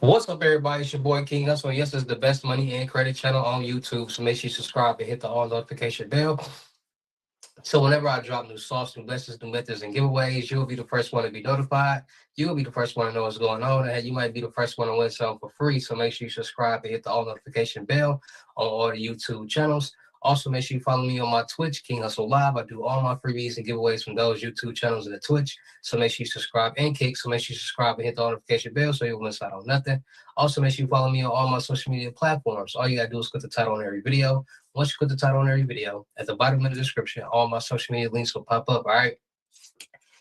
What's up, everybody? It's your boy King Hussle. Yes, it's the best money and credit channel on YouTube. So make sure you subscribe and hit the all notification bell. So whenever I drop new sauce, new lessons, new methods, and giveaways, you'll be the first one to be notified. You'll be the first one to know what's going on. And you might be the first one to win something for free. So make sure you subscribe and hit the all notification bell on all the YouTube channels. Also, make sure you follow me on my Twitch, King Hustle Live. I do all my freebies and giveaways from those YouTube channels and the Twitch. So make sure you subscribe and kick. So make sure you subscribe and hit the notification bell so you won't miss out on nothing. Also, make sure you follow me on all my social media platforms. All you gotta do is click the title on every video. Once you click the title on every video, at the bottom of the description, all my social media links will pop up. All right.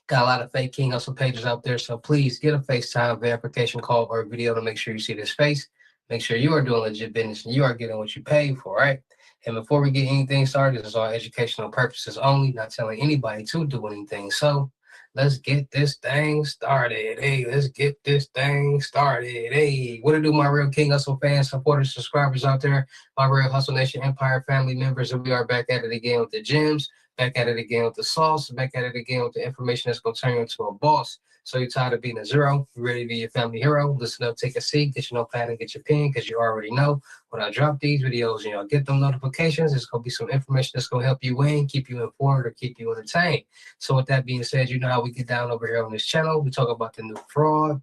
Got a lot of fake King Hustle pages out there, so please get a FaceTime verification call or video to make sure you see this face. Make sure you are doing legit business and you are getting what you pay for, right? And before we get anything started, this is all educational purposes only, not telling anybody to do anything. So let's get this thing started. Hey, let's get this thing started. Hey, what to do, my real King Hustle fans, supporters, subscribers out there, my real Hustle Nation Empire family members, and we are back at it again with the gems. Back at it again with the sauce, back at it again with the information that's going to turn you into a boss. So you're tired of being a zero, you ready to be your family hero? Listen up, take a seat, get your notepad and get your pen, because you already know when I drop these videos and y'all get them notifications, it's going to be some information that's going to help you win, keep you informed, or keep you entertained. So with that being said, you know how we get down over here on this channel. We talk about the new fraud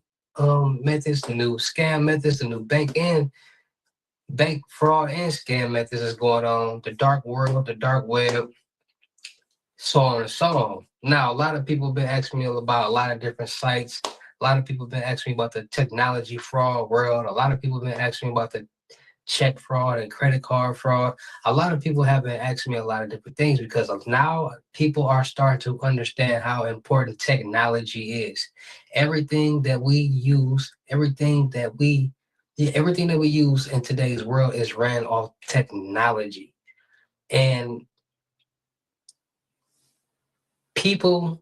methods, the new scam methods, the new bank fraud and scam methods that's going on, the dark world, the dark web, so on and so on. Now, a lot of people have been asking me about a lot of different sites. A lot of people have been asking me about the technology fraud world. A lot of people have been asking me about the check fraud and credit card fraud. A lot of people have been asking me a lot of different things because of now people are starting to understand how important technology is. Everything that we use, everything that we use in today's world is ran off technology. And people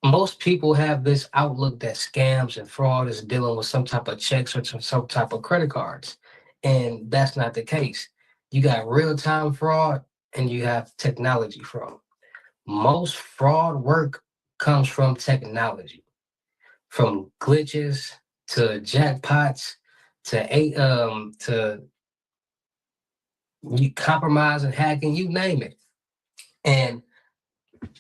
most people have this outlook that scams and fraud is dealing with some type of checks or some type of credit cards. And that's not the case. You got real-time fraud and you have technology fraud. Most fraud work comes from technology, from glitches to jackpots to you compromise and hacking, you name it. And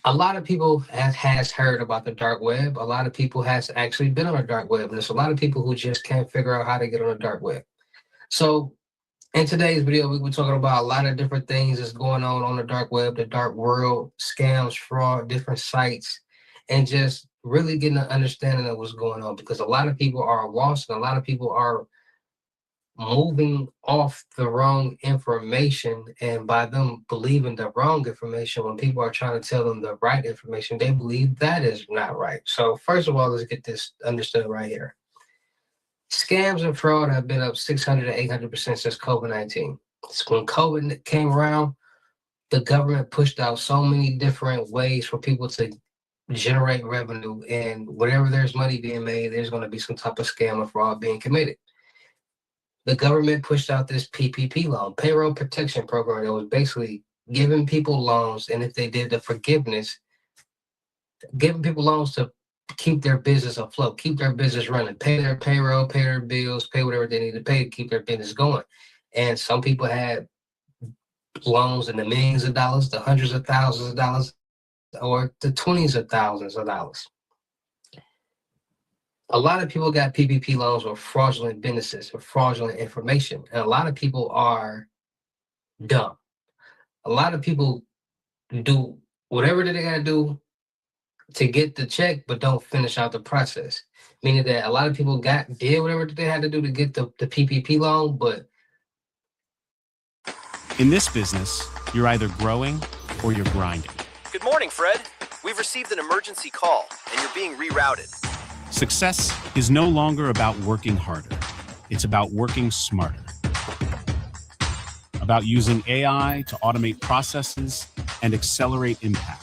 a lot of people has heard about the dark web. A lot of people has actually been on the dark web, and there's a lot of people who just can't figure out how to get on the dark web. So in today's video, we were talking about a lot of different things that's going on the dark web, the dark world, scams, fraud, different sites, and just really getting an understanding of what's going on, because a lot of people are lost and a lot of people are moving off the wrong information, and by them believing the wrong information, when people are trying to tell them the right information, they believe that is not right. So first of all, let's get this understood right here. Scams and fraud have been up 600 to 800% since COVID-19. So when COVID came around, the government pushed out so many different ways for people to generate revenue, and whenever there's money being made, there's going to be some type of scam or fraud being committed. The government pushed out this PPP loan, payroll protection program, that was basically giving people loans, and if they did the forgiveness, giving people loans to keep their business afloat, keep their business running, pay their payroll, pay their bills, pay whatever they need to pay to keep their business going. And some people had loans in the millions of dollars, the hundreds of thousands of dollars, or the 20s of thousands of dollars. A lot of people got PPP loans with fraudulent businesses or fraudulent information, and a lot of people are dumb. A lot of people do whatever they got to do to get the check, but don't finish out the process. Meaning that a lot of people did whatever they had to do to get the PPP loan, but in this business, you're either growing or you're grinding. Good morning, Fred. We've received an emergency call, and you're being rerouted. Success is no longer about working harder. It's about working smarter. About using AI to automate processes and accelerate impact.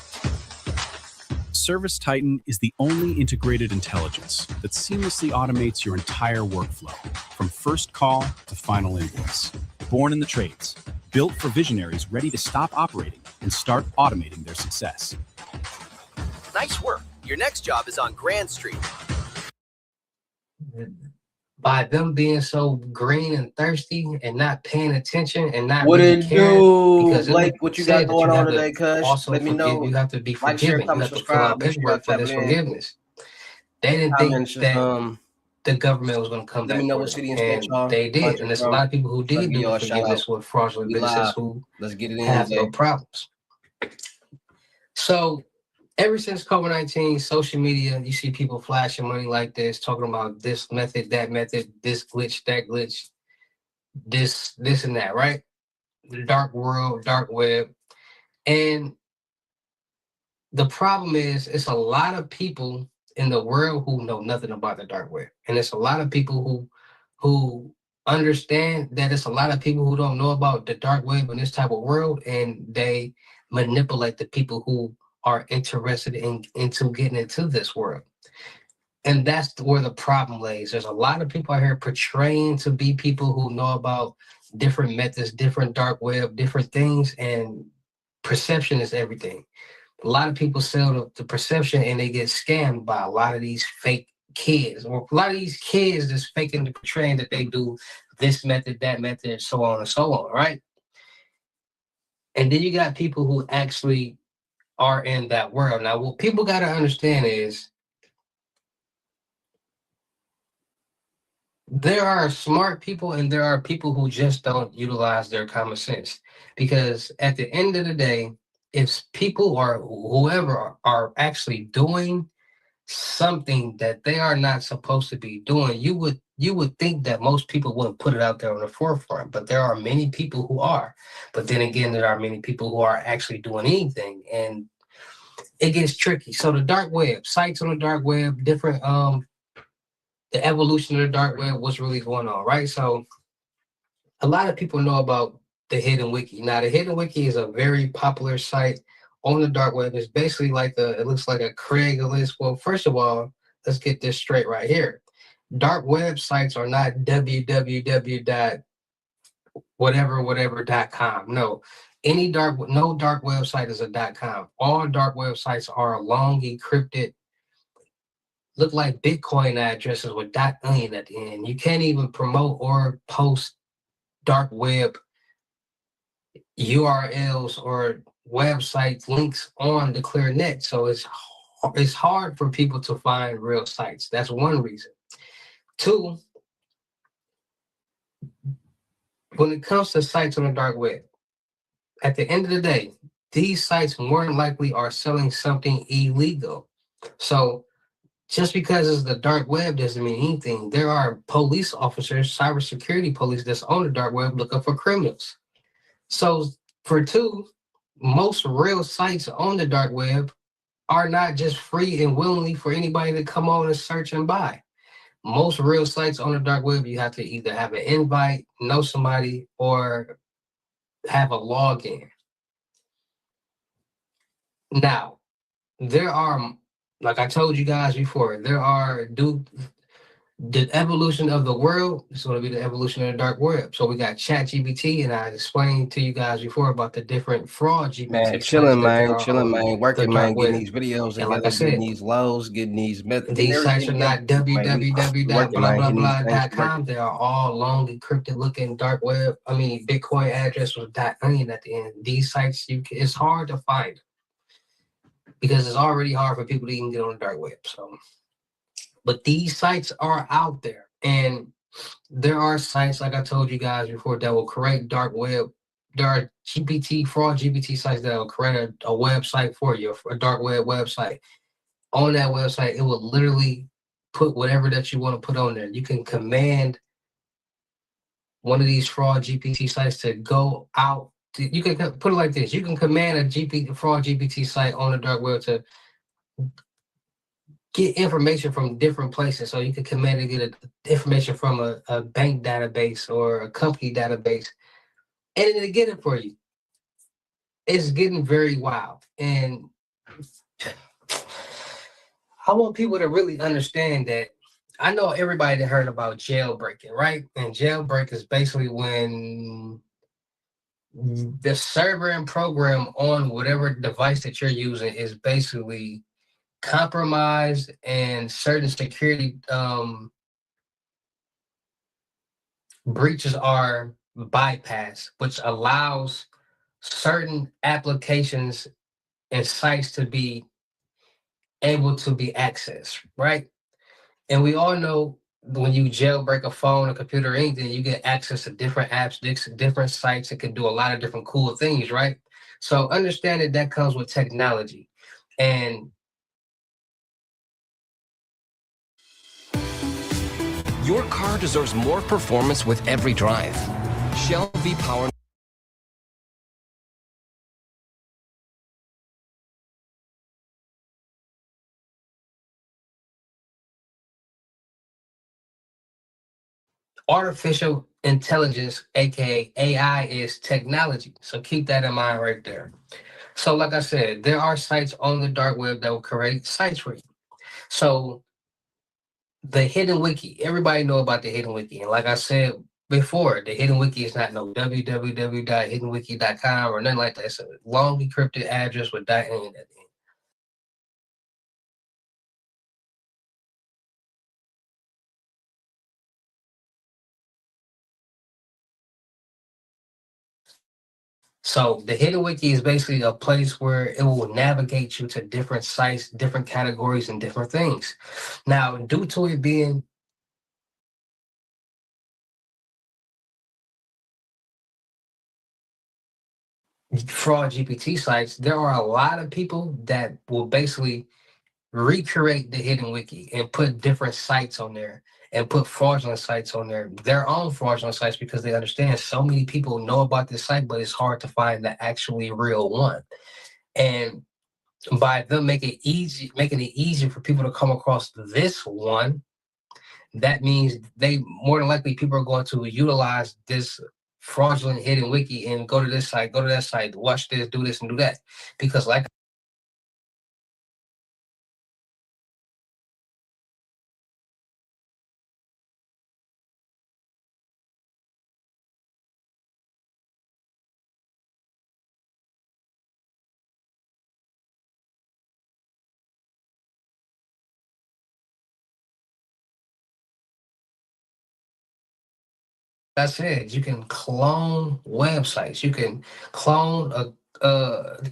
Service Titan is the only integrated intelligence that seamlessly automates your entire workflow, from first call to final invoice. Born in the trades, built for visionaries ready to stop operating and start automating their success. Nice work. Your next job is on Grand Street. by them being so green and thirsty and not paying attention and not What really it caring, do, because in the Blake? What you got said that going you on have to today, Cuz? also Let me forgive, know. you have to be Like, share, forgiven, you comment, have to fill subscribe. out Make sure y'all paperwork for tap it this in. forgiveness. They didn't think Comment, that the government was going to come let me back know for what them, city and state and y'all they did. country And there's a from. lot of people who So I did give do the y'all a shout out. forgiveness with fraudulent We businesses live. who Let's get it in have no today. problems. So ever since COVID-19, social media, you see people flashing money like this, talking about this method, that method, this glitch, that glitch, this and that, right? The dark world, dark web. And the problem is, it's a lot of people in the world who know nothing about the dark web. And it's a lot of people who understand that it's a lot of people who don't know about the dark web and this type of world, and they manipulate the people who are interested into getting into this world. And that's where the problem lays. There's a lot of people out here portraying to be people who know about different methods, different dark web, different things, and perception is everything. A lot of people sell the perception and they get scammed by a lot of these fake kids, or a lot of these kids that's faking the portraying that they do this method, that method, so on and so on, right? And then you got people who actually are in that world. Now, what people got to understand is there are smart people and there are people who just don't utilize their common sense. Because at the end of the day, if people or whoever are actually doing something that they are not supposed to be doing, you would think that most people wouldn't put it out there on the forefront. But there are many people who are. But then again, there are many people who are actually doing anything, and it gets tricky. So the dark web, sites on the dark web, different the evolution of the dark web, what's really going on, right? So a lot of people know about the Hidden Wiki. Now, the Hidden Wiki is a very popular site on the dark web. It's basically like it looks like a Craigslist. Well, first of all, let's get this straight right here. Dark websites are not www dot whatever.com. No, no dark website is a .com. All dark websites are long encrypted, look like Bitcoin addresses with .onion at the end. You can't even promote or post dark web URLs or websites links on the clear net. So it's hard for people to find real sites. That's one reason. Two, when it comes to sites on the dark web, at the end of the day, these sites more than likely are selling something illegal. So just because it's the dark web doesn't mean anything. There are police officers, cybersecurity police that's on the dark web looking for criminals. So for two, most real sites on the dark web are not just free and willingly for anybody to come on and search and buy. Most real sites on the dark web, you have to either have an invite, know somebody, or have a login. Now, there are, like I told you guys before, the evolution of the world is going to be the evolution of the dark web. So we got ChatGPT, and I explained to you guys before about the different fraud Man, GPT sites that there are chilling, on man, the working, man, dark getting web. these videos And like together, I getting said, these lows, getting these methods, getting these sites everything are together. not We working, man, hitting these things, working. www.blah.blah.blah.com. They are all long encrypted looking dark web. I mean, Bitcoin address with .onion at the end. These sites, it's hard to find because it's already hard for people to even get on the dark web. So, but these sites are out there, and there are sites, like I told you guys before, that will create dark web. There are fraud GPT sites that will create a website for you, a dark web website. On that website, it will literally put whatever that you want to put on there. You can command one of these fraud GPT sites to go out. You can put it like this. You can command a fraud GPT site on the dark web to get information from different places. So you can command to get information from a bank database or a company database, and it'll get it for you. It's getting very wild. And I want people to really understand that. I know everybody that heard about jailbreaking, right? And jailbreak is basically when the server and program on whatever device that you're using is basically compromised, and certain security breaches are bypassed, which allows certain applications and sites to be able to be accessed, right? And we all know when you jailbreak a phone, a computer, or anything, you get access to different apps, different sites. It can do a lot of different cool things, right? So understand that that comes with technology. And Your car deserves more performance with every drive. Shell V-Power. artificial intelligence, aka AI, is technology. So keep that in mind right there. So, like I said, there are sites on the dark web that will create sites for you. So the hidden wiki, everybody know about the hidden wiki. And like I said before, the hidden wiki is not no www.hiddenwiki.com or nothing like that. It's a long encrypted address with .in at the end. So the hidden wiki is basically a place where it will navigate you to different sites, different categories, and different things. Now, due to it being fraud GPT sites, there are a lot of people that will basically recreate the hidden wiki and put different sites on there and put fraudulent sites on there, their own fraudulent sites, because they understand so many people know about this site, but it's hard to find the actually real one. And by them making it easier for people to come across this one, that means they more than likely people are going to utilize this fraudulent hidden wiki and go to this site, go to that site, watch this, do this, and do that. Because like I said, you can clone websites. You can clone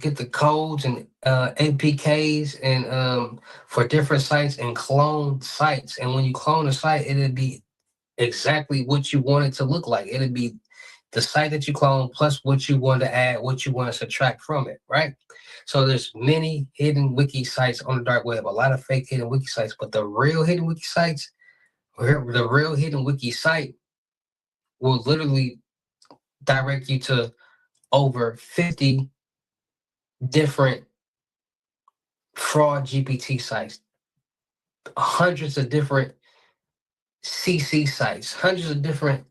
get the codes and APKs and for different sites and clone sites. And when you clone a site, it'll be exactly what you want it to look like. It'll be the site that you clone plus what you want to add, what you want to subtract from it, right? So there's many hidden wiki sites on the dark web, a lot of fake hidden wiki sites, but the real hidden wiki sites, the real hidden wiki site will literally direct you to over 50 different fraud GPT sites, hundreds of different CC sites, hundreds of different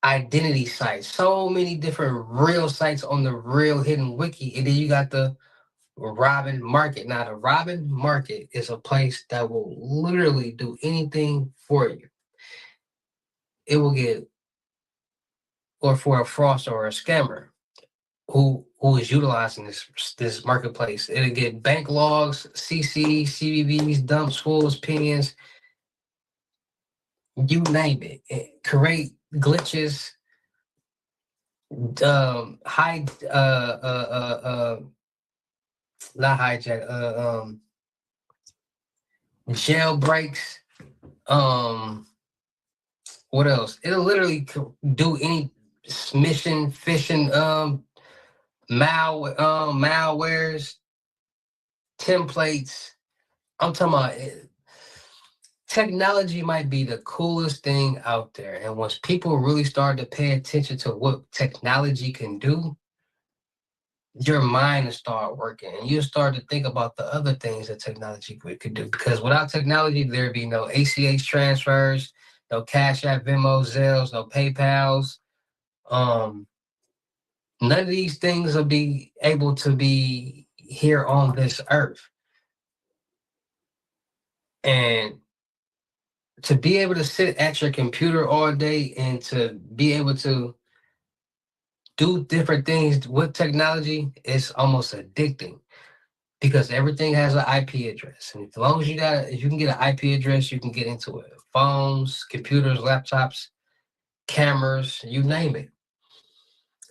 identity sites, so many different real sites on the real hidden wiki. And then you got the Robin Market. Now, the Robin Market is a place that will literally do anything for you. It will get, or for a fraudster or a scammer who is utilizing this marketplace. It'll get bank logs, CC, CVVs, dumps, fulls, opinions, you name it. Create glitches, hide, not hijack, jailbreaks. What else? It'll literally do any mission, phishing, malwares, templates. I'm talking about technology might be the coolest thing out there. And once people really start to pay attention to what technology can do, your mind will start working and you start to think about the other things that technology could do. Because without technology, there'd be no ACH transfers, no Cash App, Venmo, Zelles, no PayPals. None of these things will be able to be here on this earth. And to be able to sit at your computer all day and to be able to do different things with technology is almost addicting because everything has an IP address. And as long as if you can get an IP address, you can get into it. Phones, computers, laptops, cameras, you name it.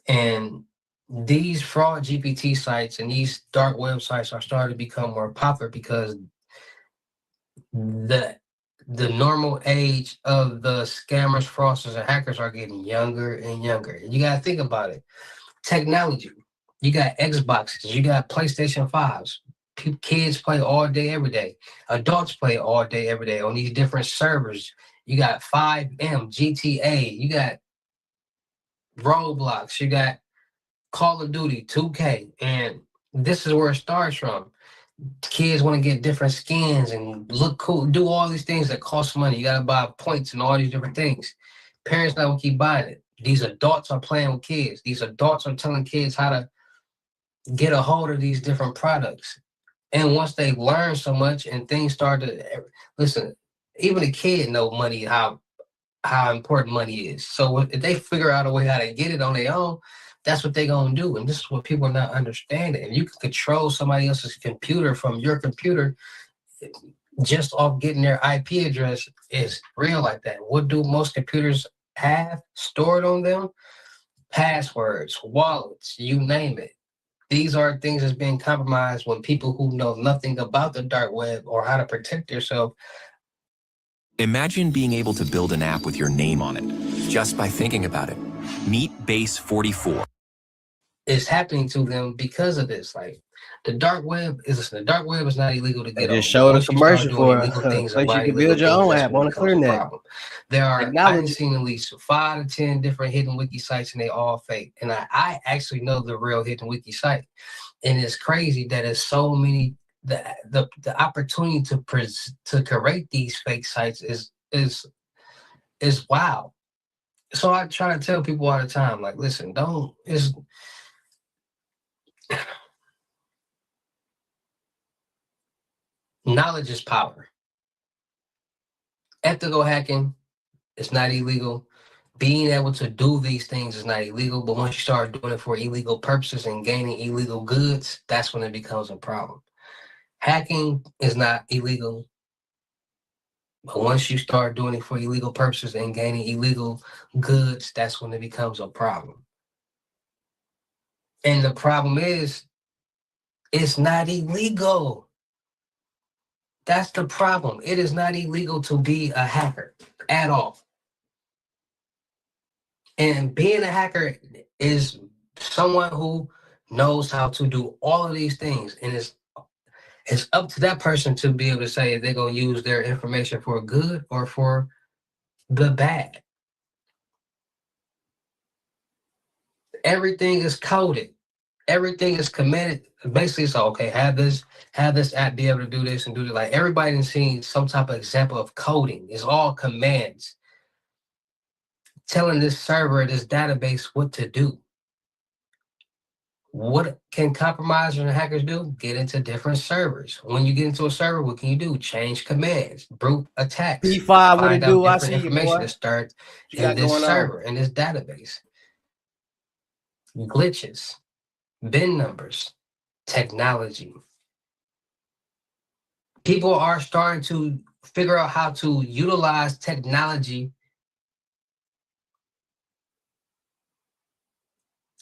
And these fraud GPT sites and these dark websites are starting to become more popular because the normal age of the scammers, fraudsters, and hackers are getting younger and younger. You got to think about it. Technology. You got Xboxes. You got PlayStation 5s. Kids play all day, every day. Adults play all day, every day on these different servers. You got 5M, GTA. You got Roblox. You got Call of Duty, 2K. And this is where it starts from. Kids want to get different skins and look cool, do all these things that cost money. You got to buy points and all these different things. Parents now will keep buying it. These adults are playing with kids. These adults are telling kids how to get a hold of these different products. And once they learn so much and things start to listen, even a kid know money, how important money is. So if they figure out a way how to get it on their own, that's what they're going to do. And this is what people are not understanding. If you can control somebody else's computer from your computer just off getting their IP address, is real like that. What do most computers have stored on them? Passwords, wallets, you name it. These are things that's being compromised when people who know nothing about the dark web or how to protect yourself. Imagine being able to build an app with your name on it, just by thinking about it. Meet Base 44. Is happening to them because of this. Like the dark web is not illegal to get on. just showed a Once you start commercial doing for illegal a things and place you buying can build illegal your own things, that's app when on it a becomes a ClearNet. problem. I've Technology. seen at least 5 to 10 different hidden wiki sites, and they all fake. And I actually know the real hidden wiki site, and it's crazy that there's so many. The opportunity to create these fake sites is wild. So I try to tell people all the time, like, listen, knowledge is power. Ethical hacking is not illegal. Being able to do these things is not illegal, but once you start doing it for illegal purposes and gaining illegal goods, that's when it becomes a problem. Hacking is not illegal, but once you start doing it for illegal purposes and gaining illegal goods, that's when it becomes a problem. And the problem is, it's not illegal. That's the problem. It is not illegal to be a hacker at all. And being a hacker is someone who knows how to do all of these things. And it's up to that person to be able to say if they're going to use their information for good or for the bad. Everything is coded. Everything is committed. Basically, it's okay, have this app be able to do this and do that. Like everybody's seen some type of example of coding. It's all commands telling this server, this database what to do. What can compromisers and hackers do? Get into different servers. When you get into a server, what can you do? Change commands, brute attacks. P5, what find it do? out I different see you, information boy. to start You got in this going on? server, in this database. Glitches, bin numbers, technology. People are starting to figure out how to utilize technology.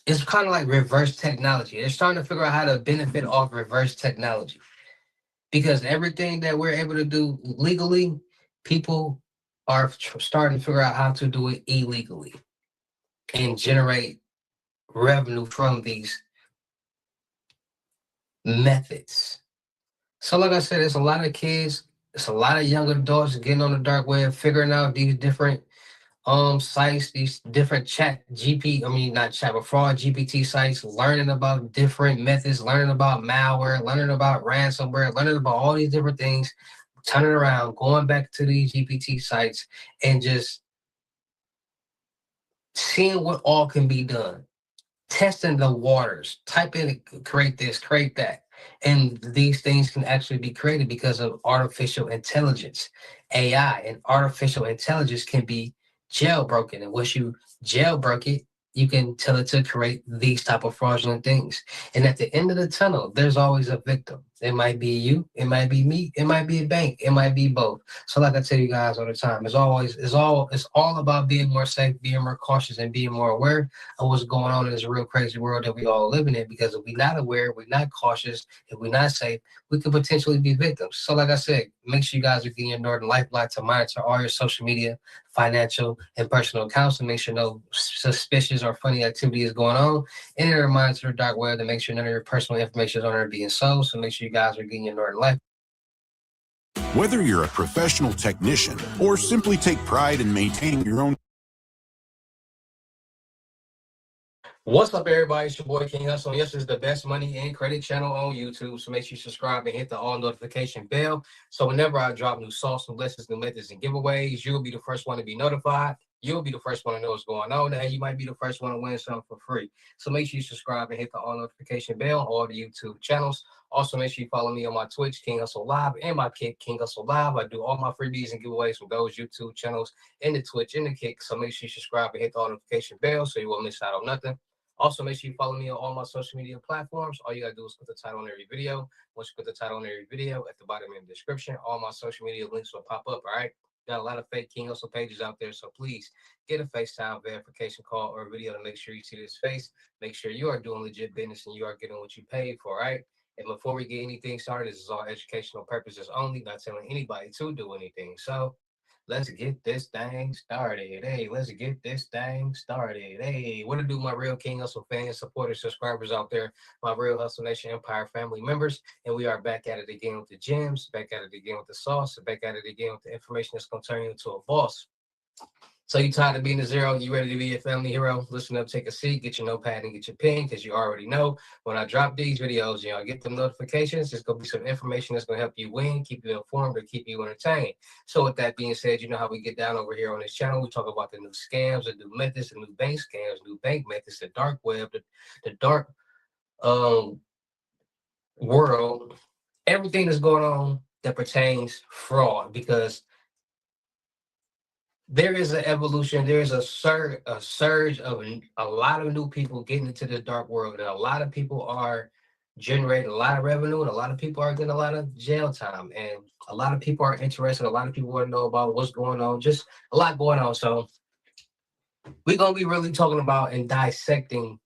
It's kind of like reverse technology. They're starting to figure out how to benefit off reverse technology. Because everything that we're able to do legally, people are starting to figure out how to do it illegally and generate revenue from these methods. So like I said, it's a lot of kids, it's a lot of young adults getting on the dark web, figuring out these different sites, these different fraud GPT sites, learning about different methods, learning about malware, learning about ransomware, learning about all these different things, turning around, going back to these GPT sites and just seeing what all can be done. Testing the waters, type in, create this, create that. And these things can actually be created because of artificial intelligence. AI and artificial intelligence can be jailbroken. And once you jailbreak it, you can tell it to create these type of fraudulent things. And at the end of the tunnel, there's always a victim. It might be you, it might be me, it might be a bank, it might be both. So like I tell you guys all the time, it's all about being more safe, being more cautious, and being more aware of what's going on in this real crazy world that we all living in. Because if we're not aware, we're not cautious, if we're not safe, we could potentially be victims. So like I said, make sure you guys are getting your Northern Lifeline to monitor all your social media, financial, and personal accounts to make sure no suspicious or funny activity is going on. And it reminds you of the dark web to make sure none of your personal information is on there being sold. So make sure you guys are getting your Northern Life. Whether you're a professional technician or simply take pride in maintaining your own. What's up, everybody? It's your boy King Hussle. Yes, is the best money and credit channel on YouTube. So make sure you subscribe and hit the all notification bell. So whenever I drop new sauce, new lessons, new methods, and giveaways, you'll be the first one to be notified. You'll be the first one to know what's going on. And you might be the first one to win something for free. So make sure you subscribe and hit the all notification bell on all the YouTube channels. Also, make sure you follow me on my Twitch, King Hussle Live, and my Kick, King Hussle Live. I do all my freebies and giveaways from those YouTube channels and the Twitch and the Kick. So make sure you subscribe and hit the all notification bell so you won't miss out on nothing. Also, make sure you follow me on all my social media platforms. All you gotta do is put the title on every video. Once you put the title on every video, at the bottom in the description, all my social media links will pop up, all right? Got a lot of fake King Hussle pages out there, so please get a FaceTime verification call or video to make sure you see this face. Make sure you are doing legit business and you are getting what you paid for, all right? And before we get anything started, this is all educational purposes only, not telling anybody to do anything. So let's get this thing started. Hey, let's get this thing started. Hey, what to do, my real King Hussle fans, supporters, subscribers out there, my real Hussle Nation Empire family members. And we are back at it again with the gems, back at it again with the sauce, back at it again with the information that's going to turn you into a boss. So you tired of being a zero? You ready to be a family hero? Listen up, take a seat, get your notepad and get your pen, because you already know when I drop these videos, get them notifications. There's going to be some information that's going to help you win, keep you informed, or keep you entertained. So with that being said, you know how we get down over here on this channel. We talk about the new scams, the new methods, the new bank scams, new bank methods, the dark web, the dark world, everything that's going on that pertains fraud, because there is an evolution. There is a surge of a lot of new people getting into the dark world, and a lot of people are generating a lot of revenue, and a lot of people are getting a lot of jail time, and a lot of people are interested. A lot of people want to know about what's going on. Just a lot going on. So we're gonna be really talking about and dissecting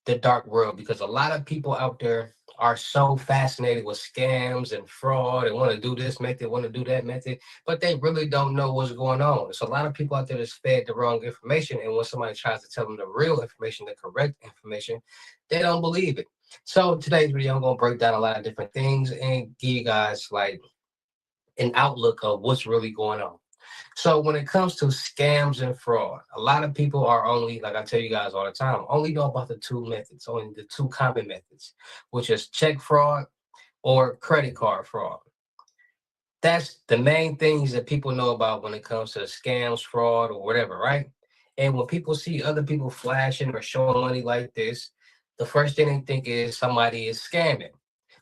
the dark world, because a lot of people out there are so fascinated with scams and fraud and want to do this method, want to do that method, but they really don't know what's going on. There's a lot of people out there that's fed the wrong information, and when somebody tries to tell them the real information, the correct information, they don't believe it. So today's video, I'm going to break down a lot of different things and give you guys like an outlook of what's really going on. So when it comes to scams and fraud, a lot of people are only, like I tell you guys all the time, only know about the two methods, only the two common methods, which is check fraud or credit card fraud. That's the main things that people know about when it comes to scams, fraud, or whatever, right? And when people see other people flashing or showing money like this, the first thing they think is somebody is scamming.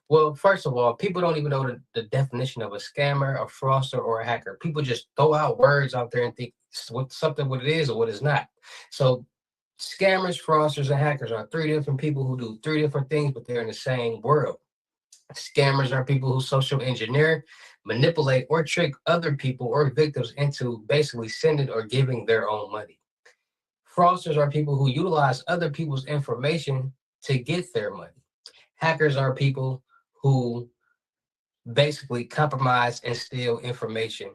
Well, first of all, people don't even know the definition of a scammer, a fraudster, or a hacker. People just throw out words out there and think something what it is or what it's not. So scammers, fraudsters, and hackers are three different people who do three different things, but they're in the same world. Scammers are people who social engineer, manipulate, or trick other people or victims into basically sending or giving their own money. Fraudsters are people who utilize other people's information to get their money. Hackers are people who basically compromise and steal information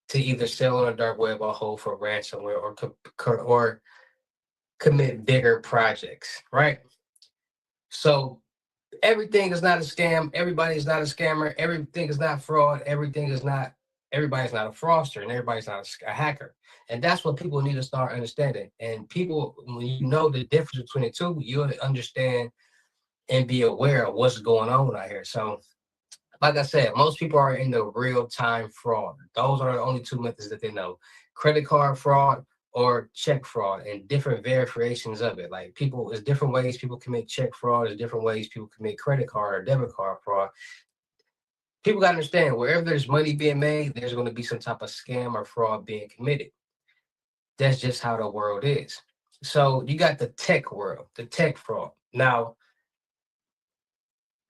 to either sell on the dark web or hold for ransomware or commit bigger projects, right? So everything is not a scam. Everybody is not a scammer. Everything is not fraud. Everybody's not a fraudster, and everybody's not a hacker. And that's what people need to start understanding. And people, when you know the difference between the two, you'll understand and be aware of what's going on out here. So like I said, most people are in the real-time fraud. Those are the only two methods that they know: credit card fraud or check fraud, and different variations of it. Like there's different ways people commit check fraud. There's different ways people commit credit card or debit card fraud. People got to understand, wherever there's money being made, there's going to be some type of scam or fraud being committed. That's just how the world is. So you got the tech world, the tech fraud. Now,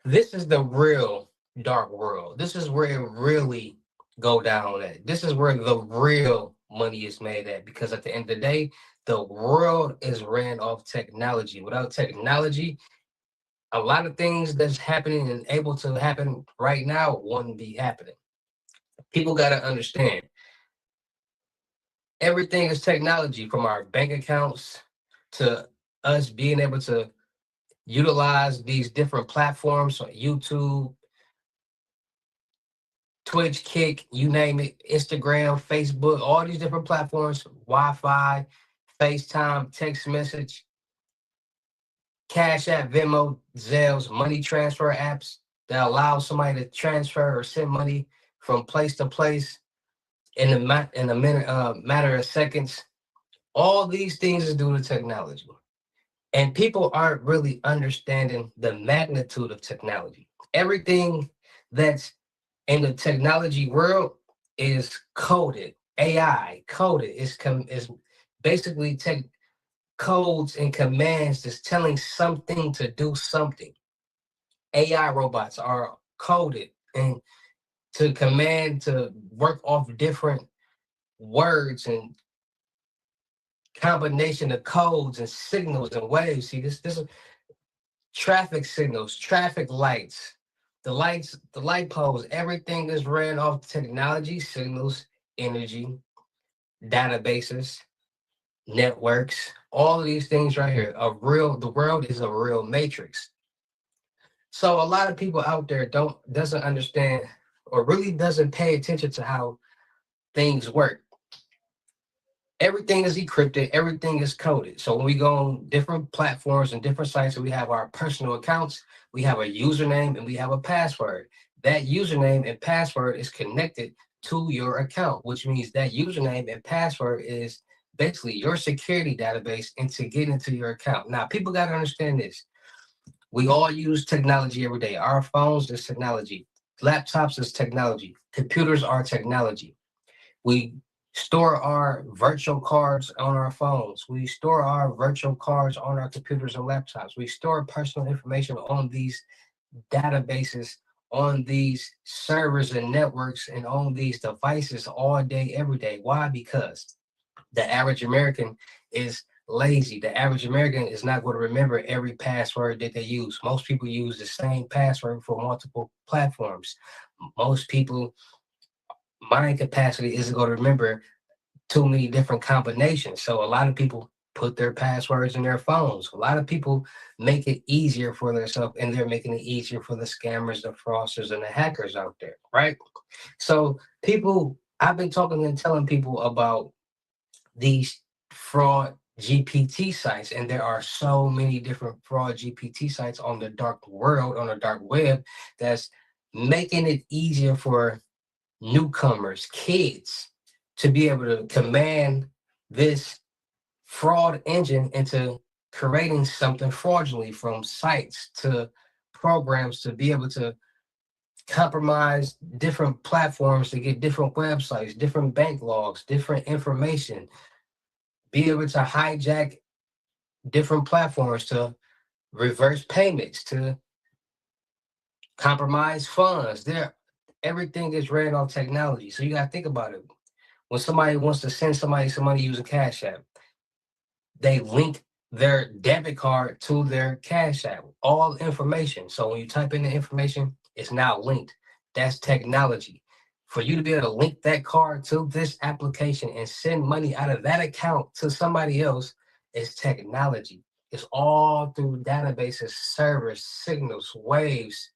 this is the real dark world. This is where it really go down at. This is where the real money is made at, because at the end of the day, the world is ran off technology. Without technology, a lot of things that's happening and able to happen right now wouldn't be happening. People got to understand everything is technology, from our bank accounts to us being able to utilize these different platforms, like YouTube, Twitch, Kick, you name it, Instagram, Facebook, all these different platforms, Wi-Fi, FaceTime, text message, Cash App, Venmo, Zelles, money transfer apps that allow somebody to transfer or send money from place to place in a minute, matter of seconds. All these things is due to technology, and people aren't really understanding the magnitude of technology. Everything that's in the technology world is coded, AI coded. Is basically tech codes and commands that's telling something to do something. AI robots are coded and to command to work off different words and combination of codes and signals and waves. See, this is traffic signals, traffic lights, the light poles, everything is ran off technology, signals, energy, databases, networks, all of these things right here. The world is a real matrix. So a lot of people out there doesn't understand or really doesn't pay attention to how things work. Everything is encrypted, everything is coded. So when we go on different platforms and different sites, we have our personal accounts, we have a username, and we have a password. That username and password is connected to your account, which means that username and password is basically your security database and to get into your account. Now, people got to understand this. We all use technology every day. Our phones is technology. Laptops is technology. Computers are technology. We store our virtual cards on our phones. We store our virtual cards on our computers and laptops. We store personal information on these databases, on these servers and networks, and on these devices all day, every day. Why? Because the average American is lazy. The average American is not going to remember every password that they use. Most people use the same password for multiple platforms. Most people mind capacity isn't going to remember too many different combinations. So a lot of people put their passwords in their phones. A lot of people make it easier for themselves, and they're making it easier for the scammers, the fraudsters, and the hackers out there, right? So I've been talking and telling people about these fraud GPT sites, and there are so many different fraud GPT sites on the dark world, on the dark web, that's making it easier for newcomers, kids, to be able to command this fraud engine into creating something fraudulently, from sites to programs, to be able to compromise different platforms to get different websites, different bank logs, different information, be able to hijack different platforms to reverse payments, to compromise funds. Everything is ran on technology. So you got to think about it. When somebody wants to send somebody some money using Cash App, they link their debit card to their Cash App, all information. So when you type in the information, it's now linked. That's technology. For you to be able to link that card to this application and send money out of that account to somebody else is technology. It's all through databases, servers, signals, waves,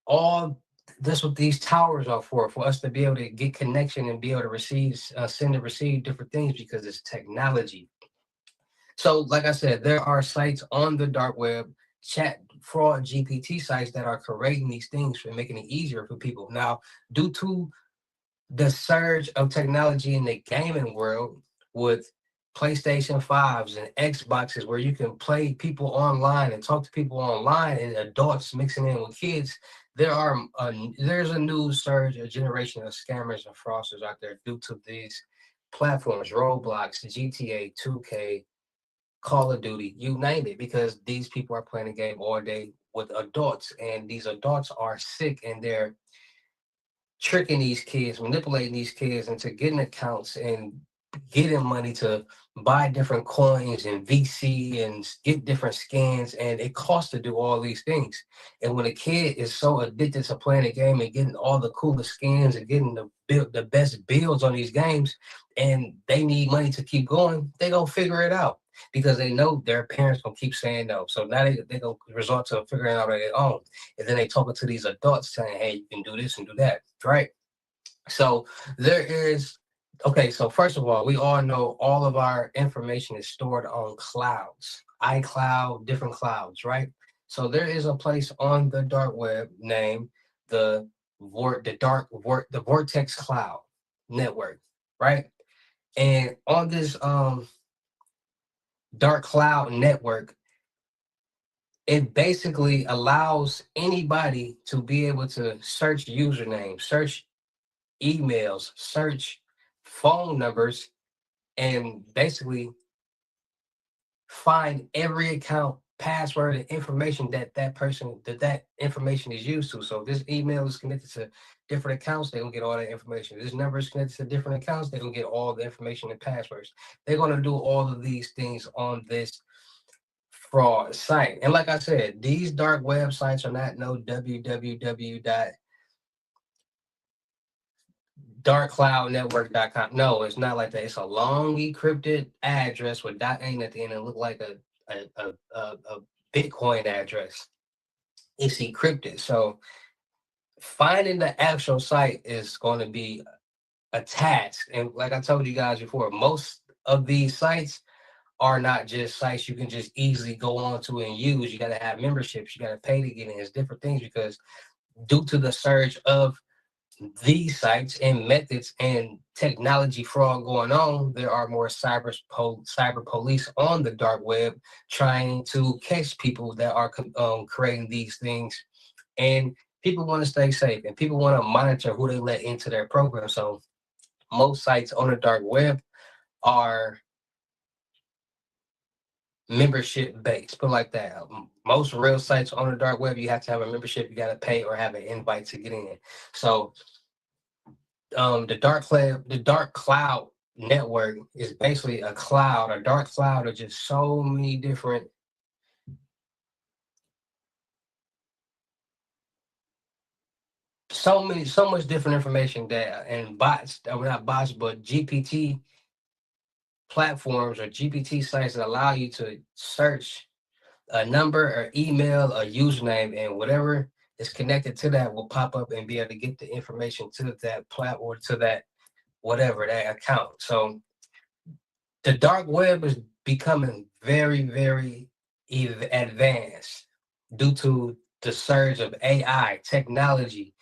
all. That's what these towers are for us to be able to get connection and be able to receive, send and receive different things, because it's technology. So, like I said, there are sites on the dark web, chat fraud GPT sites, that are creating these things and making it easier for people. Now, due to the surge of technology in the gaming world, with PlayStation 5s and Xboxes, where you can play people online and talk to people online, and adults mixing in with kids, there's a new surge, a generation of scammers and fraudsters out there due to these platforms, Roblox, GTA, 2K, Call of Duty, you name it, because these people are playing the game all day, with adults, and these adults are sick, and they're tricking these kids, manipulating these kids into getting accounts and getting money to buy different coins and VC and get different scans. And it costs to do all these things. And when a kid is so addicted to playing a game and getting all the coolest skins and getting the best builds on these games, and they need money to keep going, they gonna figure it out because they know their parents gonna keep saying no. So now they gonna resort to figuring out on their own. And then they talking to these adults saying, hey, you can do this and do that, right? So there is, okay, so first of all, we all know all of our information is stored on clouds, iCloud, different clouds, right? So there is a place on the dark web named the the Vortex Cloud Network, right? And on this dark cloud network, it basically allows anybody to be able to search usernames, search emails, search phone numbers, and basically find every account password and information that information is used to. So if this email is connected to different accounts, they're gonna get all that information. This number is connected to different accounts, they're gonna get all the information and passwords. They're gonna do all of these things on this fraud site. And like I said, these dark websites are not no www.darkcloudnetwork.com. No, it's not like that. It's a long encrypted address with .ain't at the end and look like a Bitcoin address. It's encrypted. So finding the actual site is going to be a task. And like I told you guys before, most of these sites are not just sites you can just easily go on to and use. You got to have memberships. You got to pay to get in. It's different things because due to the surge of these sites and methods and technology fraud going on, there are more cyber police on the dark web trying to catch people that are creating these things. And people want to stay safe and people want to monitor who they let into their program. So most sites on the dark web are membership based, put like that. Most real sites on the dark web, you have to have a membership, you got to pay or have an invite to get in. So the dark cloud network is basically a dark cloud of just so many different so much different information that and bots, well, not bots, but GPT platforms or GPT sites that allow you to search a number or email or username, and whatever is connected to that will pop up and be able to get the information to that platform, to that whatever, that account. So the dark web is becoming very, very advanced due to the surge of AI technology.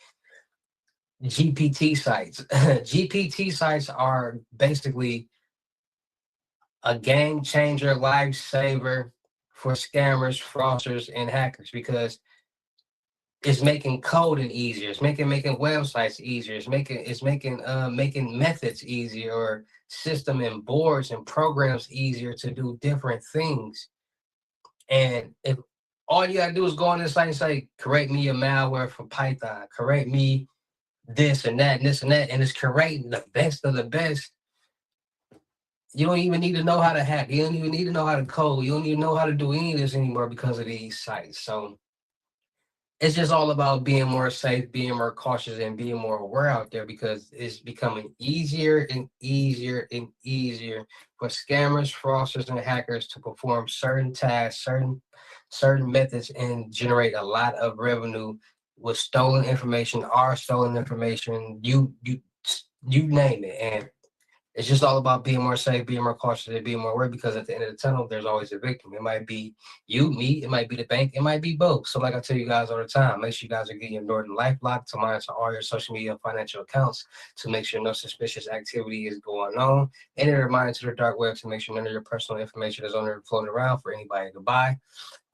GPT sites. GPT sites are basically a game changer, lifesaver for scammers, fraudsters, and hackers because it's making coding easier. It's making websites easier. It's making methods easier, or system and boards and programs easier to do different things. And if all you gotta do is go on this site and say, create me a malware for Python, create me this and that and this and that, and it's creating the best of the best. You don't even need to know how to hack. You don't even need to know how to code. You don't even know how to do any of this anymore because of these sites. So it's just all about being more safe, being more cautious, and being more aware out there because it's becoming easier and easier and easier for scammers, fraudsters, and hackers to perform certain tasks, certain methods, and generate a lot of revenue with stolen information, our stolen information, you name it. And it's just all about being more safe, being more cautious, and being more aware because at the end of the tunnel, there's always a victim. It might be you, me, it might be the bank, it might be both. So like I tell you guys all the time, make sure you guys are getting your Norton Life Block to monitor all your social media and financial accounts to make sure no suspicious activity is going on. And a reminder to the dark web to make sure none of your personal information is on there floating around for anybody to buy.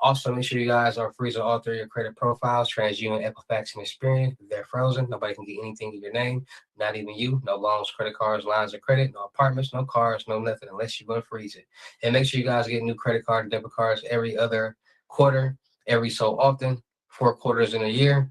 Also, make sure you guys are freezing all three of your credit profiles, TransUnion, Equifax, and Experian. If they're frozen, nobody can get anything in your name, not even you. No loans, credit cards, lines of credit, no apartments, no cars, no nothing, unless you're going to freeze it. And make sure you guys get new credit card and debit cards every other quarter. every so often, 4 quarters in a year.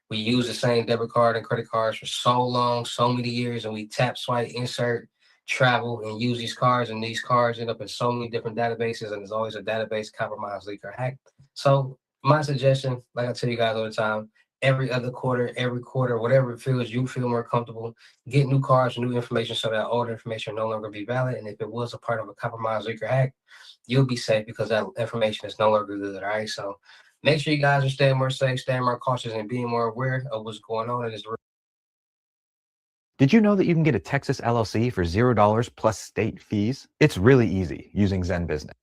We use the same debit card and credit cards for so long, so many years, and we tap, swipe, insert, travel, and use these cards, and these cards end up in so many different databases, and there's always a database compromised, leak, or hack. So my suggestion, like I tell you guys all the time, every other quarter, every quarter, whatever it feels, you feel more comfortable, get new cards, new information so that old information no longer be valid. And if it was a part of a compromised, leak, or hack, you'll be safe because that information is no longer good. All right. So make sure you guys are staying more safe, staying more cautious, and being more aware of what's going on in this. Did you know that you can get a Texas LLC for $0 plus state fees? It's really easy using Zen Business.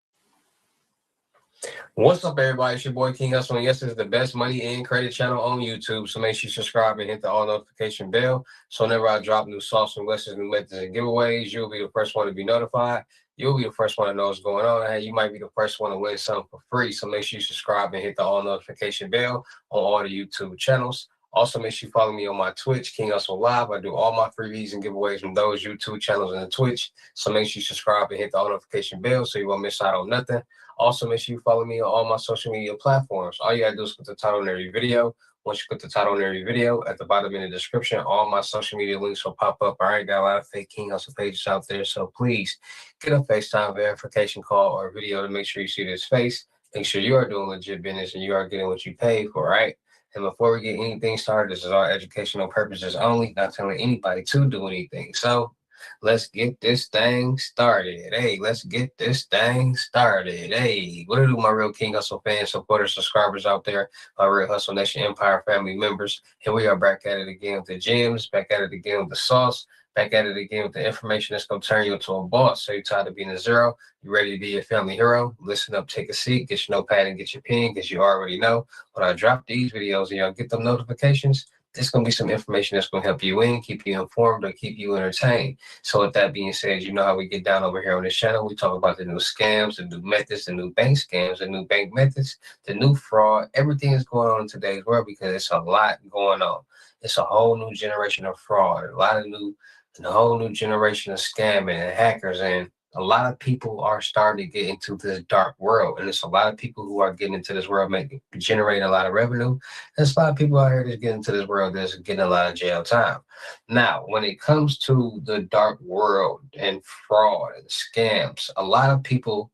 What's up, everybody? It's your boy King Hussle, and yes, this is the best money and credit channel on YouTube. So make sure you subscribe and hit the all notification bell. So whenever I drop new sauce, new lessons, new methods, and giveaways, you'll be the first one to be notified. You'll be the first one to know what's going on. Hey, you might be the first one to win something for free. So make sure you subscribe and hit the all notification bell on all the YouTube channels. Also, make sure you follow me on my Twitch, King Hussle Live. I do all my freebies and giveaways from those YouTube channels and the Twitch. So make sure you subscribe and hit the all notification bell so you won't miss out on nothing. Also, make sure you follow me on all my social media platforms. All you gotta do is put the title in every video. Once you put the title in every video, at the bottom in the description, all my social media links will pop up. All right, got a lot of fake King Hussle pages out there, so please get a FaceTime verification call or video to make sure you see this face. Make sure you are doing legit business and you are getting what you pay for, right? And before we get anything started, this is our educational purposes only, not telling anybody to do anything. So let's get this thing started. Hey, let's get this thing started. Hey, what do my real King Hussle fans, supporters, subscribers out there, my real Hussle Nation Empire family members? And we are back at it again with the gems, back at it again with the sauce, back at it again with the information that's going to turn you into a boss. So you're tired of being a zero, you ready to be a family hero? Listen up, take a seat, get your notepad and get your pen, because you already know when I drop these videos and y'all get them notifications, there's going to be some information that's going to help you keep you informed, or keep you entertained. So with that being said, you know how we get down over here on this channel. We talk about the new scams, the new methods, the new bank scams, the new bank methods, the new fraud. Everything is going on in today's world because it's a lot going on. It's a whole new generation of fraud, a whole new generation of scamming and hackers, and a lot of people are starting to get into this dark world, and it's a lot of people who are getting into this world, generating a lot of revenue. There's a lot of people out here that's getting into this world that's getting a lot of jail time. Now, when it comes to the dark world and fraud and scams, a lot of people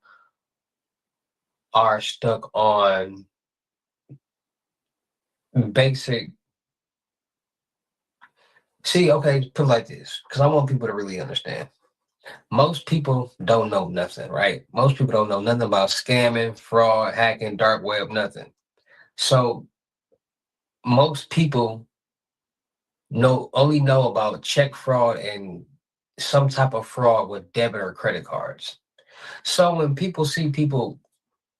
are stuck on basic. See, okay, put it like this, because I want people to really understand. Most people don't know nothing, right? Most people don't know nothing about scamming, fraud, hacking, dark web, nothing. So most people only know about check fraud and some type of fraud with debit or credit cards. So when people see people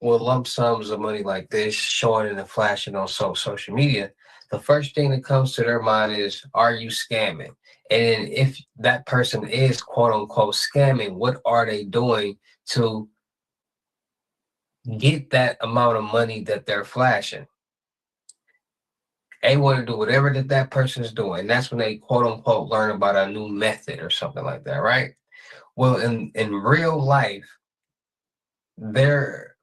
with lump sums of money like this showing and flashing on social media, the first thing that comes to their mind is, are you scamming? And if that person is quote unquote scamming, what are they doing to get that amount of money that they're flashing? They want to do whatever that person is doing. That's when they quote unquote learn about a new method or something like that, right? Well, in real life,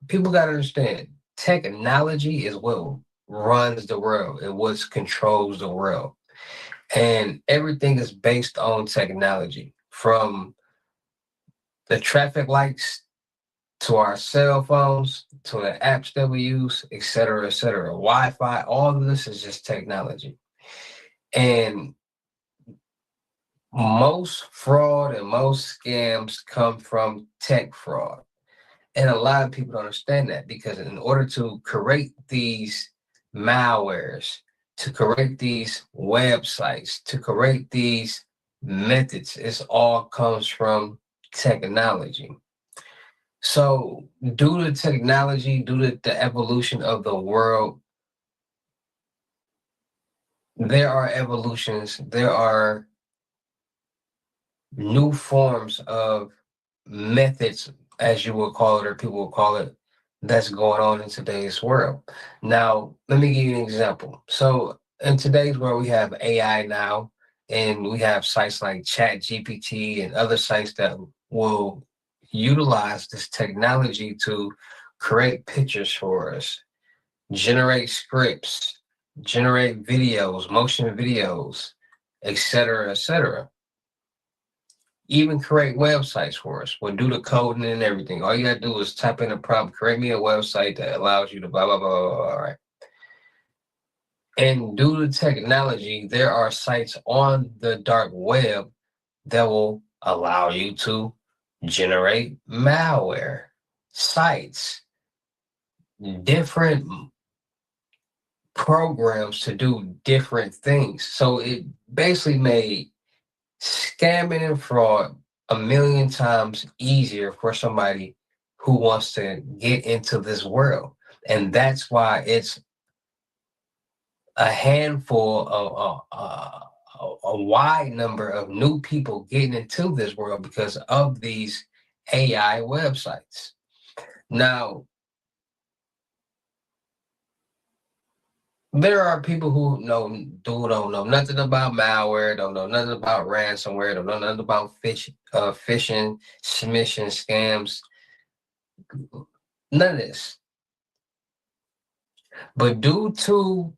people got to understand, technology is what runs the world and what controls the world. And everything is based on technology, from the traffic lights to our cell phones to the apps that we use, et cetera, et cetera. Wi-Fi, all of this is just technology. And most fraud and most scams come from tech fraud. And a lot of people don't understand that, because in order to create these malwares, to create these websites, to create these methods, it all comes from technology. So due to technology, due to the evolution of the world, there are evolutions, there are new forms of methods, as you would call it, or people will call it, that's going on in today's world. Now, let me give you an example. So in today's world, we have AI now, and we have sites like ChatGPT and other sites that will utilize this technology to create pictures for us, generate scripts, generate videos, motion videos, etc., etc. Even create websites for us. We'll do the coding and everything. All you gotta do is type in a prompt, create me a website that allows you to blah, blah, blah, blah, blah, all right. And due to technology, there are sites on the dark web that will allow you to generate malware, sites, different programs to do different things. So it basically made scamming and fraud a million times easier for somebody who wants to get into this world. And that's why it's a handful of a wide number of new people getting into this world because of these AI websites. Now, there are people who don't know nothing about malware, don't know nothing about ransomware, don't know nothing about phishing, smishing, scams, none of this. But due to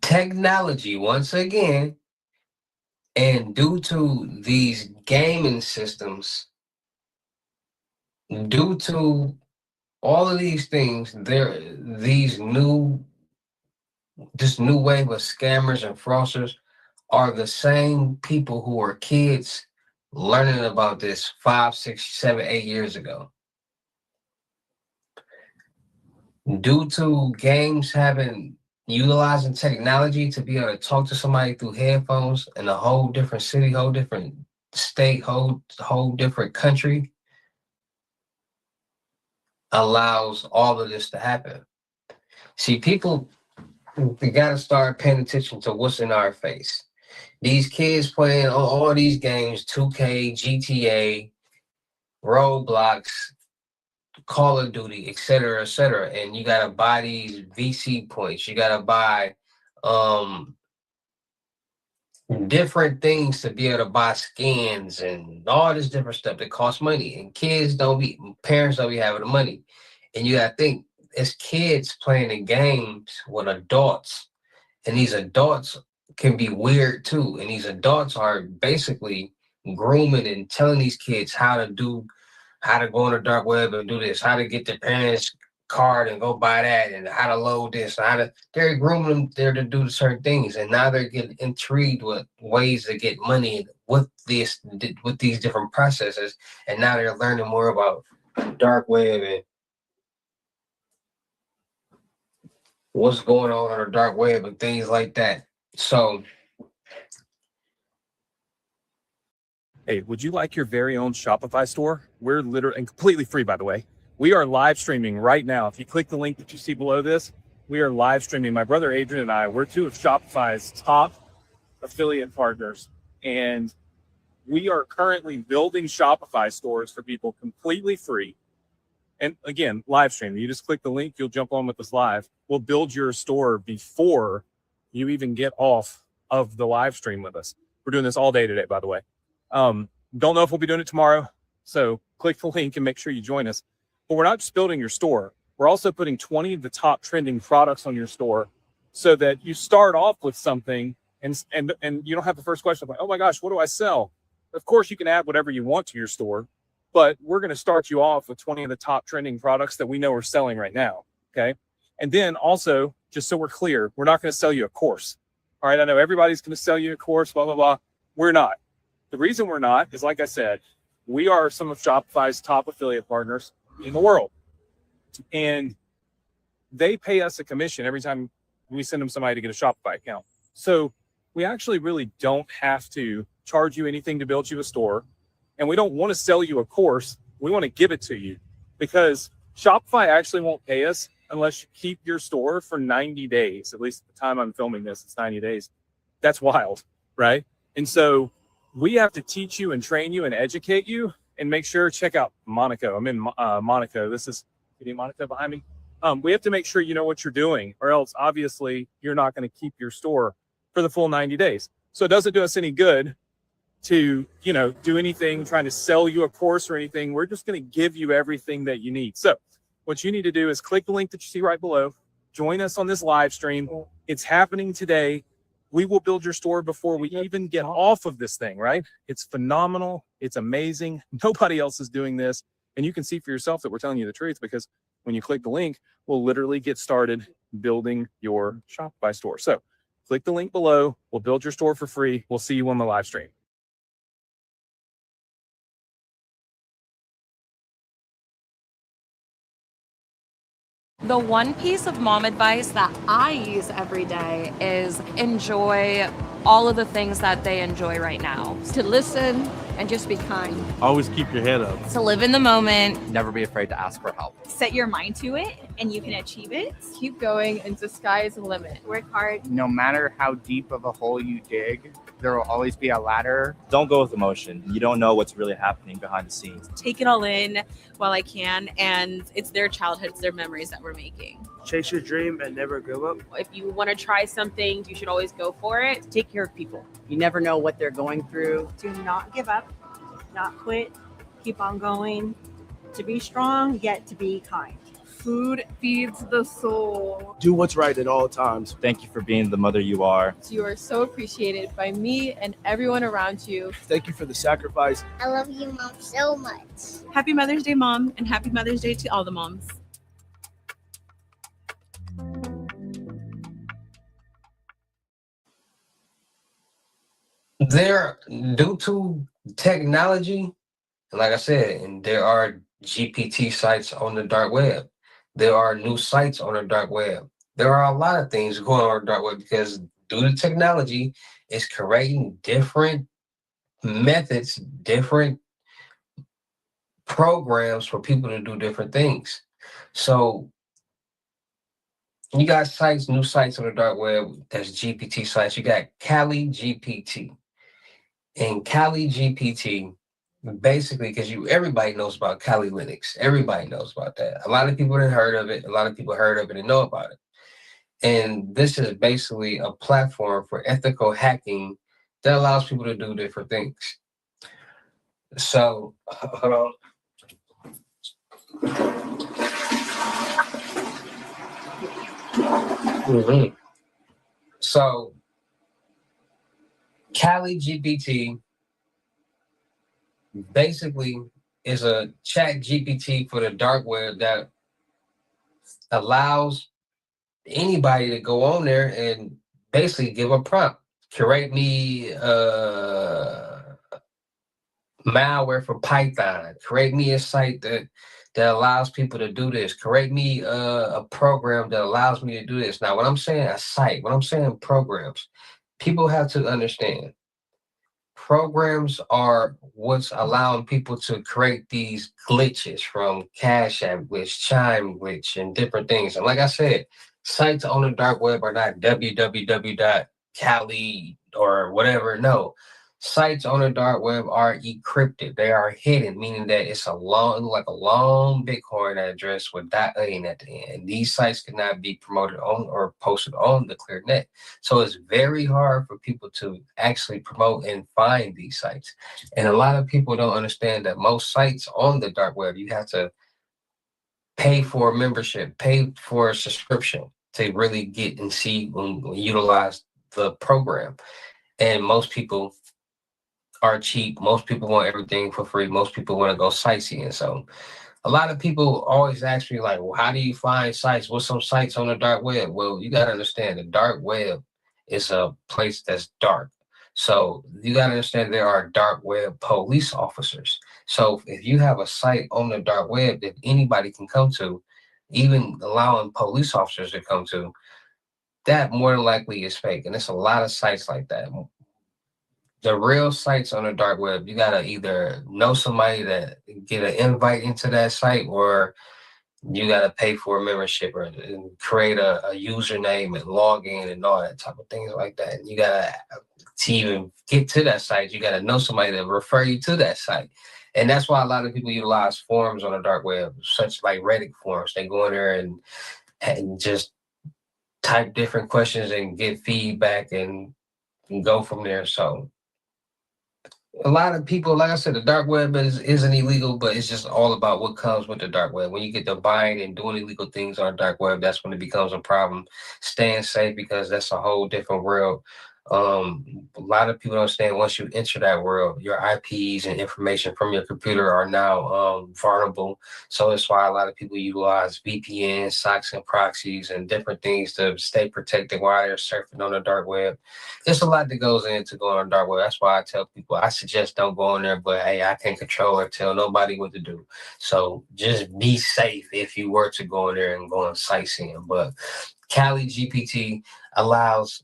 technology, once again, and due to these gaming systems, due to all of these things, this new wave of scammers and fraudsters are the same people who were kids learning about this 5, 6, 7, 8 years ago. Due to games utilizing technology to be able to talk to somebody through headphones in a whole different city, whole different state, whole different country, allows all of this to happen. See, people, we got to start paying attention to what's in our face. These kids playing all these games, 2K, GTA, Roblox, Call of Duty, etc., etc. And you got to buy these VC points. You got to buy different things to be able to buy skins and all this different stuff that costs money. And parents don't be having the money. And you got to think, it's kids playing the games with adults. And these adults can be weird too. And these adults are basically grooming and telling these kids how to go on the dark web and do this, how to get their parents' card and go buy that, and how to load this, they're grooming them there to do certain things. And now they're getting intrigued with ways to get money with these different processes. And now they're learning more about dark web and what's going on the dark web and things like that. So, hey, would you like your very own Shopify store? We're literally, and completely free, by the way. We are live streaming right now. If you click the link that you see below this, we are live streaming. My brother Adrian and I, we're two of Shopify's top affiliate partners. And we are currently building Shopify stores for people completely free. And again, live streaming. You just click the link, you'll jump on with us live. We'll build your store before you even get off of the live stream with us. We're doing this all day today, by the way. Don't know if we'll be doing it tomorrow. So click the link and make sure you join us. But we're not just building your store. We're also putting 20 of the top trending products on your store so that you start off with something and you don't have the first question like, oh my gosh, what do I sell? Of course, you can add whatever you want to your store, but we're going to start you off with 20 of the top trending products that we know are selling right now. Okay. And then also, just so we're clear, we're not going to sell you a course. All right. I know everybody's going to sell you a course, blah, blah, blah. We're not. The reason we're not is, like I said, we are some of Shopify's top affiliate partners in the world. And they pay us a commission every time we send them somebody to get a Shopify account. So we actually really don't have to charge you anything to build you a store. And we don't want to sell you a course. We want to give it to you because Shopify actually won't pay us unless you keep your store for 90 days. At least at the time I'm filming this, it's 90 days. That's wild, right? And so we have to teach you and train you and educate you and make sure, check out Monaco. I'm in Monaco. This is Monaco behind me. We have to make sure you know what you're doing, or else obviously you're not going to keep your store for the full 90 days. So it doesn't do us any good to, do anything, trying to sell you a course or anything. We're just going to give you everything that you need. So What you need to do is click the link that you see right below. Join us on this live stream. It's happening today. We will build your store before we even get off of this thing, right? It's phenomenal. It's amazing. Nobody else is doing this. And you can see for yourself that we're telling you the truth, because when you click the link, we'll literally get started building your Shopify store. So click the link below. We'll build your store for free. We'll see you on the live stream. The one piece of mom advice that I use every day is enjoy all of the things that they enjoy right now. To listen and just be kind. Always keep your head up. To live in the moment. Never be afraid to ask for help. Set your mind to it and you can achieve it. Keep going and the sky is the limit. Work hard. No matter how deep of a hole you dig, there will always be a ladder. Don't go with emotion. You don't know what's really happening behind the scenes. Take it all in while I can, and it's their childhood, it's their memories that we're making. Chase your dream and never give up. If you want to try something, you should always go for it. Take care of people. You never know what they're going through. Do not give up, not quit, keep on going. To be strong, yet to be kind. Food feeds the soul. Do what's right at all times. Thank you for being the mother you are. You are so appreciated by me and everyone around you. Thank you for the sacrifice. I love you, Mom, so much. Happy Mother's Day, Mom, and happy Mother's Day to all the moms. There, due to technology, like I said, and there are GPT sites on the dark web. There are new sites on the dark web. There are a lot of things going on the dark web because due to technology, it's creating different methods, different programs for people to do different things. So you got sites, new sites on the dark web, that's GPT sites. You got Kali GPT. And Kali GPT, basically, because everybody knows about Kali Linux. Everybody knows about that. A lot of people have heard of it. A lot of people heard of it and know about it. And this is basically a platform for ethical hacking that allows people to do different things. So, hold on. So, Kali GPT basically is a chat GPT for the dark web that allows anybody to go on there and basically give a prompt. Create me malware for Python. Create me a site that allows people to do this. Create me a program that allows me to do this. Now, when I'm saying a site, when I'm saying programs, people have to understand. Programs are what's allowing people to create these glitches from Cash App glitch, Chime glitch, and different things. And like I said, sites on the dark web are not www.Kali or whatever. No, sites on the dark web are encrypted. They are hidden, meaning that it's like a long Bitcoin address with .in at the end. These sites cannot be promoted on or posted on the clear net. So it's very hard for people to actually promote and find these sites. And a lot of people don't understand that most sites on the dark web, you have to pay for a membership, pay for a subscription to really get and see and utilize the program. And most people are cheap. Most people want everything for free. Most people want to go sightseeing. So a lot of people always ask me, like, well, how do you find sites? What's some sites on the dark web? Well, you got to understand the dark web is a place that's dark. So you got to understand there are dark web police officers. So if you have a site on the dark web that anybody can come to, even allowing police officers to come to, that more than likely is fake. And there's a lot of sites like that. The real sites on the dark web, you gotta either know somebody that get an invite into that site, or you gotta pay for a membership or create a username and log in and all that type of things like that. And you gotta, to even get to that site, you gotta know somebody to refer you to that site. And that's why a lot of people utilize forums on the dark web, such like Reddit forums. They go in there and just type different questions and get feedback and go from there. So a lot of people, like I said, the dark web isn't illegal, but it's just all about what comes with the dark web. When you get to buying and doing illegal things on the dark web, that's when it becomes a problem. Staying safe, because that's a whole different world. A lot of people don't understand, once you enter that world, your IPs and information from your computer are now vulnerable. So that's why a lot of people utilize VPNs, socks and proxies, and different things to stay protected while they're surfing on the dark web. There's a lot that goes into going on the dark web. That's why I tell people, I suggest don't go on there, but hey, I can't control or tell nobody what to do. So just be safe if you were to go in there and go on sightseeing. But Cali GPT allows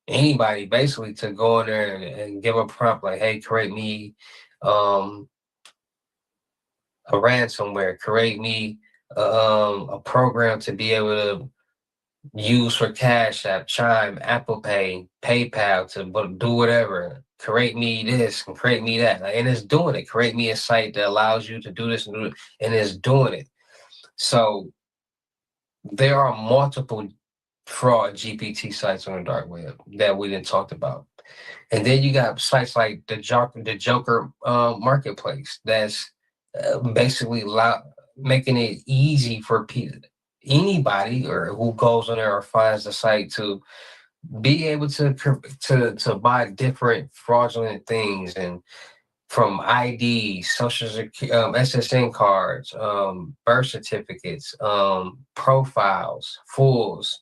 anybody basically to go in there and give a prompt like, hey, create me a ransomware, create me a program to be able to use for Cash App, Chime, Apple Pay, PayPal, to do whatever. Create me this and create me that. And it's doing it. Create me a site that allows you to do this and do it, and it's doing it. So there are multiple fraud GPT sites on the dark web that we didn't talk about. And then you got sites like the Joker marketplace that's basically making it easy for anybody or who goes on there or finds the site to be able to buy different fraudulent things, and from IDs, social security, SSN cards, birth certificates, profiles, fulls,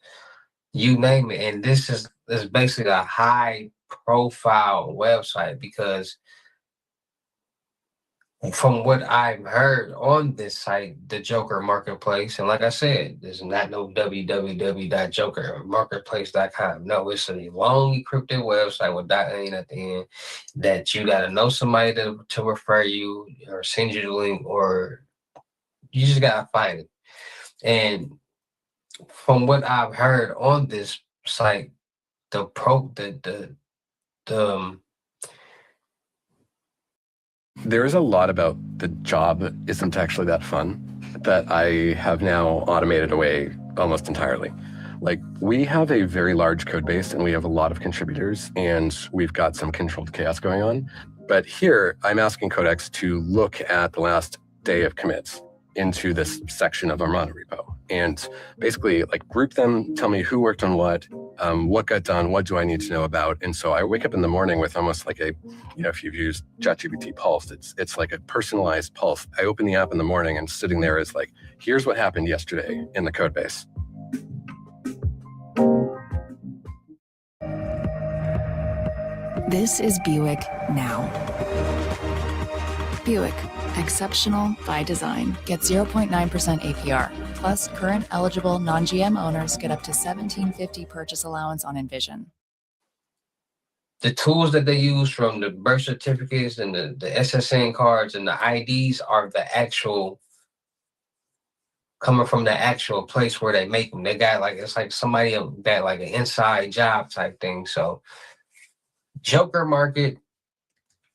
you name it. And this is basically a high profile website, because from what I've heard on this site, the Joker Marketplace, and like I said, there's not no www.jokermarketplace.com. No, it's a long encrypted website with .in at the end that you got to know somebody to refer you or send you the link, or you just got to find it. And from what I've heard on this site, There's a lot about the job isn't actually that fun that I have now automated away almost entirely. Like, we have a very large code base and we have a lot of contributors and we've got some controlled chaos going on. But here I'm asking Codex to look at the last day of commits into this section of our mono repo and basically like group them, tell me who worked on what got done, what do I need to know about. And so I wake up in the morning with almost like a, if you've used ChatGPT Pulse, it's like a personalized pulse. I open the app in the morning and sitting there is like, here's what happened yesterday in the code base. This is Buick now. Buick, exceptional by design. Get 0.9% APR. Plus, current eligible non-GM owners get up to $1,750 purchase allowance on Envision. The tools that they use, from the birth certificates and the SSN cards and the IDs, are the actual, coming from the actual place where they make them. They got like, it's like somebody got like an inside job type thing. So Joker Market,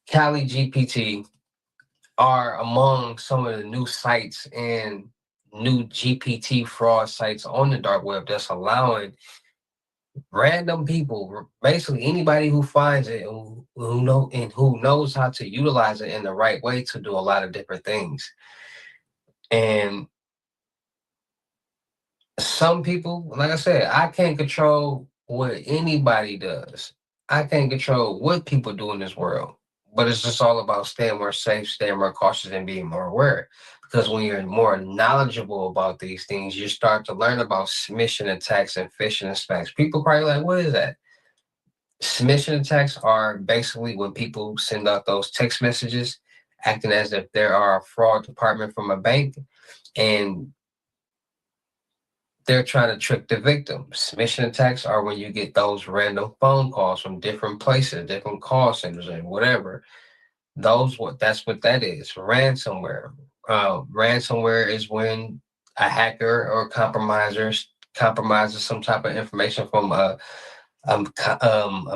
Cali GPT are among some of the new sites and new GPT fraud sites on the dark web that's allowing random people, basically anybody who finds it and who knows how to utilize it in the right way, to do a lot of different things. And some people, like I said, I can't control what anybody does. I can't control what people do in this world. But it's just all about staying more safe, staying more cautious, and being more aware. Because when you're more knowledgeable about these things, you start to learn about smishing attacks and phishing attacks. People probably like, what is that? Smishing attacks are basically when people send out those text messages acting as if there are a fraud department from a bank, and they're trying to trick the victim. Smishing attacks are when you get those random phone calls from different places, different call centers and whatever. That's what that is. Ransomware. Ransomware is when a hacker or compromises some type of information from a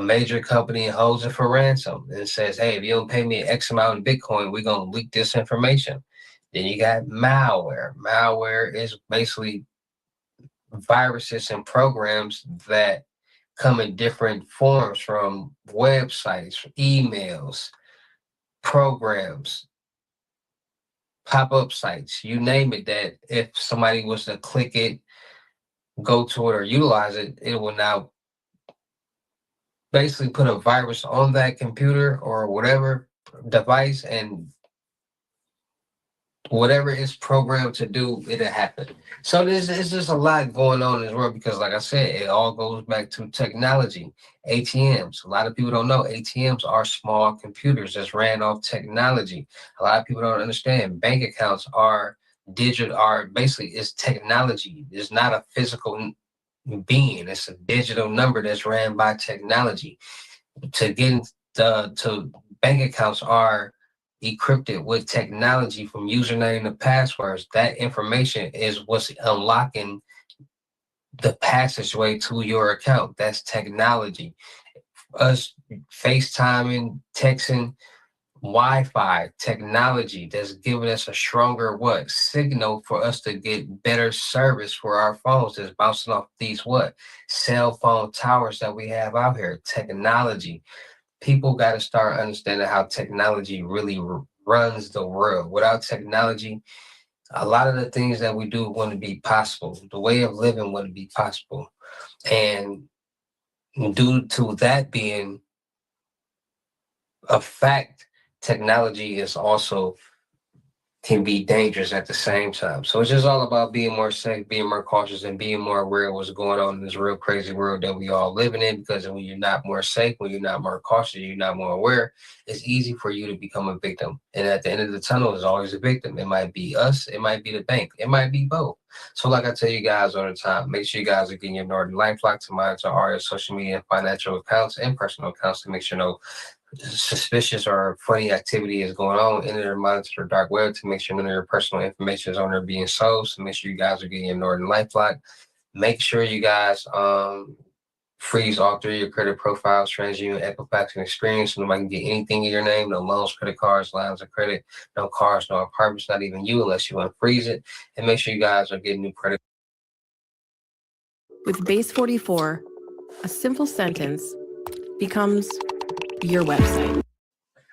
major company and holds it for ransom and says, hey, if you don't pay me X amount in Bitcoin, we're going to leak this information. Then you got malware. Malware is basically viruses and programs that come in different forms, from websites, emails, programs, pop-up sites, you name it, that if somebody was to click it, go to it, or utilize it, it will now basically put a virus on that computer or whatever device, and whatever it's programmed to do, it'll happen. So there's just a lot going on in this world, because like I said, it all goes back to technology. ATMs. A lot of people don't know ATMs are small computers that's ran off technology. A lot of people don't understand bank accounts are digital, are basically, it's technology. It's not a physical being. It's a digital number that's ran by technology. To get to bank accounts are encrypted with technology, from username to passwords. That information is what's unlocking the passageway to your account. That's technology. Us FaceTiming, texting, Wi-Fi technology that's giving us a stronger signal for us to get better service for our phones, that's bouncing off these cell phone towers that we have out here. Technology. People got to start understanding how technology really runs the world. Without technology, a lot of the things that we do wouldn't be possible. The way of living wouldn't be possible. And due to that being a fact, technology is also can be dangerous at the same time. So it's just all about being more safe, being more cautious, and being more aware of what's going on in this real crazy world that we all living in. Because when you're not more safe, when you're not more cautious, you're not more aware, it's easy for you to become a victim. And at the end of the tunnel, there's always a victim. It might be us, it might be the bank, it might be both. So like I tell you guys all the time, make sure you guys are getting your Northern LifeLock to monitor all your social media and financial accounts and personal accounts to make sure no suspicious or funny activity is going on. Enter and monitor the dark web to make sure none of your personal information is on there being sold. So make sure you guys are getting your Northern LifeLock. Make sure you guys freeze all three of your credit profiles, TransUnion, Equifax, and Experience, so nobody can get anything in your name. No loans, credit cards, lines of credit, no cars, no apartments, not even you, unless you unfreeze it. And make sure you guys are getting new credit. With Base 44, a simple sentence becomes your website.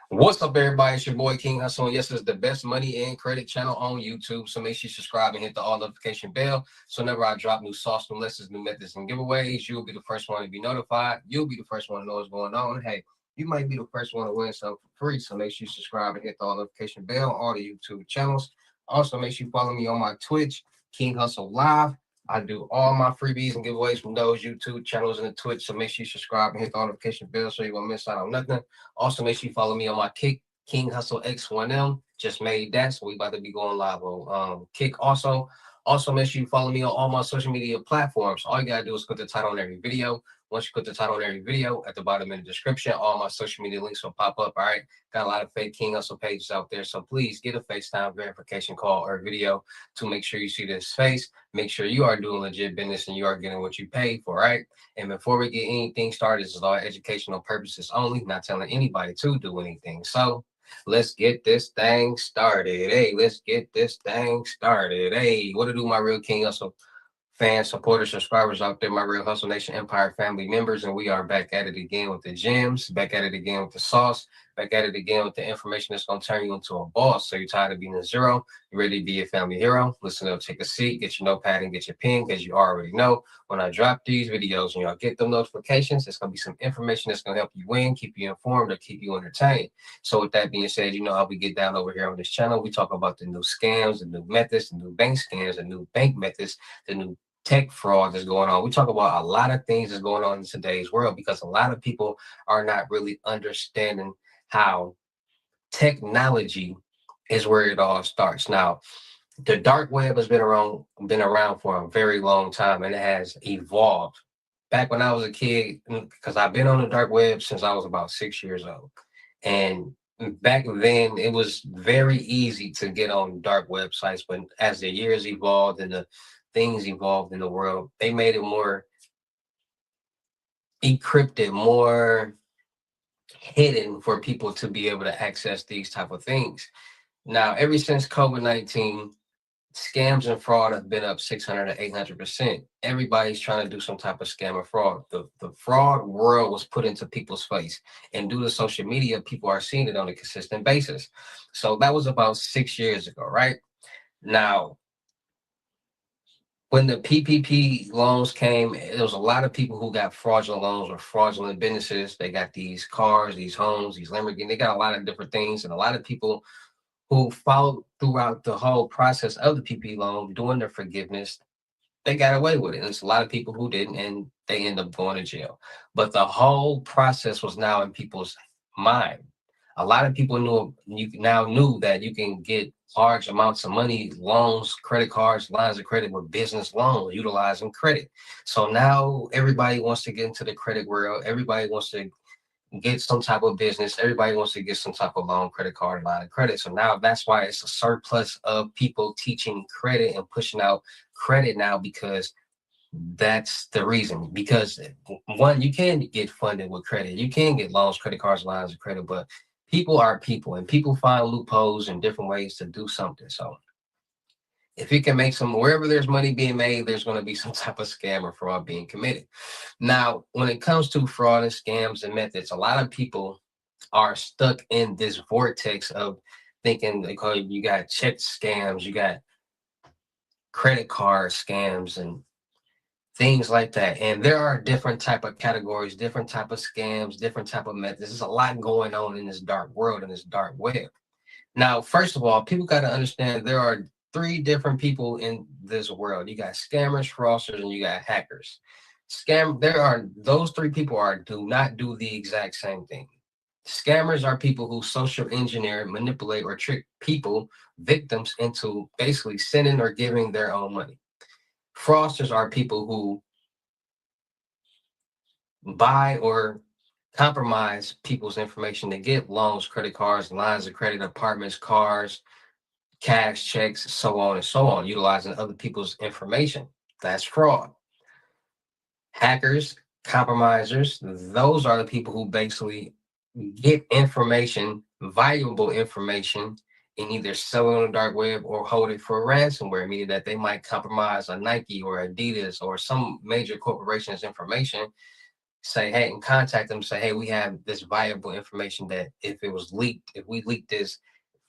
What's up, everybody? It's your boy King Hussle, and yes, it's the best money and credit channel on YouTube. So make sure you subscribe and hit the all notification bell. So whenever I drop new sauce, new lessons, new methods, and giveaways, you'll be the first one to be notified. You'll be the first one to know what's going on. Hey, you might be the first one to win something for free. So make sure you subscribe and hit the all notification bell on all the YouTube channels. Also, make sure you follow me on my Twitch, King Hussle Live. I do all my freebies and giveaways from those YouTube channels and the Twitch. So make sure you subscribe and hit the notification bell so you won't miss out on nothing. Also, make sure you follow me on my Kick, King Hussle X1M. Just made that. So we about to be going live on Kick also. Also, make sure you follow me on all my social media platforms. All you got to do is put the title on every video. Once you put the title on every video, at the bottom in the description, all my social media links will pop up. All right. Got a lot of fake King Hussle pages out there. So please get a FaceTime verification call or video to make sure you see this face. Make sure you are doing legit business and you are getting what you paid for, right? And before we get anything started, this is all educational purposes only, not telling anybody to do anything. So let's get this thing started. Hey, let's get this thing started. Hey, what to do, my real King Hussle fans, supporters, subscribers out there, my real Hustle Nation Empire family members, and we are back at it again with the gems, back at it again with the sauce, back at it again with the information that's going to turn you into a boss. So you're tired of being a zero, you ready to be a family hero? Listen up, take a seat, get your notepad and get your pen, because you already know when I drop these videos and y'all get them notifications, it's going to be some information that's going to help you win, keep you informed, or keep you entertained. So with that being said, you know how we get down over here on this channel. We talk about the new scams, the new methods, the new bank scams, the new bank methods, the new tech fraud that's going on. We talk about a lot of things that's going on in today's world, because a lot of people are not really understanding how technology is where it all starts. Now, the dark web has been around for a very long time, and it has evolved. Back when I was a kid, because I've been on the dark web since I was about 6 years old. And back then it was very easy to get on dark websites, but as the years evolved and the things evolved in the world, they made it more encrypted, more hidden for people to be able to access these type of things. Now, ever since COVID-19, scams and fraud have been up 600 to 800%. Everybody's trying to do some type of scam or fraud. The fraud world was put into people's face, and due to social media, people are seeing it on a consistent basis. So that was about 6 years ago, right? Now, when the PPP loans came, there was a lot of people who got fraudulent loans or fraudulent businesses. They got these cars, these homes, these Lamborghini. They got a lot of different things, and a lot of people who followed throughout the whole process of the PPP loan, doing their forgiveness, they got away with it. And there's a lot of people who didn't, and they end up going to jail. But the whole process was now in people's mind. A lot of people knew that you can get large amounts of money, loans, credit cards, lines of credit with business loans, utilizing credit. So now everybody wants to get into the credit world. Everybody wants to get some type of business. Everybody wants to get some type of loan, credit card, line of credit. So now that's why it's a surplus of people teaching credit and pushing out credit now, because that's the reason. Because one, you can get funded with credit. You can get loans, credit cards, lines of credit, but people are people, and people find loopholes and different ways to do something. So if you can make wherever there's money being made, there's going to be some type of scam or fraud being committed. Now, when it comes to fraud and scams and methods, a lot of people are stuck in this vortex of thinking, because you got check scams, you got credit card scams and things like that. And there are different type of categories, different type of scams, different type of methods. There's a lot going on in this dark world, in this dark web. Now, first of all, people got to understand there are three different people in this world. You got scammers, fraudsters, and you got hackers. Those three people do not do the exact same thing. Scammers are people who social engineer, manipulate, or trick people, victims, into basically sending or giving their own money. Fraudsters are people who buy or compromise people's information to get loans, credit cards, lines of credit, apartments, cars, cash, checks, so on and so on, utilizing other people's information. That's fraud. Hackers, compromisers, those are the people who basically get information, valuable information, and either sell it on the dark web or hold it for ransomware, meaning that they might compromise a Nike or Adidas or some major corporation's information, say, hey, and contact them, say, hey, we have this valuable information that if we leak this,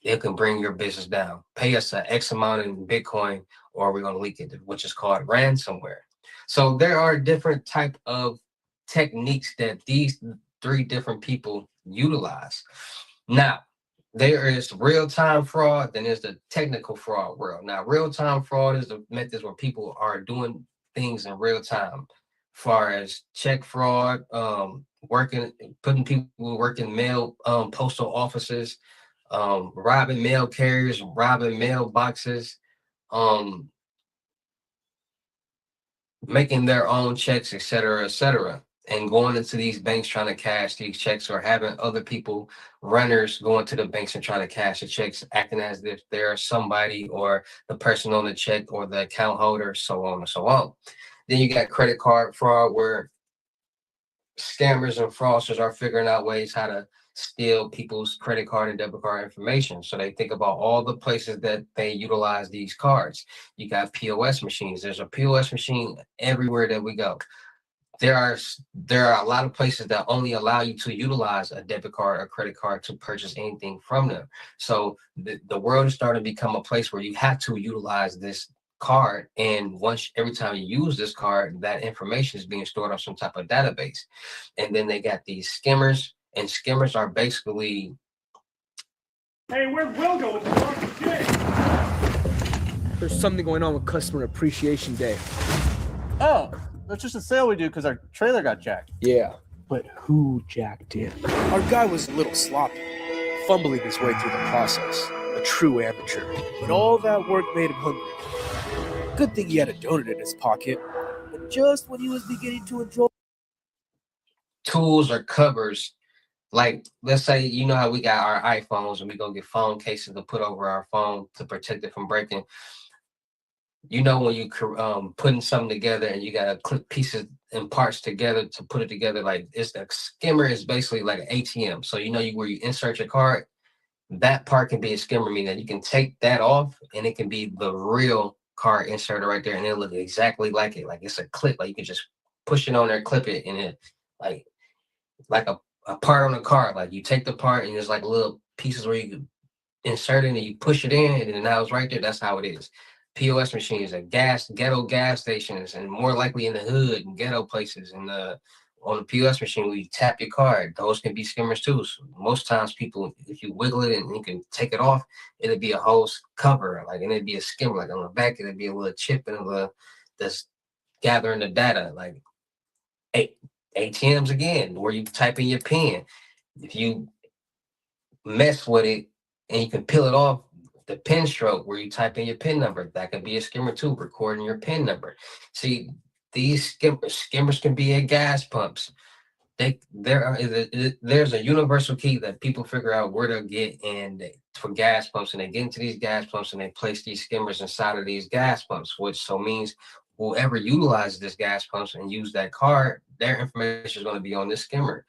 it can bring your business down. Pay us an X amount in Bitcoin, or we're going to leak it, which is called ransomware. So there are different type of techniques that these three different people utilize. Now, there is real-time fraud, then there's the technical fraud world. Now, real-time fraud is the methods where people are doing things in real time, far as check fraud, putting people who work in mail, postal offices, robbing mail carriers, robbing mailboxes, making their own checks, et cetera, and going into these banks trying to cash these checks, or having other people, runners, going to the banks and trying to cash the checks, acting as if they're somebody or the person on the check or the account holder, so on and so on. Then you got credit card fraud, where scammers and fraudsters are figuring out ways how to steal people's credit card and debit card information. So they think about all the places that they utilize these cards. You got POS machines. There's a POS machine everywhere that we go. There are a lot of places that only allow you to utilize a debit card or credit card to purchase anything from them. So the world is starting to become a place where you have to utilize this card, and every time you use this card, that information is being stored on some type of database. And then they got these skimmers, and skimmers are basically, hey, where'd Will go with the fucking shit? There's something going on with Customer Appreciation Day. Oh, that's just a sale we do because our trailer got jacked. Yeah, but who jacked it? Our guy was a little sloppy, fumbling his way through the process. A true amateur. But all that work made him hungry. Good thing he had a donut in his pocket. But just when he was beginning to enjoy tools or covers. Like, let's say, you know how we got our iPhones and we go get phone cases to put over our phone to protect it from breaking. You know, when you putting something together and you got to clip pieces and parts together to put it together, like, it's the skimmer is basically like an ATM. So you know, where you insert your card, that part can be a skimmer, meaning that you can take that off and it can be the real card inserted right there, and it'll look exactly like it. Like it's a clip. Like you can just push it on there, clip it, and it like a part on the card. Like you take the part and there's like little pieces where you can insert it and you push it in, and then now it's right there. That's how it is. POS machines at ghetto gas stations, and more likely in the hood and ghetto places. And on the POS machine, where you tap your card, those can be skimmers too. So most times, people, if you wiggle it and you can take it off, it'll be a whole cover, like, and it'd be a skimmer. Like on the back, it'll be a little chip and a little that's gathering the data. Like ATMs again, where you type in your PIN. If you mess with it and you can peel it off, the pin stroke where you type in your pin number, that could be a skimmer too, recording your pin number. See, these skimmers can be at gas pumps. There's a universal key that people figure out where to get in for gas pumps, and they get into these gas pumps and they place these skimmers inside of these gas pumps, which so means whoever utilizes this gas pumps and use that card, their information is going to be on this skimmer.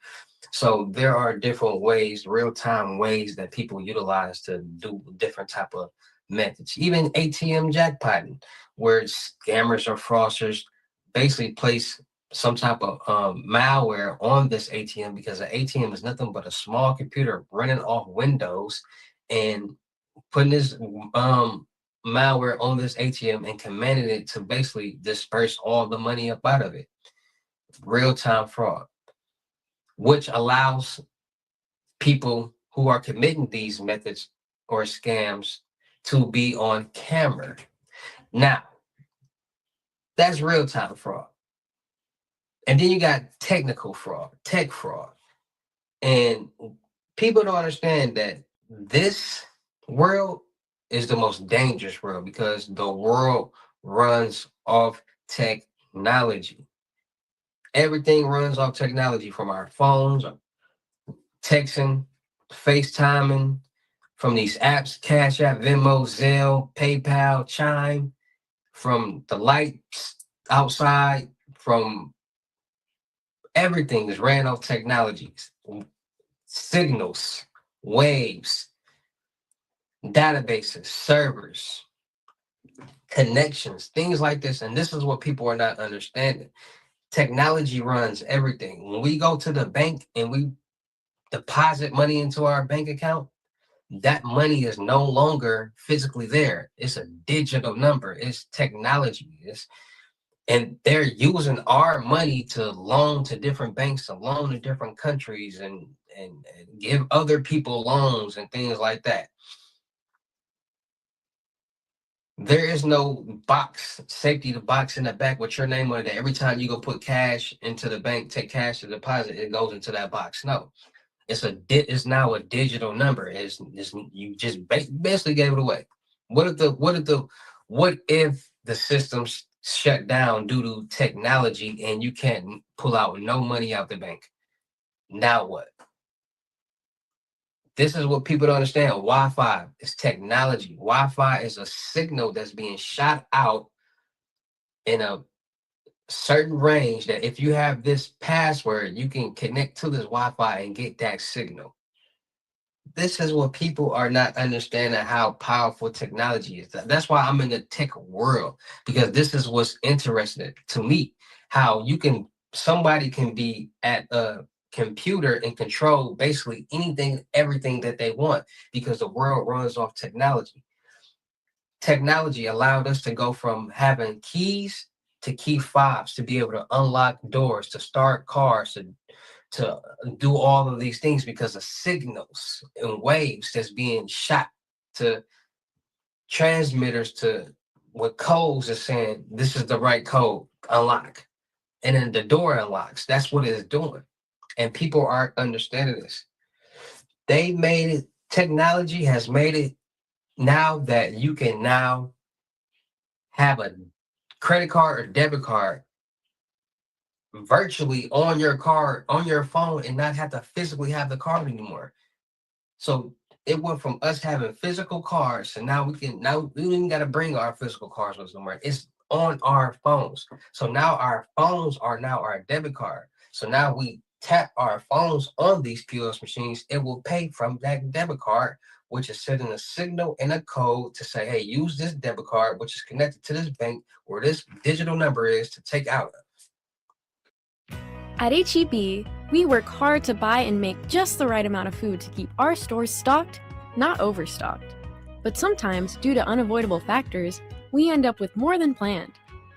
So there are different ways, real-time ways that people utilize to do different type of methods. Even ATM jackpotting, where scammers or fraudsters basically place some type of malware on this ATM, because an ATM is nothing but a small computer running off Windows and putting this malware on this ATM and commanding it to basically disperse all the money up out of it. Real-time fraud, which allows people who are committing these methods or scams to be on camera. Now, that's real-time fraud. And then you got technical fraud, tech fraud. And people don't understand that this world is the most dangerous world, because the world runs off technology. Everything runs off technology, from our phones, texting, FaceTiming, from these apps, Cash App, Venmo, Zelle, PayPal, Chime, from the lights outside, from everything is ran off technologies, signals, waves, databases, servers, connections, things like this. And this is what people are not understanding. Technology runs everything. When we go to the bank and we deposit money into our bank account, that money is no longer physically there. It's a digital number. It's technology. And they're using our money to loan to different banks, to loan to different countries, and give other people loans and things like that. There is no safety box in the back with your name on it, that every time you go put cash into the bank, take cash to deposit, it goes into that box. No. It's now a digital number. You just basically gave it away. What if the system's shut down due to technology and you can't pull out no money out the bank? Now what? This is what people don't understand. Wi-Fi is technology. Wi-Fi is a signal that's being shot out in a certain range, that if you have this password, you can connect to this Wi-Fi and get that signal. This is what people are not understanding, how powerful technology is. That's why I'm in the tech world, because this is what's interesting to me, how somebody can be at a computer and control basically anything, everything that they want, because the world runs off technology. Technology allowed us to go from having keys to key fobs, to be able to unlock doors, to start cars, to do all of these things, because of signals and waves that's being shot to transmitters, to what codes are saying, this is the right code, unlock. And then the door unlocks. That's what it's doing. And people aren't understanding this. Technology has made it now that you can now have a credit card or debit card virtually on your card, on your phone, and not have to physically have the card anymore. So it went from us having physical cards, and now we don't even got to bring our physical cards with us no more. It's on our phones. So now our phones are now our debit card. So now we tap our phones on these POS machines, it will pay from that debit card, which is sending a signal and a code to say, hey, use this debit card, which is connected to this bank where this digital number is to take out. At HEB, we work hard to buy and make just the right amount of food to keep our stores stocked, not overstocked. But sometimes, due to unavoidable factors, we end up with more than planned.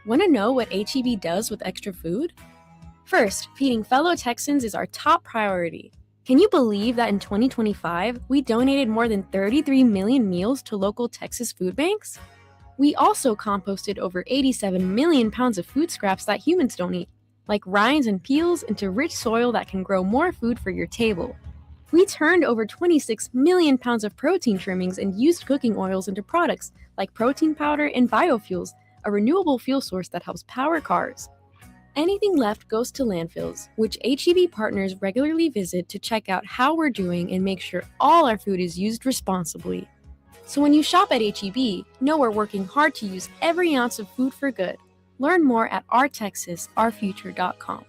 Want to know what HEB does with extra food? First, feeding fellow Texans is our top priority. Can you believe that in 2025, we donated more than 33 million meals to local Texas food banks? We also composted over 87 million pounds of food scraps that humans don't eat, like rinds and peels, into rich soil that can grow more food for your table. We turned over 26 million pounds of protein trimmings and used cooking oils into products like protein powder and biofuels, a renewable fuel source that helps power cars. Anything left goes to landfills, which HEB partners regularly visit to check out how we're doing and make sure all our food is used responsibly. So when you shop at HEB, know we're working hard to use every ounce of food for good. Learn more at ourtexasourfuture.com.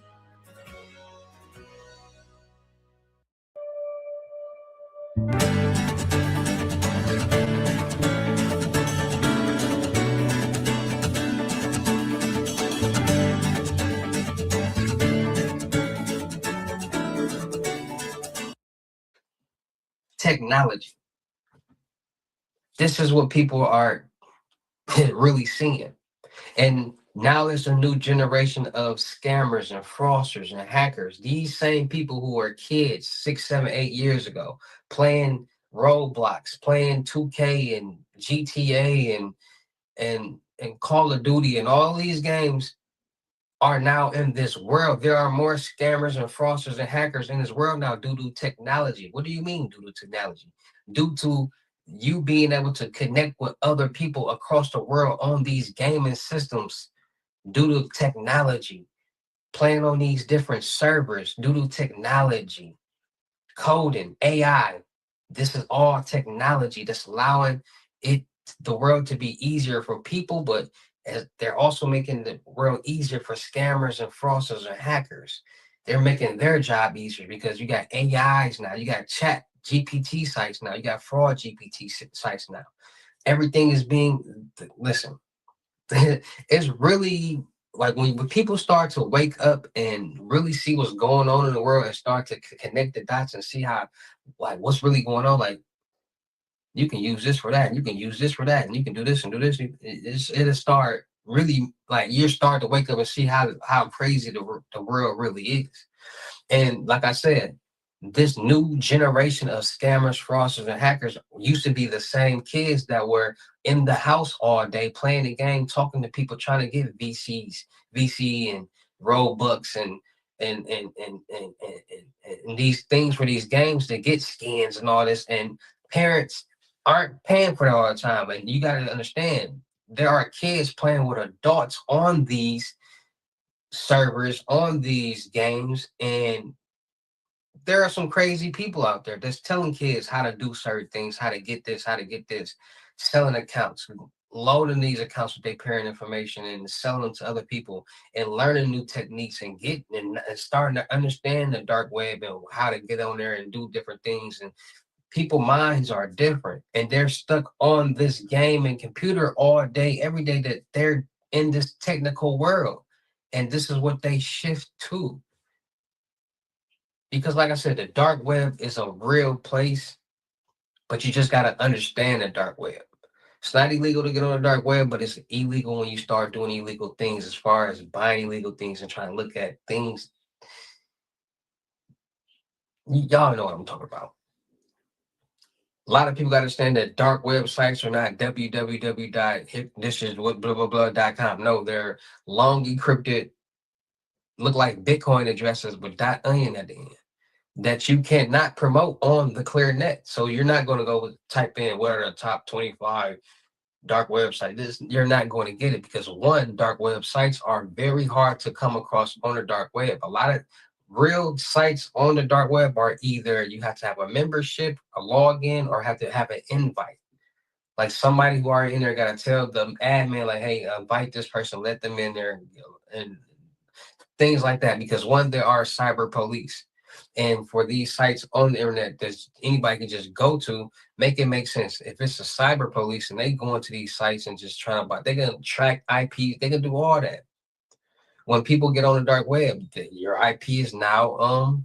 Technology. This is what people are really seeing. And now there's a new generation of scammers and fraudsters and hackers. These same people who were kids 6, 7, 8 years ago, playing Roblox, playing 2K and GTA and Call of Duty and all these games are now in this world. There are more scammers and fraudsters and hackers in this world now due to technology. What do you mean due to technology? Due to you being able to connect with other people across the world on these gaming systems, due to technology, playing on these different servers, due to technology, coding, AI. This is all technology that's allowing the world to be easier for people, but they're also making the world easier for scammers and fraudsters and hackers. They're making their job easier because you got AIs now, you got chat GPT sites now, you got fraud GPT sites now. Everything is being, listen, it's really like when people start to wake up and really see what's going on in the world and start to connect the dots and see how, like, what's really going on, like, you can use this for that, and you can use this for that, and you can do this and do this. It'll start really, like, you start to wake up and see how crazy the world really is. And like I said, this new generation of scammers, fraudsters, and hackers used to be the same kids that were in the house all day playing the game, talking to people, trying to get VC and Robux and these things for these games to get skins and all this. And parents aren't paying for that all the time. And you got to understand, there are kids playing with adults on these servers, on these games, and there are some crazy people out there that's telling kids how to do certain things, how to get this, selling accounts, loading these accounts with their parent information and selling them to other people and learning new techniques and starting to understand the dark web and how to get on there and do different things. And people's minds are different and they're stuck on this game and computer all day, every day, that they're in this technical world. And this is what they shift to. Because like I said, the dark web is a real place, but you just got to understand the dark web. It's not illegal to get on the dark web, but it's illegal when you start doing illegal things, as far as buying illegal things and trying to look at things. Y'all know what I'm talking about. A lot of people got to understand that dark websites are not www.thisiswhat.blah-blah-blah.com. No, they're long encrypted, look like Bitcoin addresses with .onion at the end, that you cannot promote on the clear net. So you're not going to go type in what are the top 25 dark websites. You're not going to get it because, one, dark websites are very hard to come across on the dark web. A lot of real sites on the dark web are either you have to have a membership, a login, or have to have an invite. Like somebody who already in there got to tell the admin, like, hey, invite this person, let them in there, and things like that. Because one, there are cyber police. And for these sites on the internet that anybody can just go to, make it make sense. If it's a cyber police and they go into these sites and just try to buy, they can track IP, they can do all that. When people get on the dark web, your IP is now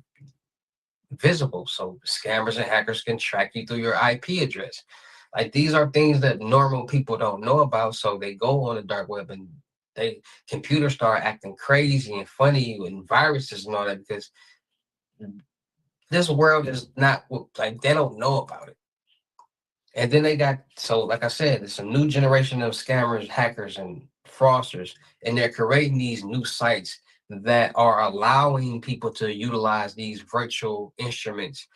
visible. So scammers and hackers can track you through your IP address. Like, these are things that normal people don't know about. So they go on the dark web and computers start acting crazy and funny and viruses and all that, because this world is not like, they don't know about it. And then they got, so like I said, it's a new generation of scammers, hackers, and fraudsters, and they're creating these new sites that are allowing people to utilize these virtual instruments.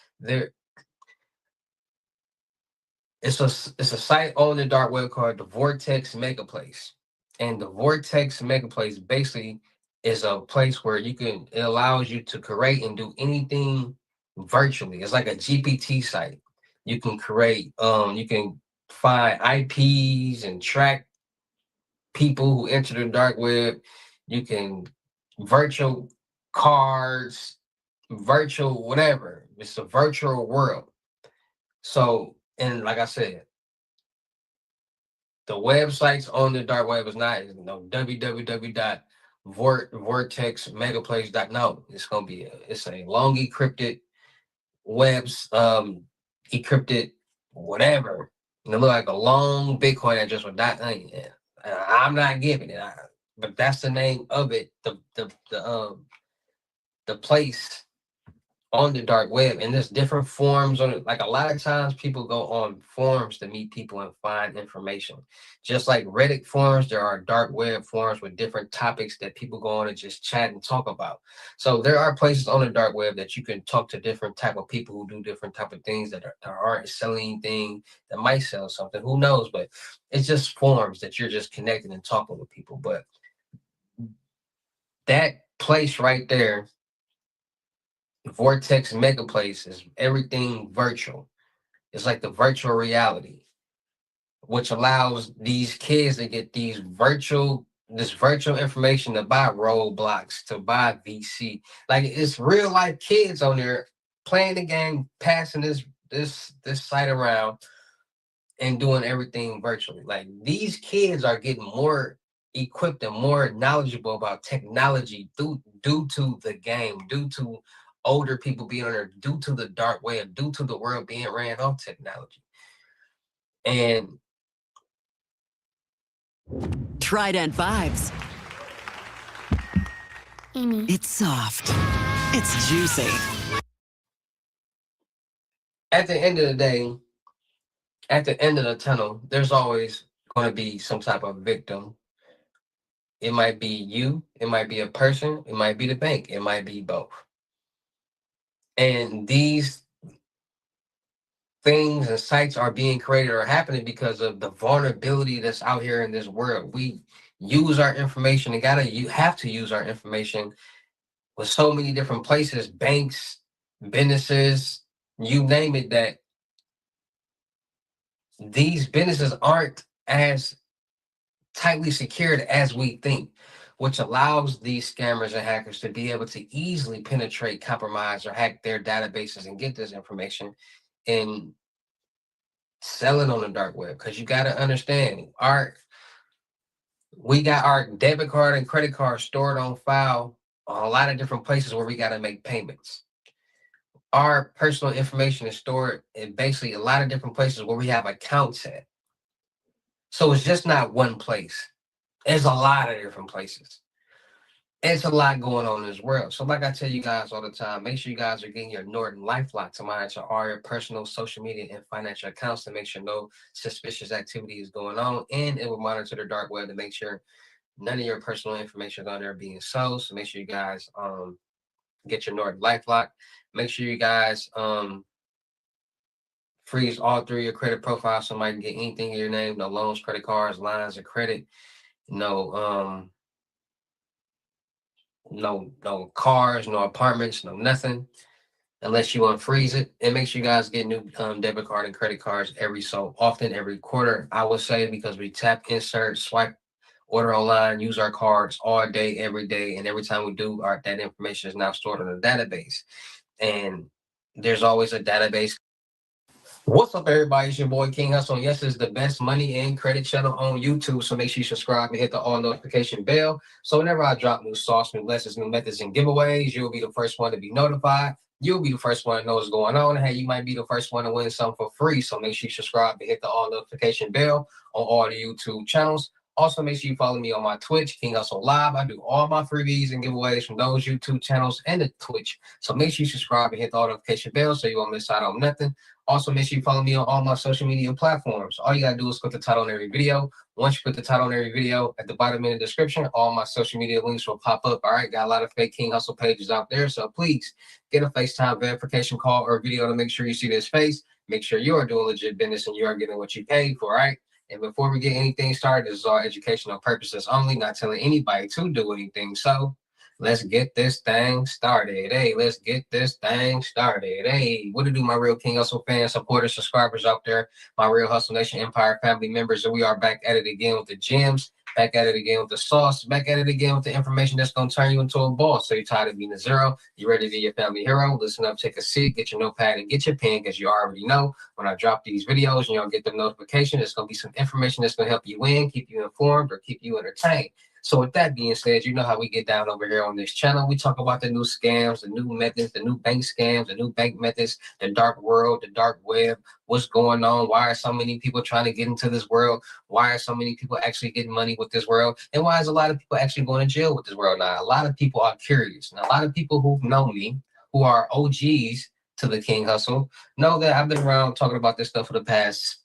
It's a site on the dark web called the Vortex Megaplace, and the Vortex Megaplace basically is a place where it allows you to create and do anything virtually. It's like a GPT site. You can create, you can find IPs and track people who enter the dark web. You can virtual cards, virtual whatever. It's a virtual world. So, and like I said, the websites on the dark web is not www.vortexmegaplace. No, it's gonna be it's a long encrypted webs, encrypted whatever. And it look like a long Bitcoin address with dot. I'm not giving it, but that's the name of it. The place on the dark web, and there's different forums on it. Like, a lot of times people go on forums to meet people and find information. Just like Reddit forums, there are dark web forums with different topics that people go on and just chat and talk about. So there are places on the dark web that you can talk to different type of people who do different type of things that aren't selling anything, that might sell something, who knows. But it's just forums that you're just connecting and talking with people. But that place right there, Vortex Megaplace, is everything virtual. It's like the virtual reality, which allows these kids to get this virtual information to buy Roblox, to buy VC. Like, it's real life kids on there playing the game, passing this site around and doing everything virtually. Like, these kids are getting more equipped and more knowledgeable about technology due to the game, due to older people being on there, due to the dark web, due to the world being ran off technology. And Trident Vibes. It's soft. It's juicy. At the end of the day, at the end of the tunnel, there's always going to be some type of victim. It might be you, it might be a person, it might be the bank, it might be both. And these things and sites are being created or happening because of the vulnerability that's out here in this world. We use our information, and you have to use our information with so many different places, banks, businesses, you name it, that these businesses aren't as tightly secured as we think, which allows these scammers and hackers to be able to easily penetrate, compromise, or hack their databases and get this information and sell it on the dark web. Because you got to understand, we got our debit card and credit card stored on file on a lot of different places where we got to make payments. Our personal information is stored in basically a lot of different places where we have accounts at. So it's just not one place. There's a lot of different places. It's a lot going on in this world. So like I tell you guys all the time, make sure you guys are getting your Norton LifeLock to monitor all your personal, social media, and financial accounts to make sure no suspicious activity is going on. And it will monitor the dark web to make sure none of your personal information is on there being sold. So make sure you guys get your Norton LifeLock. Make sure you guys freeze all through your credit profile so somebody can get anything in your name, no loans, credit cards, lines of credit, no cars, no apartments, no nothing, unless you unfreeze it. And make sure you guys get new debit card and credit cards every so often, every quarter, I would say, because we tap, insert, swipe order online, use our cards all day, every day. And every time we do, that information is now stored in a database. And there's always a database. What's up, everybody? It's your boy King Hussle. Yes, it's the best money and credit channel on YouTube. So make sure you subscribe and hit the all notification bell. So whenever I drop new sauce, new lessons, new methods, and giveaways, you'll be the first one to be notified. You'll be the first one to know what's going on. Hey, you might be the first one to win something for free. So make sure you subscribe and hit the all notification bell on all the YouTube channels. Also, make sure you follow me on my Twitch, King Hussle Live. I do all my freebies and giveaways from those YouTube channels and the Twitch. So make sure you subscribe and hit the all notification bell so you won't miss out on nothing. Also, make sure you follow me on all my social media platforms. All you gotta do is click the title on every video. Once you put the title on every video, at the bottom in the description, all my social media links will pop up. All right, got a lot of fake King Hussle pages out there. So please get a FaceTime verification call or video to make sure you see this face. Make sure you are doing legit business and you are getting what you paid for, all right? And before we get anything started, this is all educational purposes only, not telling anybody to do anything. So let's get this thing started. Hey, let's get this thing started. Hey, what to do, my real King Hustle fans, supporters, subscribers out there, my real Hustle Nation Empire family members. And we are back at it again with the gems, back at it again with the sauce, back at it again with the information that's going to turn you into a boss. So you're tired of being a zero, you ready to be your family hero? Listen up, take a seat, get your notepad and get your pen, because you already know when I drop these videos and you'll get the notification, it's going to be some information that's going to help you win, keep you informed, or keep you entertained. So with that being said, you know how we get down over here on this channel. We talk about the new scams, the new methods, the new bank scams, the new bank methods, the dark world, the dark web, what's going on, why are so many people trying to get into this world, why are so many people actually getting money with this world, and why is a lot of people actually going to jail with this world now. A lot of people are curious, and a lot of people who know me, who are OGs to the King Hustle, know that I've been around talking about this stuff for the past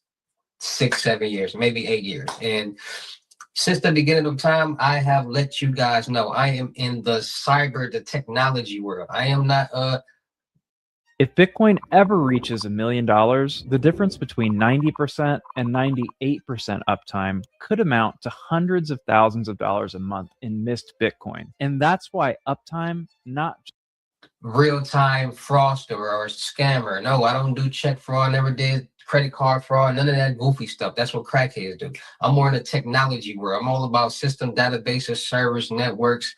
6, 7 years, maybe 8 years. And since the beginning of time, I have let you guys know I am in the the technology world. I am not If Bitcoin ever reaches $1 million, the difference between 90% and 98% uptime could amount to hundreds of thousands of dollars a month in missed Bitcoin. And that's why uptime, not real-time fraudster or scammer. No, I don't do check fraud, never did credit card fraud, none of that goofy stuff. That's what crackheads do. I'm more in the technology world. I'm all about system databases, servers, networks,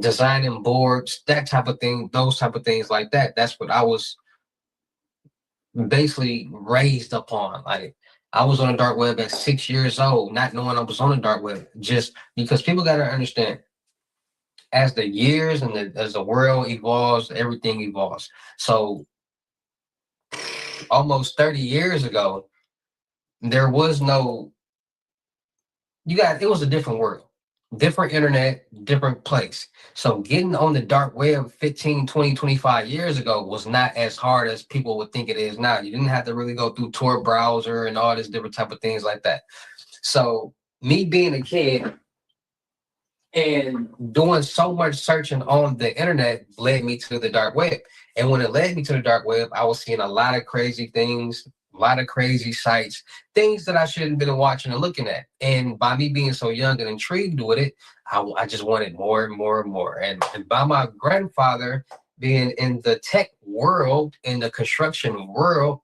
designing boards, that type of thing, those type of things like that. That's what I was basically raised upon. Like, I was on the dark web at 6 years old, not knowing I was on the dark web, just because people got to understand, as the years and as the world evolves, everything evolves. So almost 30 years ago, there was no, it was a different world, different internet, different place. So getting on the dark web 15, 20, 25 years ago was not as hard as people would think it is now. You didn't have to really go through Tor browser and all this different type of things like that. So me being a kid and doing so much searching on the internet led me to the dark web. And when it led me to the dark web, I was seeing a lot of crazy things, a lot of crazy sites, things that I shouldn't have been watching and looking at. And by me being so young and intrigued with it, I just wanted more and more and more. And by my grandfather being in the tech world, in the construction world,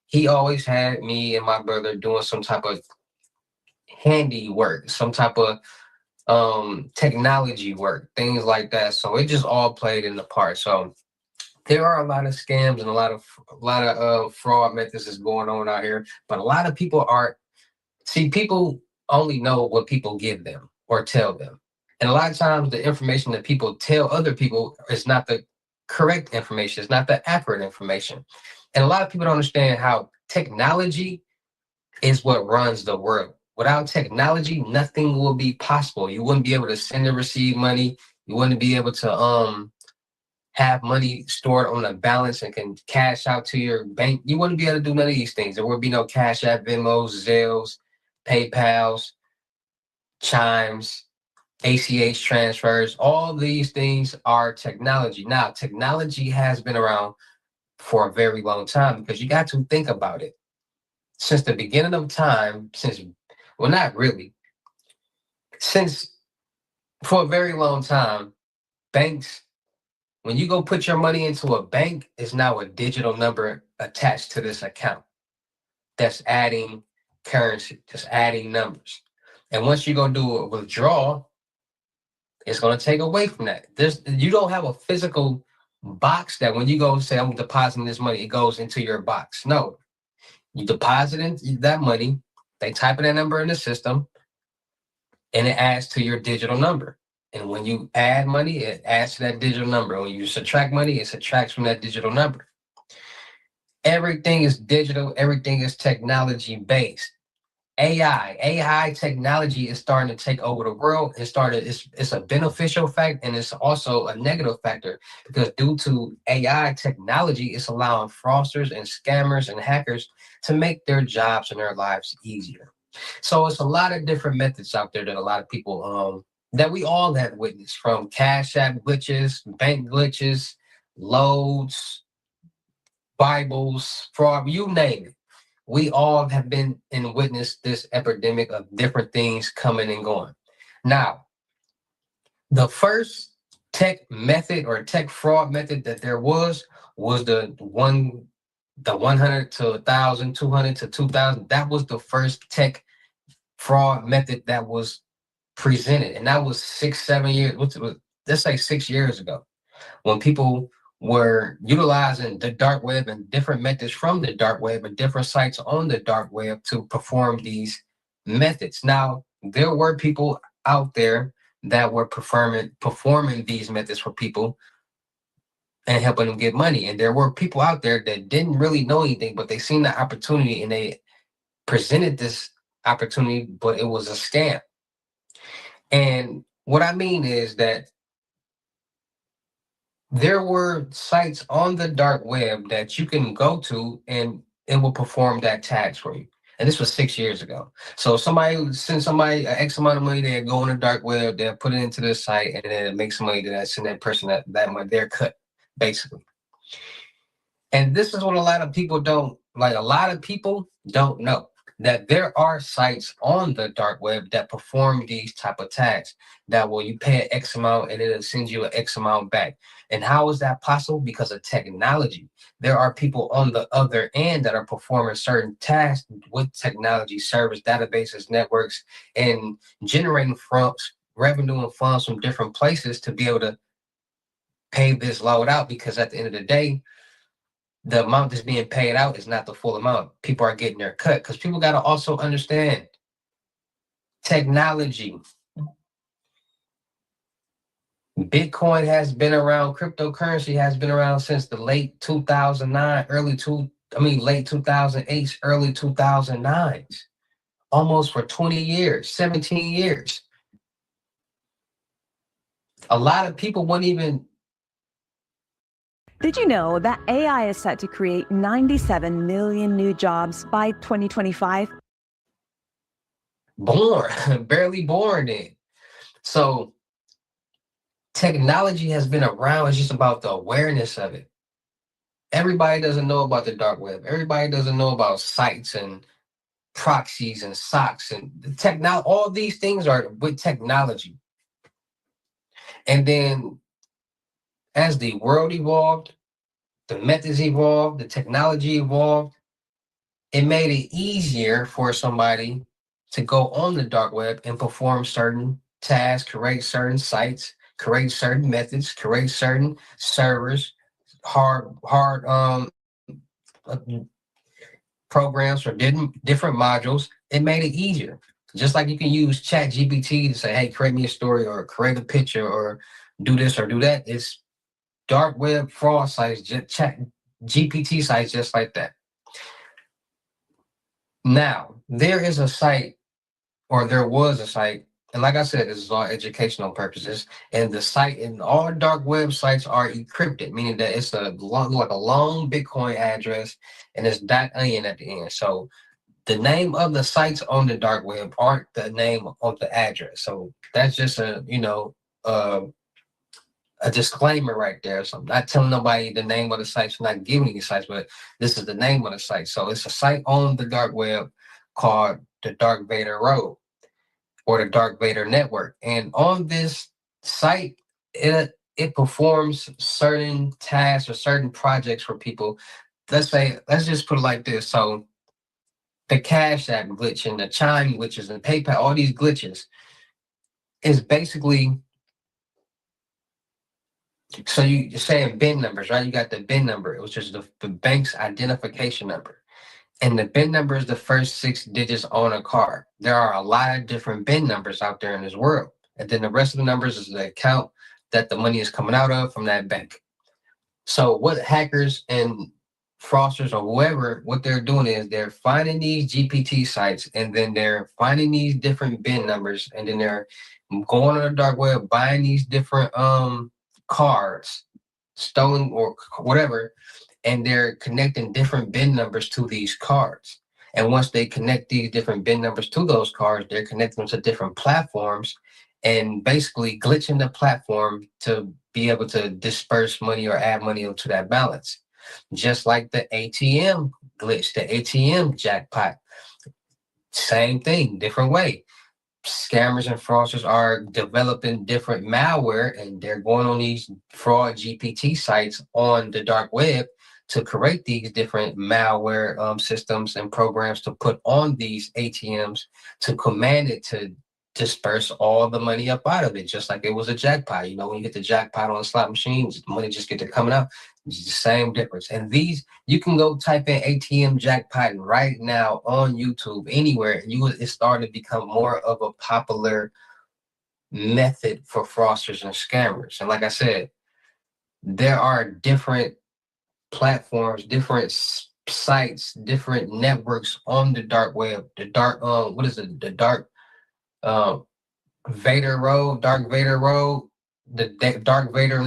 he always had me and my brother doing some type of handiwork, some type of technology work, things like that. So it just all played in the part. So there are a lot of scams and a lot of fraud methods that's going on out here, but a lot of people people only know what people give them or tell them. And a lot of times the information that people tell other people is not the correct information. It's not the accurate information. And a lot of people don't understand how technology is what runs the world. Without technology, nothing will be possible. You wouldn't be able to send and receive money. You wouldn't be able to have money stored on a balance and can cash out to your bank. You wouldn't be able to do none of these things. There would be no Cash App, Venmos, Zelles, PayPals, Chimes, ACH transfers. All these things are technology. Now, technology has been around for a very long time, because you got to think about it. Since the beginning of time, well, not really, for a very long time, banks, when you go put your money into a bank, it's now a digital number attached to this account that's adding currency, just adding numbers. And once you go do a withdrawal, it's going to take away from that. You don't have a physical box that when you go say, I'm depositing this money, it goes into your box. No, you deposit in that money, they type in that number in the system, and it adds to your digital number. And when you add money, it adds to that digital number. When you subtract money, it subtracts from that digital number. Everything is digital. Everything is technology based. AI technology is starting to take over the world. It's a beneficial fact, and it's also a negative factor, because due to AI technology, it's allowing fraudsters and scammers and hackers to make their jobs and their lives easier. So it's a lot of different methods out there that a lot of people that we all have witnessed, from Cash App glitches, bank glitches, loads, Bibles, fraud, you name it. We all have been and witnessed this epidemic of different things coming and going. Now, the first tech method or tech fraud method that there was the 100 to 1,000, 200 to 2,000. That was the first tech fraud method that was presented, and that was 6-7 years. Let's say 6 years ago, when people were utilizing the dark web and different methods from the dark web and different sites on the dark web to perform these methods. Now, there were people out there that were performing these methods for people and helping them get money. And there were people out there that didn't really know anything, but they seen the opportunity and they presented this opportunity, but it was a scam. And what I mean is that there were sites on the dark web that you can go to and it will perform that task for you. And this was 6 years ago. So somebody would send somebody an X amount of money, they'll go on the dark web, they'll put it into this site, and then it makes some money, then send that person that money, their cut, basically. And this is what a lot of people don't know, that there are sites on the dark web that perform these type of tasks, that will you pay an X amount and it'll send you an X amount back. And how is that possible? Because of technology. There are people on the other end that are performing certain tasks with technology, service, databases, networks, and generating revenue and funds from different places to be able to pay this load out. Because at the end of the day, the amount that's being paid out is not the full amount. People are getting their cut, because people got to also understand technology. Bitcoin has been around, cryptocurrency has been around since the late 2009, late 2008s, early 2009s, almost for 20 years, 17 years. A lot of people wouldn't even. Did you know that AI is set to create 97 million new jobs by 2025? Barely born then. So technology has been around. It's just about the awareness of it. Everybody doesn't know about the dark web. Everybody doesn't know about sites and proxies and socks and technology. All these things are with technology. And then as the world evolved, the methods evolved, the technology evolved, it made it easier for somebody to go on the dark web and perform certain tasks, create certain sites, create certain methods, create certain servers, hard programs for different modules. It made it easier. Just like you can use Chat GPT to say, hey, create me a story or create a picture or do this or do that. It's dark web fraud sites, Chat GPT sites just like that. Now, there is a site, or there was a site, and like I said, this is all educational purposes, and the site and all dark websites are encrypted, meaning that it's like a long Bitcoin address, and it's .onion at the end. So the name of the sites on the dark web aren't the name of the address. So that's just a disclaimer right there. So I'm not telling nobody the name of the sites, I'm not giving you sites, but this is the name of the site. So it's a site on the dark web called the Dark Vader Road or the Dark Vader Network. And on this site, it performs certain tasks or certain projects for people. Let's just put it like this. So the Cash App glitch and the Chime glitches and PayPal, all these glitches is basically, so you're saying BIN numbers, right? You got the BIN number, which is the bank's identification number. And the BIN number is the first 6 digits on a card. There are a lot of different BIN numbers out there in this world. And then the rest of the numbers is the account that the money is coming out of from that bank. So what hackers and fraudsters or whoever, what they're doing is they're finding these GPT sites, and then they're finding these different BIN numbers, and then they're going on the dark web, buying these different cards, stolen or whatever, and they're connecting different BIN numbers to these cards. And once they connect these different BIN numbers to those cards, they're connecting them to different platforms and basically glitching the platform to be able to disperse money or add money into that balance. Just like the ATM glitch, the ATM jackpot. Same thing, different way. Scammers and fraudsters are developing different malware, and they're going on these fraud GPT sites on the dark web to create these different malware systems and programs to put on these ATMs to command it to disperse all the money up out of it, just like it was a jackpot. You know, when you get the jackpot on the slot machines, the money just get to coming out. It's the same difference. And these, you can go type in ATM jackpot right now on YouTube, anywhere, and it's starting to become more of a popular method for fraudsters and scammers. And like I said, there are different platforms, different sites, different networks on the dark web. The dark, what is it? The dark Vader Road, Dark Vader Road, the Dark Vader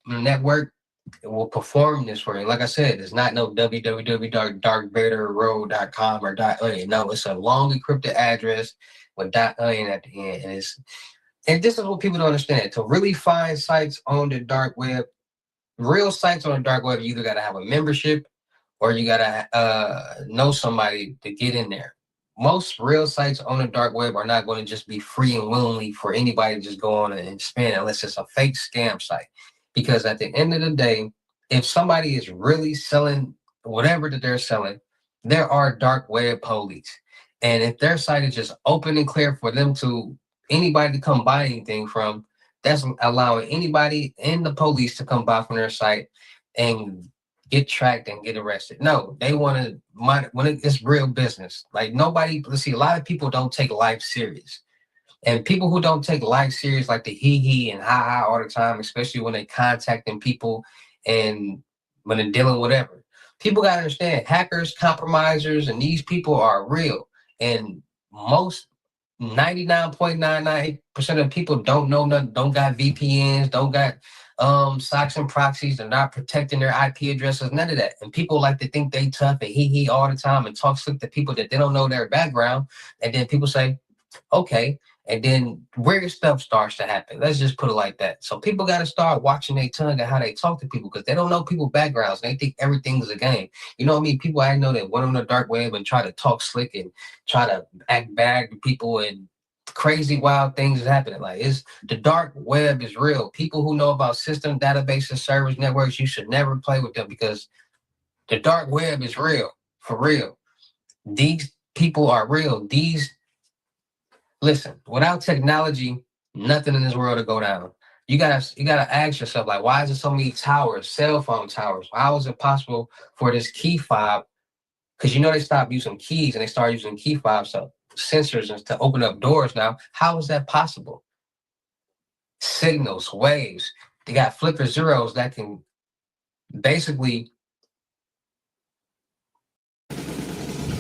network. It will perform this for you. Like I said, it's not no www.darkvaderroad.com or .onion. No, it's a long encrypted address with .onion at the end. And this is what people don't understand. To really find sites on the dark web, real sites on the dark web, you either got to have a membership or you got to know somebody to get in there. Most real sites on the dark web are not going to just be free and willingly for anybody to just go on and spend unless it's a fake scam site. Because at the end of the day, if somebody is really selling whatever that they're selling, there are dark web police. And if their site is just open and clear for them to anybody to come buy anything from, that's allowing anybody and the police to come buy from their site and get tracked and get arrested. No, they want to, when it's real business. Like nobody, let's see, a lot of people don't take life serious. And people who don't take life serious, like the hee and ha all the time, especially when they contacting people and when they're dealing with whatever. People got to understand hackers, compromisers, and these people are real. And most 99.99% of people don't know nothing, don't got VPNs, don't got socks and proxies, they're not protecting their IP addresses, none of that. And people like to think they tough and hee all the time and talk slick to people that they don't know their background. And then people say, okay. And then weird stuff starts to happen. Let's just put it like that. So people got to start watching their tongue and how they talk to people because they don't know people's backgrounds. They think everything's a game. You know what I mean? People I know that went on the dark web and try to talk slick and try to act bad to people and crazy wild things is happening. Like the dark web is real. People who know about system, databases, servers, networks, you should never play with them because the dark web is real, for real. These people are real. Listen, without technology, nothing in this world will go down. You gotta ask yourself, like, why is there so many towers, cell phone towers? How is it possible for this key fob? Because they stopped using keys and they started using key fobs, so sensors and to open up doors now. How is that possible? Signals, waves. They got flipper zeros that can basically.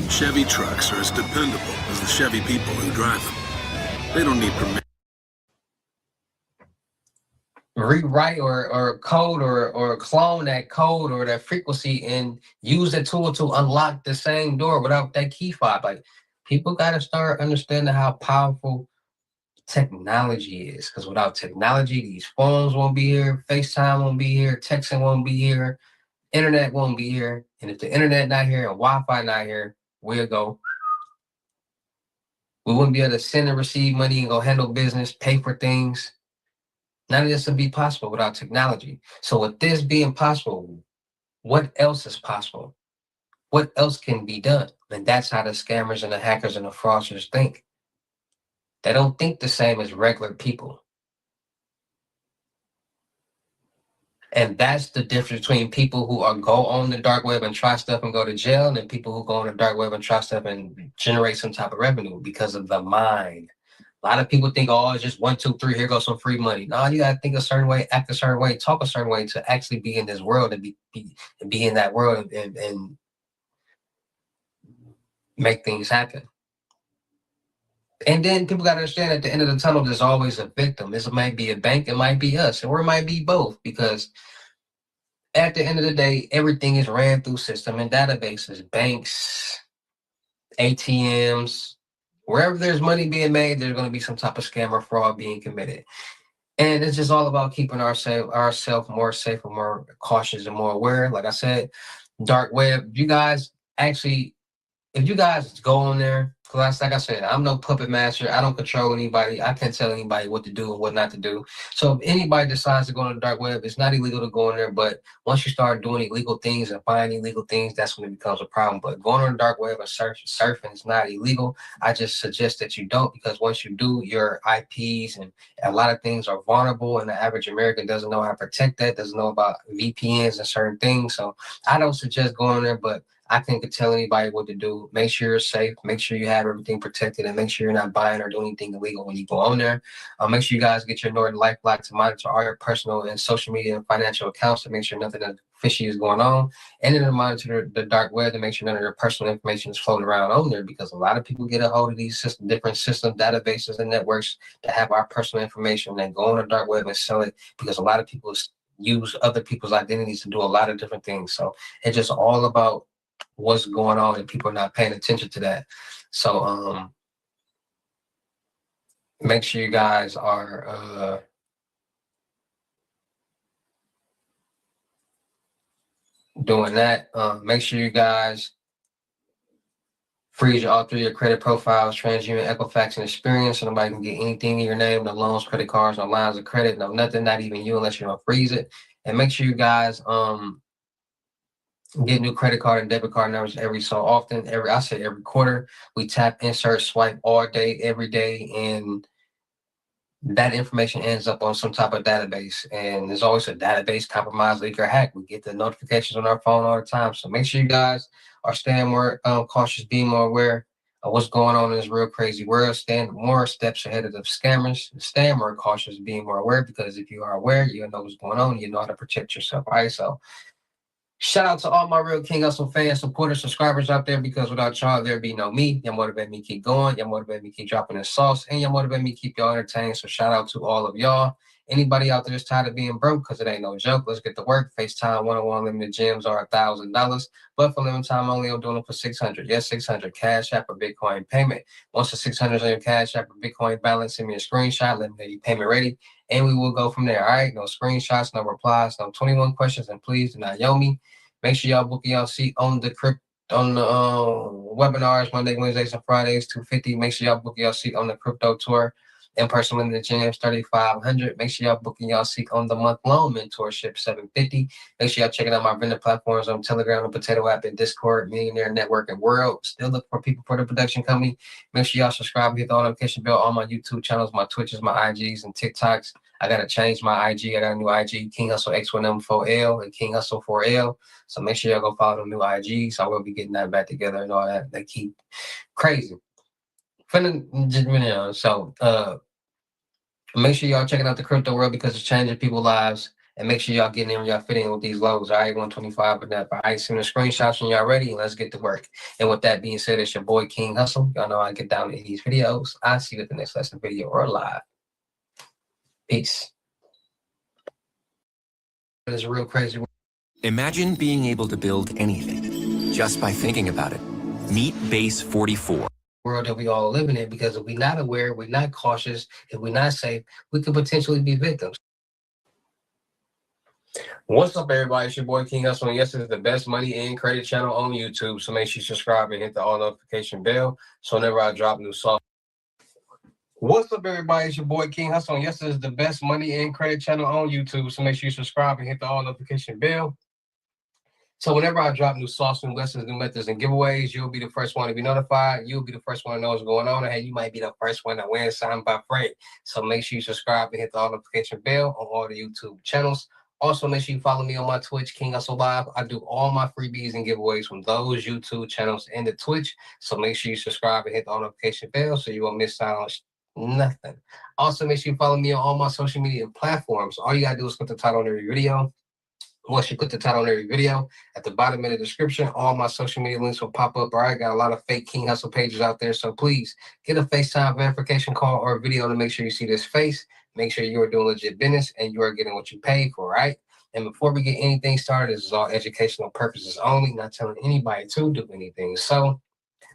Chevy trucks are as dependable as the Chevy people who drive them. They don't need permission. Rewrite or code or clone that code or that frequency and use the tool to unlock the same door without that key fob. Like people got to start understanding how powerful technology is. Because without technology, these phones won't be here, FaceTime won't be here, texting won't be here, internet won't be here. And if the internet not here and Wi-Fi not here, we'll go. We wouldn't be able to send and receive money and go handle business, pay for things. None of this would be possible without technology. So with this being possible, what else is possible? What else can be done? And that's how the scammers and the hackers and the fraudsters think. They don't think the same as regular people. And that's the difference between people who go on the dark web and try stuff and go to jail, and people who go on the dark web and try stuff and generate some type of revenue because of the mind. A lot of people think, oh, it's just 1, 2, 3, here goes some free money. No, you gotta think a certain way, act a certain way, talk a certain way to actually be in this world and be in that world and make things happen. And then people gotta understand at the end of the tunnel, there's always a victim. This might be a bank, it might be us, or it might be both, because at the end of the day, everything is ran through system and databases, banks, ATMs. Wherever there's money being made, there's going to be some type of scam or fraud being committed. And it's just all about keeping ourselves more safe, more cautious, and more aware. Like I said, dark web, you guys actually, if you guys go on there, because like I said, I'm no puppet master. I don't control anybody. I can't tell anybody what to do and what not to do. So if anybody decides to go on the dark web, it's not illegal to go on there. But once you start doing illegal things and finding illegal things, that's when it becomes a problem. But going on the dark web and surfing is not illegal. I just suggest that you don't, because once you do, your IPs and a lot of things are vulnerable, and the average American doesn't know how to protect that, doesn't know about VPNs and certain things. So I don't suggest going there, but I can't tell anybody what to do. Make sure you're safe. Make sure you have everything protected, and make sure you're not buying or doing anything illegal when you go on there. Make sure you guys get your Norton LifeLock to monitor all your personal and social media and financial accounts to make sure nothing fishy is going on, and then to monitor the dark web to make sure none of your personal information is floating around on there, because a lot of people get a hold of these different system databases and networks that have our personal information and then go on the dark web and sell it, because a lot of people use other people's identities to do a lot of different things. So it's just all about what's going on, and people are not paying attention to that. So make sure you guys are doing that. Make sure you guys freeze all through your credit profiles, TransUnion, Equifax, and Experience, so nobody can get anything in your name, no loans, credit cards, no lines of credit, no nothing, not even you, unless you don't freeze it. And make sure you guys get new credit card and debit card numbers every so often. I say every quarter. We tap, insert, swipe all day, every day, and that information ends up on some type of database. And there's always a database compromise, leak, or hack. We get the notifications on our phone all the time. So make sure you guys are staying more cautious, being more aware of what's going on in this real crazy world. Stand more steps ahead of the scammers. Staying more cautious, being more aware, because if you are aware, you know what's going on. You know how to protect yourself, right? So shout out to all my real King Hussle fans, supporters, subscribers out there, because without y'all, there'd be no me. Y'all motivate me to keep going. Y'all motivate me to keep dropping the sauce. And y'all motivate me to keep y'all entertained. So shout out to all of y'all. Anybody out there is tired of being broke, because it ain't no joke, let's get to work. FaceTime one-on-one limited gyms are $1,000. But for limited time only, I'm doing them for $600. Yes, $600. Cash App or Bitcoin payment. Once the $600 is on your Cash App or Bitcoin balance, send me a screenshot. Let me know your payment ready. And we will go from there. All right. No screenshots, no replies, no 21 questions. And please do not yell me. Make sure y'all book y'all seat on the webinars Monday, Wednesdays, and Fridays, $250. Make sure y'all book y'all seat on the crypto tour. In-person limited gyms, $3,500. Make sure y'all booking y'all seat on the month-long mentorship, $750. Make sure y'all checking out my vendor platforms on Telegram, the Potato App, and Discord, Millionaire Network, and World. Still look for people for the production company. Make sure y'all subscribe, hit the notification bell on my YouTube channels, my Twitches, my IGs, and TikToks. I gotta change my IG. I got a new IG, King Hussle X1M4L and King Hussle 4L. So make sure y'all go follow the new IGs. I will be getting that back together and all that. They keep crazy. So make sure y'all checking out the crypto world, because it's changing people's lives. And make sure y'all getting in, y'all fitting in with these lows. All right, 125 and up. All right, send the screenshots when y'all ready, and let's get to work. And with that being said, it's your boy King Hussle. Y'all know I get down in these videos. I'll see you at the next lesson video or live. Peace. It's real crazy. Imagine being able to build anything just by thinking about it. Meet Base 44. World that we all living in, because if we're not aware, we're not cautious, if we're not safe, we could potentially be victims. What's up, everybody? It's your boy King Hussle, and yes, this is the best money and credit channel on YouTube. So make sure you subscribe and hit the all notification bell, so whenever I drop new software. What's up, everybody? It's your boy King Hussle, and yes, this is the best money and credit channel on YouTube. So make sure you subscribe and hit the all notification bell, So whenever I drop new sauce, new lessons, new methods, and giveaways, you'll be the first one to be notified. You'll be the first one to know what's going on. And hey, you might be the first one to win something by free. So make sure you subscribe and hit the notification bell on all the YouTube channels. Also, make sure you follow me on my Twitch, King Hussle Live. I do all my freebies and giveaways from those YouTube channels and the Twitch. So make sure you subscribe and hit the notification bell so you won't miss out on nothing. Also, make sure you follow me on all my social media platforms. All you gotta do is click the title on every video. Once you click the title on every video, at the bottom of the description, all my social media links will pop up. All right, got a lot of fake King Hussle pages out there. So please get a FaceTime verification call or video to make sure you see this face. Make sure you are doing legit business and you are getting what you paid for, right? And before we get anything started, this is all educational purposes only, not telling anybody to do anything. So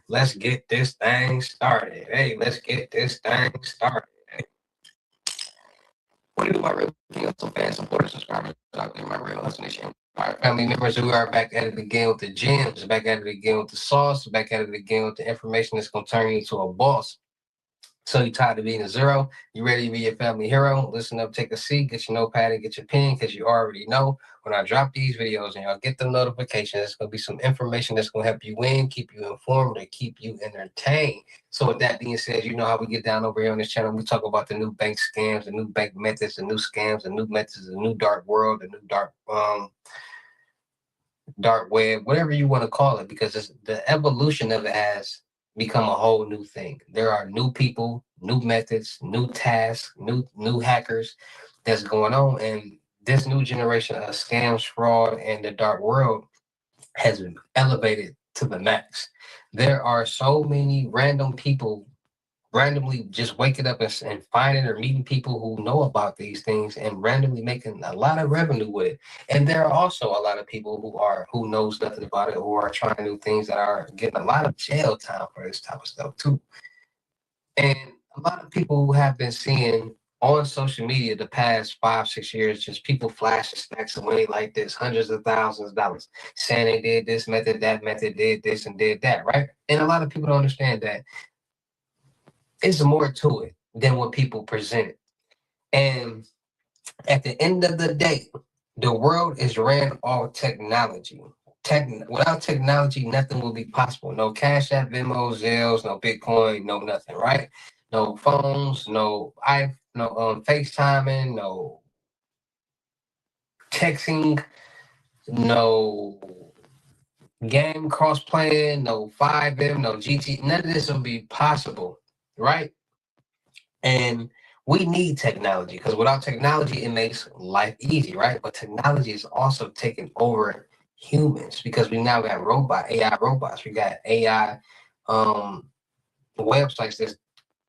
let's get this thing started. Hey, let's get this thing started. What do my real King Hussle fans, supporters, subscribers out there, my real Hustle Nation? All right, family members, we are back at it again with the gems, back at it again with the sauce, back at it again with the information that's going to turn you into a boss. So you tired of being a zero? You ready to be your family hero? Listen up, take a seat, get your notepad and get your pen, because you already know when I drop these videos and y'all get the notifications, it's going to be some information that's going to help you win, keep you informed, and keep you entertained. So with that being said, you know how we get down over here on this channel. We talk about the new bank scams, the new bank methods, the new scams, the new methods, the new dark world, the new dark web, whatever you want to call it, because it's, the evolution of it has become a whole new thing. There are new people, new methods, new tasks, new hackers that's going on, and this new generation of scams, fraud, and the dark world has been elevated to the max. There are so many random people randomly just waking up and finding or meeting people who know about these things and randomly making a lot of revenue with it. And there are also a lot of people who knows nothing about it, who are trying new things that are getting a lot of jail time for this type of stuff too. And a lot of people who have been seeing on social media the past 5-6 years, just people flashing stacks of money like this, hundreds of thousands of dollars, saying they did this method, that method, did this and did that, right? And a lot of people don't understand that it's more to it than what people present it. And at the end of the day, the world is ran off technology. Without technology, nothing will be possible. No Cash App, Venmo, Zelles, no Bitcoin, no nothing, right? No phones, no FaceTiming, no texting, no game cross playing, no 5M, no GT. None of this will be possible, right? And we need technology, because without technology, it makes life easy, right? But technology is also taking over humans, because we now got AI robots. We got AI websites that's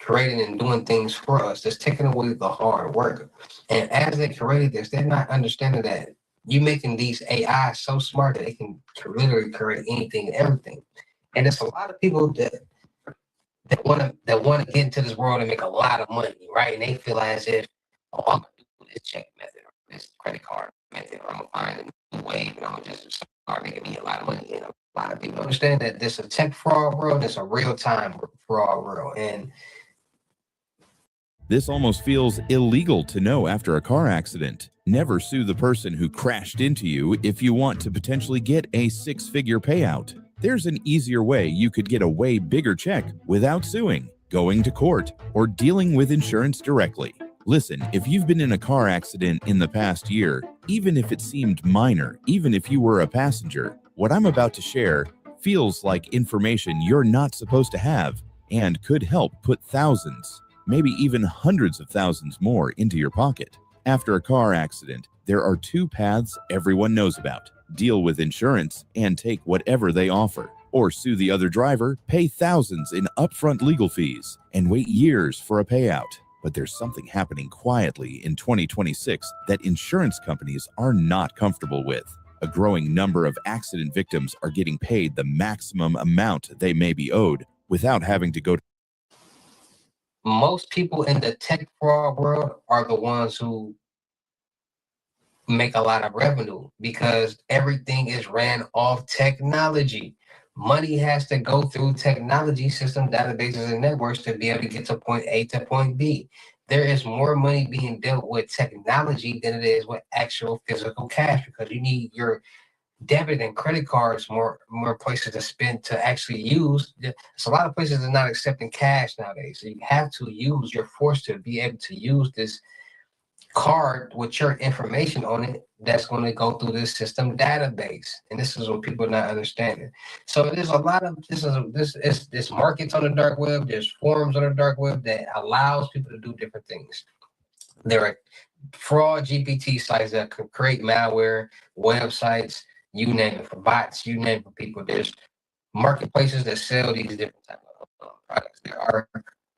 creating and doing things for us, that's taking away the hard work. And as they created this, they're not understanding that you're making these AI so smart that they can literally create anything and everything. And there's a lot of people that want to get into this world and make a lot of money, right? And they feel as if, oh, I'm gonna do this check method or this credit card method, or I'm gonna find a new way, and I'm gonna just start making me a lot of money. You know, a lot of people understand that this is a tech fraud world, it's a real time fraud world, and this almost feels illegal to know after a car accident. Never sue the person who crashed into you if you want to potentially get a six-figure payout. There's an easier way you could get a way bigger check without suing, going to court, or dealing with insurance directly. Listen, if you've been in a car accident in the past year, even if it seemed minor, even if you were a passenger, what I'm about to share feels like information you're not supposed to have and could help put thousands, maybe even hundreds of thousands more into your pocket. After a car accident, there are two paths everyone knows about: deal with insurance and take whatever they offer, or sue the other driver, pay thousands in upfront legal fees, and wait years for a payout. But there's something happening quietly in 2026 that insurance companies are not comfortable with. A growing number of accident victims are getting paid the maximum amount they may be owed without having to go to most people in the tech fraud world are the ones who make a lot of revenue, because everything is ran off technology. Money has to go through technology system, databases, and networks to be able to get to point A to point B. There is more money being dealt with technology than it is with actual physical cash, because you need your debit and credit cards more places to spend to actually use. There's a lot of places that are not accepting cash nowadays. So you have to use, you're forced to be able to use this card with your information on it that's going to go through this system database. And this is what people are not understanding. So there's a lot of this markets on the dark web, there's forums on the dark web that allows people to do different things. There are fraud GPT sites that could create malware, websites, you name it, for bots, you name it, for people. There's marketplaces that sell these different type of products. There are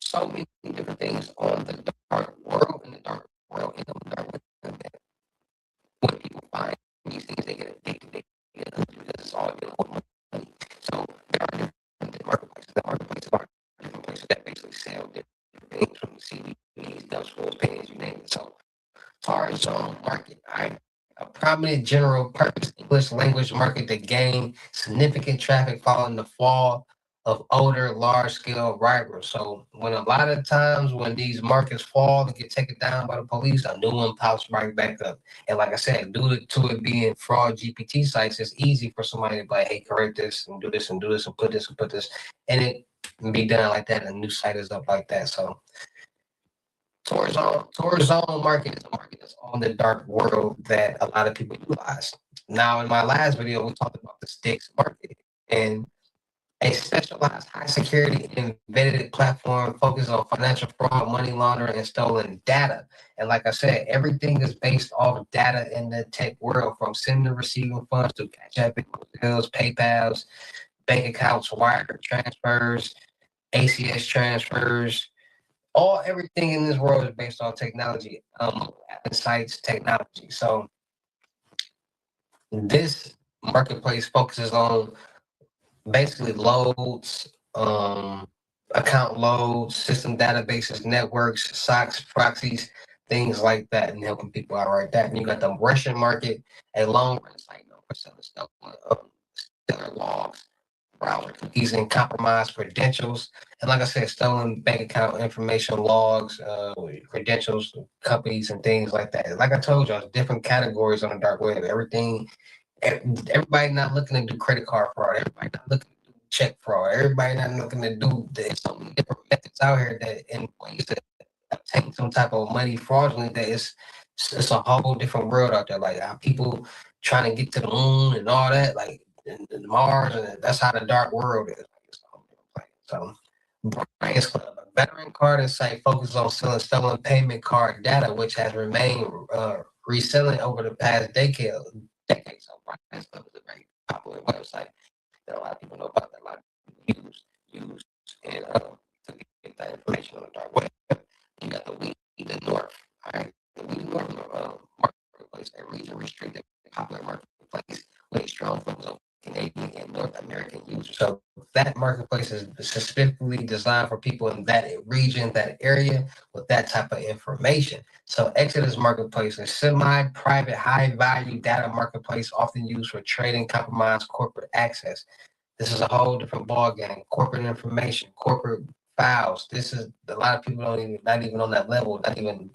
so many different things on the dark world, in the dark world, in the dark web, that when people find these things, they get addicted. They get hooked because it's all available money. So there are different marketplaces. The marketplaces are different places that basically sell different things, from CDs, dust rolls, pens, you name it. So large market, a prominent general purpose English language market that gained significant traffic following the fall of older large scale rivals. So when a lot of times when these markets fall and get taken down by the police, a new one pops right back up. And like I said, due to it being fraud GPT sites, it's easy for somebody to be like, hey, correct this and do this and do this and put this and put this, and it can be done like that. And a new site is up like that. So Tourism market is a market that's on the dark world that a lot of people utilize. Now, in my last video, we talked about the sticks market, and a specialized high security embedded platform focused on financial fraud, money laundering, and stolen data. And like I said, everything is based off data in the tech world, from sending and receiving funds to Cash App, bills, PayPal's, bank accounts, wire transfers, ACS transfers. Everything in this world is based on technology, sites, technology. So this marketplace focuses on basically loads, account loads, system databases, networks, SOCs, proxies, things like that, and helping people out like that. And you got the Russian market, a long run site known for selling stuff, stellar logs, browser cookies, and compromised credentials. And like I said, stolen bank account information, logs, credentials, companies, and things like that. Like I told y'all, different categories on the dark web. Everybody not looking to do credit card fraud. Everybody not looking to do check fraud. Everybody not looking to do. There's so many different methods out here that in ways to obtain some type of money fraudulently, that it's a whole different world out there. Like people trying to get to the moon and all that. Like and Mars, and that's how the dark world is. So, Brian's Club, a veteran card site focuses on selling stolen payment card data, which has remained reselling over the past decade. So, Brian's Club is a very popular website that a lot of people know about, that a lot of people use and to get that information on the dark web. You got the the North, all right? The North marketplace, a region restricted popular marketplace with a strong focus on Canadian and North American users. So that marketplace is specifically designed for people in that region, that area, with that type of information. So Exodus Marketplace is semi-private, high-value data marketplace often used for trading compromised corporate access. This is a whole different ballgame. Corporate information, corporate files. This is a lot of people not even on that level, not even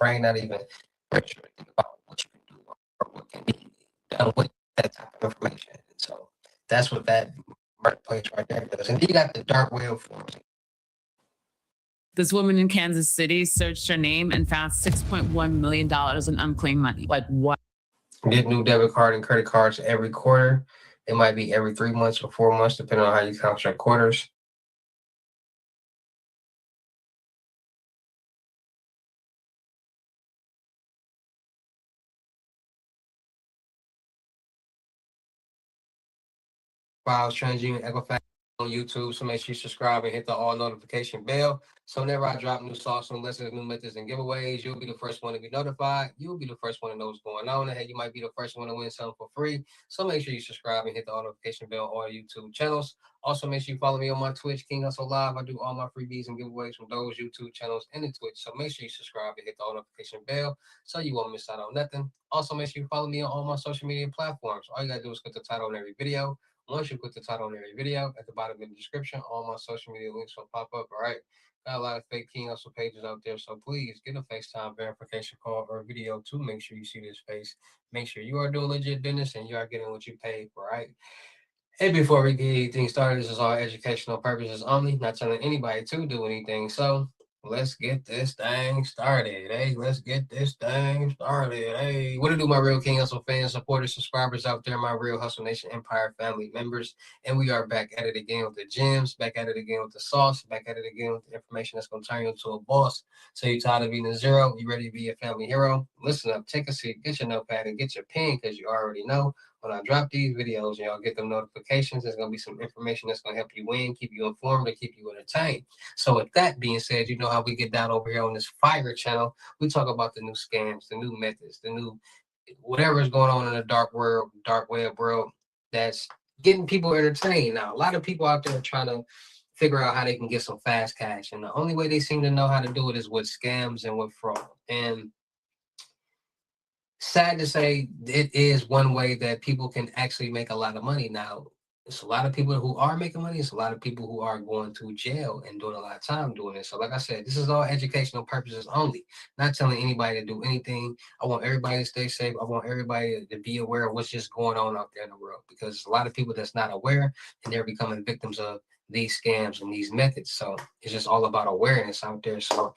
registering about what you can do or what can be done with that type of information. So that's what that marketplace right there does. And you got the dark web forums. This woman in Kansas City searched her name and found $6.1 million in unclaimed money. Like what? Get new debit card and credit cards every quarter. It might be every 3 months or 4 months, depending on how you count your quarters. Files, TransUnion, Equifax on YouTube. So make sure you subscribe and hit the all notification bell. So whenever I drop new sauce, new lessons, new methods, and giveaways, you'll be the first one to be notified. You'll be the first one to know what's going on. And hey, you might be the first one to win something for free. So make sure you subscribe and hit the all notification bell on our YouTube channels. Also, make sure you follow me on my Twitch, King Hussle Live. I do all my freebies and giveaways from those YouTube channels and the Twitch. So make sure you subscribe and hit the all notification bell so you won't miss out on nothing. Also, make sure you follow me on all my social media platforms. All you gotta do is click the title on every video Once you put the title on every video, at the bottom in the description, all my social media links will pop up. All right. Got a lot of fake King Hustle pages out there, so please get a FaceTime verification call or video to make sure you see this face. Make sure you are doing legit business and you are getting what you paid for, right? And before we get anything started, this is all educational purposes only, not telling anybody to do anything. So let's get this thing started. Hey, let's get this thing started. Hey, what to do, my real King Hustle fans, supporters, subscribers out there, my real Hustle Nation Empire family members. And we are back at it again with the gems, back at it again with the sauce, back at it again with the information that's going to turn you into a boss. So you tired of being a zero? You ready to be a family hero? Listen up, take a seat, get your notepad, and get your pen because you already know when I drop these videos, y'all get them notifications. There's going to be some information that's going to help you win, keep you informed, and keep you entertained. So with that being said, you know how we get down over here on this fire channel. We talk about the new scams, the new methods, the new whatever is going on in the dark world, dark web world that's getting people entertained. Now, a lot of people out there are trying to figure out how they can get some fast cash. And the only way they seem to know how to do it is with scams and with fraud. And sad to say, it is one way that people can actually make a lot of money. Now, it's a lot of people who are making money. It's a lot of people who are going to jail and doing a lot of time doing this. So like I said, this is all educational purposes only, not telling anybody to do anything. I want everybody to stay safe. I want everybody to be aware of what's just going on out there in the world, because a lot of people that's not aware and they're becoming victims of these scams and these methods. So it's just all about awareness out there. So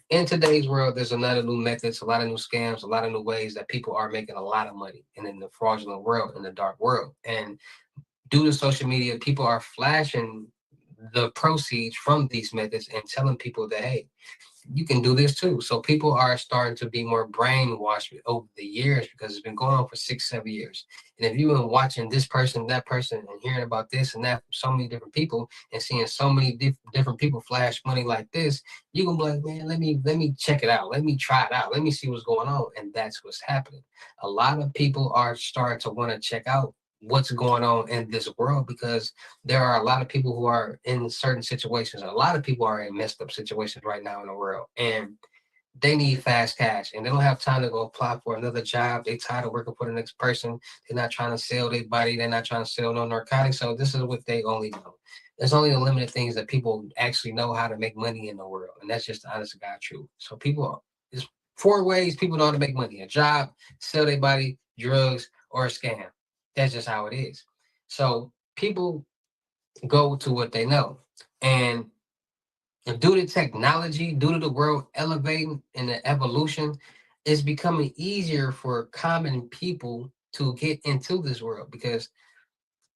in today's world, there's a lot of new methods, a lot of new scams, a lot of new ways that people are making a lot of money. And in the fraudulent world, in the dark world. And due to social media, people are flashing the proceeds from these methods and telling people that, hey, you can do this too. So people are starting to be more brainwashed over the years because it's been going on for 6-7 years. And if you've been watching this person, that person, and hearing about this and that from so many different people and seeing so many different people flash money like this, you can be like, man, let me check it out. Let me try it out. Let me see what's going on. And that's what's happening. A lot of people are starting to want to check out what's going on in this world, because there are a lot of people who are in certain situations. A lot of people are in messed up situations right now in the world, and they need fast cash, and they don't have time to go apply for another job. They tired of working for the next person. They're not trying to sell their body. They're not trying to sell no narcotics. So this is what they only know. There's only a limited things that people actually know how to make money in the world, and that's just the honest to God truth. So people, there's 4 ways people know how to make money: a job, sell their body, drugs, or a scam. That's just how it is. So people go to what they know. And due to technology, due to the world elevating and the evolution, it's becoming easier for common people to get into this world, because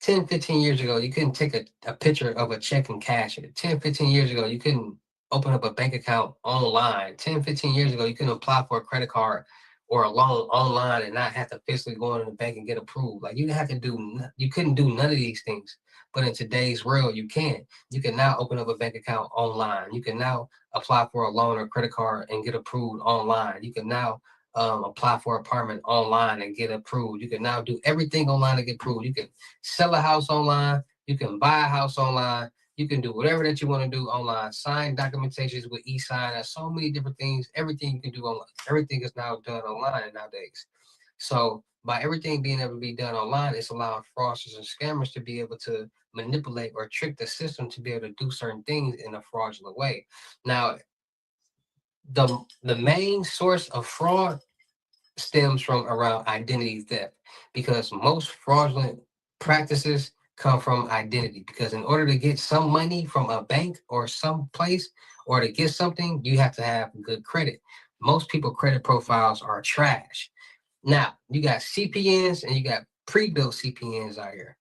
10, 15 years ago, you couldn't take a picture of a check and cash it. 10, 15 years ago, you couldn't open up a bank account online. 10, 15 years ago, you couldn't apply for a credit card or a loan online and not have to physically go into the bank and get approved. Like, you have to do, you couldn't do none of these things. But in today's world, you can. You can now open up a bank account online. You can now apply for a loan or credit card and get approved online. You can now apply for an apartment online and get approved. You can now do everything online to get approved. You can sell a house online. You can buy a house online. You can do whatever that you want to do online. Sign documentations with e-sign. There's so many different things. Everything you can do online. Everything is now done online nowadays. So by everything being able to be done online, it's allowing fraudsters and scammers to be able to manipulate or trick the system to be able to do certain things in a fraudulent way. Now, the main source of fraud stems from around identity theft, because most fraudulent practices come from identity. Because in order to get some money from a bank or some place, or to get something, you have to have good credit. Most people credit profiles are trash. Now, you got CPNs and you got pre-built CPNs out here.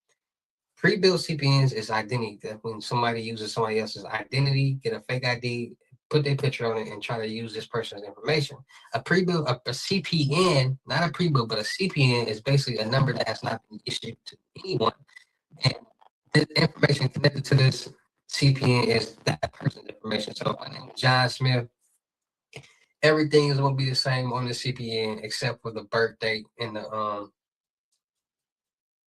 Pre-built CPNs is identity theft. When somebody uses somebody else's identity, get a fake ID, put their picture on it, and try to use this person's information. A pre-built, a CPN, not a pre-built, but a CPN is basically a number that has not been issued to anyone. And the information connected to this CPN is that person's information. So my name is John Smith. Everything is going to be the same on the CPN except for the birth date and the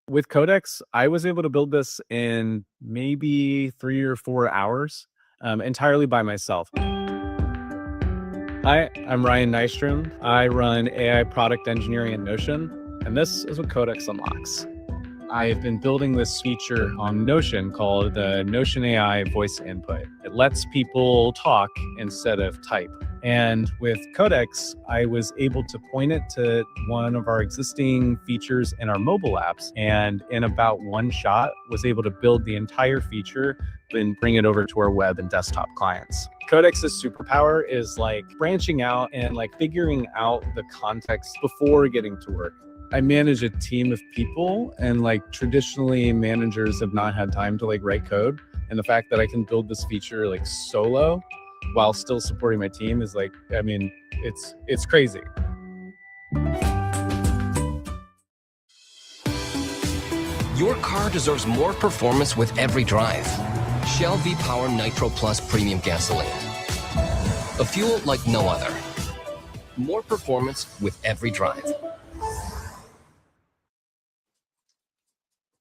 With Codex, I was able to build this in maybe 3 or 4 hours, entirely by myself. Hi, I'm Ryan Nystrom. I run AI product engineering at Notion, and this is what Codex unlocks. I've been building this feature on Notion called the Notion AI voice input. It lets people talk instead of type. And with Codex, I was able to point it to one of our existing features in our mobile apps, and in about one shot was able to build the entire feature and bring it over to our web and desktop clients. Codex's superpower is like branching out and like figuring out the context before getting to work. I manage a team of people, and like traditionally managers have not had time to like write code. And the fact that I can build this feature like solo while still supporting my team is like, I mean, it's crazy. Your car deserves more performance with every drive. Shell V-Power Nitro Plus Premium Gasoline. A fuel like no other. More performance with every drive.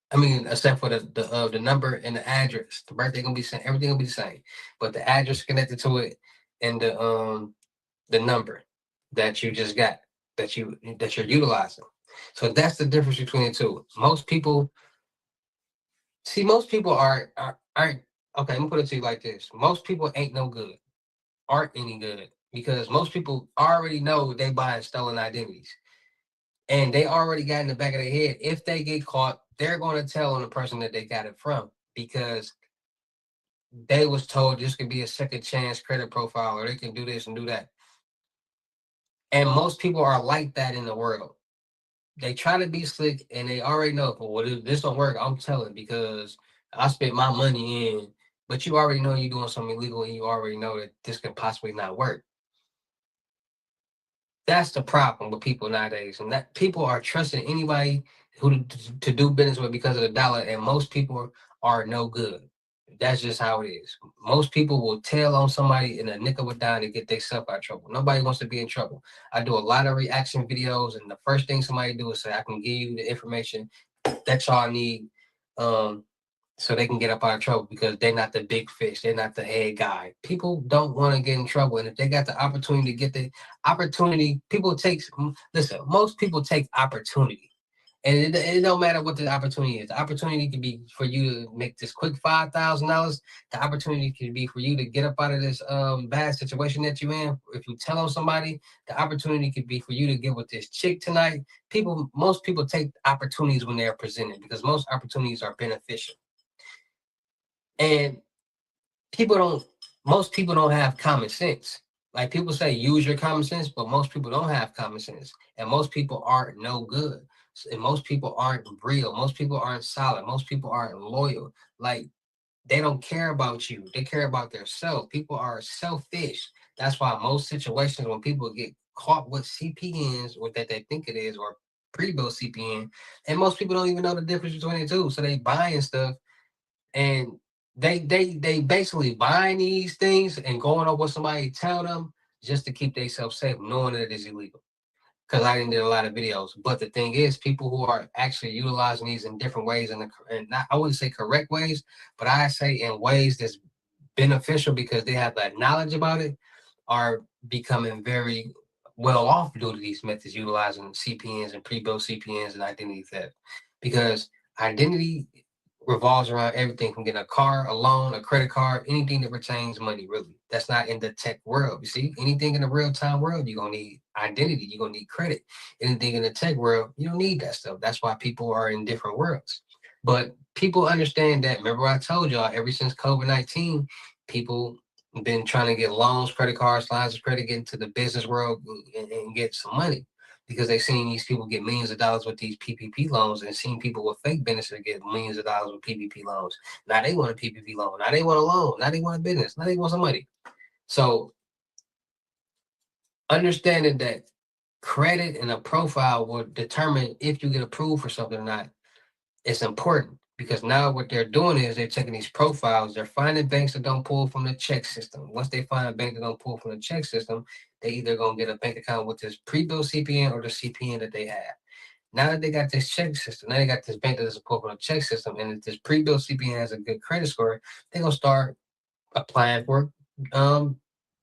I mean, except for the number and the address, the birthday gonna be same, everything gonna be the same, but the address connected to it and the number that you just got that you're utilizing. So that's the difference between the two. Most people aren't okay. I'm gonna put it to you like this: most people ain't no good, aren't any good, because most people already know they buying stolen identities. And they already got in the back of their head, if they get caught, they're going to tell on the person that they got it from, because they was told this could be a second chance credit profile, or they can do this and do that. And most people are like that in the world. They try to be slick and they already know, well, if this don't work, I'm telling, because I spent my money in, but you already know you're doing something illegal and you already know that this can possibly not work. That's the problem with people nowadays, and that people are trusting anybody who to do business with because of the dollar, and most people are no good. That's just how it is. Most people will tell on somebody in a nick of a dime to get themselves out of trouble. Nobody wants to be in trouble. I do a lot of reaction videos, and the first thing somebody do is say, I can give you the information that y'all need. So they can get up out of trouble, because they're not the big fish. They're not the head guy. People don't want to get in trouble. And if they got the opportunity to get the opportunity, listen, most people take opportunity. And it don't matter what the opportunity is. The opportunity could be for you to make this quick $5,000. The opportunity could be for you to get up out of this bad situation that you're in. If you tell on somebody, the opportunity could be for you to get with this chick tonight. Most people take opportunities when they're presented, because most opportunities are beneficial. And most people don't have common sense. Like people say, use your common sense, but most people don't have common sense. And most people aren't no good. And most people aren't real. Most people aren't solid. Most people aren't loyal. Like, they don't care about you. They care about themselves. People are selfish. That's why most situations when people get caught with CPNs, or that they think it is, or pre-built CPN, and most people don't even know the difference between the two. So they buying stuff, and they basically buying these things and going up what somebody tell them just to keep themselves safe, knowing that it is illegal. Because I didn't did a lot of videos, but the thing is, people who are actually utilizing these in different ways, and not, I wouldn't say correct ways, but I say in ways that's beneficial because they have that knowledge about it, are becoming very well off due to these methods, utilizing CPNs and pre-built CPNs and identity theft. Because identity revolves around everything from getting a car, a loan, a credit card, anything that retains money, really. That's not in the tech world. You see, anything in the real-time world, you're going to need identity. You're going to need credit. Anything in the tech world, you don't need that stuff. That's why people are in different worlds. But people understand that. Remember, I told y'all, ever since COVID-19, people been trying to get loans, credit cards, lines of credit, get into the business world and get some money, because they've seen these people get millions of dollars with these PPP loans, and seen people with fake businesses get millions of dollars with PPP loans. Now they want a PPP loan. Now they want a loan. Now they want a business. Now they want some money. So understanding that credit and a profile will determine if you get approved for something or not, it's important, because now what they're doing is they're taking these profiles, they're finding banks that don't pull from the check system. Once they find a bank that don't pull from the check system, they either gonna get a bank account with this pre-built CPN or the CPN that they have. Now that they got this check system, now they got this bank that doesn't pull from the check system, and if this pre-built CPN has a good credit score, they're gonna start applying for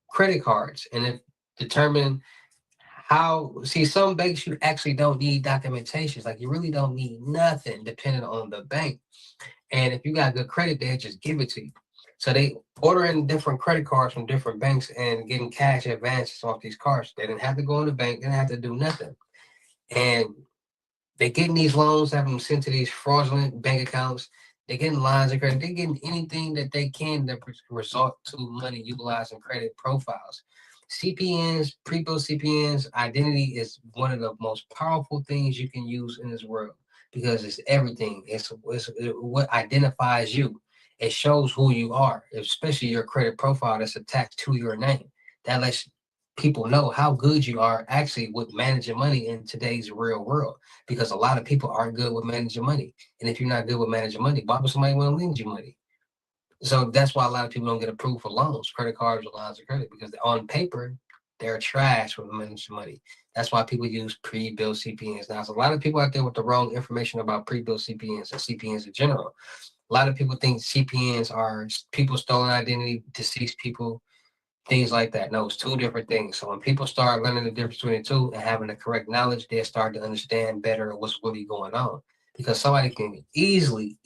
credit cards, and if determine some banks you actually don't need documentations. Like you really don't need nothing depending on the bank. And if you got good credit, they just give it to you. So they ordering different credit cards from different banks and getting cash advances off these cards. They didn't have to go in the bank. They didn't have to do nothing. And they're getting these loans, having them sent to these fraudulent bank accounts. They're getting lines of credit. They're getting anything that they can that result to money utilizing credit profiles. CPNs, pre-built CPNs, identity is one of the most powerful things you can use in this world because it's everything. It's what identifies you. It shows who you are, especially your credit profile that's attached to your name. That lets people know how good you are actually with managing money in today's real world, because a lot of people aren't good with managing money. And if you're not good with managing money, why would somebody want to lend you money? So that's why a lot of people don't get approved for loans, credit cards, or lines of credit, because on paper, they're trash with managing money. That's why people use pre-built CPNs. Now, there's a lot of people out there with the wrong information about pre-built CPNs and CPNs in general. A lot of people think CPNs are people stolen identity, deceased people, things like that. No, it's two different things. So when people start learning the difference between the two and having the correct knowledge, they start to understand better what's really going on. Because somebody can easily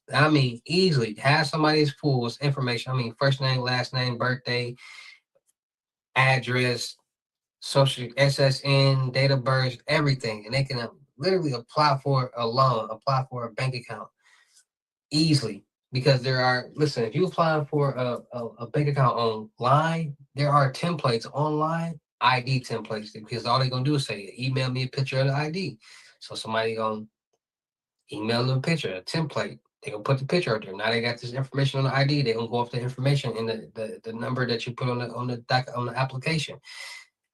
have somebody's full information. I mean, first name, last name, birthday, address, social SSN, date of birth, everything. And they can literally apply for a loan, apply for a bank account easily. Because listen, if you apply for a bank account online, there are templates online, ID templates, because all they're going to do is say, email me a picture of the ID. So somebody going to email them a picture, a template. They're going to put the picture out there. Now they got this information on the ID. They're going to go off the information in the number that you put on the application.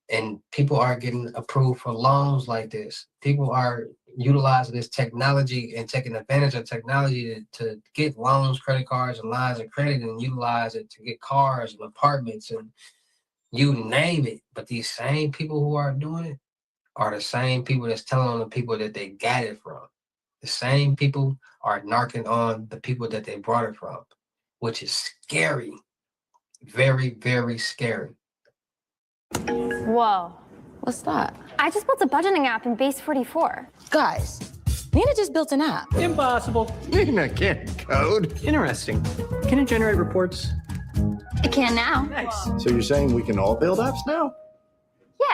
And people are getting approved for loans like this. People are utilizing this technology and taking advantage of technology to get loans, credit cards, and lines of credit, and utilize it to get cars and apartments and you name it. But these same people who are doing it are the same people that's telling on the people that they got it from. The same people are narking on the people that they brought it from, which is scary. Very, very scary. Whoa. What's that? I just built a budgeting app in Base 44. Guys, Nina just built an app. Impossible. Nina can't code. Interesting. Can it generate reports? It can now. Nice. So you're saying we can all build apps now? Yeah.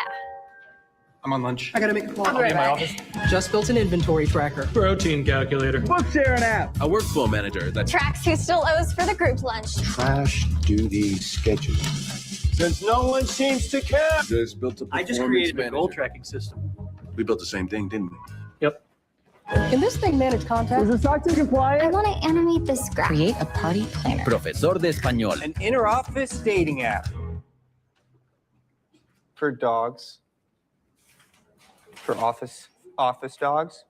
I'm on lunch. I gotta make a call. I'll be right in my back. office. Just built an inventory tracker. Protein calculator. Book sharing app. A workflow manager that Tracks who still owes for the group lunch. Trash duty scheduling. Since no one seems to care. just built a I just performance created a goal manager. tracking system. We built the same thing, didn't we? Yep. Can this thing manage content? Is the SOC compliant? I want to animate this graph. Create a party planner. Profesor de español. An inter-office dating app. For dogs. For office dogs.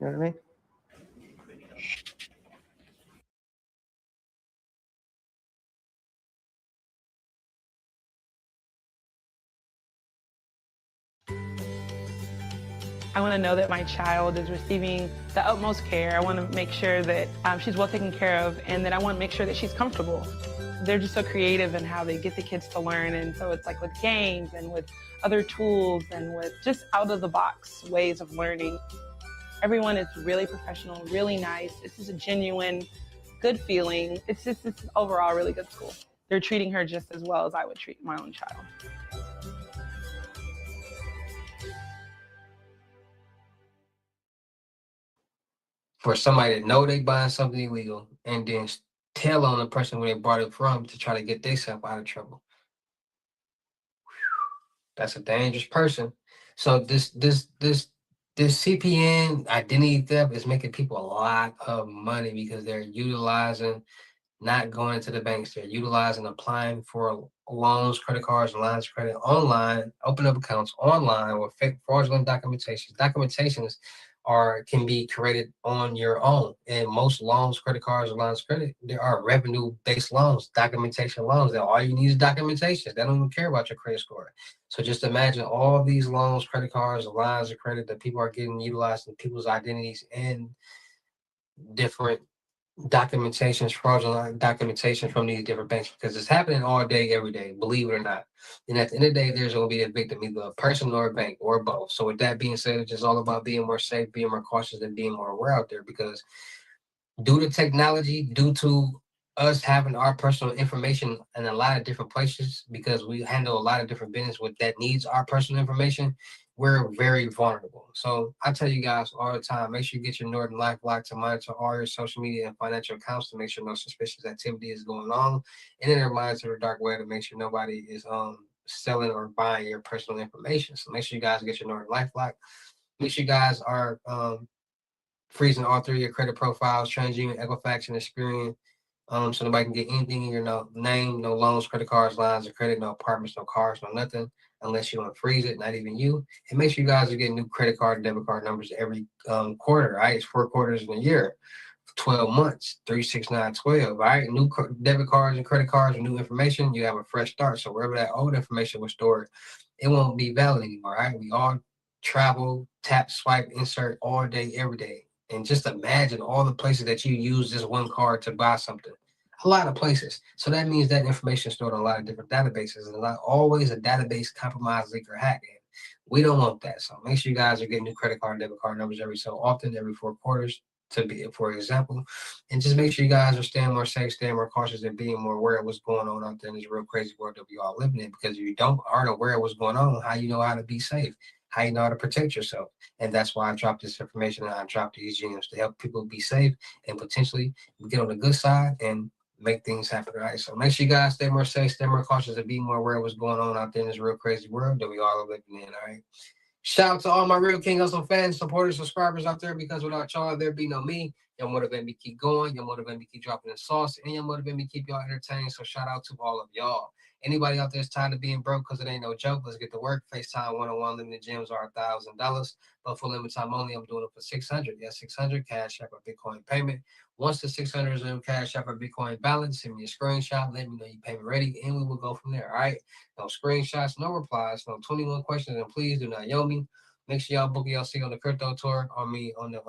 You know what I mean? I want to know that my child is receiving the utmost care. I want to make sure that she's well taken care of, and that I want to make sure that she's comfortable. They're just so creative in how they get the kids to learn, and so it's like with games and with other tools and with just out of the box ways of learning. Everyone is really professional, really nice. It's just a genuine, good feeling. It's overall a really good school. They're treating her just as well as I would treat my own child. For somebody to know they buying something illegal and then tell on the person where they brought it from to try to get themselves out of trouble. That's a dangerous person. So this CPN identity theft is making people a lot of money because they're utilizing, not going into the banks. They're utilizing, applying for loans, credit cards, and lines of credit online, open up accounts online with fake fraudulent documentations. Documentations can be created on your own. And most loans, credit cards, and lines of credit, there are revenue-based loans, documentation loans. That all you need is documentation. They don't even care about your credit score. So just imagine all these loans, credit cards, and lines of credit that people are getting utilized in people's identities and different documentations, fraudulent documentation from these different banks, because it's happening all day, every day, believe it or not. And at the end of the day, there's going to be a victim, either a person or a bank or both. So with that being said, it's just all about being more safe, being more cautious, and being more aware out there, because due to technology, due to us having our personal information in a lot of different places, because we handle a lot of different business with that needs our personal information, we're very vulnerable. So I tell you guys all the time, make sure you get your Norton LifeLock to monitor all your social media and financial accounts to make sure no suspicious activity is going on, and then it reminds you of the dark web to make sure nobody is selling or buying your personal information. So make sure you guys get your Norton LifeLock. Make sure you guys are freezing all three of your credit profiles, TransUnion, Equifax, and Experian, so nobody can get anything in your name, no loans, credit cards, lines of credit, no apartments, no cars, no nothing, unless you unfreeze it, not even you. And make sure you guys are getting new credit card and debit card numbers every quarter, right? It's 4 quarters in a year, 12 months, 3, 6, 9, 12, right? New debit cards and credit cards with new information, you have a fresh start. So wherever that old information was stored, it won't be valid anymore, right? We all travel, tap, swipe, insert all day, every day. And just imagine all the places that you use this one card to buy something. A lot of places. So that means that information is stored on a lot of different databases, and not always a database compromised, leak, or hacked. We don't want that. So make sure you guys are getting new credit card and debit card numbers every so often, every 4 quarters, to be, for example. And just make sure you guys are staying more safe, staying more cautious, and being more aware of what's going on out there in this real crazy world that we all living in. Because if you aren't aware of what's going on, how you know how to be safe? How you know how to protect yourself? And that's why I dropped this information, and I dropped these gems to help people be safe and potentially get on the good side and make things happen, right? So make sure you guys stay more safe, stay more cautious, and be more aware of what's going on out there in this real crazy world that we all are living in, all right? Shout out to all my Real King Hussle fans, supporters, subscribers out there, because without y'all, there'd be no me. Y'all motivate me to keep going. Y'all motivate me to keep dropping the sauce, and y'all motivate me to keep y'all entertained. So shout out to all of y'all. Anybody out there is tired of being broke because it ain't no joke, let's get to work. FaceTime 101 limited gems are $1,000. But for limited time only, I'm doing it for $600. Yes, $600 cash app or Bitcoin payment. Once the $600 is in cash app or Bitcoin balance, send me a screenshot. Let me know your payment ready, and we will go from there. All right. No screenshots, no replies, no 21 questions, and please do not yell me. Make sure y'all book y'all see on the crypto tour, on me on the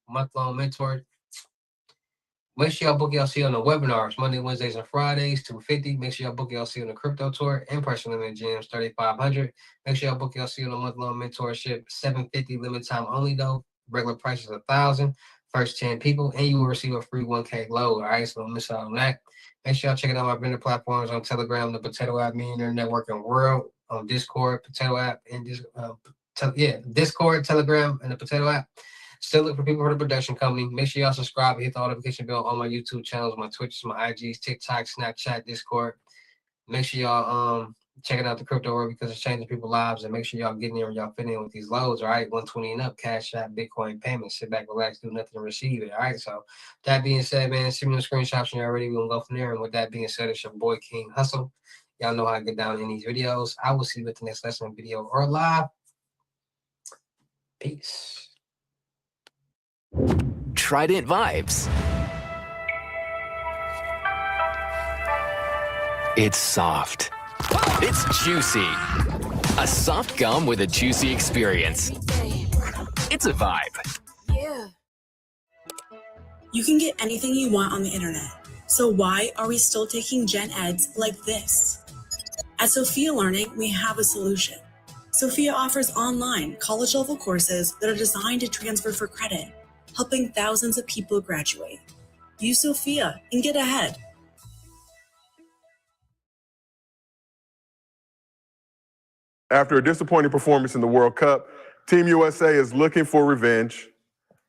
month-long mentor. Make sure y'all book y'all see on the webinars, Monday, Wednesdays, and Fridays, $250. Make sure y'all book y'all see on the crypto tour, in-person limited gems, $3,500. Make sure y'all book y'all see on the month-long mentorship, $750, limited time only though. Regular price is $1,000. First 10 people, and you will receive a free 1K load. All right, so don't miss out on that. Make sure y'all check out my vendor platforms on Telegram, the Potato App, Millionaire Networking World, on Discord, Potato App, and Discord, Telegram, and the Potato App. Still looking for people for the production company. Make sure y'all subscribe and hit the notification bell on my YouTube channels, my Twitches, my IGs, TikTok, Snapchat, Discord. Make sure y'all checking out the crypto world, because it's changing people's lives. And make sure y'all getting in, y'all fitting in with these loads, all right? 120 and up, cash app, Bitcoin payments. Sit back, relax, do nothing to receive it, all right? So that being said, man, send me the screenshots when you're ready. We're going to go from there. And with that being said, it's your boy King Hussle. Y'all know how to get down in these videos. I will see you at the next lesson video or live. Peace. Trident Vibes. It's soft. It's juicy. A soft gum with a juicy experience. It's a vibe. Yeah. You can get anything you want on the internet. So why are we still taking gen eds like this? At Sophia Learning, we have a solution. Sophia offers online college-level courses that are designed to transfer for credit, helping thousands of people graduate. Use Sophia and get ahead. After a disappointing performance in the World Cup, Team USA is looking for revenge.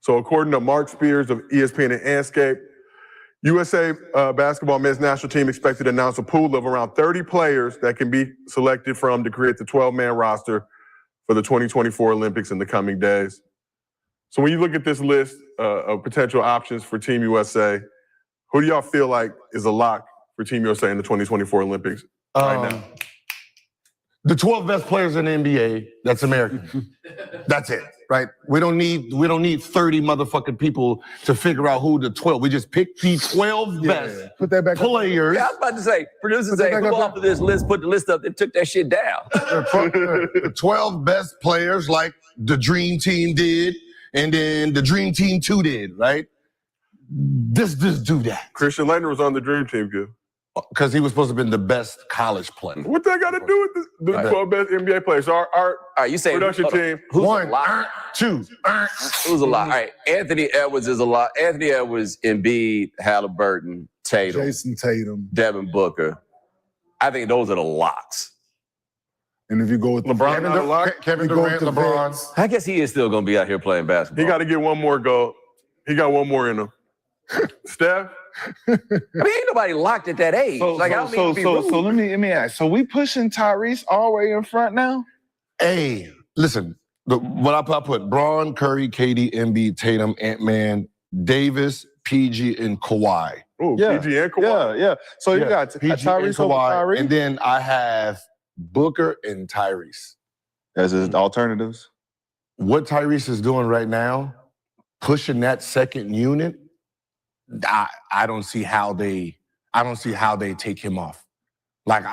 So according to Mark Spears of ESPN and Anscape, USA basketball men's national team expected to announce a pool of around 30 players that can be selected from to create the 12-man roster for the 2024 Olympics in the coming days. So when you look at this list of potential options for Team USA, who do y'all feel like is a lock for Team USA in the 2024 Olympics right now? The 12 best players in the NBA, that's American. That's it, right? We don't need 30 motherfucking people to figure out who the 12. We just pick the 12 best players. Yeah, I was about to say, producers say, who off of this list put the list up and took that shit down? The 12 best players like the Dream Team did, and then the Dream Team 2 did, right? this do that. Christian Laettner was on the Dream Team, good. Because he was supposed to have been the best college player. What that got to do with the 12 best NBA players? So our you say production team. Who's one, a lot? Two. Who's a lot? All right, Anthony Edwards is a lot. Anthony Edwards, Embiid, Halliburton, Tatum, Jason Tatum, Devin Booker. I think those are the locks. And if you go with LeBron, Kevin Durant, LeBron. I guess he is still going to be out here playing basketball. He got to get one more goal. He got one more in him. Steph. I mean, ain't nobody locked at that age. So let me ask. So we pushing Tyrese all the way in front now? Hey, listen. What I put: Braun, Curry, KD, Embiid, Tatum, Ant-Man, Davis, PG, and Kawhi. Oh, PG and Kawhi. Yeah. So you got PG Tyrese and Kawhi, over Kyrie? and then I have Booker and Tyrese as his alternatives. What Tyrese is doing right now, pushing that second unit. I don't see how they take him off. Like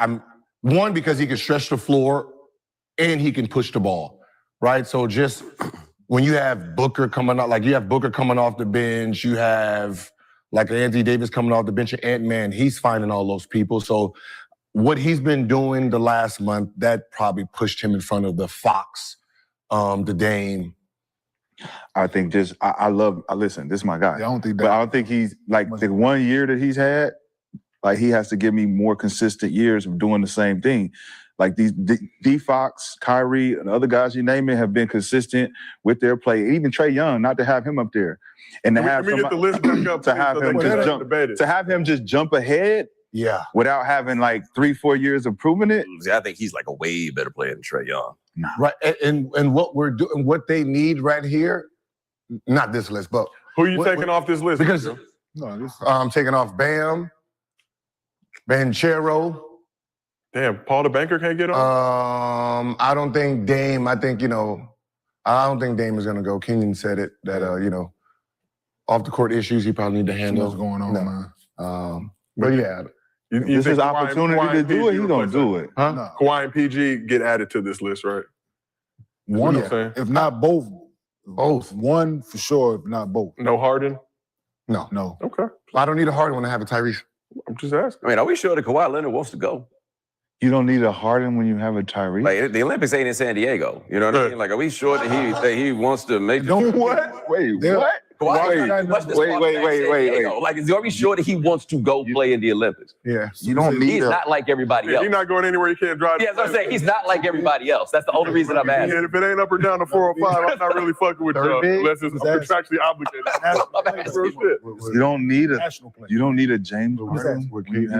because he can stretch the floor and he can push the ball, right? So just when you have Booker coming out, like you have Booker coming off the bench, you have like Anthony Davis coming off the bench, and Ant-Man, he's finding all those people. So what he's been doing the last month, that probably pushed him in front of the Fox, the Dame. I think listen, this is my guy. Yeah, I don't think that. But I don't think he's like the 1 year that he's had, like he has to give me more consistent years of doing the same thing. Like these D Fox, Kyrie, and other guys you name it have been consistent with their play. Even Trae Young, not to have him up there. And to have get the list back up to have him just jump ahead. Yeah. Without having like 3-4 years of proving it. I think he's like a way better player than Trae Young. Nah. Right. And what we're doing, what they need right here, not this list, but who are you taking off this list? Because I'm taking off Bam, Banchero. Damn, Paul the Banker can't get on? I don't think Dame, I don't think Dame is gonna go. Kenyon said it, that off the court issues he probably need to handle. What's going on, man? But yeah. This is opportunity to do it. He's gonna do it. Huh? No. Kawhi and PG get added to this list, right? One, what I'm saying. if not both. One for sure, if not both. No Harden? No. Okay. I don't need a Harden when I have a Tyrese. I'm just asking. I mean, are we sure that Kawhi Leonard wants to go? You don't need a Harden when you have a Tyrese. Like the Olympics ain't in San Diego. You know what I mean? Like, are we sure that he wants to make? What? Wait, what? Wait. Like, are we sure that he wants to go play in the Olympics? Yeah. You don't need. He's not like everybody else. He's not going anywhere he can't drive. Yeah, that's what I'm saying. He's not like everybody else. That's the only reason I'm asking. And if it ain't up or down to 405, I'm not really fucking with you unless it's contractually obligated. You don't need a. You don't need a James Harden.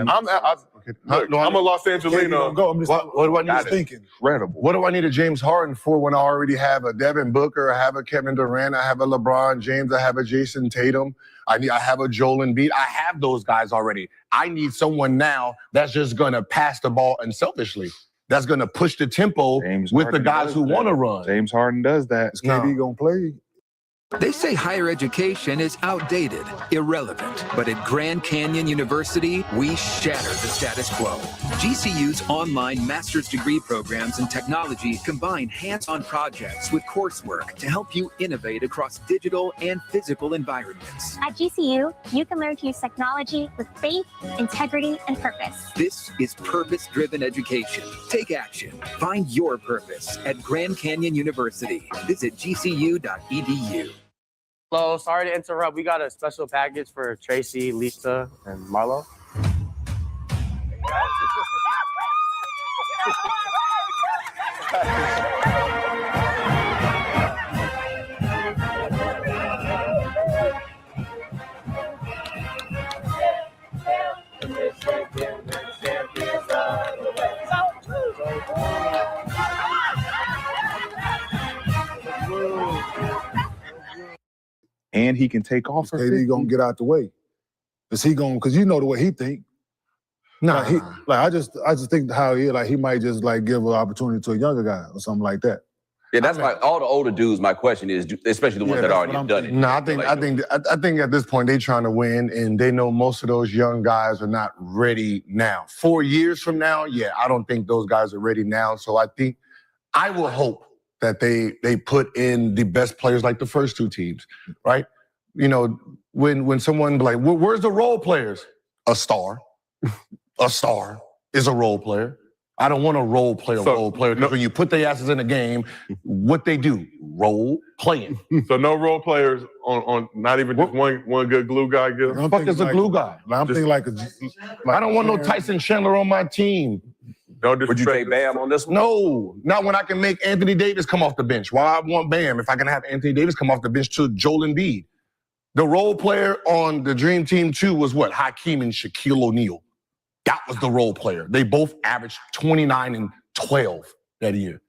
I'm a Los Angelino. What do I need? Thinking. Incredible. What do I need a James Harden for when I already have a Devin Booker, I have a Kevin Durant, I have a LeBron James, I have a Jason Tatum, I have a Joel Embiid. I have those guys already. I need someone now that's just gonna pass the ball unselfishly. That's gonna push the tempo with the guys who want to run. James Harden does that. Is KD gonna play? They say higher education is outdated, irrelevant, but at Grand Canyon University, we shatter the status quo. GCU's online master's degree programs in technology combine hands-on projects with coursework to help you innovate across digital and physical environments. At GCU, you can learn to use technology with faith, integrity, and purpose. This is purpose-driven education. Take action. Find your purpose at Grand Canyon University. Visit gcu.edu. Hello, sorry to interrupt. We got a special package for Tracy, Lisa, and Marlo. And he can take off. KD gonna get out the way. Because you know the way he think. I just think how he might just give an opportunity to a younger guy or something like that. Yeah, that's why all the older dudes. My question is, especially the ones that already have done it. No, I think at this point they trying to win, and they know most of those young guys are not ready now. 4 years from now, I don't think those guys are ready now. So I will hope that they put in the best players like the first two teams, right? You know, when someone be like, where's the role players? A star. A star is a role player. I don't want a role player. Because when you put their asses in a game, what they do? Role playing. So no role players on not even just one good glue guy. What the fuck is a glue guy? I'm thinking like I don't want no Tyson Chandler on my team. Would you take Bam on this one? No, not when I can make Anthony Davis come off the bench. Why I want Bam if I can have Anthony Davis come off the bench to Joel Embiid? The role player on the Dream Team 2 was what? Hakeem and Shaquille O'Neal. That was the role player. They both averaged 29 and 12 that year.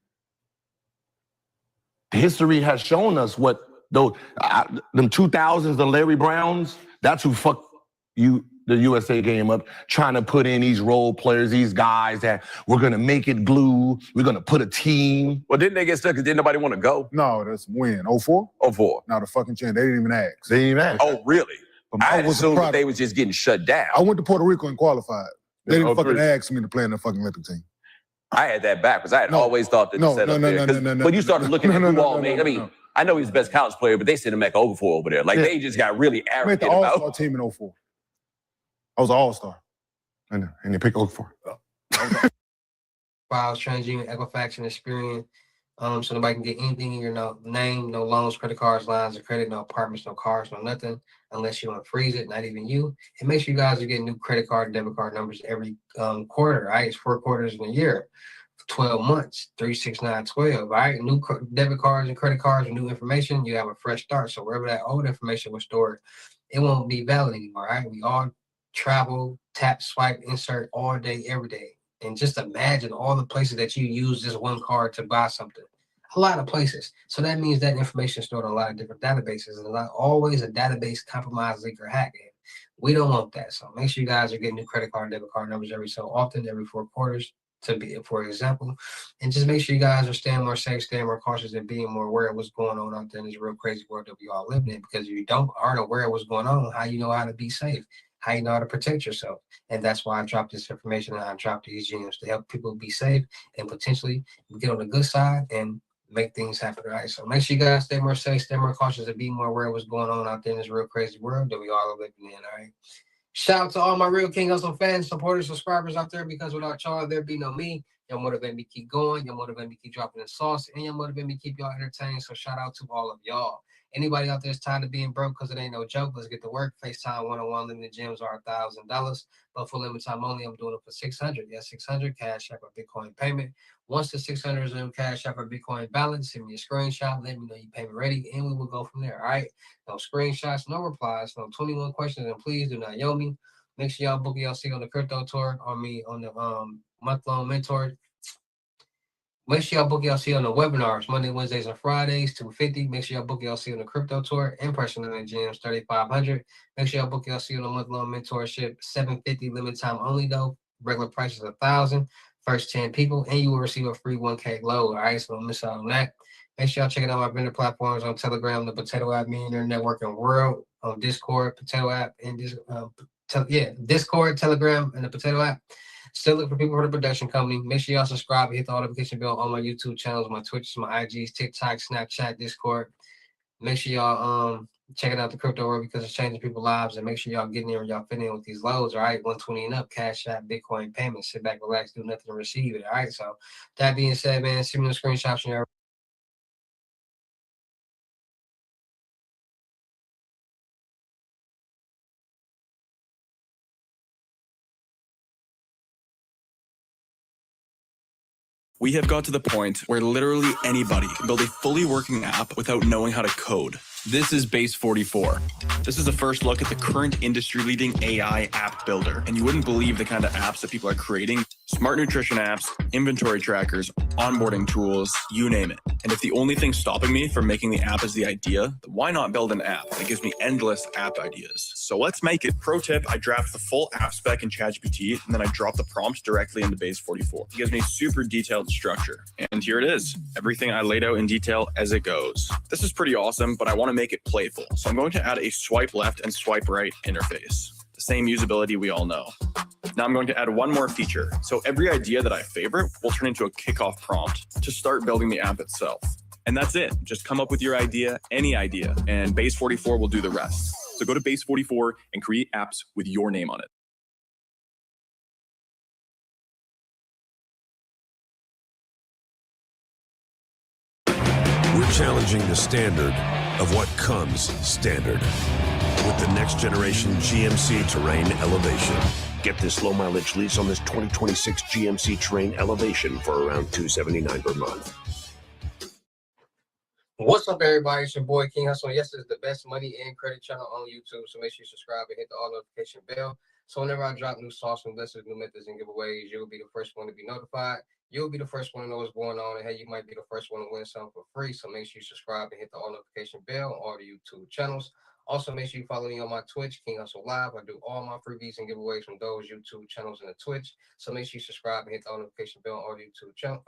History has shown us what those them 2000s, the Larry Browns, that's who fucked the USA game up, trying to put in these role players, these guys that we're going to make it glue, we're going to put a team. Well, didn't they get stuck because didn't nobody want to go? No, that's when? 04? 04. No, the fucking chance. They didn't even ask. They didn't even ask. Oh, really? I assumed that they was just getting shut down. I went to Puerto Rico and qualified. They didn't fucking ask me to play in the fucking Olympic team. I had that backwards. I had always thought that set up there. When you started looking at who all made, I mean, I know he's the best college player, but they sent him back over for over there. Like they just got really I made arrogant the about. All-Star team in 04. I was an All-Star. And they picked 04. Files, TransUnion, Equifax, and Experian. So nobody can get anything in your name, no loans, credit cards, lines of credit, no apartments, no cars, no nothing, unless you unfreeze it, not even you. And make sure you guys are getting new credit card, debit card numbers every quarter, right? It's 4 quarters in a year, 12 months, 3, 6, 9, 12, right? New debit cards and credit cards with new information, you have a fresh start. So wherever that old information was stored, it won't be valid anymore, right? We all travel, tap, swipe, insert all day, every day. And just imagine all the places that you use this one card to buy something. A lot of places. So that means that information is stored on a lot of different databases, and not always a database compromised, leak, or hack. We don't want that. So make sure you guys are getting new credit card, debit card numbers every so often, every 4 quarters, to be, for example. And just make sure you guys are staying more safe, staying more cautious, and being more aware of what's going on out there in this real crazy world that we all live in. Because if you aren't aware of what's going on, how you know how to be safe? How you know how to protect yourself. And that's why I dropped this information, and I dropped these gems to help people be safe and potentially get on the good side and make things happen, right? So make sure you guys stay more safe, stay more cautious, and be more aware of what's going on out there in this real crazy world that we all are living in, all right? Shout out to all my Real King Hussle fans, supporters, subscribers out there, because without y'all, there'd be no me. Y'all motivate me to keep going. Y'all motivate me to keep dropping the sauce, and y'all motivate me to keep y'all entertained. So shout out to all of y'all. Anybody out there is tired of being broke because it ain't no joke, let's get to work. FaceTime one-on-one limited gems are $1,000, but for limited time only, I'm doing it for $600. Yes, $600 cash app or Bitcoin payment. Once the $600 is in cash app or Bitcoin balance, send me a screenshot, let me know you payment ready, and we will go from there. All right. No screenshots, no replies, no 21 questions, and please do not yo me. Make sure y'all book your seat on the crypto tour on me on the month-long mentor. Make sure y'all book y'all see on the webinars, Monday, Wednesdays, and Fridays, $250. Make sure y'all book y'all see on the crypto tour, in-person in the gyms, $3,500. Make sure y'all book y'all see on the month-long mentorship, $750, limited time only though. Regular price is $1,000. First 10 people, and you will receive a free 1K load. All right, so don't miss out on that. Make sure y'all check out my vendor platforms on Telegram, the Potato App, Millionaire Networking World, on Discord, Potato App, and Discord, Telegram, and the Potato App. Still looking for people for the production company. Make sure y'all subscribe and hit the notification bell on my YouTube channels, my Twitch, my IGs, TikTok, Snapchat, Discord. Make sure y'all checking out the crypto world because it's changing people's lives. And make sure y'all getting in and y'all fitting in with these loads, all right? 120 and up, cash app, Bitcoin payments. Sit back, relax, do nothing to receive it, all right? So that being said, man, send me the screenshots from your We have got to the point where literally anybody can build a fully working app without knowing how to code. This is Base 44. This is a first look at the current industry-leading AI app builder, and you wouldn't believe the kind of apps that people are creating. Smart nutrition apps, inventory trackers, onboarding tools, you name it. And if the only thing stopping me from making the app is the idea, then why not build an app that gives me endless app ideas? So let's make it. Pro tip, I draft the full app spec in ChatGPT, and then I drop the prompts directly into Base 44. It gives me super detailed structure. And here it is, everything I laid out in detail as it goes. This is pretty awesome, but I want to make it playful. So I'm going to add a swipe left and swipe right interface. The same usability we all know. Now I'm going to add one more feature. So every idea that I favorite will turn into a kickoff prompt to start building the app itself. And that's it. Just come up with your idea, any idea, and Base 44 will do the rest. So go to Base 44 and create apps with your name on it. We're challenging the standard of what comes standard with the next generation GMC Terrain Elevation. Get this low mileage lease on this 2026 GMC Terrain Elevation for around $279 per month. What's up, everybody? It's your boy King Hussle. Yes, it's the best money and credit channel on YouTube. So make sure you subscribe and hit the all notification bell. So whenever I drop new sauce, new lessons, new methods, and giveaways, you'll be the first one to be notified. You'll be the first one to know what's going on, and hey, you might be the first one to win something for free. So make sure you subscribe and hit the all notification bell on all the YouTube channels. Also, make sure you follow me on my Twitch, King Hussle Live. I do all my freebies and giveaways from those YouTube channels and the Twitch. So make sure you subscribe and hit the all notification bell on all the YouTube channels.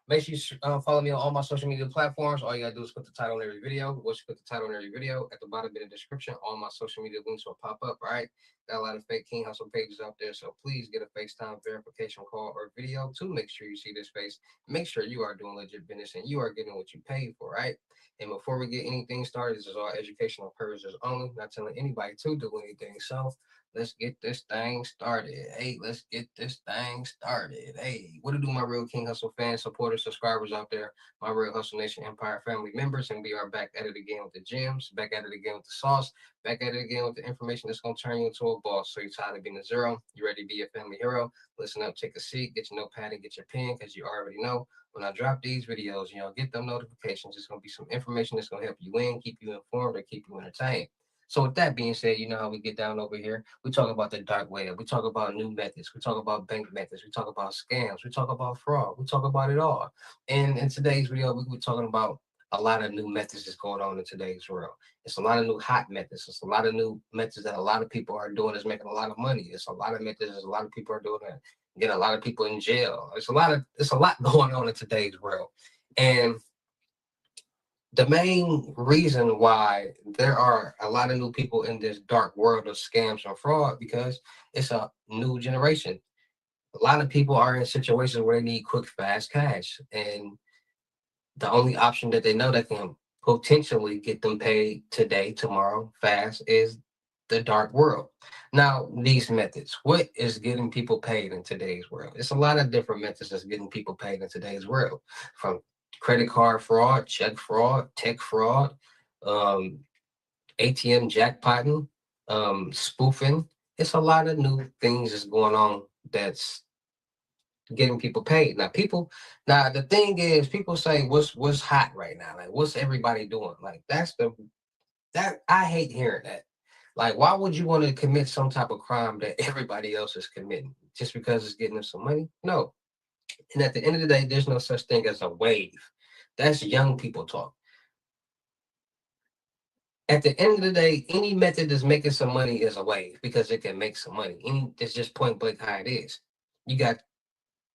Make sure you follow me on all my social media platforms. All you gotta do is put the title on every video. Once you put the title on every video, at the bottom of the description, all my social media links will pop up, all right? Got a lot of fake King Hussle pages out there, so please get a FaceTime verification call or video to make sure you see this face. Make sure you are doing legit business and you are getting what you paid for, right? And before we get anything started, this is all educational purposes only, not telling anybody to do anything. So let's get this thing started. Hey, let's get this thing started. Hey, what to do, my real King Hussle fans, supporters, subscribers out there, my real Hustle Nation Empire family members, and we are back at it again with the gems, back at it again with the sauce, back at it again with the information that's going to turn you into a boss. So you're tired of being a zero, you ready to be a family hero? Listen up, take a seat, get your notepad and get your pen, because you already know when I drop these videos, get them notifications. It's going to be some information that's going to help you win, keep you informed, or keep you entertained. So with that being said, you know how we get down over here. We talk about the dark web. We talk about new methods. We talk about bank methods. We talk about scams. We talk about fraud. We talk about it all. And in today's video, we're talking about a lot of new methods that's going on in today's world. It's a lot of new hot methods. It's a lot of new methods that a lot of people are doing that's making a lot of money. It's a lot of methods that a lot of people are doing that get a lot of people in jail. It's a lot going on in today's world. And the main reason why there are a lot of new people in this dark world of scams and fraud, because it's a new generation. A lot of people are in situations where they need quick, fast cash. And the only option that they know that can potentially get them paid today, tomorrow, fast is the dark world. Now, these methods, what is getting people paid in today's world? It's a lot of different methods that's getting people paid in today's world, from credit card fraud, check fraud, tech fraud, ATM jackpotting, spoofing. It's a lot of new things that's going on that's getting people paid. Now, the thing is, people say, what's hot right now? Like, what's everybody doing? Like, I hate hearing that. Like, why would you want to commit some type of crime that everybody else is committing just because it's getting them some money? No. And at the end of the day, there's no such thing as a wave. That's young people talk. At the end of the day, any method that's making some money is a wave because it can make some money. It's just point blank how it is. You got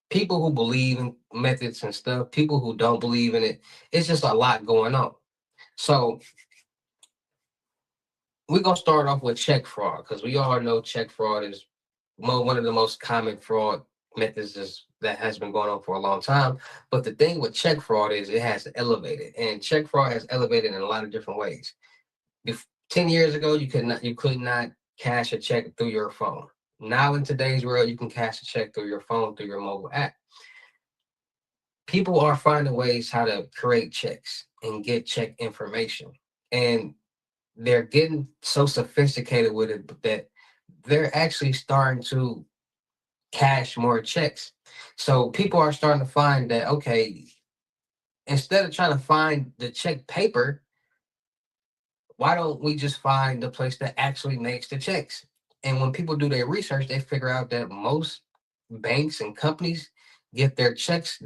people who believe in methods and stuff, people who don't believe in it. It's just a lot going on. So we're going to start off with check fraud, because we all know check fraud is one of the most common fraud methods that has been going on for a long time. But the thing with check fraud is it has elevated, and check fraud has elevated in a lot of different ways. 10 years ago, you could not cash a check through your phone. Now in today's world, you can cash a check through your phone, through your mobile app. People are finding ways how to create checks and get check information. And they're getting so sophisticated with it that they're actually starting to cash more checks. So people are starting to find that, okay, instead of trying to find the check paper, why don't we just find the place that actually makes the checks? And when people do their research, they figure out that most banks and companies get their checks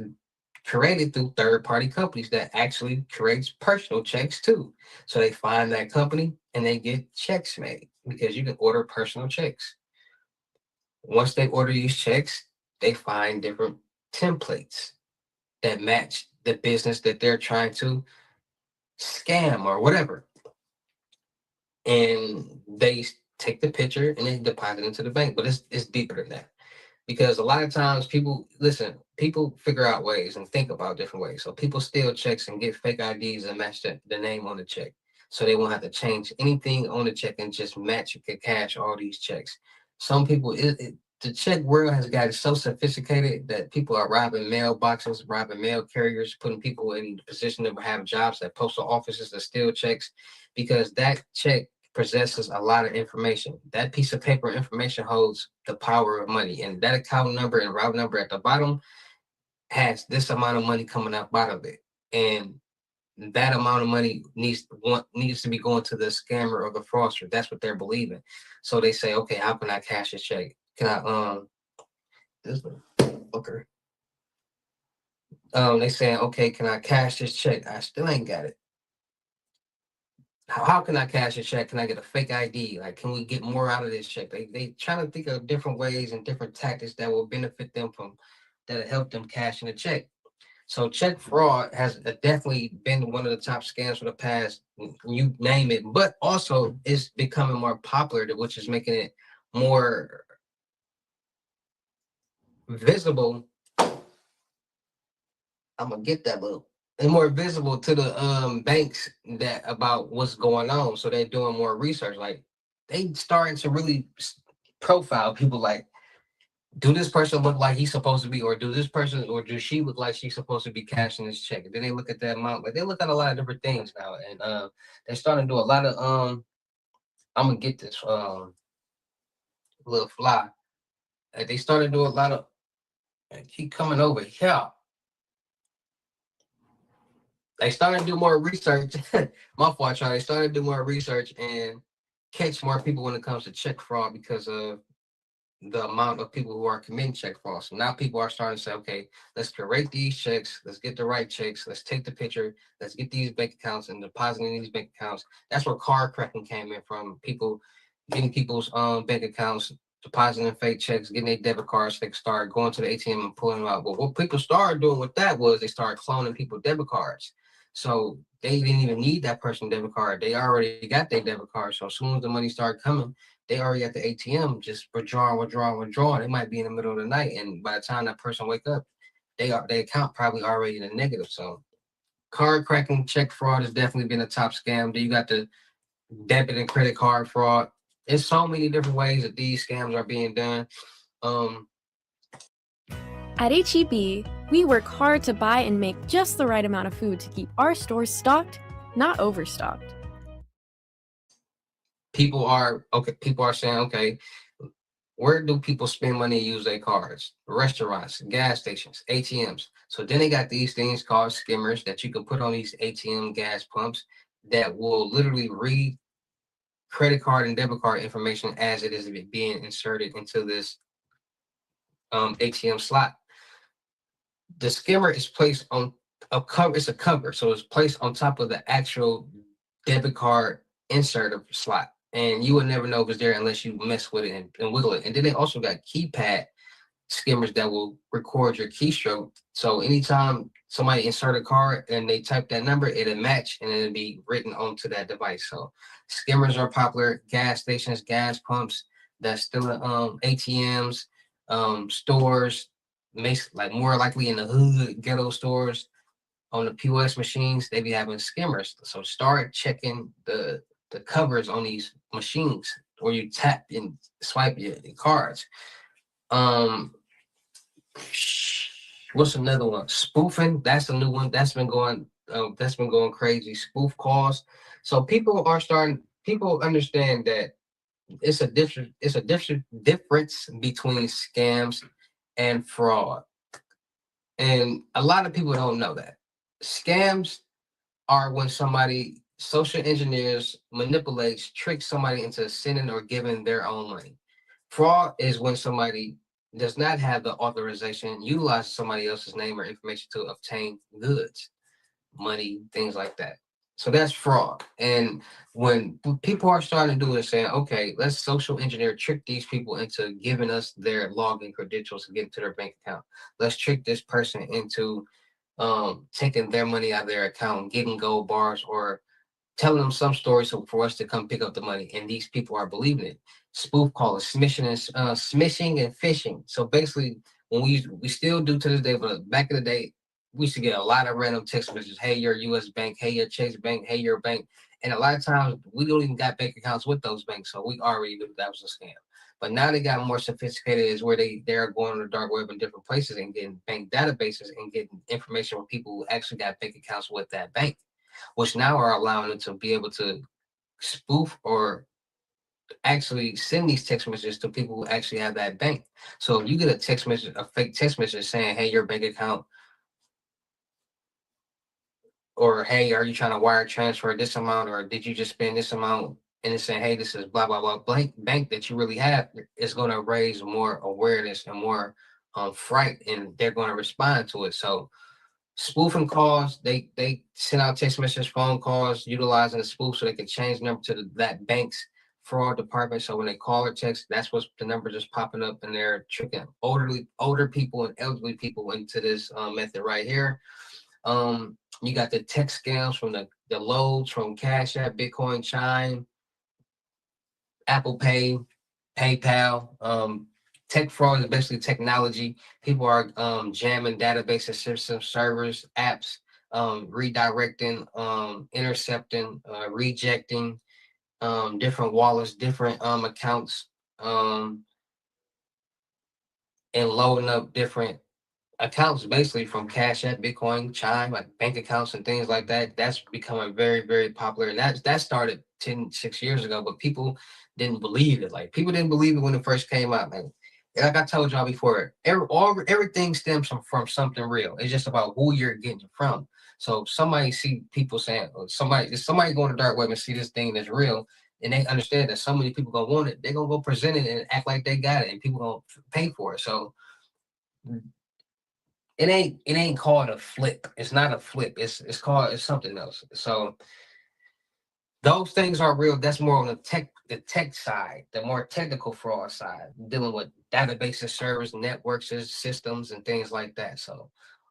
created through third-party companies that actually creates personal checks too. So they find that company and they get checks made, because you can order personal checks. Once they order these checks, they find different templates that match the business that they're trying to scam or whatever. And they take the picture and they deposit it into the bank. But it's deeper than that. Because a lot of times people figure out ways and think about different ways. So people steal checks and get fake IDs and match the name on the check. so they won't have to change anything on the check and just match and cash all these checks. Some people, the check world has gotten so sophisticated that people are robbing mailboxes, robbing mail carriers, putting people in the position to have jobs at postal offices to steal checks, because that check possesses a lot of information. That piece of paper information holds the power of money, and that account number and route number at the bottom has this amount of money coming up out of it. And that amount of money needs to be going to the scammer or the fraudster. That's what they're believing. So they say, okay, how can I cash a check? Can I this okay. They saying, okay, can I cash this check? I still ain't got it. How can I cash a check? Can I get a fake ID? Like, can we get more out of this check? They trying to think of different ways and different tactics that will benefit them that'll help them cash in a check. So check fraud has definitely been one of the top scams for the past, you name it, but also it's becoming more popular, which is making it more visible. I'm gonna get that little. And more visible to the banks that about what's going on. So they're doing more research. Like they starting to really profile people. Like, do this person look like he's supposed to be, or do this person or do she look like she's supposed to be cashing this check? And then they look at that amount. Like they look at a lot of different things now, and they're starting to do a lot of I'm gonna get this little fly. They started to do a lot of. Keep coming over here. They started to do more research. My fault, Charlie. They started to do more research and catch more people when it comes to check fraud because of the amount of people who are committing check fraud. So now people are starting to say, okay, let's curate these checks. Let's get the right checks. Let's take the picture. Let's get these bank accounts and depositing these bank accounts. That's where card cracking came in from. People getting people's bank accounts, depositing fake checks, getting their debit cards. They start going to the ATM and pulling them out. But what people started doing with that was they started cloning people's debit cards. So they didn't even need that person's debit card. They already got their debit card. So as soon as the money started coming, they already at the ATM, just withdrawing. They might be in the middle of the night, and by the time that person wake up, their account probably already in the negative. So card cracking, check fraud has definitely been a top scam. Then you got the debit and credit card fraud. There's so many different ways that these scams are being done. At HEB, we work hard to buy and make just the right amount of food to keep our stores stocked, not overstocked. People are saying, okay, where do people spend money and use their cards? Restaurants, gas stations, ATMs. So then they got these things called skimmers that you can put on these ATM gas pumps that will literally read credit card and debit card information as it is being inserted into this ATM slot. The skimmer is placed on a cover. It's a cover, so it's placed on top of the actual debit card insert of slot, and you would never know if it's there unless you mess with it and wiggle it. And then they also got keypad skimmers that will record your keystroke. So anytime somebody insert a card and they type that number, it'll match and it'll be written onto that device. So skimmers are popular. Gas stations, gas pumps, that's still ATMs, stores, like more likely in the hood, ghetto stores, on the POS machines, they be having skimmers. So start checking the covers on these machines where you tap and swipe your cards. What's another one? Spoofing. That's a new one. That's been going crazy. Spoof calls. So people understand that it's a difference between scams and fraud. And a lot of people don't know that. Scams are when somebody social engineers, manipulates, tricks somebody into sending or giving their own money. Fraud is when somebody does not have the authorization, utilizes somebody else's name or information to obtain goods, money, things like that. So that's fraud. And when people are starting to do it, saying, okay, let's social engineer, trick these people into giving us their login credentials to get into their bank account. Let's trick this person into taking their money out of their account, getting gold bars, or telling them some story for us to come pick up the money. And these people are believing it. Spoof call it smishing and phishing. So basically, when we still do to this day, but back in the day, we used to get a lot of random text messages. Hey, your US bank. Hey, your Chase bank. Hey, your bank. And a lot of times we don't even got bank accounts with those banks, so we already knew that was a scam. But now they got more sophisticated, is where they're going on the dark web in different places and getting bank databases and getting information from people who actually got bank accounts with that bank, which now are allowing them to be able to spoof or actually send these text messages to people who actually have that bank. So if you get a text message, a fake text message saying, hey, your bank account, or hey, are you trying to wire transfer this amount, or did you just spend this amount? And it's saying, hey, this is blah, blah, blah, blank bank that you really have, it's going to raise more awareness and more fright, and they're going to respond to it. So spoofing calls, they send out text messages, phone calls, utilizing the spoof so they can change the number to that bank's fraud department. So when they call or text, that's what's the number just popping up, and they're tricking older people and elderly people into this method right here. You got the text scams from the loads from Cash App, Bitcoin, Chime, Apple Pay, PayPal. Tech fraud is basically technology. People are jamming databases, systems, servers, apps, redirecting, intercepting, rejecting different wallets, different accounts, and loading up different accounts basically from Cash App, Bitcoin, Chime, like bank accounts and things like that. That's becoming very, very popular. And that started 6 years ago, but people didn't believe it. Like people didn't believe it when it first came out. Like I told y'all before, everything stems from something real. It's just about who you're getting it from. So if somebody see people saying, if somebody going to dark web and see this thing that's real, and they understand that so many people gonna want it, they're gonna go present it and act like they got it, and people gonna pay for it. So it ain't called a flip. It's not a flip. It's something else. So those things are real. That's more on the tech side, the more technical fraud side, dealing with databases, servers, networks, systems, and things like that. So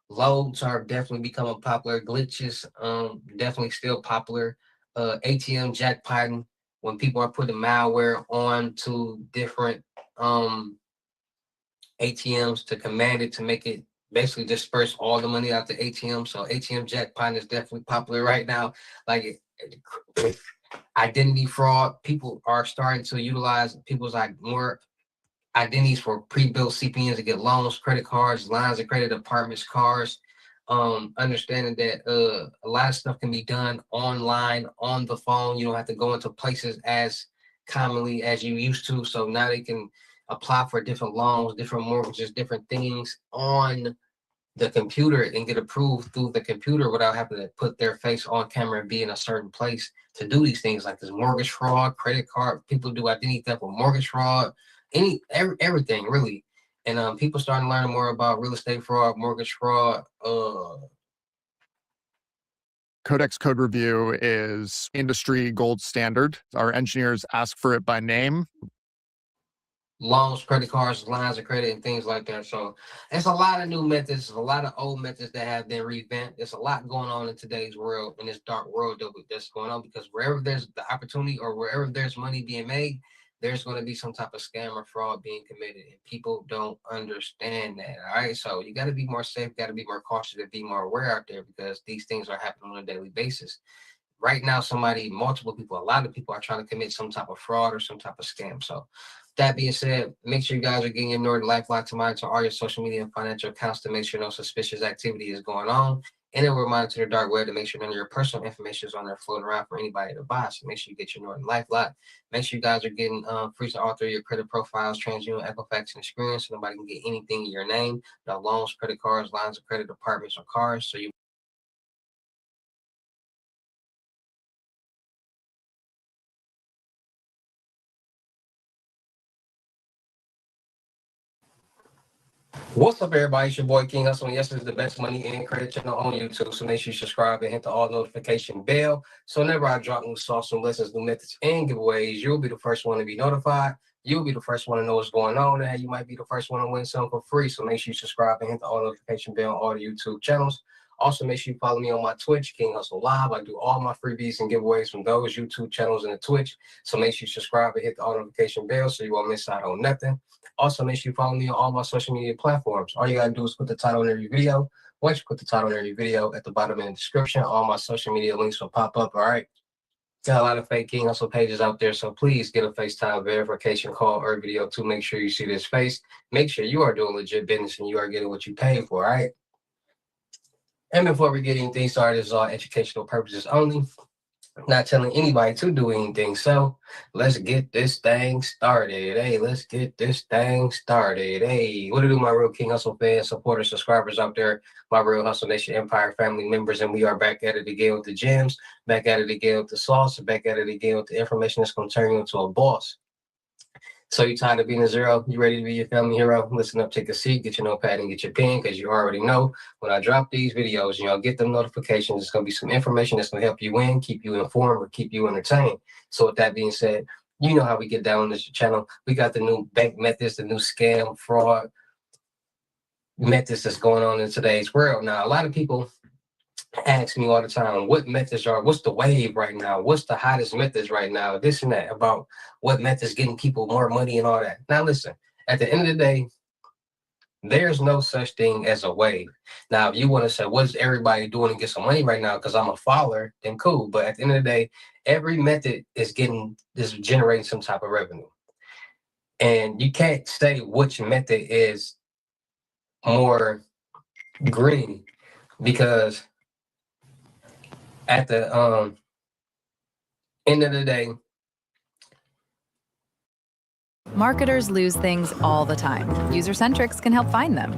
loads are definitely becoming popular. Glitches, definitely still popular. ATM jackpotting, when people are putting malware on to different ATMs to command it to make it basically disperse all the money out the ATM. So ATM jackpot is definitely popular right now. Like identity fraud, people are starting to utilize people's more identities for pre-built CPNs to get loans, credit cards, lines of credit, apartments, cars. Understanding that a lot of stuff can be done online, on the phone. You don't have to go into places as commonly as you used to. So now they can apply for different loans, different mortgages, different things on the computer and get approved through the computer without having to put their face on camera and be in a certain place to do these things, like this mortgage fraud, credit card. People do identity theft with mortgage fraud, everything really. And people starting to learn more about real estate fraud, mortgage fraud. Codex Code Review is industry gold standard. Our engineers ask for it by name. Loans, credit cards, lines of credit, and things like that. So it's a lot of new methods, a lot of old methods that have been revamped. There's a lot going on in today's world, in this dark world that's going on, because wherever there's the opportunity or wherever there's money being made, there's going to be some type of scam or fraud being committed, and people don't understand that. All right, so you got to be more safe, got to be more cautious, and be more aware out there, because these things are happening on a daily basis. Right now, multiple people, a lot of people are trying to commit some type of fraud or some type of scam. So that being said, make sure you guys are getting your Norton LifeLock to monitor all your social media and financial accounts to make sure no suspicious activity is going on. And then we're monitoring the dark web to make sure none of your personal information is on there floating around for anybody to buy. So make sure you get your Norton LifeLock. Make sure you guys are getting free to author your credit profiles, TransUnion, Equifax, and Experian, so nobody can get anything in your name. No loans, credit cards, lines of credit, apartments, or cars. So you What's up, everybody? It's your boy King Hussle, and yes, this is the best money and credit channel on YouTube. So make sure you subscribe and hit the all notification bell. So whenever I drop new sauce, new lessons, new methods, and giveaways, you'll be the first one to be notified. You'll be the first one to know what's going on, and you might be the first one to win something for free. So make sure you subscribe and hit the all notification bell on all the YouTube channels. Also, make sure you follow me on my Twitch, King Hussle Live. I do all my freebies and giveaways from those YouTube channels and the Twitch. So make sure you subscribe and hit the all notification bell so you won't miss out on nothing. Also, make sure you follow me on all my social media platforms. All you gotta do is put the title in every video. Once you put the title in every video, at the bottom in the description, all my social media links will pop up. All right. Got a lot of fake King Hustle pages out there, so please get a FaceTime verification call or video to make sure you see this face. Make sure you are doing legit business and you are getting what you pay for, all right? And before we get anything started, this is all educational purposes only. Not telling anybody to do anything. So let's get this thing started. Hey, let's get this thing started. Hey, what to do, my real King Hustle fans, supporters, subscribers out there, my real Hustle Nation Empire family members, and we are back at it again with the gems, back at it again with the sauce, back at it again with the information that's going to turn you into a boss. So you tired of being a zero? You ready to be your family hero? Listen up, take a seat, get your notepad and get your pen, because you already know when I drop these videos, y'all get them notifications. It's going to be some information that's going to help you win, keep you informed, or keep you entertained. So with that being said, you know how we get down on this channel. We got the new bank methods, the new scam, fraud methods that's going on in today's world. Now, a lot of people ask me all the time, what methods what's the wave right now? What's the hottest methods right now? This and that, about what methods getting people more money and all that. Now listen, at the end of the day, there's no such thing as a wave. Now, if you want to say, what is everybody doing to get some money right now because I'm a follower, then cool. But at the end of the day, every method is generating some type of revenue. And you can't say which method is more green, because at the end of the day, marketers lose things all the time. User-centrics can help find them.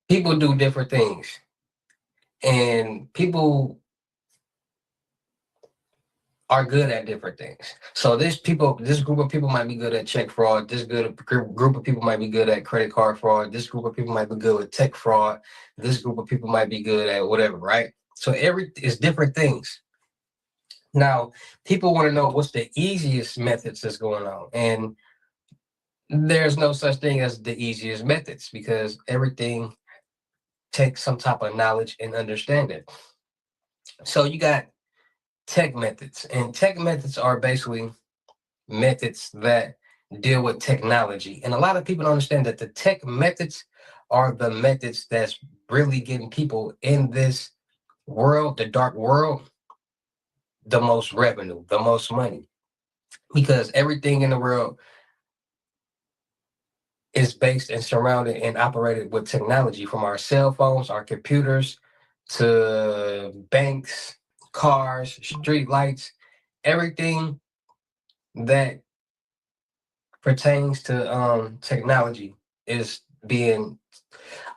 people do different things, and people are good at different things. So this group of people might be good at check fraud. This group of people might be good at credit card fraud. This group of people might be good with tech fraud. This group of people might be good at whatever, right? So it's different things. Now, people want to know what's the easiest methods that's going on. And there's no such thing as the easiest methods, because everything takes some type of knowledge and understanding. So you got tech methods, and tech methods are basically methods that deal with technology. And a lot of people don't understand that the tech methods are the methods that's really getting people in this world, the dark world, the most revenue, the most money, because everything in the world is based and surrounded and operated with technology, from our cell phones, our computers, to banks, cars, street lights. Everything that pertains to technology is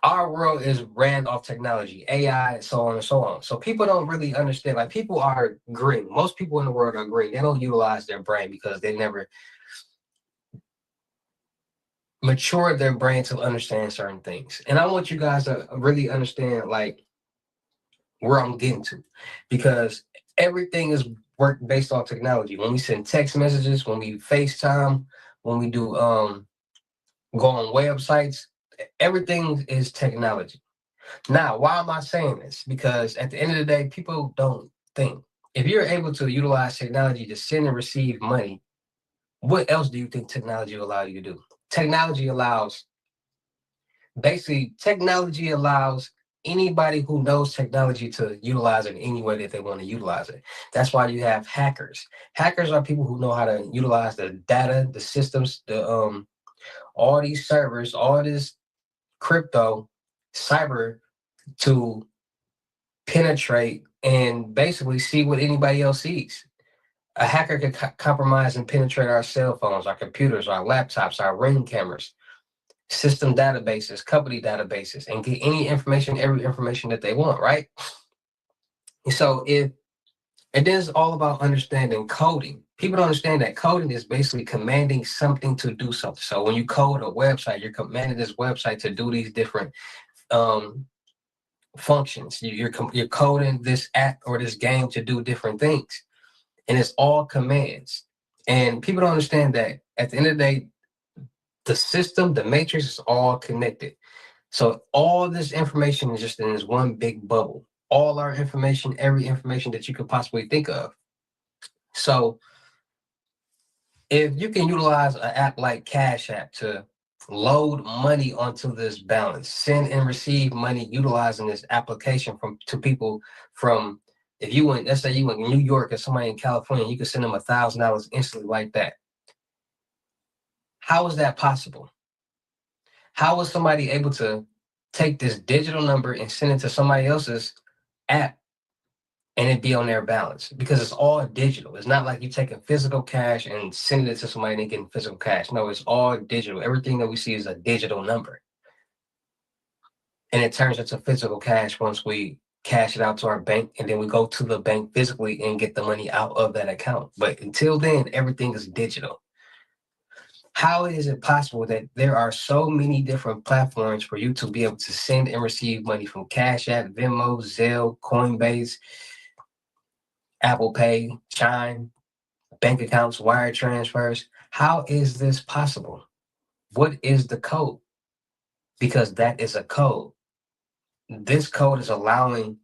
our world is ran off technology, AI, so on and so on. So people don't really understand. Like, people are green. Most people in the world are green. They don't utilize their brain because they never mature their brain to understand certain things. And I want you guys to really understand, like, where I'm getting to, because everything is work based on technology. When we send text messages, when we FaceTime, when we do go on websites, everything is technology. Now, why am I saying this? Because at the end of the day, people don't think. If you're able to utilize technology to send and receive money, what else do you think technology will allow you to do? Technology allows anybody who knows technology to utilize it in any way that they want to utilize it. That's why you have hackers. Hackers are people who know how to utilize the data, the systems, all these servers, all this crypto, cyber, to penetrate and basically see what anybody else sees. A hacker can compromise and penetrate our cell phones, our computers, our laptops, our Ring cameras, system databases, company databases, and get any information, every information that they want, right? So it is all about understanding coding. People don't understand that coding is basically commanding something to do something. So when you code a website, you're commanding this website to do these different functions. You're coding this app or this game to do different things, and it's all commands. And people don't understand that at the end of the day, the system, the matrix, is all connected. So all this information is just in this one big bubble. All our information, every information that you could possibly think of. So if you can utilize an app like Cash App to load money onto this balance, send and receive money utilizing this application to people from, if you went, let's say you went in New York and somebody in California, you could send them $1,000 instantly like that. How is that possible? How was somebody able to take this digital number and send it to somebody else's app and it be on their balance? Because it's all digital. It's not like you taking physical cash and sending it to somebody and they getting physical cash. No, it's all digital. Everything that we see is a digital number. And it turns into physical cash once we cash it out to our bank, and then we go to the bank physically and get the money out of that account. But until then, everything is digital. How is it possible that there are so many different platforms for you to be able to send and receive money from Cash App, Venmo, Zelle, Coinbase, Apple Pay, Chime, bank accounts, wire transfers? How is this possible? What is the code? Because that is a code. This code is allowing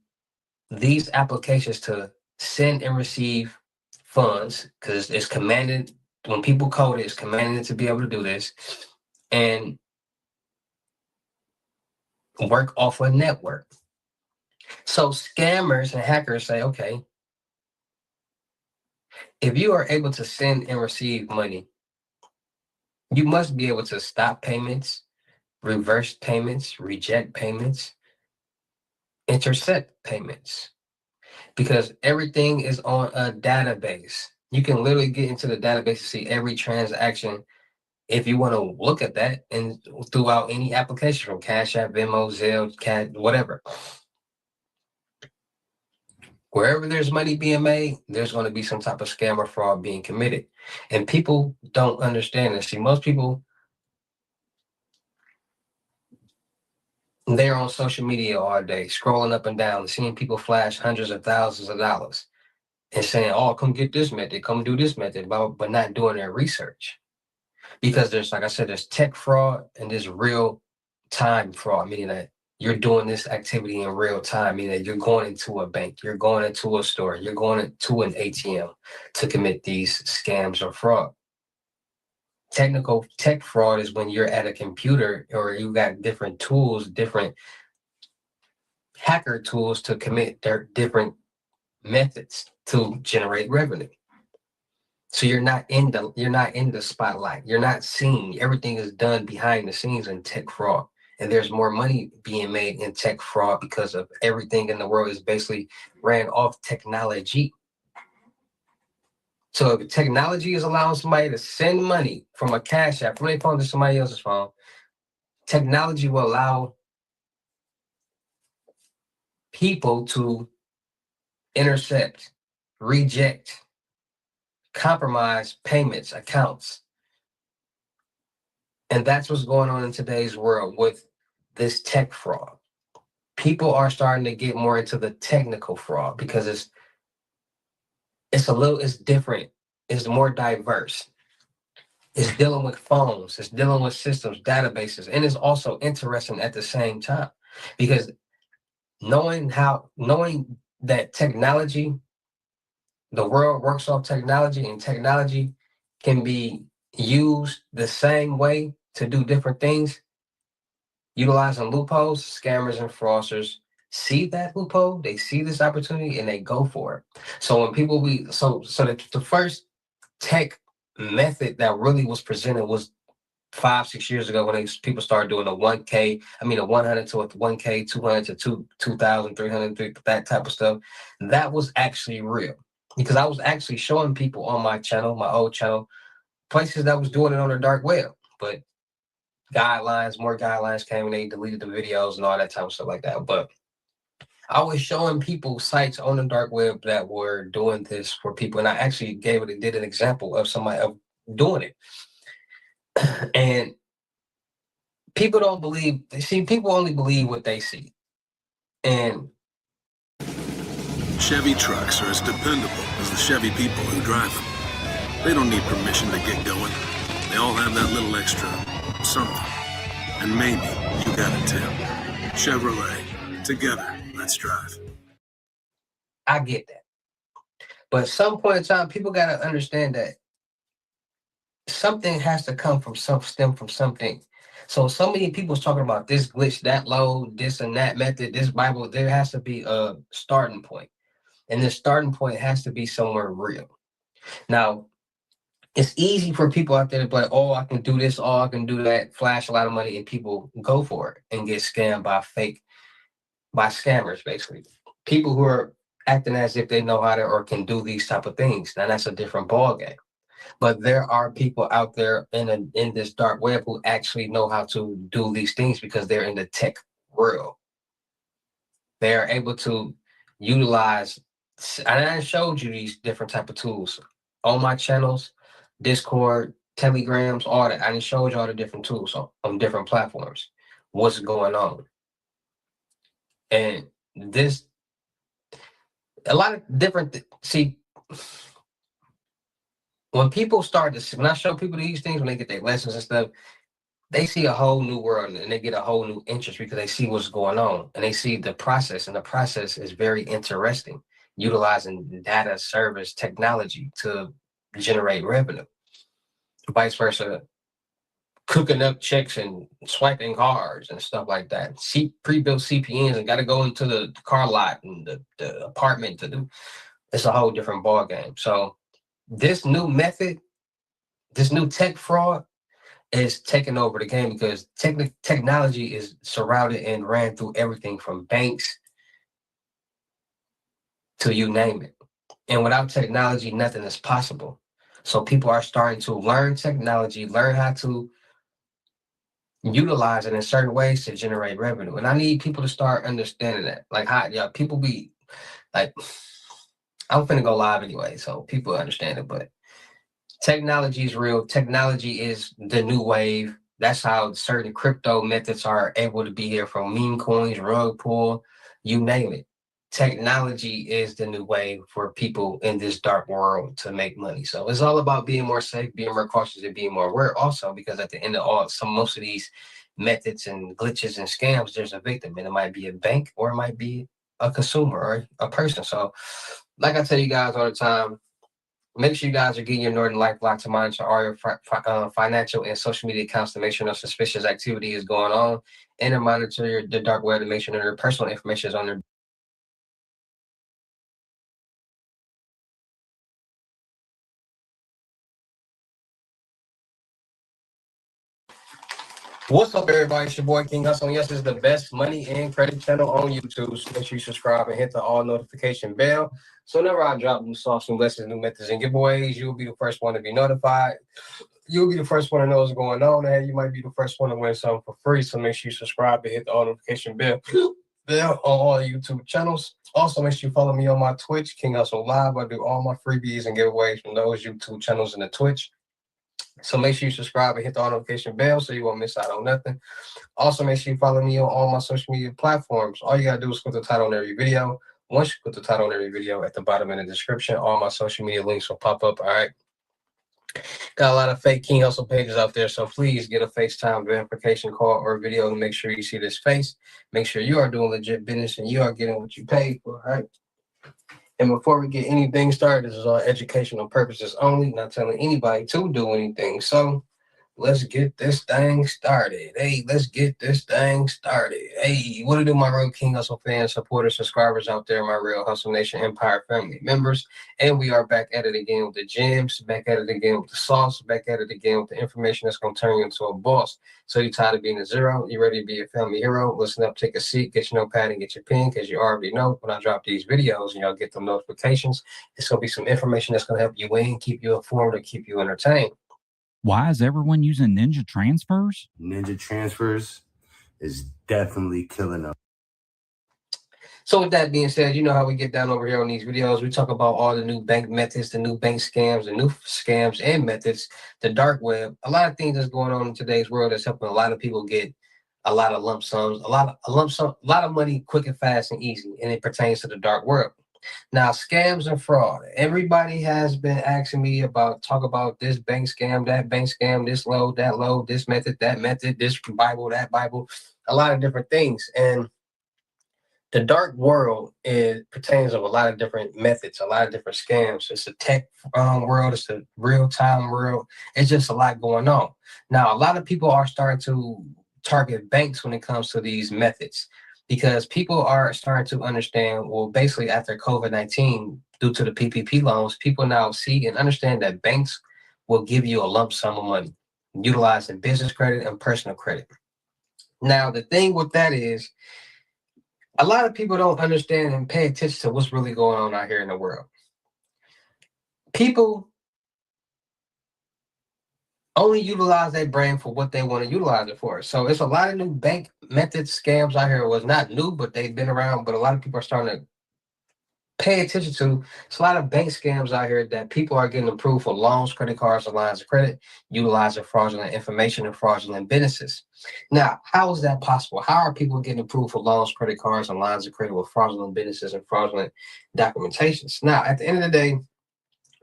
these applications to send and receive funds, because it's commanded, when people code it, it's commanded to be able to do this and work off a network. So scammers and hackers say, okay, if you are able to send and receive money, you must be able to stop payments, reverse payments, reject payments, intercept payments, because everything is on a database. You can literally get into the database to see every transaction if you want to look at that, and throughout any application from Cash App, Venmo, Zelle, Cat, whatever. Wherever there's money being made, there's going to be some type of scam or fraud being committed. And people don't understand this. See, most people, they're on social media all day, scrolling up and down, seeing people flash hundreds of thousands of dollars and saying, oh, come get this method, come do this method, but not doing their research. Because there's, like I said, there's tech fraud and there's real time fraud, meaning that you're doing this activity in real time, meaning that you're going into a bank, you're going into a store, you're going into an ATM to commit these scams or fraud. Technical tech fraud is when you're at a computer or you got different tools, different hacker tools to commit their different methods to generate revenue. So you're not in the spotlight. You're not seen. Everything is done behind the scenes in tech fraud. And there's more money being made in tech fraud because of everything in the world is basically ran off technology. So if technology is allowing somebody to send money from a Cash App from their phone to somebody else's phone, technology will allow people to intercept, reject, compromise payments, accounts. And that's what's going on in today's world with this tech fraud. People are starting to get more into the technical fraud because it's different. It's more diverse. It's dealing with phones. It's dealing with systems, databases, and it's also interesting at the same time because knowing that technology, the world works off technology, and technology can be used the same way to do different things, utilizing loopholes, scammers and fraudsters see that loophole, they see this opportunity, and they go for it. So when people the first tech method that really was presented was 5-6 years ago when people started doing a 1K, a 100 to a 1K, 200 to 2,000, 300, that type of stuff. That was actually real because I was actually showing people on my channel, my old channel, places that was doing it on the dark web, but more guidelines came and they deleted the videos and all that type of stuff like that. But I was showing people sites on the dark web that were doing this for people. And I actually did an example of somebody of doing it. And people don't believe, people only believe what they see. And Chevy trucks are as dependable as the Chevy people who drive them. They don't need permission to get going. They all have that little extra something. And maybe you got it too. Chevrolet. Together, let's drive. I get that. But at some point in time, people got to understand that something has to stem from something. So many people's talking about this glitch, that load, this and that method, this Bible. There has to be a starting point. And this starting point has to be somewhere real. Now, it's easy for people out there to be like, oh, I can do this, oh, I can do that, flash a lot of money, and people go for it and get scammed by scammers, basically. People who are acting as if they know how to or can do these type of things. Now, that's a different ballgame. But there are people out there in this dark web who actually know how to do these things because they're in the tech world. They are able to utilize, and I showed you these different type of tools on my channels, Discord, Telegrams, all that. I just showed you all the different tools on different platforms. What's going on? And this, a lot of different, see, when people start to, when I show people these things, when they get their lessons and stuff, they see a whole new world and they get a whole new interest because they see what's going on and they see the process. And the process is very interesting, utilizing data, service, technology to generate revenue. Vice versa, cooking up checks and swiping cards and stuff like that. See pre-built CPNs and got to go into the car lot and the apartment to do. It's a whole different ball game. So this new method, this new tech fraud, is taking over the game because technology is surrounded and ran through everything from banks to you name it. And without technology, nothing is possible. So people are starting to learn technology, learn how to utilize it in certain ways to generate revenue. And I need people to start understanding that. Like how people be like, I'm finna go live anyway, so people understand it, but technology is real. Technology is the new wave. That's how certain crypto methods are able to be here, from meme coins, rug pull, you name it. Technology is the new wave for people in this dark world to make money. So it's all about being more safe, being more cautious, and being more aware also, because at the end of most of these methods and glitches and scams, there's a victim, and it might be a bank or it might be a consumer or a person. So like I tell you guys all the time, make sure you guys are getting your Northern LifeLock to monitor all your financial and social media accounts to make sure no suspicious activity is going on, and to monitor the dark web to make sure that your personal information is on there. What's up, everybody? It's your boy King Hussle. Yes, it's the best money and credit channel on YouTube. So make sure you subscribe and hit the all notification bell. So whenever I drop new sauce, new lessons, new methods, and giveaways, you'll be the first one to be notified. You'll be the first one to know what's going on. And you might be the first one to win something for free. So make sure you subscribe and hit the all notification bell on all YouTube channels. Also, make sure you follow me on my Twitch, King Hussle Live. I do all my freebies and giveaways from those YouTube channels and the Twitch. So make sure you subscribe and hit the notification bell so you won't miss out on nothing. Also, make sure you follow me on all my social media platforms. All you gotta do is click the title on every video. Once you click the title on every video, at the bottom in the description, all my social media links will pop up. All right. Got a lot of fake King Hussle pages out there, so please get a FaceTime verification call or video to make sure you see this face. Make sure you are doing legit business and you are getting what you paid for. All right. And before we get anything started, this is all educational purposes only, not telling anybody to do anything. So let's get this thing started. Hey, let's get this thing started. Hey, what to do, my real King Hussle fans, supporters, subscribers out there, my real Hustle Nation Empire family members. And we are back at it again with the gems, back at it again with the sauce, back at it again with the information that's going to turn you into a boss. So you're tired of being a zero? You ready to be a family hero? Listen up, take a seat, get your notepad and get your pen, because you already know when I drop these videos and y'all get them notifications, it's going to be some information that's going to help you win, keep you informed, or keep you entertained. Why is everyone using Ninja Transfers? Ninja Transfers is definitely killing us. So with that being said, you know how we get down over here on these videos. We talk about all the new bank methods, the new bank scams, the new scams and methods, the dark web, a lot of things that's going on in today's world that's helping a lot of people get a lot of lump sums, a lot of money quick and fast and easy, and it pertains to the dark world. Now, scams and fraud. Everybody has been asking me talk about this bank scam, that bank scam, this load, that load, this method, that method, this Bible, that Bible, a lot of different things. And the dark world pertains of a lot of different methods, a lot of different scams. It's a tech world. It's a real-time world. It's just a lot going on. Now, a lot of people are starting to target banks when it comes to these methods because people are starting to understand, well, basically after COVID-19, due to the PPP loans, people now see and understand that banks will give you a lump sum of money, utilizing business credit and personal credit. Now, the thing with that is, a lot of people don't understand and pay attention to what's really going on out here in the world. People only utilize their brain for what they want to utilize it for. So it's a lot of new bank methods, scams out here. It was not new, but they've been around, but a lot of people are starting to pay attention to. It's a lot of bank scams out here that people are getting approved for loans, credit cards, and lines of credit, utilizing fraudulent information and fraudulent businesses. Now, how is that possible? How are people getting approved for loans, credit cards, and lines of credit with fraudulent businesses and fraudulent documentations? Now, at the end of the day,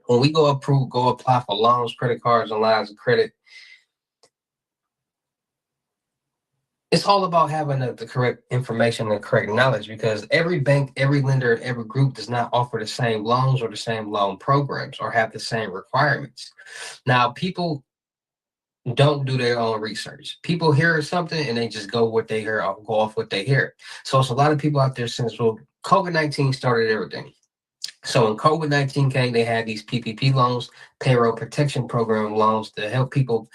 when we go apply for loans, credit cards, and lines of credit, it's all about having the correct information and correct knowledge, because every bank, every lender, every group does not offer the same loans or the same loan programs or have the same requirements. Now, people don't do their own research. People hear something and they just go what they hear, or go off what they hear. So it's a lot of people out there since COVID-19 started everything. So when COVID-19 came, they had these PPP loans, payroll protection program loans, to help people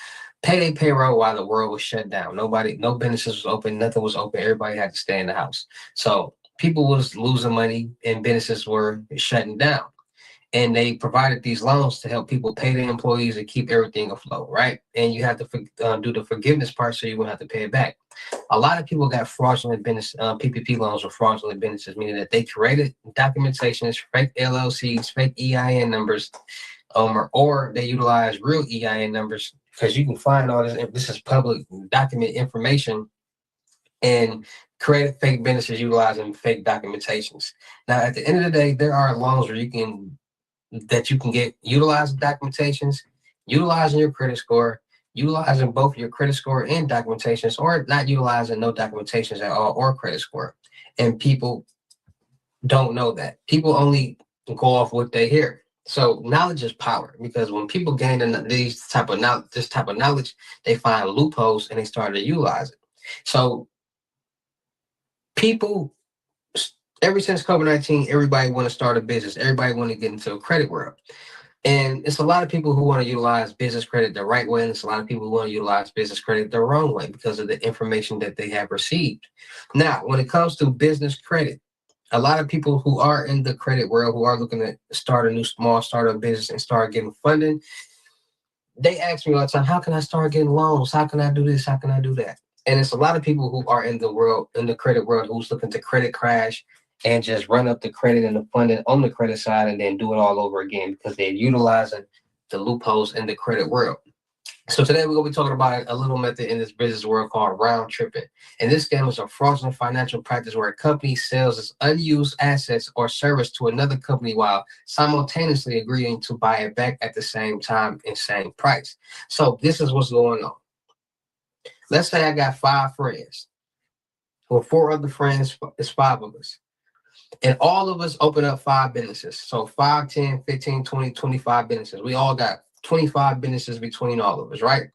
pay their payroll while the world was shut down. No businesses was open, nothing was open. Everybody had to stay in the house. So people was losing money and businesses were shutting down. And they provided these loans to help people pay their employees and keep everything afloat, right? And you have to do the forgiveness part so you won't have to pay it back. A lot of people got fraudulent business PPP loans or fraudulent businesses, meaning that they created documentations, fake LLCs, fake EIN numbers, or they utilize real EIN numbers, because you can find all this. This is public document information, and created fake businesses utilizing fake documentations. Now, at the end of the day, there are loans where you can get utilizing documentations, utilizing your credit score, utilizing both your credit score and documentations, or not utilizing no documentations at all or credit score. And people don't know that. People only go off what they hear. So knowledge is power, because when people gain this type of knowledge, they find loopholes and they start to utilize it. So people, ever since COVID-19, everybody want to start a business. Everybody want to get into a credit world. And it's a lot of people who want to utilize business credit the right way, and it's a lot of people who want to utilize business credit the wrong way because of the information that they have received. Now, when it comes to business credit, a lot of people who are in the credit world, who are looking to start a new small startup business and start getting funding, they ask me all the time, how can I start getting loans? How can I do this? How can I do that? And it's a lot of people who are in the credit world, who's looking to credit crash and just run up the credit and the funding on the credit side and then do it all over again, because they're utilizing the loopholes in the credit world. So today we're going to be talking about a little method in this business world called round tripping. And this scam is a fraudulent financial practice where a company sells its unused assets or service to another company while simultaneously agreeing to buy it back at the same time and same price. So this is what's going on. Let's say I got 5 friends, or 4 other friends, it's 5 of us. And all of us open up 5 businesses. So 5, 10, 15, 20, 25 businesses. We all got 25 businesses between all of us, right?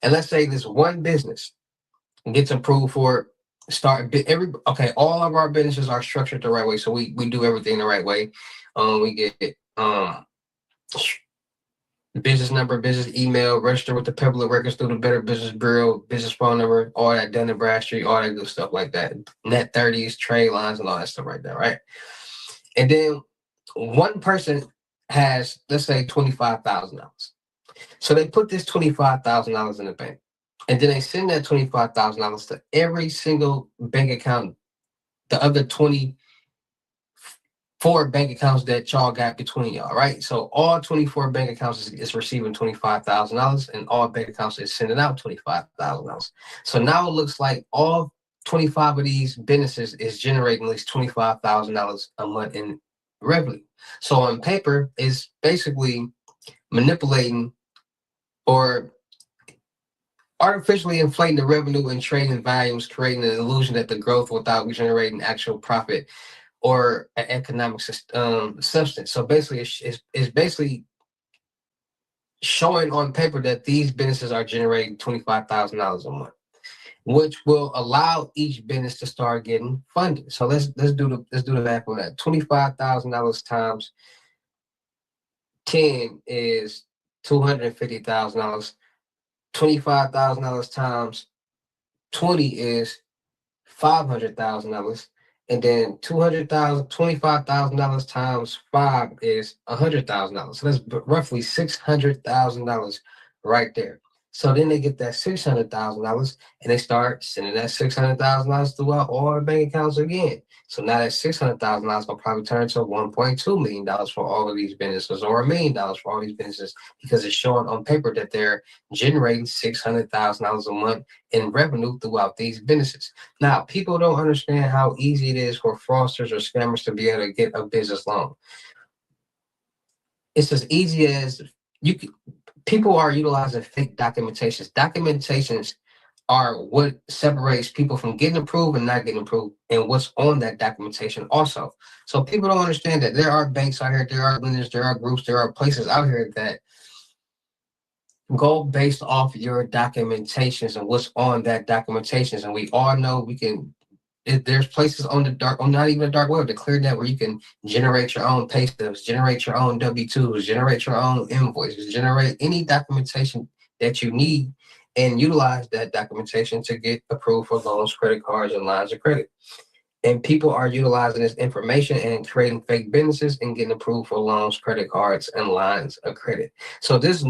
And let's say this one business gets approved for all of our businesses are structured the right way. So we do everything the right way. We get business number, business email, register with the public records through the Better Business Bureau, business phone number, all that, Dun & Bradstreet, all that good stuff like that. Net 30s, trade lines, and all that stuff right there, right? And then one person has, let's say, $25,000. So they put this $25,000 in the bank, and then they send that $25,000 to every single bank account, the other 24 bank accounts that y'all got between y'all, right? So all 24 bank accounts is receiving $25,000, and all bank accounts is sending out $25,000. So now it looks like all 25 of these businesses is generating at least $25,000 a month in revenue. So on paper, it's basically manipulating or artificially inflating the revenue and trading volumes, creating an illusion that the growth without generating actual profit or an economic substance. So basically, it's basically showing on paper that these businesses are generating $25,000 a month, which will allow each business to start getting funded. So let's do the math on that. $25,000 times 10 is $250,000. $25,000 times 20 is $500,000, and then $25,000 times 5 is $100,000. So that's roughly $600,000 right there. So then they get that $600,000 and they start sending that $600,000 throughout all the bank accounts again. So now that $600,000 will probably turn to $1.2 million for all of these businesses, or $1 million for all these businesses, because it's showing on paper that they're generating $600,000 a month in revenue throughout these businesses. Now, people don't understand how easy it is for fraudsters or scammers to be able to get a business loan. It's as easy as people are utilizing fake documentations. Documentations are what separates people from getting approved and not getting approved, and what's on that documentation also. So people don't understand that there are banks out here, there are lenders, there are groups, there are places out here that go based off your documentations and what's on that documentations. And we all know there's places on the dark, on not even the dark web, the clear net, where you can generate your own pay stubs, generate your own W-2s, generate your own invoices, generate any documentation that you need, and utilize that documentation to get approved for loans, credit cards, and lines of credit. And people are utilizing this information and creating fake businesses and getting approved for loans, credit cards, and lines of credit. So this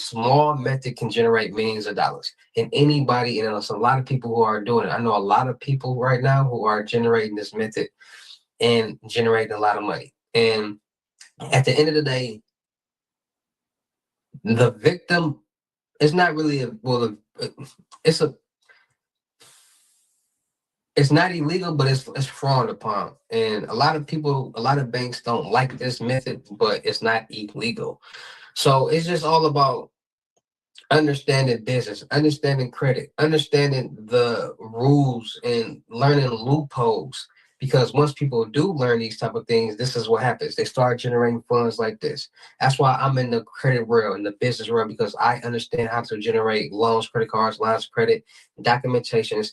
small method can generate millions of dollars. And anybody, there's a lot of people who are doing it. I know a lot of people right now who are generating this method and generating a lot of money. And at the end of the day, the victim is not really it's not illegal, but it's frowned upon. And a lot of banks don't like this method, but it's not illegal. So it's just all about understanding business, understanding credit, understanding the rules, and learning loopholes. Because once people do learn these type of things, this is what happens. They start generating funds like this. That's why I'm in the credit world, in the business world, because I understand how to generate loans, credit cards, lines of credit, documentations,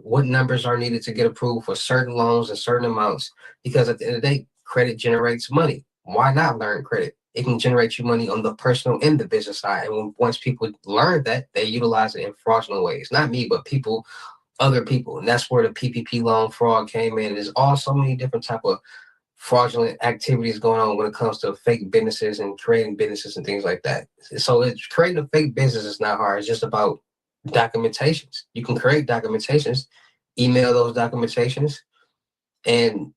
what numbers are needed to get approved for certain loans and certain amounts. Because at the end of the day, credit generates money. Why not learn credit? It can generate you money on the personal and the business side. And once people learn that, they utilize it in fraudulent ways. Not me, but other people. And that's where the PPP loan fraud came in. There's also many different type of fraudulent activities going on when it comes to fake businesses and creating businesses and things like that. So it's creating a fake business is not hard. It's just about documentations. You can create documentations, email those documentations, and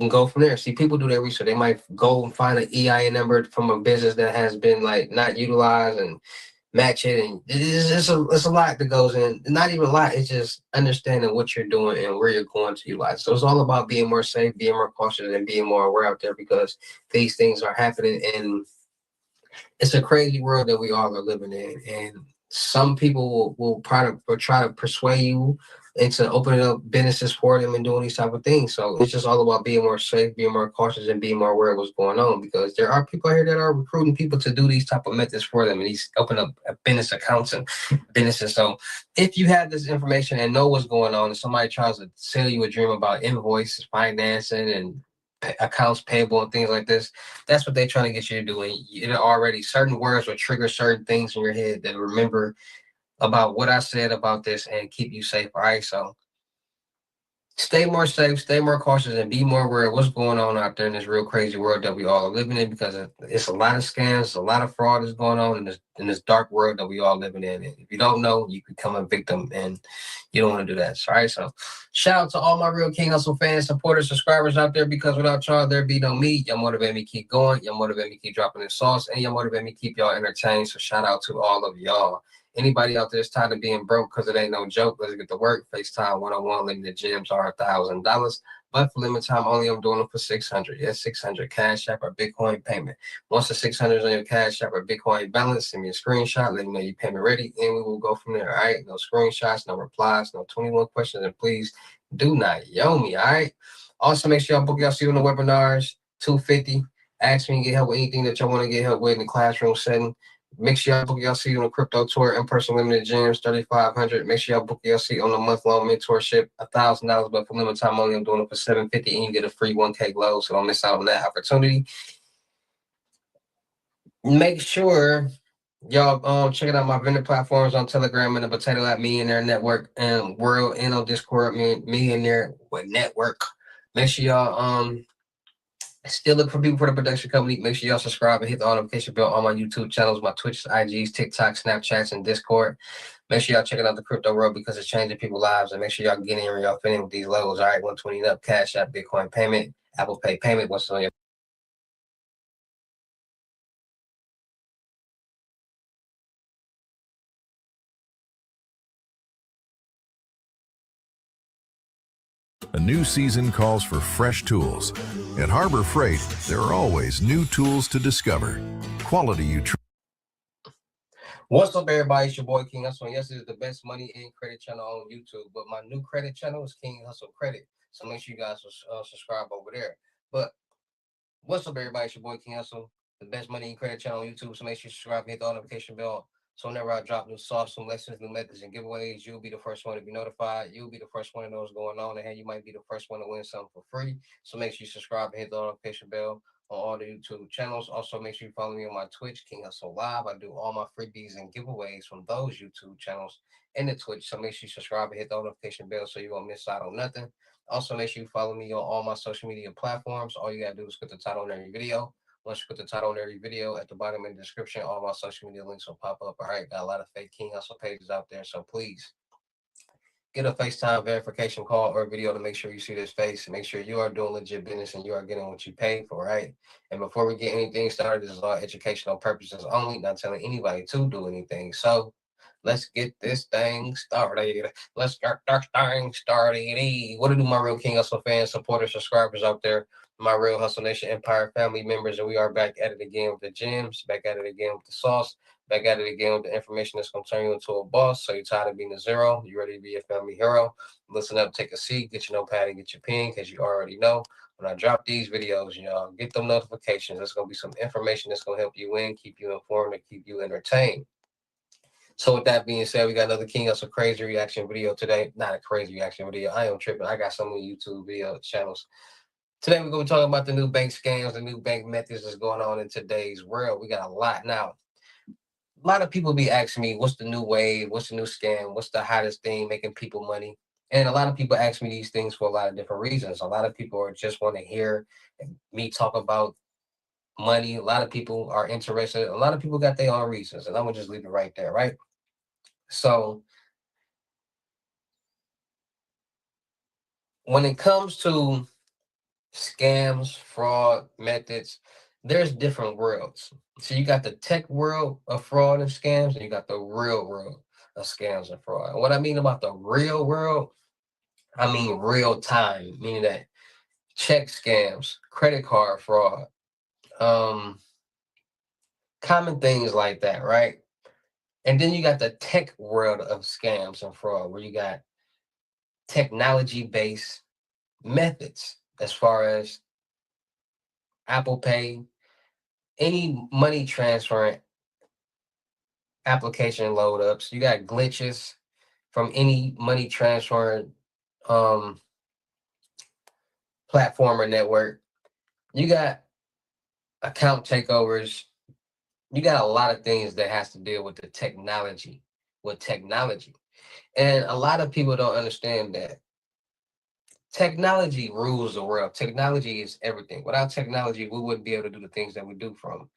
go from there. See, people do their research. They might go and find an EIN number from a business that has been not utilized and match it. And it's a lot that goes in. Not even a lot. It's just understanding what you're doing and where you're going to utilize. So it's all about being more safe, being more cautious, and being more aware out there, because these things are happening, and it's a crazy world that we all are living in. And some people will try to persuade you into opening up businesses for them and doing these type of things. So it's just all about being more safe, being more cautious, and being more aware of what's going on, because there are people here that are recruiting people to do these type of methods for them, and these open up business accounts and businesses. So if you have this information and know what's going on, and somebody tries to sell you a dream about invoices, financing, and accounts payable and things like this, that's what they're trying to get you to do. And you already, certain words will trigger certain things in your head that remember about what I said about this and keep you safe. All right, so stay more safe, stay more cautious, and be more aware of what's going on out there in this real crazy world that we all are living in, because it's a lot of scams, a lot of fraud is going on in this dark world that we all living in. And if you don't know, you become a victim, and you don't want to do that. So, all right, so shout out to all my Real King Hussle fans, supporters, subscribers out there, because without y'all, there be no me. Y'all motivate me keep going, y'all motivate me keep dropping the sauce, and y'all motivate me keep y'all entertained. So shout out to all of y'all. Anybody out there is tired of being broke because it ain't no joke, let's get to work. FaceTime 101, link the gyms are $1,000. But for limited time only, I'm doing them for 600. Yes, 600 Cash App or Bitcoin payment. Once the 600 is on your Cash App or Bitcoin balance, send me a screenshot, let me know your payment ready, and we will go from there. All right, no screenshots, no replies, no 21 questions, and please do not yo me. All right. Also, make sure y'all book y'all seat on the webinars. $250. Ask me to get help with anything that y'all want to get help with in the classroom setting. Make sure y'all book y'all seat on the crypto tour, in-person limited gyms, $3,500. Make sure y'all book y'all seat on the month-long mentorship, $1,000, but for limited time only, I'm doing it for $750, and you get a free 1K glow, so don't miss out on that opportunity. Make sure y'all checking out my vendor platforms on Telegram and the Potato App Millionaire Network and World and on Discord, Millionaire Network. Make sure y'all still look for people for the production company. Make sure y'all subscribe and hit the notification bell on my YouTube channels, my Twitch, IGs, TikTok, Snapchats, and Discord. Make sure y'all checking out the crypto world because it's changing people's lives. And make sure y'all get in and y'all fit in with these levels. All right, 120 up, Cash App, Bitcoin payment, Apple Pay payment. What's on your A new season calls for fresh tools. At Harbor Freight, there are always new tools to discover. Quality you trust. What's up, everybody? It's your boy King Hussle. Yes, this is the best money and credit channel on YouTube, but my new credit channel is King Hussle Credit. So make sure you guys subscribe over there. But what's up, everybody? It's your boy King Hussle, the best money and credit channel on YouTube. So make sure you subscribe and hit the notification bell. So whenever I drop new sauce, some lessons, new methods, and giveaways, you'll be the first one to be notified. You'll be the first one to know what's going on, and hey, you might be the first one to win something for free. So make sure you subscribe and hit the notification bell on all the YouTube channels. Also, make sure you follow me on my Twitch, King Hussle Live. I do all my freebies and giveaways from those YouTube channels and the Twitch. So make sure you subscribe and hit the notification bell so you won't miss out on nothing. Also, make sure you follow me on all my social media platforms. All you gotta do is put the title on every video. Once you put the title on every video, at the bottom in the description, all my social media links will pop up. All right, got a lot of fake King Hussle pages out there, so please get a FaceTime verification call or video to make sure you see this face. Make sure you are doing legit business and you are getting what you paid for, right? And before we get anything started, this is all educational purposes only, not telling anybody to do anything. So let's get this thing started. Let's get this thing started. What do my real King Hussle fans, supporters, subscribers out there? My real Hustle Nation Empire family members, and we are back at it again with the gems, back at it again with the sauce, back at it again with the information that's going to turn you into a boss. So you're tired of being a zero, you ready to be a family hero. Listen up, take a seat, get your notepad and get your pen, because you already know when I drop these videos, y'all get them notifications. There's going to be some information that's going to help you win, keep you informed, and keep you entertained. So with that being said, we got another King Hussle crazy reaction video today. Not a crazy reaction video. I am tripping. I got so many YouTube video channels. Today, we're going to be talking about the new bank scams, the new bank methods that's going on in today's world. We got a lot now. A lot of people be asking me, what's the new wave? What's the new scam? What's the hottest thing making people money? And a lot of people ask me these things for a lot of different reasons. A lot of people are just want to hear me talk about money. A lot of people are interested. A lot of people got their own reasons. And I'm going to just leave it right there, right? So when it comes to scams, fraud, methods, there's different worlds. So you got the tech world of fraud and scams, and you got the real world of scams and fraud. And what I mean about the real world, I mean real time, meaning that check scams, credit card fraud, common things like that, right? And then you got the tech world of scams and fraud, where you got technology-based methods as far as Apple Pay, any money transfer application load ups. You got glitches from any money transfer platform or network. You got account takeovers. You got a lot of things that has to deal with the technology, And a lot of people don't understand that technology rules the world. Technology is everything. Without technology, we wouldn't be able to do the things that we do, from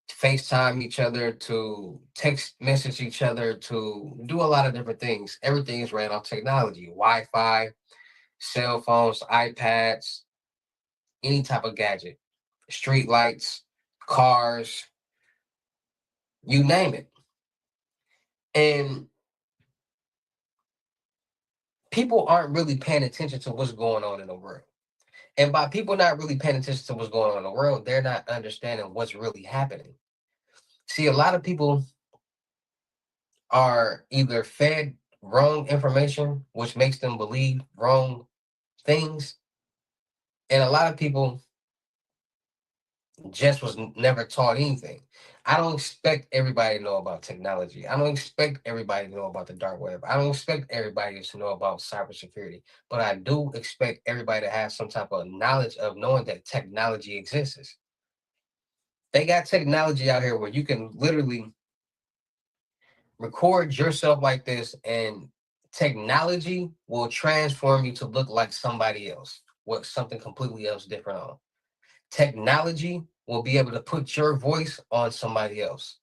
FaceTime each other to text message each other to do a lot of different things. Everything is ran off technology, Wi-Fi, cell phones, iPads, any type of gadget, street lights, cars, you name it. And people aren't really paying attention to what's going on in the world. And by people not really paying attention to what's going on in the world, they're not understanding what's really happening. See, a lot of people are either fed wrong information, which makes them believe wrong things. And a lot of people just was never taught anything. I don't expect everybody to know about technology. I don't expect everybody to know about the dark web. I don't expect everybody to know about cybersecurity. But I do expect everybody to have some type of knowledge of knowing that technology exists. They got technology out here where you can literally record yourself like this, and technology will transform you to look like somebody else with something completely else different on. Technology will be able to put your voice on somebody else.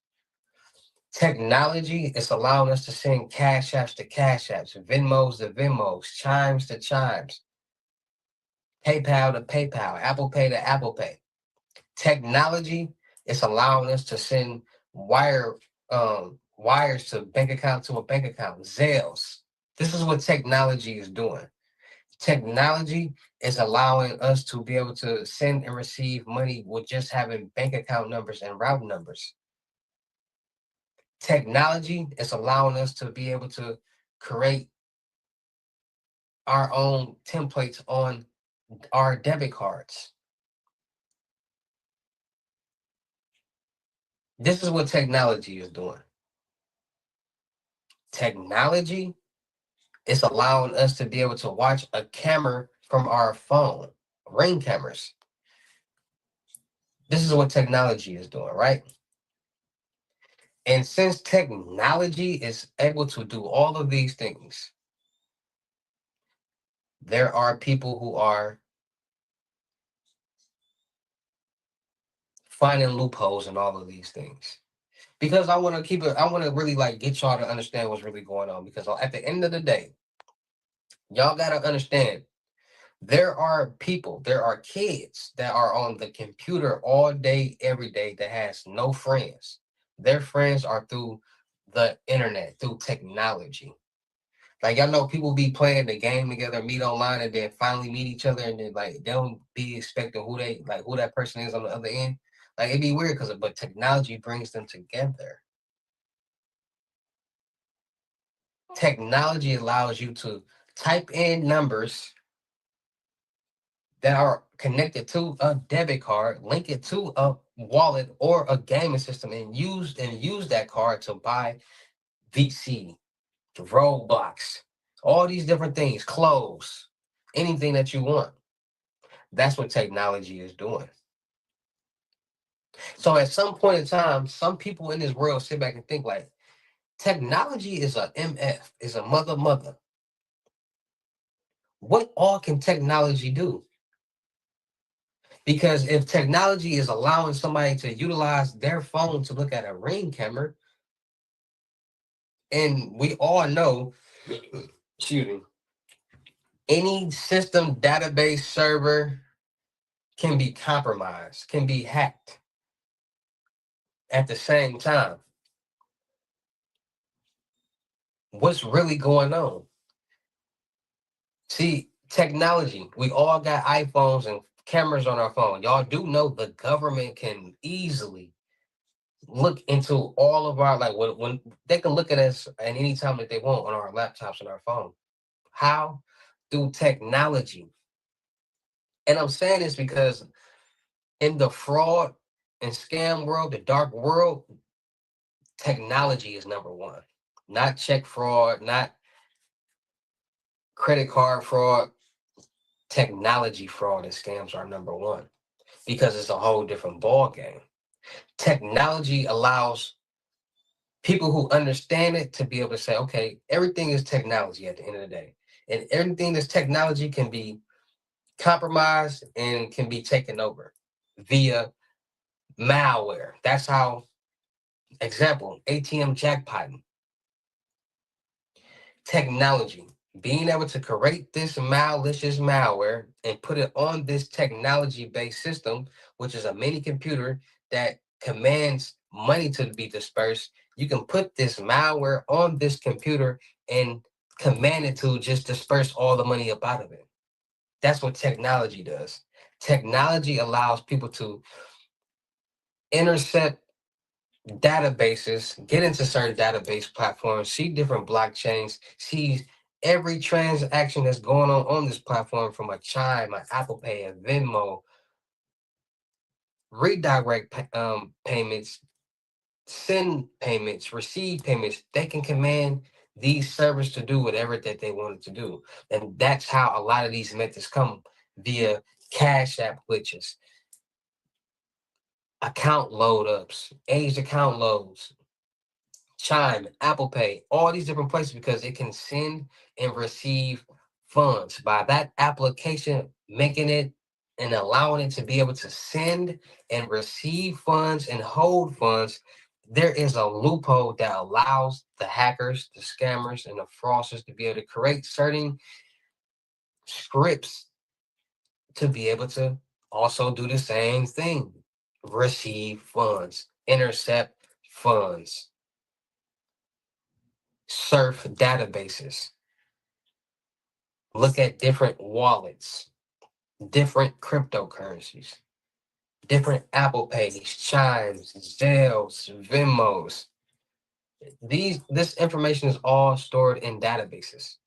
Technology is allowing us to send cash apps to cash apps, Venmos to Venmos, chimes to chimes, PayPal to PayPal, Apple Pay to Apple Pay. Technology is allowing us to send wires to bank account to a bank account, Zelles. This is what technology is doing. Technology is allowing us to be able to send and receive money with just having bank account numbers and route numbers. Technology is allowing us to be able to create our own templates on our debit cards. This is what technology is doing. Technology is allowing us to be able to watch a camera from our phone, Ring cameras. This is what technology is doing, right? And since technology is able to do all of these things, there are people who are finding loopholes in all of these things. Because I want to really like get y'all to understand what's really going on. Because at the end of the day, y'all got to understand, there are people, there are kids that are on the computer all day, every day that has no friends. Their friends are through the internet, through technology. Like, y'all know people be playing the game together, meet online, and then finally meet each other, and then like they don't be expecting who that person is on the other end. Like, it'd be weird but technology brings them together. Technology allows you to type in numbers that are connected to a debit card, link it to a wallet or a gaming system, and use that card to buy VC, Roblox, all these different things, clothes, anything that you want. That's what technology is doing. So at some point in time, some people in this world sit back and think like, technology is a MF, is a mother. What all can technology do? Because if technology is allowing somebody to utilize their phone to look at a Ring camera, and we all know, excuse me, any system, database, server can be compromised, can be hacked at the same time. What's really going on? See, technology, we all got iPhones and cameras on our phone. Y'all do know the government can easily look into all of our, like, when they can look at us at any time that they want on our laptops and our phone. How? Through technology. And I'm saying this because in the fraud and scam world, the dark world, technology is number one. Not check fraud, not credit card fraud. Technology fraud and scams are number one because it's a whole different ball game. Technology allows people who understand it to be able to say, okay, everything is technology at the end of the day. And everything that's technology can be compromised and can be taken over via malware. That's how, example, ATM jackpotting. Technology, being able to create this malicious malware and put it on this technology-based system, which is a mini computer that commands money to be dispersed. You can put this malware on this computer and commanded to just disperse all the money up out of it. That's what technology does. Technology allows people to intercept databases, get into certain database platforms, see different blockchains, see every transaction that's going on this platform, from a Chime, an Apple Pay, a Venmo, redirect payments, send payments, receive payments. They can command these servers to do whatever that they wanted to do. And that's how a lot of these methods come, via Cash App glitches, account load ups, aged account loads, Chime, Apple Pay, all these different places, because it can send and receive funds. By that application making it and allowing it to be able to send and receive funds and hold funds, there is a loophole that allows the hackers, the scammers, and the fraudsters to be able to create certain scripts to be able to also do the same thing. Receive funds, intercept funds, surf databases, look at different wallets, different cryptocurrencies, different Apple Pays, Chimes, Zelles, Venmos. This information is all stored in databases.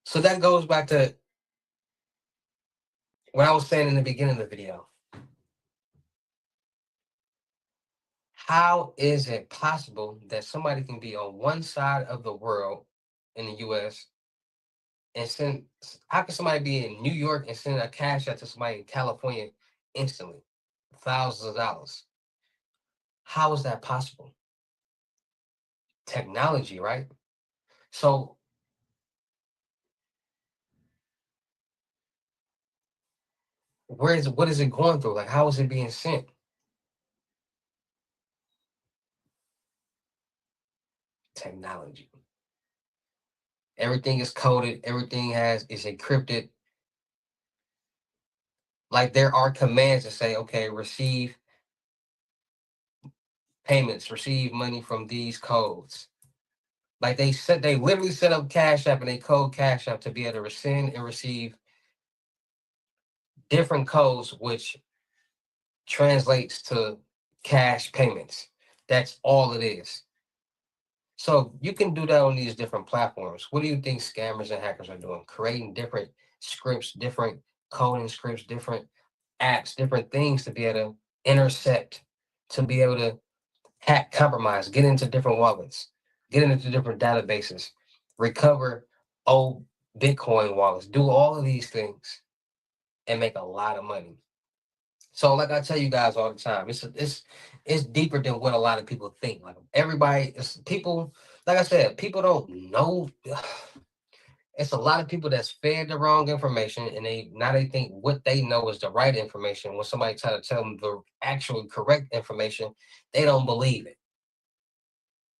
So that goes back to what I was saying in the beginning of the video. How is it possible that somebody can be on one side of the world in the US and send, how can somebody be in New York and send a cash out to somebody in California instantly? Thousands of dollars. How is that possible? Technology, right? So what is it going through? Like, how is it being sent? Technology. Everything is coded, everything is encrypted. Like, there are commands that say, okay, receive payments, receive money from these codes. Like, they literally set up Cash App and they code Cash App to be able to send and receive different codes, which translates to cash payments. That's all it is. So you can do that on these different platforms. What do you think scammers and hackers are doing? Creating different scripts, different coding scripts, different apps, different things to be able to intercept, to be able to hack, compromise, get into different wallets, get into different databases, recover old Bitcoin wallets, do all of these things and make a lot of money. So, like I tell you guys all the time, it's deeper than what a lot of people think. Like, everybody, people, like I said, people don't know. It's a lot of people that's fed the wrong information, and they think what they know is the right information. When somebody try to tell them the actual correct information, they don't believe it.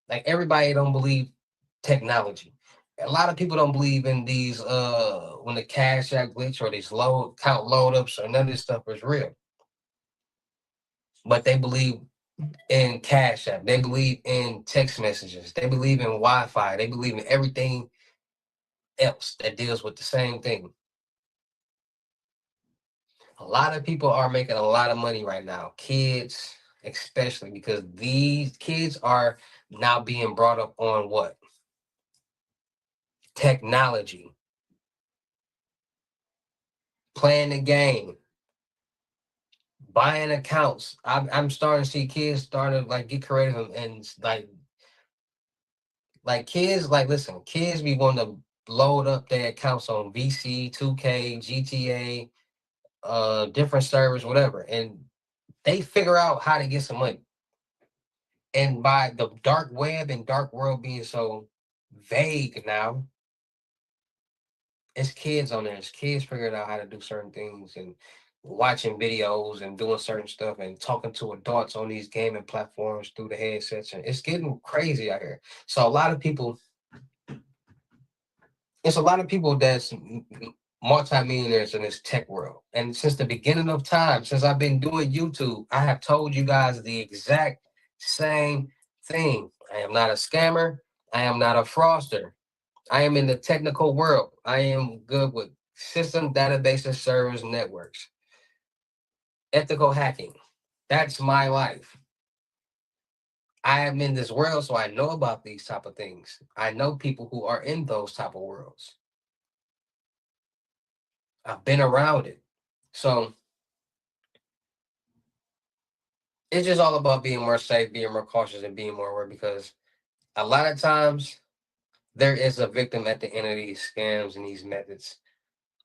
Like, everybody don't believe technology. A lot of people don't believe in these when the Cash App glitch or these count load ups, or none of this stuff is real. But they believe in Cash App. They believe in text messages. They believe in Wi-Fi. They believe in everything else that deals with the same thing. A lot of people are making a lot of money right now. Kids, especially, because these kids are now being brought up on what? Technology. Playing the game. Buying accounts. I'm starting to see kids starting to like get creative and like kids, like, listen, kids be wanting to load up their accounts on VC, 2K, GTA, different servers, whatever, and they figure out how to get some money. And by the dark web and dark world being so vague now, it's kids on there. It's kids figuring out how to do certain things and watching videos and doing certain stuff and talking to adults on these gaming platforms through the headsets. And it's getting crazy out here. So a lot of people, it's a lot of people that's multimillionaires in this tech world. And since the beginning of time, since I've been doing YouTube, I have told you guys the exact same thing. I am not a scammer. I am not a fraudster. I am in the technical world. I am good with system databases, servers, networks. Ethical hacking. That's my life. I am in this world, so I know about these type of things. I know people who are in those type of worlds. I've been around it. So it's just all about being more safe, being more cautious, and being more aware, because a lot of times there is a victim at the end of these scams and these methods.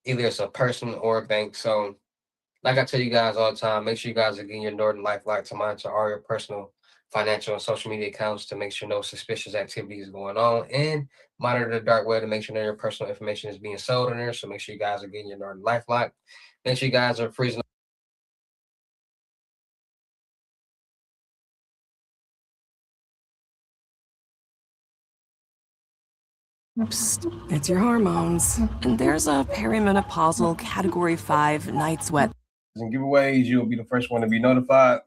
Either it's a person or a bank. So like I tell you guys all the time, make sure you guys are getting your Norton Lifeline to monitor all your personal, financial, and social media accounts to make sure no suspicious activity is going on, and monitor the dark web to make sure that your personal information is being sold on there. So make sure you guys are getting your Norton Lifeline. Make sure you guys are freezing. Psst, it's your hormones. And there's a perimenopausal category 5 night sweat. And giveaways, you'll be the first one to be notified.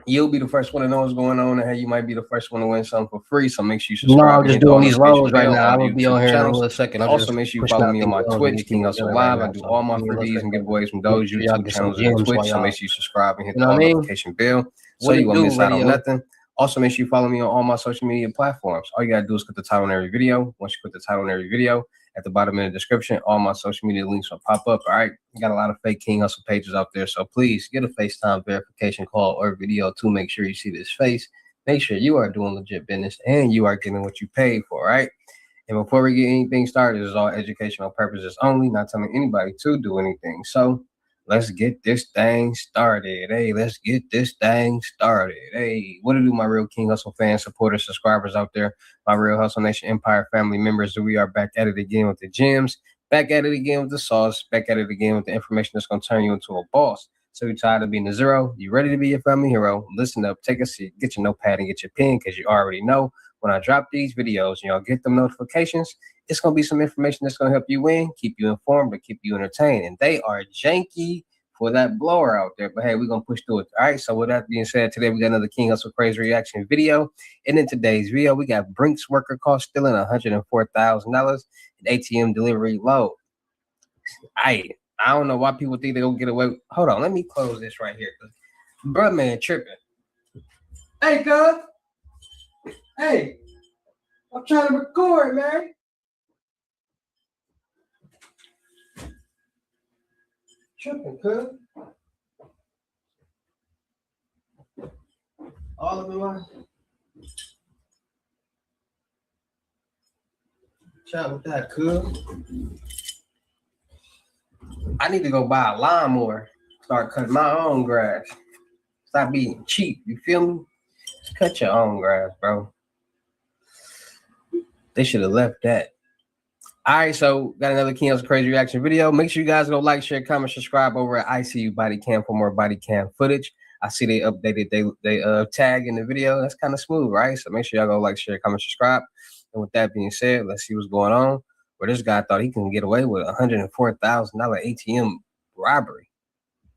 You'll be the first one to know what's going on, and hey, you might be the first one to win something for free. So make sure you subscribe. No, I'm just doing these loans right now. I will will be on here in a little second. Also, make sure you follow me on my Twitch, King Hussle Live. I do all my freebies and giveaways from those YouTube channels and Twitch. So make sure you subscribe and hit the notification bell so you won't miss out on nothing. Also, make sure you follow me on all my social media platforms. All you gotta do is click the title on every video. Once you click the title on every video, at the bottom in the description, all my social media links will pop up. All right, we got a lot of fake King Hussle pages out there, so please get a FaceTime verification call or video to make sure you see this face. Make sure you are doing legit business and you are getting what you paid for. All right. And before we get anything started, this is all educational purposes only, not telling anybody to do anything. So let's get this thing started. Hey, let's get this thing started. Hey, what do my real King Hussle fans, supporters, subscribers out there, my real Hustle Nation Empire family members? We are back at it again with the gems, back at it again with the sauce, back at it again with the information that's going to turn you into a boss. So you're tired of being a zero? You ready to be your family hero? Listen up, take a seat, get your notepad and get your pen, because you already know when I drop these videos and y'all get them notifications, it's going to be some information that's going to help you win, keep you informed, and keep you entertained. And they are janky for that blower out there. But hey, we're going to push through it. All right, so with that being said, today we got another King Hussle Crazy reaction video. And in today's video, we got Brink's worker caught stealing $104,000 in ATM delivery load. I don't know why people think they're going to get away. Hold on, let me close this right here. Bruh, man, tripping. Hey, cuz. Hey, I'm trying to record, man. Tripping, cuz. All of them are. Chat with that, cuz. I need to go buy a lawnmower. Start cutting my own grass. Stop being cheap. You feel me? Just cut your own grass, bro. They should have left that. All right, so got another King Hussle Crazy reaction video. Make sure you guys go like, share, comment, subscribe over at ICU Body Cam for more body cam footage. I see they updated they tag in the video. That's kind of smooth, right? So make sure y'all go like, share, comment, subscribe. And with that being said, let's see what's going on. Where this guy thought he can get away with $104,000 ATM robbery.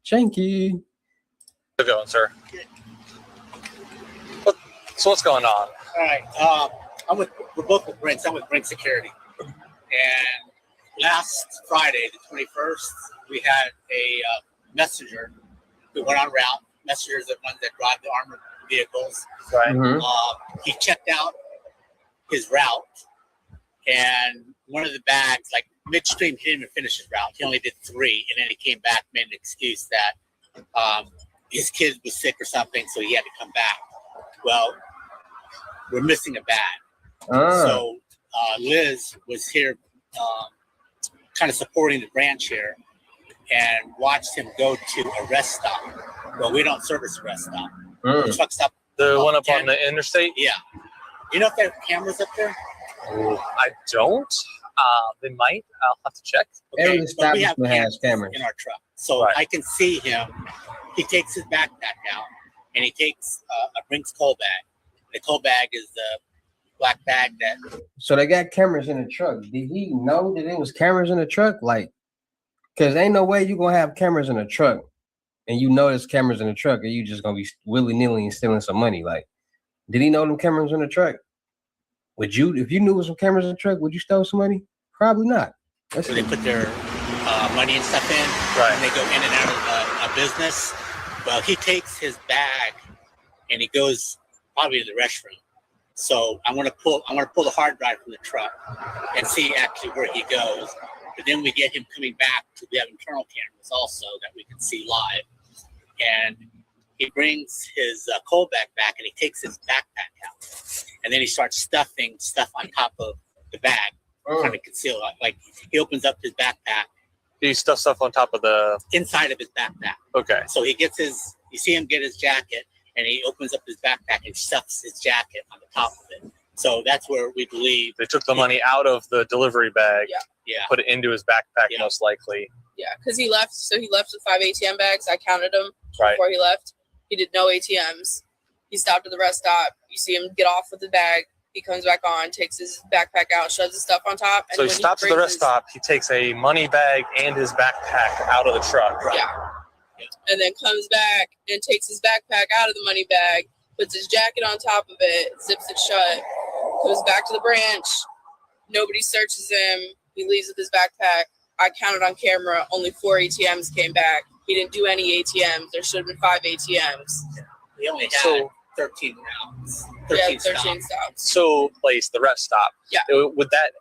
Janky. How's it going, sir? So what's going on? All right. We're both with Brinks. I'm with Brinks Security. And last Friday, the 21st, we had a messenger who went on route. Messengers are the ones that drive the armored vehicles. Right. Mm-hmm. He checked out his route, and one of the bags, like midstream, he didn't even finish his route. He only did 3, and then he came back, made an excuse that his kid was sick or something, so he had to come back. Well, we're missing a bag. So Liz was here kind of supporting the branch here and watched him go to a rest stop. Well, we don't service a rest stop. The truck stop. The one up on the interstate? Yeah. You know if they have cameras up there? I don't. They might. I'll have to check. Every establishment has cameras in our truck. So I can see him. He takes his backpack out and he takes a Brinks coal bag. The coal bag is the black bag that. So they got cameras in the truck. Did he know that it was cameras in the truck? Like, because ain't no way you gonna have cameras in the truck and you know there's cameras in the truck and you just gonna be willy-nilly and stealing some money. Like, did he know them cameras in the truck? Would you, if you knew it was some cameras in the truck, would you steal some money? Probably not. Where they put their money and stuff in, and they go in and out of a business. Well, he takes his bag and he goes probably to the restroom. So I'm gonna pull the hard drive from the truck and see actually where he goes. But then we get him coming back. We have internal cameras also that we can see live. And he brings his coal bag back and he takes his backpack out. And then he starts stuffing stuff on top of the bag, trying to conceal it. Like he opens up his backpack. He stuff stuff on top of the inside of his backpack. Okay. So he gets you see him get his jacket and he opens up his backpack and stuffs his jacket on the top of it. So that's where we believe they took the money out of the delivery bag, put it into his backpack most likely. Yeah, because he left. So he left with 5 ATM bags. I counted them Right. before he left. He did no ATMs. He stopped at the rest stop. You see him get off with the bag. He comes back on, takes his backpack out, shoves his stuff on top. And So he when stops at the rest stop. He takes a money bag and his backpack out of the truck. Yeah. And then comes back and takes his backpack out of the money bag, puts his jacket on top of it, zips it shut, goes back to the branch. Nobody searches him. He leaves with his backpack. I counted on camera. Only 4 ATMs came back. He didn't do any ATMs. There should have been 5 ATMs. We only had 13 rounds. 13 stops. So place the rest stop. Yeah. Would that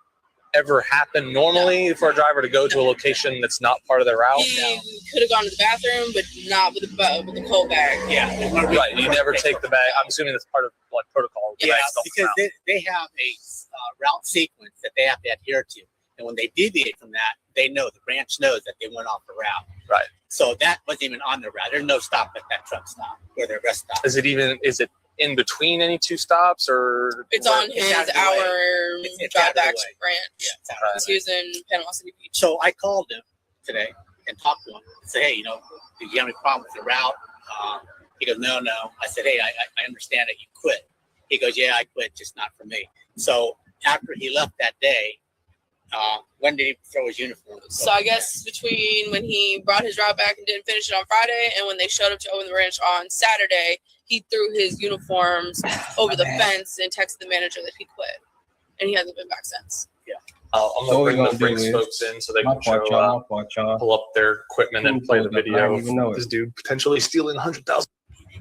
ever happen normally for a driver to go to a location that's not part of their route? He could have gone to the bathroom, but not with the coal bag. Yeah. Right. You never take the bag. I'm assuming that's part of like protocol. The Yeah, bags don't because count. they have a route sequence that they have to adhere to. And when they deviate from that, they know, the branch knows that they went off the route. Right. So that wasn't even on the route. There's no stop at that truck stop or their rest stop. Is it in between any two stops or? It's on his hour drive back to the branch. Yeah, Because he was in Panama City Beach. So I called him today and talked to him and said, hey, did you have any problem with the route? He goes, no. I said, hey, I understand that you quit. He goes, yeah, I quit, just not for me. So after he left that day, when did he throw his uniform? So I guess between when he brought his route back and didn't finish it on Friday and when they showed up to open the ranch on Saturday, he threw his uniforms over the fence and texted the manager that he quit. And he hasn't been back since. Yeah. I'm going to bring the folks in so they can pull up their equipment and play the video of this dude potentially stealing $100,000.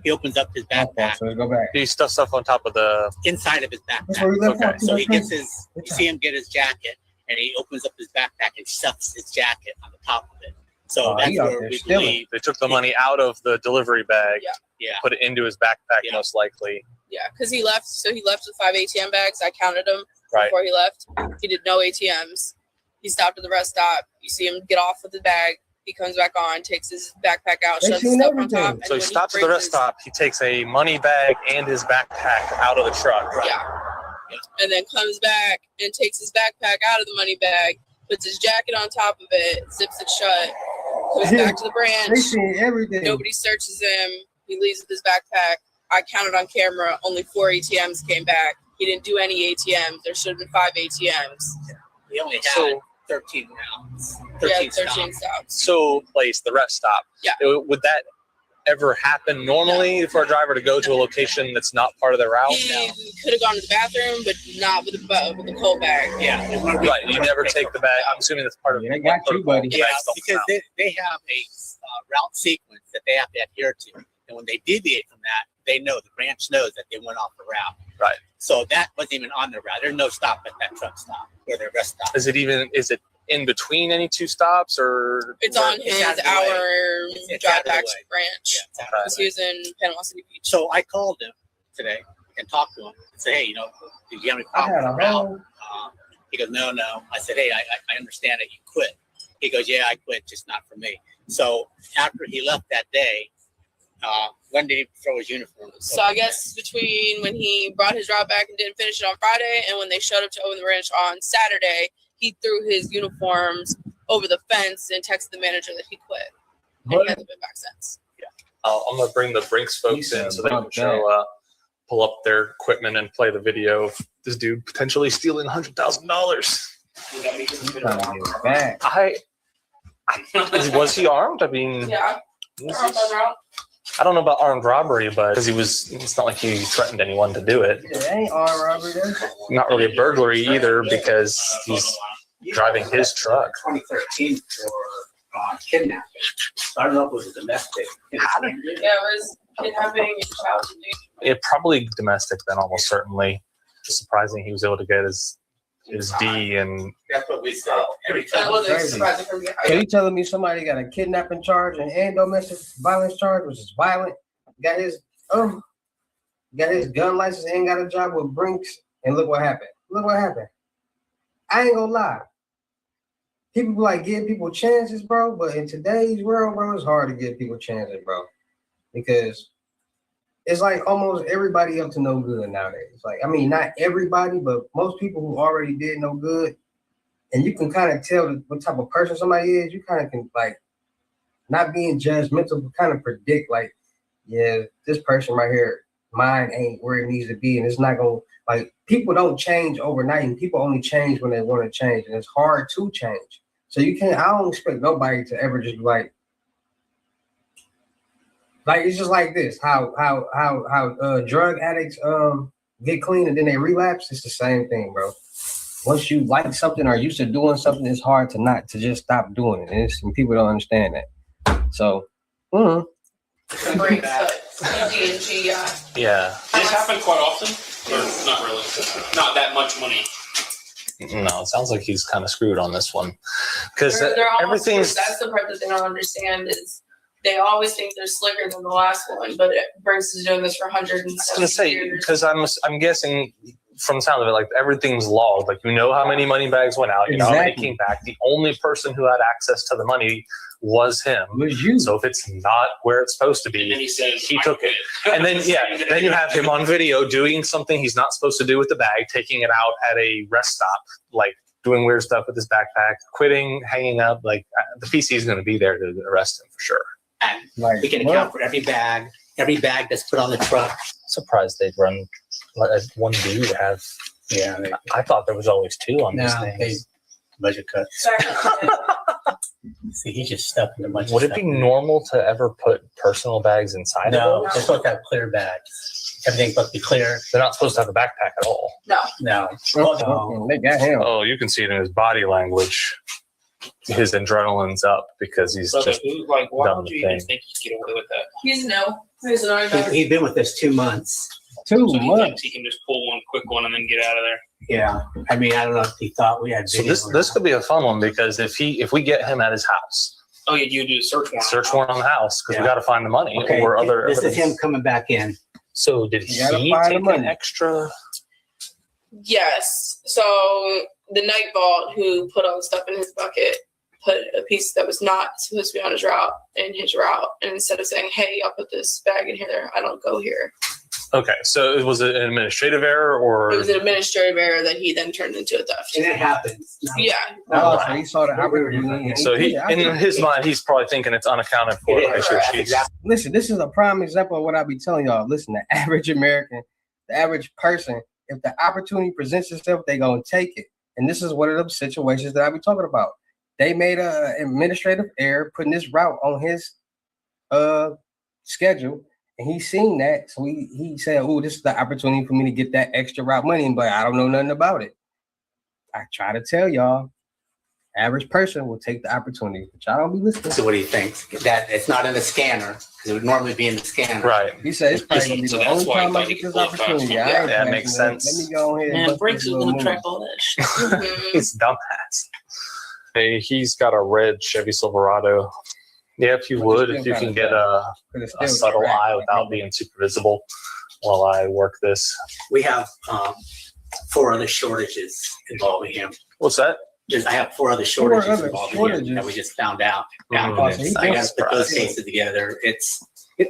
He opens up his backpack. So go back. He stuff stuff on top of the inside of his backpack. That's where he left off. So he gets you see him get his jacket and he opens up his backpack and stuffs his jacket on the top of it. So that's where we believe they took the money out of the delivery bag, put it into his backpack most likely. Yeah, because he left. So he left with 5 ATM bags. I counted them Right. before he left. He did no ATMs. He stopped at the rest stop. You see him get off with the bag. He comes back on, takes his backpack out, shoves his stuff on top. So he stops at the rest stop. He takes a money bag and his backpack out of the truck. Yeah. And then comes back and takes his backpack out of the money bag, puts his jacket on top of it, zips it shut, comes back to the branch. They seen everything. Nobody searches him. He leaves with his backpack. I counted on camera. Only 4 ATMs came back. He didn't do any ATMs. There should have been 5 ATMs. we only had 13 rounds. 13 stops. So place the rest stop. Yeah. Would that ever happen normally for a driver to go to a location that's not part of their route? He could have gone to the bathroom, but not with the coal bag. Yeah. Right. You never take the bag. I'm assuming that's part of they got you, buddy. Yeah, because they have a route sequence that they have to adhere to. And when they deviate from that, they know, the branch knows that they went off the route. Right. So that wasn't even on the route. There's no stop at that truck stop or their rest stop. Is it in between any two stops or? It's on his hour drive back to the branch. Yeah, because he was in Panama City Beach. So I called him today and talked to him and said, hey, did you have any problem with the route? He goes, no. I said, hey, I understand that you quit. He goes, yeah, I quit, just not for me. So after he left that day, when did he throw his uniform? So I guess between when he brought his route back and didn't finish it on Friday and when they showed up to open the ranch on Saturday, he threw his uniforms over the fence and texted the manager that he quit. And he hasn't been back since. Yeah. I'm going to bring the Brinks folks in so they can pull up their equipment and play the video of this dude potentially stealing $100,000. Was he armed? I mean, yeah. I don't know about armed robbery, but because it's not like he threatened anyone to do it. Yeah, it ain't armed robbery. Not really a burglary either because he's driving his truck. 2013 for kidnapping. I don't know if it was a domestic. Yeah, it was kidnapping and child abuse. It probably domestic then, almost certainly. It's surprising he was able to get his D and. That's what we said. Every time. That wasn't surprising for me. So you telling me somebody got a kidnapping charge and domestic violence charge, which is violent, got his gun license, ain't got a job with Brinks, and look what happened. Look what happened. I ain't gonna lie. People like give people chances, bro, but in today's world, bro, it's hard to give people chances, bro. Because it's like almost everybody up to no good nowadays. Like, I mean, not everybody, but most people who already did no good. And you can kind of tell what type of person somebody is. You kind of can, like, not being judgmental, but kind of predict, like, yeah, this person right here, mine ain't where it needs to be. And it's not going to, like, people don't change overnight. And people only change when they want to change. And it's hard to change. So I don't expect nobody to ever just be like it's just like this. How drug addicts get clean and then they relapse. It's the same thing, bro. Once you like something or used to doing something, it's hard to just stop doing it. And people don't understand that. So, Yeah. Does this happen quite often, or not really? Not that much money. No, it sounds like he's kind of screwed on this one because They're almost everything's. screwed. That's the part that they don't understand is they always think they're slicker than the last one, but Brinks is doing this for hundreds and I was gonna say because I'm guessing from the sound of it, like everything's logged. Like how many money bags went out, how many came back. The only person who had access to the money was him. Was you? So if it's not where it's supposed to be, And then he says, he took it. And then then you have him on video doing something he's not supposed to do with the bag, taking it out at a rest stop, like doing weird stuff with his backpack, quitting, hanging up. Like the PC is going to be there to arrest him for sure. And we can account for every bag that's put on the truck. Surprised they'd run one dude have. Yeah, I thought there was always two on these they things. budget cuts. See, he's just stuffing a bunch. Would it be normal to ever put personal bags inside No, of they're those? supposed to have clear bags. Everything's supposed to be clear. They're not supposed to have a backpack at all. No. They got him. Oh, you can see it in his body language. His adrenaline's up because he's So just why done would the you even thing. think you get away with that? He's an He's been with us 2 months. 2 So he months. thinks he can just pull one quick one and then get out of there. Yeah. I mean, I don't know if he thought we had. So video this could be a fun one because if we get him at his house, Oh, yeah, you do a search warrant. search warrant on the house because Yeah. we got to find the money Okay, or other. this is evidence. him coming back in. So did You gotta he find the take money. an extra? Yes. So the night vault who put all the stuff in his bucket put a piece that was not supposed to be on his route in his route. And instead of saying, hey, I'll put this bag in here, I don't go here. Okay, so was it an administrative error or? It was an administrative error that he then turned into a theft. And it happens. Yeah. Oh, so he saw the opportunity. So in his mind, he's probably thinking it's unaccounted for. It is, Okay, so she's- Listen, this is a prime example of what I be telling y'all. Listen, the average American, the average person, if the opportunity presents itself, they gonna take it. And this is one of those situations that I be talking about. They made an administrative error putting this route on his schedule, and he seen that, so he said, "Oh, this is the opportunity for me to get that extra route money." But I don't know nothing about it. I try to tell y'all, average person will take the opportunity, but y'all don't be listening. So what do you think? That it's not in the scanner because it would normally be in the scanner. Right. He said it's probably gonna be So the that's only why time I he get this pulled up opportunity. time. I ain't Yeah, passing makes it. sense. Let me go ahead. Man, bust Brinks this is little going to move. track all that shit. He's dumbass. Hey, he's got a red Chevy Silverado. Yeah, if you would, if you can get a subtle eye without being super visible while I work this. We have 4 other shortages involving him. What's that? I have 4 other shortages other involving shortages. him that we just found out. Mhm. So he I got just to put those surprised. cases together.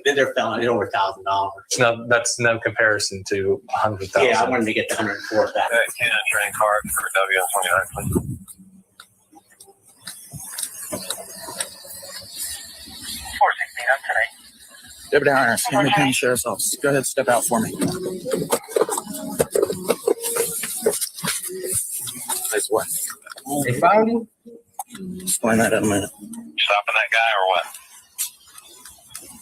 They're felony over $1,000. That's no comparison to 100,000. Yeah, I wanted to get the 104 back. Can I train card for WS29, please? Deputy Irons, Henry County Sheriff's Office. Go ahead, step out for me. Nice what? They found him. Explain that in a minute. Stopping that guy or what?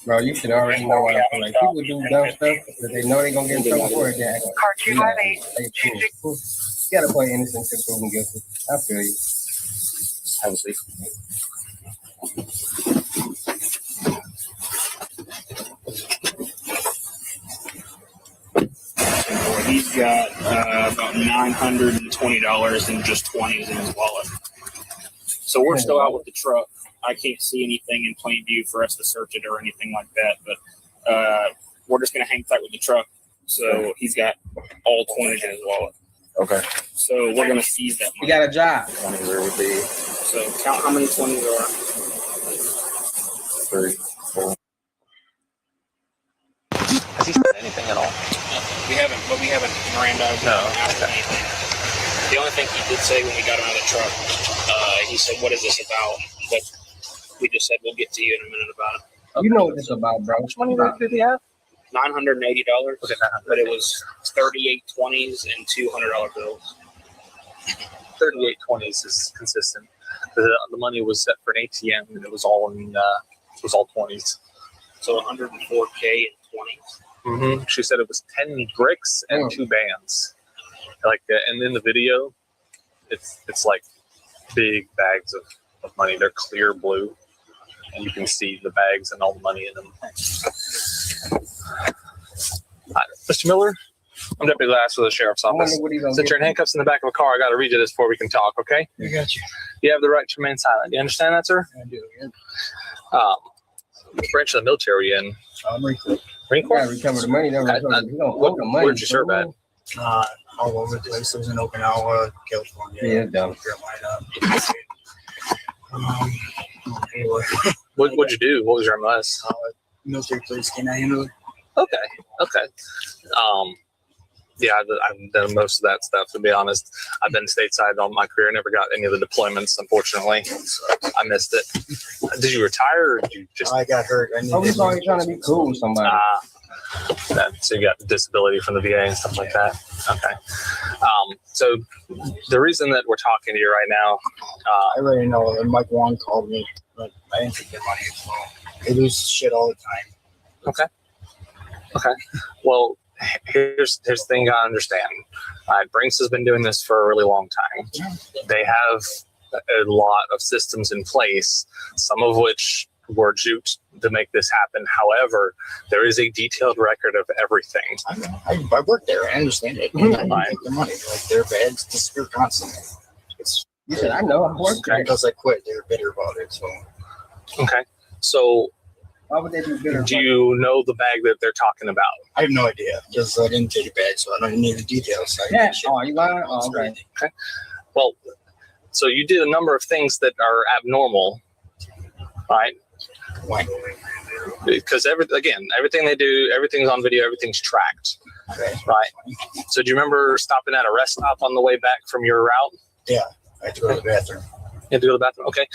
Bro, you should already know what I'm saying. Like, people do dumb stuff that they know they're going to get in trouble for it. They act like, you got to play innocent to proven guilty. I feel you. Have a seat. He's got about $920 in just 20s in his wallet. So we're still out with the truck. I can't see anything in plain view for us to search it or anything like that, but we're just going to hang tight with the truck. So he's got all 20s in his wallet. Okay. So we're going to seize that money. You got a job. 20s there would be So count how many 20s there are. 3, 4. Has he said anything at all? We haven't Miranda. No. Asked anything. The only thing he did say when we got him out of the truck, he said, "What is this about?" But we just said, "We'll get to you in a minute about it." You know what this is about, bro. Which money did he have? $980, but it was 38 20s and $200 bills. 38 20s is consistent. The money was set for an ATM, and it was all 20s. So 104K in 20s. Mm-hmm. She said it was 10 bricks and 2 bands. Like, and in the video, it's like big bags of money. They're clear blue, and you can see the bags and all the money in them. Mr. Miller, I'm Deputy Last with the Sheriff's Office. Since you're in handcuffs in the back of a car, I got to read you this before we can talk, okay? I got you. You have the right to remain silent. Do you understand that, sir? I do, yeah. What branch of the military are you in? Marine Corps. Marine Corps? Yeah, recover the money. Where'd you serve at? All over the place. I was in Okinawa, California, Yeah, dumb. Carolina. Anyway. What'd you do? What was your MS? Military police canine handler. Okay. Yeah, I've done most of that stuff, to be honest. I've been stateside all my career. Never got any of the deployments, unfortunately. I missed it. Did you retire, or did you just... I got hurt. I was always trying to be cool with somebody. So you got disability from the VA and stuff like that. Okay. So the reason that we're talking to you right now... I already know. Mike Wong called me, but I didn't take their money. So they lose shit all the time. Okay. Well, here's the thing I understand. Brinks has been doing this for a really long time. They have a lot of systems in place, some of which were juked to make this happen. However, there is a detailed record of everything. I work there. I understand it. I take the money. Like, their bags disappear constantly. You said, I know. I'm working. Because I quit. They were bitter about it. So. Okay. So... Why would they be bitter? Do you know the bag that they're talking about? I have no idea because I didn't take a bag, so I don't need the details. Yeah. Oh, you lying? Oh, okay. Well, so you did a number of things that are abnormal, right? Why? Because everything they do, everything's on video, everything's tracked, right? So do you remember stopping at a rest stop on the way back from your route? Yeah, I had to go to the bathroom. You had to go to the bathroom. Okay.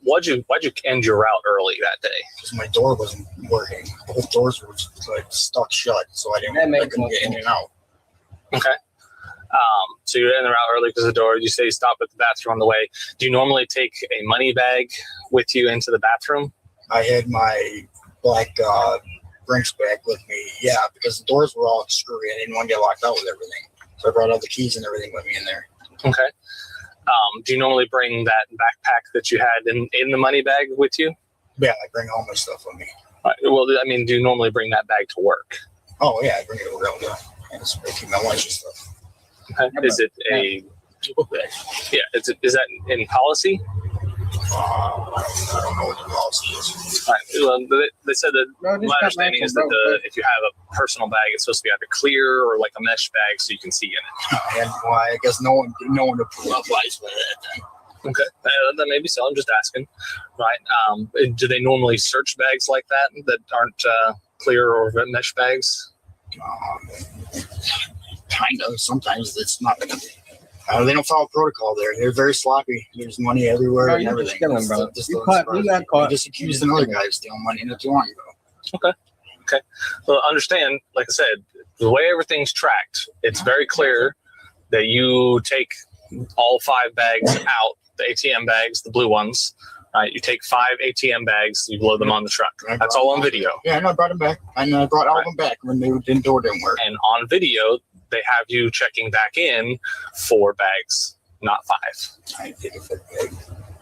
Why'd you end your route early that day? Because my door wasn't working. Both doors were like stuck shut, so I couldn't get in and out. Okay. So you're in the route early because of the door. You say you stop at the bathroom on the way. Do you normally take a money bag with you into the bathroom? I had my black Brinks bag with me. Yeah, because the doors were all screwy. I didn't want to get locked out with everything, so I brought all the keys and everything with me in there. Okay. Do you normally bring that backpack that you had in the money bag with you? Yeah, I bring all my stuff with me. Well, I mean, do you normally bring that bag to work? Oh, yeah, I bring it around. Yeah. I just keep my lunch and stuff. Okay. Is it a... Yeah, is that in policy? I don't know what the policy is. Right. Well, they said that my understanding is that if you have a personal bag, it's supposed to be either clear or like a mesh bag so you can see in it. And I guess no one applies with it. Okay, that may be so. I'm just asking, right? Do they normally search bags like that aren't clear or mesh bags? Kind of. Sometimes it's not. They don't follow protocol there. They're very sloppy. There's money everywhere and everything. Killing, bro. You got caught. Just accused another guy of stealing money not too long ago. Okay. Well, understand, like I said, the way everything's tracked, it's very clear that you take all 5 bags out, the ATM bags, the blue ones, All right, you take 5 ATM bags, you load them on the truck. That's all on video. Yeah, and I brought them back. And I brought all of them back when the door didn't work. And on video, they have you checking back in 4 bags, not 5. I did a 5th bag.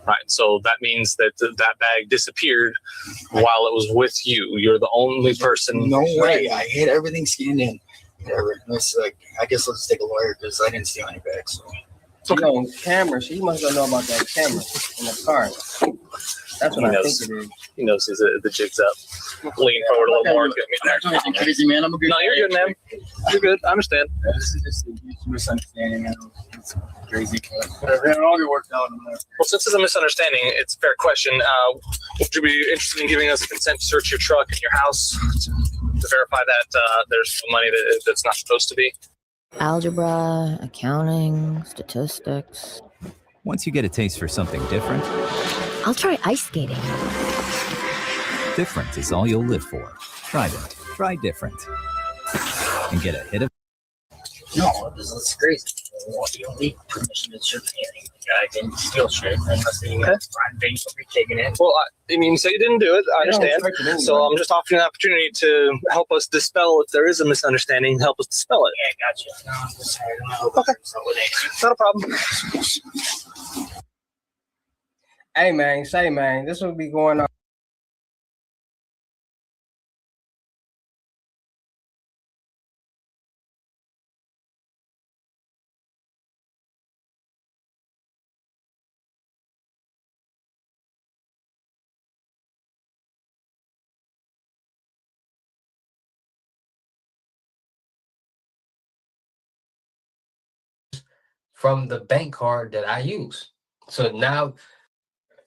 Right, so that means that that bag disappeared while it was with you. You're the only person. No way. I had everything scanned in. Whatever. It's like, I guess I'll just take a lawyer because I didn't steal any bags. So. You know, camera, so you must know about that camera in the car. That's what I think it is. He knows the jig's up. Lean forward a little more. Get me there. I'm crazy, man. I'm a good No, you're good, man. You're good. I understand. This is just a misunderstanding. It's crazy. But it all get worked out. Well, since it's a misunderstanding, it's a fair question. Would you be interested in giving us consent to search your truck and your house to verify that there's money that's not supposed to be? Algebra, accounting, statistics. Once you get a taste for something different, I'll try ice skating. different is all you'll live for. Try it. Try different. And get a hit of. No, this is crazy. You don't need permission to search anything. I didn't steal shit unless you find things will be taken in. Well, I mean, you say you didn't do it. I understand. So I'm just offering an opportunity to help us dispel if there is a misunderstanding. Help us dispel it. Yeah, gotcha. No, I'm just sorry. I don't know. Okay. Not a problem. Hey, man, this will be going on. From the bank card that I use. So now,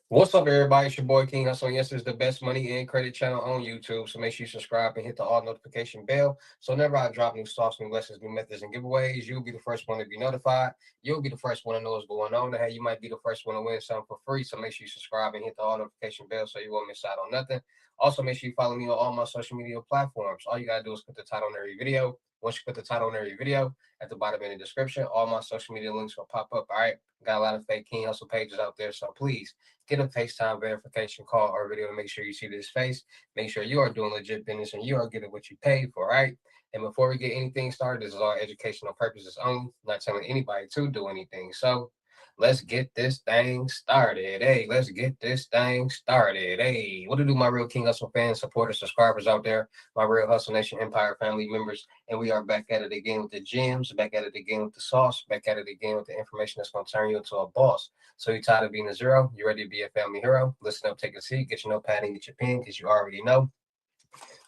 what's up, everybody? It's your boy King Hussle. Yes, it's the best money and credit channel on YouTube. So make sure you subscribe and hit the all notification bell. So whenever I drop new sauce, new lessons, new methods, and giveaways, you'll be the first one to be notified. You'll be the first one to know what's going on. And hey, you might be the first one to win something for free. So make sure you subscribe and hit the all notification bell so you won't miss out on nothing. Also, make sure you follow me on all my social media platforms. All you gotta do is put the title on every video. Once you put the title on every video, at the bottom in the description, all my social media links will pop up. All right, got a lot of fake King Hussle pages out there, so please get a FaceTime verification call or video to make sure you see this face. Make sure you are doing legit business and you are getting what you paid for. All right. And before we get anything started, this is all educational purposes only. Not telling anybody to do anything. So let's get this thing started. Hey, let's get this thing started. Hey, what to do, my real King Hussle fans, supporters, subscribers out there, my real Hustle Nation Empire family members. And we are back at it again with the gems, back at it again with the sauce, back at it again with the information that's going to turn you into a boss. So you're tired of being a zero? You ready to be a family hero? Listen up, take a seat, get your notepad and get your pen, because you already know.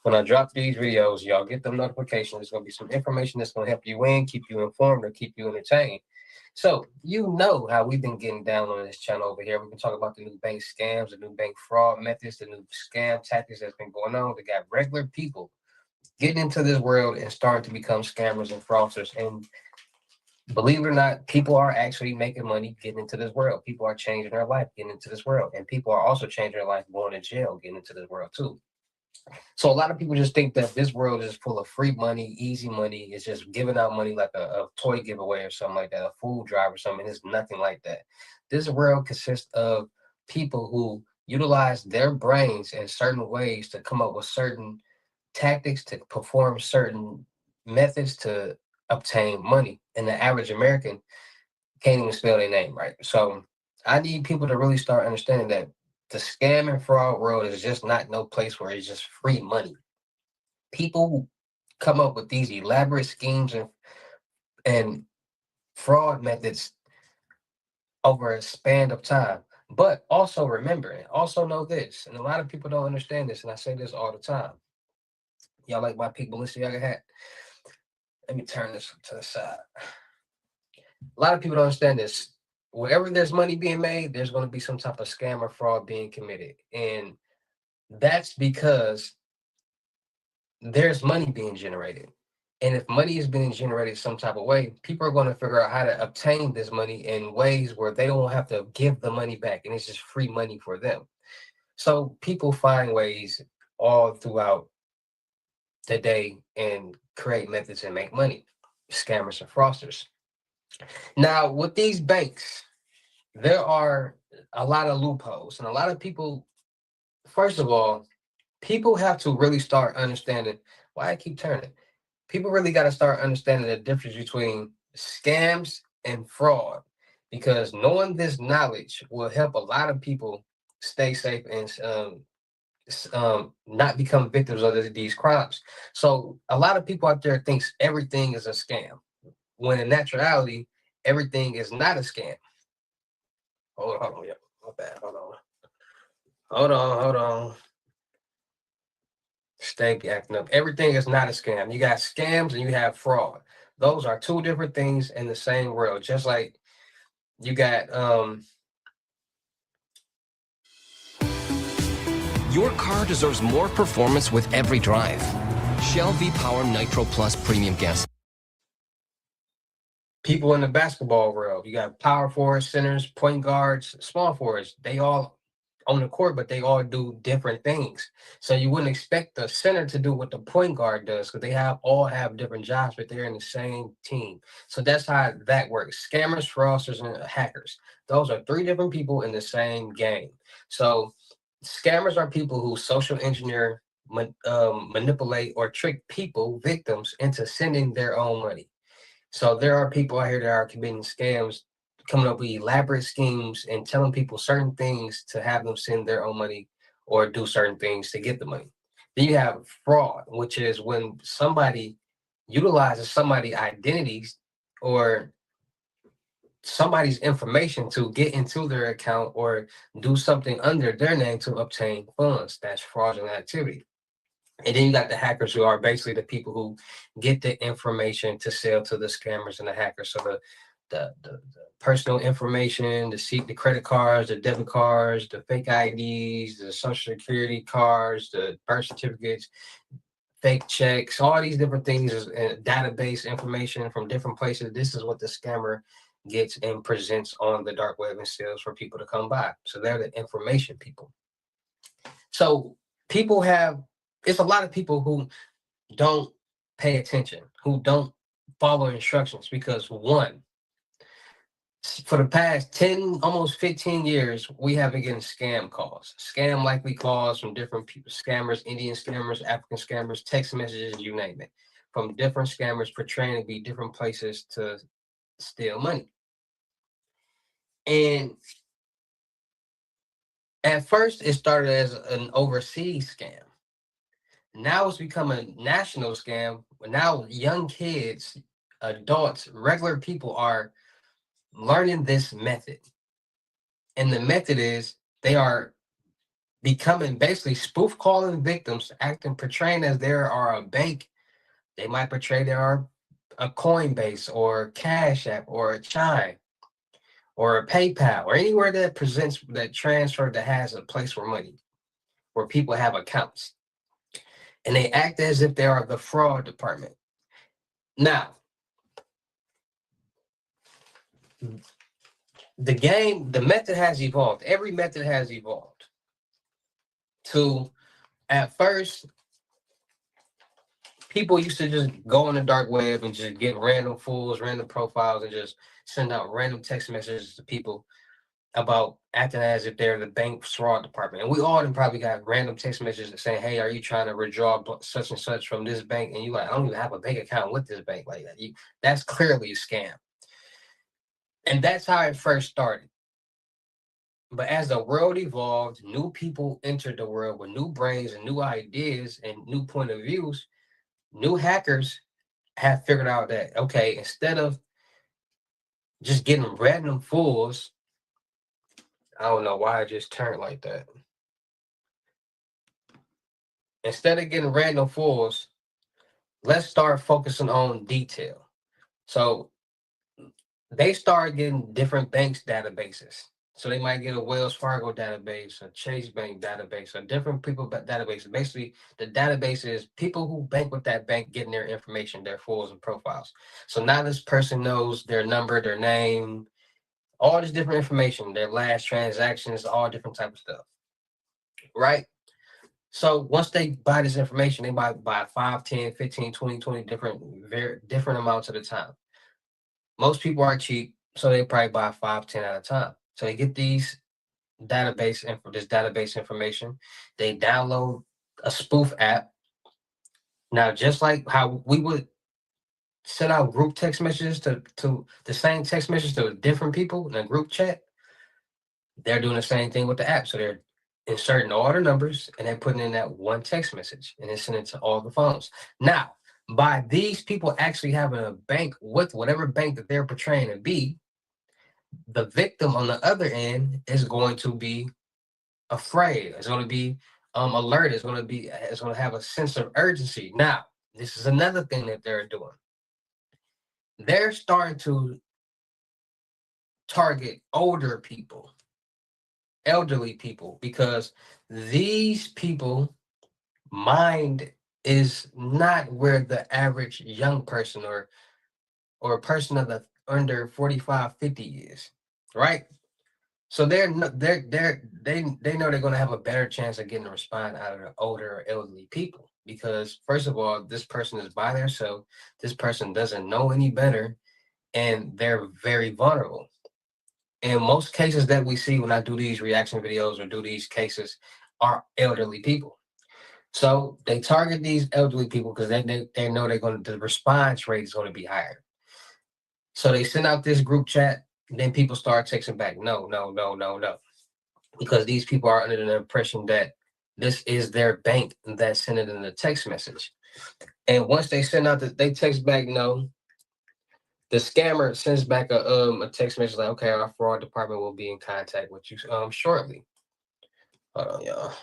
When I drop these videos, y'all get them notifications. There's going to be some information that's going to help you win, keep you informed, or keep you entertained. So you know how we've been getting down on this channel over here. We've been talking about the new bank scams, the new bank fraud methods, the new scam tactics that's been going on. They got regular people getting into this world and starting to become scammers and fraudsters. And believe it or not, people are actually making money getting into this world. People are changing their life getting into this world. And people are also changing their life going to jail getting into this world too. So a lot of people just think that this world is full of free money, easy money. It's just giving out money like a toy giveaway or something like that, a food drive or something. It's nothing like that. This world consists of people who utilize their brains in certain ways to come up with certain tactics, to perform certain methods to obtain money. And the average American can't even spell their name right. So I need people to really start understanding that the scam and fraud world is just not no place where it's just free money. People come up with these elaborate schemes and fraud methods over a span of time. But also remember, and also know this, and a lot of people don't understand this, and I say this all the time. Y'all like my pink Balenciaga hat? Let me turn this to the side. A lot of people don't understand this. Wherever there's money being made, there's going to be some type of scam or fraud being committed. And that's because there's money being generated. And if money is being generated some type of way, people are going to figure out how to obtain this money in ways where they don't have to give the money back. And it's just free money for them. So people find ways all throughout the day and create methods and make money. Scammers and fraudsters. Now, with these banks, there are a lot of loopholes, and a lot of people. First of all, people have to really start understanding why I keep turning. People really got to start understanding the difference between scams and fraud, because knowing this knowledge will help a lot of people stay safe and not become victims of these crimes. So a lot of people out there thinks everything is a scam, when in actuality, everything is not a scam. Hold on, yeah, my bad. Hold on. Stay acting up. Everything is not a scam. You got scams and you have fraud. Those are two different things in the same world. Just like you got Your car deserves more performance with every drive. Shell V-Power Nitro Plus Premium Gas. people in the basketball world. You got power forwards, centers, point guards, small forwards. They all on the court, but they all do different things. So you wouldn't expect the center to do what the point guard does, because they all have different jobs, but they're in the same team. So that's how that works. Scammers, fraudsters, and hackers. Those are three different people in the same game. So scammers are people who social engineer, manipulate, or trick people, victims, into sending their own money. So there are people out here that are committing scams, coming up with elaborate schemes and telling people certain things to have them send their own money or do certain things to get the money. Then you have fraud, which is when somebody utilizes somebody's identities or somebody's information to get into their account or do something under their name to obtain funds. That's fraudulent activity. And then you got the hackers, who are basically the people who get the information to sell to the scammers and the hackers. So the personal information, the credit cards, the debit cards, the fake IDs, the social security cards, the birth certificates, fake checks, all these different things, database information from different places. This is what the scammer gets and presents on the dark web and sells for people to come by. So they're the information people. So it's a lot of people who don't pay attention, who don't follow instructions, because one, for the past 10, almost 15 years, we have been getting scam calls, scam likely calls from different people, scammers, Indian scammers, African scammers, text messages, you name it, from different scammers portraying to be different places to steal money. And at first, it started as an overseas scam. Now it's become a national scam. Now young kids, adults, regular people are learning this method. And the method is they are becoming basically spoof calling victims, portraying as there are a bank. They might portray there are a Coinbase or Cash App or a Chime or a PayPal or anywhere that presents that transfer that has a place for money, where people have accounts. And they act as if they are the fraud department. Now, the method has evolved. Every method has evolved. To, at first, people used to just go on the dark web and just get random fools, random profiles, and just send out random text messages to people about acting as if they're the bank fraud department. And we all probably got random text messages saying, hey, are you trying to withdraw such and such from this bank? And you like, I don't even have a bank account with this bank like that. That's clearly a scam. And that's how it first started. But as the world evolved, new people entered the world with new brains and new ideas and new point of views. New hackers have figured out that, okay, instead of just getting random fools, I don't know why I just turned like that. Instead of getting random fools, let's start focusing on detail. So they start getting different banks' databases. So they might get a Wells Fargo database, a Chase Bank database, a different people database. Basically, the database is people who bank with that bank getting their information, their fools and profiles. So now this person knows their number, their name, all this different information, their last transactions, all different type of stuff, right? So once they buy this information, they might buy 5, 10, 15, 20 different amounts at a time. Most people are cheap, so they probably buy 5, 10 at a time. So they get these database information. They download a spoof app. Now, just like how we would send out group text messages to the same text message to different people in a group chat, they're doing the same thing with the app. So they're inserting all their numbers and they're putting in that one text message and then sending it to all the phones. Now, by these people actually having a bank with whatever bank that they're portraying to be, the victim on the other end is going to be afraid. It's going to be alert. It's going to have a sense of urgency. Now, this is another thing that they're doing. They're starting to target older people, elderly people, because these people mind is not where the average young person or a person of the under 45, 50 is, right? So they know they're going to have a better chance of getting a response out of the older or elderly people, because first of all, this person is by themselves. This person doesn't know any better, and they're very vulnerable. In most cases that we see when I do these reaction videos or do these cases are elderly people. So they target these elderly people because they know the response rate is going to be higher. So they send out this group chat, and then people start texting back, no, because these people are under the impression that this is their bank that sent it in a text message. And once they send out they text back no, the scammer sends back a text message like, okay, our fraud department will be in contact with you shortly. Hold on, y'all.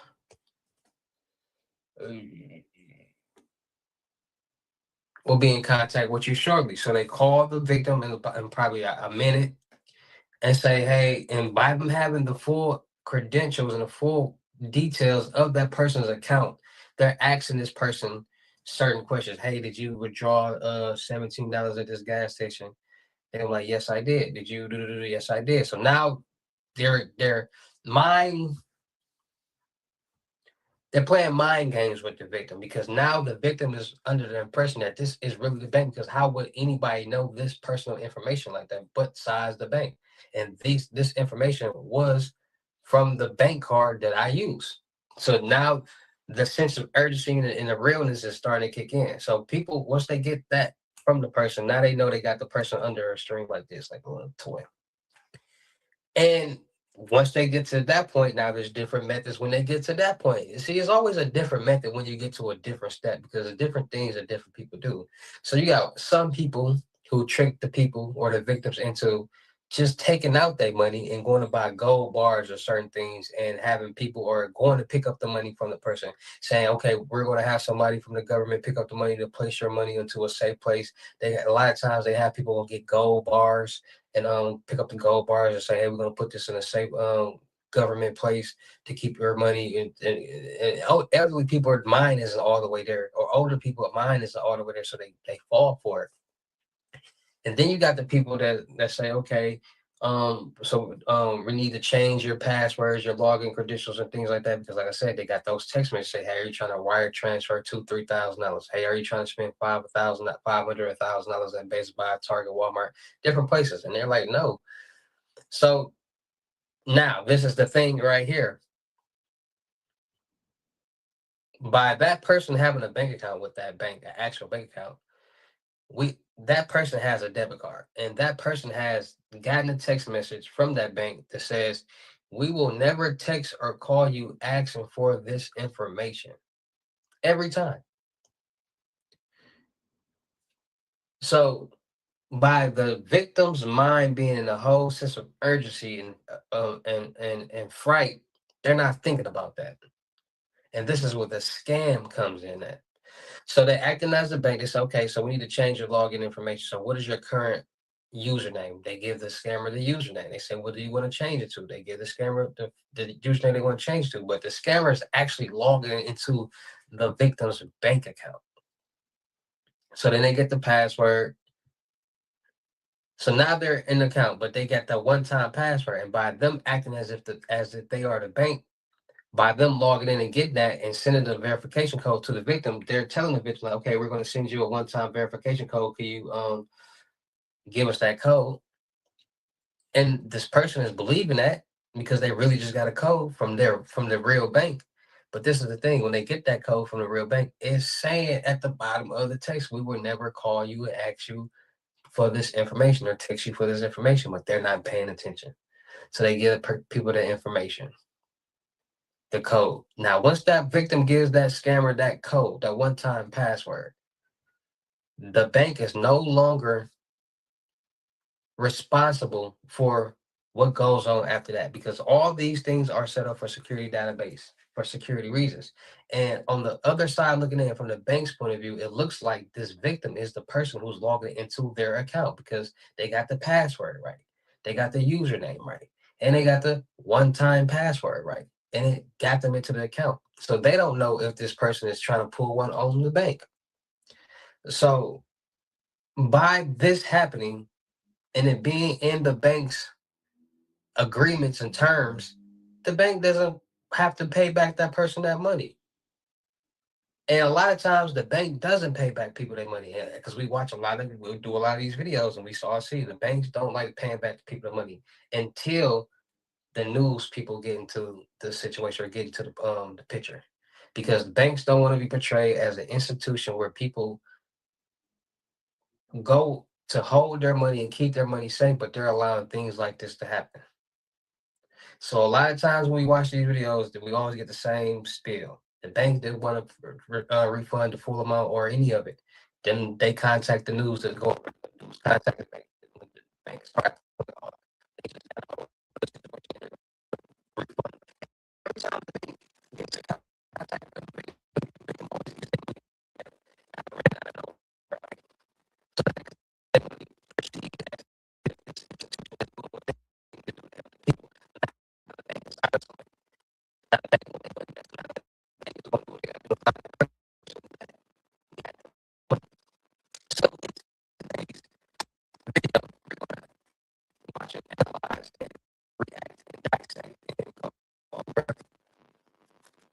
We'll be in contact with you shortly. So they call the victim in probably a minute and say, hey, and by them having the full credentials and the full details of that person's account, they're asking this person certain questions. Hey, did you withdraw $17 at this gas station? They're like, yes, I did. Did you do? Yes, I did. So now they're playing mind games with the victim, because now the victim is under the impression that this is really the bank, because how would anybody know this personal information like that but size the bank? And this information was from the bank card that I use. So now the sense of urgency and the realness is starting to kick in. So people, once they get that from the person, now they know they got the person under a string like this, like a little toy. And once they get to that point, now there's different methods when they get to that point. You see, it's always a different method when you get to a different step, because the different things that different people do. So you got some people who trick the people or the victims into just taking out their money and going to buy gold bars or certain things, and having people or going to pick up the money from the person saying, okay, we're going to have somebody from the government pick up the money to place your money into a safe place. A lot of times they have people get gold bars and pick up the gold bars and say, hey, we're going to put this in a safe government place to keep your money. And elderly people, mind isn't all the way there, or older people, mind isn't all the way there, so they fall for it. And then you got the people that say, okay, we need to change your passwords, your login credentials, and things like that, because like I said, they got those text messages say, hey, are you trying to wire transfer $2,000-$3,000? Hey, are you trying to spend $500, $1,000 at Best Buy, Target, Walmart, different places? And they're like, no. So now this is the thing right here. By that person having a bank account with that bank, an actual bank account, that person has a debit card, and that person has gotten a text message from that bank that says, we will never text or call you asking for this information, every time. So by the victim's mind being in a whole sense of urgency and fright, they're not thinking about that. And this is where the scam comes in at. So they're acting as a bank. They say, okay, so we need to change your login information. So what is your current username? They give the scammer the username. They say, what do you want to change it to? They give the scammer the username they want to change to. But the scammer is actually logging into the victim's bank account. So then they get the password. So now they're in the account, but they get that one-time password. And by them acting as if they are the bank, by them logging in and getting that and sending the verification code to the victim, they're telling the victim, like, okay, we're going to send you a one-time verification code. Can you give us that code? And this person is believing that, because they really just got a code from the real bank. But this is the thing: when they get that code from the real bank, it's saying at the bottom of the text, "We will never call you and ask you for this information or text you for this information," but they're not paying attention. So they give people the information, the code. Now, once that victim gives that scammer that code, that one-time password, the bank is no longer responsible for what goes on after that, because all these things are set up for security database for security reasons. And on the other side, looking at it from the bank's point of view, it looks like this victim is the person who's logging into their account because they got the password right, they got the username right, and they got the one-time password right, and it got them into the account. So they don't know if this person is trying to pull one on the bank. So by this happening and it being in the bank's agreements and terms, the bank doesn't have to pay back that person that money. And a lot of times the bank doesn't pay back people their money, because we do a lot of these videos and we see the banks don't like paying back people the money until the news people get into the situation or get into the picture, because banks don't want to be portrayed as an institution where people go to hold their money and keep their money safe, but they're allowing things like this to happen. So a lot of times when we watch these videos, we always get the same spiel. The bank didn't want to refund the full amount or any of it. Then they contact the news to go contact the bank. The bank starts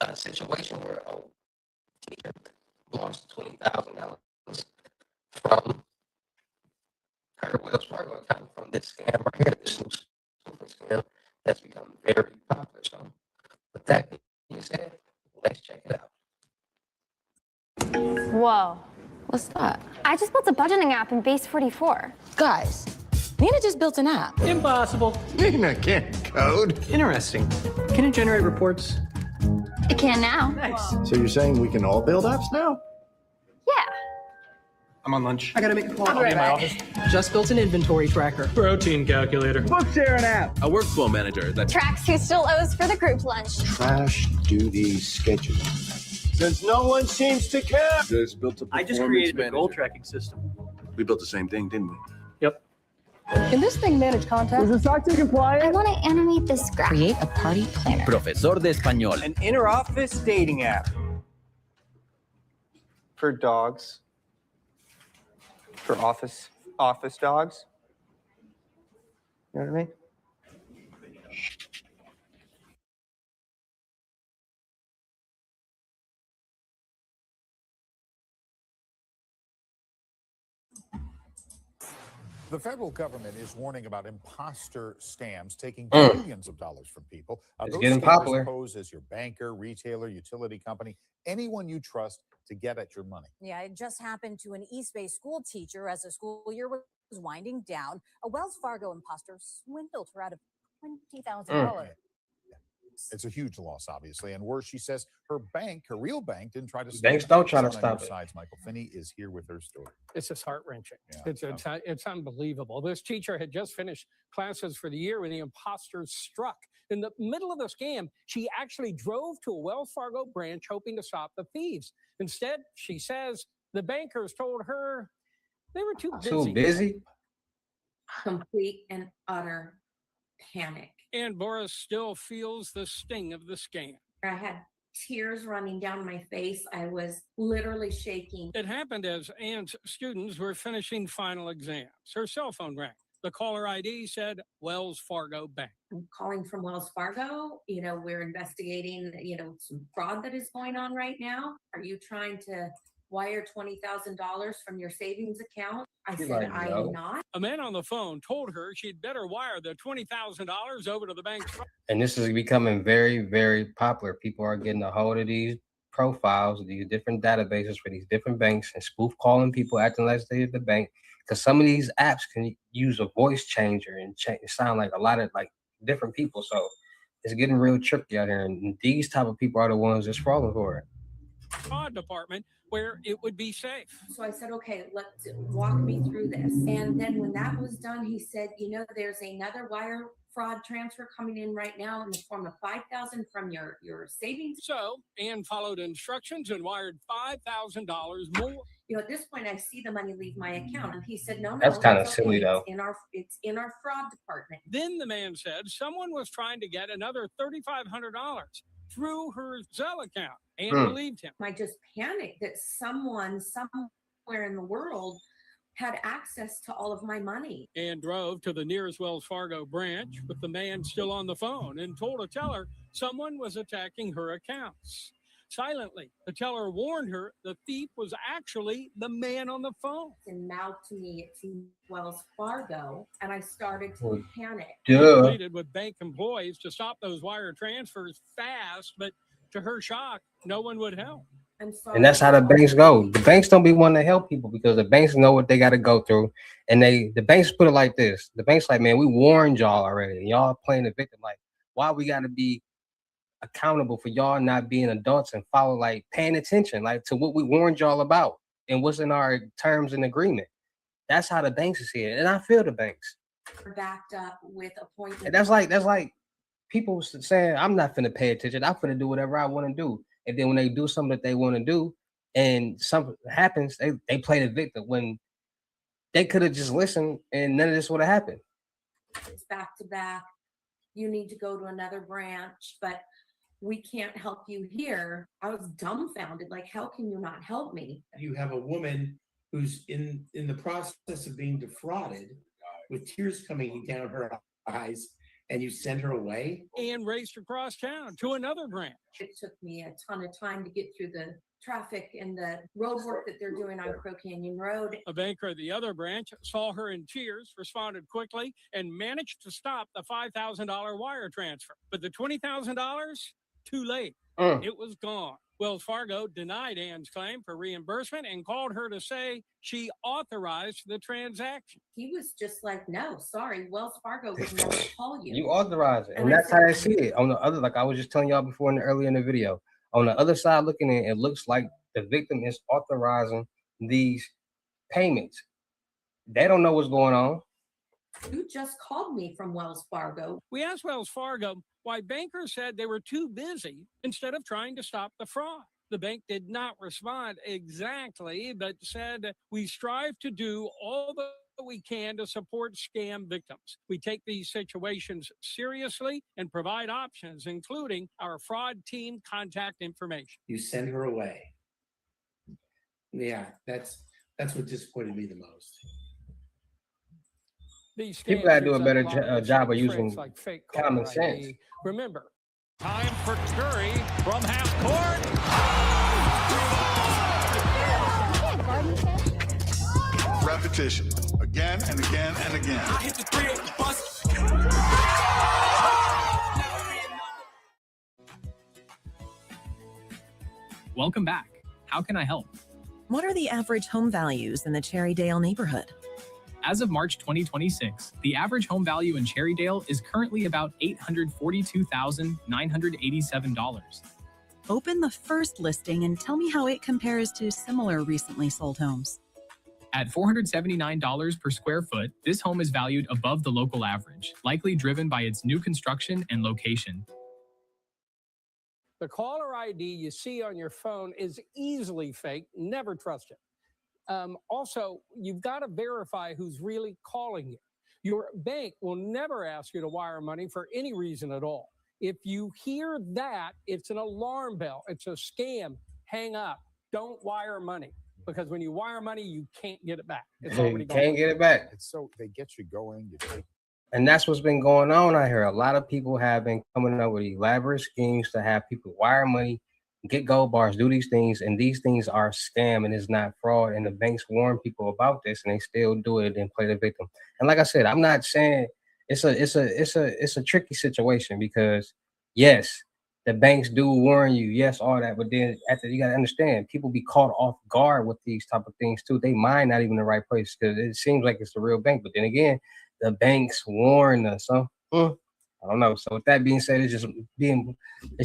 a situation where a teacher lost $20,000 from her Wells Fargo account from this scam right here, this new super scam that's become very popular. So with that being said, let's check it out. Whoa. What's that? I just built a budgeting app in Base 44. Guys, Nina just built an app. Impossible. Nina can't code. Interesting. Can it generate reports? It can now. Nice. So you're saying we can all build apps now? Yeah. I'm on lunch. I gotta make a call. I'll be right in my back. office. Just built an inventory tracker. Protein calculator. Book sharing app. A workflow manager that Tracks who still owes for the group lunch. Trash duty scheduling. Since no one seems to care. just built a I just performance created a manager. goal tracking system. We built the same thing, didn't we? Yep. Can this thing manage contact? Is the SOC compliant? I want to animate this graph. Create a party planner. Profesor de español. An inter-office dating app. For dogs. For office dogs. You know what I mean? The federal government is warning about imposter scams taking Mm. billions of dollars from people. It's Those getting scammers popular. pose as your banker, retailer, utility company, anyone you trust to get at your money. Yeah, it just happened to an East Bay school teacher as the school year was winding down. A Wells Fargo imposter swindled her out of $20,000. It's a huge loss, obviously. And worse, she says her bank, her real bank, didn't try to stop Banks it. don't try to Someone on stop your it. sides, Michael Finney is here with her story. It's just heart-wrenching. Yeah, It's unbelievable. This teacher had just finished classes for the year when the imposter struck. In the middle of the scam, she actually drove to a Wells Fargo branch hoping to stop the thieves. Instead, she says the bankers told her they were too busy. Too busy? Complete and utter panic. And Boris still feels the sting of the scam. I had tears running down my face. I was literally shaking. It happened as Anne's students were finishing final exams. Her cell phone rang. The caller ID said Wells Fargo Bank. I'm calling from Wells Fargo. You know, we're investigating, some fraud that is going on right now. Are you trying to wire $20,000 from your savings account? I She's said, like, I no. am not. A man on the phone told her she'd better wire the $20,000 over to the bank's. And this is becoming very, very popular. People are getting a hold of these profiles, these different databases for these different banks, and spoof calling people acting like they're the bank. Because some of these apps can use a voice changer and sound like a lot of like different people. So it's getting real tricky out here. And these type of people are the ones that's falling for it. Fraud department where it would be safe. So I said, okay, let's walk me through this. And then when that was done, he said, you know, there's another wire fraud transfer coming in right now in the form of $5,000 from your savings. So Ann followed instructions and wired $5,000 more. You know, at this point, I see the money leave my account, and he said, "No, That's kind of it's silly, okay. though. It's in our fraud department." Then the man said someone was trying to get another $3,500 through her Zelle account and believed him. I just panicked that someone somewhere in the world had access to all of my money. And drove to the nearest Wells Fargo branch with the man still on the phone and told a teller someone was attacking her accounts. Silently, the teller warned her the thief was actually the man on the phone. And mouthed to me, it's Wells Fargo, and I started to panic. Pleaded with bank employees to stop those wire transfers fast, but to her shock, no one would help. And that's how the banks go. The banks don't be wanting to help people because the banks know what they got to go through. And the banks put it like this. The banks like, man, we warned y'all already. Y'all playing the victim. Like, why we got to be accountable for y'all not being adults and follow, like, paying attention, like, to what we warned y'all about and what's in our terms and agreement. That's how the banks see it. And I feel the banks. Backed up with appointments. And that's like people saying, I'm not finna pay attention. I'm finna do whatever I want to do. And then when they do something that they want to do and something happens, they play the victim when they could have just listened and none of this would have happened. It's back to back. You need to go to another branch, but we can't help you here. I was dumbfounded. Like, how can you not help me? You have a woman who's in the process of being defrauded with tears coming down her eyes, and you send her away? And raced across town to another branch. It took me a ton of time to get through the traffic and the road work that they're doing on Crow Canyon Road. A banker at the other branch saw her in tears, responded quickly, and managed to stop the $5,000 wire transfer. But the $20,000, too late. It was gone. Wells Fargo denied Ann's claim for reimbursement and called her to say she authorized the transaction. He was just like, no, sorry, Wells Fargo would never call you. You authorize it. And that's how I see it. On the other, like I was just telling y'all before earlier in the video, on the other side looking at it, it looks like the victim is authorizing these payments. They don't know what's going on. You just called me from Wells Fargo. We asked Wells Fargo why bankers said they were too busy instead of trying to stop the fraud. The bank did not respond exactly, but said, we strive to do all that we can to support scam victims. We take these situations seriously and provide options, including our fraud team contact information. You send her away. Yeah, that's what disappointed me the most. People gotta do a better job of using common sense. Remember, time for Curry from half court. Repetition, again and again and again. I hit the three of the bus. Welcome back. How can I help? What are the average home values in the Cherrydale neighborhood? As of March 2026, the average home value in Cherrydale is currently about $842,987. Open the first listing and tell me how it compares to similar recently sold homes. At $479 per square foot, this home is valued above the local average, likely driven by its new construction and location. The caller ID you see on your phone is easily fake. Never trust it. Also, you've got to verify who's really calling you. Your bank will never ask you to wire money for any reason at all. If you hear that, it's an alarm bell. It's a scam. Hang up. Don't wire money. Because when you wire money, you can't get it back. It's already gone. Can't get it back. It's so they get you going. And that's what's been going on out here. A lot of people have been coming up with elaborate schemes to have people wire money get gold bars, do these things, and these things are scam and it's not fraud. And the banks warn people about this, and they still do it and play the victim. And like I said, I'm not saying it's a tricky situation because yes, the banks do warn you, yes, all that, but then after you gotta understand, people be caught off guard with these type of things too. They mind not even the right place because it seems like it's the real bank, but then again, the banks warn us. So I don't know. So with that being said, it's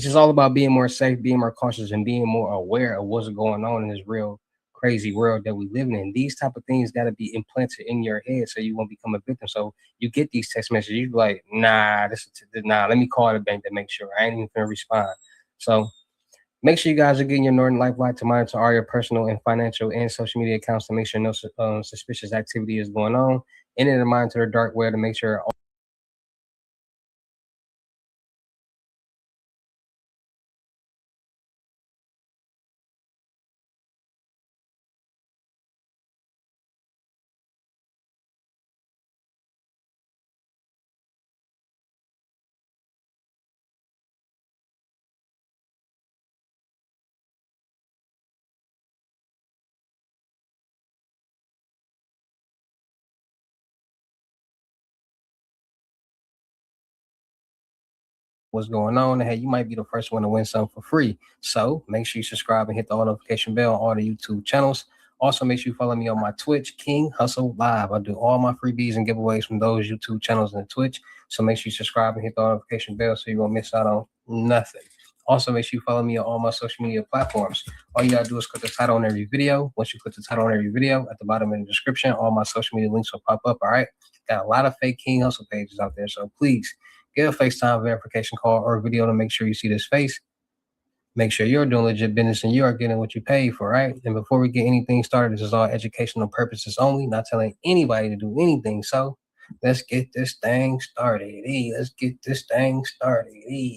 just all about being more safe, being more cautious, and being more aware of what's going on in this real crazy world that we live in. These type of things got to be implanted in your head so you won't become a victim. So you get these text messages, you be like, nah, let me call the bank to make sure. I ain't even gonna respond. So make sure you guys are getting your Norton Lifeline to monitor all your personal and financial and social media accounts to make sure no suspicious activity is going on, and then to monitor the dark web to make sure what's going on. And hey, you might be the first one to win something for free. So make sure you subscribe and hit the all notification bell on all the YouTube channels. Also, make sure you follow me on my Twitch, King Hussle Live. I do all my freebies and giveaways from those YouTube channels and Twitch. So make sure you subscribe and hit the notification bell so you won't miss out on nothing. Also, make sure you follow me on all my social media platforms. All you gotta do is click the title on every video. Once you click the title on every video, at the bottom of the description, all my social media links will pop up. All right. Got a lot of fake King Hussle pages out there. So please get a FaceTime verification call or video to make sure you see this face. Make sure you're doing legit business and you are getting what you paid for, right? And before we get anything started, this is all educational purposes only, not telling anybody to do anything. So let's get this thing started. Let's get this thing started.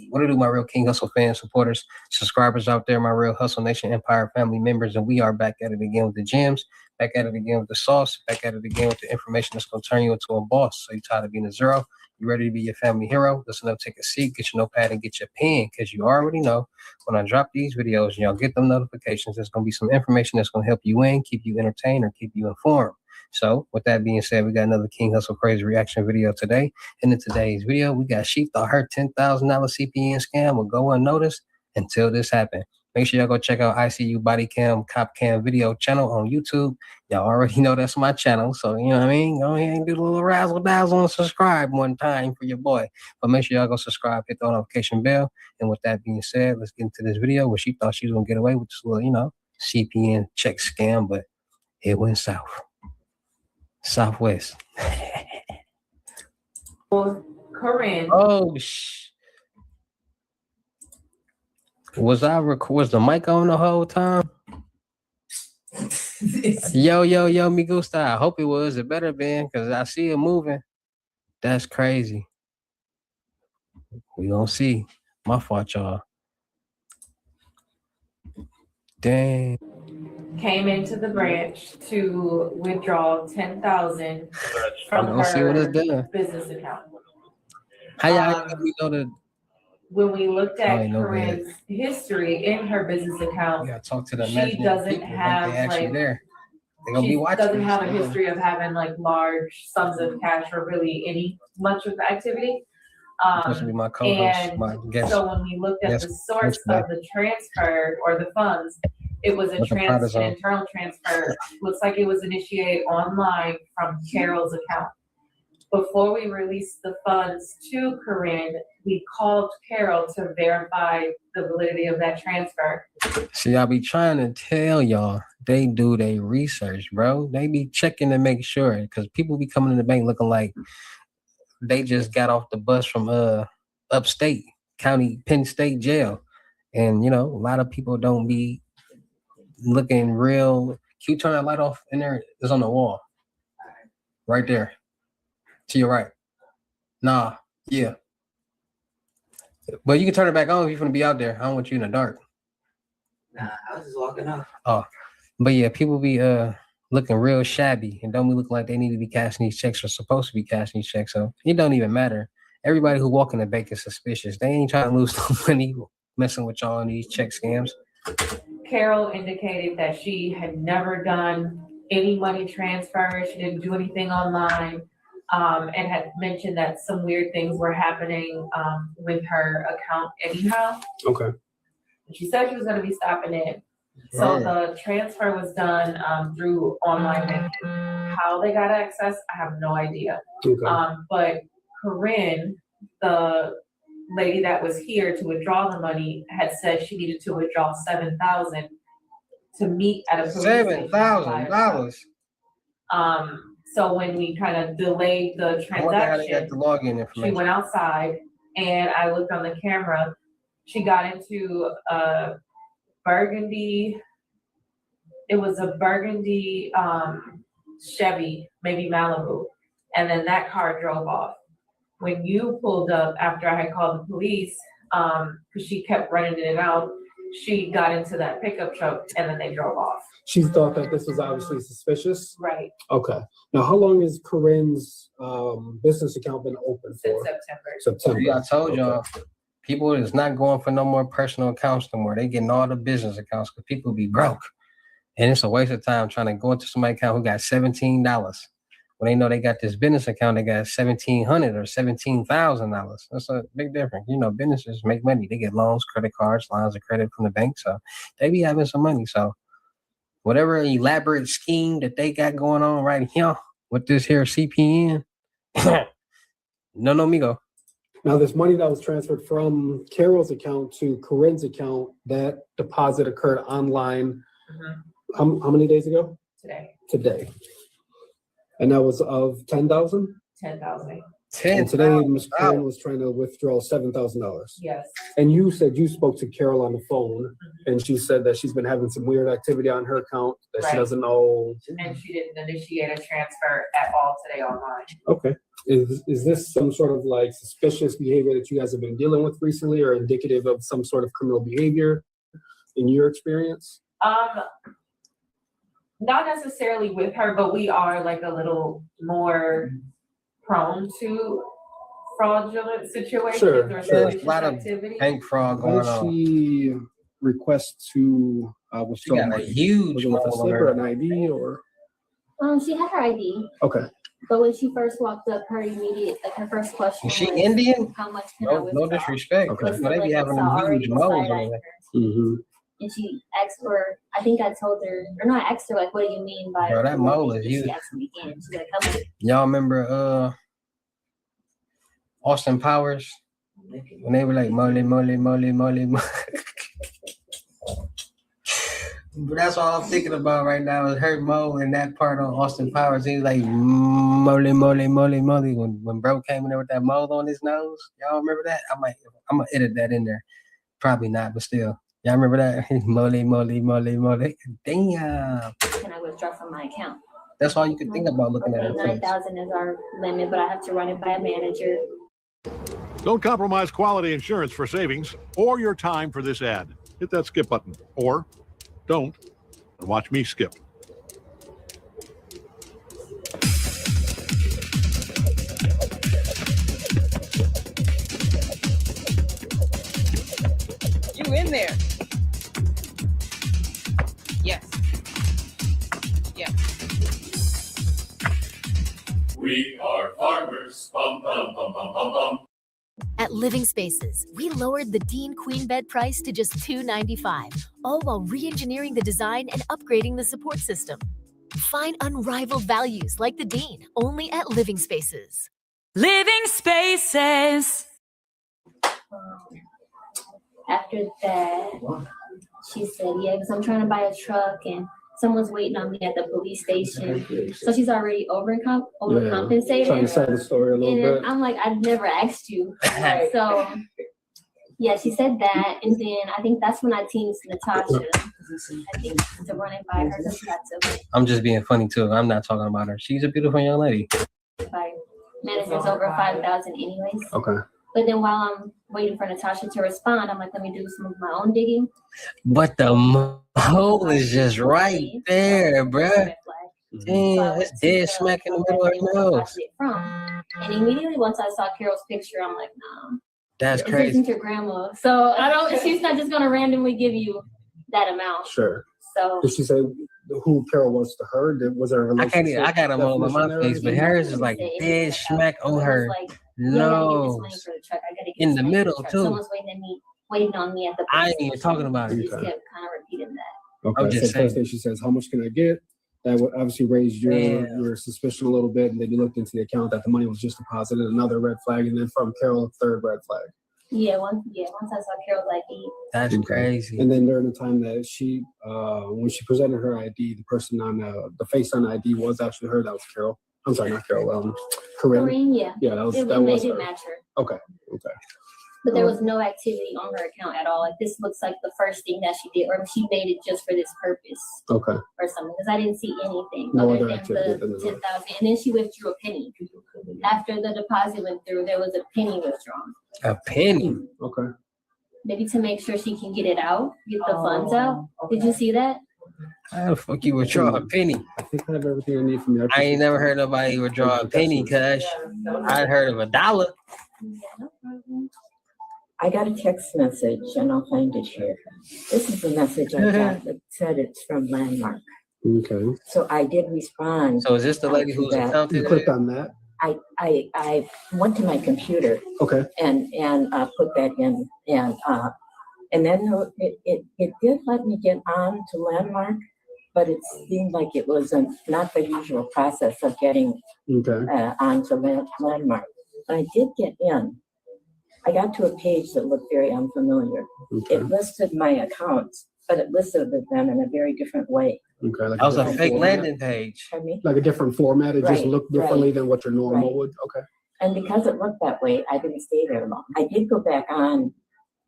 What do my real King Hussle fans, supporters, subscribers out there, my real Hussle Nation Empire family members, and we are back at it again with the gems, back at it again with the sauce, back at it again with the information that's going to turn you into a boss. So you tired of being a zero? You ready to be your family hero? Listen up, take a seat, get your notepad, and get your pen, because you already know when I drop these videos, y'all get them notifications. There's going to be some information that's going to help you win, keep you entertained, or keep you informed. So with that being said, we got another King Hussle Crazy reaction video today. And in today's video, we got Sheep thought her $10,000 CPN scam would go unnoticed until this happened. Make sure y'all go check out ICU Body Cam Cop Cam video channel on YouTube. Y'all already know that's my channel. So, you know what I mean? Go ahead and do a little razzle dazzle and subscribe one time for your boy. But make sure y'all go subscribe, hit the notification bell. And with that being said, let's get into this video where she thought she was going to get away with this little, CPN check scam, but it went south. Southwest. Corinne. Oh, was the mic on the whole time? Yo, me gusta. I hope it was. It better been, because I see it moving. That's crazy. We gonna see. My fault, y'all. Dang. Came into the branch to withdraw $10,000 from her business account. How y'all know the? When we looked at Corinne's history in her business account, talk to the she doesn't have like there. She doesn't have a history of having like large sums of cash or really any much of activity. Supposed to be my co-host, my guest. So when we looked at the source of the transfer or the funds, it was an internal transfer. Looks like it was initiated online from Carol's account. Before we released the funds to Corinne, we called Carol to verify the validity of that transfer. See, I be trying to tell y'all, they do their research, bro. They be checking to make sure, because people be coming in the bank looking like they just got off the bus from upstate county Penn State jail. And, a lot of people don't be looking real. Can you turn that light off in there? It's on the wall. Right there. To your right. Nah, yeah. But you can turn it back on if you're gonna be out there. I don't want you in the dark. Nah, I was just walking off. Oh, but yeah, people be looking real shabby and don't be looking like they need to be cashing these checks or supposed to be cashing these checks. So it don't even matter. Everybody who walk in the bank is suspicious. They ain't trying to lose no money messing with y'all on these check scams. Carol indicated that she had never done any money transfer. She didn't do anything online, and had mentioned that some weird things were happening with her account anyhow. Okay. She said she was going to be stopping in. So the transfer was done through online banking. How they got access, I have no idea. Okay. But Corinne, the lady that was here to withdraw the money, had said she needed to withdraw $7,000 to meet at a police station. $7,000. So when we kind of delayed the I wonder how they got transaction, the login she information. went outside and I looked on the camera. She got into a burgundy, it was a burgundy Chevy, maybe Malibu. And then that car drove off. When you pulled up after I had called the police, because she kept running in and out, she got into that pickup truck and then they drove off. She thought that this was obviously suspicious. Right. Okay. Now, how long has Corinne's business account been open for? Since September. September. Yeah, I told y'all, people is not going for no more personal accounts no more. They getting all the business accounts because people be broke. And it's a waste of time trying to go into somebody's account who got $17. When they know they got this business account, they got $1,700 or $17,000. That's a big difference. You know, businesses make money. They get loans, credit cards, lines of credit from the bank. So they be having some money. So whatever elaborate scheme that they got going on right here with this here CPN, no, migo. Now, this money that was transferred from Carol's account to Corinne's account, that deposit occurred online. How many days ago? Today. Today. And that was of 10,000? 10,000. And today, Ms. Karen was trying to withdraw $7,000. Yes. And you said you spoke to Carol on the phone, and she said that she's been having some weird activity on her account that she doesn't know. And she didn't initiate a transfer at all today online. Okay. Is this some sort of like suspicious behavior that you guys have been dealing with recently, or indicative of some sort of criminal behavior in your experience? Not necessarily with her, but we are like a little more prone to fraudulent situations or suspicious a lot of activity. bank fraud going Why did on. she request to withdraw got a money? huge Was it with a mole slip on or her. an ID or? She had her ID, Okay. but when she first walked up, her first question Is she was, Indian? how much can I No withdraw? disrespect. Okay. But they be having them huge moles on there. Mm-hmm. And she asked for, I think I told her, or no, I asked her, like, what do you mean by? Bro, that mole is She huge. asked me again. She's like, how much? Y'all remember Austin Powers? When they were like, molly. But that's all I'm thinking about right now is her mole in that part on Austin Powers. He was like, molly. When bro came in there with that mole on his nose. Y'all remember that? I'm gonna edit that in there. Probably not, but still. Y'all remember that? molly. Damn. Can I withdraw from my account? That's all you can think about looking at it. 9,000 is our limit, but I have to run it by a manager. Don't compromise quality insurance for savings or your time for this ad. Hit that skip button, or don't, and watch me skip. You in there? Yes. We are farmers. Bum, bum, bum, bum, bum, bum. At Living Spaces, we lowered the Dean Queen bed price to just $295, all while re-engineering the design and upgrading the support system. Find unrivaled values like the Dean, only at Living Spaces. Living Spaces. After that, she said, yeah, because I'm trying to buy a truck and someone's waiting on me at the police station. So she's already overcompensated. Trying to sell the story a little And then bit. I'm like, I've never asked you. So, yeah, she said that. And then I think that's when I teamed Natasha, I think, to run it by her because she had to I'm just being funny too. I'm not talking about her. She's a beautiful young lady. buy managers over 5,000 anyways. Okay. But then while I'm waiting for Natasha to respond, I'm like, let me do some of my own digging. But the mole is just right there, bruh. Damn, it's dead smack in the middle of her nose. And immediately once I saw Carol's picture, I'm like, nah. That's This crazy. isn't your grandma. So she's not just gonna randomly give you that amount. Sure. So Did she say who Carol was to her? Was there a I can't. relationship? I got them all on my face, but hers is like dead smack on her nose in the middle too. Someone's waiting on me at the. I ain't even talking about it. She kept kind of repeating that. Okay. I'm just so first thing she says, "How much can I get?" That would obviously raise your suspicion a little bit, and then you looked into the account that the money was just deposited. Another red flag, and then from Carol, a third red flag. Once I saw Carol's ID. That's crazy. And then during the time that she, when she presented her ID, the person on the face on the ID was actually her. That was Carol. I'm sorry, not Carol. Corinne. Yeah. Yeah, that was It her. match her. Okay. But there was no activity on her account at all. Like this looks like the first thing that she did, or she made it just for this purpose. Okay. Or something, because I didn't see anything No other other than activity the than that. 10,000. And then she withdrew a penny. After the deposit went through, there was a penny withdrawn. A penny. Okay. Maybe to make sure she can get it out, get the funds out. Did you see that? How the fuck you withdraw a penny? I think I have everything I need from you. I ain't never heard nobody withdraw a penny, cuz I heard of $1. I got a text message, and I'll find it here. This is the message I got that said it's from Landmark. Okay. So I did respond. So is this the lady who's accounted? You clicked on that. I went to my computer. Okay. And put that in, and then it did let me get on to Landmark, but it seemed like it was not the usual process of getting onto Landmark. But I did get in. I got to a page that looked very unfamiliar. Okay. It listed my accounts, but it listed them in a very different way. Okay. Like That was a different fake format. landing page. Pardon me? Like a different format. It just Right, looked differently right. than what your normal Right. would. Okay. And because it looked that way, I didn't stay there long. I did go back on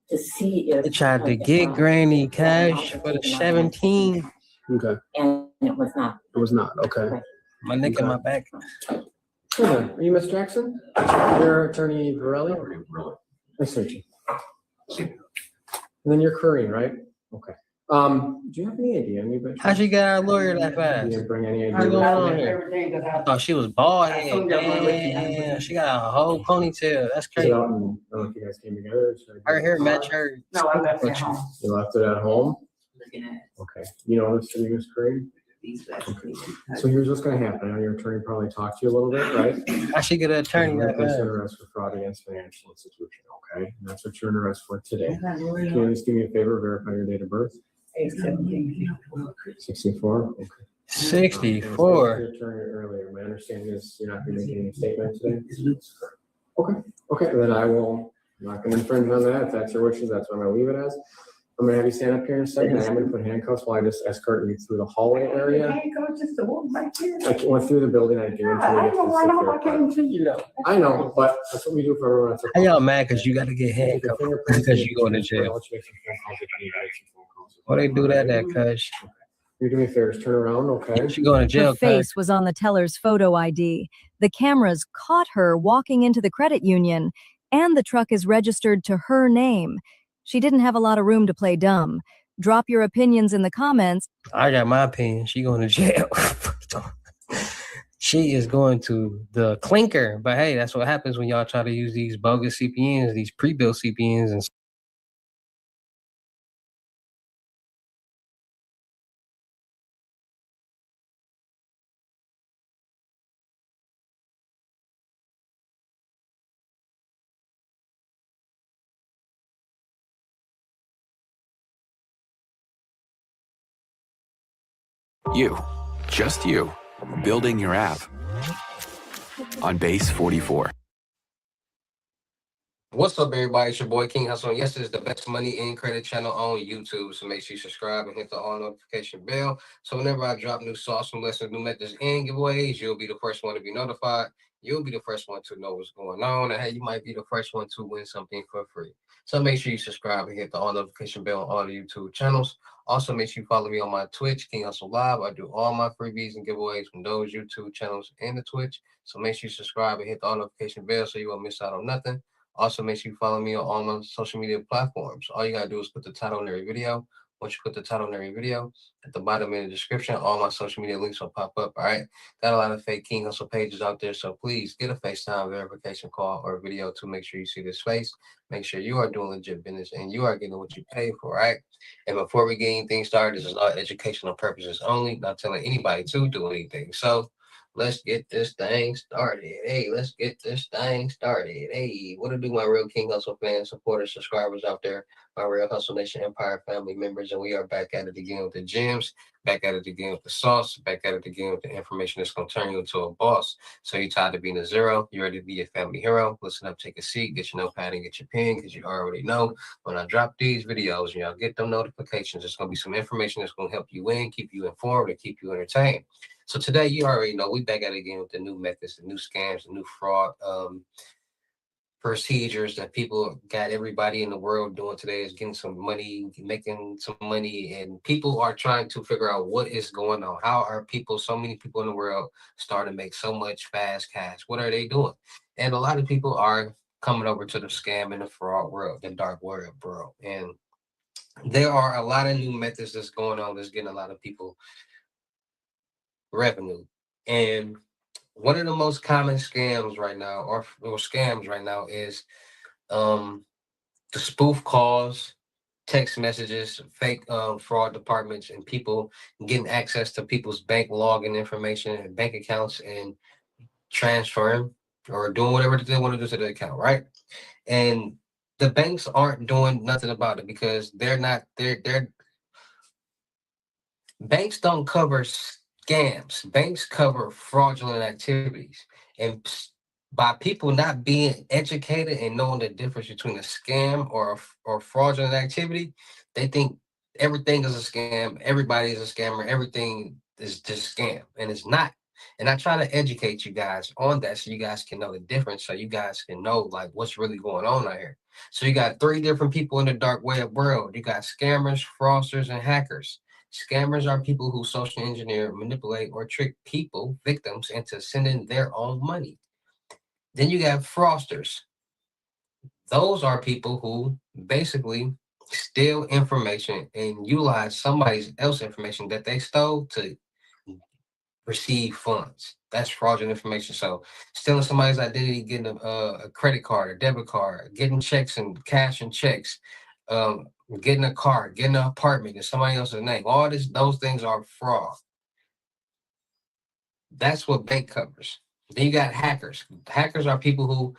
to see if They tried to get Granny cash for the 17. Okay. and it was not. It was not. Okay. My neck and my back. Hold on. Are you Miss Jackson? You're Attorney Borelli? Nice to meet you. And then you're Corinne, right? Okay. Do you have any idea? Anybody? How she got a lawyer that You fast? didn't bring any idea. What's going on here? I thought she was bald head. Damn, she got a whole ponytail. That's Is it crazy. out in- I don't know if you guys came together. or should I- Her hair match her. No, I left it at home. You left it at home? Looking at Okay. You know this to be Miss Corinne? Okay. So here's what's gonna happen. I know your attorney probably talked to you a little bit, right? I should get an attorney You're that fast. under arrest for fraud against financial institution, okay? And that's what you're under arrest for today. Can you just do me a favor, verify your date of birth? 64? Okay. 64. Your attorney earlier, my understanding is you're not gonna make any statement today? Okay, then I'm not gonna infringe on that. If that's your wishes, that's what I'm gonna leave it as. I'm gonna have you stand up here in a second. I'm gonna put handcuffs while I just escort you through the hallway area. I went through the building, I do. until we get to the secure part. I know, but that's what we do for everyone. How y'all mad because you got to get handcuffed because you going to jail? Why they do that, cuz? You do me a favor, just turn around, okay? She going to jail, Her cuz. face was on the teller's photo ID. The cameras caught her walking into the credit union, and the truck is registered to her name. She didn't have a lot of room to play dumb. Drop your opinions in the comments. I got my opinion. She going to jail. She is going to the clinker. But hey, that's what happens when y'all try to use these bogus CPNs, these pre-built CPNs, and You, just you, building your app on Base 44. what's up, everybody? It's your boy King Hussle. Yes, this is the best money in credit channel on YouTube. So make sure you subscribe and hit the all notification bell. So whenever I drop new sauce, new lessons, new methods, and giveaways, you'll be the first one to be notified. You'll be the first one to know what's going on. And hey, you might be the first one to win something for free. So make sure you subscribe and hit the all notification bell on all the YouTube channels. Also, make sure you follow me on my Twitch, King Hussle Live. I do all my freebies and giveaways from those YouTube channels and the Twitch. So make sure you subscribe and hit the all notification bell so you won't miss out on nothing. Also, make sure you follow me on all my social media platforms. All you gotta do is put the title on every video, Once you put the title in every video, at the bottom in the description, all my social media links will pop up. All right. Got a lot of fake King Hustle pages out there. So please get a FaceTime verification call or video to make sure you see this face. Make sure you are doing legit business and you are getting what you pay for. All right. And before we get anything started, this is all educational purposes only, not telling anybody to do anything. So let's get this thing started. Hey, let's get this thing started. Hey, what to do, my real King Hustle fans, supporters, subscribers out there, my real Hustle Nation Empire family members, and we are back at it again with the gems, back at it again with the sauce, back at it again with the information that's going to turn you into a boss. So you're tired of being a zero, you're ready to be a family hero. Listen up, take a seat, get your notepad and get your pen, because you already know when I drop these videos, y'all get them notifications. There's going to be some information that's going to help you win, keep you informed, and keep you entertained. So today, you already know, we back at it again with the new methods, the new scams, the new fraud procedures that people got everybody in the world doing today is getting some money, making some money, and people are trying to figure out what is going on. How are people, so many people in the world, starting to make so much fast cash? What are they doing? And a lot of people are coming over to the scam and the fraud world, the dark world, bro. And there are a lot of new methods that's going on that's getting a lot of people revenue. And one of the most common scams right now, or scams right now, is the spoof calls, text messages, fake fraud departments, and people getting access to people's bank login information and bank accounts and transferring or doing whatever they want to do to the account, right? And the banks aren't doing nothing about it because they're banks don't cover scams. Banks cover fraudulent activities. And by people not being educated and knowing the difference between a scam or fraudulent activity, they think everything is a scam, everybody is a scammer, everything is just scam, and it's not. And I try to educate you guys on that so you guys can know the difference, so you guys can know like what's really going on out here. So you got three different people in the dark web world. You got scammers, fraudsters, and hackers. Scammers are people who social engineer, manipulate, or trick people, victims, into sending their own money. Then you got fraudsters. Those are people who basically steal information and utilize somebody else's information that they stole to receive funds. That's fraudulent information. So stealing somebody's identity, getting a credit card, a debit card, getting checks and cash and checks, getting a car, getting an apartment in somebody else's name. All those things are fraud. That's what bank covers. Then you got hackers. Hackers are people who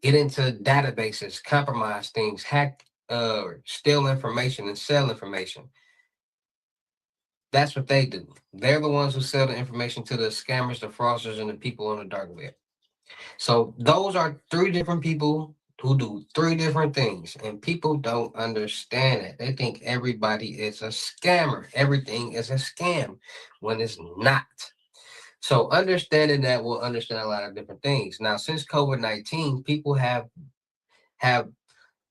get into databases, compromise things, hack, steal information and sell information. That's what they do. They're the ones who sell the information to the scammers, the fraudsters, and the people on the dark web. So those are three different people who do three different things, and people don't understand it. They think everybody is a scammer. Everything is a scam when it's not. So understanding that, will understand a lot of different things. Now, since COVID-19, people have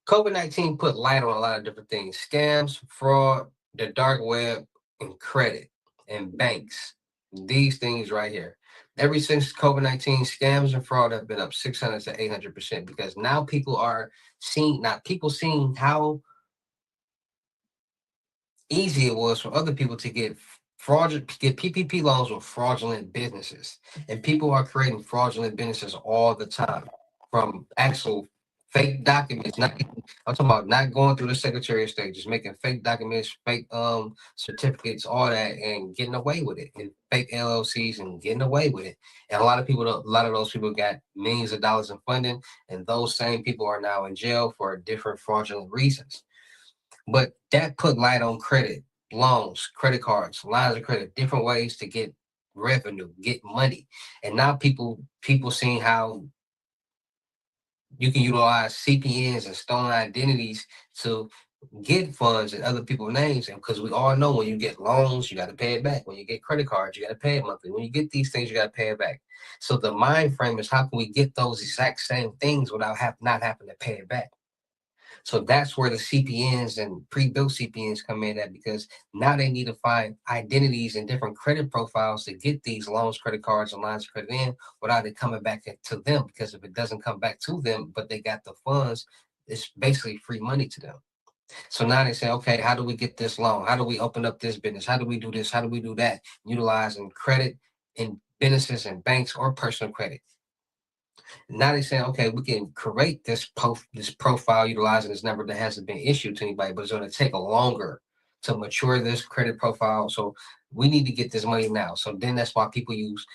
COVID-19 put light on a lot of different things: scams, fraud, the dark web, and credit, and banks. These things right here. Ever since COVID-19, scams and fraud have been up 600 to 800% because now people are seeing, how easy it was for other people to get PPP loans with fraudulent businesses, and people are creating fraudulent businesses all the time from actual fake documents. I'm talking about not going through the Secretary of State, just making fake documents, fake certificates, all that, and getting away with it, and fake LLCs and getting away with it. And a lot of those people got millions of dollars in funding, and those same people are now in jail for different fraudulent reasons. But that put light on credit, loans, credit cards, lines of credit, different ways to get revenue, get money. And now people seeing how you can utilize CPNs and stolen identities to get funds in other people's names. And because we all know when you get loans, you got to pay it back. When you get credit cards, you got to pay it monthly. When you get these things, you got to pay it back. So the mind frame is, how can we get those exact same things without not having to pay it back? So that's where the CPNs and pre-built CPNs come in at, because now they need to find identities and different credit profiles to get these loans, credit cards, and lines of credit in without it coming back to them. Because if it doesn't come back to them, but they got the funds, it's basically free money to them. So now they say, okay, how do we get this loan? How do we open up this business? How do we do this? How do we do that? Utilizing credit in businesses and banks or personal credit. Now they say, okay, we can create this profile utilizing this number that hasn't been issued to anybody, but it's going to take longer to mature this credit profile. So we need to get this money now. So then that's why people use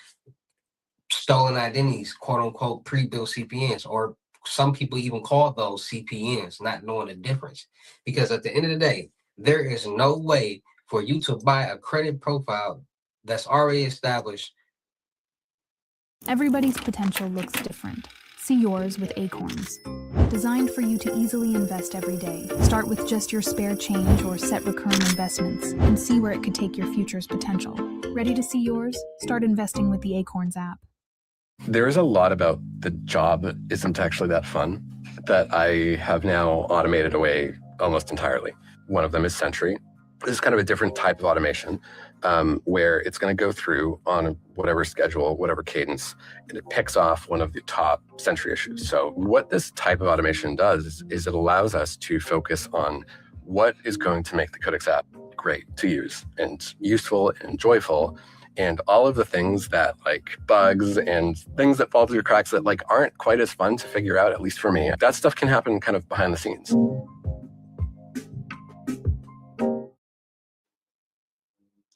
stolen identities, quote unquote, pre-built CPNs, or some people even call those CPNs, not knowing the difference. Because at the end of the day, there is no way for you to buy a credit profile that's already established. Everybody's potential looks different. See yours with Acorns. Designed for you to easily invest every day. Start with just your spare change or set recurring investments and see where it could take your future's potential. Ready to see yours? Start investing with the Acorns app. There is a lot about the job isn't actually that fun that I have now automated away almost entirely. One of them is Sentry. This is kind of a different type of automation where it's going to go through on whatever schedule, whatever cadence, and it picks off one of the top Sentry issues. So what this type of automation does is it allows us to focus on what is going to make the Codex app great to use and useful and joyful, and all of the things that like bugs and things that fall through the cracks that like aren't quite as fun to figure out, at least for me. That stuff can happen kind of behind the scenes.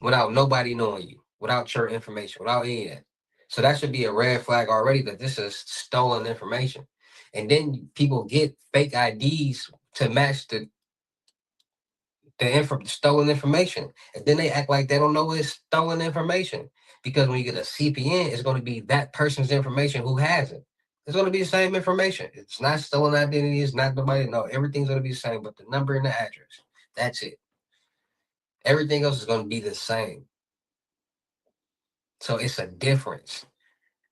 Without nobody knowing you, without your information, without any of that. So that should be a red flag already that this is stolen information. And then people get fake IDs to match the stolen information. And then they act like they don't know it's stolen information. Because when you get a CPN, it's going to be that person's information who has it. It's going to be the same information. It's not stolen identity. It's not nobody. No, everything's going to be the same, but the number and the address. That's it. Everything else is going to be the same. So it's a difference.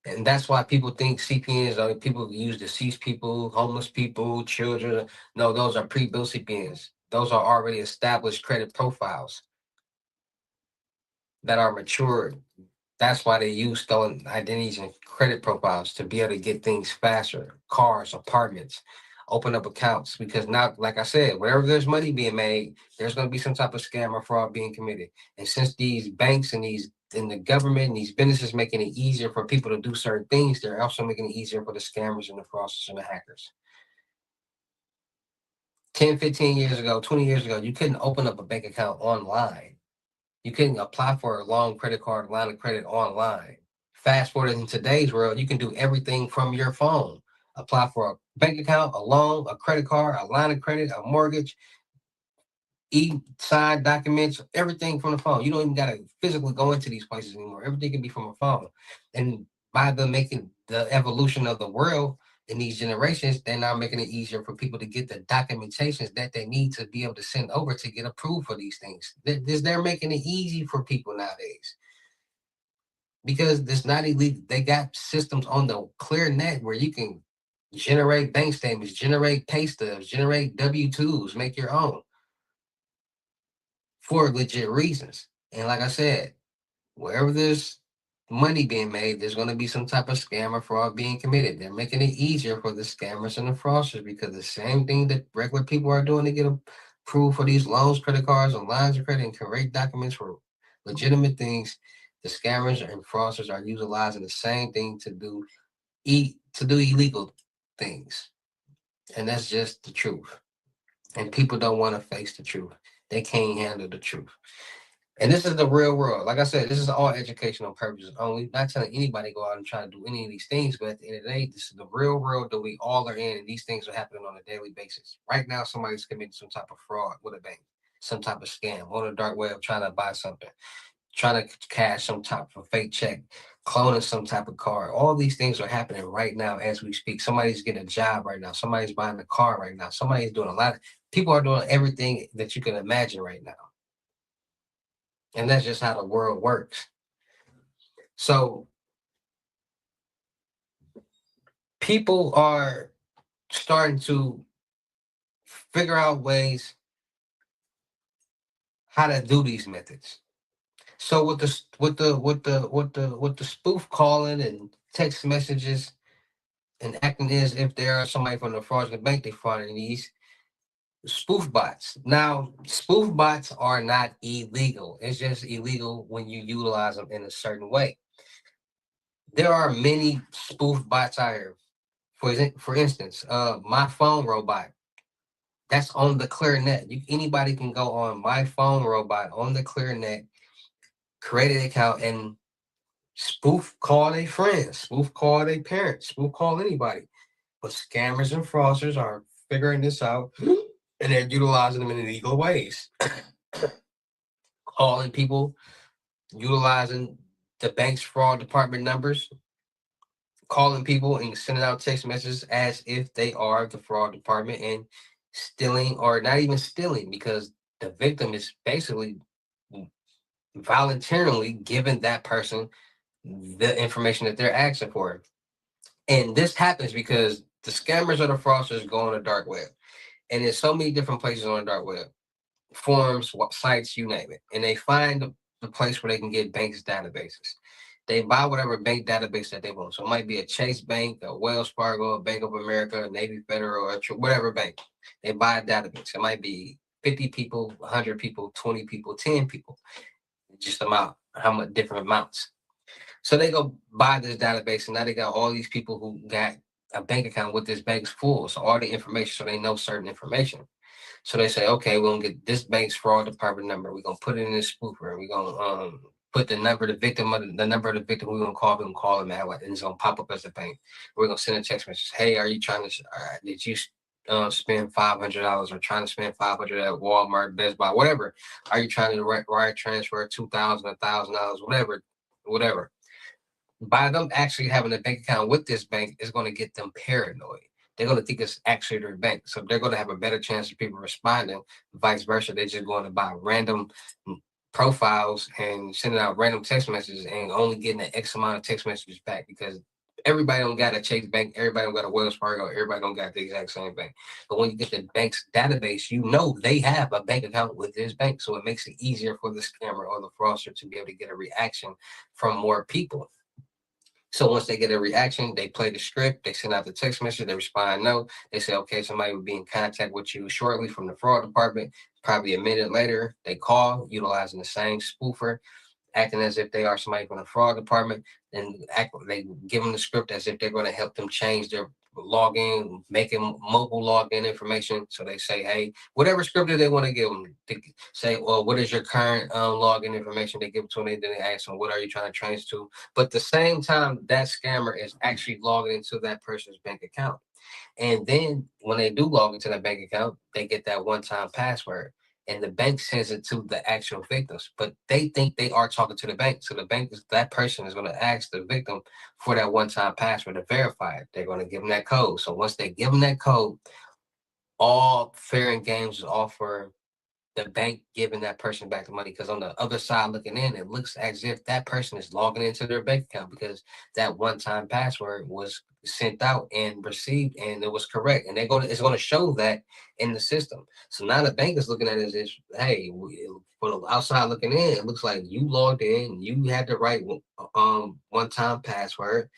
And that's why people think CPNs are people who use deceased people, homeless people, children. No, those are pre-built CPNs. Those are already established credit profiles that are matured. That's why they use stolen identities and credit profiles to be able to get things faster. Cars, apartments, open up accounts. Because now, like I said, wherever there's money being made, there's going to be some type of scam or fraud being committed. And since these banks and the government and these businesses making it easier for people to do certain things, they're also making it easier for the scammers and the fraudsters and the hackers. 10, 15 years ago, 20 years ago, you couldn't open up a bank account online. You couldn't apply for a loan, credit card, line of credit online. Fast forward in today's world, you can do everything from your phone. Apply for a bank account, a loan, a credit card, a line of credit, a mortgage, e-sign documents, everything from the phone. You don't even got to physically go into these places anymore. Everything can be from a phone. And by them making the evolution of the world in these generations, they're now making it easier for people to get the documentations that they need to be able to send over to get approved for these things. They're making it easy for people nowadays. Because it's not illegal. They got systems on the clear net where you can generate bank statements, generate pay stubs, generate W-2s, make your own for legit reasons. And like I said, wherever there's money being made, there's going to be some type of scam or fraud being committed. They're making it easier for the scammers and the fraudsters because the same thing that regular people are doing to get approved for these loans, credit cards, and lines of credit and create documents for legitimate things, the scammers and fraudsters are utilizing the same thing to do illegal things. And that's just the truth. And people don't want to face the truth. They can't handle the truth. And this is the real world. Like I said, this is all educational purposes only. Not telling anybody to go out and try to do any of these things, but at the end of the day, this is the real world that we all are in, and these things are happening on a daily basis. Right now, somebody's committing some type of fraud with a bank, some type of scam on the dark web, trying to buy something, trying to cash some type of fake check, cloning some type of card. All these things are happening right now as we speak. Somebody's getting a job right now. Somebody's buying a car right now. Somebody's doing a lot of people are doing everything that you can imagine right now. And that's just how the world works. So people are starting to figure out ways how to do these methods. So with the spoof calling and text messages and acting as if they are somebody from the fraudulent bank defrauding these, spoof bots. Now, spoof bots are not illegal. It's just illegal when you utilize them in a certain way. There are many spoof bots out here. For instance, my phone robot. That's on the ClearNet. Anybody can go on my phone robot on the ClearNet, create an account, and spoof call their friends, spoof call their parents, spoof call anybody. But scammers and fraudsters are figuring this out, and they're utilizing them in illegal ways. Calling people, utilizing the bank's fraud department numbers, calling people and sending out text messages as if they are the fraud department, and stealing, or not even stealing, because the victim is basically voluntarily giving that person the information that they're asking for. And this happens because the scammers or the fraudsters go on the dark web. And there's so many different places on the dark web, forums, sites, you name it. And they find the place where they can get banks databases. They buy whatever bank database that they want. So it might be a Chase Bank, a Wells Fargo, a Bank of America, a Navy Federal, or whatever bank. They buy a database. It might be 50 people, 100 people, 20 people, 10 people. Just how much different amounts. So they go buy this database, and now they got all these people who got a bank account with this bank's full. So all the information, so they know certain information. So they say, okay, we're gonna get this bank's fraud department number. We're gonna put it in this spoofer, and we're gonna put the number of the victim we're gonna call him at, and it's gonna pop up as a bank. We're gonna send a text message. Hey, are you trying to did you spend $500 or trying to spend $500 at Walmart, Best Buy, whatever? Are you trying to wire transfer $2,000, $1,000, whatever? By them actually having a bank account with this bank is going to get them paranoid. They're going to think it's actually their bank. So they're going to have a better chance of people responding. Vice versa, they're just going to buy random profiles and sending out random text messages and only getting an X amount of text messages back, because everybody don't got a Chase Bank, everybody don't got a Wells Fargo, everybody don't got the exact same bank. But when you get the bank's database, you know they have a bank account with this bank. So it makes it easier for the scammer or the fraudster to be able to get a reaction from more people. So once they get a reaction, they play the script, they send out the text message, they respond no. They say, okay, somebody will be in contact with you shortly from the fraud department. Probably a minute later, they call, utilizing the same spoofer, acting as if they are somebody from the fraud department, and they give them the script as if they're going to help them change their login, making mobile login information. So they say, hey, whatever script that they want to give them, they say, well, what is your current login information? They give it to them, then they ask them, what are you trying to change to? But at the same time, that scammer is actually logging into that person's bank account. And then when they do log into that bank account, they get that one-time password. And the bank sends it to the actual victims, but they think they are talking to the bank. So the bank, that person is going to ask the victim for that one-time password to verify it. They're going to give them that code. So once they give them that code, all fair and games is all for the bank giving that person back the money, because on the other side looking in, it looks as if that person is logging into their bank account because that one-time password was sent out and received and it was correct. And it's going to show that in the system. So now the bank is looking at it as, hey, for the outside looking in, it looks like you logged in, you had the right one-time password,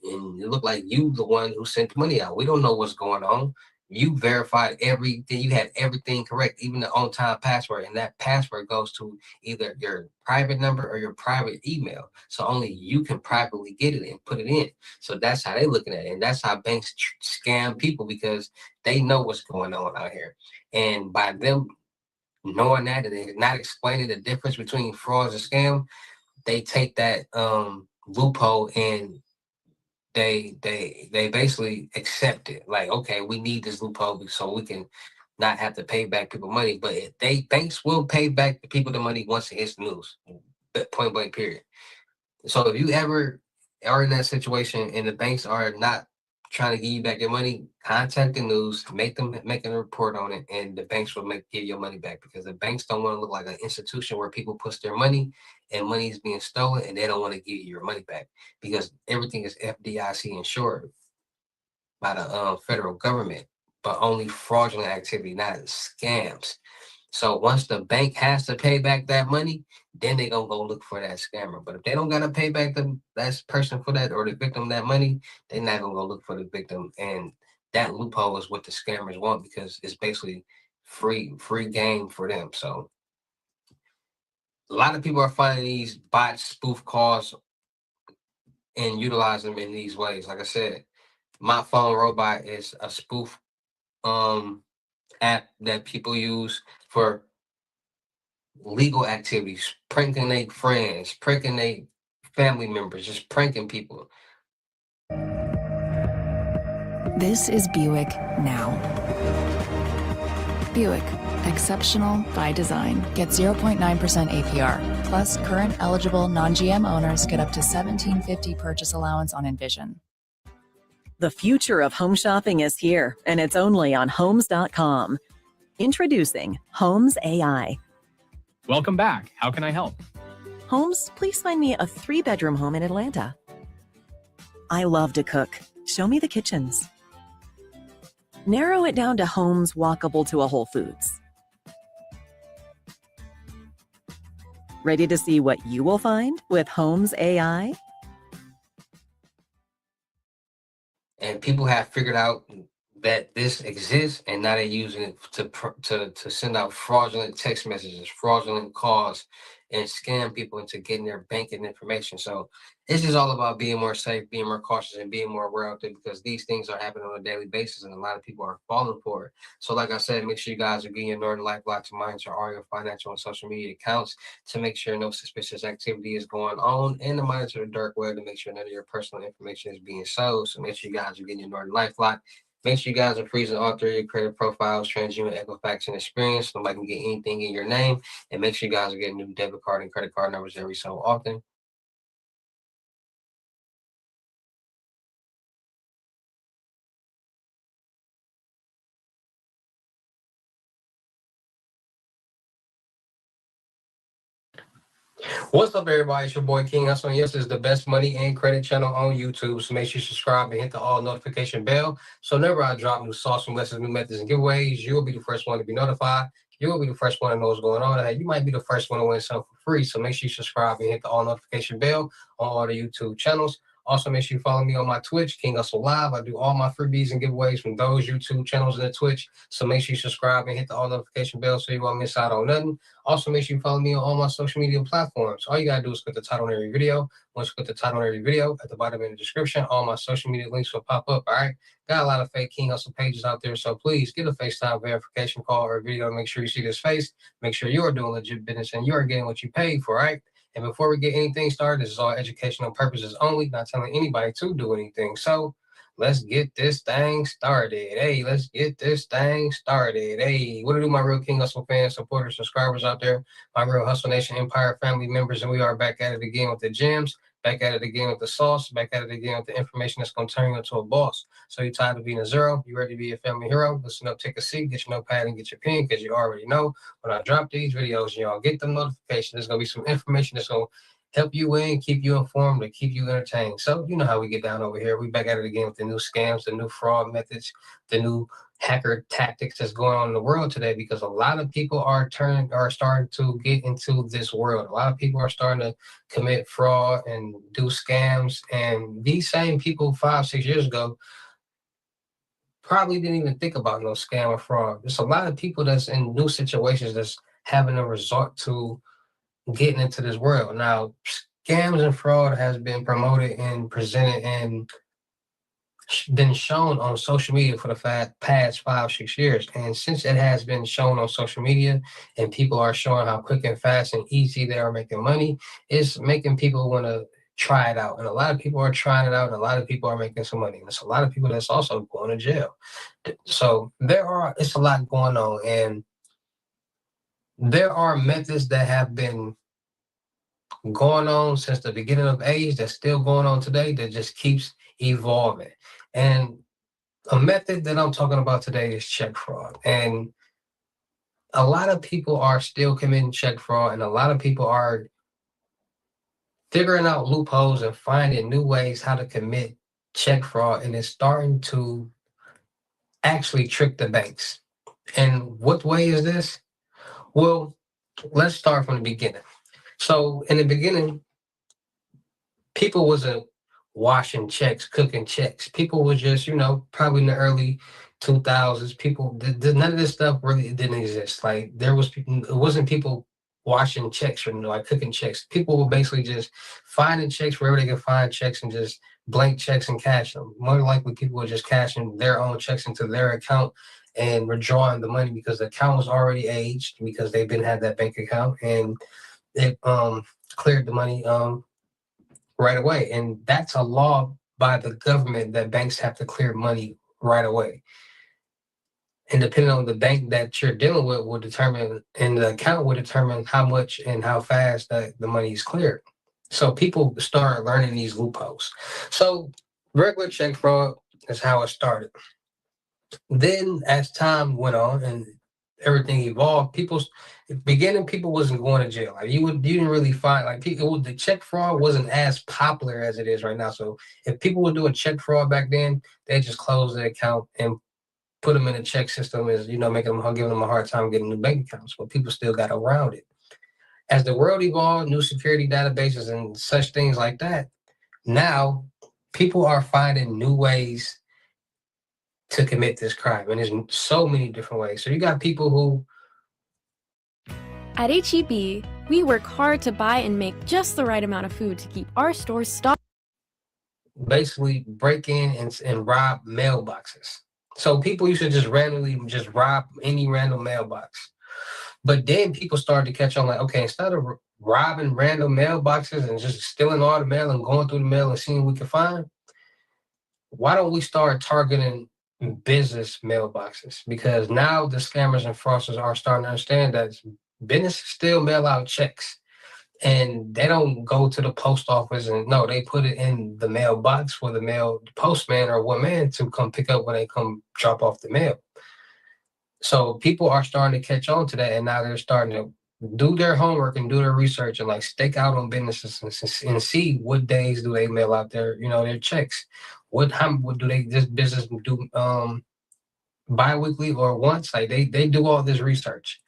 and it looked like you the one who sent the money out. We don't know what's going on. You verified everything, you had everything correct, even the on-time password, and that password goes to either your private number or your private email. So only you can privately get it and put it in. So that's how they're looking at it. And that's how banks scam people, because they know what's going on out here. And by them knowing that and they're not explaining the difference between frauds and scam, they take that loophole and they basically accept it. Like, okay, we need this loophole so we can not have to pay back people money. But banks will pay back the people the money once it hits the news. Point blank, period. So if you ever are in that situation and the banks are not trying to give you back your money, contact the news, make a report on it, and the banks will give your money back, because the banks don't want to look like an institution where people put their money and money is being stolen, and they don't want to give you your money back, because everything is FDIC insured by the federal government, but only fraudulent activity, not scams. So once the bank has to pay back that money, then they gonna go look for that scammer. But if they don't gotta pay back that person for that, or the victim that money, they're not gonna go look for the victim. And that loophole is what the scammers want, because it's basically free game for them. So a lot of people are finding these bot spoof calls and utilize them in these ways. Like I said, My Phone Robot is a spoof app that people use for legal activities, pranking their friends, pranking their family members, just pranking people. This is Buick now. Buick, exceptional by design. Get 0.9% APR. Plus, current eligible non-GM owners get up to $1,750 purchase allowance on Envision. The future of home shopping is here, and it's only on Homes.com. Introducing Homes AI. Welcome back. How can I help? Homes, please find me a 3-bedroom home in Atlanta. I love to cook. Show me the kitchens. Narrow it down to homes walkable to a Whole Foods. Ready to see what you will find with Homes AI? And people have figured out that this exists, and now they're using it to send out fraudulent text messages, fraudulent calls, and scam people into getting their banking information. So it's just all about being more safe, being more cautious, and being more aware out there, because these things are happening on a daily basis, and a lot of people are falling for it. So like I said, make sure you guys are getting your Northern Life Block to monitor all your financial and social media accounts to make sure no suspicious activity is going on, and to monitor the dark web to make sure none of your personal information is being sold. So make sure you guys are getting your Northern Life Block. Make sure you guys are freezing all three of your credit profiles, TransUnion, Equifax, and Experience. Nobody can get anything in your name. And make sure you guys are getting new debit card and credit card numbers every so often. What's up, everybody? It's your boy King Hussle. Yes, this is the best money and credit channel on YouTube. So make sure you subscribe and hit the all notification bell. So whenever I drop new sauce, new lessons, new methods, and giveaways, you'll be the first one to be notified. You'll be the first one to know what's going on. And you might be the first one to win something for free. So make sure you subscribe and hit the all notification bell on all the YouTube channels. Also, make sure you follow me on my Twitch, King Hussle Live. I do all my freebies and giveaways from those YouTube channels and the Twitch. So make sure you subscribe and hit the all notification bell so you won't miss out on nothing. Also, make sure you follow me on all my social media platforms. All you gotta do is click the title on every video. Once you click the title on every video, at the bottom in the description, all my social media links will pop up, all right? Got a lot of fake King Hussle pages out there, so please get a FaceTime verification call or video to make sure you see this face. Make sure you are doing legit business and you are getting what you paid for, right? And before we get anything started, this is all educational purposes only, not telling anybody to do anything. So let's get this thing started. Hey, let's get this thing started. Hey, what do my real King Hussle fans, supporters, subscribers out there, my real Hustle Nation Empire family members, and we are back at it again with the gems, back at it again with the sauce, back at it again with the information that's going to turn you into a boss. So you tired of being a zero? You ready to be a family hero? Listen up, take a seat, get your notepad and get your pen, because you already know when I drop these videos, y'all get the notification. There's going to be some information that's going to help you win, keep you informed, and keep you entertained. So you know how we get down over here. We back at it again with the new scams, the new fraud methods, the new hacker tactics that's going on in the world today, because a lot of people are starting to get into this world. A lot of people are starting to commit fraud and do scams. And these same people 5-6 years ago probably didn't even think about no scam or fraud. There's a lot of people that's in new situations that's having a resort to getting into this world. Now, scams and fraud has been promoted and presented and been shown on social media for the past 5-6 years. And since it has been shown on social media and people are showing how quick and fast and easy they are making money, it's making people want to try it out. And a lot of people are trying it out, and a lot of people are making some money. And there's a lot of people that's also going to jail. So it's a lot going on. And there are methods that have been going on since the beginning of age that's still going on today that just keeps evolving. And a method that I'm talking about today is check fraud. And a lot of people are still committing check fraud, and a lot of people are figuring out loopholes and finding new ways how to commit check fraud, and it's starting to actually trick the banks. And what way is this? Well, let's start from the beginning. So in the beginning, people wasn't washing checks, cooking checks. People were just, probably in the early 2000s, people, none of this stuff really didn't exist. Like there was, it wasn't people washing checks or like cooking checks. People were basically just finding checks wherever they could find checks and just blank checks and cash them. More likely, people were just cashing their own checks into their account and withdrawing the money because the account was already aged because they've been had that bank account and it cleared the money right away. And that's a law by the government that banks have to clear money right away. And depending on the bank that you're dealing with will determine, and the account will determine how much and how fast that the money is cleared. So people start learning these loopholes. So regular check fraud is how it started. Then as time went on and everything evolved, beginning people wasn't going to jail. Like you didn't really find like people, the check fraud wasn't as popular as it is right now. So if people were doing check fraud back then, they just closed their account and put them in a check system, is giving them a hard time getting new bank accounts, but people still got around it. As the world evolved, new security databases and such things like that, now people are finding new ways to commit this crime, and there's so many different ways. So you got people who At HEB, we work hard to buy and make just the right amount of food to keep our stores stocked. basically break in and rob mailboxes. So people used to just randomly just rob any random mailbox. But then people started to catch on like, okay, instead of robbing random mailboxes and just stealing all the mail and going through the mail and seeing what we can find, why don't we start targeting business mailboxes? Because now the scammers and fraudsters are starting to understand that businesses still mail out checks. And they don't go to the post office and no, they put it in the mailbox for the postman or woman to come pick up when they come drop off the mail. So people are starting to catch on to that, and now they're starting to do their homework and do their research and like stake out on businesses and see what days do they mail out their checks. What do this business do bi-weekly or once? Like they do all this research.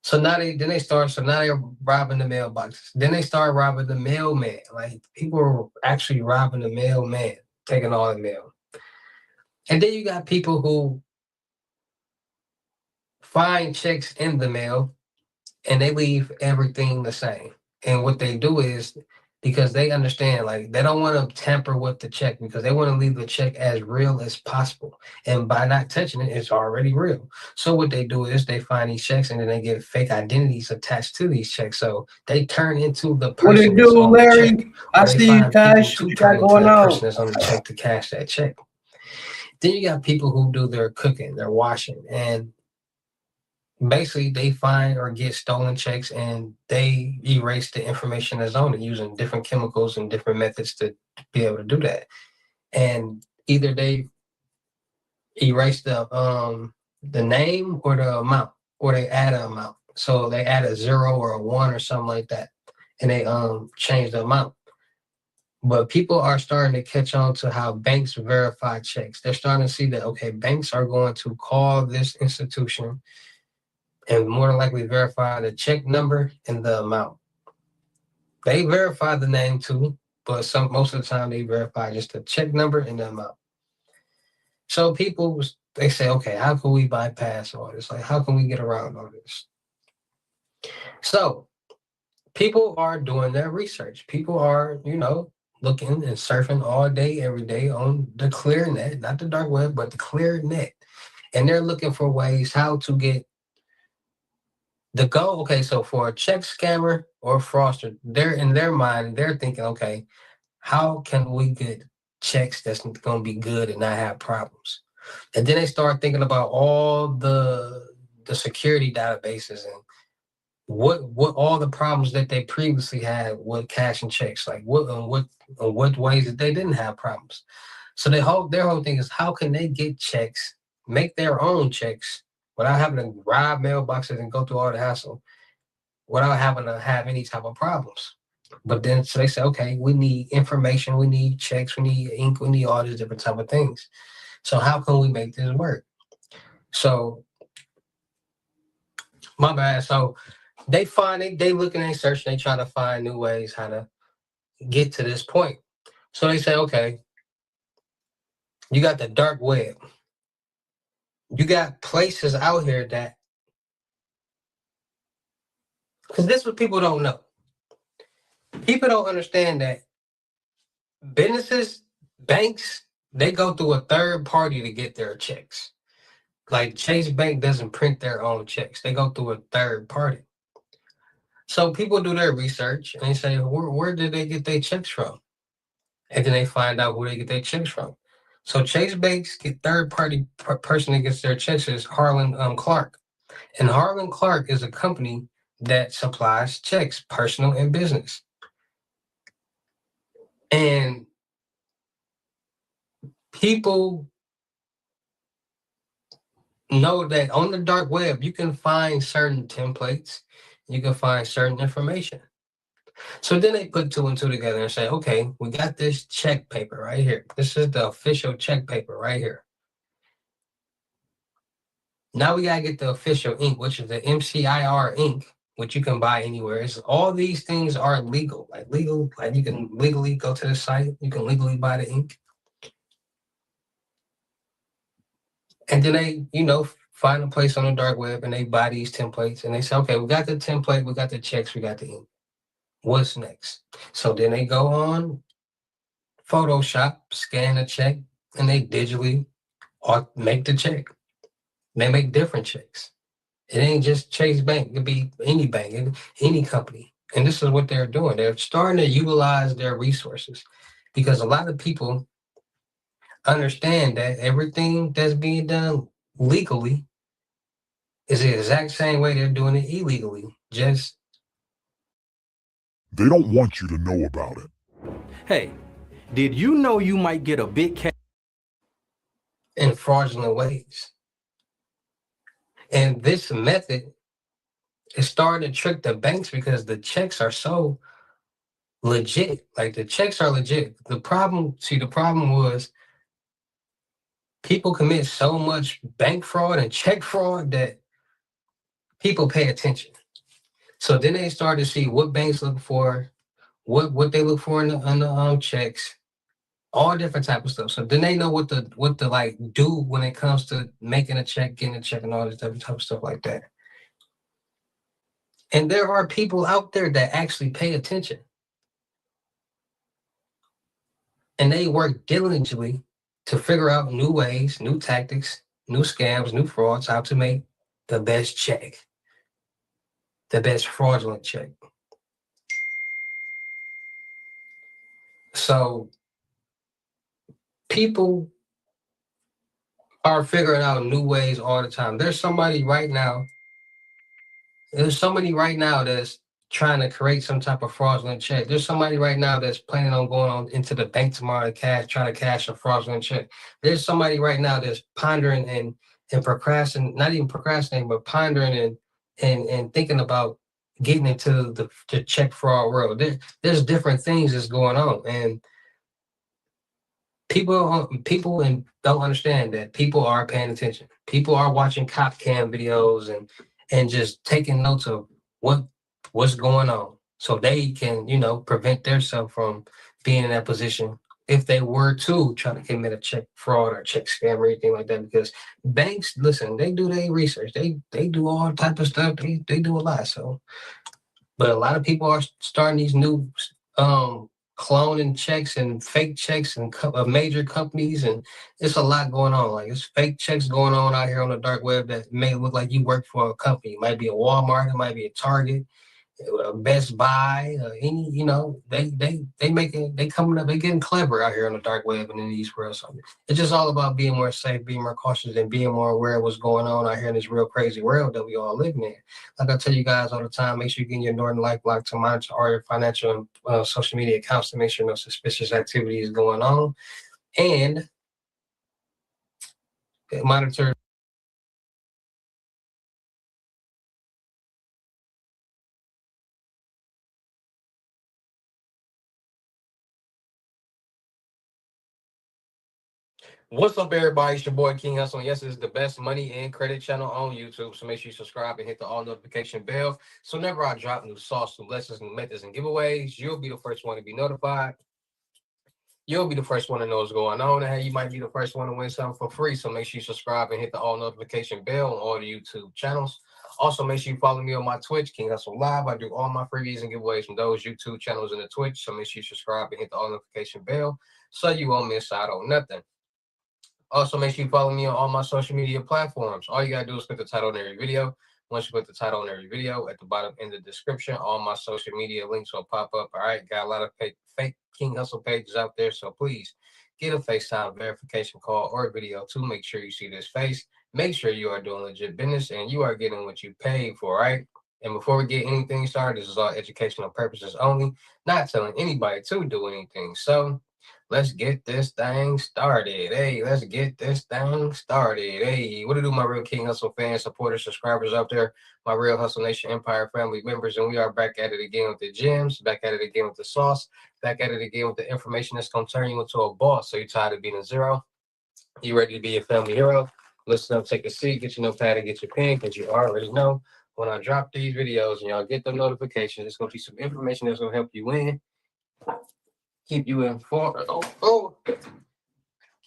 So now they're robbing the mailboxes. Then they start robbing the mailman. Like people are actually robbing the mailman, taking all the mail. And then you got people who find checks in the mail and they leave everything the same. And what they do is, because they understand, like they don't want to tamper with the check because they want to leave the check as real as possible. And by not touching it, it's already real. So what they do is they find these checks and then they get fake identities attached to these checks. So they turn into the person. What it that's do, on the Larry? check, I or they see you, find Cash. people to What you got turn into going that on? person that's on the check to cash that check. Then you got people who do their cooking, their washing, and basically they find or get stolen checks and they erase the information that's on it using different chemicals and different methods to be able to do that. And either they erase the name or the amount, or they add an amount. So they add a 0 or a 1 or something like that, and they change the amount. But people are starting to catch on to how banks verify checks. They're starting to see that, okay, banks are going to call this institution and more than likely verify the check number and the amount. They verify the name too, but most of the time they verify just the check number and the amount. So people, they say, okay, how can we bypass all this? Like, how can we get around all this? So people are doing their research. People are, looking and surfing all day, every day on the clear net, not the dark web, but the clear net. And they're looking for ways how to get the goal. Okay, so for a check scammer or fraudster, they're in their mind, they're thinking, okay, how can we get checks that's going to be good and not have problems? And then they start thinking about all the security databases and what all the problems that they previously had with cash and checks, like what ways that they didn't have problems. So their whole thing is how can they get checks, make their own checks without having to rob mailboxes and go through all the hassle, without having to have any type of problems. But then so they say, okay, we need information, we need checks, we need ink, we need all these different type of things. So how can we make this work? So my bad. So they look and they search, they try to find new ways how to get to this point. So they say, okay, you got the dark web. You got places out here that, because this is what people don't know. People don't understand that businesses, banks, they go through a third party to get their checks. Like Chase Bank doesn't print their own checks. They go through a third party. So people do their research and they say, where did they get their checks from? And then they find out who they get their checks from. So Chase Bank's third party person that gets their checks is Harlan Clark. And Harlan Clark is a company that supplies checks, personal and business. And people know that on the dark web, you can find certain templates, you can find certain information. So then they put two and two together and say, okay, we got this check paper right here. This is the official check paper right here. Now we gotta get the official ink, which is the MCIR ink, which you can buy anywhere. All these things are legal, like you can legally go to the site, you can legally buy the ink. And then they, find a place on the dark web and they buy these templates and they say, okay, we got the template, we got the checks, we got the ink. What's next? So then they go on Photoshop, scan a check, and they digitally make the check. They make different checks. It ain't just Chase Bank. It could be any bank, any company. And this is what they're doing. They're starting to utilize their resources because a lot of people understand that everything that's being done legally is the exact same way they're doing it illegally. Just They don't want you to know about it. hey, did you know you might get a big cash in fraudulent ways? And this method is starting to trick the banks because the checks are so legit. Like the checks are legit. The problem was people commit so much bank fraud and check fraud that people pay attention. So then they start to see what banks look for, what they look for in the checks, all different type of stuff. So then they know what to like do when it comes to making a check, getting a check, and all this type of stuff like that. And there are people out there that actually pay attention. And they work diligently to figure out new ways, new tactics, new scams, new frauds, how to make the best check, the best fraudulent check. So people are figuring out new ways all the time. There's somebody right now that's trying to create some type of fraudulent check. There's somebody right now that's planning on going on into the bank tomorrow to trying to cash a fraudulent check. There's somebody right now that's pondering and procrastinating, not even procrastinating, but pondering and thinking about getting into the check fraud world. There's different things that's going on, and people don't understand that people are paying attention. People are watching cop cam videos and just taking notes of what's going on, so they can prevent themselves from being in that position if they were to try to commit a check fraud or check scam or anything like that. Because banks, listen, they do their research, they do all type of stuff, they do a lot. So, but a lot of people are starting these new cloning checks and fake checks and major companies, and it's a lot going on. Like it's fake checks going on out here on the dark web that may look like you work for a company. It might be a Walmart, it might be a Target, Best Buy, any, they coming up, they getting clever out here on the dark web and in these worlds. So it's just all about being more safe, being more cautious, and being more aware of what's going on out here in this real crazy world that we all live in. Like I tell you guys all the time, make sure you get your Norton Life Block to monitor all your financial and social media accounts to make sure no suspicious activity is going on, and monitor. What's up, everybody? It's your boy King Hussle. Yes, this is the best money and credit channel on YouTube. So make sure you subscribe and hit the all notification bell. So whenever I drop new sauce, new lessons, new methods, and giveaways, you'll be the first one to be notified. you'll be the first one to know what's going on. And hey, you might be the first one to win something for free. So make sure you subscribe and hit the all notification bell on all the YouTube channels. Also, make sure you follow me on my Twitch, King Hussle Live. I do all my freebies and giveaways from those YouTube channels and the Twitch. So make sure you subscribe and hit the all notification bell so you won't miss out on nothing. Also, make sure you follow me on all my social media platforms. All you gotta do is click the title on every video. Once you put the title on every video, at the bottom in the description, all my social media links will pop up. All right, got a lot of fake King Hussle pages out there, so please get a FaceTime verification call or video to make sure you see this face. Make sure you are doing legit business and you are getting what you paid for, right? And before we get anything started, this is all educational purposes only, not telling anybody to do anything. So let's get this thing started. Hey, let's get this thing started. Hey, what to do, my real King Hussle fans, supporters, subscribers out there, my real Hussle Nation Empire family members, and we are back at it again with the gems, back at it again with the sauce, back at it again with the information that's going to turn you into a boss. So you're tired of being a zero? You ready to be a family hero? Listen up, take a seat, get your notepad and get your pen, because you already know when I drop these videos and y'all get the notifications, it's going to be some information that's going to help you win, keep you informed,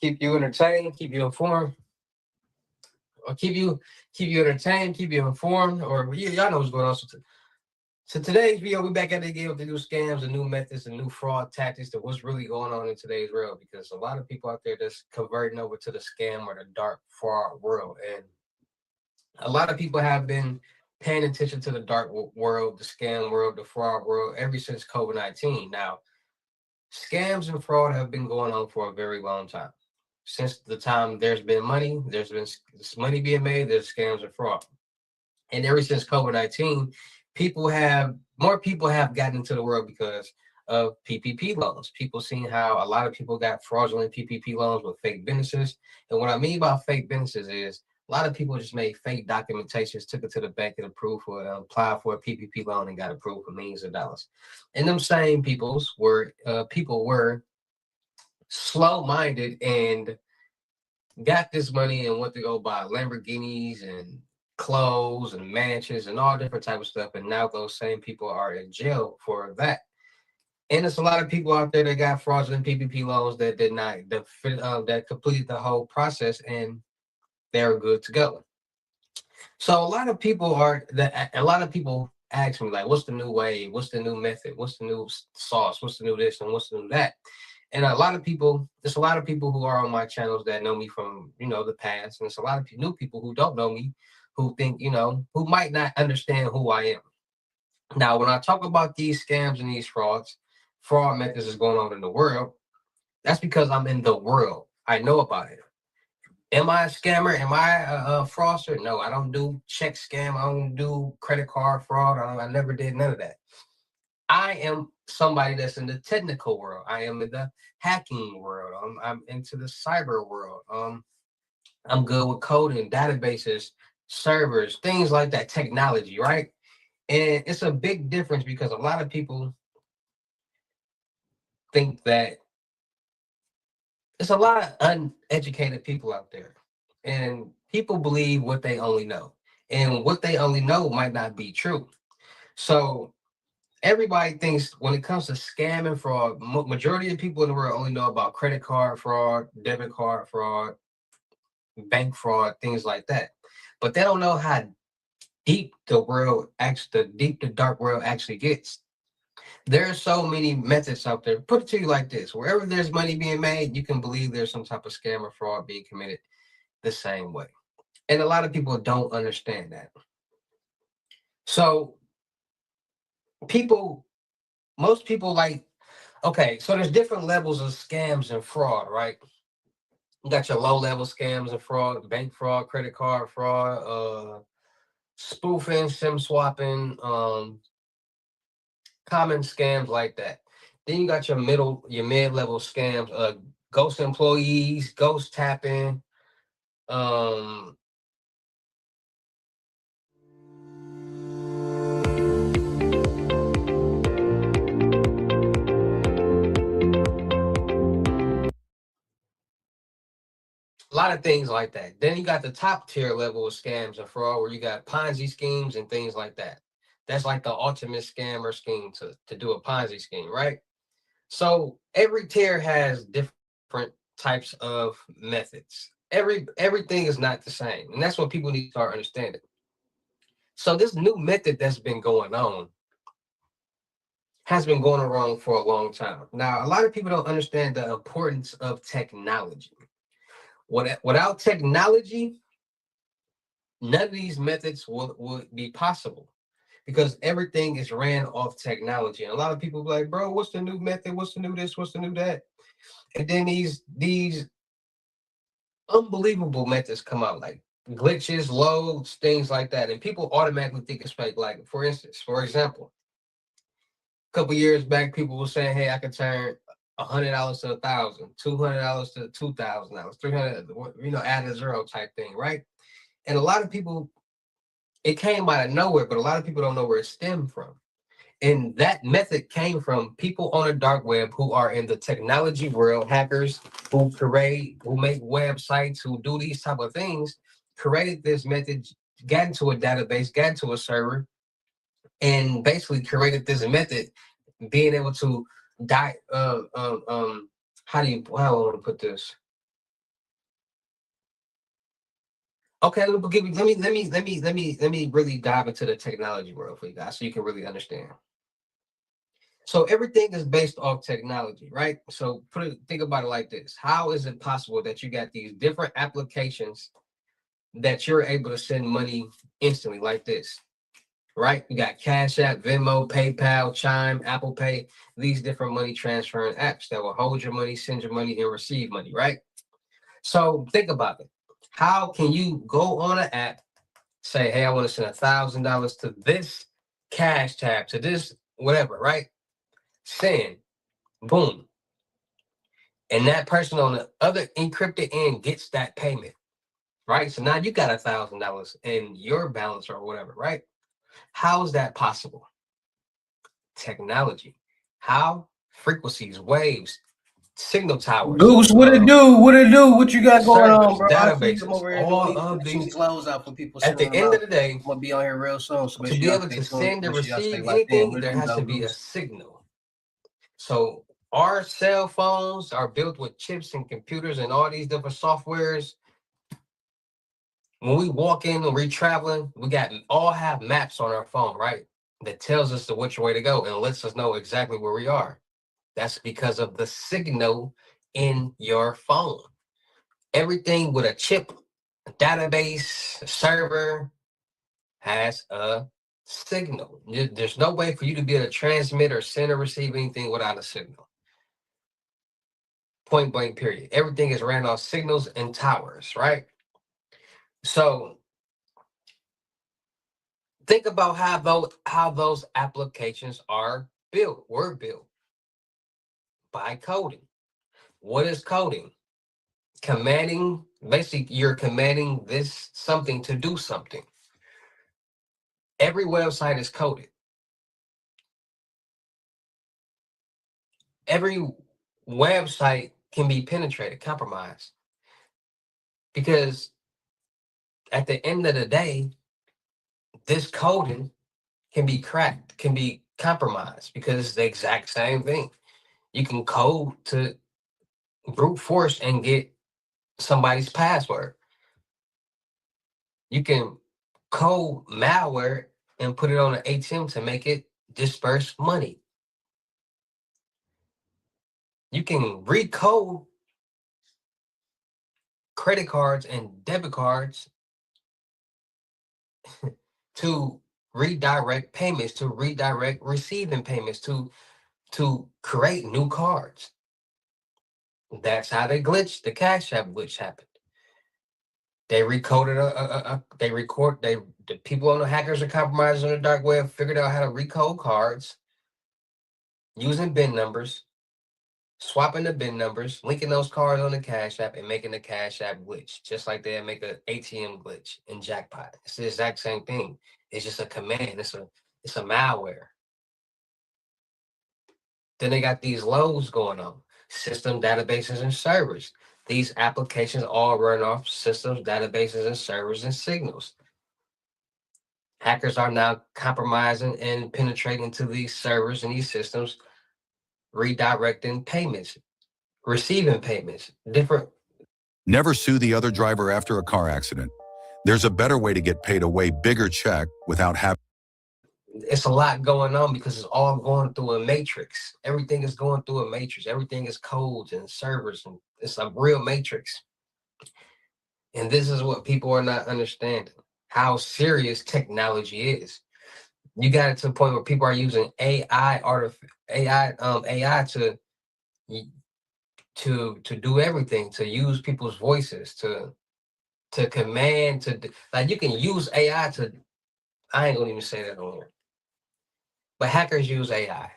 keep you entertained, keep you informed, or keep you entertained, keep you informed, or y'all know what's going on. So today's video, we back at it again with the new scams and new methods and new fraud tactics to what's really going on in today's world, because a lot of people out there that's converting over to the scam or the dark fraud world, and a lot of people have been paying attention to the dark world, the scam world, the fraud world ever since COVID-19. Now, scams and fraud have been going on for a very long time. Since the time there's been money money being made, there's scams and fraud. And ever since COVID-19, more people have gotten into the world because of PPP loans. People seeing how a lot of people got fraudulent PPP loans with fake businesses. And what I mean by fake businesses is a lot of people just made fake documentations, took it to the bank and approved for applied for a PPP loan and got approved for millions of dollars. And them same people were slow-minded and got this money and went to go buy Lamborghinis and clothes and mansions and all different type of stuff. And now those same people are in jail for that. And there's a lot of people out there that got fraudulent PPP loans that did not, that completed the whole process and they're good to go. So a lot of people ask me, like, what's the new way? What's the new method? What's the new sauce? What's the new this and what's the new that? And there's a lot of people who are on my channels that know me from, the past. And it's a lot of new people who don't know me, who think, who might not understand who I am. Now, when I talk about these scams and these fraud methods is going on in the world, that's because I'm in the world. I know about it. Am I a scammer? Am I a fraudster? No, I don't do check scam. I don't do credit card fraud. I never did none of that. I am somebody that's in the technical world. I am in the hacking world. I'm into the cyber world. I'm good with coding, databases, servers, things like that, technology, right? And it's a big difference because a lot of people think that there's a lot of uneducated people out there, and people believe what they only know, and what they only know might not be true. So everybody thinks when it comes to scam and fraud, majority of people in the world only know about credit card fraud, debit card fraud, bank fraud, things like that. But they don't know how deep the dark world actually gets. There are so many methods out there. Put it to you like this: wherever there's money being made, you can believe there's some type of scam or fraud being committed the same way. And a lot of people don't understand that. So most people okay, so there's different levels of scams and fraud, right? You got your low-level scams and fraud, bank fraud, credit card fraud, spoofing, SIM swapping, common scams like that. Then you got your mid-level scams, ghost employees, ghost tapping, a lot of things like that. Then you got the top tier level of scams and fraud where you got Ponzi schemes and things like that. That's like the ultimate scammer scheme to do a Ponzi scheme, right? So every tier has different types of methods. Everything is not the same, and that's what people need to start understanding. So this new method that's been going on has been going around for a long time. Now, a lot of people don't understand the importance of technology. Without technology, none of these methods would be possible because everything is ran off technology. And a lot of people be like, bro, what's the new method? What's the new this? What's the new that? And then these unbelievable methods come out, like glitches, loads, things like that. And people automatically think it's fake. Like, for instance, for example, a couple years back, people were saying, hey, I could turn $100 to $1,000, $200 to $2,000, 300, add a zero type thing, right? And a lot of people, it came out of nowhere, but a lot of people don't know where it stemmed from. And that method came from people on the dark web who are in the technology world, hackers who make websites, who do these type of things, created this method, got into a database, got into a server, and basically created this method, being able to how do I want to put this? Okay, let me really dive into the technology world for you guys so you can really understand. So everything is based off technology, right? So think about it like this. How is it possible that you got these different applications that you're able to send money instantly like this, right? You got Cash App, Venmo, PayPal, Chime, Apple Pay, these different money transferring apps that will hold your money, send your money, and receive money, right? So think about it. How can you go on an app, say, hey, I want to send $1,000 to this Cash App, to this whatever, right? Send, boom. And that person on the other encrypted end gets that payment, right? So now you got $1,000 in your balance or whatever, right? How is that possible? Technology. How? Frequencies, waves, signal towers. Goose, what it do? What it do? What you got going on, bro? I see you Databases, come over here all doing of some these. clothes out for people. At the end of the day, I'm gonna be on here real soon, so make to sure be y'all able stay to tuned. send or Make sure y'all stay receive locked in. anything, What it there do, has to though, be a Goose? signal. So our cell phones are built with chips and computers and all these different softwares. When we walk in and we're traveling, we all have maps on our phone, right? That tells us which way to go and lets us know exactly where we are. That's because of the signal in your phone. Everything with a chip, a database, a server has a signal. There's no way for you to be able to transmit or send or receive anything without a signal. Point blank, period. Everything is ran off signals and towers, right? So think about how those applications were built by coding. What is coding? Commanding, basically you're commanding this something to do something. Every website is coded. Every website can be penetrated, compromised. Because at the end of the day, this coding can be cracked, can be compromised because it's the exact same thing. You can code to brute force and get somebody's password. You can code malware and put it on an ATM to make it disperse money. You can recode credit cards and debit cards to redirect payments, to redirect receiving payments, to create new cards. That's how the Cash App glitch happened. They recoded the people on the hackers and compromisers on the dark web figured out how to recode cards using BIN numbers, swapping the BIN numbers, linking those cards on the Cash App, and making the Cash App glitch, just like they make an ATM glitch in Jackpot. It's the exact same thing. It's just a command. It's a malware. Then they got these loads going on, system, databases, and servers. These applications all run off systems, databases, and servers and signals. Hackers are now compromising and penetrating into these servers and these systems redirecting payments, receiving payments, different. Never sue the other driver after a car accident. There's a better way to get paid a way bigger check without having. It's a lot going on because it's all going through a matrix. Everything is going through a matrix. Everything is codes and servers, and it's a real matrix. And this is what people are not understanding, how serious technology is. You got it to the point where people are using AI to do everything, to use people's voices, to command, like you can use AI to, I ain't gonna even say that on here. But hackers use AI.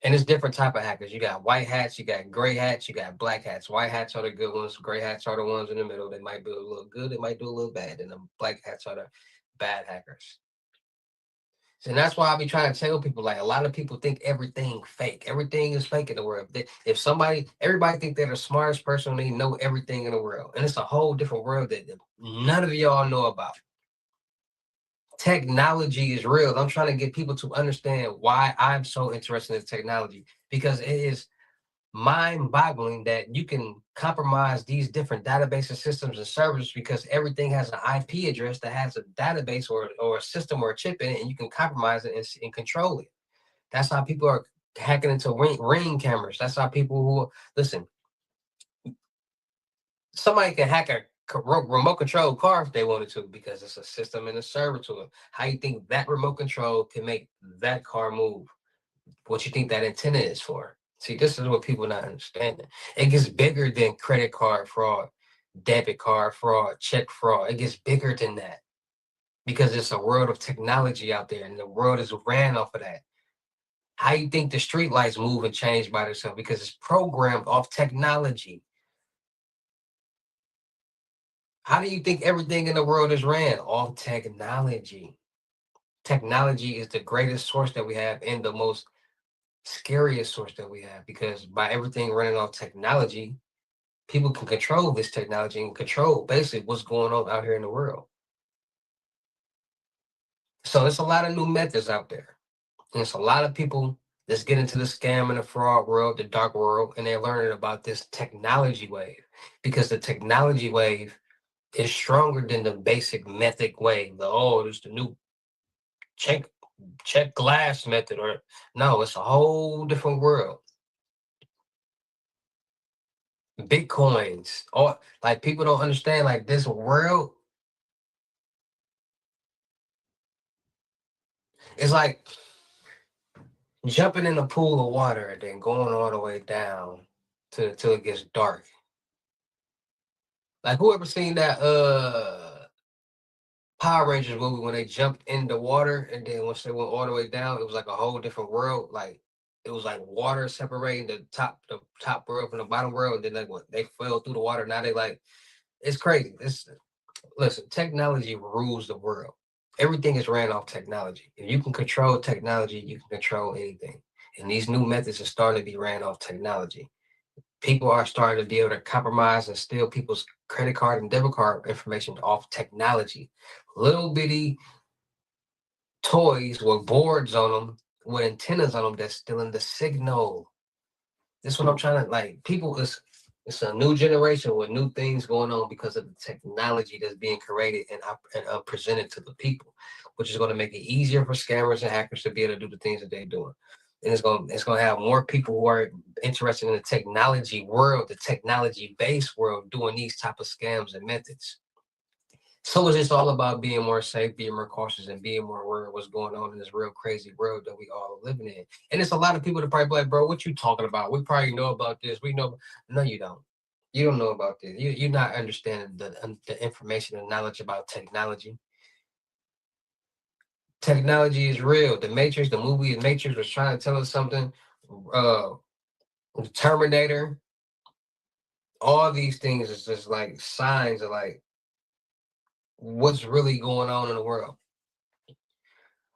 And it's different type of hackers. You got white hats, you got gray hats, you got black hats. White hats are the good ones, gray hats are the ones in the middle. They might do a little good, they might do a little bad, and the black hats are the bad hackers. And that's why I be trying to tell people, like, a lot of people think everything fake. Everything is fake in the world. If everybody think they're the smartest person, they know everything in the world. And it's a whole different world that none of y'all know about. Technology is real. I'm trying to get people to understand why I'm so interested in technology, because it is mind-boggling that you can compromise these different databases, systems, and servers, because everything has an IP address that has a database or a system or a chip in it, and you can compromise it and control it. That's how people are hacking into ring cameras. That's how people who listen. Somebody can hack a remote control car if they wanted to, because it's a system and a server to it. How you think that remote control can make that car move? What you think that antenna is for? See, this is what people not understanding. It gets bigger than credit card fraud, debit card fraud, check fraud. It gets bigger than that, because it's a world of technology out there, and the world is ran off of that. How you think the street lights move and change by themselves? Because it's programmed off technology. How do you think everything in the world is ran? Off technology. Technology is the greatest source that we have and the most scariest source that we have, because by everything running off technology, people can control this technology and control basically what's going on out here in the world. So there's a lot of new methods out there. And there's a lot of people that's getting into the scam and the fraud world, the dark world, and they're learning about this technology wave, because the technology wave is stronger than the basic method wave. There's the new check glass method, or no, it's a whole different world. Bitcoins, or like people don't understand, like this world is like jumping in a pool of water and then going all the way down till it gets dark. Like, whoever seen that Power Rangers movie when they jumped in the water, and then once they went all the way down, it was like a whole different world. Like, it was like water separating the top world from the bottom world, and then they fell through the water. Now they like, it's crazy. Listen, technology rules the world. Everything is ran off technology. If you can control technology, you can control anything. And these new methods are starting to be ran off technology. People are starting to be able to compromise and steal people's credit card and debit card information off technology. Little bitty toys with boards on them, with antennas on them, that's stealing the signal. This is what I'm trying to, like, it's a new generation with new things going on because of the technology that's being created and presented to the people, which is going to make it easier for scammers and hackers to be able to do the things that they're doing. And it's going to have more people who are interested in the technology world, the technology-based world, doing these type of scams and methods. So it's just all about being more safe, being more cautious, and being more aware of what's going on in this real crazy world that we all are living in. And it's a lot of people that probably be like, bro, what you talking about? We probably know about this. We know. No, you don't. You don't know about this. You're not understanding the information and knowledge about technology. Technology is real. The Matrix, the movie Matrix, was trying to tell us something. The Terminator, all these things is just like signs of like what's really going on in the world.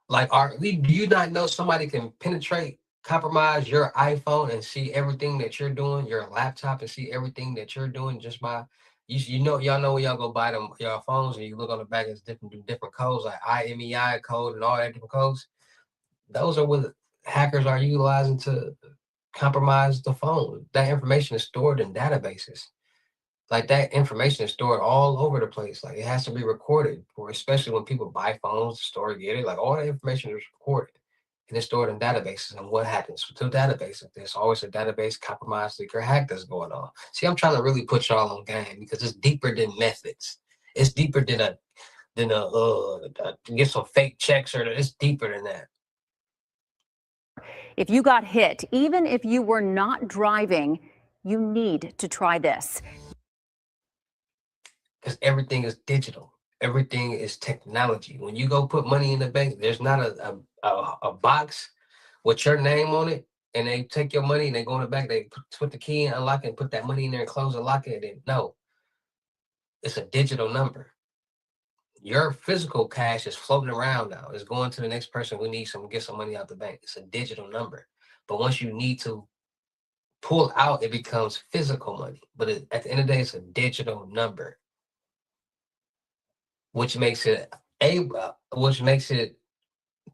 Like, do you not know somebody can compromise your iPhone and see everything that you're doing, your laptop, and see everything that you're doing just by, y'all know when y'all go buy them your phones and you look on the back, it's different codes like IMEI code and all that different codes. Those are with hackers are utilizing to compromise the phone. That information is stored in databases. Like that information is stored all over the place. Like it has to be recorded, for especially when people buy phones, the store get it. Like all the information is recorded and it's stored in databases. And what happens to the database? There's always a database compromised, leak, or hack that's going on. See, I'm trying to really put y'all on game because it's deeper than methods. It's deeper than get some fake checks, or it's deeper than that. If you got hit, even if you were not driving, you need to try this. Because everything is digital. Everything is technology. When you go put money in the bank, there's not a box with your name on it, and they take your money and they go in the back, they put the key in, unlock it, and put that money in there and close and lock it. And no, it's a digital number. Your physical cash is floating around now. It's going to the next person who needs get some money out the bank. It's a digital number. But once you need to pull out, it becomes physical money. But at the end of the day, it's a digital number, which makes it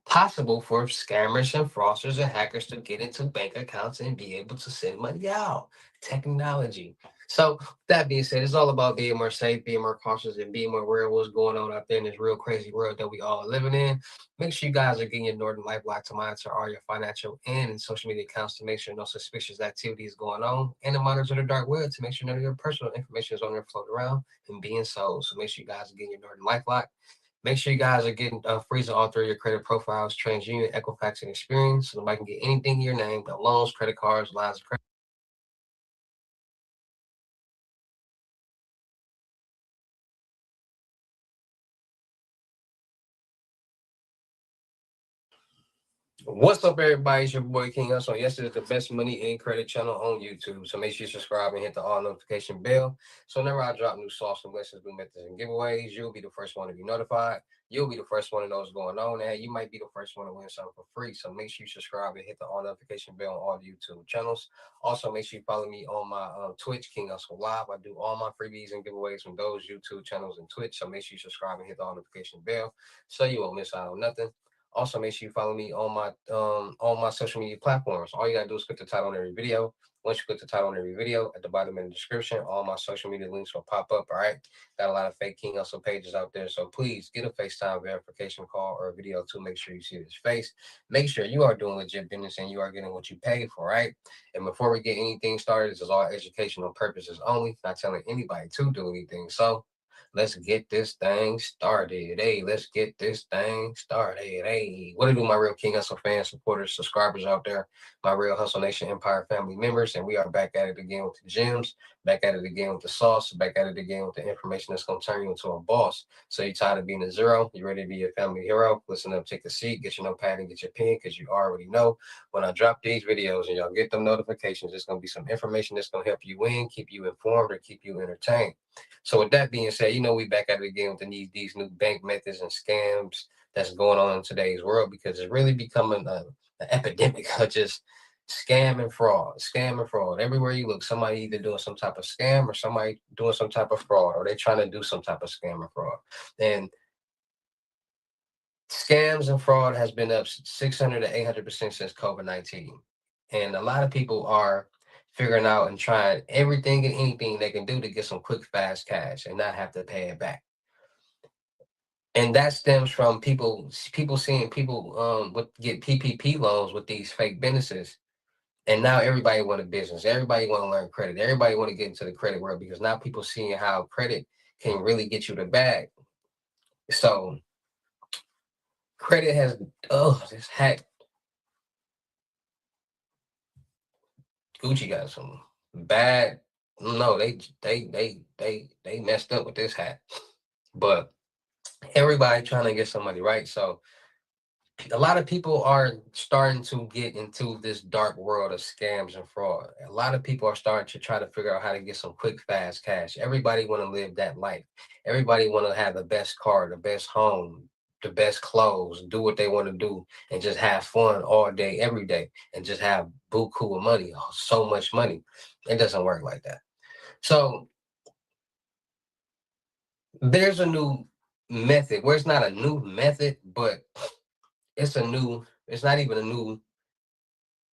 possible for scammers and fraudsters and hackers to get into bank accounts and be able to send money out. Technology. So that being said, it's all about being more safe, being more cautious, and being more aware of what's going on out there in this real crazy world that we all are living in. Make sure you guys are getting your Norton LifeLock to monitor all your financial and social media accounts to make sure no suspicious activity is going on, and to monitor the dark web to make sure none of your personal information is on there floating around and being sold. So make sure you guys are getting your Norton LifeLock. Make sure you guys are getting freezing all through your credit profiles, TransUnion, Equifax, and Experian, so nobody can get anything in your name, but loans, credit cards, lines of credit. What's up, everybody? It's your boy King Hussle. Yes, it's the best money and credit channel on YouTube. So make sure you subscribe and hit the all notification bell. So whenever I drop new sauce and lessons, new methods, and giveaways, you'll be the first one to be notified. You'll be the first one to know what's going on. And you might be the first one to win something for free. So make sure you subscribe and hit the all notification bell on all the YouTube channels. Also, make sure you follow me on my Twitch, King Hussle Live. I do all my freebies and giveaways from those YouTube channels and Twitch. So make sure you subscribe and hit the all notification bell so you won't miss out on nothing. Also, make sure you follow me on my social media platforms. All you gotta do is click the title on every video. Once you click the title on every video, at the bottom in the description, all my social media links will pop up. All right. Got a lot of fake King Hussle pages out there. So please get a FaceTime verification call or a video to make sure you see this face. Make sure you are doing legit business and you are getting what you pay for, right? And before we get anything started, this is all educational purposes only, not telling anybody to do anything. So let's get this thing started. Hey, let's get this thing started. Hey, what do you do, my real King Hussle fans, supporters, subscribers out there, my real Hussle Nation Empire family members, and we are back at it again with the gems, back at it again with the sauce, back at it again with the information that's going to turn you into a boss. So you're tired of being a zero, you ready to be a family hero? Listen up, take a seat, get your notepad and get your pen, because you already know when I drop these videos and y'all get them notifications, there's going to be some information that's going to help you win, keep you informed, or keep you entertained. So with that being said, we back at it again with these new bank methods and scams that's going on in today's world, because it's really becoming an epidemic of just scam and fraud. Everywhere you look, somebody either doing some type of scam or somebody doing some type of fraud, or they trying to do some type of scam or fraud. And scams and fraud has been up 600 to 800% since COVID-19. And a lot of people are figuring out and trying everything and anything they can do to get some quick, fast cash and not have to pay it back. And that stems from people seeing people get PPP loans with these fake businesses. And now everybody want a business. Everybody want to learn credit. Everybody want to get into the credit world, because now people seeing how credit can really get you the bag. So credit has this hack. Gucci got some bad. No, they messed up with this hat. But everybody trying to get some money, right? So a lot of people are starting to get into this dark world of scams and fraud. A lot of people are starting to try to figure out how to get some quick, fast cash. Everybody want to live that life. Everybody want to have the best car, the best home, the best clothes, do what they want to do, and just have fun all day, every day, and just have buku of money, so much money. It doesn't work like that. So there's a new method, where it's not a new method, but it's not even a new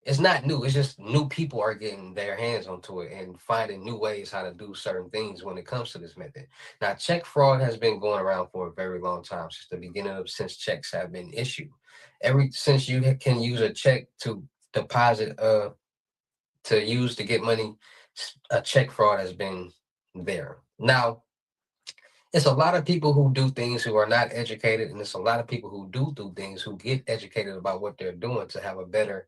it's not new. It's just new people are getting their hands onto it and finding new ways how to do certain things when it comes to this method. Now, check fraud has been going around for a very long time, since the beginning of since checks have been issued. Since you can use a check to deposit, to use to get money, a check fraud has been there. Now, it's a lot of people who do things who are not educated, and it's a lot of people who do things who get educated about what they're doing to have a better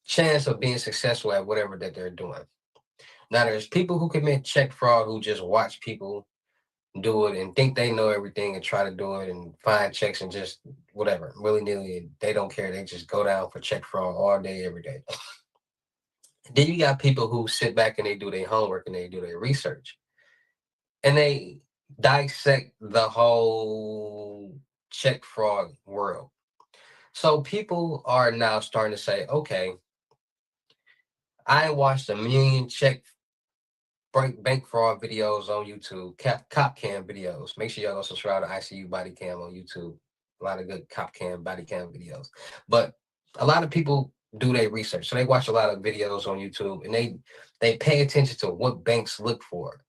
chance of being successful at whatever that they're doing. Now, there's people who commit check fraud who just watch people do it and think they know everything and try to do it and find checks and just whatever, willy-nilly. They don't care. They just go down for check fraud all day, every day. Then you got people who sit back and they do their homework and they do their research. And they dissect the whole check fraud world. So people are now starting to say, okay, I watched a million check bank fraud videos on YouTube, cop cam videos. Make sure y'all go subscribe to ICU Body Cam on YouTube. A lot of good cop cam, body cam videos. But a lot of people do their research. So they watch a lot of videos on YouTube and they pay attention to what banks look for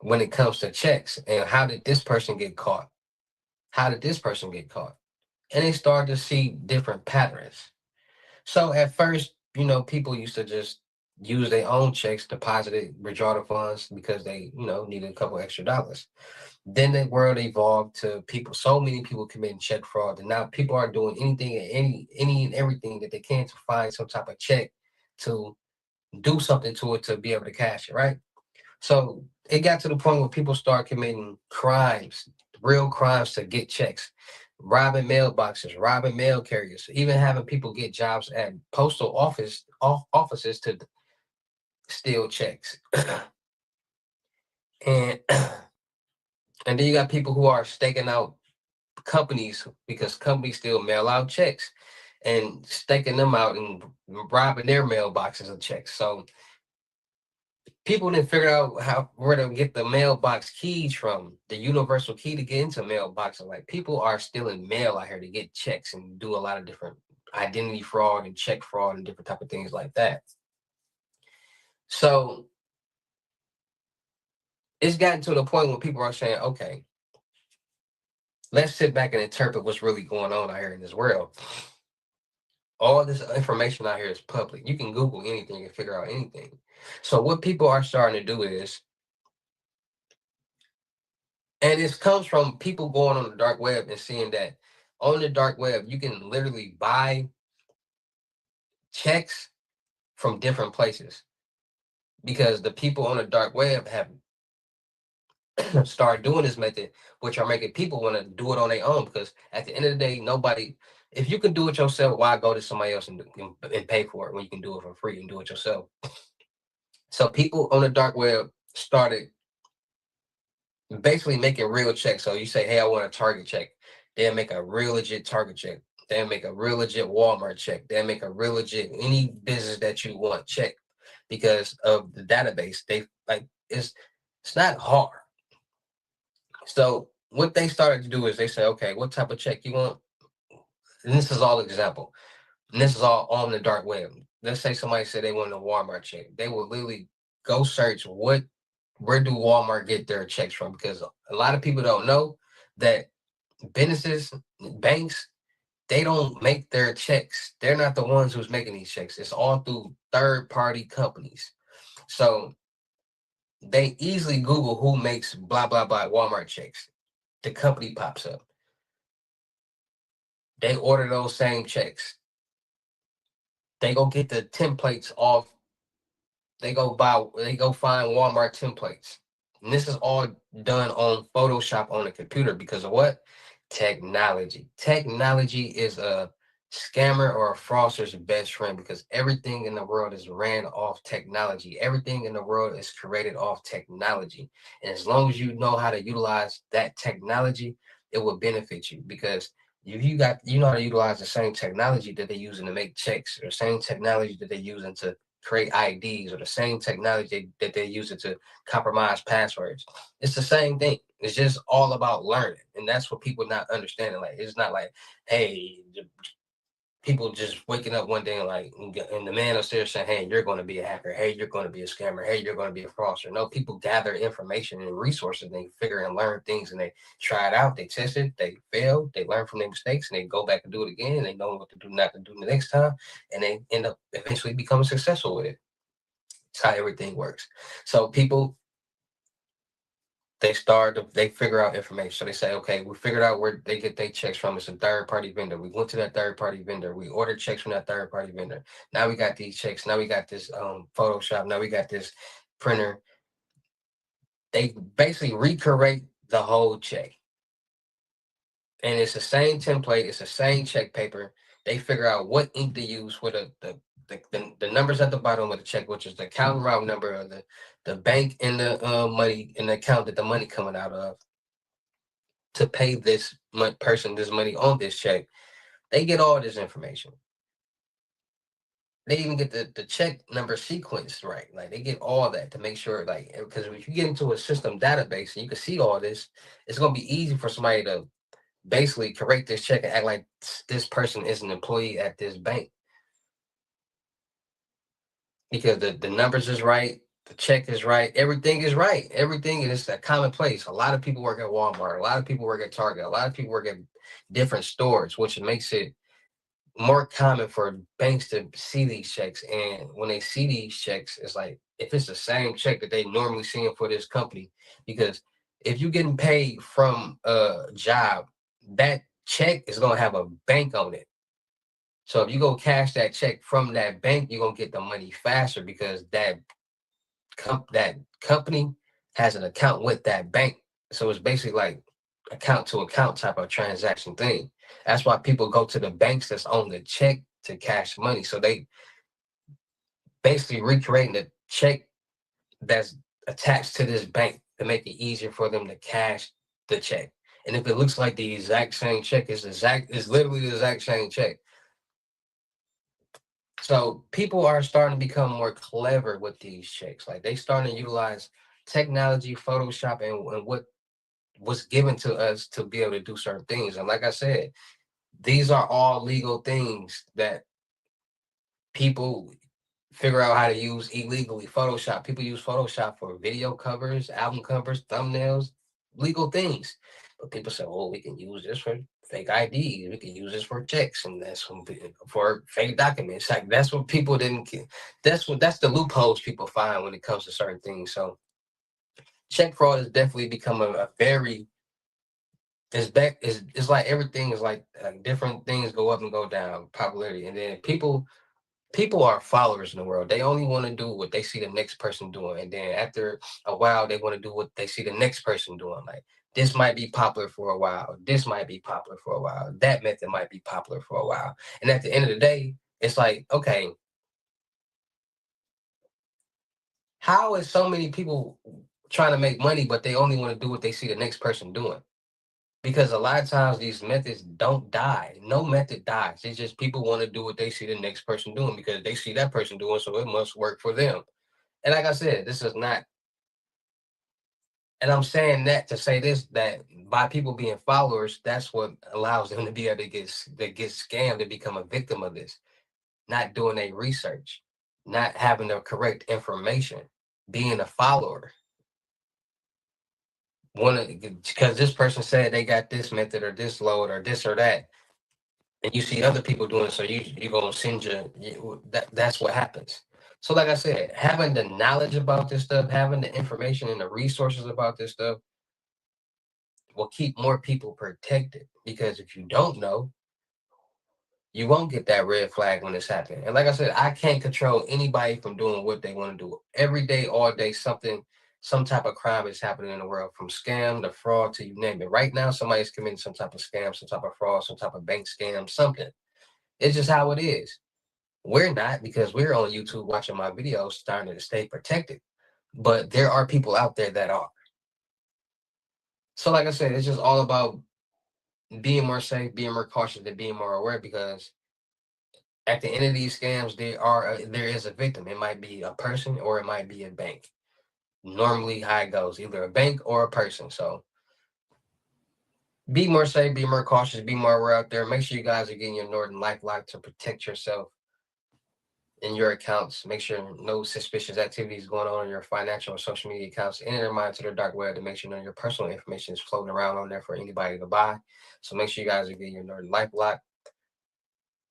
when it comes to checks and how did this person get caught? How did this person get caught? And they start to see different patterns. So at first, people used to just use their own checks, deposit it, withdraw the funds because they, needed a couple extra dollars. Then the world evolved to so many people committing check fraud, and now people are doing anything and any and everything that they can to find some type of check to do something to it to be able to cash it, right? So it got to the point where people start committing crimes, real crimes to get checks, robbing mailboxes, robbing mail carriers, even having people get jobs at postal offices to steal checks. and and then you got people who are staking out companies because companies still mail out checks and staking them out and robbing their mailboxes of checks. So people didn't figure out where to get the mailbox keys from, the universal key to get into mailboxes. Like, people are stealing mail out here to get checks and do a lot of different identity fraud and check fraud and different type of things like that. So it's gotten to the point where people are saying, okay, let's sit back and interpret what's really going on out here in this world. All this information out here is public. You can Google anything and figure out anything. So what people are starting to do is, and this comes from people going on the dark web and seeing that on the dark web, you can literally buy checks from different places because the people on the dark web have started doing this method, which are making people want to do it on their own. Because at the end of the day, if you can do it yourself, why go to somebody else and pay for it when you can do it for free and do it yourself? So people on the dark web started basically making real checks. So you say, hey, I want a Target check. They'll make a real legit Target check. They'll make a real legit Walmart check. They'll make a real legit any business that you want check because of the database. It's not hard. So what they started to do is they say, okay, what type of check you want? And this is all example. And this is all on the dark web. Let's say somebody said they wanted a Walmart check. They will literally go search where do Walmart get their checks from? Because a lot of people don't know that businesses, banks, they don't make their checks. They're not the ones who's making these checks. It's all through third-party companies. So they easily Google who makes blah, blah, blah Walmart checks. The company pops up. They order those same checks. They go get the templates off. They go find Walmart templates. And this is all done on Photoshop on a computer because of what? Technology. Technology is a scammer or a fraudster's best friend because everything in the world is ran off technology. Everything in the world is created off technology. And as long as you know how to utilize that technology, it will benefit you because if you know how to utilize the same technology that they're using to make checks or the same technology that they're using to create IDs or the same technology that they're using to compromise passwords. It's the same thing. It's just all about learning. And that's what people not understanding. Like, it's not like, hey, people just waking up one day and the man upstairs saying, hey, you're going to be a hacker. Hey, you're going to be a scammer. Hey, you're going to be a fraudster. No, people gather information and resources. They figure and learn things and they try it out. They test it. They fail. They learn from their mistakes and they go back and do it again. And they know what to do, not to do the next time. And they end up eventually becoming successful with it. It's how everything works. So people, they figure out information. So they say, okay, we figured out where they get their checks from. It's a third-party vendor. We went to that third-party vendor. We ordered checks from that third-party vendor. Now we got these checks. Now we got this Photoshop. Now we got this printer. They basically recreate the whole check. And it's the same template. It's the same check paper. They figure out what ink to use for the numbers at the bottom of the check, which is the account route number of the bank and the money in the account that the money coming out of to pay this person this money on this check. They get all this information. They even get the check number sequence right. Like they get all that to make sure, like, because if you get into a system database and you can see all this, it's gonna be easy for somebody to basically correct this check and act like this person is an employee at this bank. Because the numbers is right, the check is right, everything is right. Everything is a commonplace. A lot of people work at Walmart, a lot of people work at Target, a lot of people work at different stores, which makes it more common for banks to see these checks. And when they see these checks, it's like, if it's the same check that they normally seeing for this company, because if you're getting paid from a job, that check is going to have a bank on it. So if you go cash that check from that bank, you're going to get the money faster because that company has an account with that bank. So it's basically like account to account type of transaction thing. That's why people go to the banks that's on the check to cash money. So they basically recreating the check that's attached to this bank to make it easier for them to cash the check. And if it looks like the exact same check, it's literally the exact same check. So people are starting to become more clever with these checks. Like they starting to utilize technology, Photoshop, and what was given to us to be able to do certain things. And like I said, these are all legal things that people figure out how to use illegally. Photoshop. People use Photoshop for video covers, album covers, thumbnails, legal things. But people say, oh, we can use this for fake IDs. We can use this for checks, and that's for fake documents. Like that's what people didn't get. That's the loopholes people find when it comes to certain things. So check fraud has definitely become a very it's like everything is like different things go up and go down, popularity. And then people are followers in the world. They only want to do what they see the next person doing. And then after a while, they want to do what they see the next person doing. Like this might be popular for a while. This might be popular for a while. That method might be popular for a while. And at the end of the day, it's like, okay, how is so many people trying to make money, but they only want to do what they see the next person doing? Because a lot of times these methods don't die. No method dies. It's just people want to do what they see the next person doing because they see that person doing, so it must work for them. And like I said, this is not, and I'm saying that to say this, that by people being followers, that's what allows them to be able to get scammed, to become a victim of this. Not doing their research, not having the correct information, being a follower. Because this person said they got this method or this load or this or that, and you see other people doing it, so you gonna send that's what happens. So like I said, having the knowledge about this stuff, having the information and the resources about this stuff will keep more people protected, because if you don't know, you won't get that red flag when it's happening. And like I said, I can't control anybody from doing what they want to do. Every day, all day, some type of crime is happening in the world, from scam to fraud to you name it. Right now, somebody's committing some type of scam, some type of fraud, some type of bank scam, something. It's just how it is. We're not, because we're on YouTube watching my videos, starting to stay protected. But there are people out there that are. So like I said, it's just all about being more safe, being more cautious, and being more aware, because at the end of these scams, there is a victim. It might be a person or it might be a bank. Normally how it goes, either a bank or a person. So Be more safe, be more cautious, be more aware out there. Make sure you guys are getting your Norton LifeLock to protect yourself in your accounts. Make sure no suspicious activities going on in your financial or social media accounts. Enter your mind to the dark web to make sure none of your personal information is floating around on there for anybody to buy. So make sure you guys are getting your Norton LifeLock.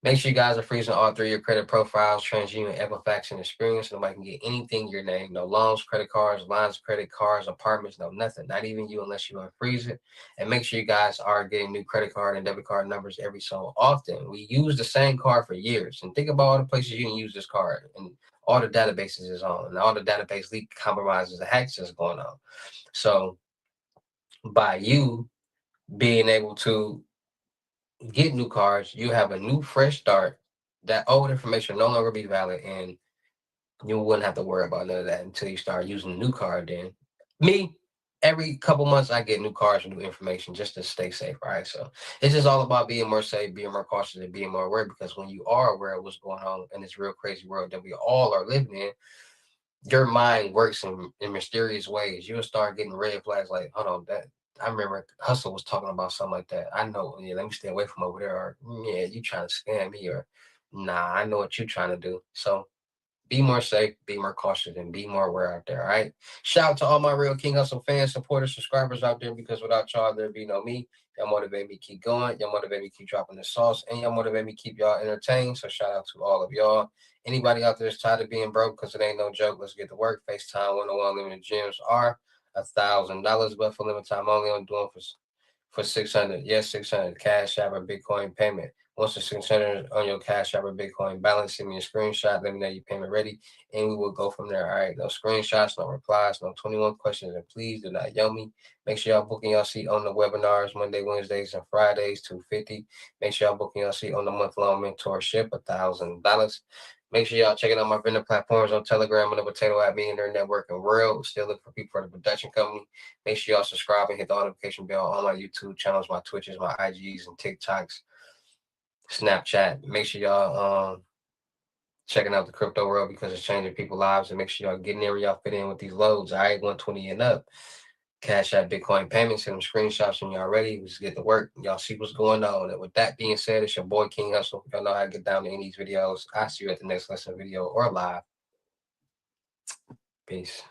Make sure you guys are freezing all 3 of your credit profiles, TransUnion, Equifax, and Experience. Nobody can get anything your name. No loans, credit cards, lines of credit, cars, apartments, no nothing. Not even you unless you unfreeze it. And make sure you guys are getting new credit card and debit card numbers every so often. We use the same card for years. And think about all the places you can use this card and all the databases is on. And all the database leak compromises and hacks is going on. So by you being able to get new cards, you have a new fresh start. That old information no longer be valid, and you wouldn't have to worry about none of that until you start using the new card. Then me, every couple months I get new cards and new information just to stay safe, right? So it's just all about being more safe, being more cautious, and being more aware, because when you are aware of what's going on in this real crazy world that we all are living in, your mind works in mysterious ways. You'll start getting red flags like, hold on, that I remember Hussle was talking about something like that. I know, yeah, let me stay away from over there. Or yeah, you trying to scam me, or nah, I know what you're trying to do. So be more safe, be more cautious, and be more aware out there. All right. Shout out to all my real King Hustle fans, supporters, subscribers out there, because without y'all, there'd be no me. Y'all motivate me keep going. Y'all motivate me keep dropping the sauce, and y'all motivate me keep y'all entertained. So shout out to all of y'all. Anybody out there is tired of being broke, because it ain't no joke. Let's get to work. FaceTime 101 limited gyms are $1,000, but for limited time only. I'm doing for 600. Yes, 600. Cash App or Bitcoin payment. Once the 600 on your Cash App or Bitcoin balance, send me a screenshot. Let me know your payment ready, and we will go from there. All right. No screenshots, no replies, no 21 questions, and please do not yell me. Make sure y'all booking your seat on the webinars Monday, Wednesdays, and Fridays, $250. Make sure y'all booking your seat on the month-long mentorship, $1,000. Make sure y'all checking out my vendor platforms on Telegram and the Potato App, me and their networking world. Still looking for people for the production company. Make sure y'all subscribe and hit the notification bell on my YouTube channels, my Twitches, my IGs, and TikToks, Snapchat. Make sure y'all checking out the crypto world, because it's changing people's lives. And make sure y'all getting there where y'all fit in with these loads. All right, 120 and up. Cash App, Bitcoin payments, send them screenshots when y'all ready. We just get to work. Y'all see what's going on. And with that being said, it's your boy King Hustle. Y'all know how to get down to any of these videos. I'll see you at the next lesson video or live. Peace.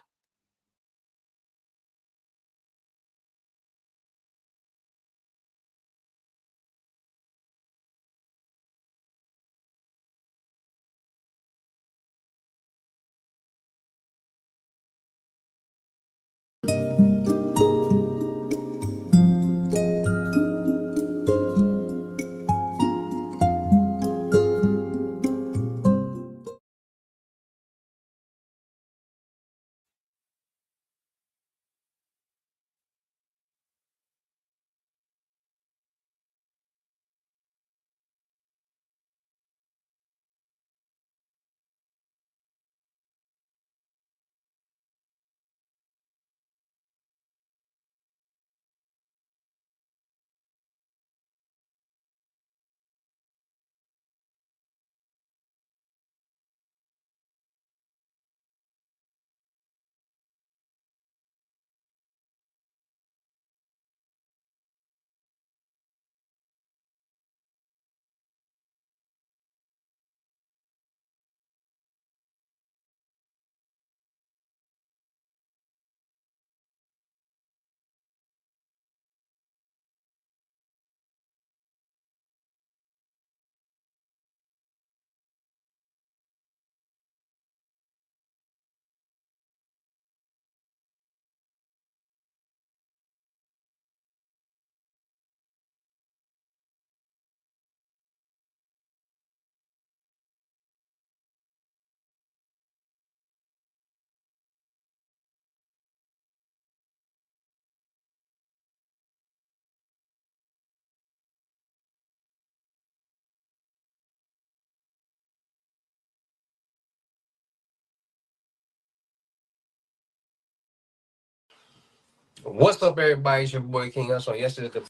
What's up, everybody? It's your boy King Hustle. Yesterday, the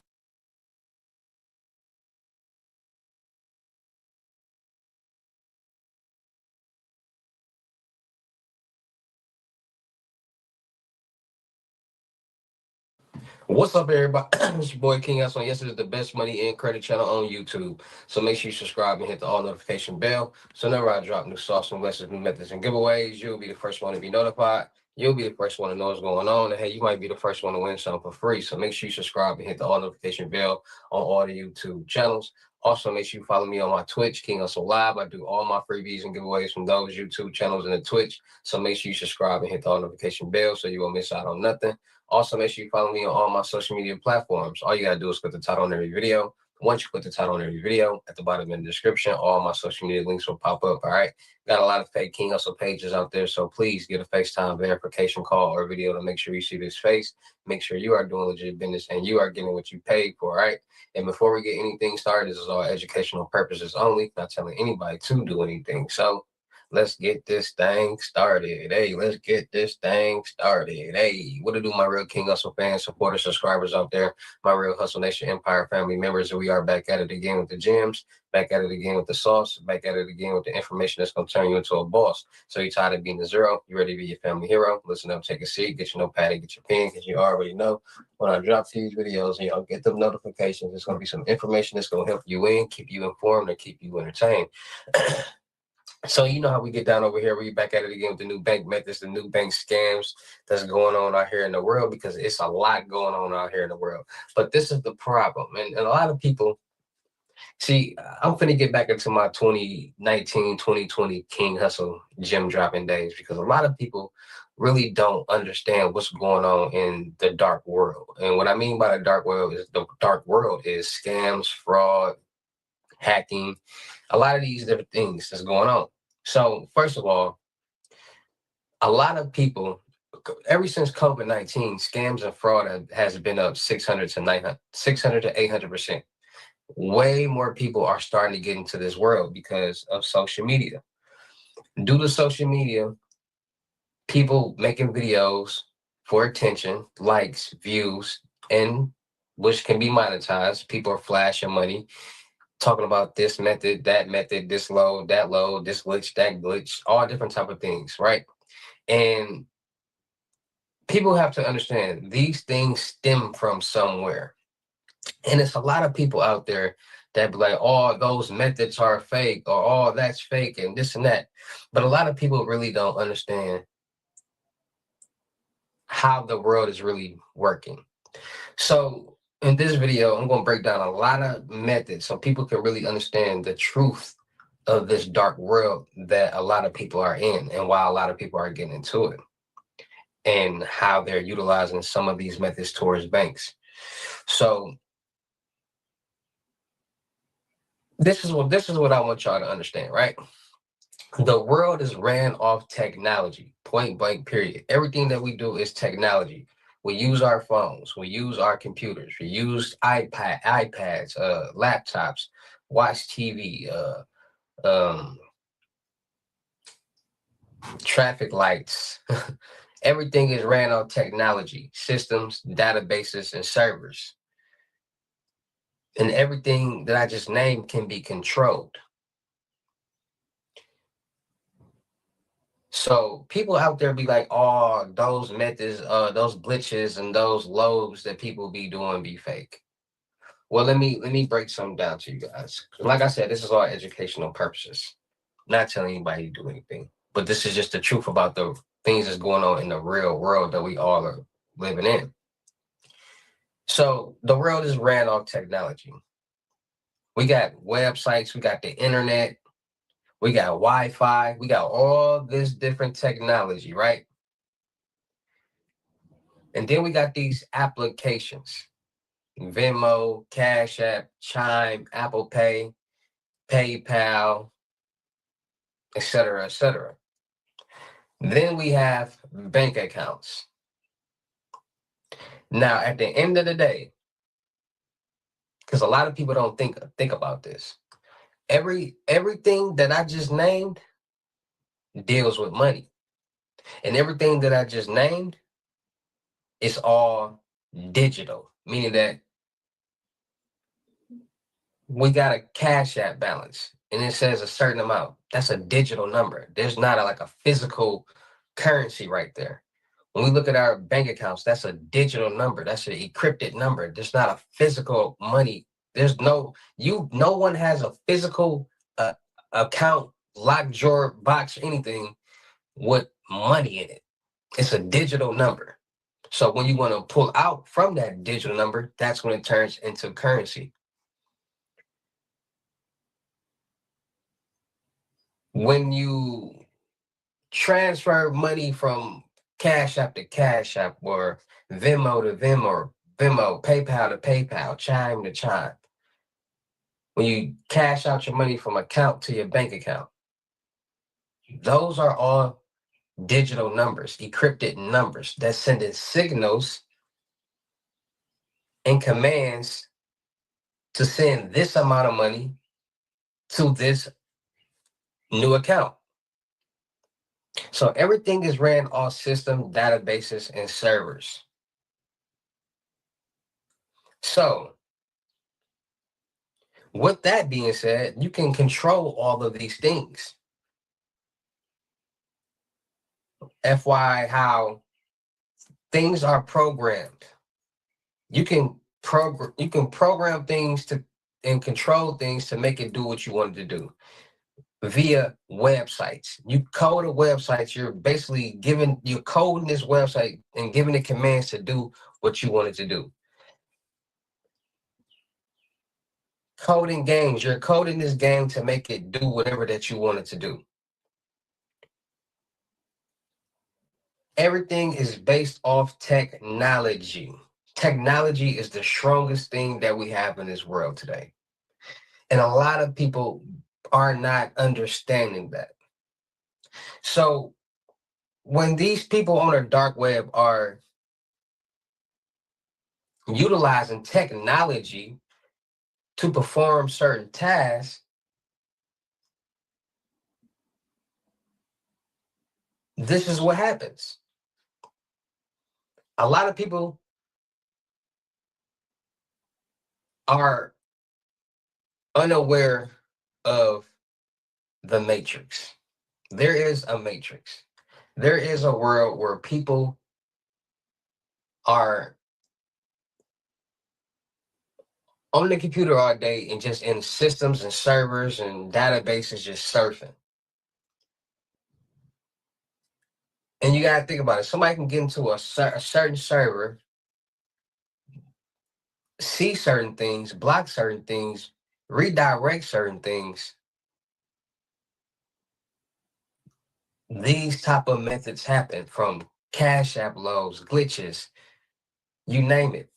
What's up, everybody? It's your boy King Hussle. Yes, it's the best money and credit channel on YouTube. So make sure you subscribe and hit the all notification bell. So whenever I drop new sauce, new lessons, new methods, and giveaways, you'll be the first one to be notified. You'll be the first one to know what's going on. And hey, you might be the first one to win something for free. So make sure you subscribe and hit the all notification bell on all the YouTube channels. Also, make sure you follow me on my Twitch, King Hussle Live. I do all my freebies and giveaways from those YouTube channels and the Twitch. So make sure you subscribe and hit the all notification bell so you won't miss out on nothing. Also, make sure you follow me on all my social media platforms. All you gotta do is put the title on every video. Once you put the title on every video, at the bottom in the description, all my social media links will pop up. All right. Got a lot of fake King Hussle pages out there, so please get a FaceTime verification call or video to make sure you see this face. Make sure you are doing legit business and you are getting what you paid for. All right. And before we get anything started, this is all educational purposes only. Not telling anybody to do anything. So let's get this thing started. Hey, let's get this thing started. Hey, what to do, my real King Hussle fans, supporters, subscribers out there, my real Hustle Nation Empire family members. We are back at it again with the gems, back at it again with the sauce, back at it again with the information that's going to turn you into a boss. So you tired of being the zero? You ready to be your family hero? Listen up, take a seat, get your notepad and get your pen, because you already know when I drop these videos and y'all get them notifications, there's going to be some information that's going to help you win, keep you informed, and keep you entertained. So you know how we get down over here. We back at it again with the new bank methods, the new bank scams that's going on out here in the world, because it's a lot going on out here in the world. But this is the problem. And a lot of people, see, I'm finna get back into my 2019, 2020 King Hussle gym dropping days, because a lot of people really don't understand what's going on in the dark world. And what I mean by the dark world is scams, fraud, hacking, a lot of these different things that's going on. So first of all, a lot of people, ever since COVID-19, scams and fraud has been up 600 to 800%. Way more people are starting to get into this world because of social media. Due to social media, people making videos for attention, likes, views, and which can be monetized. People are flashing money, talking about this method, this load, that load, this glitch, that glitch, all different type of things, right? And people have to understand these things stem from somewhere. And it's a lot of people out there that be like, oh, those methods are fake, or oh, that's fake, and this and that. But a lot of people really don't understand how the world is really working. So in this video, I'm going to break down a lot of methods so people can really understand the truth of this dark world that a lot of people are in, and why a lot of people are getting into it, and how they're utilizing some of these methods towards banks. So this is what I want y'all to understand, right? The world is ran off technology, point blank, period. Everything that we do is technology. We use our phones, we use our computers, we use iPads, laptops, watch TV, traffic lights. Everything is ran on technology, systems, databases, and servers. And everything that I just named can be controlled. So people out there be like, oh, those methods, those glitches and those loads that people be doing be fake. Well, let me break something down to you guys. Like I said, this is all educational purposes. Not telling anybody to do anything, but this is just the truth about the things that's going on in the real world that we all are living in. So the world is ran off technology. We got websites, we got the internet, we got Wi-Fi, we got all this different technology, right? And then we got these applications: Venmo, Cash App, Chime, Apple Pay, PayPal, etc., etc. Then we have bank accounts. Now, at the end of the day, because a lot of people don't think about this, everything that I just named deals with money. And everything that I just named is all digital, meaning that we got a Cash App balance and it says a certain amount. That's a digital number. There's not like a physical currency right there. When we look at our bank accounts, that's a digital number. That's an encrypted number. There's not a physical money. There's no one has a physical account, lock drawer, box, anything with money in it. It's a digital number. So when you want to pull out from that digital number, that's when it turns into currency. When you transfer money from Cash App to Cash App or Venmo to Venmo, PayPal to PayPal, Chime to Chime. When you cash out your money from account to your bank account, those are all digital numbers, encrypted numbers that send in signals and commands to send this amount of money to this new account. So everything is ran off system, databases, and servers. So with that being said, you can control all of these things. FYI, how things are programmed. You can program things to and control things to make it do what you want it to do via websites. You code a website, you're coding this website and giving it commands to do what you want it to do. Coding games, you're coding this game to make it do whatever that you want it to do. Everything is based off technology. Technology is the strongest thing that we have in this world today. And a lot of people are not understanding that. So when these people on the dark web are utilizing technology to perform certain tasks, this is what happens. A lot of people are unaware of the matrix. There is a matrix. There is a world where people are on the computer all day and just in systems and servers and databases just surfing. And you got to think about it. Somebody can get into a certain server, see certain things, block certain things, redirect certain things. These type of methods happen from Cash App lows, glitches, you name it.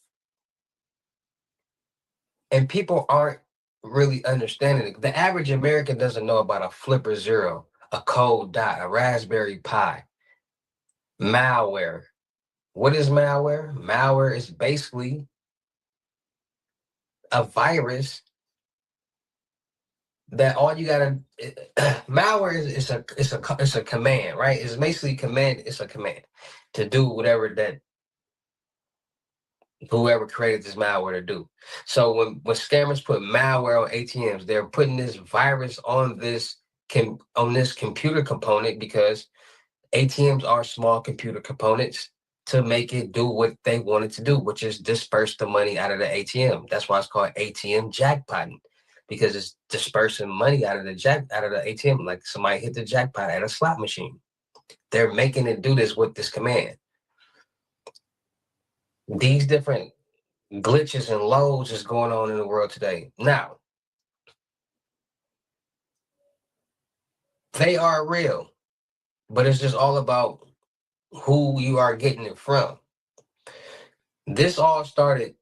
And people aren't really understanding it. The average American doesn't know about a Flipper Zero, a Cold Dot, a Raspberry Pi, malware. What is malware? Malware is basically a virus that all you gotta malware is a command, right? It's basically it's a command to do whatever that whoever created this malware to do. So when scammers put malware on ATMs, they're putting this virus on this computer component, because ATMs are small computer components, to make it do what they want it to do, which is disperse the money out of the ATM. That's why it's called ATM jackpotting, because it's dispersing money out of the ATM, like somebody hit the jackpot at a slot machine. They're making it do this with this command. These different glitches and loads is going on in the world today. Now, they are real, but it's just all about who you are getting it from. This all started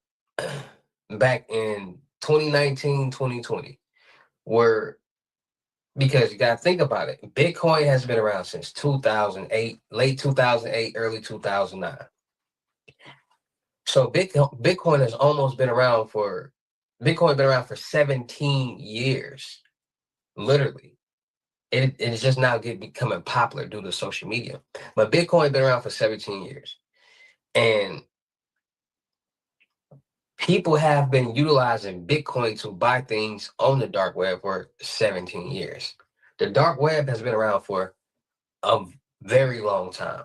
back in 2019, 2020, because you got to think about it. Bitcoin has been around since 2008, late 2008, early 2009. So Bitcoin has almost been around for 17 years, literally. It's just now becoming popular due to social media. But Bitcoin been around for 17 years. And people have been utilizing Bitcoin to buy things on the dark web for 17 years. The dark web has been around for a very long time.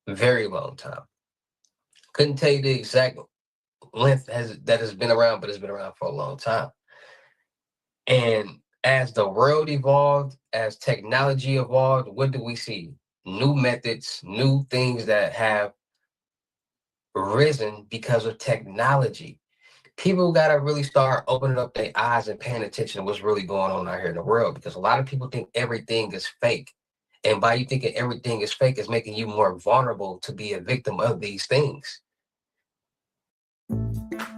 Very long time. Couldn't tell you the exact length that has been around, but it's been around for a long time. And as the world evolved, as technology evolved, what do we see? New methods, new things that have risen because of technology. People got to really start opening up their eyes and paying attention to what's really going on out here in the world, because a lot of people think everything is fake. And by you thinking everything is fake, is making you more vulnerable to be a victim of these things.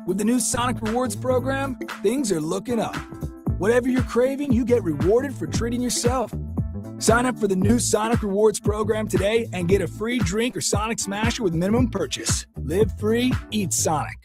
With the new Sonic Rewards program, things are looking up. Whatever you're craving, you get rewarded for treating yourself. Sign up for the new Sonic Rewards program today and get a free drink or Sonic Smasher with minimum purchase. Live free, eat Sonic.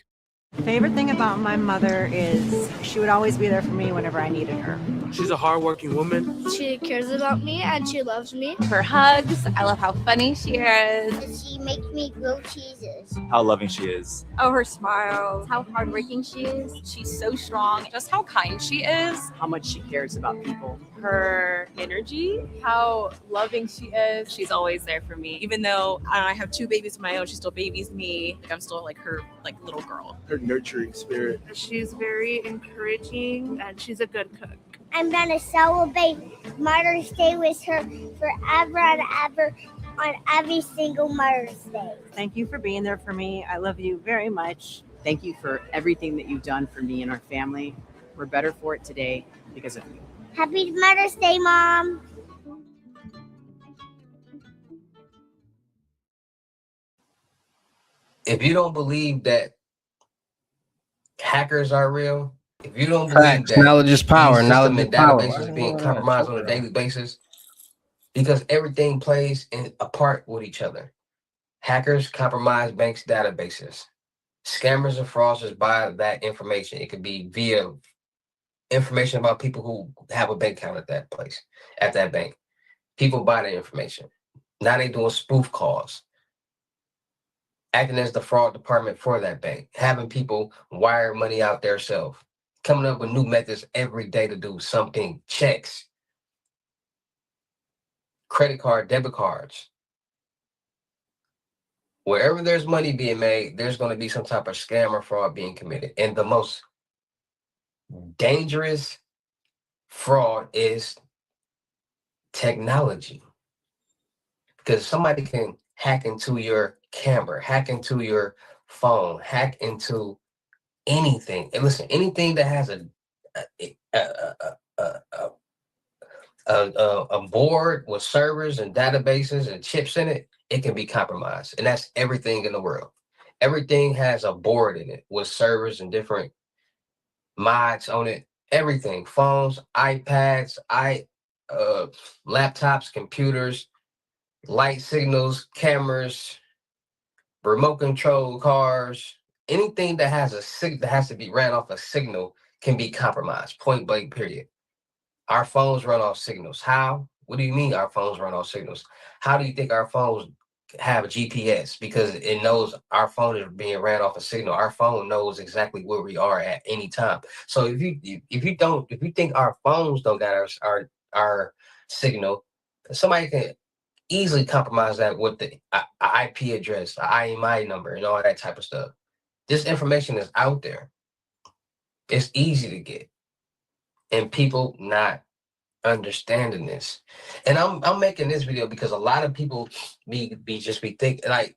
Favorite thing about my mother is she would always be there for me whenever I needed her. She's a hardworking woman. She cares about me and she loves me. Her hugs, I love how funny she is. She makes me grill cheeses. How loving she is. Oh, her smile, how hardworking she is. She's so strong. Just how kind she is. How much she cares about people. Her energy, how loving she is. She's always there for me. Even though I have 2 babies of my own, she still babies me. I'm still like her little girl. Her nurturing spirit. She's very encouraging and she's a good cook. I'm gonna celebrate Mother's Day with her forever and ever on every single Mother's Day. Thank you for being there for me. I love you very much. Thank you for everything that you've done for me and our family. We're better for it today because of you. Happy Mother's Day, Mom. If you don't believe that hackers are real, if you don't believe that knowledge is power, these knowledge systems is and power. databases being compromised on a daily basis, because everything plays a part with each other. Hackers compromise banks' databases. Scammers and fraudsters buy that information. It could be via information about people who have a bank account at that place, at that bank. People buy that information. Now they doing spoof calls, acting as the fraud department for that bank, having people wire money out their self, coming up with new methods every day to do something, checks, credit card, debit cards. Wherever there's money being made, there's going to be some type of scam or fraud being committed. And the most dangerous fraud is technology. Because somebody can hack into your camera, hack into your phone, hack into anything. And listen, anything that has a board with servers and databases and chips in it, it can be compromised. And that's everything in the world. Everything has a board in it with servers and different mods on it. Everything, phones, iPads, laptops, computers, light signals, cameras, remote control cars, anything that has that has to be ran off a signal can be compromised. Point blank, period. Our phones run off signals. How? What do you mean our phones run off signals? How do you think our phones have a GPS? Because it knows our phone is being ran off a signal. Our phone knows exactly where we are at any time. So if you think our phones don't got our signal, somebody can easily compromise that with the IP address, the IMEI number, and all that type of stuff. This information is out there. It's easy to get, and people not understanding this. And I'm making this video because a lot of people be thinking, like,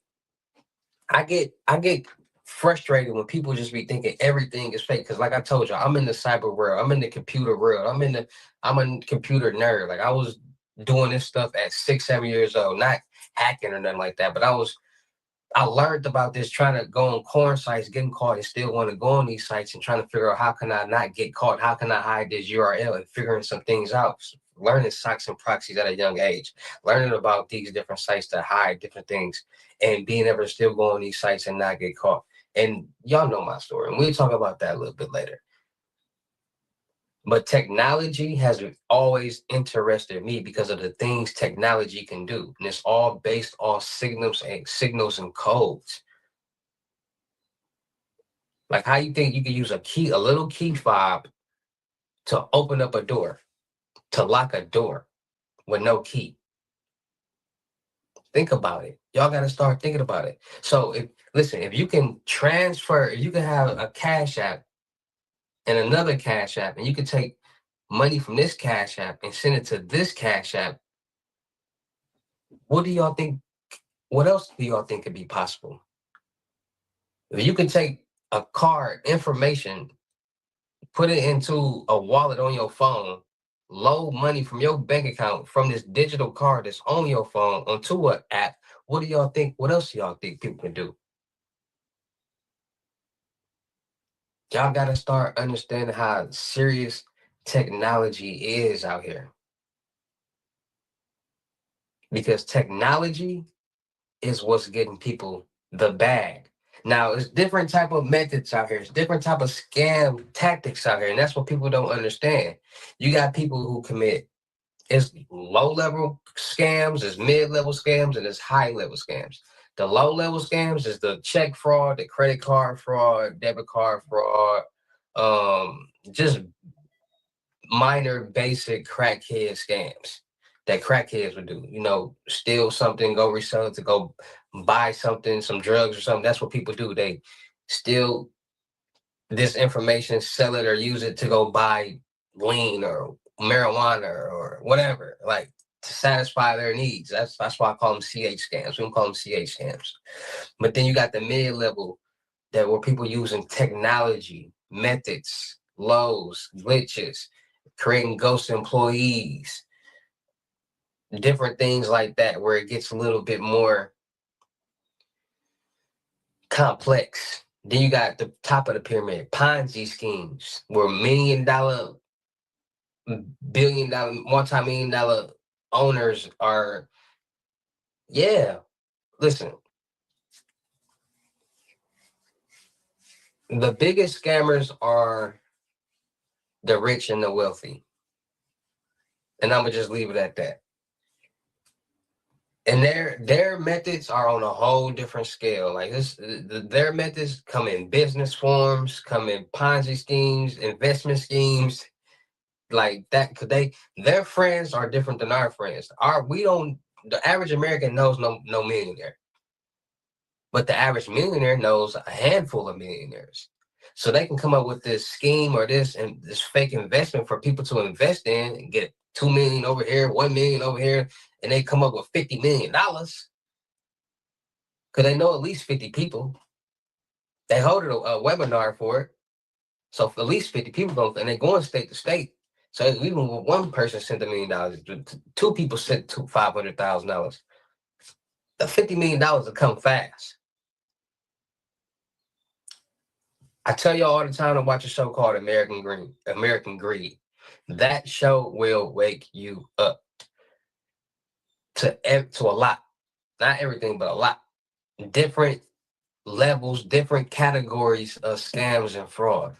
I get frustrated when people just be thinking everything is fake. Because like I told you, I'm in the cyber world, I'm in the computer world, I'm a computer nerd. Like I was doing this stuff at 6-7 years old, not hacking or nothing like that, but I learned about this trying to go on corn sites, getting caught, and still want to go on these sites and trying to figure out how can I not get caught? How can I hide this URL, and figuring some things out, learning socks and proxies at a young age, learning about these different sites that hide different things, and being able to still go on these sites and not get caught. And y'all know my story, and we'll talk about that a little bit later. But technology has always interested me because of the things technology can do. And it's all based on signals and codes. Like how you think you can use a little key fob to open up a door, to lock a door with no key. Think about it. Y'all got to start thinking about it. So if you can transfer, if you can have a Cash App and another Cash App, and you can take money from this Cash App and send it to this Cash App, what do y'all think? What else do y'all think could be possible? If you can take a card information, put it into a wallet on your phone, load money from your bank account from this digital card that's on your phone onto an app, what do y'all think? What else do y'all think people can do? Y'all got to start understanding how serious technology is out here. Because technology is what's getting people the bag. Now, it's different type of methods out here. It's different type of scam tactics out here. And that's what people don't understand. You got people who commit, it's low-level scams, it's mid-level scams, and it's high-level scams. The low-level scams is the check fraud, the credit card fraud, debit card fraud, just minor, basic crackhead scams that crackheads would do. You know, steal something, go resell it to go buy something, some drugs or something. That's what people do. They steal this information, sell it or use it to go buy lean or marijuana or whatever, like to satisfy their needs. That's why I call them CH scams. We don't call them CH scams. But then you got the mid-level that where people using technology, methods, lows, glitches, creating ghost employees, different things like that, where it gets a little bit more complex. Then you got the top of the pyramid, Ponzi schemes, where $1 million, billion-dollar, multi-million-dollar owners are, listen, the biggest scammers are the rich and the wealthy. And I'm gonna just leave it at that. And their methods are on a whole different scale. Like their methods come in business forms, come in Ponzi schemes, investment schemes, like that. Cause their friends are different than our friends. The average American knows no millionaire, but the average millionaire knows a handful of millionaires. So they can come up with this scheme or this fake investment for people to invest in and get 2 million over here, 1 million over here, and they come up with $50 million because they know at least 50 people. They hold a webinar for it. So for at least 50 people go, and they're going state to state. So even when one person sent $1 million, two people sent $500,000. The $50 million will come fast. I tell you all the time to watch a show called American Greed. That show will wake you up to a lot. Not everything, but a lot. Different levels, different categories of scams and fraud.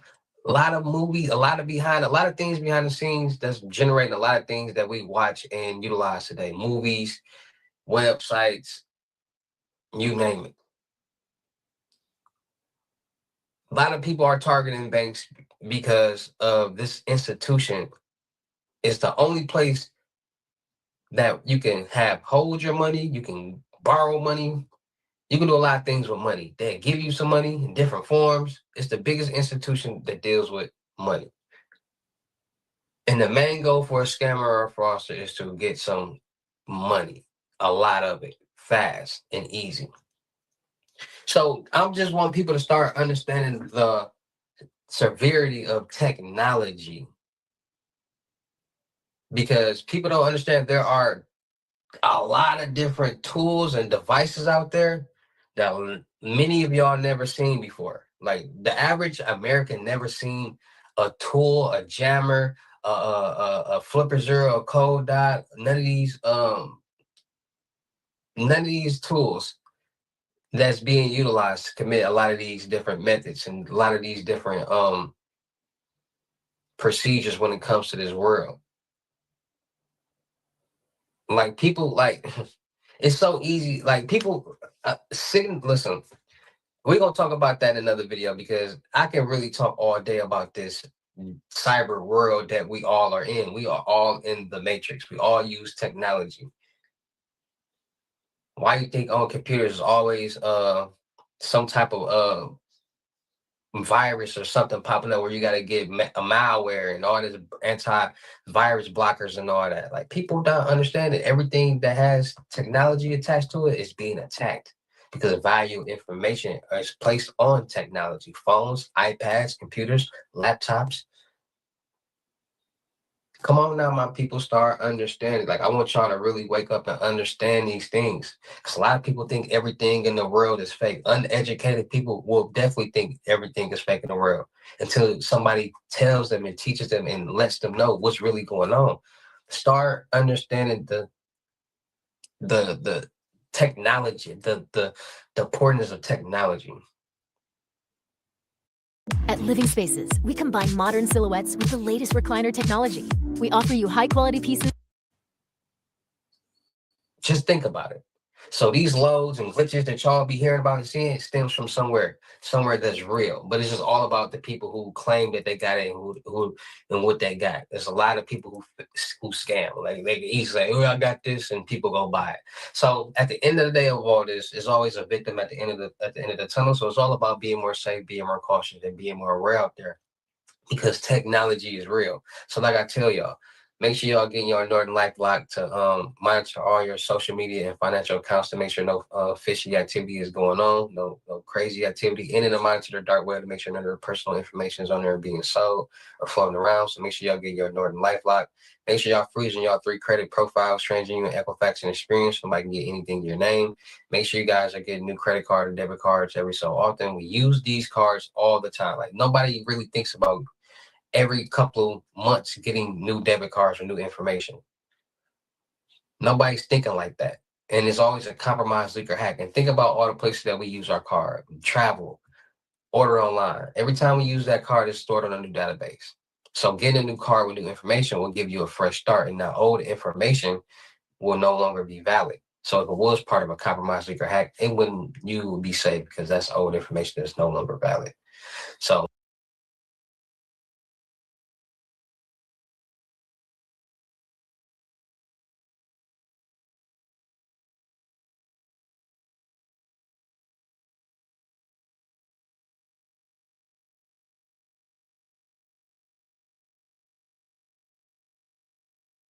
A lot of movies, a lot of things behind the scenes that's generating a lot of things that we watch and utilize today. Movies, websites, you name it. A lot of people are targeting banks because of this institution. It's the only place that you can hold your money, you can borrow money, you can do a lot of things with money. They give you some money in different forms. It's the biggest institution that deals with money. And the main goal for a scammer or a fraudster is to get some money, a lot of it, fast and easy. So I just want people to start understanding the severity of technology, because people don't understand there are a lot of different tools and devices out there that many of y'all never seen before. Like the average American never seen a tool, a jammer, a flipper zero, a cold dot, none of these tools that's being utilized to commit a lot of these different methods and a lot of these different procedures when it comes to this world. Like people, like it's so easy. Like people listen, we're gonna talk about that in another video, because I can really talk all day about this cyber world that we all are in. We are all in the matrix. We all use technology. Why you think on computers is always some type of virus or something popping up where you got to get a malware and all this anti-virus blockers and all that? Like, people don't understand that everything that has technology attached to it is being attacked because value information is placed on technology, phones, iPads, computers, laptops. Come on now, my people, start understanding. Like, I want y'all to really wake up and understand these things. Because a lot of people think everything in the world is fake. Uneducated people will definitely think everything is fake in the world until somebody tells them and teaches them and lets them know what's really going on. Start understanding the technology, the importance of technology. At Living Spaces, we combine modern silhouettes with the latest recliner technology. We offer you high-quality pieces. Just think about it. So these loads and glitches that y'all be hearing about and seeing stems from somewhere that's real. But it's just all about the people who claim that they got it and what they got. There's a lot of people who scam. Like, they can easily say, "Oh, I got this," and people go buy it. So at the end of the day of all this, there's always a victim at the end of the tunnel. So it's all about being more safe, being more cautious, and being more aware out there, because technology is real. So like I tell y'all, make sure y'all get your Norton LifeLock to monitor all your social media and financial accounts to make sure no fishy activity is going on, no crazy activity, and then to monitor the dark web to make sure none of their personal information is on there being sold or floating around. So make sure y'all get your Norton LifeLock. Make sure y'all freezing y'all 3 credit profiles, TransUnion, Equifax, and Experience, so nobody can get anything to your name. Make sure you guys are getting new credit card and debit cards every so often. We use these cards all the time. Like, nobody really thinks about every couple of months getting new debit cards or new information. Nobody's thinking like that. And it's always a compromise, leak, or hack. And think about all the places that we use our card: travel, order online. Every time we use that card, it's stored on a new database. So getting a new card with new information will give you a fresh start, and now old information will no longer be valid. So if it was part of a compromise, leak, or hack, you would be safe, because that's old information that's no longer valid. So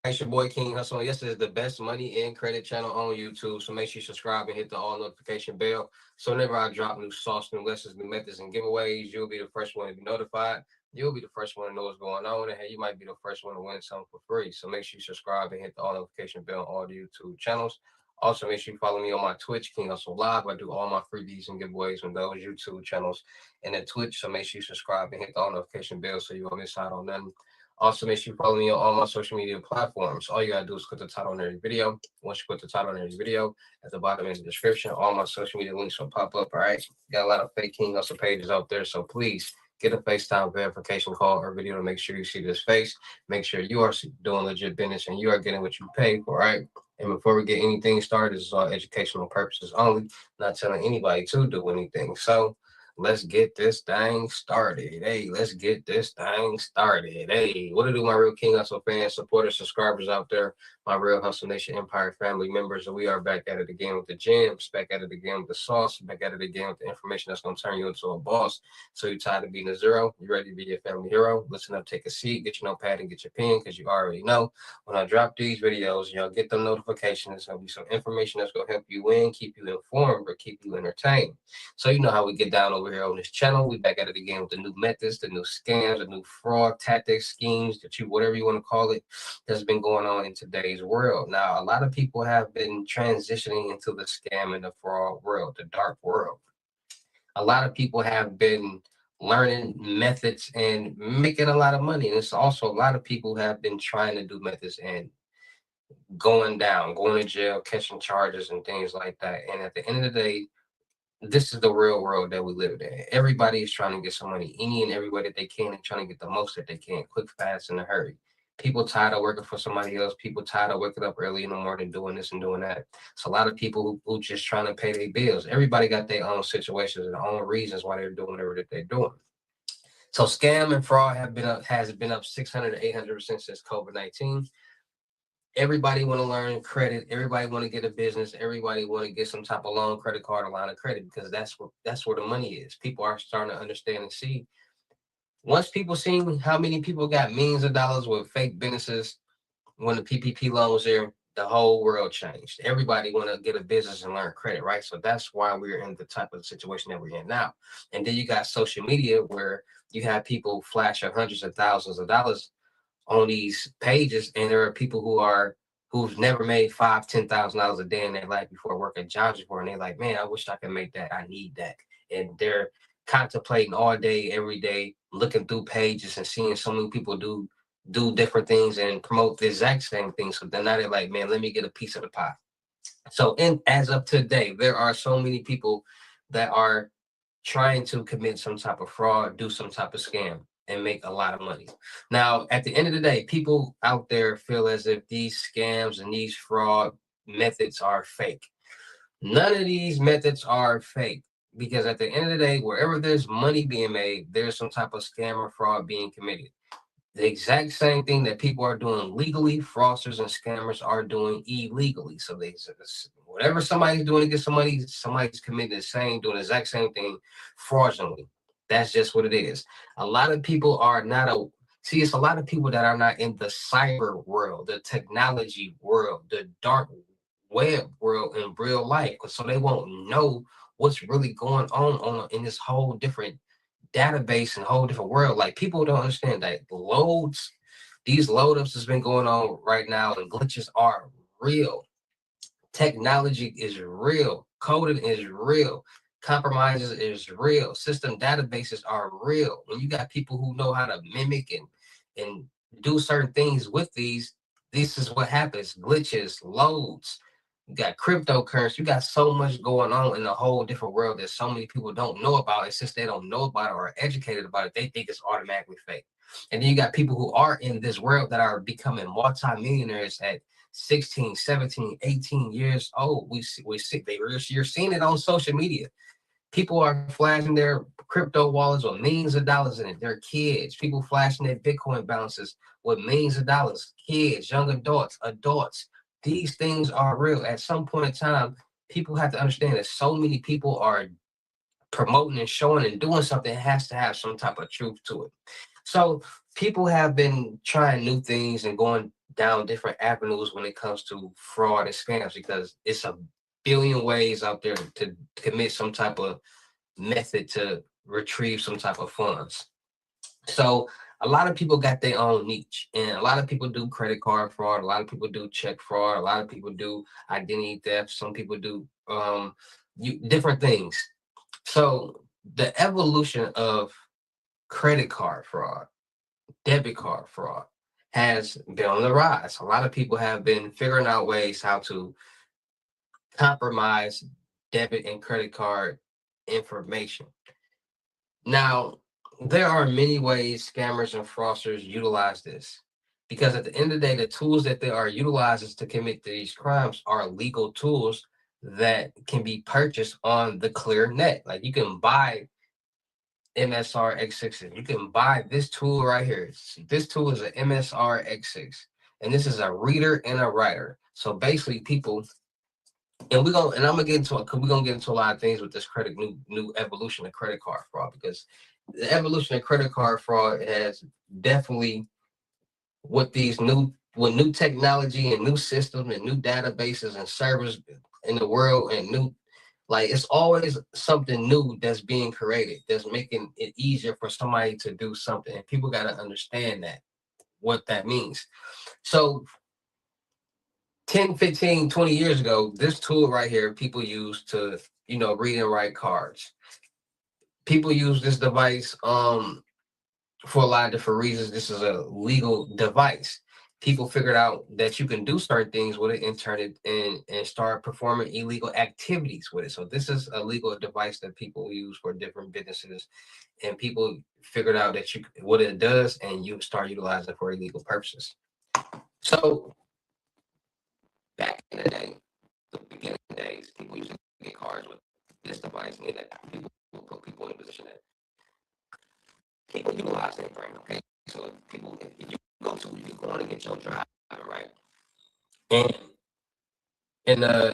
it's your boy King Hussle. Yes, is the best money and credit channel on YouTube. So make sure you subscribe and hit the all notification bell. So whenever I drop new sauce, new lessons, new methods, and giveaways, you'll be the first one to be notified. You'll be the first one to know what's going on, and hey, you might be the first one to win something for free. So make sure you subscribe and hit the all notification bell on all the YouTube channels. Also, make sure you follow me on my Twitch, King Hussle Live. I do all my freebies and giveaways on those YouTube channels and at Twitch. So make sure you subscribe and hit the all notification bell so you won't miss out on nothing. Also, make sure you follow me on all my social media platforms. All you gotta do is click the title on every video. Once you put the title on every video, at the bottom in the description, all my social media links will pop up. All right. Got a lot of fake King Hussle pages out there, so please get a FaceTime verification call or video to make sure you see this face. Make sure you are doing legit business and you are getting what you pay for. All right. And before we get anything started, this is all educational purposes only, not telling anybody to do anything. So let's get this thing started. Hey, let's get this thing started. Hey, what to do, my real King Hussle fans, supporters, subscribers out there, my real Hustle Nation Empire family members. And we are back at it again with the gems, back at it again with the sauce, back at it again with the information that's going to turn you into a boss. So you're tired of being a zero? You ready to be a family hero? Listen up, take a seat, get your notepad and get your pen, because you already know when I drop these videos, y'all get them notifications. There'll be some information that's going to help you win, keep you informed, or keep you entertained. So you know how we get down over here on this channel. We back at it again with the new methods, the new scams, the new fraud tactics, schemes, whatever you want to call it, that's been going on in today's world. Now, a lot of people have been transitioning into the scam and the fraud world, the dark world. A lot of people have been learning methods and making a lot of money. And it's also a lot of people have been trying to do methods and going to jail, catching charges and things like that. And at the end of the day, this is the real world that we live in. Everybody is trying to get some money any and every way that they can, and trying to get the most that they can, quick, fast, in a hurry. People tired of working for somebody else. People tired of waking up early in the morning doing this and doing that. It's a lot of people who just trying to pay their bills. Everybody got their own situations and their own reasons why they're doing whatever that they're doing. So scam and fraud has been up 600 to 800% since COVID-19. everybody want to learn credit. Everybody want to get a business. Everybody want to get some type of loan, credit card, or line of credit because that's where the money is. People are starting to understand and see. Once people seen how many people got millions of dollars with fake businesses when the PPP loan was there, the whole world changed. Everybody want to get a business and learn credit, right? So that's why we're in the type of situation that we're in now. And then you got social media where you have people flashing hundreds of thousands of dollars on these pages, and there are people who've never made $5,000-$10,000 a day in their life before working jobs before, and they're like, man, I wish I could make that. I need that. And they're contemplating all day, every day, looking through pages and seeing so many people do different things and promote the exact same thing. So then now they're like, man, let me get a piece of the pie. So as of today, there are so many people that are trying to commit some type of fraud, do some type of scam, and make a lot of money. Now, at the end of the day, people out there feel as if these scams and these fraud methods are fake. None of these methods are fake because at the end of the day, wherever there's money being made, there's some type of scam or fraud being committed. The exact same thing that people are doing legally, fraudsters and scammers are doing illegally. So whatever somebody's doing to get some money, somebody's committing doing the exact same thing fraudulently. That's just what it is. A lot of people are it's a lot of people that are not in the cyber world, the technology world, the dark web world in real life. So they won't know what's really going on in this whole different database and whole different world. Like people don't understand that these load ups has been going on right now, and glitches are real. Technology is real. Coding is real. Compromises is real. System databases are real. When you got people who know how to mimic and do certain things with these, this is what happens. Glitches, loads. You got cryptocurrency. You got so much going on in a whole different world that so many people don't know about. And since they don't know about it or are educated about it, they think it's automatically fake. And then you got people who are in this world that are becoming multimillionaires at 16, 17, 18 years old. You're seeing it on social media. People are flashing their crypto wallets with millions of dollars in it. They're kids. People flashing their Bitcoin balances with millions of dollars. Kids, young adults. These things are real. At some point in time, people have to understand that so many people are promoting and showing and doing something. It has to have some type of truth to it. So people have been trying new things and going down different avenues when it comes to fraud and scams because it's a billion ways out there to commit some type of method to retrieve some type of funds. So a lot of people got their own niche, and a lot of people do credit card fraud. A lot of people do check fraud. A lot of people do identity theft. Some people do different things. So the evolution of credit card fraud, debit card fraud has been on the rise. A lot of people have been figuring out ways how to compromise debit and credit card information. Now, there are many ways scammers and fraudsters utilize this because at the end of the day, the tools that they are utilizing to commit these crimes are legal tools that can be purchased on the clear net. Like you can buy MSR X6. You can buy this tool right here. This tool is an MSR X6, and this is a reader and a writer. So basically, people, and we're gonna get into a lot of things with this new evolution of credit card fraud because the evolution of credit card fraud has definitely with new technology and new systems and new databases and servers in the world and new. Like it's always something new that's being created that's making it easier for somebody to do something. And people got to understand what that means. So 10, 15, 20 years ago, this tool right here, people used to, read and write cards. People use this device for a lot of different reasons. This is a legal device. People figured out that you can do certain things with it and turn it and start performing illegal activities with it. So this is a legal device that people use for different businesses, and people figured out that what it does, and you start utilizing it for illegal purposes. So back in the day, the beginning days, people used to get cards with this device, and that people put people in a position that people utilize their brain. Okay, so if you go to get your driver, right? and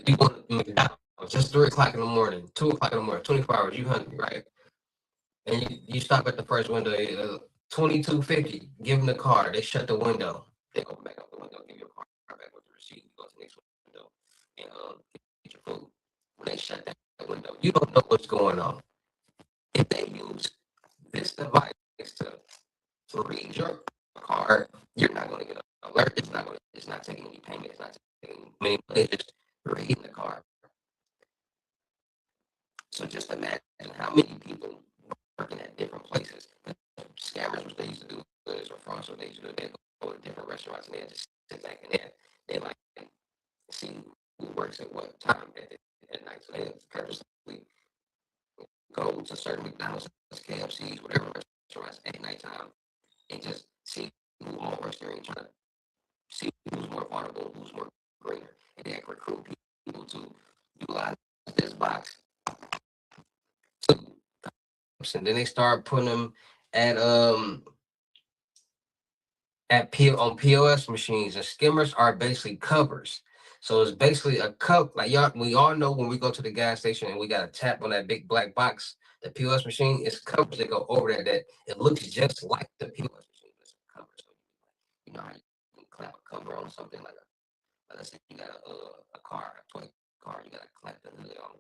you go to McDonald's, it's 3 o'clock in the morning, 2 o'clock in the morning, 24 hours, you hungry, right? And you stop at the first window, $22.50, give them the card, they shut the window, they open back up the window, give you a card back with the receipt, you go to the next window, and get your food. When they shut that window, you don't know what's going on. If they use this device to read your card, you're not going to get an alert. It's not taking any payment. It's not taking money. It's just reading the card. So just imagine how many people working at different places. Scammers, what they used to do is, or fraudsters, what they used to do, they go to different restaurants and they just sit back and they like see who works at what time at night. So they purposely go to certain McDonald's, KFCs, whatever restaurants at nighttime, and just see who all works there and try to see who's more vulnerable, who's more greener, and then recruit people to utilize this box. And then they start putting them at on POS machines, and skimmers are basically covers. So it's basically a cup, like y'all, we all know when we go to the gas station and we got to tap on that big black box, the POS machine, it's covers that go over that it looks just like the POS machine. It's a cover. So you know how you can clap a cover on something like let's say you got a car, a toy car, you gotta clap the hood on.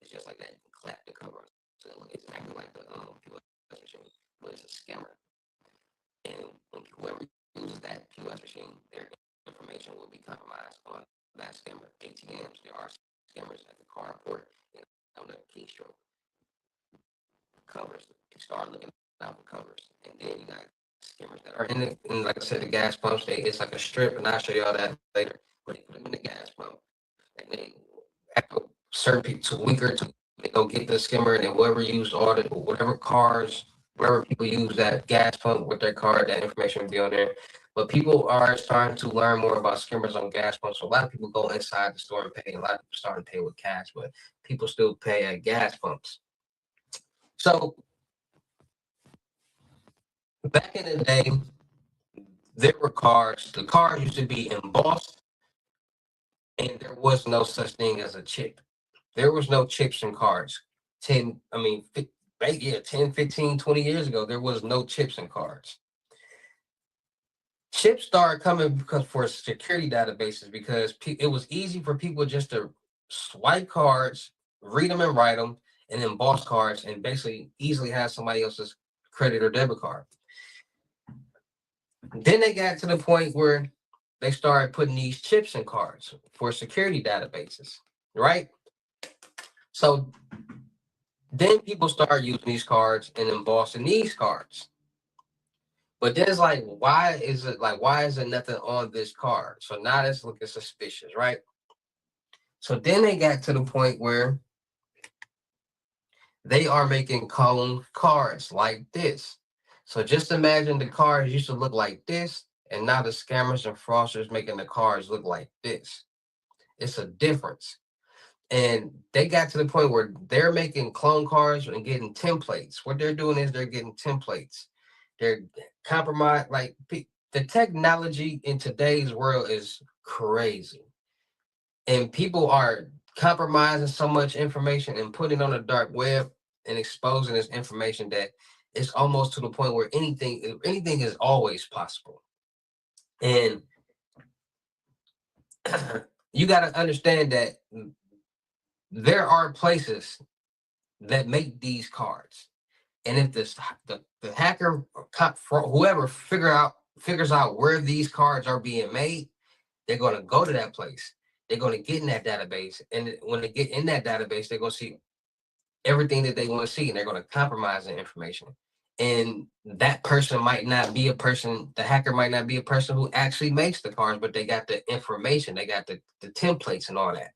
It's just like that. You can clap the cover on. So it looks exactly like the POS machine, but it's a scammer. And whoever uses that POS machine, their information will be compromised on that scammer. ATMs, there are scammers at the carport and on the keystroke. Covers, you start looking out for covers. And then you got scammers that are in it. And like I said, the gas pumps, it's like a strip, and I'll show you all that later. But they put them in the gas pump. And they, after certain people, to a week or two, they go get the skimmer, and then whoever used all the, wherever people use that gas pump with their card, that information will be on there. But people are starting to learn more about skimmers on gas pumps. So a lot of people go inside the store and pay. A lot of people starting to pay with cash, but people still pay at gas pumps. So back in the day, there were cards. The cards used to be embossed, and there was no such thing as a chip. There was no chips in cards. 10, 15, 20 years ago, there was no chips in cards. Chips started coming because for security databases, because it was easy for people just to swipe cards, read them and write them, and emboss cards, and basically easily have somebody else's credit or debit card. Then they got to the point where they started putting these chips in cards for security databases, right? So then people start using these cards and embossing these cards. But then it's like, why is it nothing on this card? So now that's looking suspicious, right? So then they got to the point where they are making clone cards like this. So just imagine the cards used to look like this, and now the scammers and fraudsters making the cards look like this. It's a difference. And they got to the point where they're making clone cards and getting templates. What they're doing is they're getting templates. They're compromised. Like the technology in today's world is crazy. And people are compromising so much information and putting it on the dark web and exposing this information that it's almost to the point where anything is always possible. And you got to understand that there are places that make these cards, and if the hacker or whoever figures out where these cards are being made, they're going to go to that place. They're going to get in that database, and when they get in that database, they're going to see everything that they want to see, and they're going to compromise the information. And that person might not be a person, the hacker might not be a person who actually makes the cards, but they got the information, they got the templates and all that.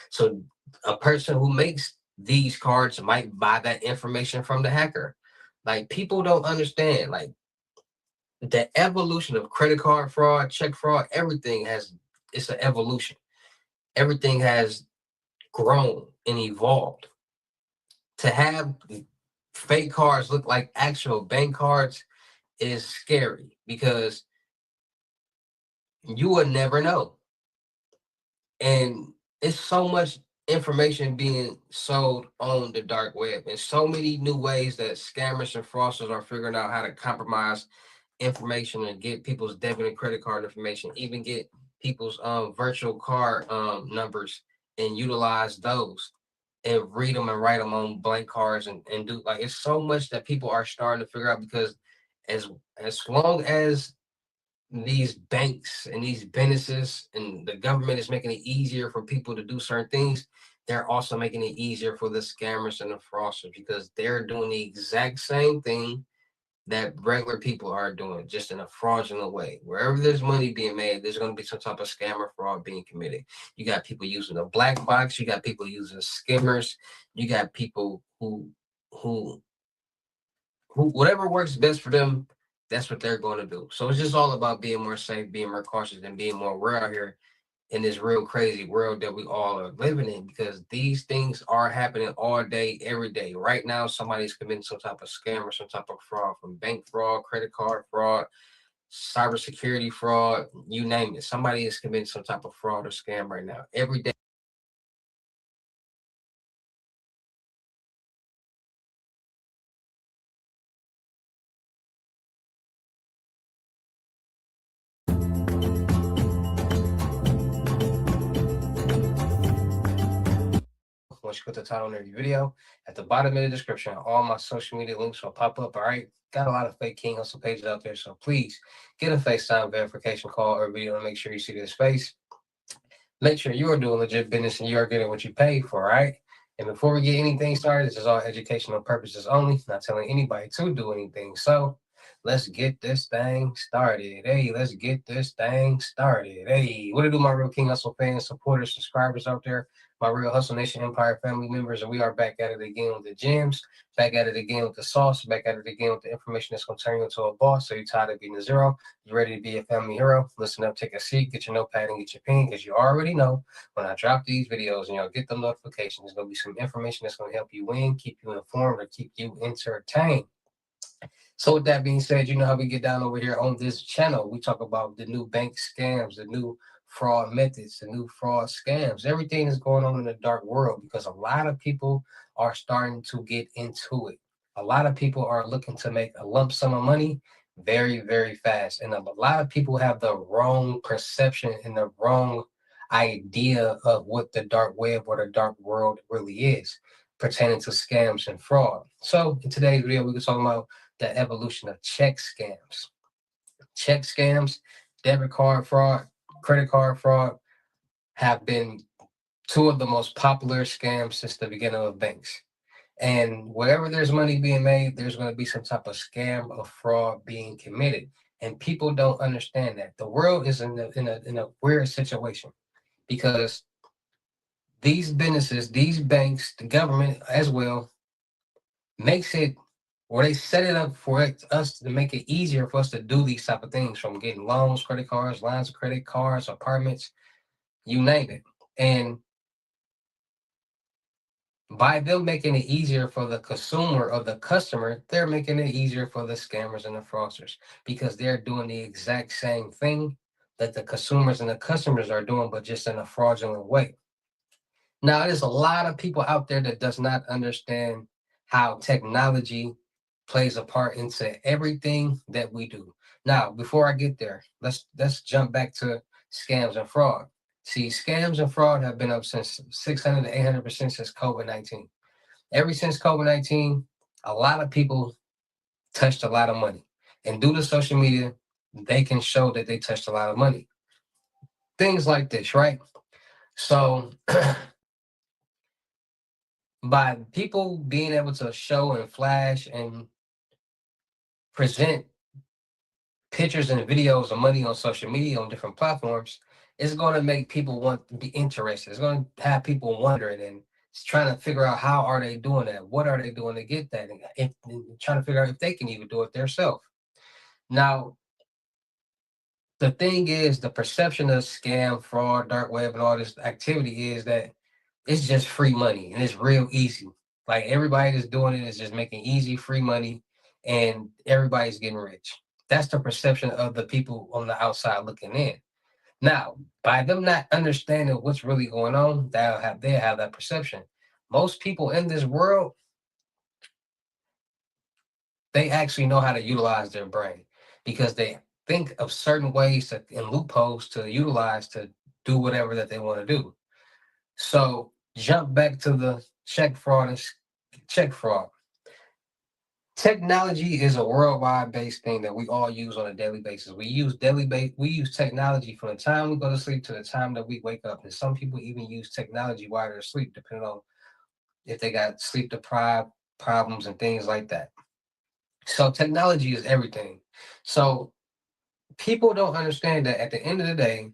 So a person who makes these cards might buy that information from the hacker. Like, people don't understand, like, the evolution of credit card fraud, check fraud, it's an evolution. Everything has grown and evolved. To have fake cards look like actual bank cards is scary, because you would never know. And it's so much information being sold on the dark web, and so many new ways that scammers and fraudsters are figuring out how to compromise information and get people's debit and credit card information, even get people's virtual card numbers and utilize those and read them and write them on blank cards and do like it's so much that people are starting to figure out because as as long as these banks and these businesses and the government is making it easier for people to do certain things, they're also making it easier for the scammers and the fraudsters because they're doing the exact same thing that regular people are doing, just in a fraudulent way. Wherever there's money being made, there's going to be some type of scam or fraud being committed. You got people using a black box. You got people using skimmers. You got people who whatever works best for them, that's what they're going to do. So it's just all about being more safe, being more cautious, and being more aware out here in this real crazy world that we all are living in because these things are happening all day, every day. Right now, somebody's committing some type of scam or some type of fraud, from bank fraud, credit card fraud, cybersecurity fraud, you name it. Somebody is committing some type of fraud or scam right now. Every day. Once you put the title on every video, at the bottom of the description, all my social media links will pop up. All right. Got a lot of fake King Hustle pages out there. So please get a FaceTime verification call or video to make sure you see this face. Make sure you are doing legit business and you are getting what you pay for, right? And before we get anything started, this is all educational purposes only, not telling anybody to do anything. So let's get this thing started. Hey, let's get this thing started. Hey, what to do, my real King Hustle fans, supporters, subscribers out there, my real Hustle Nation Empire family members, and we are back at it again with the gems, back at it again with the sauce, back at it again with the information that's going to turn you into a boss. So you're tired of being a zero, you ready to be a family hero? Listen up, take a seat, get your notepad and get your pen, because you already know when I drop these videos and you'll get the notifications, there's going to be some information that's going to help you win, keep you informed, or keep you entertained. So with that being said, you know how we get down over here on this channel. We talk about the new bank scams, the new fraud methods, the new fraud scams. Everything is going on in the dark world because a lot of people are starting to get into it. A lot of people are looking to make a lump sum of money very, very fast. And a lot of people have the wrong perception and the wrong idea of what the dark web or the dark world really is pertaining to scams and fraud. So in today's video, we're talking about the evolution of check scams. Check scams, debit card fraud, credit card fraud have been two of the most popular scams since the beginning of banks. And wherever there's money being made, there's going to be some type of scam or fraud being committed. And people don't understand that. The world is in a weird situation because these businesses, these banks, the government as well, makes it or they set it up for us to make it easier for us to do these type of things, from getting loans, credit cards, lines of credit cards, apartments, you name it. And by them making it easier for the consumer or the customer, they're making it easier for the scammers and the fraudsters because they're doing the exact same thing that the consumers and the customers are doing, but just in a fraudulent way. Now, there's a lot of people out there that does not understand how technology plays a part into everything that we do. Now, before I get there, let's jump back to scams and fraud. See, scams and fraud have been up since 600 to 800% since COVID-19. Ever since COVID-19, a lot of people touched a lot of money. And due to social media, they can show that they touched a lot of money. Things like this, right? So by people being able to show and flash and present pictures and videos of money on social media on different platforms, it's going to make people want to be interested. It's going to have people wondering and trying to figure out how are they doing that? What are they doing to get that? And trying to figure out if they can even do it themselves. Now, the thing is, the perception of scam, fraud, dark web, and all this activity is that it's just free money and it's real easy. Like everybody that's doing it is just making easy, free money, and everybody's getting rich. That's the perception of the people on the outside looking in. Now, by them not understanding what's really going on, they'll have that perception. Most people in this world, they actually know how to utilize their brain because they think of certain ways and loopholes to utilize to do whatever that they want to do. So jump back to the check fraud. Technology is a worldwide based thing that we all use on a daily basis. We use technology from the time we go to sleep to the time that we wake up. And some people even use technology while they're asleep, depending on if they got sleep deprived problems and things like that. So technology is everything. So people don't understand that at the end of the day,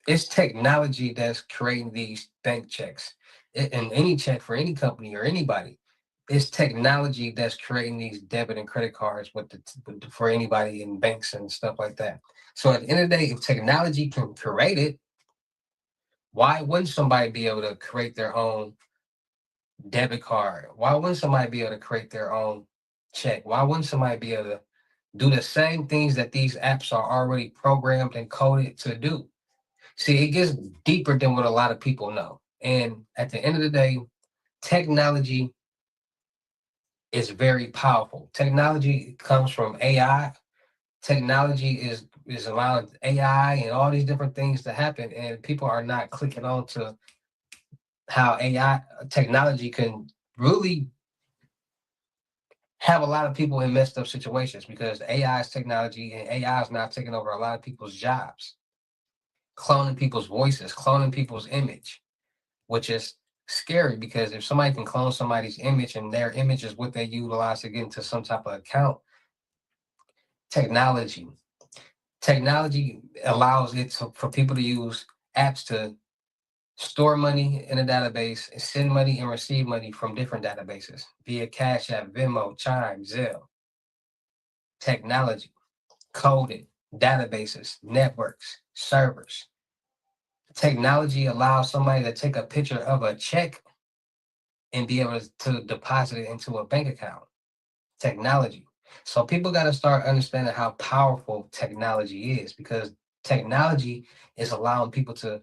it's technology that's creating these bank checks. And any check for any company or anybody, it's technology that's creating these debit and credit cards for anybody in banks and stuff like that. So at the end of the day, if technology can create it, why wouldn't somebody be able to create their own debit card? Why wouldn't somebody be able to create their own check? Why wouldn't somebody be able to do the same things that these apps are already programmed and coded to do? See, it gets deeper than what a lot of people know. And at the end of the day, technology is very powerful. Technology comes from AI. Technology is allowing AI and all these different things to happen, and people are not clicking on to how AI technology can really have a lot of people in messed up situations because AI is technology and AI is now taking over a lot of people's jobs, cloning people's voices, cloning people's image, which is scary because if somebody can clone somebody's image and their image is what they utilize to get into some type of account, technology allows for people to use apps to store money in a database and send money and receive money from different databases via Cash App, Venmo, Chime, Zelle. Technology, coding, databases, networks, servers. Technology allows somebody to take a picture of a check and be able to deposit it into a bank account. Technology. So people got to start understanding how powerful technology is because technology is allowing people to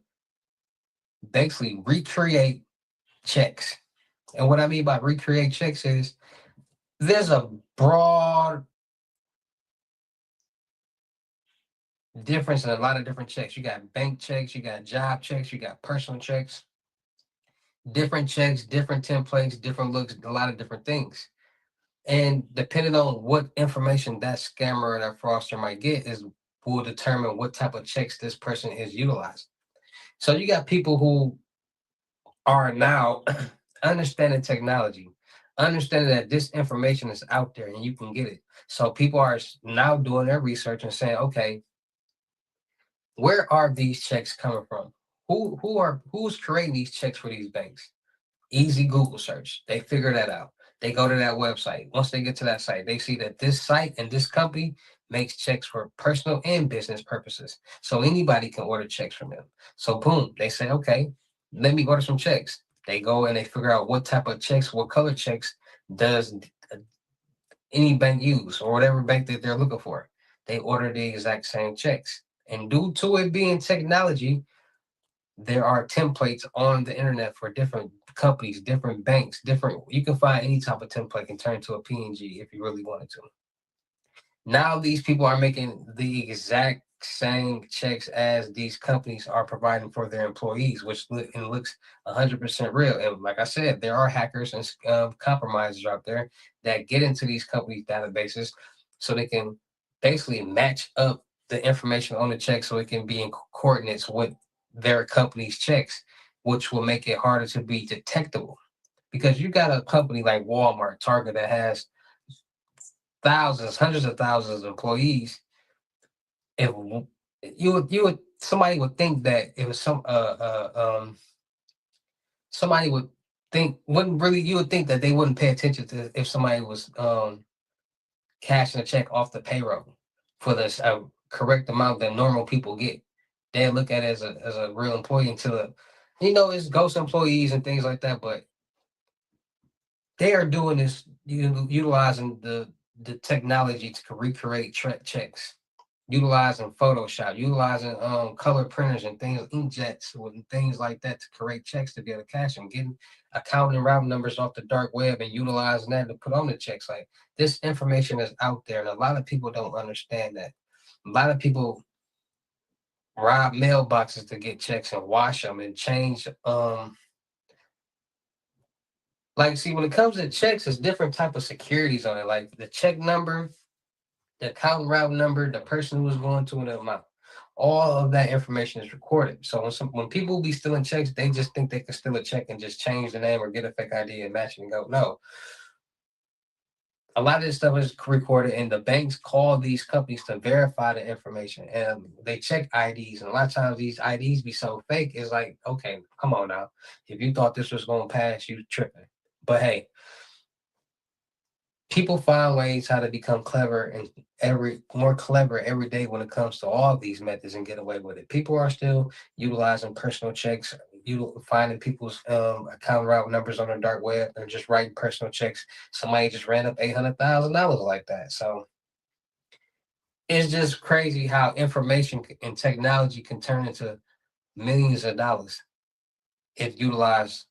basically recreate checks. And what I mean by recreate checks is there's a broad difference in a lot of different checks. You got bank checks, you got job checks, you got personal checks, different checks, different templates, different looks, a lot of different things. And depending on what information that scammer or that fraudster might get will determine what type of checks this person is utilizing. So you got people who are now understanding technology, understanding that this information is out there and you can get it. So people are now doing their research and saying, okay, where are these checks coming from? Who's creating these checks for these banks? Easy Google search. They figure that out. They go to that website. Once they get to that site, they see that this site and this company makes checks for personal and business purposes. So anybody can order checks from them. So boom, they say, okay, let me order some checks. They go and they figure out what type of checks, what color checks does any bank use or whatever bank that they're looking for. They order the exact same checks. And due to it being technology, there are templates on the internet for different companies, different banks, you can find any type of template and turn to a PNG if you really wanted to. Now these people are making the exact same checks as these companies are providing for their employees, which looks 100% real. And like I said, there are hackers and compromisers out there that get into these companies' databases so they can basically match up the information on the check so it can be in coordinates with their company's checks, which will make it harder to be detectable. Because you got a company like Walmart, Target that has thousands, hundreds of thousands of employees. If somebody would think that it was somebody you would think that they wouldn't pay attention to if somebody was cashing a check off the payroll for this correct amount that normal people get. They look at it as a real employee until it's ghost employees and things like that, but they are doing this utilizing the technology to recreate checks. utilizing Photoshop, utilizing color printers and things, inkjets and things like that to create checks to be able to cash them, getting account and route numbers off the dark web and utilizing that to put on the checks. Like, this information is out there, and a lot of people don't understand that. A lot of people rob mailboxes to get checks and wash them and change. Like, see, when it comes to checks, there's different type of securities on it, like the check number, the account route number, the person who was going to, and the amount. All of that information is recorded. So when people be stealing checks, they just think they can steal a check and just change the name or get a fake ID and match it and go. No. A lot of this stuff is recorded, and the banks call these companies to verify the information, and they check IDs. And a lot of times these IDs be so fake, it's like, okay, come on now. If you thought this was going to pass, you tripping. But hey, people find ways how to become clever and more clever every day when it comes to all these methods and get away with it. People are still utilizing personal checks, finding people's account route numbers on the dark web and just writing personal checks. Somebody just ran up $800,000 like that. So it's just crazy how information and technology can turn into millions of dollars if utilized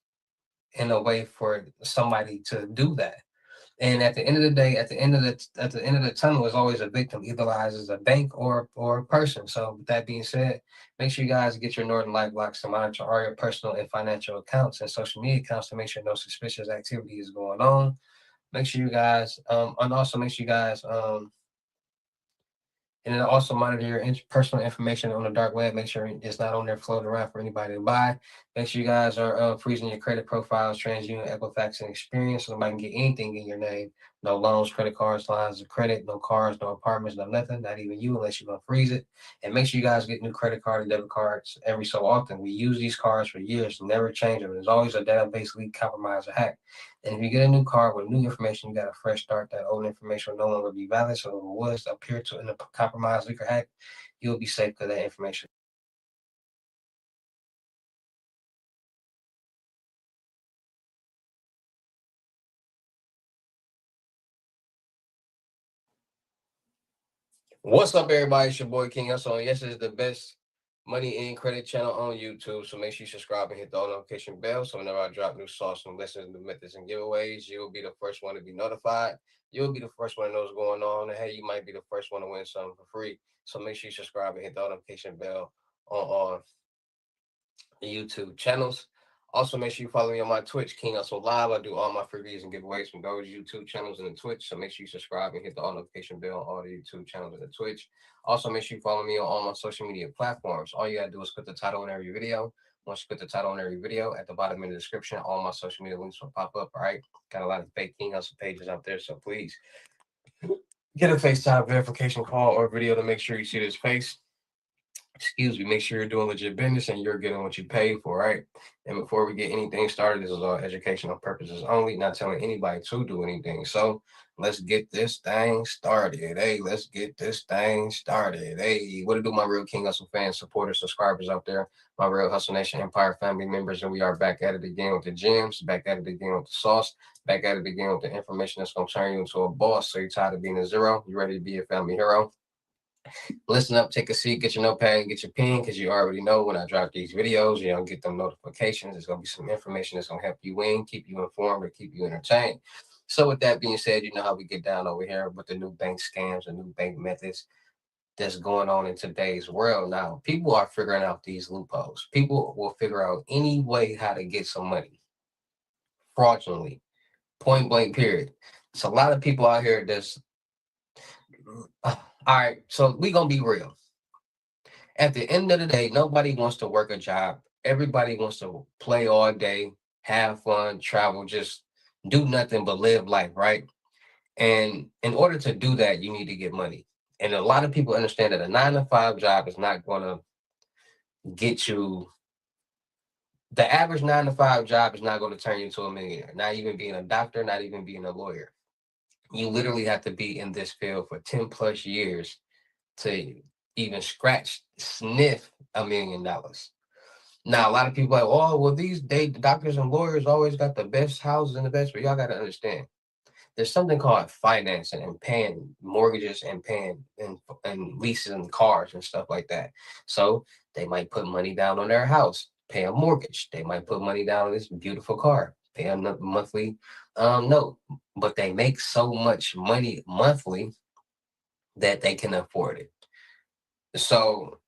in a way for somebody to do that. And at the end of the day, at the end of the tunnel is always a victim, either as a bank or a person. So with that being said, make sure you guys get your Norton Light Blocks to monitor all your personal and financial accounts and social media accounts to make sure no suspicious activity is going on. Make sure you guys, and also make sure you guys, and then also monitor your personal information on the dark web. Make sure it's not on there floating around for anybody to buy. Make sure you guys are freezing your credit profiles, TransUnion, Equifax, and Experience, so nobody can get anything in your name. No loans, credit cards, lines of credit, no cars, no apartments, no nothing, not even you, unless you're going to freeze it. And make sure you guys get new credit card and debit cards every so often. We use these cards for years, never change them. There's always a database leak, compromise, or hack. And if you get a new card with new information, you got a fresh start. That old information will no longer be valid. So if it was appear to in a compromised leak or hack, you'll be safe because that information. What's up, everybody? It's your boy King Hussle. Yes, it's the best money and credit channel on YouTube. So make sure you subscribe and hit the notification bell. So whenever I drop new sauce, new lessons, new methods, and giveaways, you'll be the first one to be notified. You'll be the first one to know what's going on. And hey, you might be the first one to win something for free. So make sure you subscribe and hit the notification bell on the YouTube channels. Also, make sure you follow me on my Twitch, King Hussle Live. I do all my freebies and giveaways from those YouTube channels and the Twitch. So make sure you subscribe and hit the notification bell on all the YouTube channels and the Twitch. Also, make sure you follow me on all my social media platforms. All you gotta do is put the title on every video. Once you put the title on every video, at the bottom in the description, all my social media links will pop up. All right. Got a lot of fake King Hussle pages out there. So please get a FaceTime verification call or video to make sure you see this face. Excuse me, make sure you're doing legit business and you're getting what you pay for, right? And before we get anything started, this is all educational purposes only, not telling anybody to do anything. So let's get this thing started. Hey, let's get this thing started. Hey, what to do, my real King Hussle fans, supporters, subscribers out there, my real Hussle Nation Empire family members, and we are back at it again with the gems, back at it again with the sauce, back at it again with the information that's going to turn you into a boss. So you're tired of being a zero, you ready to be a family hero? Listen up, take a seat, get your notepad, and get your pen, because you already know when I drop these videos, you don't get them notifications. There's going to be some information that's going to help you win, keep you informed, or keep you entertained. So with that being said, you know how we get down over here with the new bank scams and new bank methods that's going on in today's world. Now, people are figuring out these loopholes. People will figure out any way how to get some money fraudulently, point blank, period. It's a lot of people out here that's all right, so we're going to be real. At the end of the day, nobody wants to work a job. Everybody wants to play all day, have fun, travel, just do nothing but live life, right? And in order to do that, you need to get money. And a lot of people understand that a 9-to-5 job is not going to get you. The average 9-to-5 job is not going to turn you into a millionaire. Not even being a doctor, not even being a lawyer. You literally have to be in this field for 10 plus years to even sniff $1 million. Now, a lot of people are like, oh, well, these doctors and lawyers always got the best houses and the best, but y'all got to understand, there's something called financing and paying mortgages and paying and leases and cars and stuff like that. So they might put money down on their house, pay a mortgage. They might put money down on this beautiful car, pay a monthly note. But they make so much money monthly that they can afford it. So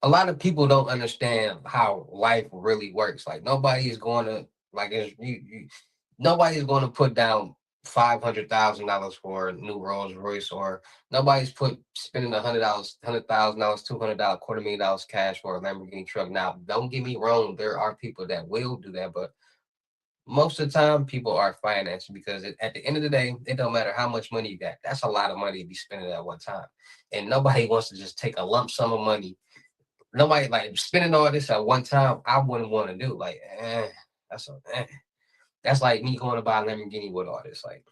a lot of people don't understand how life really works. Like nobody is going to like nobody's going to put down $500,000 for a new Rolls Royce, or nobody's spending $100,000, $200, $250,000 cash for a Lamborghini truck. Now, don't get me wrong, there are people that will do that, but most of the time, people are financing because at the end of the day, it don't matter how much money you got. That's a lot of money to be spending at one time, and nobody wants to just take a lump sum of money. Nobody like spending all this at one time. I wouldn't want to do like, that's like me going to buy a Lamborghini with all this. Like,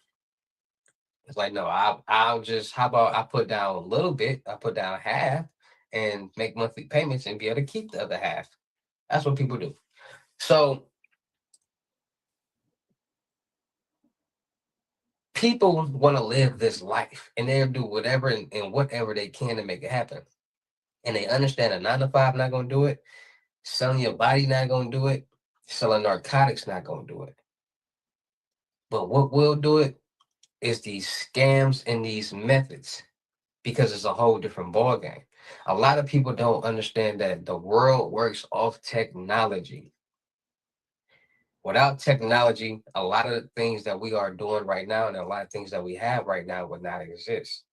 it's like, no, I'll just, how about I put down a little bit, I put down half and make monthly payments and be able to keep the other half. That's what people do. So people want to live this life and they'll do whatever and whatever they can to make it happen. And they understand a 9 to 5 not going to do it. Selling your body not going to do it. Selling narcotics not going to do it. But what will do it is these scams and these methods, because it's a whole different ballgame. A lot of people don't understand that the world works off technology. Without technology, a lot of the things that we are doing right now and a lot of things that we have right now would not exist.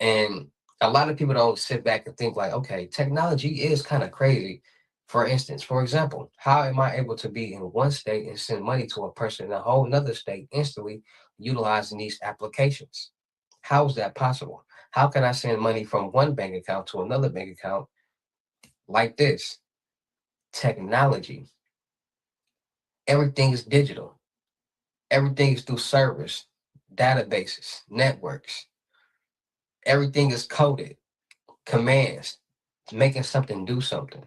And a lot of people don't sit back and think like, okay, technology is kind of crazy. For instance, for example, how am I able to be in one state and send money to a person in a whole nother state instantly utilizing these applications? How is that possible? How can I send money from one bank account to another bank account like this? Technology. Everything is digital. Everything is through servers, databases, networks. Everything is coded, commands, making something do something.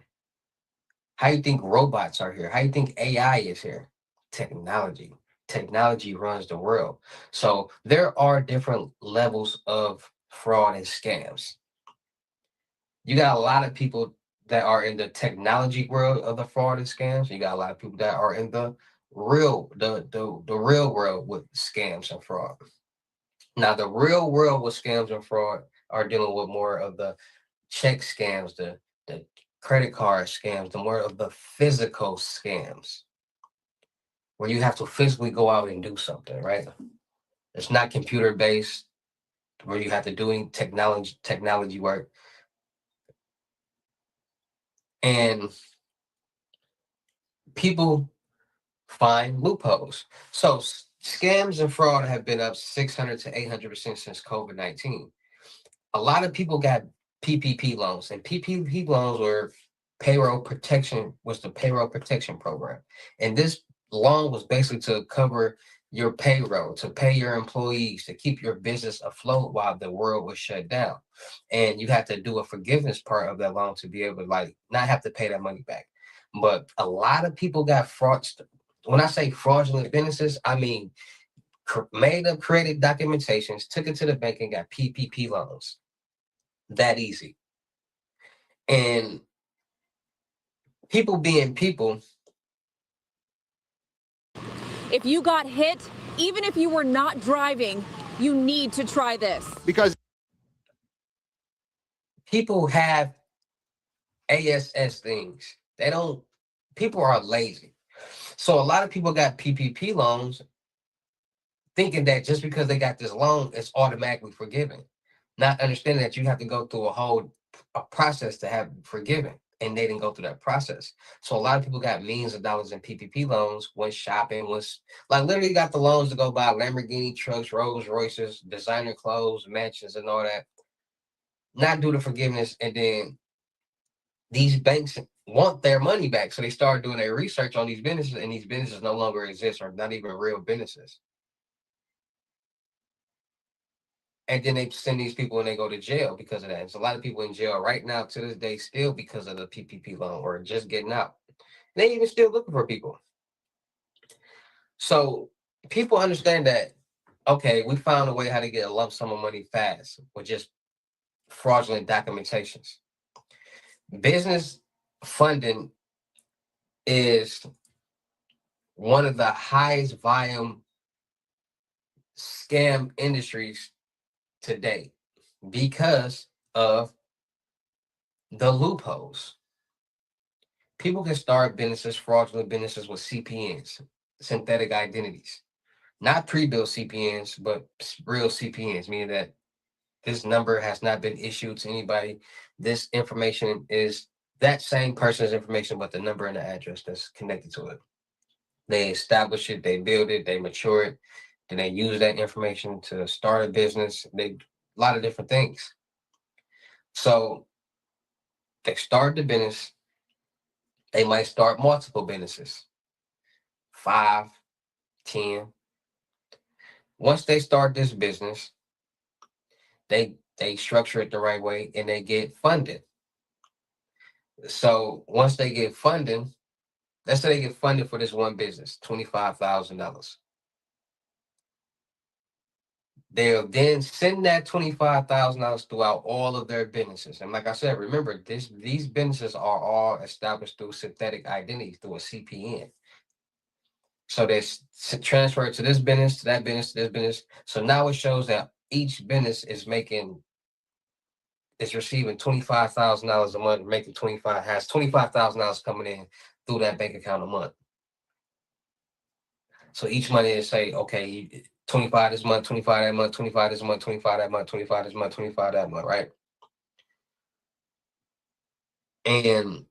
How you think robots are here? How you think AI is here? Technology. Technology runs the world. So there are different levels of fraud and scams. You got a lot of people that are in the technology world of the fraud and scams. You got a lot of people that are in the real world with scams and fraud. Now, the real world with scams and fraud are dealing with more of the check scams, the credit card scams, the more of the physical scams, where you have to physically go out and do something, right? It's not computer based, where you have to doing technology work. And people find loopholes. So scams and fraud have been up 600 to 800% since COVID-19. A lot of people got PPP loans, and PPP loans were the payroll protection program. And this loan was basically to cover your payroll, to pay your employees, to keep your business afloat while the world was shut down. And you have to do a forgiveness part of that loan to be able to like not have to pay that money back. But a lot of people got when I say fraudulent businesses, I mean made up, created documentations, took it to the bank and got PPP loans. That easy. And people being people. If you got hit, even if you were not driving, you need to try this. Because people have ASS things. People are lazy. So a lot of people got PPP loans thinking that just because they got this loan, it's automatically forgiven. Not understanding that you have to go through a process to have forgiven. And they didn't go through that process. So a lot of people got millions of dollars in PPP loans, went shopping, was like literally got the loans to go buy Lamborghini trucks, Rolls Royces, designer clothes, mansions, and all that. Not do the forgiveness, and then these banks want their money back. So they start doing their research on these businesses, and these businesses no longer exist or not even real businesses. And then they send these people and they go to jail because of that. There's a lot of people in jail right now to this day still because of the PPP loan or just getting out. They even still looking for people. So people understand that okay, we found a way how to get a lump sum of money fast with just fraudulent documentations. Business funding is one of the highest volume scam industries today because of the loopholes. People can start businesses, fraudulent businesses with CPNs, synthetic identities, not pre-built CPNs, but real CPNs, meaning that this number has not been issued to anybody. This information is that same person's information, but the number and the address that's connected to it. They establish it, they build it, they mature it, then they use that information to start a business. They a lot of different things. So they start the business. They might start multiple businesses, 5, 10. Once they start this business, they structure it the right way and they get funded. So once they get funding, let's say they get funded for this one business, $25,000. They'll then send that $25,000 throughout all of their businesses. And like I said, remember, these businesses are all established through synthetic identities, through a CPN. So they transfer it to this business, to that business, to this business. So now it shows that each business is receiving $25,000 a month, has $25,000 coming in through that bank account a month. So each month is say, okay, 25 this month, 25 that month, 25 this month, 25 that month, 25 this month, 25 that month, right? And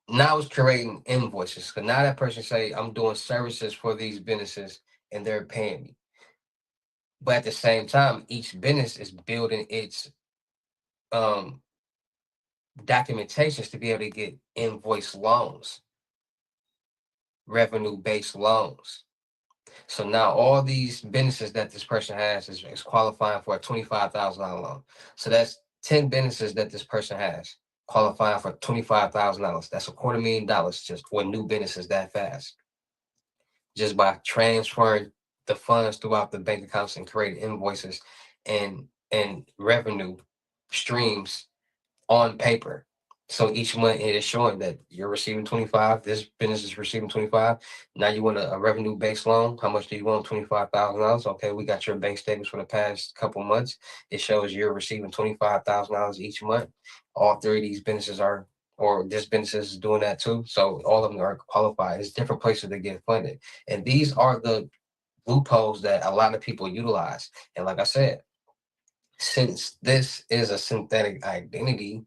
now it's creating invoices. Because now that person say, I'm doing services for these businesses and they're paying me. But at the same time, each business is building its documentations to be able to get invoice loans, revenue-based loans. So now all these businesses that this person has is qualifying for a $25,000 loan. So that's 10 businesses that this person has qualifying for $25,000. That's $250,000 just for new businesses that fast. Just by transferring the funds throughout the bank accounts and creating invoices and revenue streams on paper. So each month it is showing that you're receiving 25, this business is receiving 25. Now you want a revenue-based loan. How much do you want? $25,000. Okay, we got your bank statements for the past couple months. It shows you're receiving $25,000 each month. All three of these businesses are, or this business is doing that too. So all of them are qualified. It's different places to get funded. And these are the loopholes that a lot of people utilize. And like I said, since this is a synthetic identity,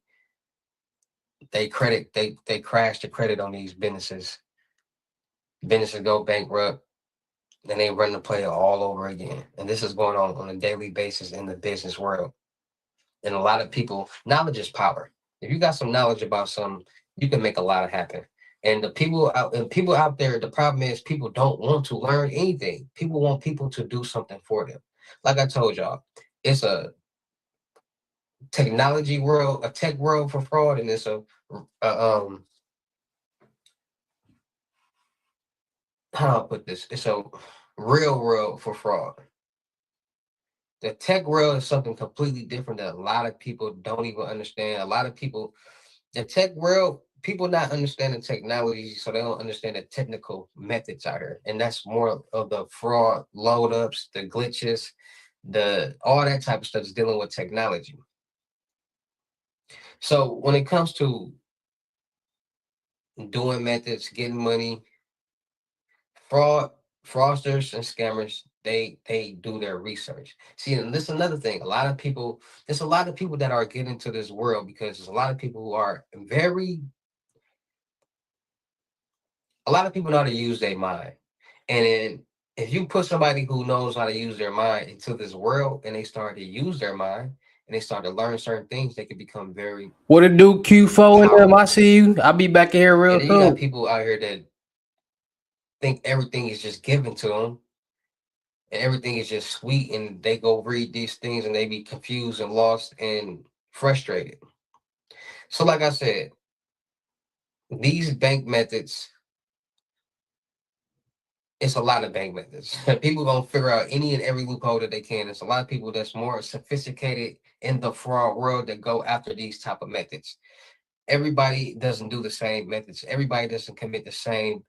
they crash the credit on these businesses. Businesses go bankrupt, and they run the play all over again. And this is going on a daily basis in the business world. And a lot of people, knowledge is power. If you got some knowledge about something, you can make a lot happen. And people out there, the problem is people don't want to learn anything. People want people to do something for them. Like I told y'all, it's a technology world, a tech world for fraud, and it's how do I put this? It's a real world for fraud. The tech world is something completely different that a lot of people don't even understand. A lot of people, the tech world, people not understanding technology, so they don't understand the technical methods out here. And that's more of the fraud load ups, the glitches, all that type of stuff is dealing with technology. So when it comes to doing methods, getting money, fraudsters and scammers, they do their research. See, and this is another thing. There's a lot of people that are getting into this world because there's a lot of people who are a lot of people know how to use their mind. And then if you put somebody who knows how to use their mind into this world and they start to use their mind and they start to learn certain things, they can become very What it do, Q4 and them? I see you. I'll be back in here real and then you got soon. people out here that think everything is just given to them and everything is just sweet, and they go read these things and they be confused and lost and frustrated. So like I said, these bank methods it's a lot of bank methods. People gonna figure out any and every loophole that they can. There's a lot of people that's more sophisticated in the fraud world that go after these type of methods. Everybody doesn't do the same methods. Everybody doesn't commit the same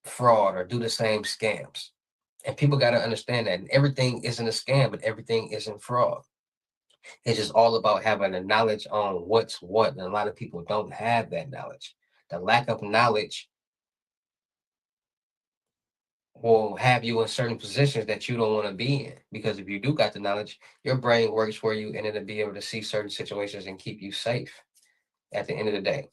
fraud or do the same scams. And people got to understand that everything isn't a scam, but everything isn't fraud. It's just all about having the knowledge on what's what. And a lot of people don't have that knowledge. The lack of knowledge will have you in certain positions that you don't want to be in. Because if you do got the knowledge, your brain works for you and it'll be able to see certain situations and keep you safe at the end of the day.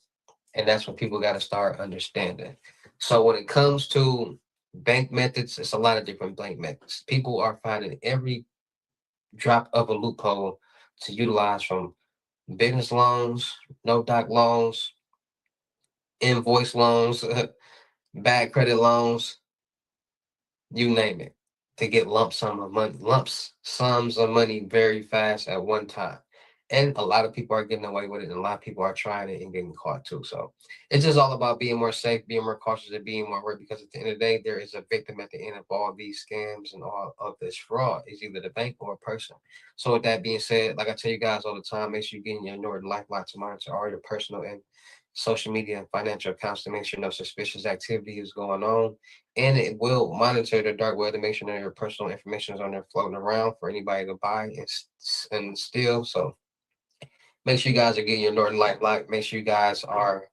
And that's what people got to start understanding. So when it comes to bank methods, it's a lot of different bank methods. People are finding every drop of a loophole to utilize, from business loans, no doc loans, invoice loans, bad credit loans, you name it, to get lump sums of money very fast at one time. And a lot of people are getting away with it, and a lot of people are trying it and getting caught too. So it's just all about being more safe, being more cautious, and being more aware, because at the end of the day, there is a victim at the end of all these scams and all of this fraud. It's either the bank or a person. So with that being said, like I tell you guys all the time, make sure you get in your Norton Lifeline to monitor all your personal and social media and financial accounts to make sure no suspicious activity is going on. And it will monitor the dark web to make sure that your personal information is on there floating around for anybody to buy and steal. So make sure you guys are getting your Norton Lifeline. Make sure you guys are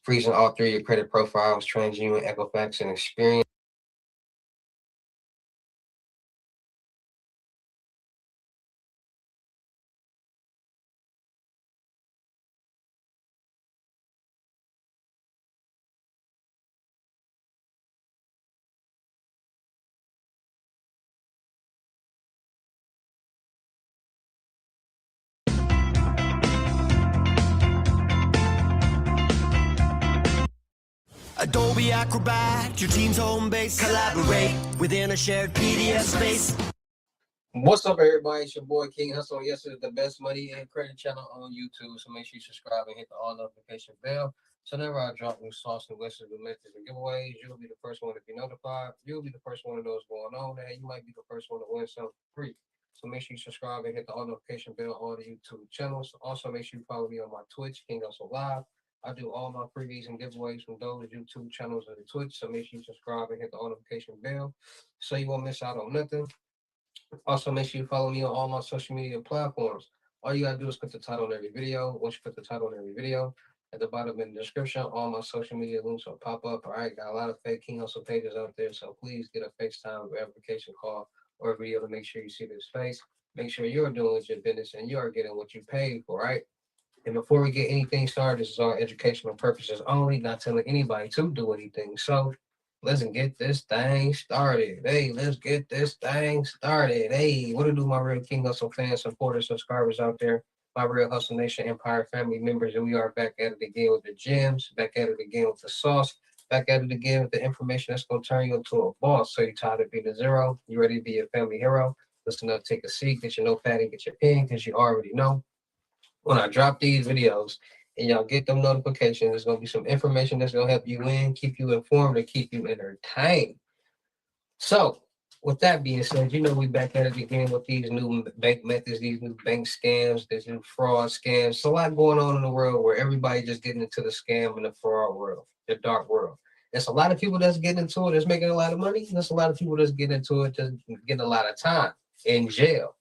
freezing all three of your credit profiles, TransUnion, Equifax, and Experian. Adobe Acrobat, your team's home base. Collaborate within a shared PDF space. What's up, everybody? It's your boy King Hussle. Yes, it's the best money and credit channel on YouTube. So make sure you subscribe and hit the all notification bell. So whenever I drop new sauce, new lessons, new methods, and giveaways, you'll be the first one to be notified. You'll be the first one to know what's going on, and you might be the first one to win something free. So make sure you subscribe and hit the all notification bell on the YouTube channels. Also, make sure you follow me on my Twitch, King Hussle Live. I do all my freebies and giveaways from those YouTube channels and the Twitch. So make sure you subscribe and hit the all notification bell so you won't miss out on nothing. Also, make sure you follow me on all my social media platforms. All you gotta do is put the title on every video. Once you put the title on every video, at the bottom in the description, all my social media links will pop up. All right, got a lot of fake King Hustle pages out there, so please get a FaceTime verification call or a video to make sure you see this face. Make sure you're doing with your business and you are getting what you paid for, right? And before we get anything started, this is all educational purposes only, not telling anybody to do anything. So let's get this thing started. Hey, let's get this thing started. Hey, what to do, my real King Hustle fans, supporters, subscribers out there, my real Hustle Nation Empire family members, and we are back at it again with the gems, back at it again with the sauce, back at it again with the information that's going to turn you into a boss. So you tired of being a zero? You ready to be a family hero? Listen up, take a seat, get your notepad and get your pen, because you already know when I drop these videos and y'all get them notifications, there's gonna be some information that's gonna help you win, keep you informed, and keep you entertained. So, with that being said, you know we back at it again with these new bank methods, these new bank scams, these new fraud scams. It's a lot going on in the world where everybody just getting into the scam and the fraud world, the dark world. There's a lot of people that's getting into it, that's making a lot of money. There's a lot of people that's getting into it, just getting a lot of time in jail.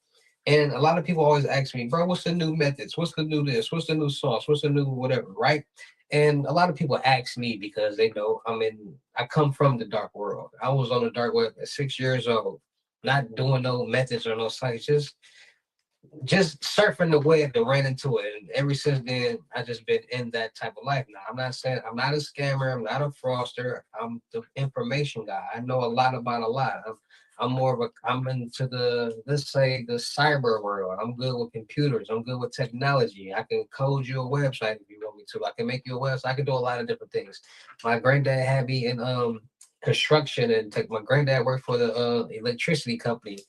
And a lot of people always ask me, bro, what's the new methods? What's the new this? What's the new sauce? What's the new whatever, right? And a lot of people ask me because they know I come from the dark world. I was on the dark web at 6 years old, not doing no methods or no sites, just surfing the web and ran into it. And ever since then, I just been in that type of life. Now, I'm not saying I'm not a scammer, I'm not a fraudster, I'm the information guy. I know a lot about a lot. I'm into let's say the cyber world. I'm good with computers. I'm good with technology. I can code you a website if you want me to. I can make you a website. I can do a lot of different things. My granddad had me in construction and my granddad worked for the electricity company.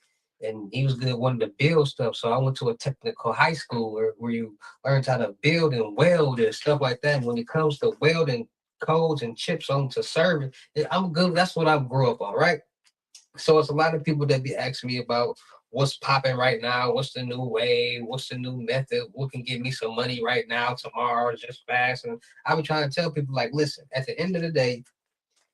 And he was good, wanted to build stuff. So I went to a technical high school where you learned how to build and weld and stuff like that. And when it comes to welding codes and chips onto server, I'm good. That's what I grew up on, right? So it's a lot of people that be asking me about what's popping right now, what's the new way, what's the new method, what can give me some money right now, tomorrow, just fast. And I've been trying to tell people, like, listen, at the end of the day,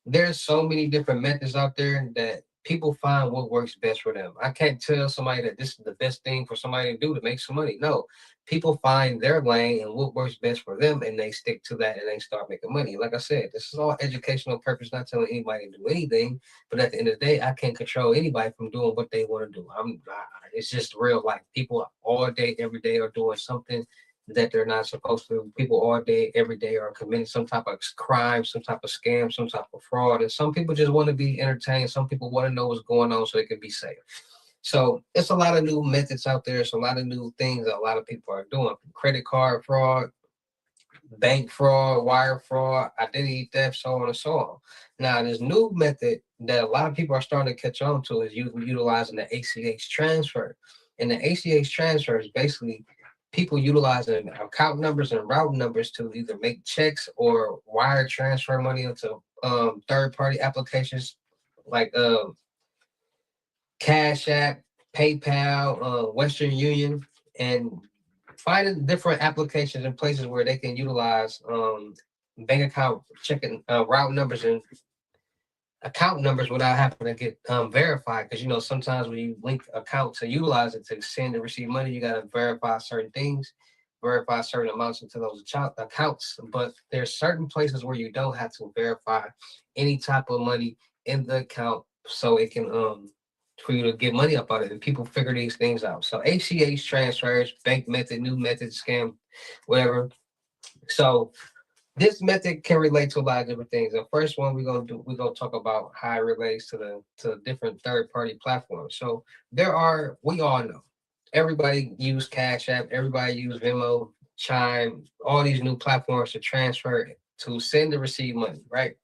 there's so many different methods out there that people find what works best for them. I can't tell somebody that this is the best thing for somebody to do to make some money. No, people find their lane and what works best for them, and they stick to that and they start making money. Like I said, this is all educational purpose, not telling anybody to do anything. But at the end of the day, I can't control anybody from doing what they want to do. It's just real life. People all day, every day are doing something that they're not supposed to. People all day, every day are committing some type of crime, some type of scam, some type of fraud. And some people just want to be entertained. Some people want to know what's going on so they can be safe. So it's a lot of new methods out there. It's a lot of new things that a lot of people are doing. Credit card fraud, bank fraud, wire fraud, identity theft, so on and so on. Now, this new method that a lot of people are starting to catch on to is utilizing the ACH transfer. And the ACH transfer is basically people utilizing account numbers and route numbers to either make checks or wire transfer money into third-party applications like Cash App, PayPal, Western Union, and finding different applications and places where they can utilize bank account checking route numbers and account numbers without having to get verified. Because sometimes when you link accounts and utilize it to send and receive money, you got to verify certain things, verify certain amounts into those accounts. But there's certain places where you don't have to verify any type of money in the account, so it can for you to get money up out of it. And people figure these things out. So ACH transfers, bank method, new method, scam, whatever. So this method can relate to a lot of different things. The first one we're gonna talk about how it relates to the different third-party platforms. So we all know, everybody use Cash App, everybody use Venmo, Chime, all these new platforms to transfer, to send and receive money, right?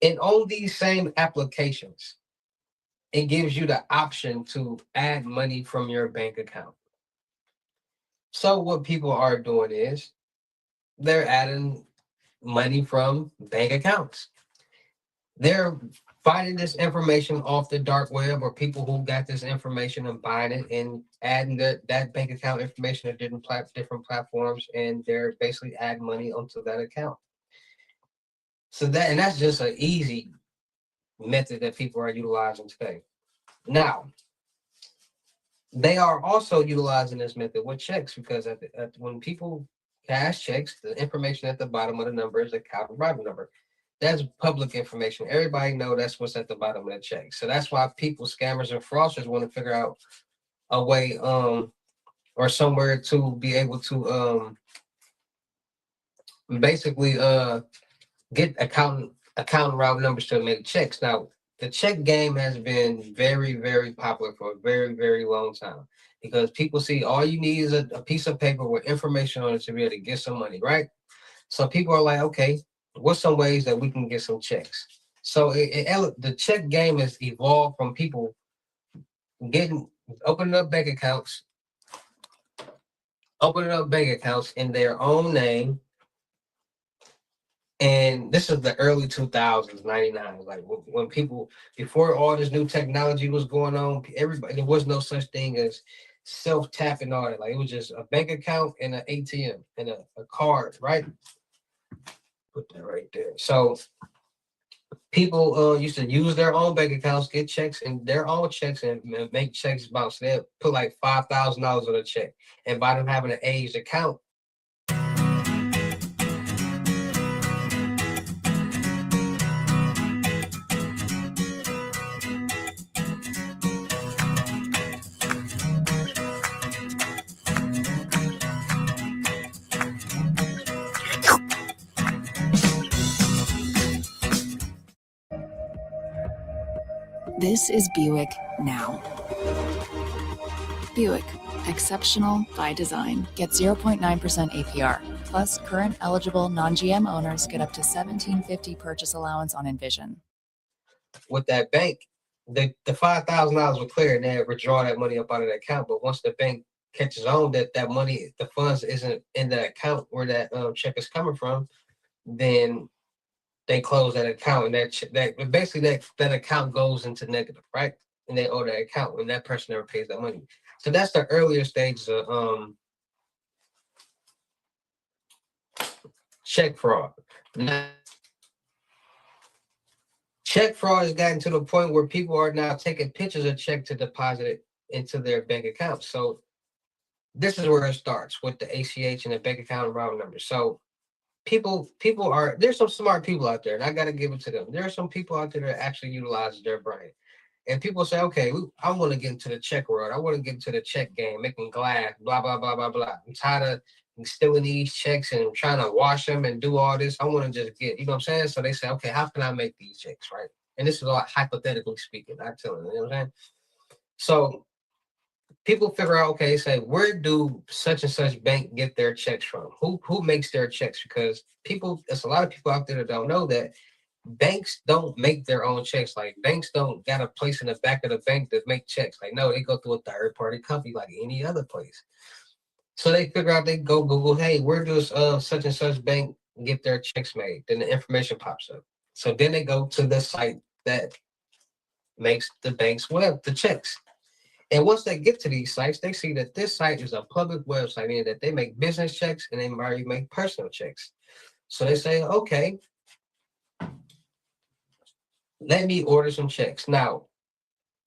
And on these same applications, it gives you the option to add money from your bank account. So what people are doing is they're adding money from bank accounts. They're finding this information off the dark web, or people who got this information and buying it and adding that bank account information to different platforms, and they're basically adding money onto that account. So that's just an easy method that people are utilizing today. Now, they are also utilizing this method with checks, because when people cash checks, the information at the bottom of the number is the account routing number. That's public information. Everybody know that's what's at the bottom of the check. So that's why people, scammers and fraudsters, want to figure out a way or somewhere to be able to basically get account route numbers to make checks. Now, the check game has been very, very popular for a very, very long time, because people see all you need is a piece of paper with information on it to be able to get some money, right? So people are like, okay, what's some ways that we can get some checks? So the check game has evolved from people opening up bank accounts in their own name. And this is the early 2000s, 99. Like when people, before all this new technology was going on, there was no such thing as self-tap and all that. Like, it was just a bank account and an ATM and a card, right? Put that right there. So people used to use their own bank accounts, get checks and their own checks, and make checks bounce. They'll put like $5,000 on a check. And by them having an aged account, This is Buick now. Buick, exceptional by design. Get 0.9% APR. Plus, current eligible non-GM owners get up to $1,750 purchase allowance on Envision. with that bank, the $5,000 will clear and they withdraw that money up out of the account. But once the bank catches on that money, the funds isn't in the account where that check is coming from, then they close that account, and that basically that account goes into negative, right? And they owe that account when that person never pays that money. So that's the earlier stages of check fraud. Now, check fraud has gotten to the point where people are now taking pictures of check to deposit it into their bank account. So this is where it starts with the ACH and the bank account routing number. So people are, there's some smart people out there, and I got to give it to them. There are some people out there that actually utilize their brain. And people say, okay, I want to get into the check world. I want to get into the check game, making glass, blah, blah, blah, blah, blah. I'm tired of stealing these checks and trying to wash them and do all this. I want to just get, you know what I'm saying? So they say, okay, how can I make these checks, right? And this is all hypothetically speaking. I tell them, you know what I'm saying? So people figure out, okay, say, where do such and such bank get their checks from? Who makes their checks? Because there's a lot of people out there that don't know that banks don't make their own checks. Like, banks don't got a place in the back of the bank that make checks. Like, no, they go through a third party company like any other place. So they figure out, they go Google, hey, where does such and such bank get their checks made? Then the information pops up. So then they go to the site that makes the bank's the checks. And once they get to these sites, they see that this site is a public website, meaning that they make business checks and they already make personal checks. So they say, okay, let me order some checks. Now,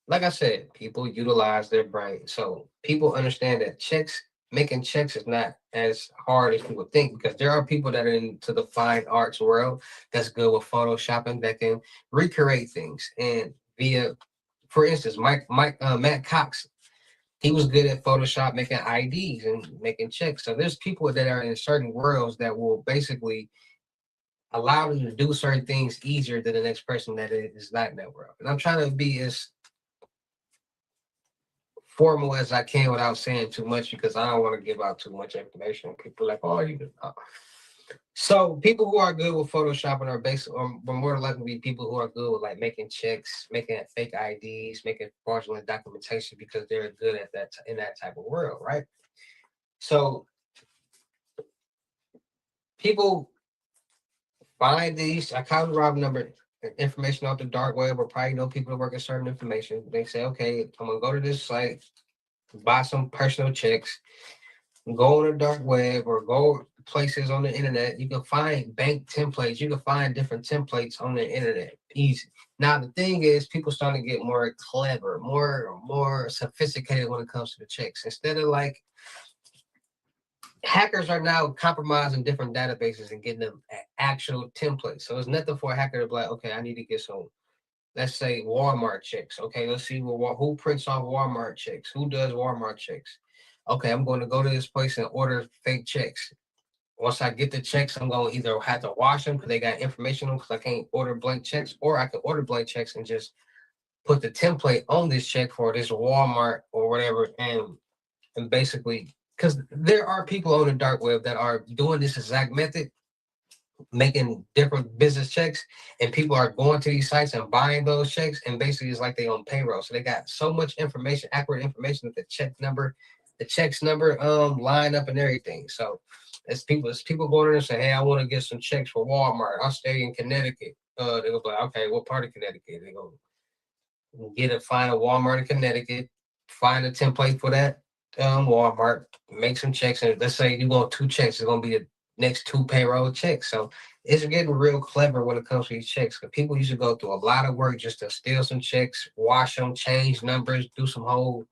like I said, people utilize their brain. So people understand that making checks is not as hard as you would think, because there are people that are into the fine arts world that's good with photoshopping, that can recreate things. And for instance, Matt Cox, he was good at Photoshop, making IDs and making checks. So there's people that are in certain worlds that will basically allow them to do certain things easier than the next person that is not in that world. And I'm trying to be as formal as I can without saying too much, because I don't want to give out too much information. People are like, oh, you know. So people who are good with Photoshopping are more than likely be people who are good with like making checks, making fake IDs, making fraudulent documentation, because they're good at that in that type of world, right? So people find these account rob number information off the dark web, or probably know people that work at certain information. They say, okay, I'm gonna go to this site, buy some personal checks, go on the dark web or go places on the internet. You can find bank templates. You can find different templates on the internet. Easy. Now the thing is, people starting to get more clever, more sophisticated when it comes to the checks. Instead of like, hackers are now compromising different databases and getting them actual templates. So it's nothing for a hacker to be like, okay, I need to get some, let's say, Walmart checks. Okay, let's see who prints off Walmart checks. Who does Walmart checks? Okay, I'm going to go to this place and order fake checks. Once I get the checks, I'm going to either have to wash them because they got information on, because I can't order blank checks, or I can order blank checks and just put the template on this check for this Walmart or whatever, and basically, because there are people on the dark web that are doing this exact method, making different business checks, and people are going to these sites and buying those checks, and basically it's like they on payroll. So they got so much information, accurate information, that the checks number line up and everything. So it's people going in and say, hey, I want to get some checks for Walmart. I'll stay in Connecticut. They go like, okay, what part of Connecticut? They go find a Walmart in Connecticut, find a template for that Walmart, make some checks, and let's say you want 2 checks, it's gonna be the next 2 payroll checks. So it's getting real clever when it comes to these checks, because people used to go through a lot of work just to steal some checks, wash them, change numbers, do some whole.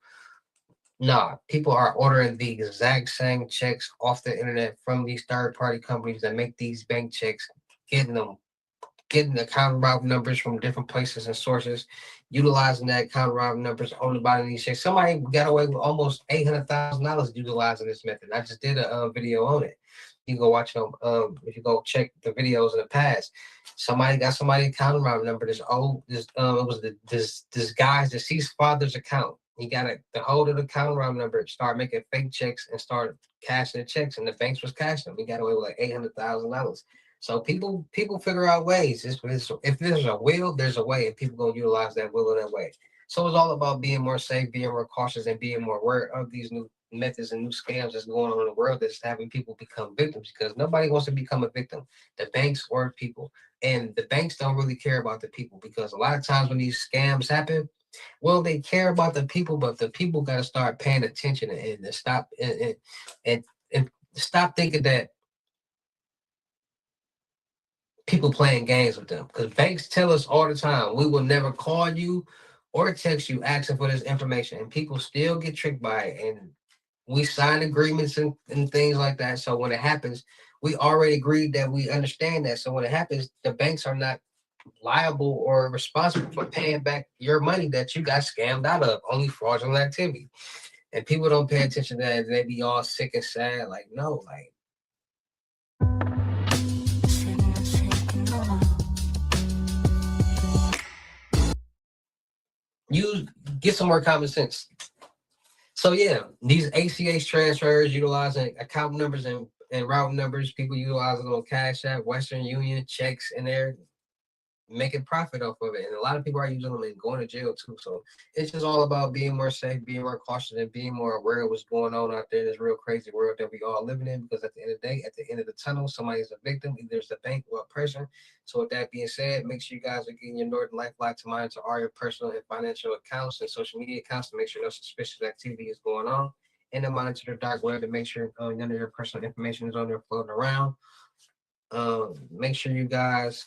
Nah, people are ordering the exact same checks off the internet from these third-party companies that make these bank checks, getting the account route numbers from different places and sources, utilizing that account route numbers on the bottom of these checks. Somebody got away with almost $800,000 utilizing this method. I just did a video on it. You can go watch them. If you go check the videos in the past, somebody got somebody's account route number. It was this guy's deceased father's account. He got the hold of the account route number, start making fake checks, and started cashing the checks, and the banks was cashing them. He got away with like $800,000. So people figure out ways. If there's a will, there's a way, and people gonna utilize that will in that way. So it's all about being more safe, being more cautious, and being more aware of these new methods and new scams that's going on in the world that's having people become victims, because nobody wants to become a victim. The banks or people, and the banks don't really care about the people, because a lot of times when these scams happen, well, they care about the people, but the people got to start paying attention and stop and stop thinking that people playing games with them, because banks tell us all the time, we will never call you or text you asking for this information, and people still get tricked by it. And we sign agreements and things like that. So when it happens, we already agreed that we understand that. So when it happens, the banks are not liable or responsible for paying back your money that you got scammed out of, only fraudulent activity. And people don't pay attention to that. They be all sick and sad. Like, no, like, you get some more common sense. So yeah, these ACH transfers utilizing account numbers and route numbers, people utilizing on Cash App, Western Union, checks in there, making profit off of it. And a lot of people are using them and going to jail too. So it's just all about being more safe, being more cautious, and being more aware of what's going on out there in this real crazy world that we all living in. Because at the end of the day, at the end of the tunnel, somebody is a victim, either it's a bank or a person. So with that being said, make sure you guys are getting your Northern Lifeline to monitor all your personal and financial accounts and social media accounts to make sure no suspicious activity is going on. And to monitor the dark web to make sure none of your personal information is on there floating around. Make sure you guys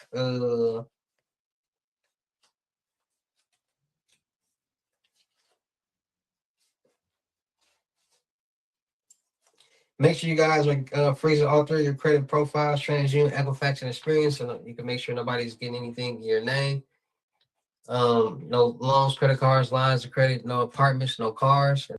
make sure you guys are freeze and alter your credit profiles, TransUnion, Equifax, and Experience, so you can make sure nobody's getting anything in your name. No loans, credit cards, lines of credit, no apartments, no cars.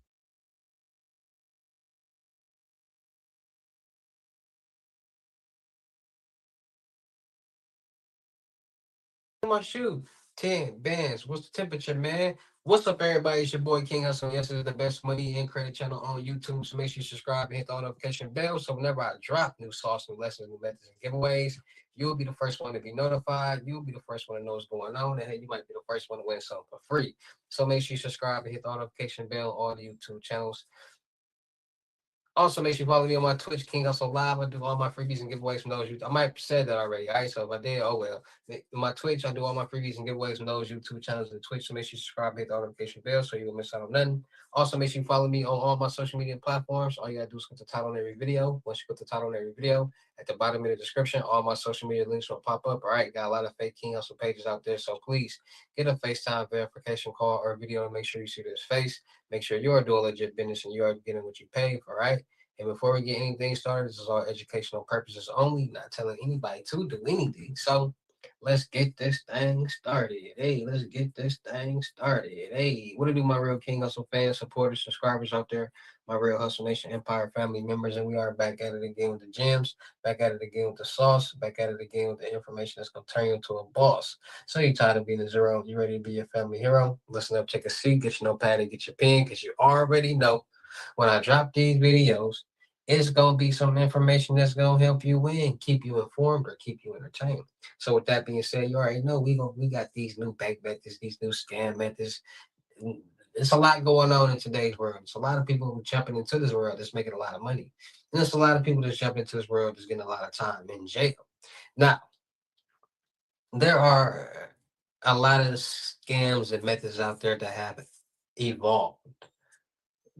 My shoe, 10 bands. What's the temperature, man? What's up, everybody? It's your boy King Hussle. Yes, it's the best money and credit channel on YouTube. So make sure you subscribe and hit the notification bell. So whenever I drop new sauce, new lessons, new methods, and giveaways, you'll be the first one to be notified. You'll be the first one to know what's going on. And hey, you might be the first one to win something for free. So make sure you subscribe and hit the notification bell on all the YouTube channels. Also, make sure you follow me on my Twitch, King Hussle Live. I do all my freebies and giveaways from those. I might have said that already. All right, so if I did, oh well. My Twitch, I do all my freebies and giveaways from those YouTube channels and Twitch. So make sure you subscribe, hit the notification bell so you won't miss out on nothing. Also, make sure you follow me on all my social media platforms. All you gotta do is put the title on every video. Once you put the title on every video, at the bottom of the description, all my social media links will pop up. All right, got a lot of fake King Hussle pages out there. So please get a FaceTime verification call or video to make sure you see this face. Make sure you're doing legit business and you are getting what you pay for, all right? And before we get anything started, this is all educational purposes only, not telling anybody to do anything. So let's get this thing started. Hey, let's get this thing started. Hey, what do my real King Hussle fans, supporters, subscribers out there, my real Hussle Nation Empire family members, and we are back at it again with the gems, back at it again with the sauce, back at it again with the information that's going to turn you into a boss. So you're tired of being a zero, you ready to be your family hero? Listen up, take a seat, get your notepad and get your pen, because you already know when I drop these videos, it's going to be some information that's going to help you win, keep you informed, or keep you entertained. So with that being said, you already know we got these new bank methods, these new scam methods. It's a lot going on in today's world. It's a lot of people who jumping into this world that's making a lot of money. And there's a lot of people that's jumping into this world that's getting a lot of time in jail. Now, there are a lot of scams and methods out there that have evolved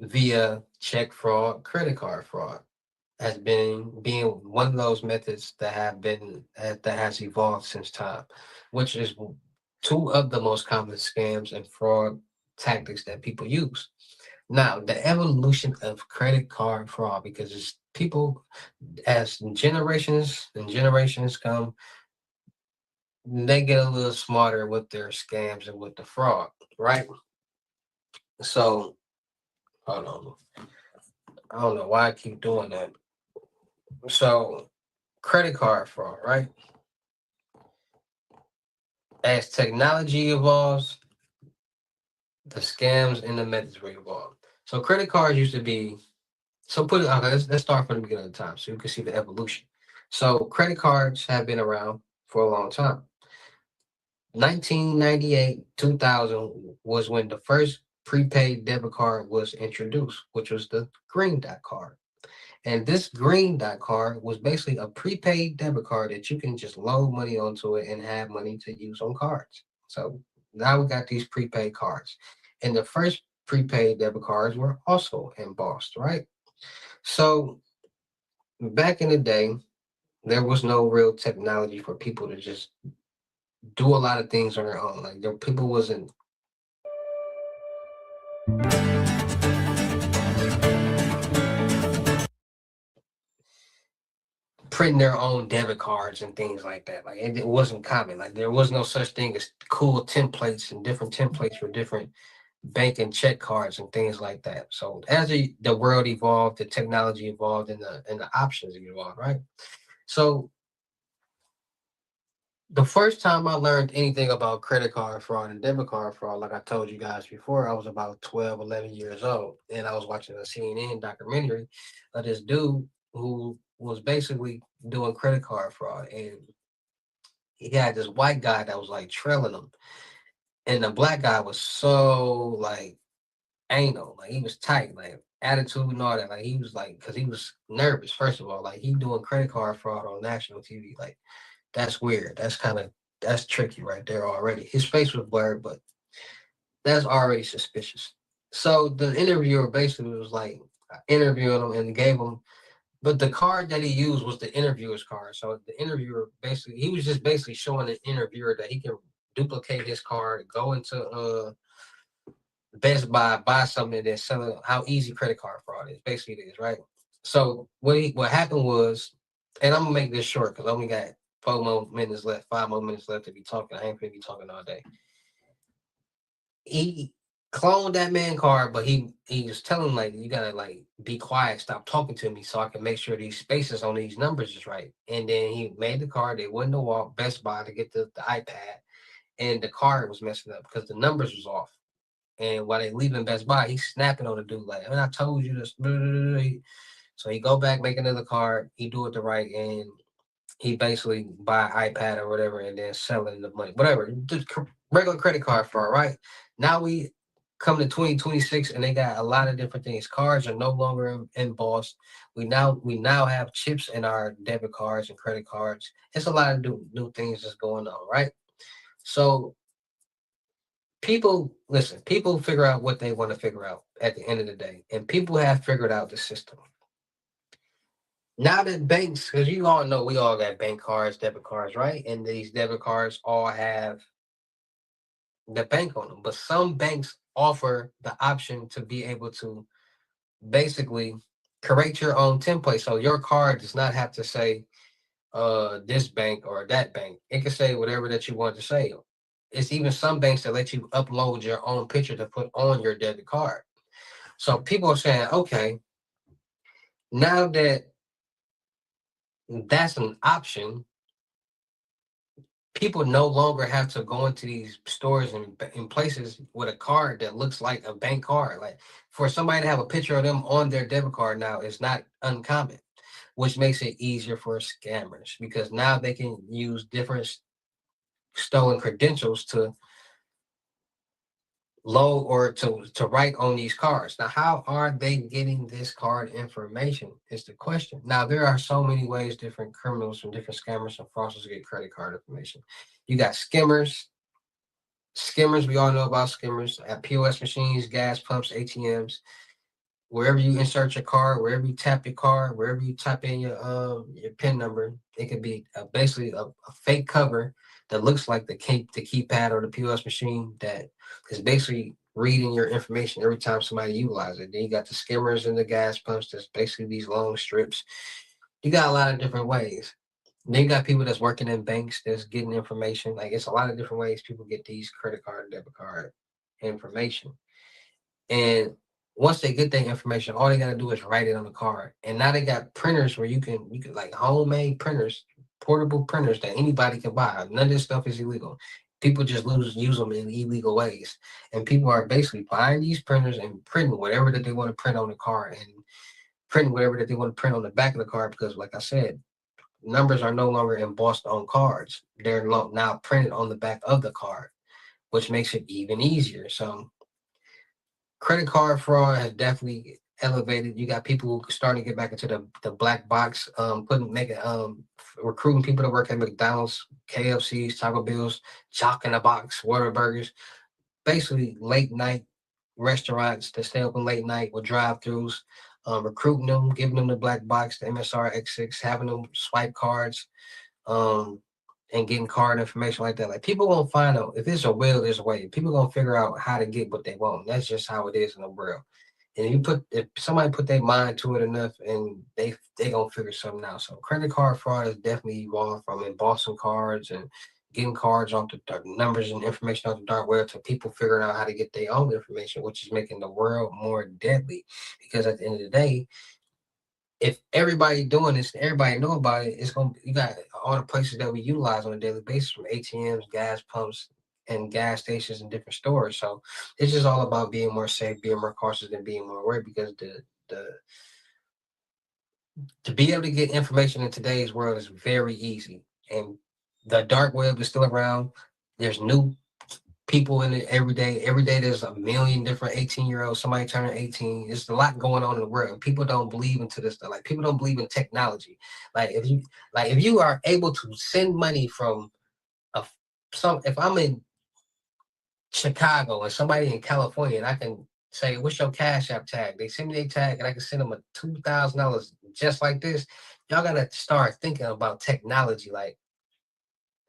via check fraud, credit card fraud has been being one of those methods that has evolved since time, which is two of the most common scams and fraud tactics that people use. Now, the evolution of credit card fraud, because it's people as generations and generations come, they get a little smarter with their scams and with the fraud, right? So, hold on. I don't know why I keep doing that. So, credit card fraud, right? As technology evolves, the scams and the methods will evolve. So, credit cards used to be. So, let's start from the beginning of the time so you can see the evolution. So, credit cards have been around for a long time. 1998, 2000 was when the first prepaid debit card was introduced, which was the green dot card. And this green dot card was basically a prepaid debit card that you can just load money onto it and have money to use on cards. So now we got these prepaid cards. And the first prepaid debit cards were also embossed, right? So back in the day, there was no real technology for people to just do a lot of things on their own. Like people wasn't printing their own debit cards and things like that. Like it wasn't common. Like there was no such thing as cool templates and different templates for different bank and check cards and things like that. So as the world evolved, the technology evolved, and the options evolved, right? So the first time I learned anything about credit card fraud and debit card fraud, like I told you guys before, I was about 12, 11 years old. And I was watching a CNN documentary of this dude who was basically doing credit card fraud. And he had this white guy that was like trailing him. And the black guy was so like anal, like he was tight, like attitude and all that. Like he was like, because he was nervous, first of all. Like he doing credit card fraud on national TV. Like that's weird. That's tricky right there already. His face was blurred, but that's already suspicious. So the interviewer basically was like interviewing him and gave him, but the card that he used was the interviewer's card. So the interviewer basically, he was just basically showing the interviewer that he can duplicate his card, go into Best buy something, and then sell it. How easy credit card fraud is, basically it is, right? So what happened was, and I'm gonna make this short because I only got 4 more minutes left, 5 more minutes left to be talking. I ain't gonna be talking all day. He cloned that man card, but he was telling him like, you gotta like be quiet, stop talking to me so I can make sure these spaces on these numbers is right. And then he made the card. They went to walk Best Buy to get the iPad, and the card was messing up because the numbers was off. And while they leaving Best Buy, he's snapping on the dude like, I told you this. So he go back, make another card. He do it the right, and he basically buy iPad or whatever, and then selling the money, whatever. Just regular credit card fraud, right? Now we come to 2026, and they got a lot of different things. Cards are no longer embossed. We now have chips in our debit cards and credit cards. It's a lot of new things that's going on, right? So people figure out what they want to figure out at the end of the day, and people have figured out the system. Now that banks, because you all know we all got bank cards, debit cards, right? And these debit cards all have the bank on them, but some banks offer the option to be able to basically create your own template. So your card does not have to say this bank or that bank. It can say whatever that you want to say. It's even some banks that let you upload your own picture to put on your debit card. So people are saying, okay, now that that's an option, people no longer have to go into these stores and in places with a card that looks like a bank card. Like for somebody to have a picture of them on their debit card now is not uncommon, which makes it easier for scammers because now they can use different stolen credentials to load or to write on these cards. Now, how are they getting this card information is the question. Now, there are so many ways different criminals and different scammers and fraudsters get credit card information. You got skimmers. Skimmers, we all know about skimmers at POS machines, gas pumps, ATMs. Wherever you insert your card, wherever you tap your card, wherever you type in your PIN number, it could be basically a fake cover that looks like the keypad or the POS machine that is basically reading your information every time somebody utilizes it. Then you got the skimmers and the gas pumps. That's basically these long strips. You got a lot of different ways. Then you got people that's working in banks that's getting information. Like it's a lot of different ways people get these credit card and debit card information. And once they get that information, all they gotta do is write it on the card. And now they got printers where you can like homemade printers, portable printers that anybody can buy. None of this stuff is illegal. People just use them in illegal ways. And people are basically buying these printers and printing whatever that they want to print on the card and printing whatever that they want to print on the back of the card because like I said, numbers are no longer embossed on cards. They're now printed on the back of the card, which makes it even easier. So Credit card fraud has definitely elevated. You got people who starting to get back into the black box, recruiting people to work at McDonald's, KFC's, Taco Bell's, Jock in the Box, Whataburgers, basically late night restaurants that stay open late night with drive-throughs, recruiting them, giving them the black box, the MSR X6, having them swipe cards, um, and getting card information like that. Like people gonna find out if there's a will, there's a way. People gonna figure out how to get what they want. That's just how it is in the world. And if somebody put their mind to it enough, and they gonna figure something out. So credit card fraud has definitely evolved from embossing cards and getting cards off the numbers and information off the dark web to people figuring out how to get their own information, which is making the world more deadly. Because at the end of the day, if everybody doing this, everybody know about it, you got all the places that we utilize on a daily basis, from ATMs, gas pumps, and gas stations and different stores. So it's just all about being more safe, being more cautious, and being more aware, because the to be able to get information in today's world is very easy. And the dark web is still around. There's new people in it every day. Every day there's a million different 18-year-olds, somebody turning 18. There's a lot going on in the world. And people don't believe into this stuff. Like people don't believe in technology. If you are able to send money from if I'm in Chicago and somebody in California, and I can say, what's your Cash App tag? They send me their tag and I can send them a $2,000 just like this. Y'all gotta start thinking about technology. Like,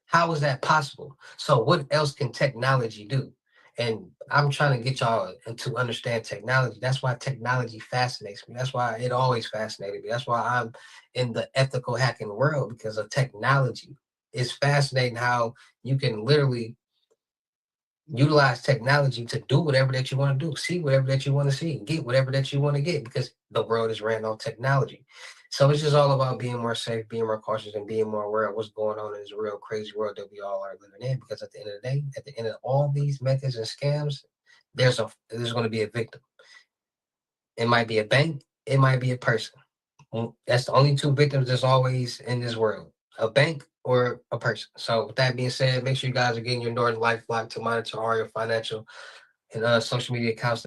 how is that possible? So what else can technology do? And I'm trying to get y'all to understand technology. That's why technology fascinates me. That's why it always fascinated me. That's why I'm in the ethical hacking world, because of technology. It's fascinating how you can literally utilize technology to do whatever that you want to do, see whatever that you want to see, get whatever that you want to get, because the world is ran on technology. So it's just all about being more safe, being more cautious, and being more aware of what's going on in this real crazy world that we all are living in. Because at the end of the day, at the end of all these methods and scams, there's going to be a victim. It might be a bank, it might be a person. That's the only two victims that's always in this world: a bank or a person. So with that being said, make sure you guys are getting your Norton LifeLock to monitor all your financial and social media accounts.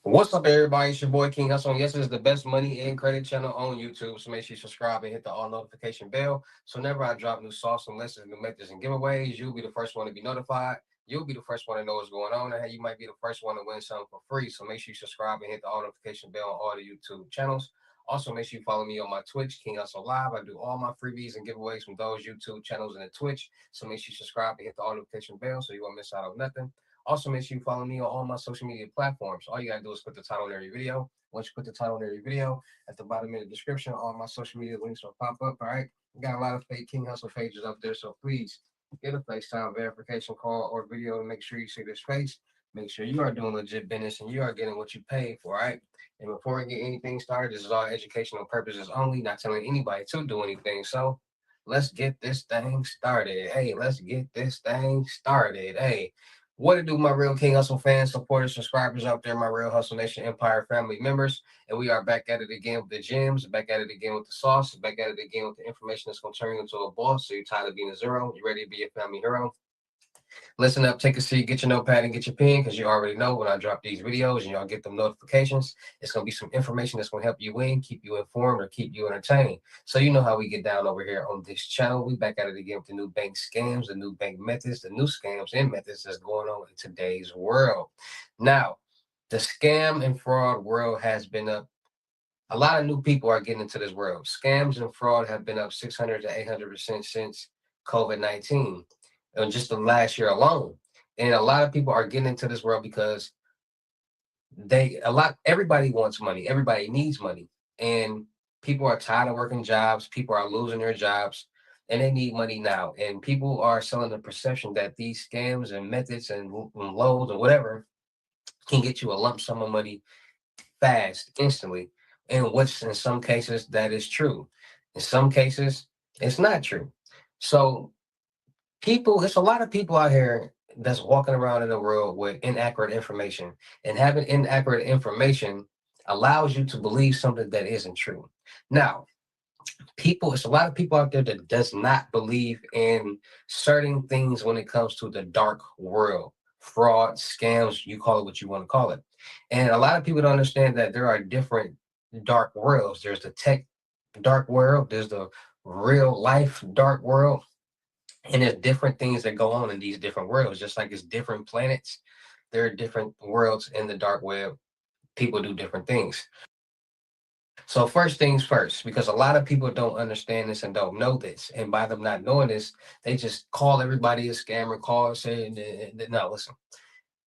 What's up, everybody? It's your boy King Hussle. Yes, it's the best money and credit channel on YouTube. So make sure you subscribe and hit the all notification bell. So whenever I drop new sauce and lessons, new methods and giveaways, you'll be the first one to be notified. You'll be the first one to know what's going on, and hey, you might be the first one to win something for free. So make sure you subscribe and hit the all notification bell on all the YouTube channels. Also, make sure you follow me on my Twitch, King Hussle Live. I do all my freebies and giveaways from those YouTube channels and the Twitch. So make sure you subscribe and hit the all notification bell so you won't miss out on nothing. Also, make sure you follow me on all my social media platforms. All you gotta do is put the title on every video. Once you put the title on every video, at the bottom of the description, all my social media links will pop up. All right. We got a lot of fake King Hussle pages up there, so please get a FaceTime verification call or video to make sure you see this face. Make sure you are doing legit business and you are getting what you paid for. All right. And before we get anything started, this is all educational purposes only, not telling anybody to do anything. So let's get this thing started. Hey, let's get this thing started. Hey. What to do, my real King Hussle fans, supporters, subscribers out there, my real Hustle Nation Empire family members. And we are back at it again with the gems, back at it again with the sauce, back at it again with the information that's going to turn you into a boss. So you're tired of being a zero. You ready to be a family hero? Listen up, take a seat, get your notepad and get your pen, because you already know when I drop these videos and y'all get them notifications, it's going to be some information that's going to help you win, keep you informed, or keep you entertained. So you know how we get down over here on this channel. We back at it again with the new bank scams, the new bank methods, the new scams and methods that's going on in today's world. Now, the scam and fraud world has been up. A lot of new people are getting into this world. Scams and fraud have been up 600 to 800% since COVID-19, and just the last year alone. And a lot of people are getting into this world because everybody wants money, everybody needs money, and people are tired of working jobs, people are losing their jobs, and they need money now. And people are selling the perception that these scams and methods and loans or whatever can get you a lump sum of money fast, instantly. And which in some cases that is true. In some cases, it's not true. So it's a lot of people out here that's walking around in the world with inaccurate information. And having inaccurate information allows you to believe something that isn't true. Now, It's a lot of people out there that does not believe in certain things when it comes to the dark world, fraud, scams, you call it what you want to call it. And a lot of people don't understand that there are different dark worlds. There's the tech dark world, there's the real life dark world, and there's different things that go on in these different worlds, just like it's different planets. There are different worlds in the dark web. People do different things. So first things first, because a lot of people don't understand this and don't know this, and by them not knowing this, they just call everybody a scammer, call saying, no, listen.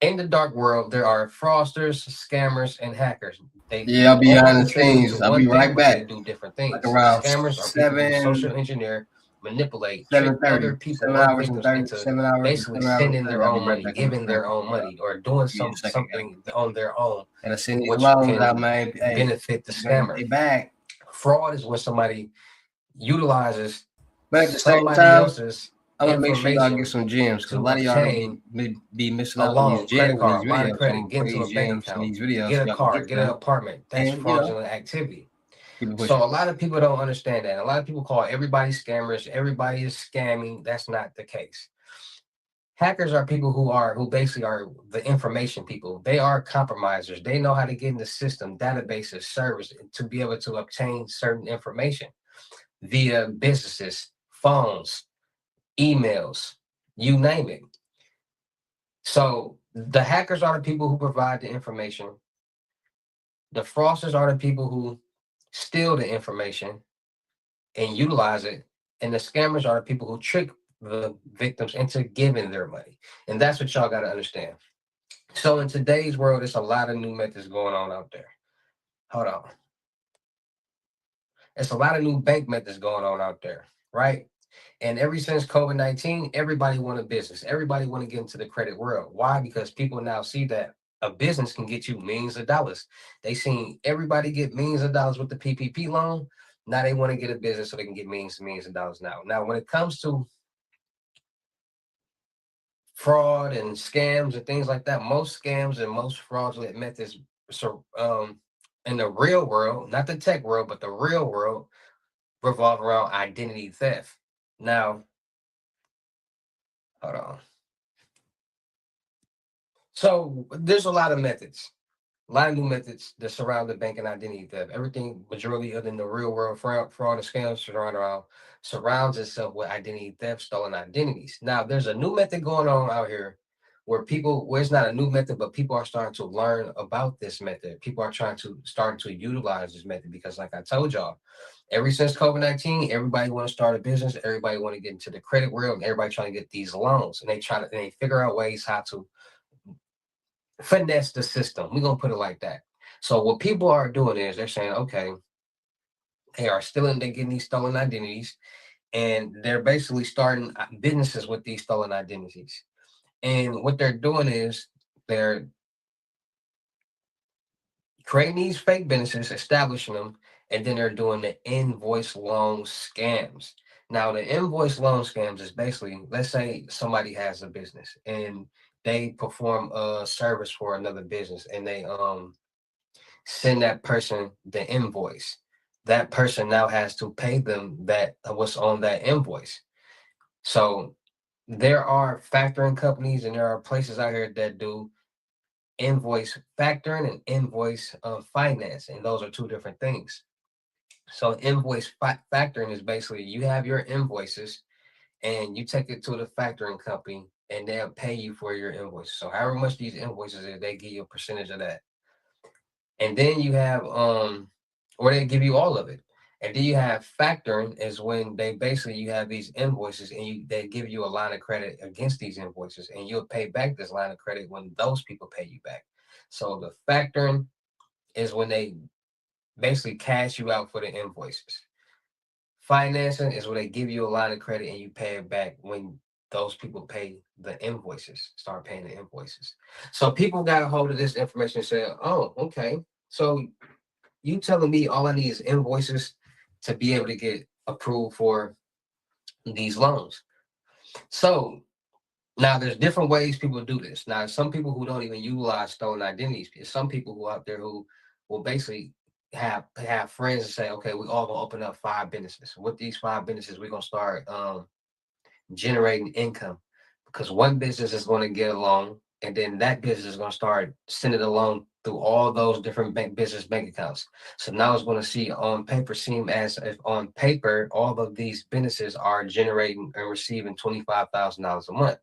In the dark world, there are fraudsters, scammers, and hackers. They Yeah, I'll be all behind the contribute to scenes. I'll be one thing, right but they back. do different Like things. around Scammers are people who social 7, engineer, manipulate, trick 7:30, other people 7 or hours and victims 30, into 7 hours and basically 7 hours and sending 30. their I'll be own right money, back on the giving track. their own money, or doing Give me a second, guys. something on their own, And I send these which loans out, can man. Hey, benefit the you better scammer. get back. Fraud is when somebody utilizes But at the same somebody time, else's I want to make sure y'all get information some gems, because a to lot of y'all obtain be missing a out on these loan, credit gems in these card, line of videos. So I'm credit, gonna get play into a these bank gems in account, these videos get so a y'all can car, get get an them. apartment. That's And fraudulent activity. keep it pushing. So a lot of people don't understand that. A lot of people call everybody scammers. Everybody is scamming. That's not the case. Hackers are people who basically are the information people. They are compromisers. They know how to get in the system, databases, servers to be able to obtain certain information via businesses, phones, emails, you name it. So the hackers are the people who provide the information. The fraudsters are the people who steal the information and utilize it. And the scammers are the people who trick the victims into giving their money. And that's what y'all got to understand. So in today's world, there's a lot of new methods going on out there. Hold on. There's a lot of new bank methods going on out there, right? And ever since COVID-19, everybody want a business. Everybody want to get into the credit world. Why? Because people now see that a business can get you millions of dollars. They seen everybody get millions of dollars with the PPP loan. Now they want to get a business so they can get millions and millions of dollars now. Now, when it comes to fraud and scams and things like that, most scams and most fraudulent methods, so in the real world, not the tech world, but the real world, revolve around identity theft. Now, hold on. So there's a lot of methods, a lot of new methods that surround the bank and identity theft. Everything, majority other than the real world fraud and scams surrounds itself with identity theft, stolen identities. Now, there's a new method going on out here where it's not a new method, but people are starting to learn about this method. People are starting to utilize this method because, like I told y'all, ever since COVID-19, everybody want to start a business, everybody want to get into the credit world, and everybody trying to get these loans, and they figure out ways how to finesse the system. We're gonna put it like that. So what people are doing is they're saying, okay, they're getting these stolen identities, and they're basically starting businesses with these stolen identities. And what they're doing is they're creating these fake businesses, establishing them, and then they're doing the invoice loan scams. Now, the invoice loan scams is basically, let's say somebody has a business and they perform a service for another business, and they send that person the invoice. That person now has to pay them that what's on that invoice. So there are factoring companies and there are places out here that do invoice factoring and invoice finance, and those are two different things. So invoice factoring is basically you have your invoices and you take it to the factoring company and they'll pay you for your invoices. So however much these invoices is, they give you a percentage of that. And then you have or they give you all of it. And then you have factoring is when they basically you have these invoices and they give you a line of credit against these invoices, and you'll pay back this line of credit when those people pay you back. So the factoring is when they basically cash you out for the invoices. Financing is where they give you a line of credit and you pay it back when those people pay the invoices, start paying the invoices. So people got a hold of this information and said, oh, okay. So you telling me all I need is invoices to be able to get approved for these loans. So now there's different ways people do this. Now, some people who don't even utilize stolen identities, some people who out there who will basically have friends and say, okay, we all gonna open up 5 businesses. With these 5 businesses, we're gonna start generating income, because one business is going to get a loan, and then that business is going to start sending a loan through all those different business bank accounts. So now it's going to seem as if on paper all of these businesses are generating and receiving $25,000 a month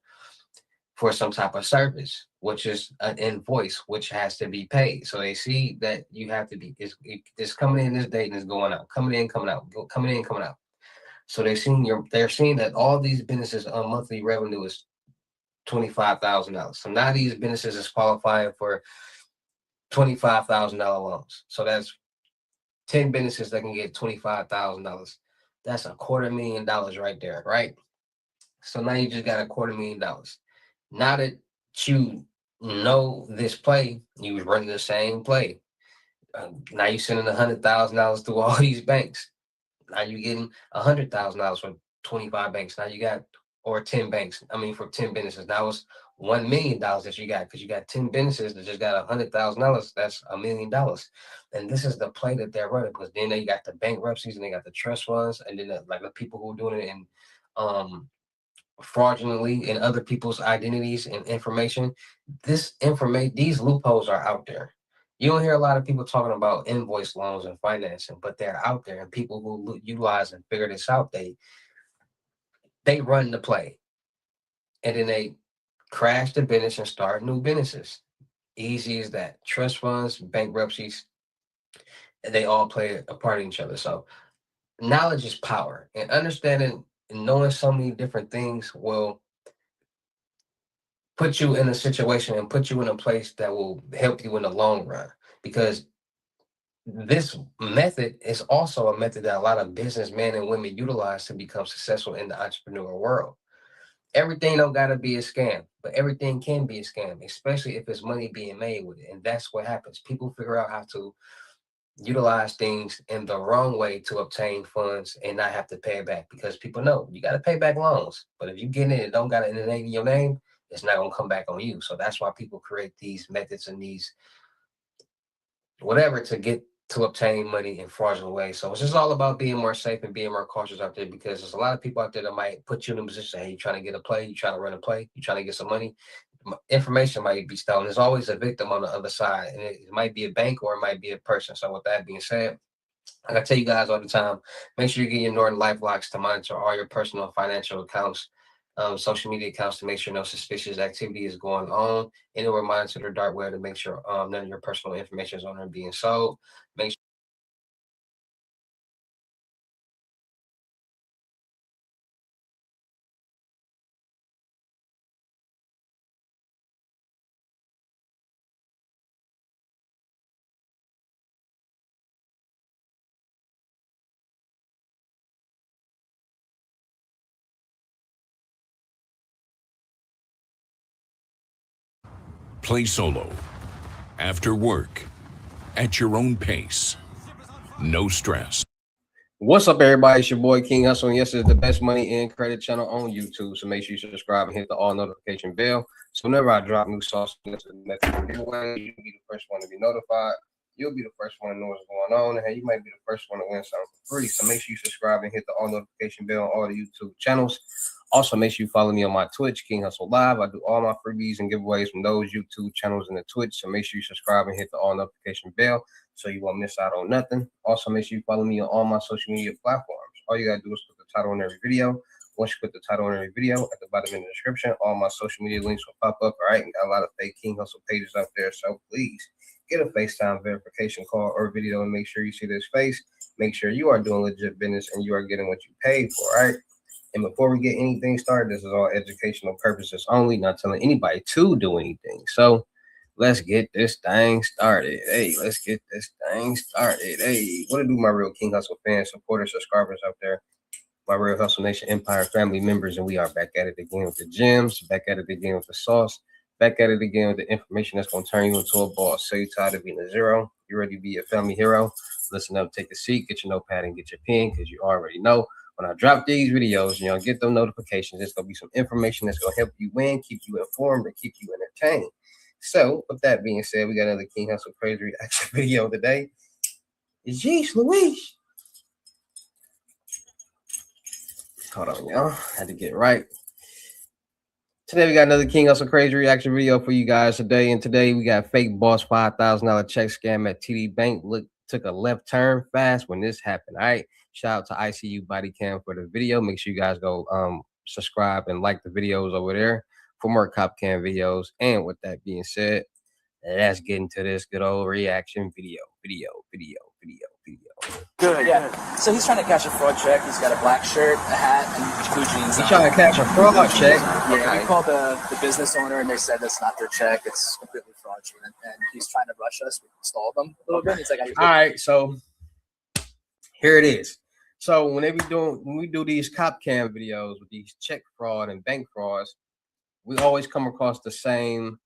for some type of service, which is an invoice which has to be paid. So they see that you have to be it's coming in this date and it's going out, coming in, coming out, coming in, coming out. So they're seeing that all these businesses on monthly revenue is $25,000. So now these businesses is qualifying for $25,000 loans. So that's 10 businesses that can get $25,000. That's $250,000 right there, right? So now you just got $250,000. Now that you know this play, you was running the same play. Now you're sending $100,000 through all these banks. Now you're getting $100,000 from 25 banks. Now you got, or 10 banks. I mean, for 10 businesses. Now it's $1 million that you got, because you got 10 businesses that just got $100,000. That's $1 million. And this is the play that they're running, because then they got the bankruptcies and they got the trust funds, and then the people who are doing it in fraudulently in other people's identities and information. These loopholes are out there. You don't hear a lot of people talking about invoice loans and financing, but they're out there, and people who utilize and figure this out, they run the play, and then they crash the business and start new businesses. Easy as that. Trust funds, bankruptcies, they all play a part in each other. So knowledge is power, and understanding and knowing so many different things will put you in a situation and put you in a place that will help you in the long run. Because this method is also a method that a lot of businessmen and women utilize to become successful in the entrepreneurial world. Everything don't gotta be a scam, but everything can be a scam, especially if it's money being made with it. And that's what happens. People figure out how to utilize things in the wrong way to obtain funds and not have to pay it back, because people know you got to pay back loans. But if you get it and don't got it in your name, it's not going to come back on you. So that's why people create these methods and these whatever to obtain money in fraudulent ways. So it's just all about being more safe and being more cautious out there, because there's a lot of people out there that might put you in a position, hey, you're trying to get a play, you're trying to run a play, you're trying to get some money. Information might be stolen. There's always a victim on the other side, and it might be a bank or it might be a person. So with that being said, like I tell you guys all the time, make sure you get your Norton Life Locks to monitor all your personal financial accounts, social media accounts, to make sure no suspicious activity is going on. And it will monitor the dark web to make sure none of your personal information is on there being sold. Make Play solo, after work, at your own pace. No stress. What's up, everybody? It's your boy King Hussle, and yes, it's the best money and credit channel on YouTube. So make sure you subscribe and hit the all notification bell. So whenever I drop new sauce giveaway, you'll be the first one to be notified. You'll be the first one to know what's going on, and hey, you might be the first one to win something for free. So make sure you subscribe and hit the all notification bell on all the YouTube channels. Also, make sure you follow me on my Twitch, King Hussle Live. I do all my freebies and giveaways from those YouTube channels and the Twitch. So make sure you subscribe and hit the all notification bell so you won't miss out on nothing. Also, make sure you follow me on all my social media platforms. All you gotta do is put the title on every video. Once you put the title on every video, at the bottom in the description, all my social media links will pop up. All right, and got a lot of fake King Hussle pages out there. So please get a FaceTime verification call or video and make sure you see this face. Make sure you are doing legit business and you are getting what you paid for. All right. And before we get anything started, this is all educational purposes only, not telling anybody to do anything. So let's get this thing started. Hey, let's get this thing started. Hey, what to do, my real King Hussle fans, supporters, subscribers out there, my real Hustle Nation Empire family members, and we are back at it again with the gems, back at it again with the sauce, back at it again with the information that's going to turn you into a boss. So you're tired of being a zero, you're ready to be a family hero. Listen up, take a seat, get your notepad and get your pen, because you already know when I drop these videos, you'll get those notifications. There's going to be some information that's going to help you win, keep you informed, and keep you entertained. So with that being said, we got another King Hussle Crazy Reaction video today. Jeez Louise. Hold on, y'all. Had to get right. Today we got another King Hustle Crazy reaction video for you guys today. And today we got fake boss $5,000 check scam at TD Bank. Look, took a left turn fast when this happened. All right. Shout out to ICU Body Cam for the video. Make sure you guys go subscribe and like the videos over there for more cop cam videos. And with that being said, let's get into this good old reaction video. Good. Yeah. So he's trying to cash a fraud check. He's got a black shirt, a hat, and blue jeans. He's trying to cash a fraud check. Yeah. We called the business owner, and they said that's not their check. It's completely fraudulent, and he's trying to rush us. We installed them a little bit. He's like, all right. So here it is. So when we do these cop cam videos with these check fraud and bank frauds, we always come across the same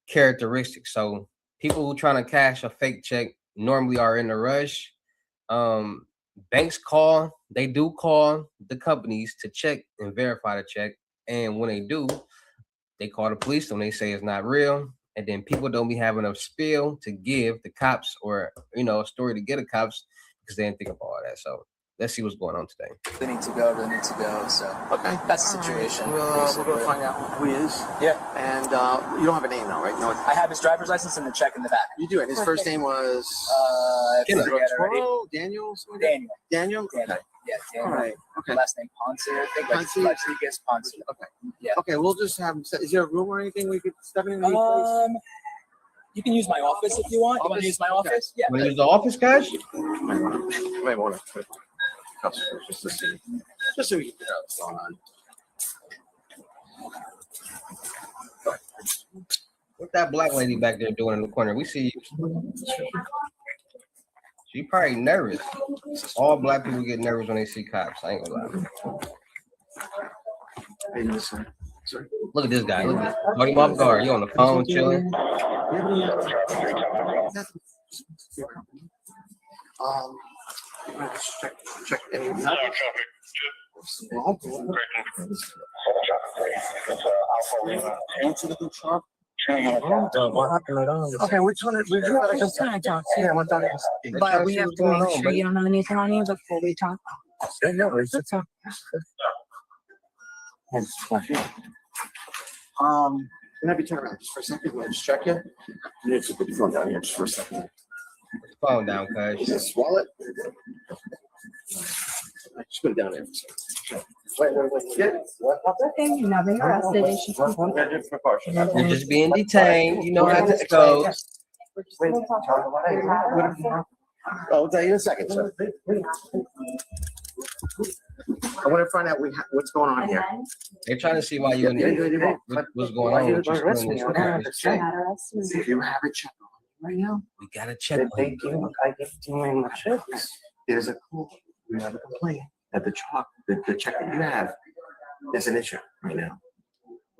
characteristics. So people who trying to cash a fake check normally are in a rush. Banks they do call the companies to check and verify the check, and when they do, they call the police and they say it's not real, and then people don't be having a spiel to give the cops, or a story to get the cops, because they didn't think of all that. So let's see what's going on today. They need to go. They need to go. So okay, that's the situation. We'll go find out who he is. Yeah. And you don't have a name now, right? No. I have his driver's license and the check in the back. You do it. His first name was Daniel. Daniel. Okay. Yeah. Daniel. All right. Okay. Last name Ponce. I think Rodriguez Ponce. Okay. Yeah. Okay. We'll just have him. Is there a room or anything we could step in? You can use my office if you want. You want to use my office? Yeah. Want to use the office, guys? Might want to. Just to see, just so we can figure out what's going on. What's that black lady back there doing in the corner? We see you. She probably nervous. All black people get nervous when they see cops. I ain't gonna lie. Look at this guy. Look at this. Caught him off guard. You on the phone chilling? Check any of that. Okay, which one is we just trying to talk? Yeah, what that is. But we have to make sure you don't have anything on you before we talk. No, it's talk. Can I be turned around just for a second? Can I just check you? You need to put your phone down here just for a second. Phone down, cuz. Just wallet. Just put it down there. Wait. Yeah. Okay, you're not being arrested. You're just being detained. You know how this goes. I'll tell you in a second, sir. I want to find out what's going on here. They're trying to see why you in there. What's going on? Do you have a check on right now? We got a check. I give you my checks. There's a call. We have a complaint that the check that you have is an issue right now.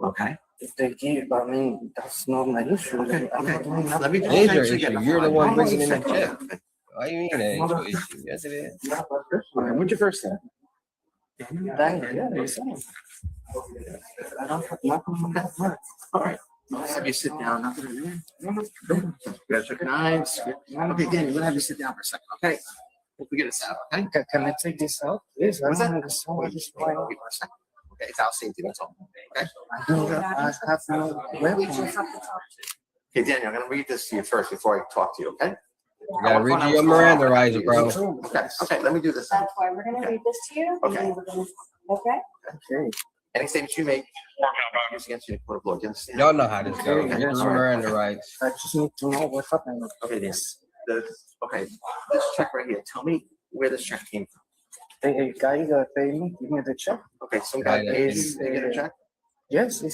Okay. If they give, I mean, that's not my issue. Okay. Let me It is your issue. You're the one bringing in the check. Why you mean that ain't your issue? Yes, it is. Okay, what's your first name? Yeah, I don't have nothing. All right. I'll have you sit down. Nothing. You gotta check your eyes. Okay, Danny, we'll have you sit down for a second, okay? We'll figure this out, okay? Can I take this out, please? What's that? Wait for a second. Okay, it's our safety, that's all. Okay? I have no. Where we just have to talk to. Okay, Daniel, I'm gonna read this to you first before I talk to you, okay? You gotta read your Miranda rights, bro. Okay, let me do this. That's why we're gonna read this to you. Okay. Okay. Any statements you make use against you in court of law, do you understand? Y'all know how this goes. Here's your Miranda rights. I just need to know what happened. Okay, this check right here. Tell me where this check came from. Hey, guy, you gotta pay me. Give me the check. Okay, some guy pays to get a check. Yes, Who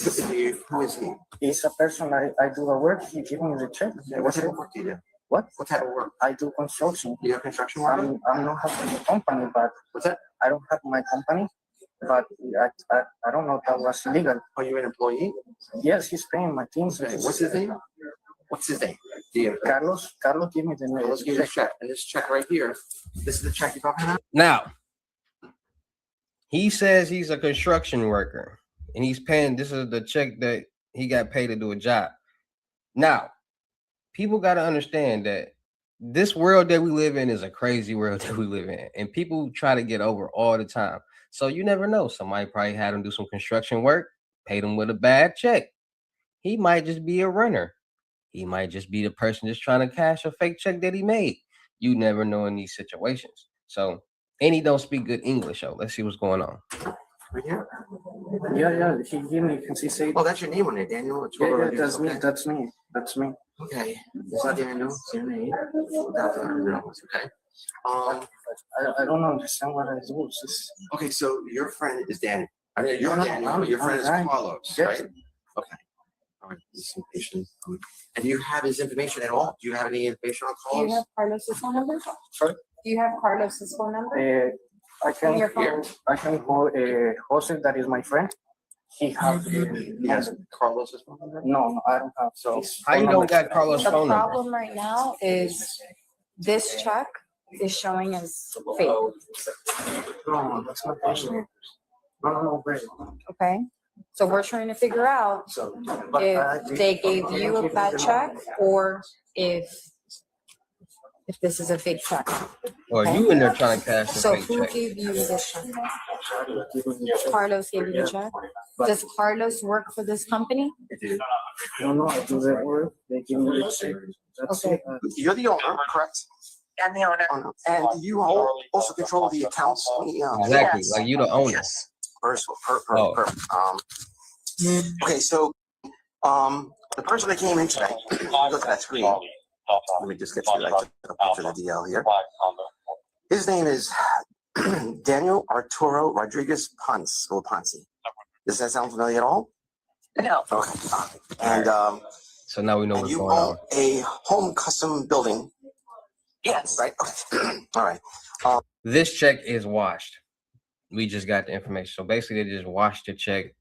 is he? he's a person. I do the work. He give me the check. What type of work do you do? What? What type of work? I do construction. You have construction work? I'm not having a company, but what's that? I don't have my company, but I don't know if that was illegal. Are you an employee? Yes, he's paying my things. Okay, what's his name? What's his name? Carlos, give me the name. Let's give you this check. And this check right here, this is the check you're talking about? Now, he says he's a construction worker and he's paying. This is the check that he got paid to do a job. Now, people got to understand that this world that we live in is a crazy world that we live in, and people try to get over all the time. So you never know. Somebody probably had him do some construction work, paid him with a bad check. He might just be a runner. He might just be the person just trying to cash a fake check that he made. You never know in these situations. So, and he don't speak good English. So let's see what's going on. Right here? Yeah. He gave me, can he say? Oh, that's your name on it, Daniel. Yeah, that's me. That's me. That's me. Okay. It's not Daniel. It's your name. Okay. I don't understand what I do. Okay, so your friend is Daniel. I mean, you're Daniel, but your friend is Carlos, right? Okay. All right. This information. And do you have his information at all? Do you have any information on Carlos? Do you have Carlos's phone number? Sorry? Do you have Carlos's phone number? I can your phone? I can call Hussle, that is my friend. He has Carlos's phone number? No, I don't have. So how you don't got Carlos' phone number? The problem right now is this check is showing as fake. No, that's not possible. No, wait. Okay. So we're trying to figure out if they gave you that check or if this is a fake check. Or you in there trying to cash a So fake who check. gave you this check? Carlos gave you the check. Does Carlos work for this company? No, I do that work. They give me the check. That's Okay. it. You're the owner, correct? I'm the owner. And you also control the accounts? Exactly, like you the owner. Yes. Perfect. Okay, so the person that came in today, go to that screen. Let me just get to a picture of the DL here. His name is Daniel Arturo Rodriguez Ponce. Does that sound familiar at all? No. Okay. And so now we know what's you going own on. a home custom building. Yes. Right? Okay. All right. This check is washed. We just got the information. So basically, they just washed the check,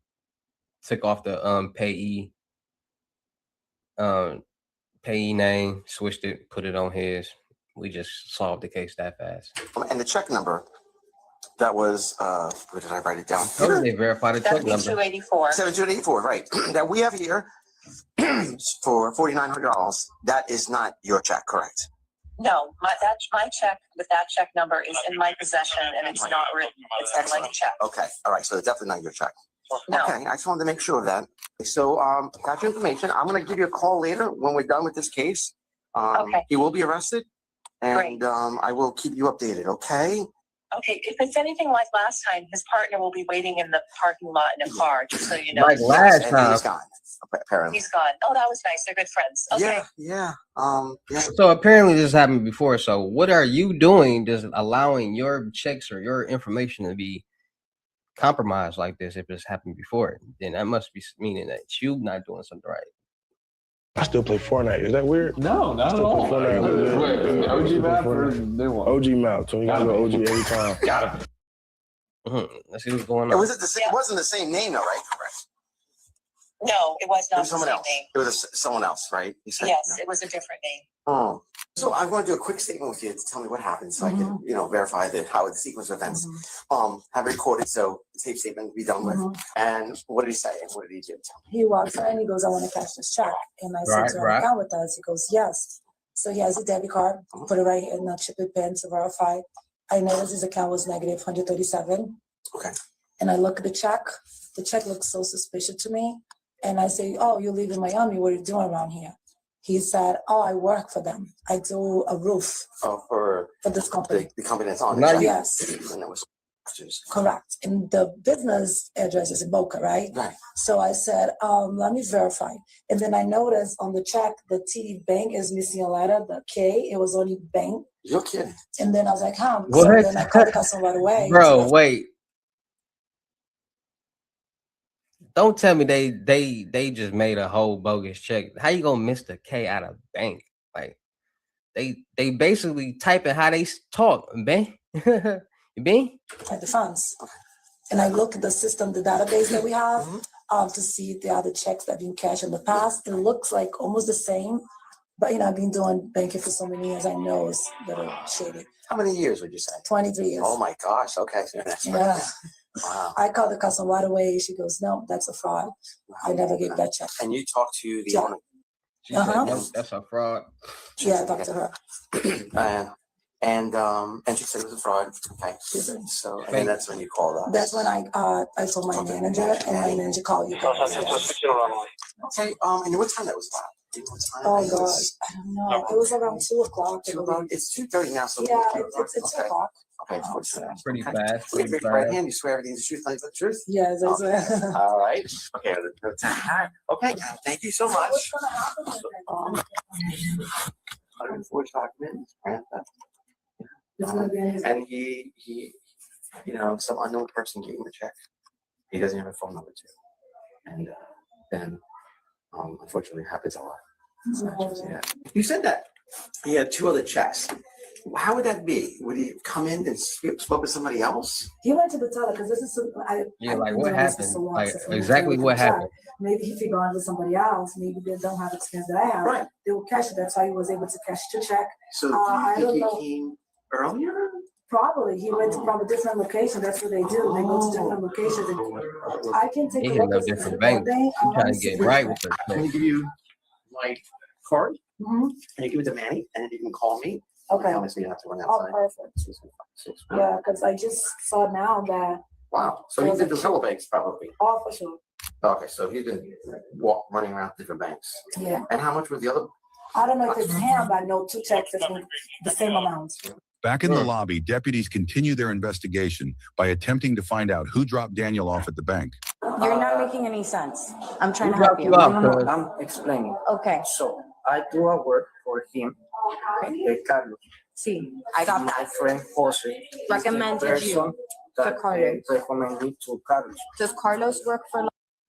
took off the payee name, switched it, put it on his. We just solved the case that fast. And the check number that was where did I write it down? How did they verify the check number? 7284, right? That we have here for $4,900. That is not your check, correct? No, my check with that check number is in my possession and it's not written. It's on my check. Okay, all right. So it's definitely not your check. No. Okay, I just wanted to make sure of that. So, got your information. I'm gonna give you a call later when we're done with this case. Okay. He will be arrested, and Great. I will keep you updated. Okay. Okay, if it's anything like last time, his partner will be waiting in the parking lot in a car, just so you know. Like last And time. he's gone. Apparently. He's gone. Oh, that was nice. They're good friends. Okay. Yeah. So apparently this happened before. So what are you doing just allowing your checks or your information to be compromised like this? If it's happened before, then that must be meaning that you not doing something right. I still play Fortnite. Is that weird? No, not at all. OG map or new one? OG map. So you gotta go OG every time. Got it. Let's see what's going on. Was it the same? It wasn't the same name, though, right? Correct. No, it was It not was the someone same else. name. It was someone else, right? You said, Yes, no. it was a different name. Oh. So I'm going to do a quick statement with you to tell me what happened, so I can, verify how the sequence of events. Have it recorded, so the tape statement will be done with. And what did he say? And what did he do? He walks in, he goes, I want to cash this check. And I said, do you have an account with us? He goes, yes. So he has a debit card, put it right in the chip and pin to verify. I noticed his account was negative 137. Okay. And I look at the check. The check looks so suspicious to me. And I say, oh, you live in Miami. What are you doing around here? He said, oh, I work for them. I do a roof Oh, for this company. the company that's on Now it. yes. And it was Correct. And the business address is in Boca, right? Right. So I said, let me verify. And then I noticed on the check, the TD Bank is missing a letter, the K, it was only bank. You're kidding. And then I was like, huh? What? So then I called the customer right away. Bro, wait. Don't tell me they just made a whole bogus check. How you gonna miss the K out of bank? Like they basically typing how they talk, man. You mean? At the funds. And I look at the system, the database that we have, to see the other checks that have been cashed in the past. It looks like almost the same. But I've been doing banking for so many years. I know it's a little shady. How many years would you say? 23 years. Oh my gosh. Okay. So that's Yeah. Wow. I called the customer right away. She goes, no, that's a fraud. I never gave that check. And you talked to the Yeah. owner. She said, nope, that's a fraud. Yeah, I talked to her. And she said it was a fraud. Okay. So and that's when you called us. That's when I told my manager, and my manager called you guys. Okay. And what time that was about? Oh gosh, I don't know. It was around 2 o'clock. It's 2:30 now. So yeah, it's 2 o'clock. Okay. Pretty fast. Raise your right hand. You swear everything's the truth, nothing but the truth. Yes, I swear. All right. Okay. Okay. Thank you so much. What's gonna happen with it? 104 documents. It's gonna be in his- And he, some unknown person gave him a check. He doesn't have a phone number too. And then, unfortunately, it happens a lot. Yeah. You said that he had 2 other checks. How would that be? Would he come in and spoke with somebody else? He went to the teller because this is what happened? Like exactly what happened? Maybe he figured out with somebody else. Maybe they don't have experience that I have. Right. They will cash it. That's why he was able to cash the check. So I do you don't think know. he came earlier? Probably he went to from a different location. That's what they do. They go to different locations. And I can take He a hit look up at different it. banks. He trying to get right with her. I'm gonna give you my card, Mm-hmm. and you give it to Manny, and then you can call me. Okay. Tell me so you don't have to run Oh, outside. perfect. Yeah, because I just saw now that. Wow. So he's been to a couple banks probably. Oh, for sure. Okay, so he's been running around different banks. Yeah. And how much was the other? I don't know if it's him, but I know 2 checks that's the same amount. Back in the lobby, deputies continue their investigation by attempting to find out who dropped Daniel off at the bank. You're not making any sense. I'm trying to Who help dropped you. you off, No, cuz? I'm explaining. Okay. So I do a work for him, Carlos. See, I got My that. friend Jose is the Recommended you person that to Carlos. recommend me to Carlos. Does Carlos work for?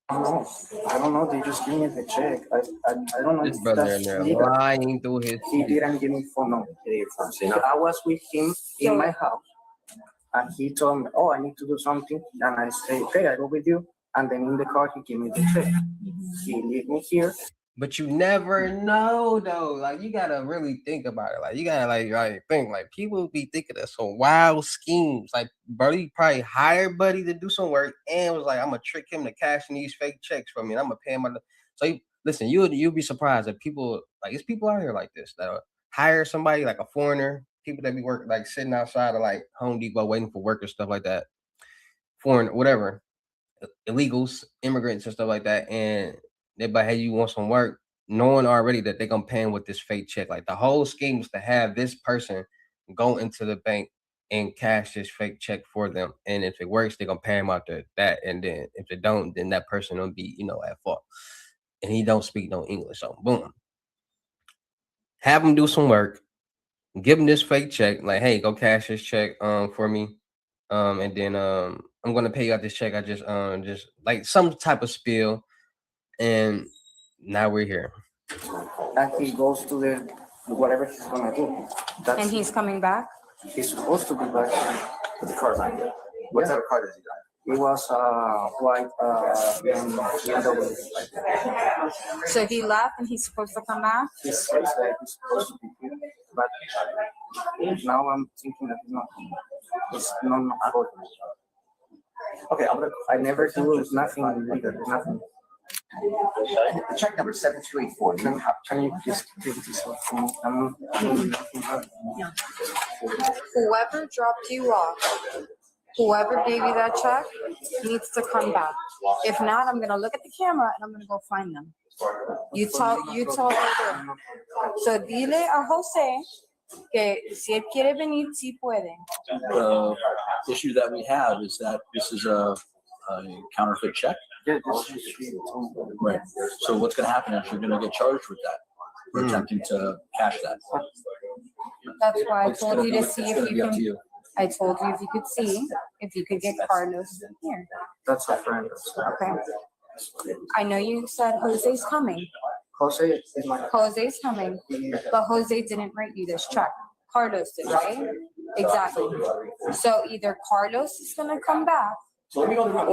I don't know. They just give me the check. I don't know. This if brother in that's there legal. lying through his He teeth. didn't give me phone number. I was with him in my house, and he told me, "Oh, I need to do something," and I say, "Okay, I go with you." And then in the car, he gave me the check. He leave me here. But you never know though. Like you gotta really think about it. Like you gotta like think like people be thinking of some wild schemes. Like Buddy probably hired Buddy to do some work and was like, I'm gonna trick him to cash in these fake checks for me, and I'm gonna pay him. So listen, you'll be surprised that people like it's people out here like this that hire somebody like a foreigner, people that be working like sitting outside of like Home Depot waiting for work or stuff like that, foreign whatever, illegals, immigrants and stuff like that, and they be like, hey, you want some work? Knowing already that they're gonna pay him with this fake check. Like the whole scheme was to have this person go into the bank and cash this fake check for them. And if it works, they're gonna pay him out that. And then if it don't, then that person will be, at fault. And he don't speak no English. So boom. Have him do some work, give him this fake check, like, hey, go cash this check for me. And then I'm gonna pay you out this check. I just like some type of spiel. And now we're here. And he goes to the whatever he's gonna do. And he's coming back? He's supposed to be back With the car back there. What type of car does he drive? It was white BMW. So he left and he's supposed to come back? He says that he's supposed to be here, but now I'm thinking that he's not coming. It's not good. Okay, I never do nothing illegal, nothing. The check number 7284. Can you just give this one to me? Whoever dropped you off, whoever gave you that check needs to come back. If not, I'm gonna look at the camera and I'm gonna go find them. You told her. So dile a Jose que si él quiere venir, sí puede. The issue that we have is that this is a counterfeit check. Right. So what's going to happen is you're going to get charged with that for attempting to cash that. That's why I told you to see It's if gonna you be up can. to you. I told you if you could see if you could get Carlos here. That's a friend. Okay. I know you said Jose's coming. Jose is my. Jose's coming, but Jose didn't write you this check. Carlos did, right? Exactly. So either Carlos is gonna come back or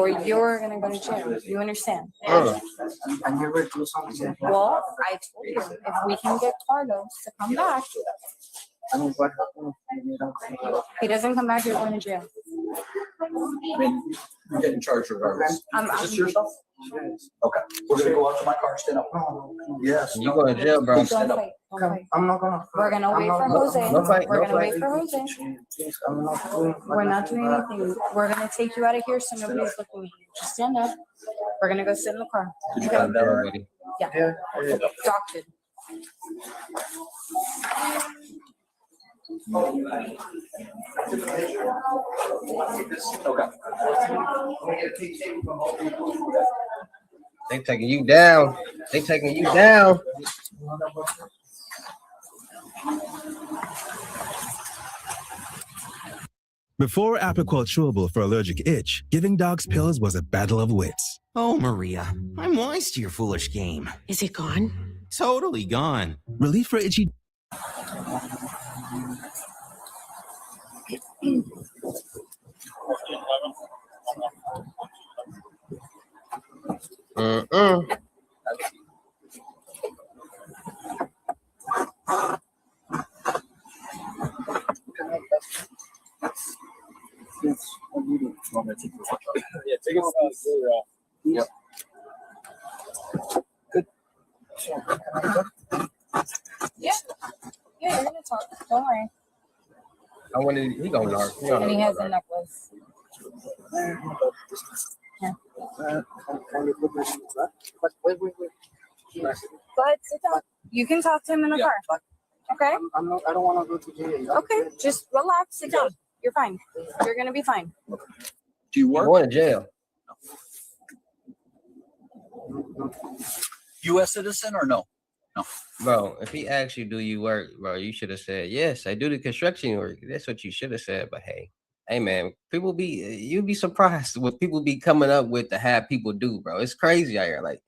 you're gonna go to jail. You understand? I never do something. Well, I told you, if we can get Carlos to come back, I mean, what happened if you don't come back? he doesn't come back, you're going to jail. You're getting charged regardless. Is this your stuff? Okay. We're gonna go out to my car. Stand up. Yes. You go to jail, bro. Stand up. I'm not gonna. We're gonna wait for Jose. No fight, We're no gonna fight. wait for Jose. I'm not doing. We're not doing anything. We're gonna take you out of here so nobody's looking at you. Just stand up. We're gonna go sit in the car. Did you calm down already? Yeah. Dropped it. They taking you down. They taking you down. Before Apoquel Chewable for allergic itch, giving dogs pills was a battle of wits. Oh, Maria, I'm wise to your foolish game. Is it gone? Totally gone. Relief for itchy. Yeah, take it Yep. Good. Yeah. Yeah, you're gonna talk. Don't worry. I wanted he going hard. And he has a necklace. Yeah. Can you put this in the back? But wait. Go ahead, sit down. You can talk to him in the car. Okay? I'm not. I don't want to go to jail. Okay, just relax, sit down. You're fine. You're gonna be fine. Do you work? Going to jail. U.S. citizen or no? No. Bro, if he asked you, do you work, bro, you should have said, yes, I do the construction work. That's what you should have said. But hey, man, you'd be surprised what people be coming up with to have people do, bro. It's crazy out here. Like,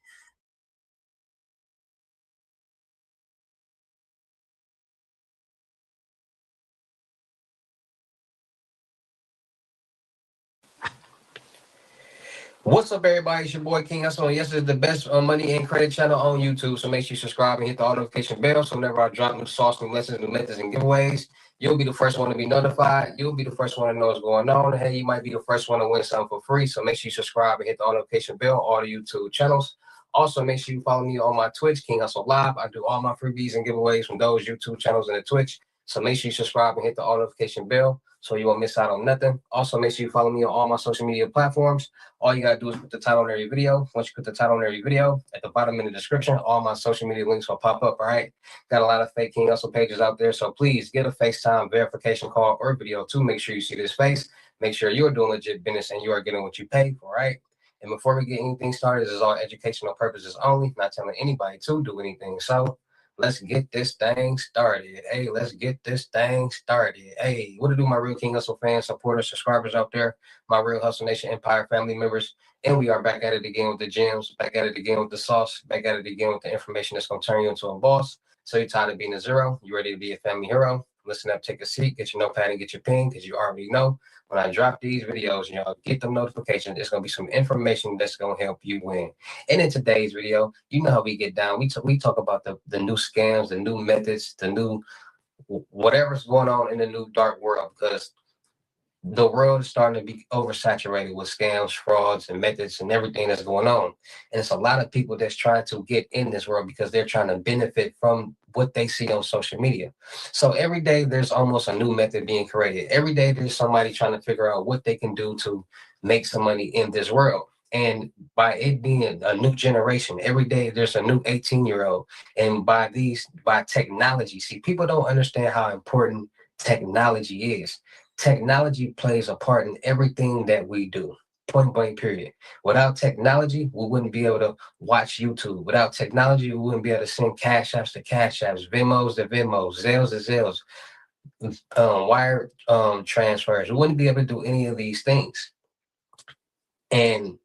What's up, everybody? It's your boy King Hussle. Yes, it's the best money and credit channel on YouTube. So make sure you subscribe and hit the notification bell. So whenever I drop new sauce, new lessons, new methods, and giveaways, you'll be the first one to be notified. You'll be the first one to know what's going on. And hey, you might be the first one to win something for free. So make sure you subscribe and hit the notification bell on all the YouTube channels. Also, make sure you follow me on my Twitch, King Hussle Live. I do all my freebies and giveaways from those YouTube channels and the Twitch. So make sure you subscribe and hit the notification bell so you won't miss out on nothing. Also, make sure you follow me on all my social media platforms. All you gotta do is put the title on every video. Once you put the title on every video, at the bottom in the description, all my social media links will pop up, all right? Got a lot of fake King Hussle pages out there, so please get a FaceTime verification call or video to make sure you see this face. Make sure you're doing legit business and you are getting what you pay for, right? And before we get anything started, this is all educational purposes only, not telling anybody to do anything. So let's get this thing started. Hey, let's get this thing started. Hey, what to do, my real King Hussle fans, supporters, subscribers out there, my real Hustle Nation Empire family members. And we are back at it again with the gems, back at it again with the sauce, back at it again with the information that's going to turn you into a boss. So you're tired of being a zero, you ready to be a family hero? Listen up, take a seat, get your notepad and get your pen, because you already know when I drop these videos, y'all get them notifications. There's going to be some information that's going to help you win. And in today's video, you know how we get down. We talk about the new scams, the new methods, the new whatever's going on in the new dark world, because the world is starting to be oversaturated with scams, frauds, and methods and everything that's going on. And it's a lot of people that's trying to get in this world because they're trying to benefit from what they see on social media. So every day there's almost a new method being created. Every day there's somebody trying to figure out what they can do to make some money in this world. And by it being a new generation, every day there's a new 18-year-old. And by technology, see, people don't understand how important technology is. Technology plays a part in everything that we do, point blank, period. Without technology, we wouldn't be able to watch YouTube. Without technology, we wouldn't be able to send cash apps to cash apps, Venmos to Venmos, Zelles to Zelles, wire transfers. We wouldn't be able to do any of these things. And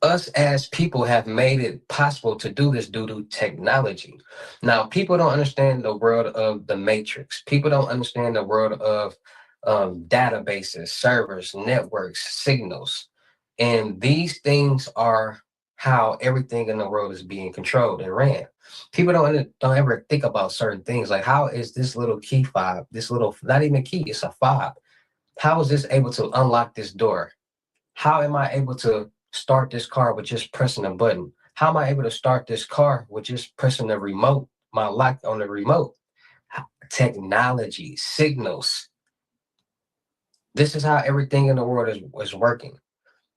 us as people have made it possible to do this due to technology. Now, people don't understand the world of the matrix. People don't understand the world of databases, servers, networks, signals. And these things are how everything in the world is being controlled and ran. People don't ever think about certain things. Like, how is this little key fob, this little, not even key, it's a fob. How is this able to unlock this door? How am I able to start this car with just pressing a button? How am I able to start this car with just pressing the remote, my lock on the remote? Technology, signals. This is how everything in the world is working.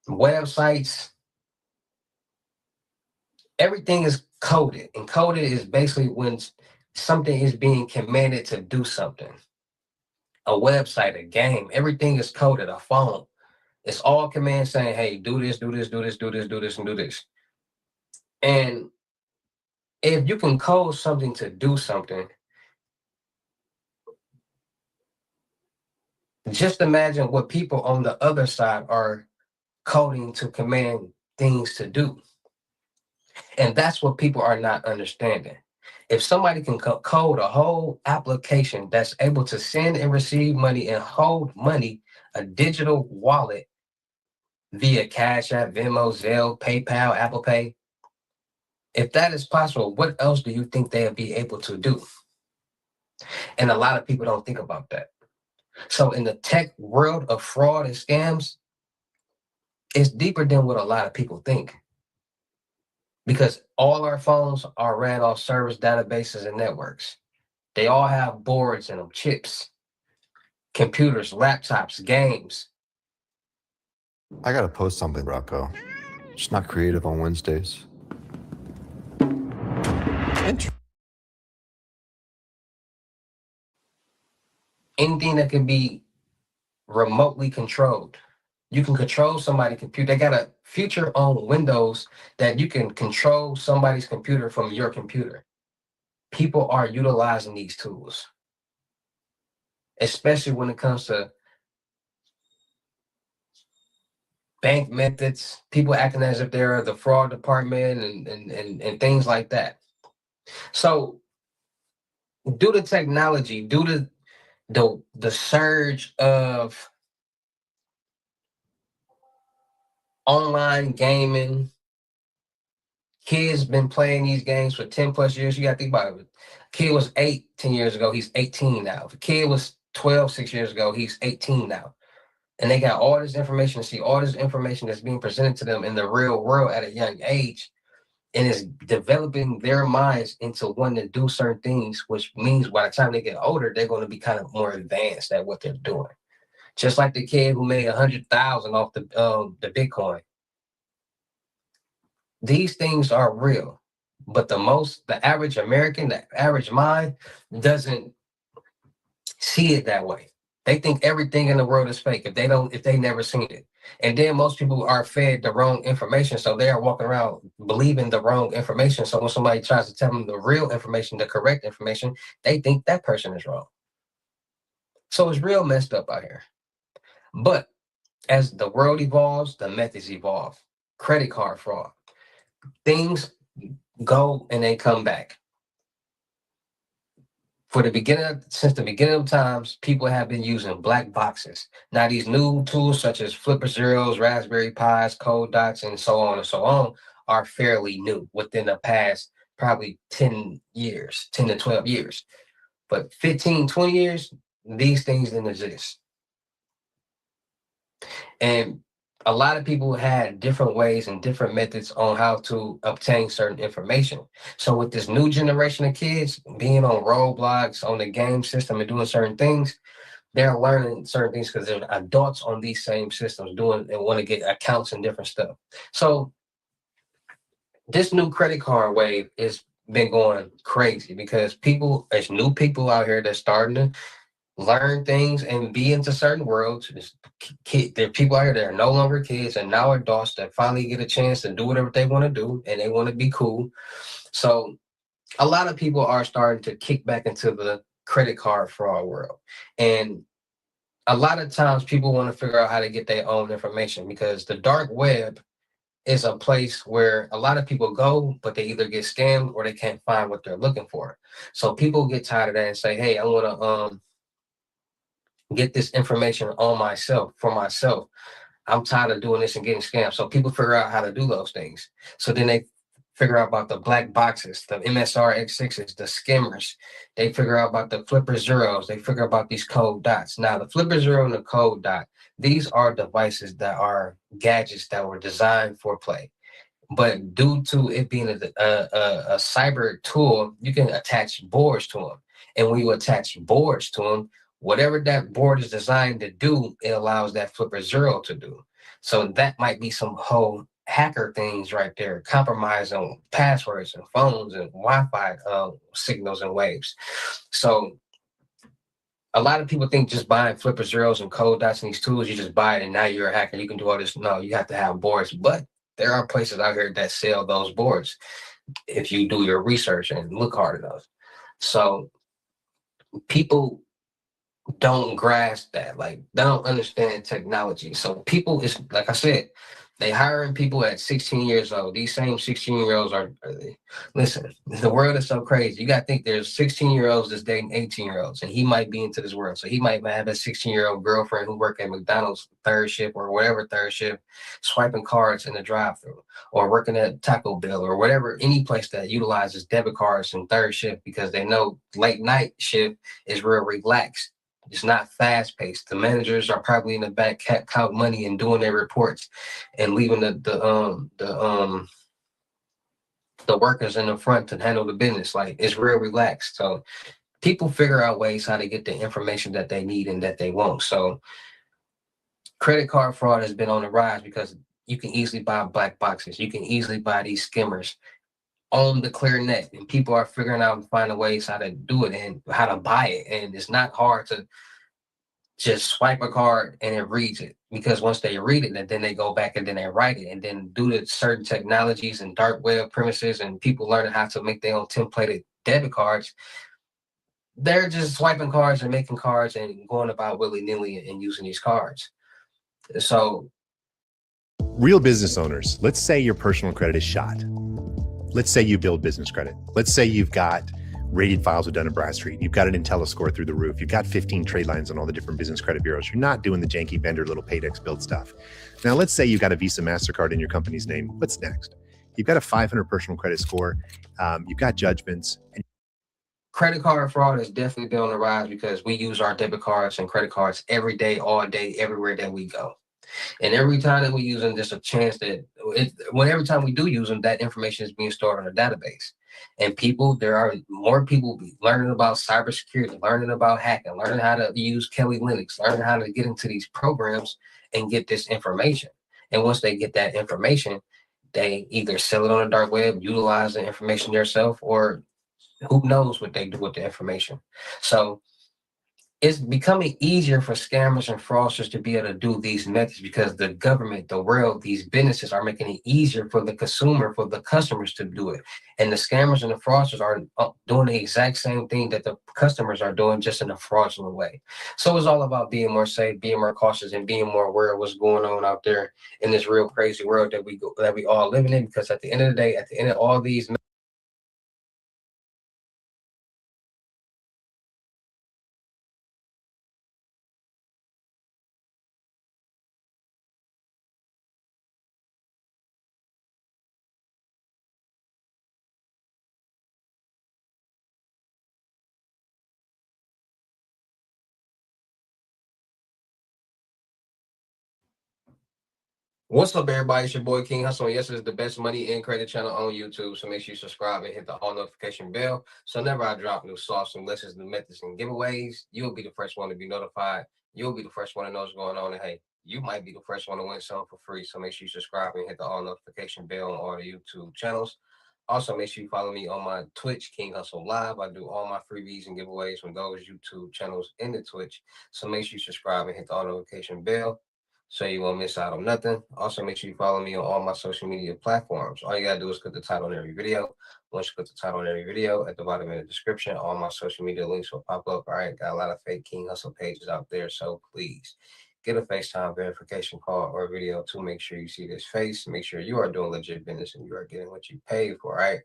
Websites, everything is coded. And coded is basically when something is being commanded to do something. A website, a game, everything is coded, a phone. It's all commands saying, hey, do this, do this, do this, do this, do this, and do this. And if you can code something to do something, just imagine what people on the other side are coding to command things to do. And that's what people are not understanding. If somebody can code a whole application that's able to send and receive money and hold money, a digital wallet via Cash App, Venmo, Zelle, PayPal, Apple Pay, if that is possible, what else do you think they'll be able to do? And a lot of people don't think about that. So in the tech world of fraud and scams, it's deeper than what a lot of people think. Because all our phones are ran off servers, databases, and networks. They all have boards in them, chips, computers, laptops, games. I gotta post something, Rocco. Just not creative on Wednesdays. Anything that can be remotely controlled. You can control somebody's computer. They got a feature on Windows that you can control somebody's computer from your computer. People are utilizing these tools, especially when it comes to bank methods, people acting as if they're the fraud department and things like that. So due to technology, due to the surge of online gaming, kids been playing these games for 10 plus years. You got to think about it. Kid was 8 10 years ago, he's 18 now. If a kid was 12 6 years ago, he's 18 now. And they got all this information to see, all this information that's being presented to them in the real world at a young age. And it's developing their minds into wanting to do certain things, which means by the time they get older, they're going to be kind of more advanced at what they're doing. Just like the kid who made 100,000 off the Bitcoin. These things are real, but the average American, the average mind doesn't see it that way. They think everything in the world is fake if they never seen it. And then most people are fed the wrong information, so they are walking around believing the wrong information. So when somebody tries to tell them the real information, the correct information, they think that person is wrong. So it's real messed up out here. But as the world evolves, the methods evolve. Credit card fraud. Things go and they come back. Since the beginning of times, people have been using black boxes. Now, these new tools such as Flipper Zeros, Raspberry Pis, Code Dots, and so on, are fairly new within the past probably 10 years, 10 to 12 years. But 15, 20 years, these things didn't exist. And a lot of people had different ways and different methods on how to obtain certain information. So with this new generation of kids being on Roblox, on the game system and doing certain things, they're learning certain things because they're adults on these same systems doing and want to get accounts and different stuff. So this new credit card wave has been going crazy because there's new people out here that's starting to learn things and be into certain worlds. There are people out here that are no longer kids and now adults that finally get a chance to do whatever they want to do and they want to be cool. So a lot of people are starting to kick back into the credit card fraud world. And a lot of times people want to figure out how to get their own information because the dark web is a place where a lot of people go, but they either get scammed or they can't find what they're looking for. So people get tired of that and say, hey, I want to get this information on for myself. I'm tired of doing this and getting scammed. So people figure out how to do those things. So then they figure out about the black boxes, the MSR X6s, the skimmers. They figure out about the flipper zeros. They figure out about these code dots. Now, the flipper zero and the code dot, these are devices that are gadgets that were designed for play. But due to it being a cyber tool, you can attach boards to them. And when you attach boards to them, whatever that board is designed to do, it allows that flipper zero to do. So that might be some whole hacker things right there, compromising passwords and phones and Wi-Fi signals and waves. So a lot of people think just buying flipper zeros and code dots and these tools, you just buy it and now you're a hacker. You can do all this. No, you have to have boards. But there are places out here that sell those boards if you do your research and look hard enough. So people don't grasp that. Like, they don't understand technology. So people is, like I said, they hiring people at 16 years old. These same 16-year-olds listen, the world is so crazy. You got to think there's 16-year-olds that's dating 18-year-olds, and he might be into this world. So he might have a 16-year-old girlfriend who work at McDonald's third shift or whatever third shift, swiping cards in the drive-thru, or working at Taco Bell or whatever, any place that utilizes debit cards in third shift, because they know late night shift is real relaxed. It's not fast paced. The managers are probably in the back count money and doing their reports, and leaving the workers in the front to handle the business. Like, it's real relaxed. So people figure out ways how to get the information that they need and that they want. So credit card fraud has been on the rise because you can easily buy black boxes. You can easily buy these skimmers on the clear net, and people are figuring out and finding ways how to do it and how to buy it. And it's not hard to just swipe a card and it reads it, because once they read it, and then they go back and then they write it, and then due to certain technologies and dark web premises and people learning how to make their own templated debit cards, they're just swiping cards and making cards and going about willy-nilly and using these cards. So real business owners, let's say your personal credit is shot. Let's say you build business credit. Let's say you've got rated files with Dun & Bradstreet. You've got an IntelliScore through the roof. You've got 15 trade lines on all the different business credit bureaus. You're not doing the janky vendor little Paydex build stuff. Now, let's say you've got a Visa, MasterCard in your company's name. What's next? You've got a 500 personal credit score. You've got judgments. credit card fraud has definitely been on the rise because we use our debit cards and credit cards every day, all day, everywhere that we go. And every time that we use them, there's a chance that every time we do use them, that information is being stored on a database. And there are more people learning about cybersecurity, learning about hacking, learning how to use Kelly Linux, learning how to get into these programs and get this information. And once they get that information, they either sell it on the dark web, utilize the information themselves, or who knows what they do with the information. So it's becoming easier for scammers and fraudsters to be able to do these methods because the government, the world, these businesses are making it easier for the consumer, for the customers to do it. And the scammers and the fraudsters are doing the exact same thing that the customers are doing, just in a fraudulent way. So it's all about being more safe, being more cautious, and being more aware of what's going on out there in this real crazy world that we all living in. Because at the end of the day, at the end of all these What's up, everybody? It's your boy King Hussle. Yes, it's the best money and credit channel on YouTube. So make sure you subscribe and hit the all notification bell. So whenever I drop new sauce and lessons, new methods, and giveaways, you'll be the first one to be notified. You'll be the first one to know what's going on. And hey, you might be the first one to win something for free. So make sure you subscribe and hit the all notification bell on all the YouTube channels. Also, make sure you follow me on my Twitch, King Hussle Live. I do all my freebies and giveaways from those YouTube channels in the Twitch. So make sure you subscribe and hit the all notification bell so you won't miss out on nothing. Also, make sure you follow me on all my social media platforms. All you gotta do is click the title on every video. Once you click the title on every video, at the bottom in the description, all my social media links will pop up. All right, got a lot of fake King Hussle pages out there, so please get a FaceTime verification call or video to make sure you see this face, make sure you are doing legit business and you are getting what you paid for, right?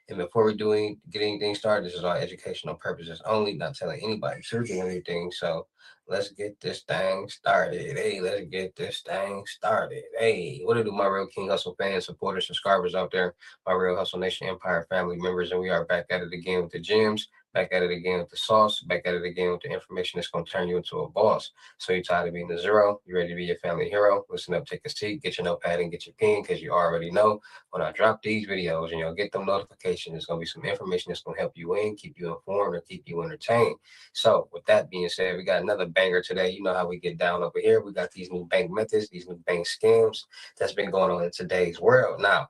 And before we get anything started, this is all educational purposes only, not telling anybody to do anything. So let's get this thing started. Hey, let's get this thing started. Hey, what it do, my real King Hustle fans, supporters, subscribers out there, my real Hustle Nation Empire family members, and we are back at it again with the gems. Back at it again with the sauce, back at it again with the information that's going to turn you into a boss. So you're tired of being the zero, you're ready to be your family hero. Listen up, take a seat, get your notepad and get your pen, because you already know when I drop these videos and you'll get them notifications, there's going to be some information that's going to help you keep you informed, or keep you entertained. So with that being said, we got another banger today. You know how we get down over here. We got these new bank methods, these new bank scams that's been going on in today's world. Now,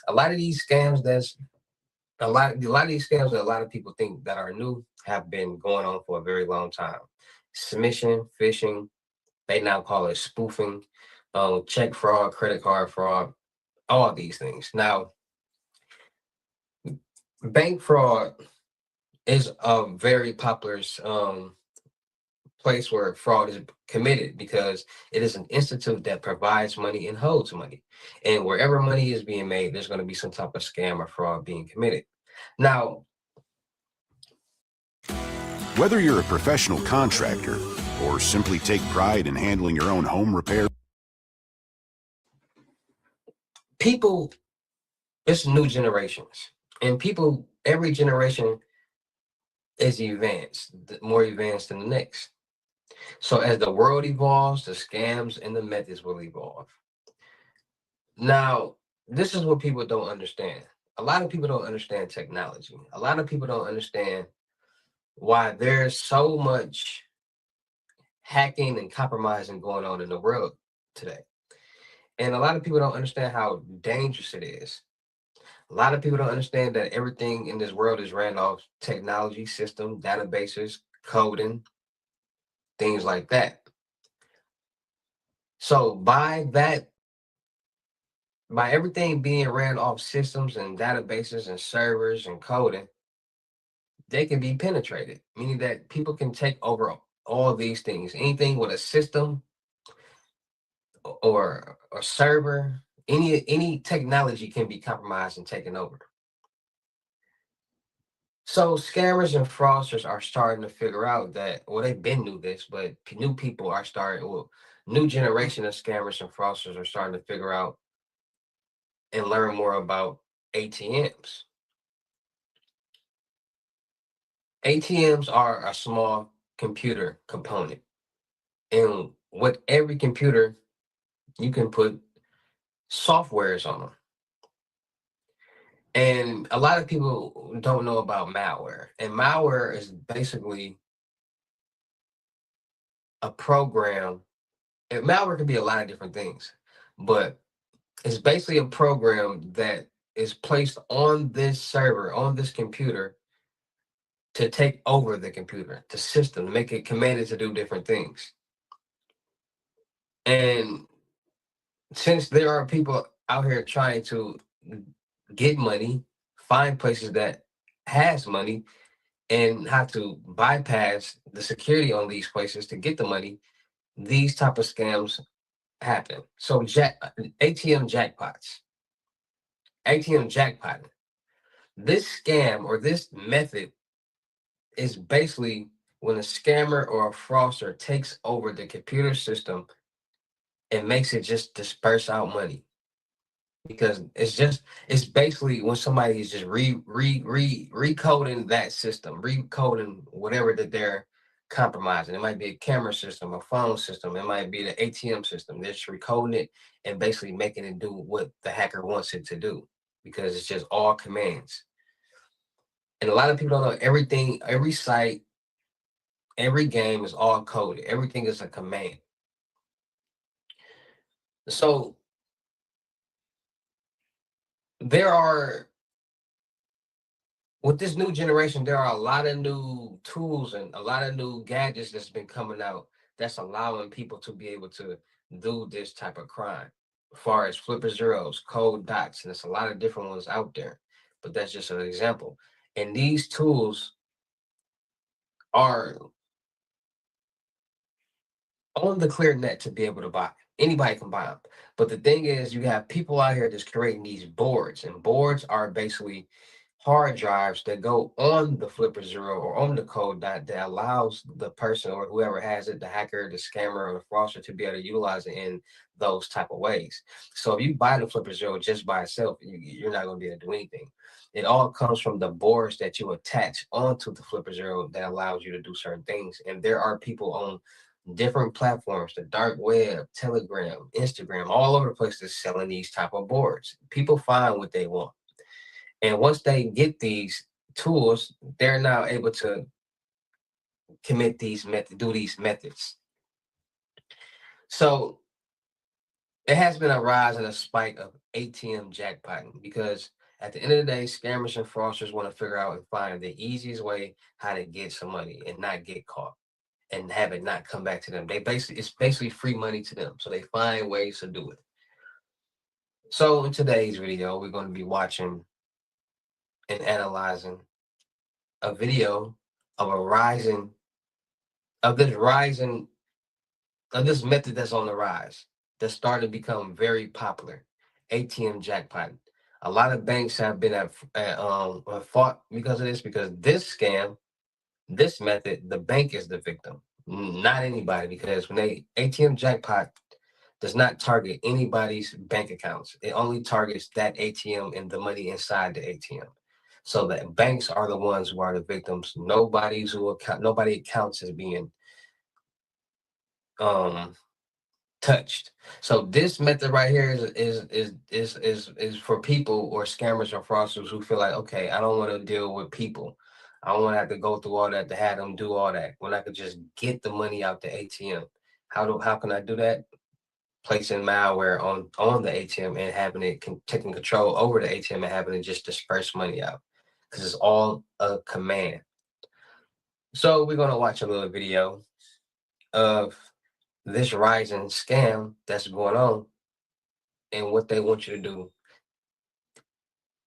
a lot of these scams a lot of these scams that a lot of people think that are new have been going on for a very long time. Smishing, phishing, they now call it spoofing, check fraud, credit card fraud, all these things. Now, bank fraud is a very popular place where fraud is committed, because it is an institute that provides money and holds money. And wherever money is being made, there's going to be some type of scam or fraud being committed. Now, Whether you're a professional contractor or simply take pride in handling your own home repair, people, it's new generations. And people, every generation is more advanced than the next. So as the world evolves, the scams and the methods will evolve. Now, this is what people don't understand. A lot of people don't understand technology. A lot of people don't understand why there's so much hacking and compromising going on in the world today. And a lot of people don't understand how dangerous it is. A lot of people don't understand that everything in this world is ran off technology, system, databases, coding, things like that. So by everything being ran off systems and databases and servers and coding, they can be penetrated, meaning that people can take over all these things. Anything with a system or a server, any technology can be compromised and taken over. So scammers and fraudsters are starting to figure out that, well, they've been knew this, but new people are starting, well, new generation of scammers and fraudsters are starting to figure out and learn more about ATMs. ATMs are a small computer component. And with every computer, you can put softwares on them. And a lot of people don't know about malware. And malware is basically a program. And malware can be a lot of different things, but it's basically a program that is placed on this server, on this computer, to take over the computer, the system, make it commanded to do different things. And since there are people out here trying to get money, find places that has money, and how to bypass the security on these places to get the money, these type of scams happen. So ATM jackpots, ATM jackpotting. This scam or this method is basically when a scammer or a fraudster takes over the computer system and makes it just disperse out money. Because it's basically when somebody is just recoding that system, recoding whatever that they're compromising. It might be a camera system, a phone system, it might be the ATM system. They're just recoding it and basically making it do what the hacker wants it to do, because it's just all commands. And a lot of people don't know everything, every site, every game is all coded. Everything is a command. So there are, with this new generation, there are a lot of new tools and a lot of new gadgets that's been coming out that's allowing people to be able to do this type of crime. As far as flipper zeros, code dots, and there's a lot of different ones out there, but that's just an example. And these tools are on the clear net to be able to buy. Anybody can buy them. But the thing is, you have people out here that's creating these boards, and boards are basically hard drives that go on the Flipper Zero or on the code that allows the person or whoever has it, the hacker, the scammer, or the fraudster, to be able to utilize it in those type of ways. So if you buy the Flipper Zero just by itself, you're not going to be able to do anything. It all comes from the boards that you attach onto the Flipper Zero that allows you to do certain things. And there are people on different platforms, the dark web, Telegram, Instagram, all over the place that's selling these type of boards. People find what they want. And once they get these tools, they're now able to commit these do these methods. So it has been a rise and a spike of ATM jackpotting because at the end of the day, scammers and fraudsters want to figure out and find the easiest way how to get some money and not get caught and have it not come back to them. It's basically free money to them. So they find ways to do it. So in today's video, we're going to be watching and analyzing a video of this method that's on the rise, that's starting to become very popular, ATM jackpotting. A lot of banks have been fought because of this, because this scam, this method, the bank is the victim, not anybody, because when they ATM jackpot does not target anybody's bank accounts. It only targets that ATM and the money inside the ATM. So the banks are the ones who are the victims. Nobody accounts as being touched. So this method right here is for people or scammers or fraudsters who feel like, okay, I don't want to deal with people. I don't want to have to go through all that to have them do all that when I could just get the money out the ATM. How can I do that? Placing malware on the ATM and having it taking control over the ATM and having it just disperse money out, because it's all a command. So we're going to watch a little video of this rising scam that's going on and what they want you to do.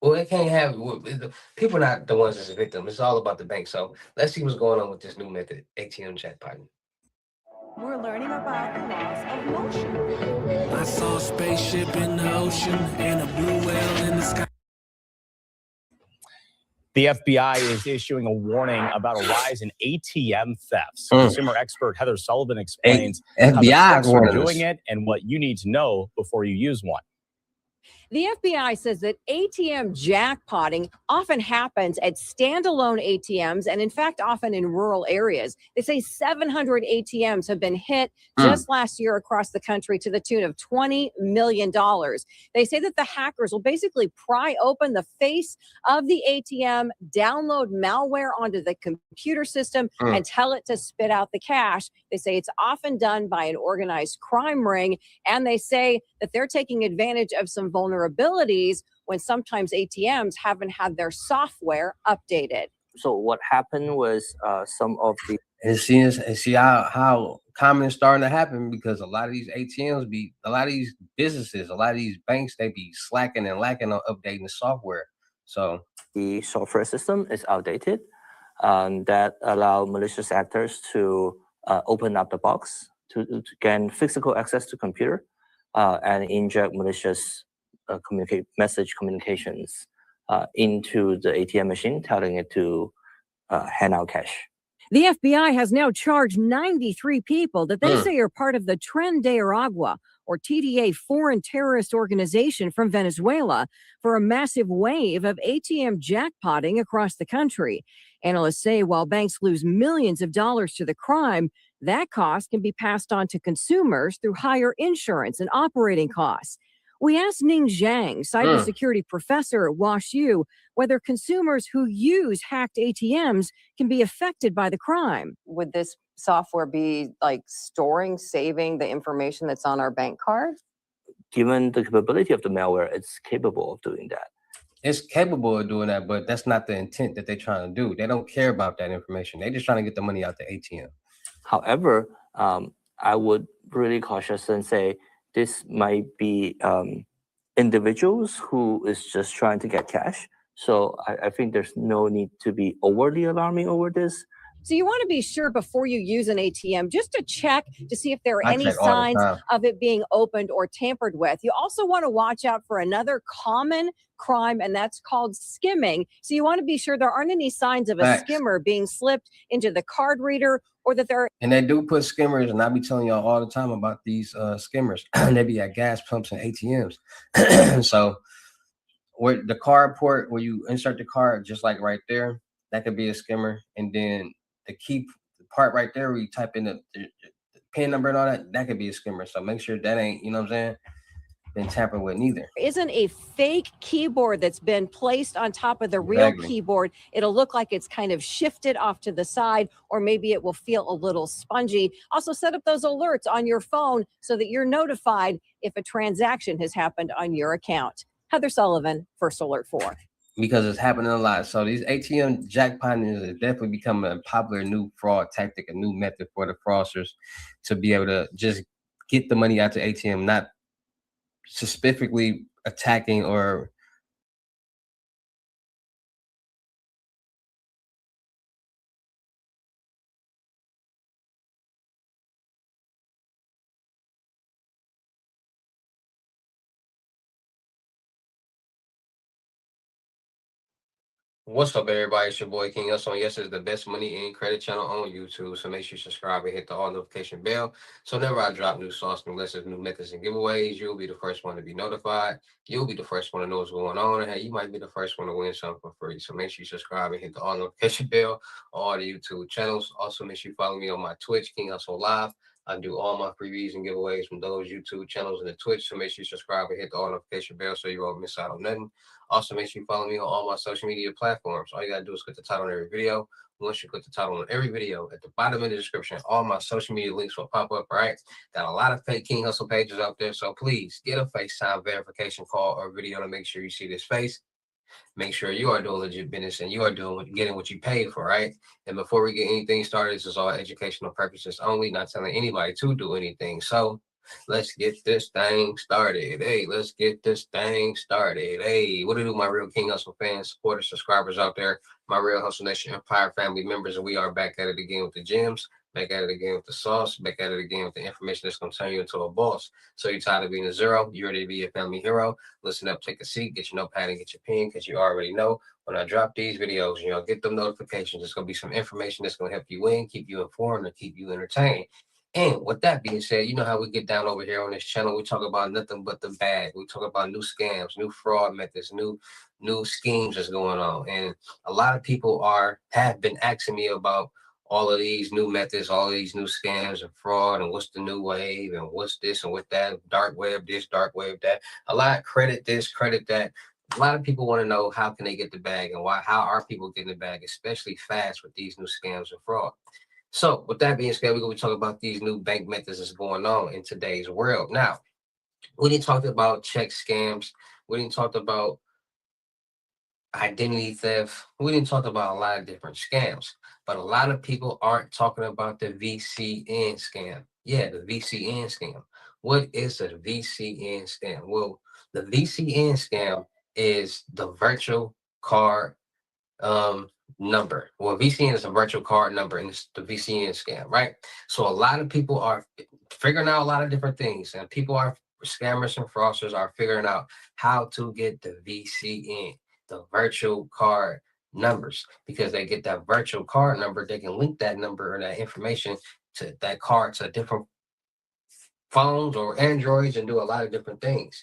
Well, it can't have people are not the ones that's a victim. It's all about the bank. So let's see what's going on with this new method, ATM jackpotting. We're learning about the laws of motion. I saw a spaceship in the ocean and a blue whale in the sky. The FBI is issuing a warning about a rise in ATM thefts. Consumer expert Heather Sullivan explains how the crooks are doing it and what you need to know before you use one. The FBI says that ATM jackpotting often happens at standalone ATMs and, in fact, often in rural areas. They say 700 ATMs have been hit just last year across the country to the tune of $20 million. They say that the hackers will basically pry open the face of the ATM, download malware onto the computer system, and tell it to spit out the cash. They say it's often done by an organized crime ring, and they say that they're taking advantage of some vulnerabilities when sometimes ATMs haven't had their software updated. So what happened was some of the And see how common it's starting to happen, because a lot of these ATMs a lot of these businesses, a lot of these banks, they be slacking and lacking on updating the software. So the software system is outdated, that allow malicious actors to open up the box to gain physical access to computer and inject malicious message communications into the ATM machine, telling it to hand out cash. The FBI has now charged 93 people that they say are part of the Tren de Aragua, or TDA, foreign terrorist organization from Venezuela, for a massive wave of ATM jackpotting across the country. Analysts say while banks lose millions of dollars to the crime, that cost can be passed on to consumers through higher insurance and operating costs. We asked Ning Zhang, cybersecurity professor at WashU, whether consumers who use hacked ATMs can be affected by the crime. Would this software be like saving the information that's on our bank card? Given the capability of the malware, it's capable of doing that. it's capable of doing that, but that's not the intent that they're trying to do. They don't care about that information. They're just trying to get the money out the ATM. However, I would really cautious and say this might be individuals who is just trying to get cash. So I think there's no need to be overly alarming over this. So you want to be sure before you use an ATM just to check to see if there are I any check all the signs time. of it being opened or tampered with. You also want to watch out for another common crime, and that's called skimming. So you want to be sure there aren't any signs of a Facts. skimmer being slipped into the card reader, or that there are. And they do put skimmers, and I be telling y'all all the time about these skimmers. They be at gas pumps and ATMs. So where the card port, where you insert the card, just like right there, that could be a skimmer. And then the key part right there, where you type in the PIN number and all that, that could be a skimmer. So make sure that ain't, you know what I'm saying, been tampered with neither. Isn't a fake keyboard that's been placed on top of the real keyboard. It'll look like it's kind of shifted off to the side, or maybe it will feel a little spongy. Also set up those alerts on your phone so that you're notified if a transaction has happened on your account. Heather Sullivan, First Alert 4. Because it's happening a lot. So these ATM jackpotting is definitely becoming a popular new fraud tactic, a new method for the fraudsters to be able to just get the money out the ATM, not specifically attacking or What's up, everybody? It's your boy King Hussle. Yes, it's the best money and credit channel on YouTube. So make sure you subscribe and hit the all notification bell. So whenever I drop new sauce, new lessons, new methods, and giveaways, you'll be the first one to be notified. You'll be the first one to know what's going on. And hey, you might be the first one to win something for free. So make sure you subscribe and hit the all notification bell on all the YouTube channels. Also, make sure you follow me on my Twitch, King Hussle Live. I do all my freebies and giveaways from those YouTube channels and the Twitch. So make sure you subscribe and hit the all notification bell so you won't miss out on nothing. Also, make sure you follow me on all my social media platforms. All you gotta do is click the title on every video. Once you click the title on every video, at the bottom of the description, all my social media links will pop up, right? Got a lot of fake King Hussle pages out there, so please get a FaceTime verification call or video to make sure you see this face. Make sure you are doing legit business and you are getting what you paid for, right? And before we get anything started, this is all educational purposes only, not telling anybody to do anything. So let's get this thing started. Hey, let's get this thing started. Hey, what do you do, my real King Hussle fans, supporters, subscribers out there, my real Hustle Nation Empire family members, and we are back at it again with the gems, back at it again with the sauce, back at it again with the information that's going to turn you into a boss. So you're tired of being a zero, you're ready to be a family hero. Listen up, take a seat, get your notepad and get your pen, because you already know when I drop these videos, get them notifications. It's going to be some information that's going to help you win, keep you informed, and keep you entertained. And with that being said, you know how we get down over here on this channel. We talk about nothing but the bad. We talk about new scams, new fraud methods, new schemes that's going on. And a lot of people have been asking me about all of these new methods, all of these new scams and fraud, and what's the new wave, and what's this and what that, dark web this, dark web that. A lot credit this, credit that. A lot of people want to know how can they get the bag, and how are people getting the bag, especially fast with these new scams and fraud. So with that being said, we're going to be talking about these new bank methods that's going on in today's world. Now, we didn't talk about check scams. We didn't talk about identity theft. We didn't talk about a lot of different scams, but a lot of people aren't talking about the VCN scam. Yeah, the VCN scam. What is a VCN scam? Well, the VCN scam is the virtual card number. Well, VCN is a virtual card number, and it's the VCN scam, right? So a lot of people are figuring out a lot of different things, and scammers and fraudsters are figuring out how to get the VCN, the virtual card numbers, because they get that virtual card number, they can link that number or that information to that card to different phones or Androids and do a lot of different things,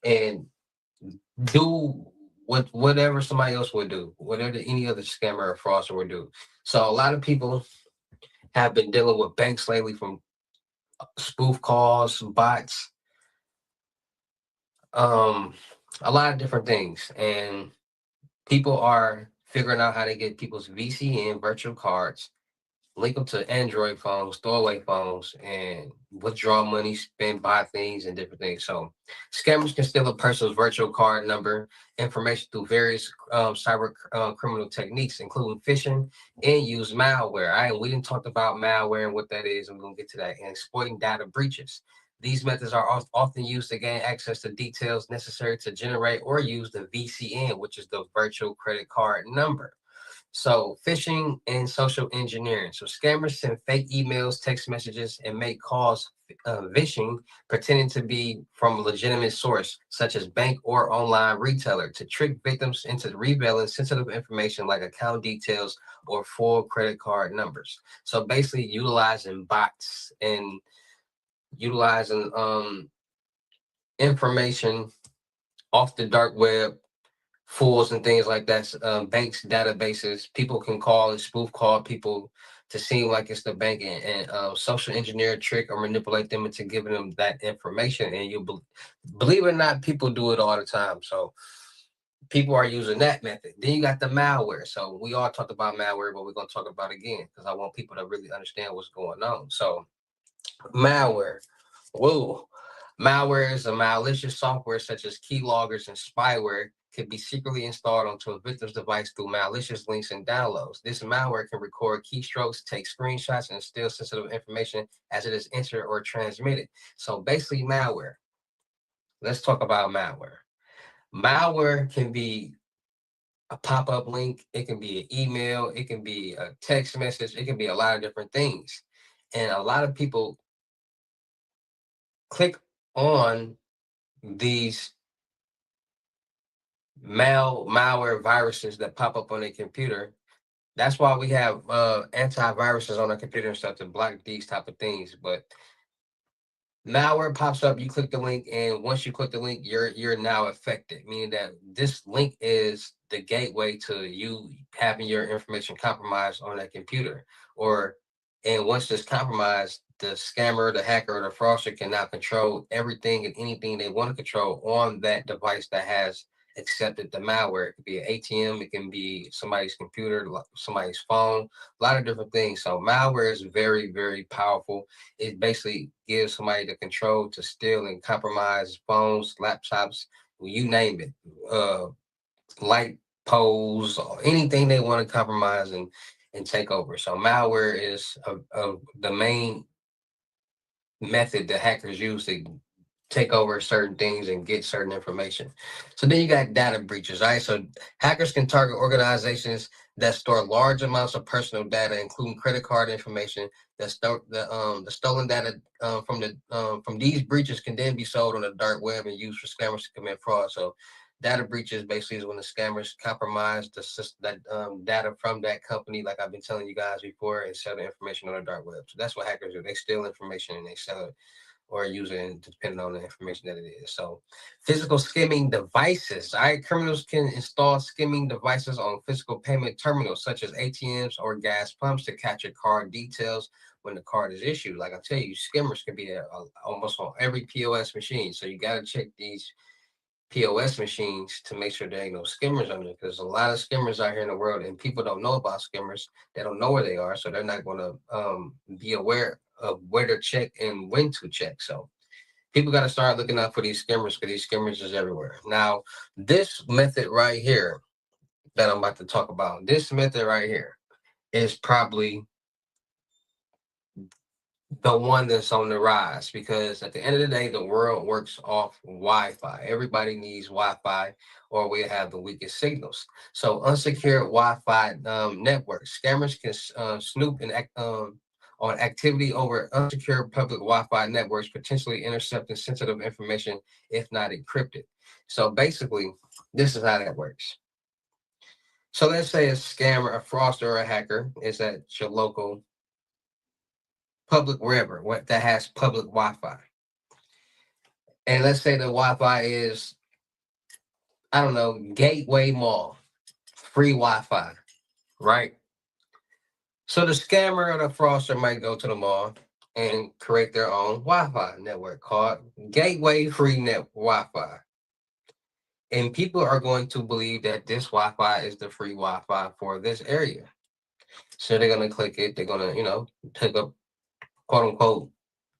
and do whatever somebody else would do, whatever any other scammer or fraudster would do. So a lot of people have been dealing with banks lately, from spoof calls, bots, a lot of different things. And people are figuring out how to get people's VCN virtual cards, link them to Android phones, throwaway phones, and withdraw money, spend, buy things, and different things. So scammers can steal a person's virtual card number information through various cyber criminal techniques, including phishing and use malware. All right, we didn't talk about malware and what that is. I'm going to get to that. And exploiting data breaches. These methods are often used to gain access to details necessary to generate or use the VCN, which is the virtual credit card number. So phishing and social engineering. So scammers send fake emails, text messages, and make calls phishing, pretending to be from a legitimate source, such as bank or online retailer, to trick victims into revealing sensitive information like account details or full credit card numbers. So basically utilizing bots and utilizing information off the dark web, fools and things like that, banks databases. People can call and spoof call people to seem like it's the bank, and social engineer, trick or manipulate them into giving them that information. And believe it or not, people do it all the time. So people are using that method. Then you got the malware. So we all talked about malware, but we're going to talk about it again because I want people to really understand what's going on. So malware. Whoa. Malware is a malicious software such as keyloggers and spyware can be secretly installed onto a victim's device through malicious links and downloads. This malware can record keystrokes, take screenshots, and steal sensitive information as it is entered or transmitted. So basically malware. Let's talk about malware. Malware can be a pop-up link, it can be an email, it can be a text message, it can be a lot of different things. And a lot of people click on these malware viruses that pop up on their computer. That's why we have antiviruses on our computer and stuff to block these type of things. But malware pops up, you click the link, and once you click the link, you're now affected, meaning that this link is the gateway to you having your information compromised on that computer. And once it's compromised, the scammer, the hacker, or the fraudster can now control everything and anything they want to control on that device that has accepted the malware. It could be an ATM, it can be somebody's computer, somebody's phone, a lot of different things. So malware is very, very powerful. It basically gives somebody the control to steal and compromise phones, laptops, you name it, light poles, or anything they want to compromise and take over. So malware is the main method that hackers use to take over certain things and get certain information. So then you got data breaches, right? So hackers can target organizations that store large amounts of personal data, including credit card information. The stolen data from these breaches can then be sold on the dark web and used for scammers to commit fraud. So data breaches basically is when the scammers compromise the system, data from that company, like I've been telling you guys before, and sell the information on the dark web. So that's what hackers do. They steal information and they sell it or use it depending on the information that it is. So physical skimming devices. All right, criminals can install skimming devices on physical payment terminals such as ATMs or gas pumps to capture card details when the card is issued. Like I tell you, skimmers can be almost on every POS machine. So you got to check these POS machines to make sure there ain't no skimmers on there, because there's a lot of skimmers out here in the world and people don't know about skimmers. They don't know where they are, so they're not going to be aware of where to check and when to check. So people got to start looking out for these skimmers, because these skimmers is everywhere. Now, this method right here that I'm about to talk about, this method right here is probably the one that's on the rise, because at the end of the day, the world works off Wi-Fi. Everybody needs Wi-Fi, or we have the weakest signals. So unsecured Wi-Fi networks, scammers can snoop and on activity over unsecured public Wi-Fi networks, potentially intercepting sensitive information if not encrypted. So basically, this is how that works. So let's say a scammer, a fraudster, or a hacker is at your local public wherever that has public Wi-Fi. And let's say the Wi-Fi is, I don't know, Gateway Mall, free Wi-Fi, right? So the scammer or the fraudster might go to the mall and create their own Wi-Fi network called Gateway Free Net Wi-Fi. And people are going to believe that this Wi-Fi is the free Wi-Fi for this area. So they're going to click it. They're going to, take up, quote unquote,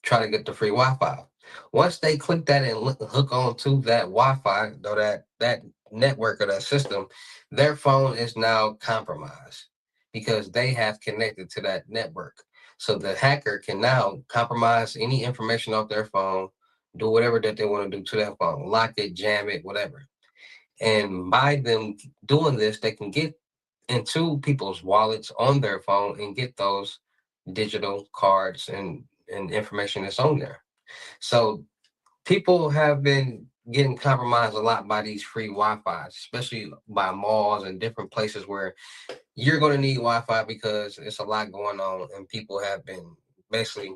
try to get the free Wi-Fi. Once they click that and hook onto that Wi-Fi or that network or that system, their phone is now compromised because they have connected to that network. So the hacker can now compromise any information off their phone, do whatever that they want to do to that phone, lock it, jam it, whatever. And by them doing this, they can get into people's wallets on their phone and get those digital cards and information that's on there. So people have been getting compromised a lot by these free Wi-Fi, especially by malls and different places where you're going to need Wi-Fi because it's a lot going on, and people have been basically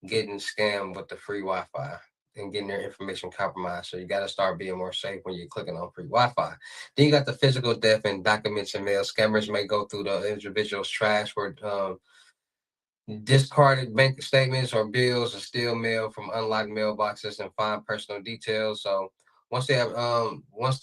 getting scammed with the free Wi-Fi and getting their information compromised. So you got to start being more safe when you're clicking on free Wi-Fi. Then you got the physical theft and documents and mail. Scammers may go through the individual's trash for discarded bank statements or bills or steal mail from unlocked mailboxes and find personal details. So once they have once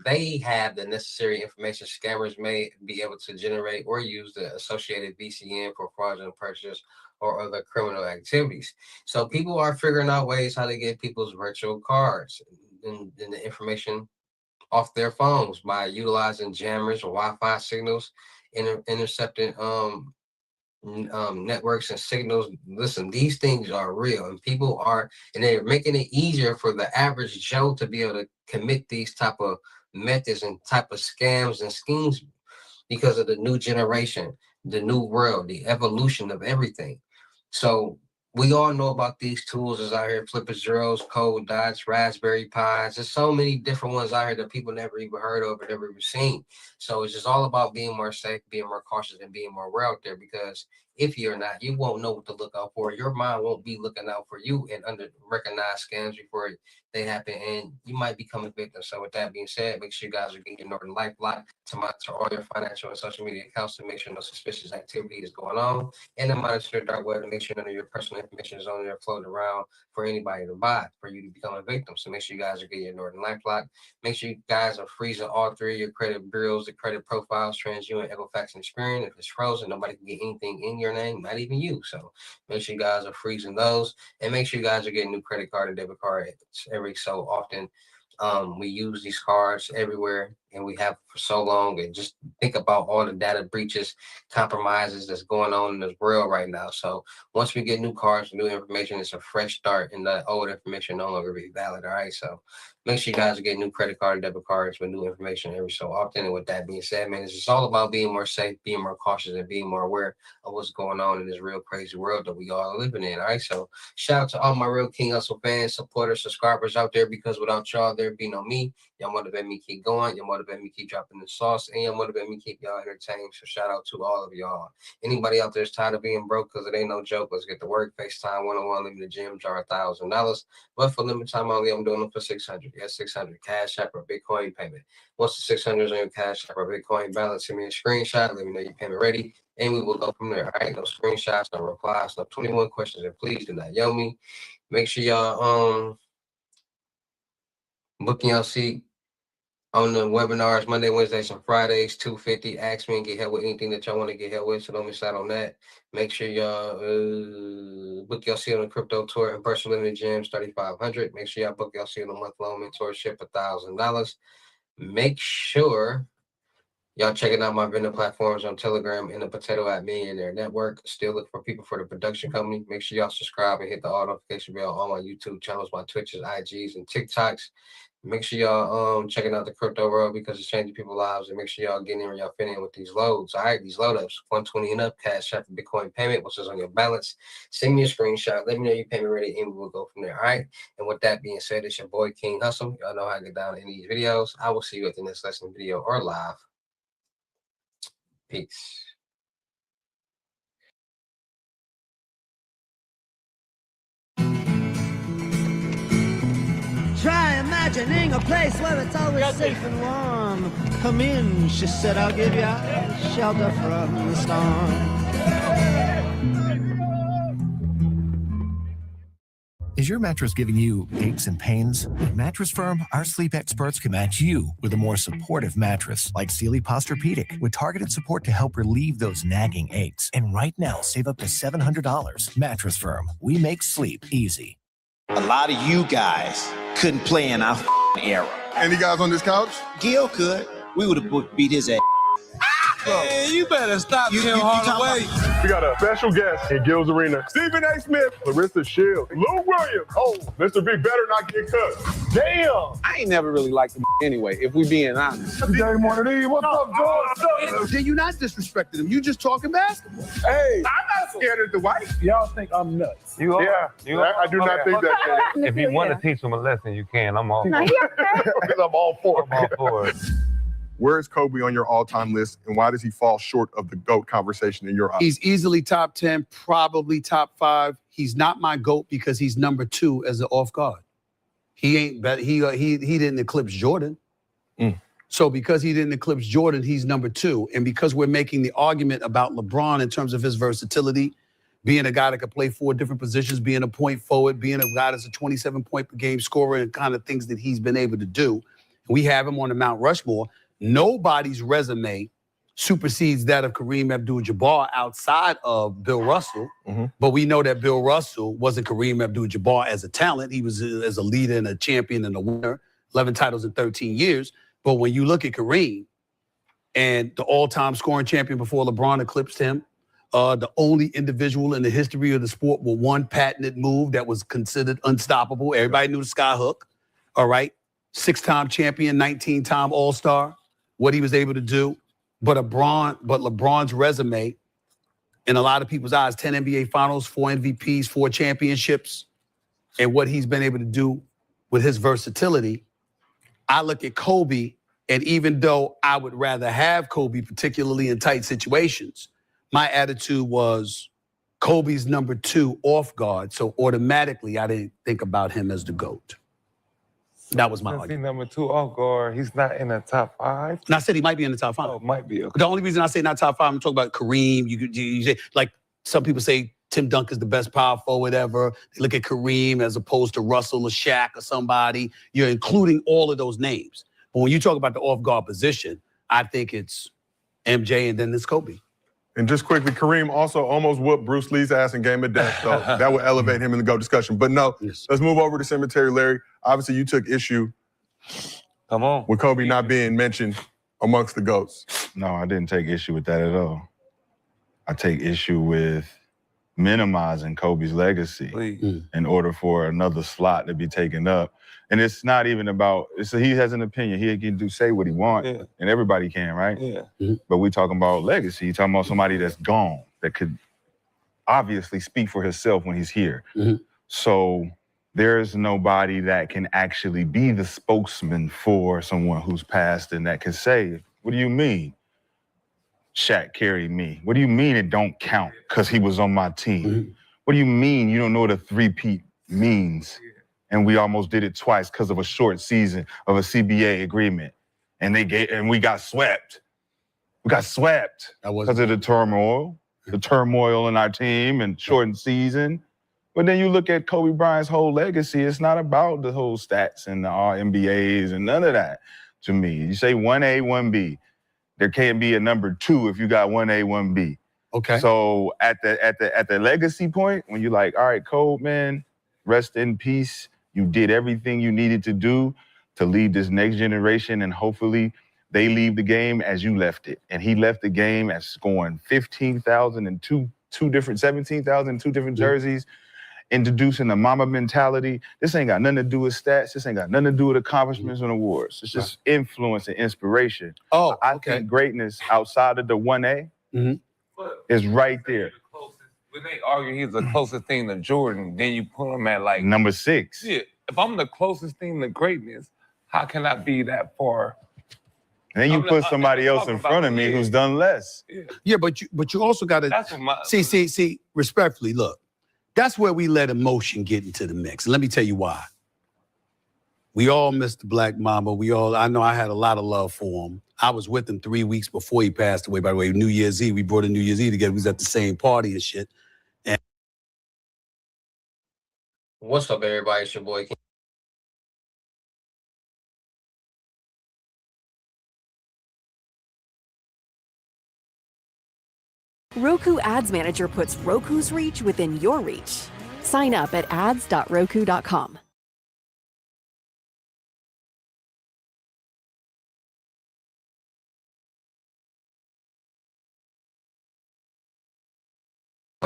they have the necessary information, scammers may be able to generate or use the associated VCN for fraudulent purchase or other criminal activities. So people are figuring out ways how to get people's virtual cards and the information off their phones by utilizing jammers or Wi-Fi signals, intercepting networks and signals. Listen, these things are real, and people are, and they're making it easier for the average Joe to be able to commit these type of methods and type of scams and schemes because of the new generation, the new world, the evolution of everything. So we all know about these tools that's out here: Flipper Zeros, Code Dots, Raspberry Pis. There's so many different ones out here that people never even heard of or never even seen. So it's just all about being more safe, being more cautious, and being more aware out there, because if you're not, you won't know what to look out for. Your mind won't be looking out for you and under recognize scams before they happen, and you might become a victim. So with that being said, make sure you guys are getting your Northern Lifeline to monitor all your financial and social media accounts to make sure no suspicious activity is going on, and to monitor the dark web to make sure none of your personal information is on there floating around for anybody to buy, for you to become a victim. So make sure you guys are getting your Northern Lifeline. Make sure you guys are freezing all three of your credit bureaus, the credit profiles, TransUnion, Equifax, and Experian. If it's frozen, nobody can get anything in your name, not even you. So make sure you guys are freezing those, and make sure you guys are getting new credit card and debit card every so often. We use these cards everywhere, and we have for so long. And just think about all the data breaches, compromises that's going on in this world right now. So once we get new cards, new information, it's a fresh start, and the old information no longer be valid. All right. So make sure you guys are getting new credit card and debit cards with new information every so often. And with that being said, man, it's just all about being more safe, being more cautious, and being more aware of what's going on in this real crazy world that we all are living in. All right. So shout out to all my Real King Hustle fans, supporters, subscribers out there, because without y'all, there'd be no me. Y'all motivate me keep going. Y'all motivate me keep dropping the sauce, and y'all motivate me keep y'all entertained. So shout out to all of y'all. Anybody out there is tired of being broke, because it ain't no joke, let's get to work. FaceTime 101, leave me the gym, jar $1,000. But for limited time only, I'm doing them for $600. Yes, $600 cash app or Bitcoin payment. Once the 600 is on your cash app or Bitcoin balance, send me a screenshot. Let me know your payment ready, and we will go from there. All right, no screenshots, no replies, no 21 questions, and please do not yell me. Make sure y'all booking your seat on the webinars Monday, Wednesdays, and Fridays, $250. Ask me and get help with anything that y'all want to get help with, so don't miss out on that. Make sure y'all book your seat on the crypto tour in person limited gyms, $3,500. Make sure y'all book your seat on a month-long mentorship, $1,000. Make sure y'all checking out my vendor platforms on Telegram and the Potato App Millionaire Network. Still looking for people for the production company. Make sure y'all subscribe and hit the all notification bell on my YouTube channels, my Twitches, IGs, and TikToks. Make sure y'all checking out the crypto world, because it's changing people's lives, and make sure y'all getting in where y'all fit in with these loads. All right, these load ups, 120 and up, cash out the Bitcoin payment, which is on your balance. Send me a screenshot. Let me know your payment ready, and we will go from there. All right. And with that being said, it's your boy King Hustle. Y'all know how to get down in these videos. I will see you at the next lesson video or live. Peace. Try imagining a place where it's always safe and warm. Come in, she said, I'll give you shelter from the storm. Is your mattress giving you aches and pains? At Mattress Firm, our sleep experts can match you with a more supportive mattress like Sealy Posturepedic, with targeted support to help relieve those nagging aches. And right now, save up to $700. Mattress Firm, we make sleep easy. A lot of you guys couldn't play in our era. Any guys on this couch? Gil could. We would have beat his ass. Man, you better stop Tim Hardaway. We got a special guest in Gills Arena. Stephen A. Smith, Larissa Shields, Lou Williams. Oh, Mr. Big better not get cut. Damn. I ain't never really liked him anyway, if we being honest. DJ Morning, what's up, George? Then you're not disrespecting him. You just talking basketball. Hey, I'm not scared of the white. Y'all think I'm nuts. You are. Yeah, I do not think that. If you want to teach them a lesson, you can. I'm all for No, it. Because I'm all for I'm all for it. Where is Kobe on your all-time list, and why does he fall short of the GOAT conversation in your eyes? He's easily top 10, probably top 5. He's not my GOAT because he's number 2 as an off guard. He ain't bet he didn't eclipse Jordan. So because he didn't eclipse Jordan, he's number 2. And because we're making the argument about LeBron in terms of his versatility, being a guy that could play 4 different positions, being a point forward, being a guy that's a 27-point per game scorer, and kind of things that he's been able to do, we have him on the Mount Rushmore. Nobody's resume supersedes that of Kareem Abdul-Jabbar outside of Bill Russell. But we know that Bill Russell wasn't Kareem Abdul-Jabbar as a talent. He was as a leader and a champion and a winner, 11 titles in 13 years. But when you look at Kareem and the all-time scoring champion before LeBron eclipsed him, the only individual in the history of the sport with one patented move that was considered unstoppable. Everybody knew the sky hook, all right? 6-time champion, 19-time All-Star, what he was able to do. But LeBron's resume, in a lot of people's eyes, 10 NBA Finals, 4 MVPs, 4 championships, and what he's been able to do with his versatility. I look at Kobe, and even though I would rather have Kobe, particularly in tight situations, my attitude was Kobe's number 2 off guard. So automatically, I didn't think about him as the GOAT. That was my argument. Number 2 off guard. He's not in the top 5. And I said he might be in the top 5. Oh, might be. Okay. The only reason I say not top 5, I'm talking about Kareem. You say, like some people say Tim Duncan's the best power forward ever. They look at Kareem as opposed to Russell or Shaq or somebody. You're including all of those names. But when you talk about the off guard position, I think it's MJ and then it's Kobe. And just quickly, Kareem also almost whooped Bruce Lee's ass in Game of Death, so that would elevate him in the GOAT discussion. But no, let's move over to Cemetery Larry. Obviously, you took issue with Kobe not being mentioned amongst the GOATs. No, I didn't take issue with that at all. I take issue with minimizing Kobe's legacy in order for another slot to be taken up. And it's not even about, he has an opinion. He can say what he wants, and everybody can, right? But we talking about legacy. You're talking about somebody that's gone, that could obviously speak for himself when he's here. So there's nobody that can actually be the spokesman for someone who's passed and that can say, what do you mean Shaq carried me? What do you mean it don't count because he was on my team? What do you mean you don't know what a three-peat means? And we almost did it twice because of a short season of a CBA agreement. And we got swept. We got swept because of the turmoil in our team and shortened season. But then you look at Kobe Bryant's whole legacy, it's not about the whole stats and the NBAs and none of that to me. You say 1A, 1B. There can't be a number 2 if you got 1A, 1B. Okay. So at the legacy point, when you're like, all right, Kobe, man, rest in peace. You did everything you needed to do to lead this next generation, and hopefully they leave the game as you left it. And he left the game as scoring 15,000 and 17,000 in 2 different jerseys, introducing the mama mentality. This ain't got nothing to do with stats. This ain't got nothing to do with accomplishments and awards. It's just influence and inspiration. I think greatness outside of the 1A is right there. When they argue he's the closest thing to Jordan, then you put him at like number 6. Yeah, if I'm the closest thing to greatness, how can I be that far? And then you put somebody else in front of me who's done less. Yeah, but you also got to see. Respectfully, look, that's where we let emotion get into the mix. And let me tell you why. We all missed the Black Mamba. I know I had a lot of love for him. I was with him 3 weeks before he passed away. By the way, New Year's Eve, we brought a New Year's Eve together. We was at the same party and shit. And what's up, everybody? It's your boy King. Roku Ads Manager puts Roku's reach within your reach. Sign up at ads.roku.com.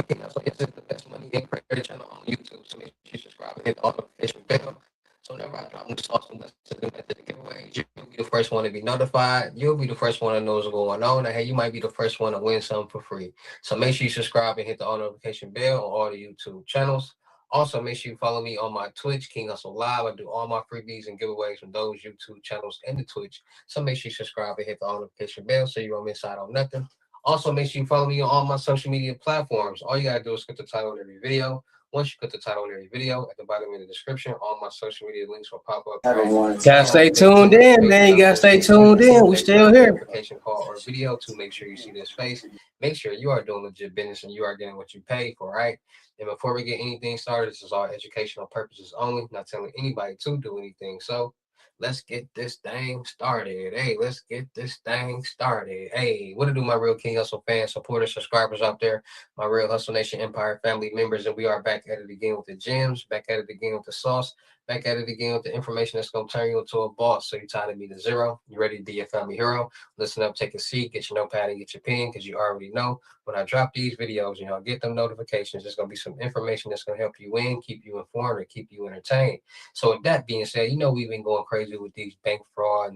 So yes, it's the best money and credit channel on YouTube. So make sure you subscribe and hit the notification bell. So whenever I drop new sauce and method giveaways, you'll be the first one to be notified. You'll be the first one to know what's going on. And hey, you might be the first one to win something for free. So make sure you subscribe and hit the all notification bell on all the YouTube channels. Also, make sure you follow me on my Twitch, King Hussle Live. I do all my freebies and giveaways from those YouTube channels and the Twitch. So make sure you subscribe and hit the all notification bell so you won't miss out on nothing. Also, make sure you follow me on all my social media platforms. All you gotta do is click the title of every video. Once you click the title of every video, at the bottom of the description, all my social media links will pop up. Gotta stay tuned in, man. You gotta stay tuned in. We still here. Notification call or video to make sure you see this face. Make sure you are doing legit business and you are getting what you pay for, right? And before we get anything started, this is all educational purposes only, not telling anybody to do anything. So let's get this thing started. Hey, let's get this thing started. Hey, what to do, my real King Hussle fans, supporters, subscribers out there, my real Hussle Nation Empire family members, and we are back at it again with the gems, back at it again with the sauce, back at it again with the information that's going to turn you into a boss. So you're tired of being a zero. You ready to be a family hero? Listen up, take a seat, get your notepad and get your pen, because you already know when I drop these videos, get them notifications. There's going to be some information that's going to help you win, keep you informed, or keep you entertained. So with that being said, we've been going crazy with these bank fraud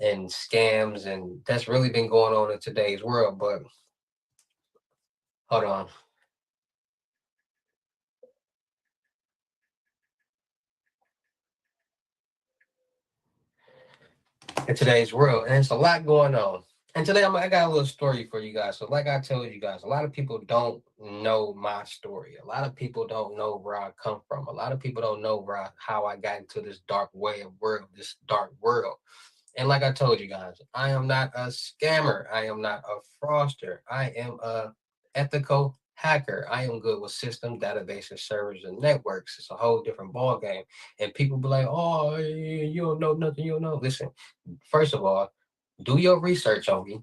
and scams, and that's really been going on in today's world. But hold on. In today's world, and it's a lot going on. And today I got a little story for you guys. So like I told you guys, a lot of people don't know my story. A lot of people don't know where I come from. A lot of people don't know how I got into this dark world. And like I told you guys, I am not a scammer. I am not a fraudster. I am a ethical hacker. I am good with systems, databases, servers, and networks. It's a whole different ball game. And people be like, "Oh, you don't know nothing. You don't know." Listen, first of all, do your research on me.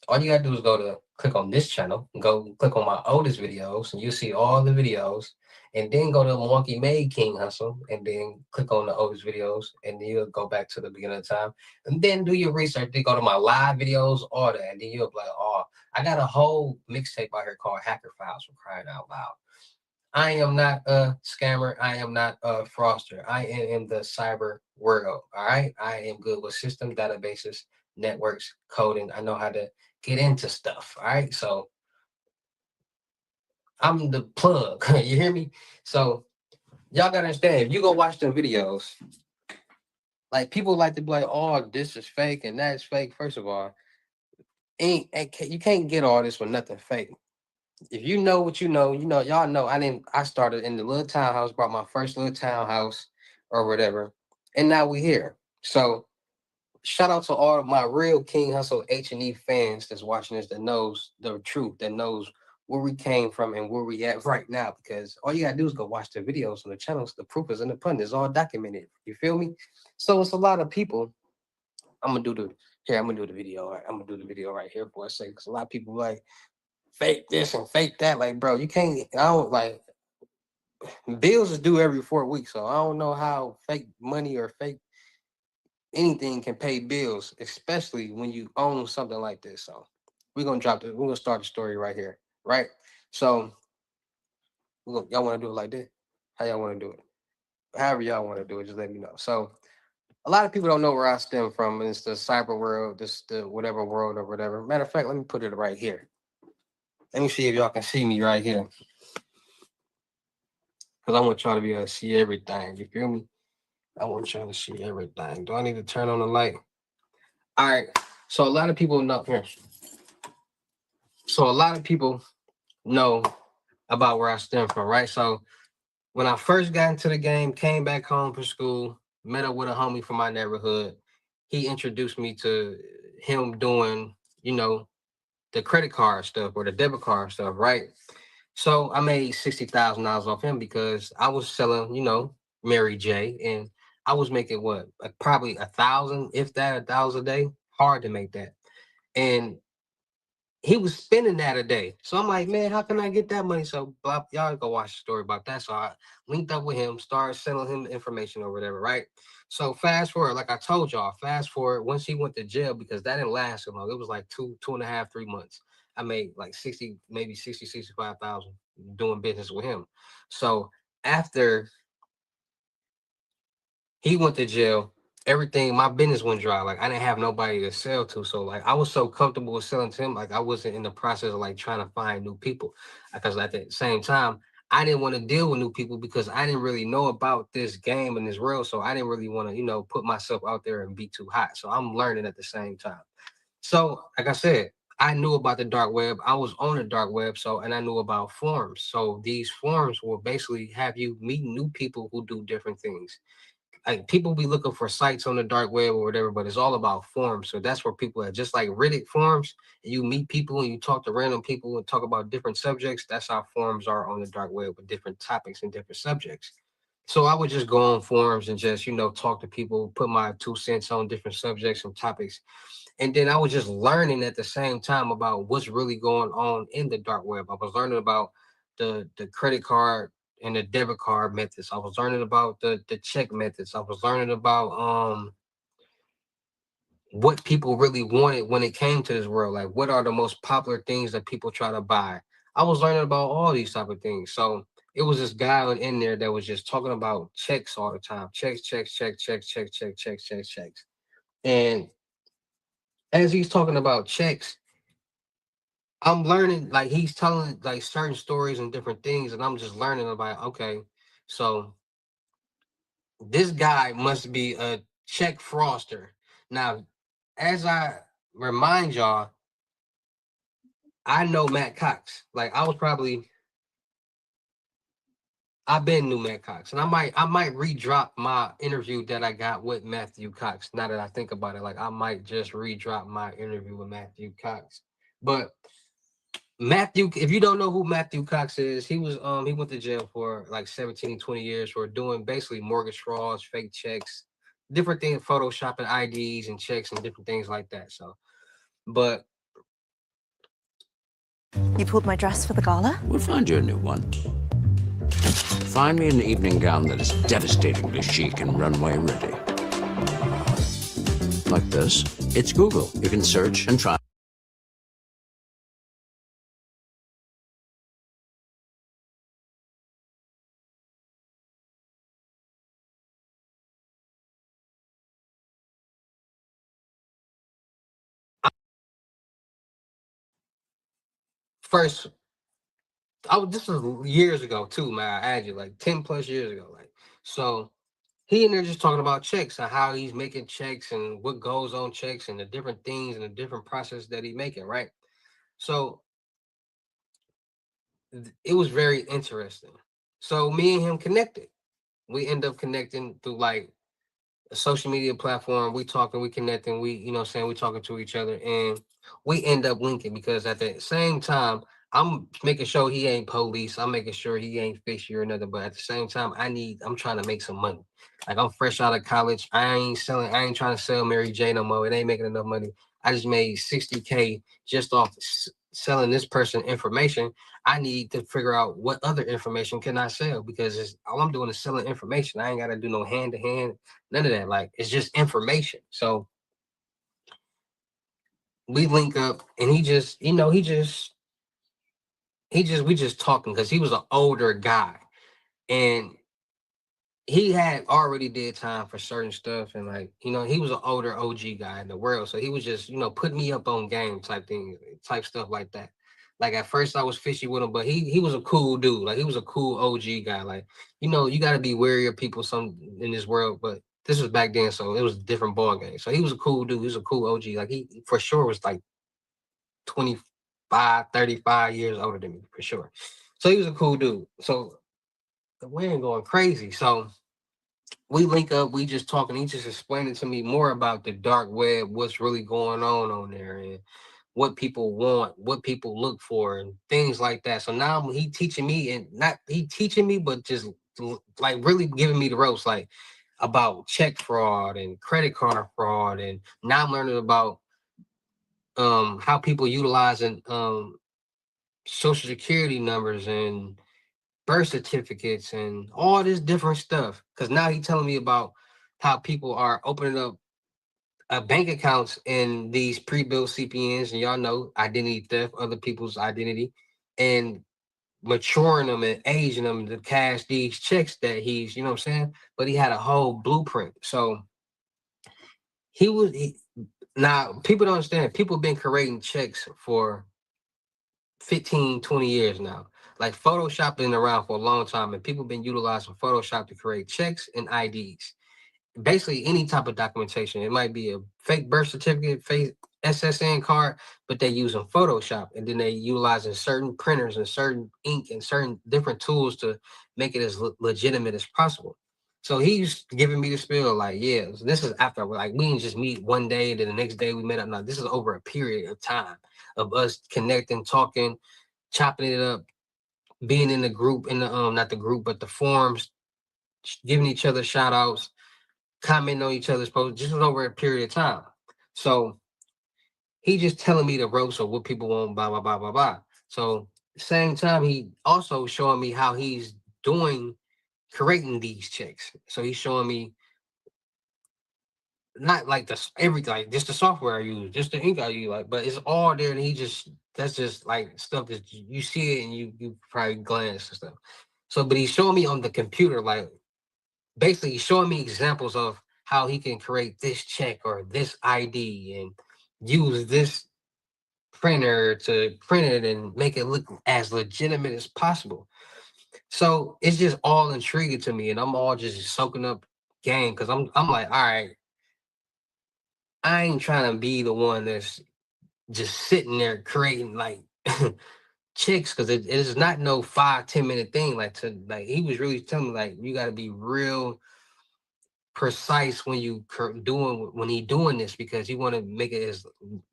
All you gotta do is click on this channel, go click on my oldest videos, and you'll see all the videos. And then go to Monkey Made King Hussle, and then click on the oldest videos, and then you'll go back to the beginning of the time. And then do your research. Then go to my live videos, all that. And then you'll be like, "Oh, I got a whole mixtape out here called Hacker Files," for crying out loud. I am not a scammer. I am not a fraudster. I am in the cyber world. All right. I am good with system databases, networks, coding. I know how to get into stuff. All right. So I'm the plug. You hear me? So y'all gotta understand, if you go watch the videos, like people like to be like, "Oh, this is fake and that's fake." First of all, you can't get all this with nothing fake. If you know what you know, y'all know I started in the little townhouse, bought my first little townhouse or whatever, and now we here. So shout out to all of my real King Hussle H&E fans that's watching this, that knows the truth, that knows where we came from and where we at right now, because all you gotta do is go watch the videos on the channels. The proof is in the pudding. It's all documented. You feel me? So it's a lot of people. I'm gonna do the video. I'm gonna do the video right here for a second, because a lot of people like fake this and fake that. Like, bro, you can't. I don't like bills is due every 4 weeks, so I don't know how fake money or fake anything can pay bills, especially when you own something like this. So we're gonna start the story right here, right? So y'all want to do it like this? How y'all want to do it? However y'all want to do it, just let me know. So a lot of people don't know where I stem from. And it's the cyber world, the whatever world or whatever. Matter of fact, let me put it right here. Let me see if y'all can see me right here, because I want y'all to be able to see everything. You feel me? I want y'all to see everything. Do I need to turn on the light? All right. So a lot of people know here. So a lot of people know about where I stem from, right? So when I first got into the game, came back home from school, met up with a homie from my neighborhood. He introduced me to him doing, the credit card stuff or the debit card stuff, right? So I made $60,000 off him because I was selling, Mary J, and I was making probably 1,000, if that, 1,000 a day. Hard to make that. And he was spending that a day. So I'm like, man, how can I get that money? So y'all go watch the story about that. So I linked up with him, started sending him the information or whatever, right? So fast forward, like I told y'all, once he went to jail, because that didn't last so long. It was like 2.5, 3 months. I made like 60, maybe 60, 65,000 doing business with him. So after he went to jail, everything, my business went dry. Like I didn't have nobody to sell to. So like I was so comfortable with selling to him, like I wasn't in the process of like trying to find new people. Because at the same time, I didn't want to deal with new people because I didn't really know about this game and this world. So I didn't really want to, put myself out there and be too hot. So I'm learning at the same time. So like I said, I knew about the dark web. I was on the dark web. And I knew about forums. So these forums will basically have you meet new people who do different things. Like people be looking for sites on the dark web or whatever, but it's all about forums. So that's where people are, just like Reddit forums. And you meet people and you talk to random people and talk about different subjects. That's how forums are on the dark web with different topics and different subjects. So I would just go on forums and just, talk to people, put my 2 cents on different subjects and topics. And then I was just learning at the same time about what's really going on in the dark web. I was learning about the credit card and the debit card methods. I was learning about the check methods. I was learning about what people really wanted when it came to this world. Like what are the most popular things that people try to buy? I was learning about all these type of things. So it was this guy in there that was just talking about checks all the time. Checks. And as he's talking about checks, I'm learning, like he's telling like certain stories and different things, and I'm just learning about, okay, so this guy must be a check fraudster. Now, as I remind y'all, I know Matt Cox. Like I've been knew Matt Cox, and I might re-drop my interview that I got with Matthew Cox. Now that I think about it, like I might just re-drop my interview with Matthew Cox. But Matthew, if you don't know who Matthew Cox is, he went to jail for like 17, 20 years for doing basically mortgage frauds, fake checks, different things, photoshopping IDs and checks and different things like that. So, but You pulled my dress for the gala? We'll find you a new one. Find me an evening gown that is devastatingly chic and runway ready. Like this. It's Google. You can search and try. first, this was years ago too, man. I add you like 10 plus years ago. Like, so he in there just talking about checks and how he's making checks and what goes on checks and the different things and the different process that he making, right? So it was very interesting. So me and him connected. We end up connecting through like a social media platform. We talking, we connecting, we talking to each other, and we end up linking because at the same time, I'm making sure he ain't police. I'm making sure he ain't fishy or nothing. But at the same time, I'm trying to make some money. Like I'm fresh out of college. I ain't trying to sell Mary J no more. It ain't making enough money. I just made 60K just off selling this person information. I need to figure out what other information can I sell because all I'm doing is selling information. I ain't got to do no hand to hand, none of that. Like it's just information. So we link up, and we just talking because he was an older guy, and he had already did time for certain stuff, and like he was an older OG guy in the world, so he was just putting me up on game type thing, type stuff like that. Like at first I was fishy with him, but he was a cool dude. Like he was a cool OG guy. Like you got to be wary of people some in this world, but this was back then, so it was a different ball game. So he was a cool dude. He was a cool OG. Like he for sure was like 25, 35 years older than me for sure. So he was a cool dude. So the wind going crazy. So we link up, we just talking. He just explaining to me more about the dark web, what's really going on there, and what people want, what people look for, and things like that. So now he teaching me, and not he teaching me, but just like really giving me the ropes, like about check fraud and credit card fraud. And now I'm learning about how people utilizing social security numbers and birth certificates and all this different stuff. Because now he's telling me about how people are opening up bank accounts in these pre-built CPNs, and y'all know identity theft, other people's identity, and maturing them and aging them to cash these checks that he's, you know what I'm saying? But he had a whole blueprint. So now people don't understand. People been creating checks for 15, 20 years now. Like Photoshop been around for a long time, and people been utilizing Photoshop to create checks and IDs. Basically any type of documentation. It might be a fake birth certificate, fake SSN card, but they using Photoshop, and then they utilizing certain printers and certain ink and certain different tools to make it as legitimate as possible. So he's giving me the spiel like, yeah, this is after, like, we didn't just meet one day, then the next day we met up. No, this is over a period of time of us connecting, talking, chopping it up, being in the group, in the not the group, but the forums, giving each other shout outs, commenting on each other's posts, just over a period of time. So he just telling me the ropes of what people want, blah, blah, blah, blah, blah. So same time, he also showing me how he's creating these checks. So he's showing me not like everything, like just the software I use, just the ink I use, like, but it's all there. And that's just like stuff that you see it and you probably glance and stuff. So, but he's showing me on the computer, like, basically showing me examples of how he can create this check or this ID and use this printer to print it and make it look as legitimate as possible. So it's just all intriguing to me, and I'm all just soaking up game because I'm like, all right, I ain't trying to be the one that's just sitting there creating like chicks, because it is not no 5-10 minute thing. Like he was really telling me, like, you got to be real precise when he doing this, because he want to make it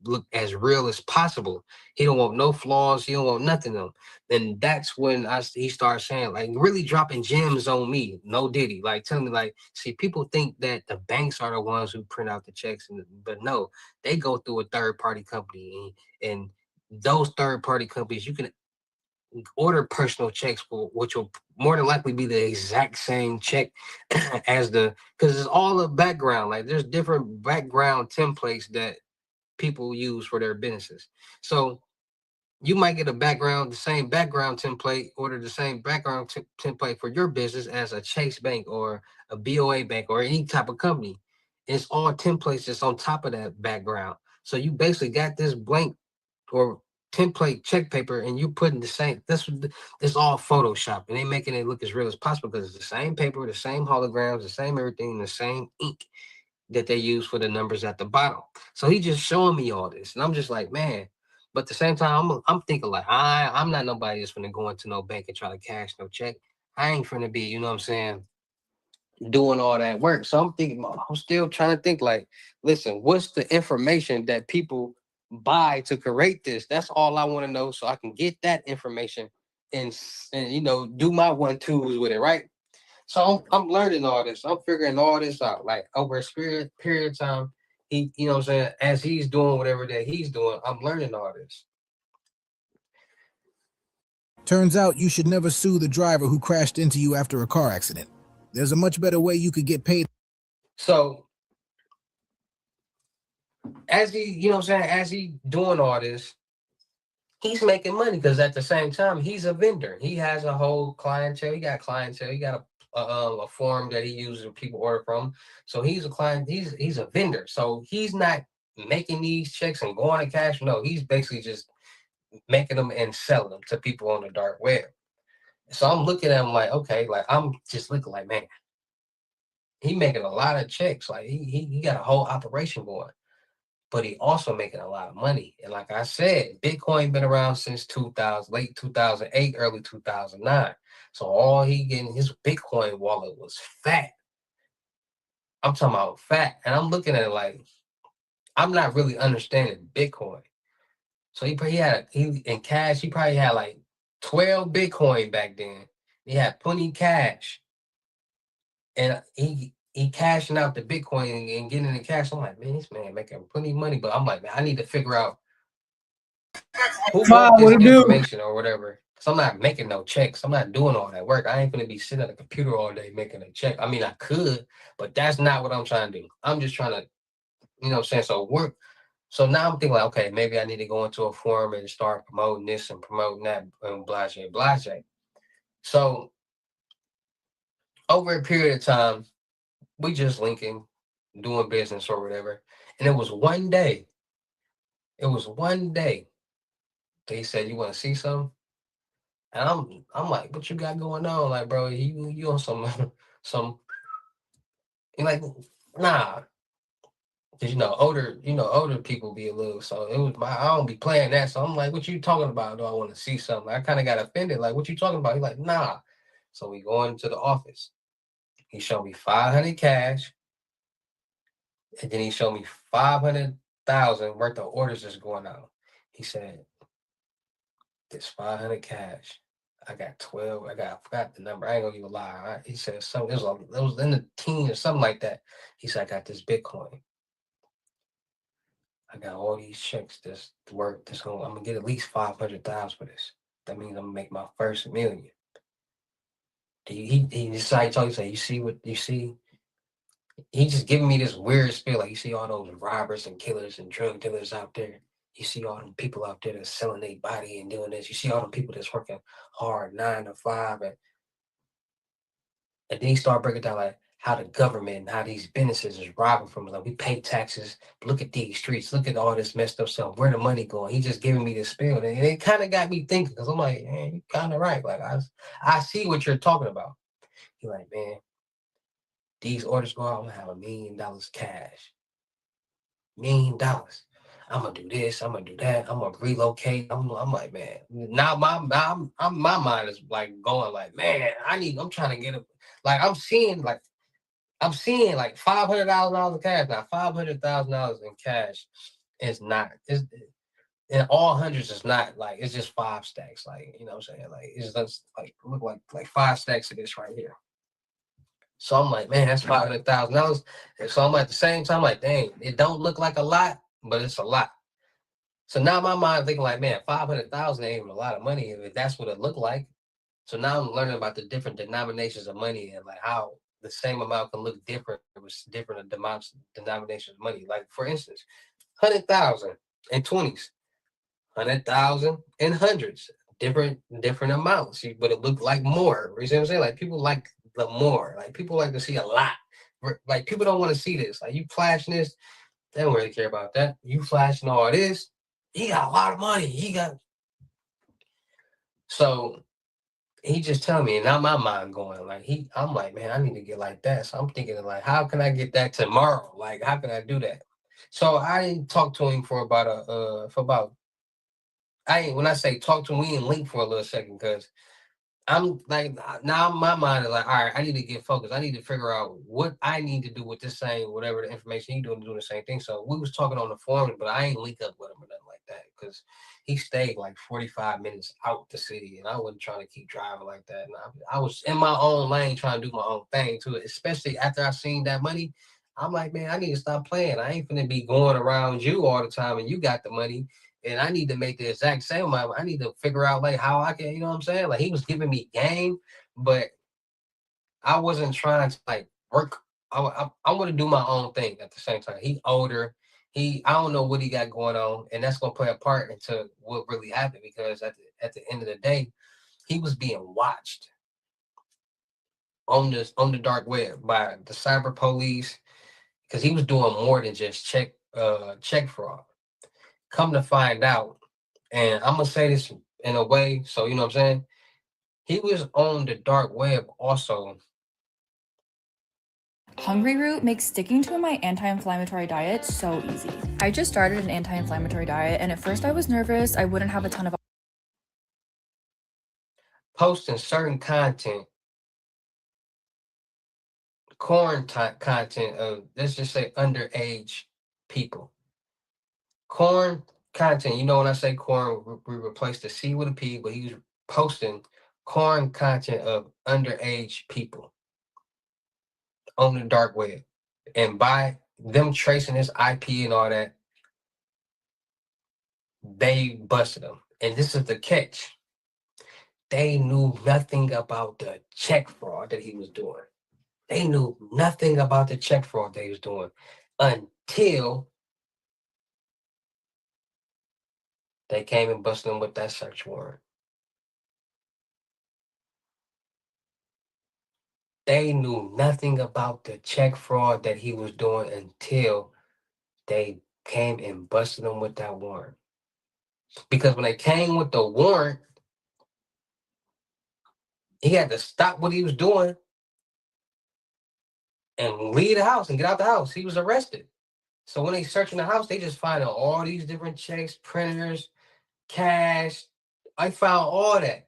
look as real as possible. He don't want no flaws. He don't want nothing of them. And that's when he started saying, like, really dropping gems on me. No Diddy, like, telling me, like, see, people think that the banks are the ones who print out the checks, but no, they go through a third party company, and those third party companies, you can order personal checks for, which will more than likely be the exact same check as because it's all a background. Like, there's different background templates that people use for their businesses. So you might get the same background template, order the same background template for your business as a Chase Bank or a BOA bank or any type of company. It's all templates that's on top of that background. So you basically got this blank or template check paper, and you putting the same. It's all Photoshop, and they making it look as real as possible because it's the same paper, the same holograms, the same everything, the same ink that they use for the numbers at the bottom. So he just showing me all this, and I'm just like, man. But at the same time, I'm thinking, like, I'm not nobody that's gonna go into no bank and try to cash no check. I ain't finna be, you know what I'm saying, doing all that work. So I'm still trying to think, like, listen, what's the information that people buy to create this? That's all I want to know, so I can get that information and do my 1-2s with it, right? So I'm learning all this. I'm figuring all this out, like, over a period of time. He, you know what I'm saying, as he's doing whatever that he's doing, I'm learning all this. Turns out you should never sue the driver who crashed into you after a car accident. There's a much better way you could get paid. So as he, you know what I'm saying, as he doing all this, he's making money because at the same time, he's a vendor. He has a whole clientele. He got clientele. He got a form that he uses when people order from. So he's a client. He's a vendor. So he's not making these checks and going to cash. No, he's basically just making them and selling them to people on the dark web. So I'm looking at him like, okay, like, I'm just looking like, man, he making a lot of checks. Like, he got a whole operation going. But he also making a lot of money. And like I said, Bitcoin been around since 2000, late 2008, early 2009. So all he getting, his Bitcoin wallet was fat. I'm talking about fat. And I'm looking at it like, I'm not really understanding Bitcoin. So he in cash, he probably had like 12 Bitcoin back then. He had plenty cash. And he cashing out the Bitcoin and getting the cash. I'm like, man, this man making plenty of money. But I'm like, man, I need to figure out who wrote this information or whatever. So I'm not making no checks. I'm not doing all that work. I ain't gonna be sitting at a computer all day making a check. I mean, I could, but that's not what I'm trying to do. I'm just trying to You know what I'm saying? So now I'm thinking like, okay, maybe I need to go into a forum and start promoting this and promoting that and blase. So over a period of time, we just linking, doing business or whatever. And it was one day they said, you want to see something? And I'm like, what you got going on? Like, bro, you on some some you're like, nah. Cause older people be a little, so it was I don't be playing that. So I'm like, what you talking about? Do I want to see something? I kind of got offended. Like, what you talking about? He's like, nah. So we go into the office. He showed me 500 cash, and then he showed me 500,000 worth of orders that's going out. He said, this 500 cash. I got 12. I forgot the number. I ain't gonna give a lie. He said something. It was in the teens or something like that. He said, I got this Bitcoin. I got all these checks that's worth this whole. I'm gonna get at least 500,000 for this. That means I'm gonna make my first million. He decided to say, you see what you see? He just giving me this weird spiel. Like, you see all those robbers and killers and drug dealers out there. You see all them people out there that's selling their body and doing this. You see all them people that's working hard 9 to 5, and then he started breaking down like how the government, how these businesses is robbing from us. Like, we pay taxes. Look at these streets. Look at all this messed up stuff. Where the money going? He just giving me this spiel, and it kind of got me thinking, because I'm like, man, you kind of right. Like, I see what you're talking about. He's like, man, these orders go out, I'm gonna have $1 million cash. $1 million. I'm gonna do this. I'm gonna do that. I'm gonna relocate. I'm like, man. Now my mind is like going like, man. I'm trying to get it. Like I'm seeing like $500,000 in cash now. $500,000 in cash is not. It's in all hundreds. It's not like it's just 5 stacks. Like, you know what I'm saying? Like it's just like look like 5 stacks of this right here. So I'm like, man, that's $500,000. And so I'm at the same time like, dang, it don't look like a lot, but it's a lot. So now my mind thinking like, man, 500,000 ain't even a lot of money if that's what it looked like. So now I'm learning about the different denominations of money and like how the same amount can look different with different denominations of money. Like for instance, 100,000 in 20s, 100,000 in hundreds, different amounts, but it looked like more. You see what I'm saying? Like people like the more. Like people like to see a lot. Like people don't want to see this. Like you flashing this, they don't really care about that. You flashing all this, he got a lot of money. So he just tell me, and now my mind going like I'm like, man, I need to get like that. So I'm thinking like, how can I get that tomorrow? Like, how can I do that? So I didn't talk to him for about when I say talk to him, we didn't link for a little second because I'm like, now my mind is like, all right, I need to get focused. I need to figure out what I need to do with this same, whatever the information he doing the same thing. So we was talking on the forum, but I ain't link up with him or nothing like that because he stayed like 45 minutes out the city and I wasn't trying to keep driving like that. And I was in my own lane trying to do my own thing too, especially after I seen that money. I'm like, man, I need to stop playing. I ain't finna be going around you all the time and you got the money. And I need to make the exact same amount. I need to figure out like how I can, you know what I'm saying? Like he was giving me game, but I wasn't trying to like work. I want to do my own thing at the same time. He older. I don't know what he got going on, and that's gonna play a part into what really happened because at the end of the day, he was being watched on the dark web by the cyber police because he was doing more than just check fraud. Come to find out. And I'm gonna say this in a way, so you know what I'm saying? He was on the dark web also. Hungry Root makes sticking to my anti-inflammatory diet so easy. I just started an anti-inflammatory diet, and at first I was nervous I wouldn't have a ton of Posting certain content, content of, let's just say, underage people. Corn content, you know when I say corn, we replaced the C with a P, but he was posting corn content of underage people on the dark web. And by them tracing his IP and all that, they busted him. And this is the catch. They knew nothing about the check fraud that he was doing. They knew nothing about the check fraud that he was doing. until they came and busted him with that search warrant. They knew nothing about the check fraud that he was doing until they came and busted him with that warrant. Because when they came with the warrant, he had to stop what he was doing and leave the house and get out the house. He was arrested. So when they searching the house, they just find all these different checks, printers, cash. I found all that.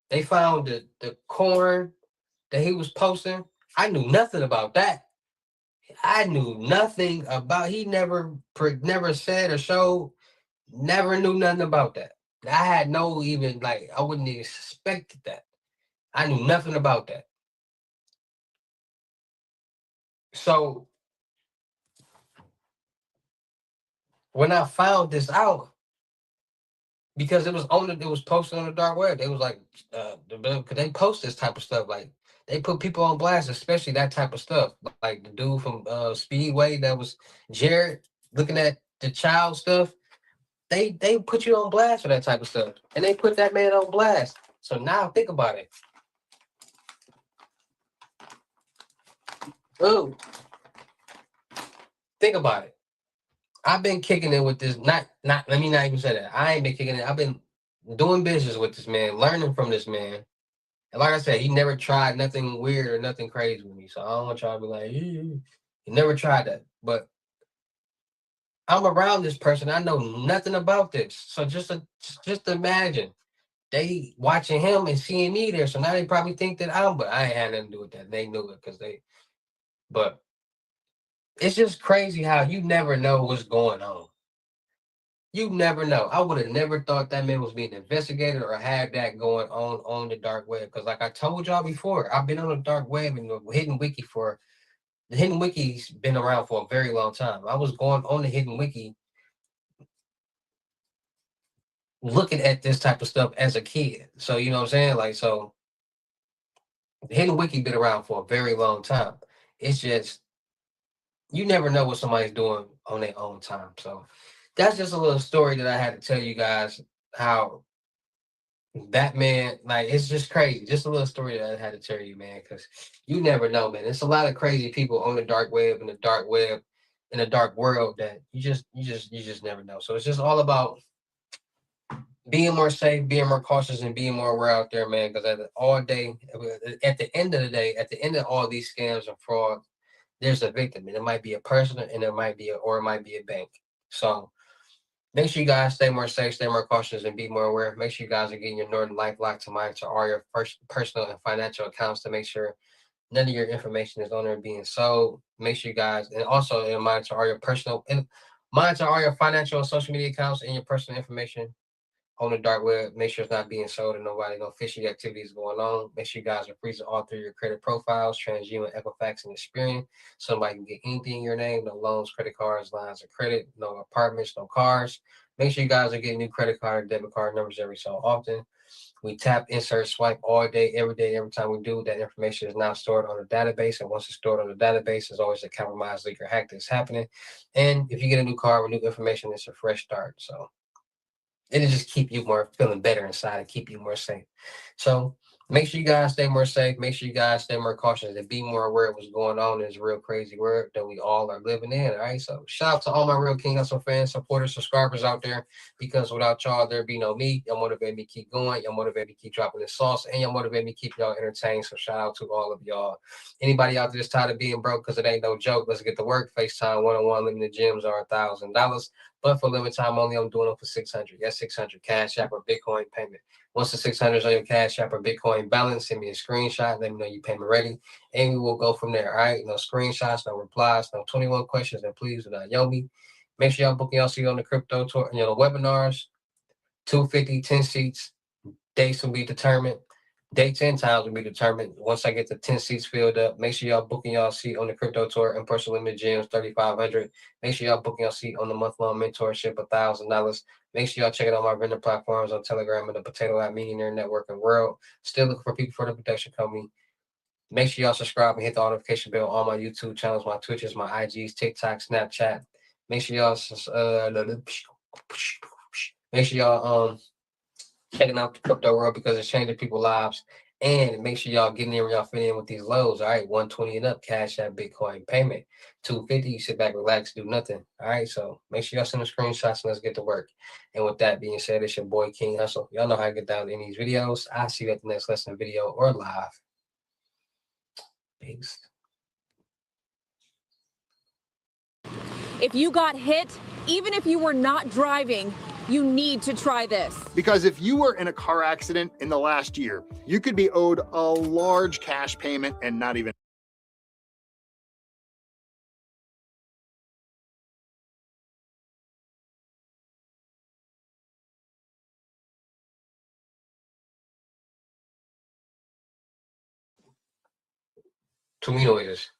They found the corn that he was posting. I knew nothing about that. I knew nothing about. He never said or showed. Never knew nothing about that. I had no even like. I wouldn't even suspected that. I knew nothing about that. So when I found this out, because it was posted on the dark web. They was like, because they post this type of stuff. Like they put people on blast, especially that type of stuff. Like the dude from Speedway that was Jared looking at the child stuff. They put you on blast for that type of stuff, and they put that man on blast. So now think about it. Oh, think about it. I've been kicking it with this. Not. Let me not even say that. I ain't been kicking it. I've been doing business with this man, learning from this man. And like I said, he never tried nothing weird or nothing crazy with me. So I don't want y'all to be like, he never tried that. But I'm around this person. I know nothing about this. So just imagine they watching him and seeing me there. So now they probably think that but I ain't had nothing to do with that. They knew it but it's just crazy how you never know what's going on. You never know. I would have never thought that man was being investigated or had that going on the dark web. Because like I told y'all before, I've been on the dark web and the hidden wiki's been around for a very long time. I was going on the hidden wiki looking at this type of stuff as a kid. So you know what I'm saying? Like, so the hidden wiki been around for a very long time. It's just you never know what somebody's doing on their own time. So that's just a little story that I had to tell you guys how that man, like, it's just crazy. Just a little story that I had to tell you, man, because you never know, man. There's a lot of crazy people on the dark web, in the dark world that you just never know. So it's just all about being more safe, being more cautious, and being more aware out there, man. Because at the end of the day, at the end of all these scams and fraud, there's a victim, and it might be a person, and it might be a bank. So make sure you guys stay more safe, stay more cautious, and be more aware. Make sure you guys are getting your Norton LifeLock to monitor all your personal and financial accounts to make sure none of your information is on there being sold. Make sure you guys, and also monitor all your financial and social media accounts and your personal information on the dark web. Make sure it's not being sold and no fishy activities going on. Make sure you guys are freezing all through your credit profiles, TransUnion, Equifax, and Experian. Somebody can get anything in your name, no loans, credit cards, lines of credit, no apartments, no cars. Make sure you guys are getting new credit card, debit card numbers every so often. We tap, insert, swipe all day, every time we do. That information is now stored on a database. And once it's stored on the database, there's always a compromised leak or hack that's happening. And if you get a new card with new information, it's a fresh start. So it'll just keep you more feeling better inside and keep you more safe. So make sure you guys stay more safe. Make sure you guys stay more cautious and be more aware of what's going on in this real crazy world that we all are living in. All right. So shout out to all my real King Hussle fans, supporters, subscribers out there, because without y'all, there'd be no me. Y'all motivate me to keep going. Y'all motivate me to keep dropping this sauce, and y'all motivate me to keep y'all entertained. So shout out to all of y'all. Anybody out there that's tired of being broke because it ain't no joke, let's get to work. FaceTime one-on-one limited gyms are $1,000. But for limited time only, I'm doing them for $600. Yes, $600 Cash App or Bitcoin payment. Once the $600 is on your Cash App or Bitcoin balance, send me a screenshot. Let me know your payment ready, and we will go from there. All right, no screenshots, no replies, no 21 questions, and please do not yell me. Make sure y'all booking y'all seat on the crypto tour, webinars. 250, 10 seats. Dates will be determined. Dates and times will be determined once I get the 10 seats filled up. Make sure y'all booking y'all seat on the crypto tour in person limited gyms, $3,500. Make sure y'all booking y'all seat on the month-long mentorship, $1,000. Make sure y'all check out my vendor platforms on Telegram and the Potato App Millionaire Network and World. Still looking for people for the production company. Make sure y'all subscribe and hit the notification bell on my YouTube channels, my Twitches, my IGs, TikTok, Snapchat. Make sure y'all checking out the crypto world because it's changing people's lives. And make sure y'all getting in where y'all fit in with these lows. All right, 120 and up, cash out, Bitcoin payment. 250, you sit back, relax, do nothing. All right, so make sure y'all send the screenshots and let's get to work. And with that being said, it's your boy King Hussle. Y'all know how to get down in these videos. I'll see you at the next lesson video or live. Peace. If you got hit, even if you were not driving, you need to try this. Because if you were in a car accident in the last year, you could be owed a large cash payment and not even Too many noises.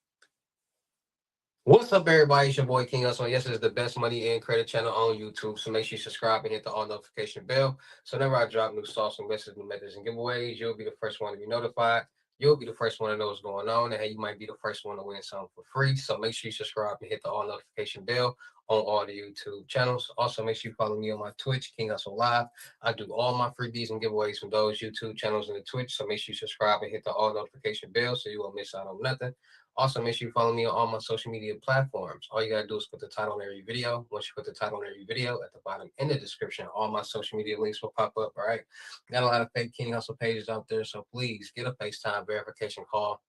What's up, everybody? It's your boy King Hussle. Yes, it's the best money and credit channel on YouTube. So make sure you subscribe and hit the all notification bell. So whenever I drop new sauce, new messages, new methods, and giveaways, you'll be the first one to be notified. You'll be the first one to know what's going on. And hey, you might be the first one to win something for free. So make sure you subscribe and hit the all notification bell on all the YouTube channels. Also, make sure you follow me on my Twitch, King Hussle Live. I do all my freebies and giveaways from those YouTube channels and the Twitch. So make sure you subscribe and hit the all notification bell so you won't miss out on nothing. Also, make sure you follow me on all my social media platforms. All you gotta do is put the title on every video. Once you put the title on every video, at the bottom in the description, all my social media links will pop up. All right. Got a lot of fake King Hussle pages out there, so please get a FaceTime verification call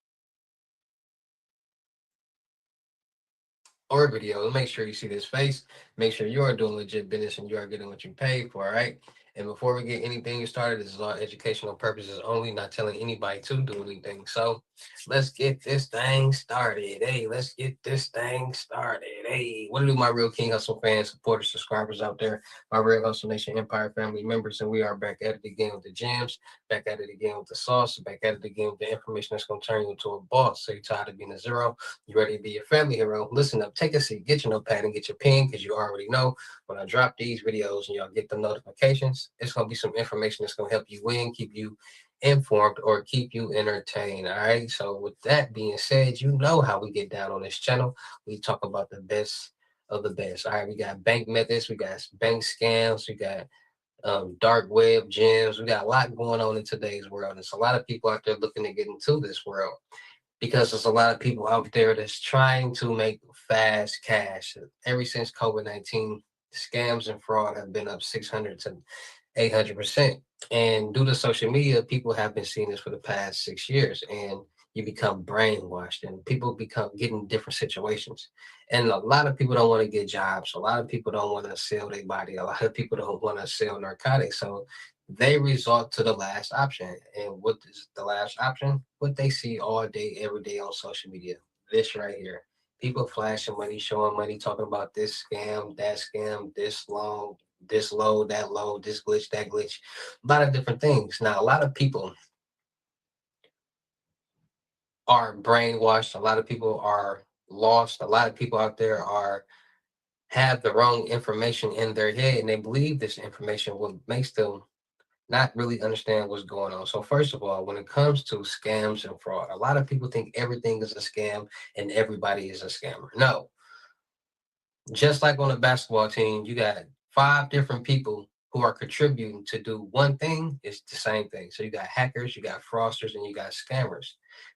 or a video. Make sure you see this face. Make sure you are doing legit business and you are getting what you paid for. All right. And before we get anything started, this is all educational purposes only, not telling anybody to do anything. So let's get this thing started. Hey, let's get this thing started. Hey, what do my real King Hussle fans, supporters, subscribers out there, my real Hustle Nation Empire family members, and we are back at it again with the gems, back at it again with the sauce, back at it again with the information that's going to turn you into a boss. So you're tired of being a zero, you ready to be a family hero. Listen up, take a seat, get your notepad and get your pen, because you already know when I drop these videos and y'all get the notifications, it's going to be some information that's going to help you win, keep you informed, or keep you entertained. All right. So with that being said, you know how we get down on this channel. We talk about the best of the best. All right. We got bank methods, we got bank scams, we got dark web gems. We got a lot going on in today's world. There's a lot of people out there looking to get into this world, because there's a lot of people out there that's trying to make fast cash. Ever since COVID-19, scams and fraud have been up 600 to 800%. And due to social media, people have been seeing this for the past 6 years, and you become brainwashed and people become getting different situations. And a lot of people don't want to get jobs. A lot of people don't want to sell their body. A lot of people don't want to sell narcotics. So they resort to the last option. And what is the last option? What they see all day, every day on social media. This right here. People flashing money, showing money, talking about this scam, this long, this low, that low, this glitch, that glitch, a lot of different things. Now, a lot of people are brainwashed. A lot of people are lost. A lot of people out there have the wrong information in their head, and they believe this information will makes them not really understand what's going on. So first of all, when it comes to scams and fraud, a lot of people think everything is a scam and everybody is a scammer. No. Just like on a basketball team, you got 5 different people who are contributing to do one thing. It's the same thing. So you got hackers, you got fraudsters, and you got scammers.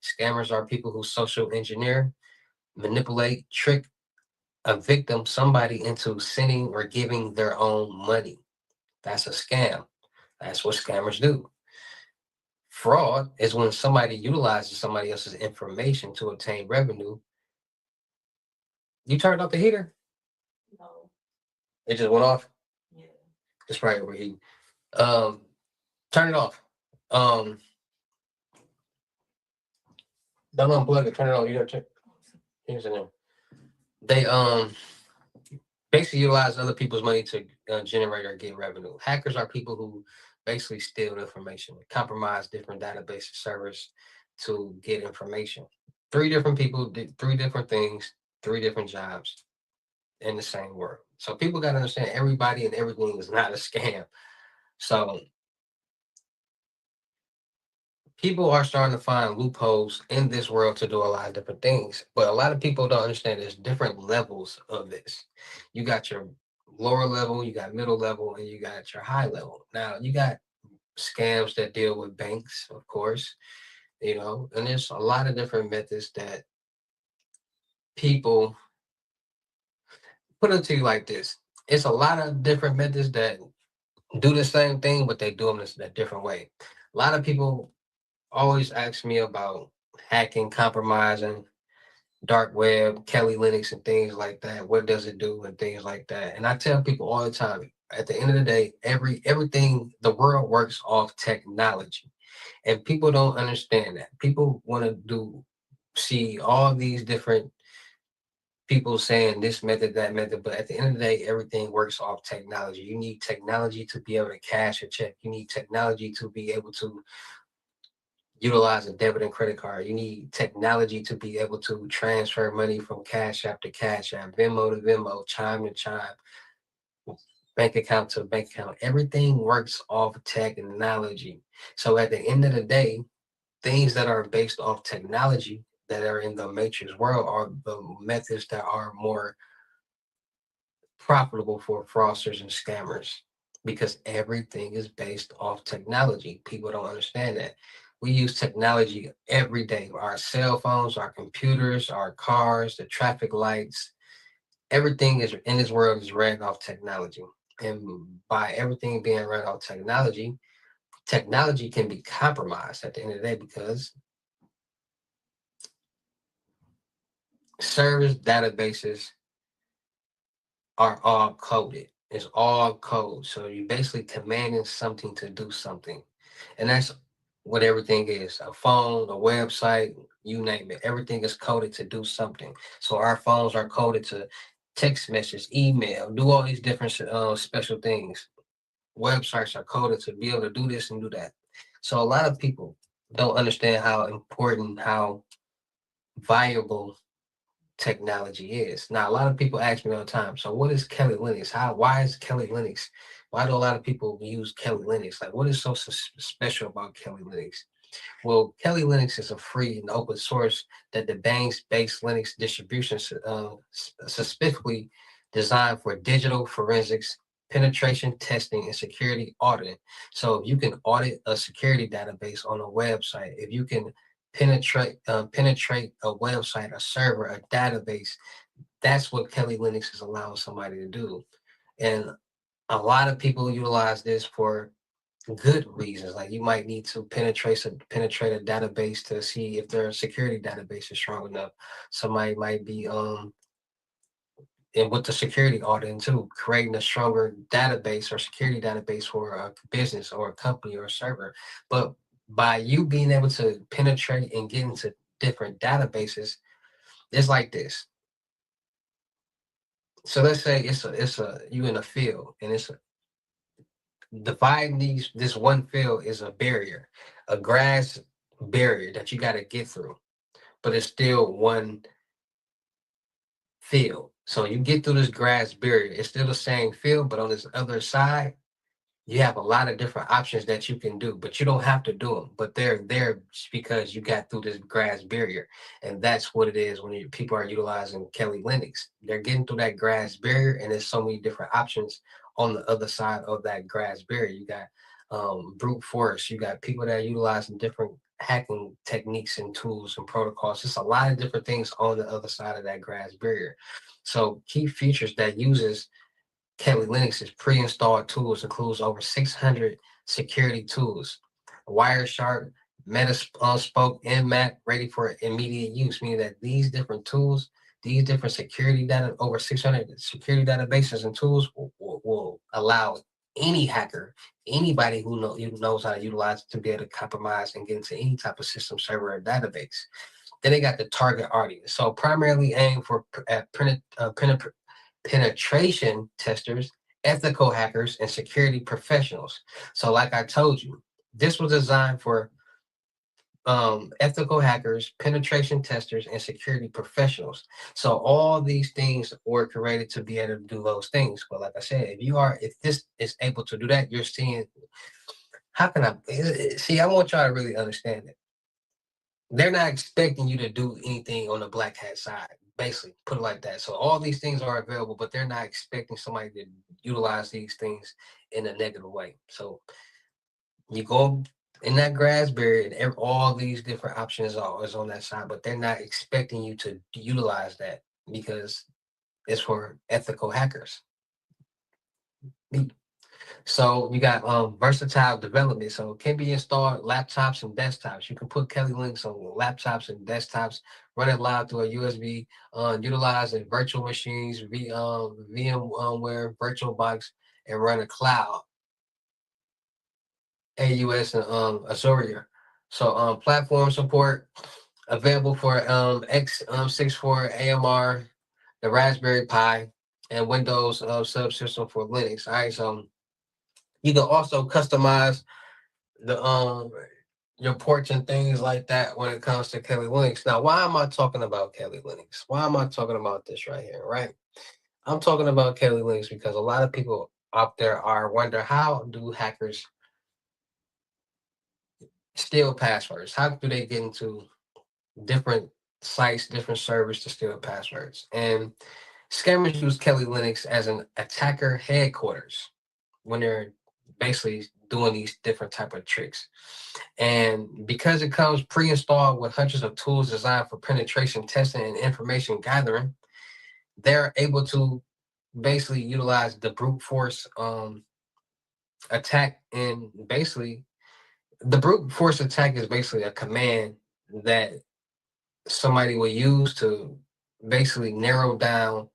Scammers are people who social engineer, manipulate, trick a victim, somebody, into sending or giving their own money. That's a scam. That's what scammers do. Fraud is when somebody utilizes somebody else's information to obtain revenue. You turned off the heater? No. It just went off? Yeah. It's probably overheating. Turn it off. Don't unplug it, turn it on. You gotta check. Here's in there. They basically utilize other people's money to generate or get revenue. Hackers are people who basically steal information, compromise different database servers to get information. 3 different people did 3 different things, 3 different jobs in the same world. So people got to understand everybody and everything is not a scam. So people are starting to find loopholes in this world to do a lot of different things. But a lot of people don't understand there's different levels of this. You got your lower level, you got middle level, and you got your high level. Now, you got scams that deal with banks, of course, and there's a lot of different methods that people put it to you like this. It's a lot of different methods that do the same thing, but they do them in a different way. A lot of people always ask me about hacking, compromising, dark web, Kelly Linux, and things like that. What does it do and things like that? And I tell people all the time, at the end of the day, everything, the world works off technology. And people don't understand that. People want to see all these different people saying this method, that method, but at the end of the day, everything works off technology. You need technology to be able to cash a check. You need technology to be able to utilize a debit and credit card. You need technology to be able to transfer money from Cash App to Cash App, Venmo to Venmo, Chime to Chime, bank account to bank account. Everything works off technology. So at the end of the day, things that are based off technology that are in the matrix world are the methods that are more profitable for fraudsters and scammers, because everything is based off technology. People don't understand that. We use technology every day. Our cell phones, our computers, our cars, the traffic lights, everything is in this world is ran off technology. And by everything being run off technology, technology can be compromised at the end of the day, because servers, databases are all coded. It's all code. So you basically commanding something to do something. And that's what everything is. A phone, a website, you name it. Everything is coded to do something. So our phones are coded to text message, email, do all these different special things. Websites are coded to be able to do this and do that. So a lot of people don't understand how important, how valuable technology is. Now, a lot of people ask me all the time, so what is Kelly Linux? Why is Kelly Linux? Why do a lot of people use Kelly Linux? Like, what is so special about Kelly Linux? Well, Kelly Linux is a free and open source that the Banks-based Linux distribution specifically designed for digital forensics, penetration testing, and security auditing. So if you can audit a security database on a website, if you can penetrate a website, a server, a database, that's what Kelly Linux is allowing somebody to do. And a lot of people utilize this for good reasons. Like, you might need to penetrate a database to see if their security database is strong enough. Somebody might be and with the security audit too, creating a stronger database or security database for a business or a company or a server. But by you being able to penetrate and get into different databases, it's like this. So let's say you in a field, and it's dividing this one field is a barrier, a grass barrier that you got to get through, but it's still one field. So you get through this grass barrier, it's still the same field, but on this other side, you have a lot of different options that you can do, but you don't have to do them. But they're there because you got through this grass barrier. And that's what it is when people are utilizing Kelly Linux. They're getting through that grass barrier, and there's so many different options on the other side of that grass barrier. You got brute force. You got people that are utilizing different hacking techniques and tools and protocols. Just a lot of different things on the other side of that grass barrier. So key features that uses Kelly Linux's pre-installed tools includes over 600 security tools, Wireshark, Metaspoke, Nmap, ready for immediate use, meaning that these different tools, these different security data, over 600 security databases and tools will allow any hacker, anybody who knows how to utilize it, to be able to compromise and get into any type of system, server, or database. Then they got the target audience. So primarily aimed for penetration testers, ethical hackers, and security professionals. So like I told you, this was designed for ethical hackers, penetration testers, and security professionals. So all these things were created to be able to do those things. But like I said, if this is able to do that, you're seeing how can I see? I want y'all to really understand it. They're not expecting you to do anything on the black hat side. Basically, put it like that. So all these things are available, but they're not expecting somebody to utilize these things in a negative way. So you go in that Grassberry, and all these different options are is on that side, but they're not expecting you to utilize that because it's for ethical hackers. So you got versatile development. So it can be installed laptops and desktops. You can put Kelly Links on laptops and desktops, run it live through a USB, utilize in virtual machines, VMware, VirtualBox, and run a cloud, AUS and Azure. So platform support available for x64 AMR, the Raspberry Pi, and Windows subsystem for Linux. All right, so you can also customize the your ports and things like that when it comes to Kelly Linux. Now, why am I talking about Kelly Linux? Why am I talking about this right here? Right, I'm talking about Kelly Linux because a lot of people out there are wonder how do hackers steal passwords? How do they get into different sites, different servers to steal passwords? And scammers use Kelly Linux as an attacker headquarters when they're basically doing these different type of tricks. And because it comes pre-installed with hundreds of tools designed for penetration testing and information gathering, they're able to basically utilize the brute force attack. And basically the brute force attack is basically a command that somebody will use to basically narrow down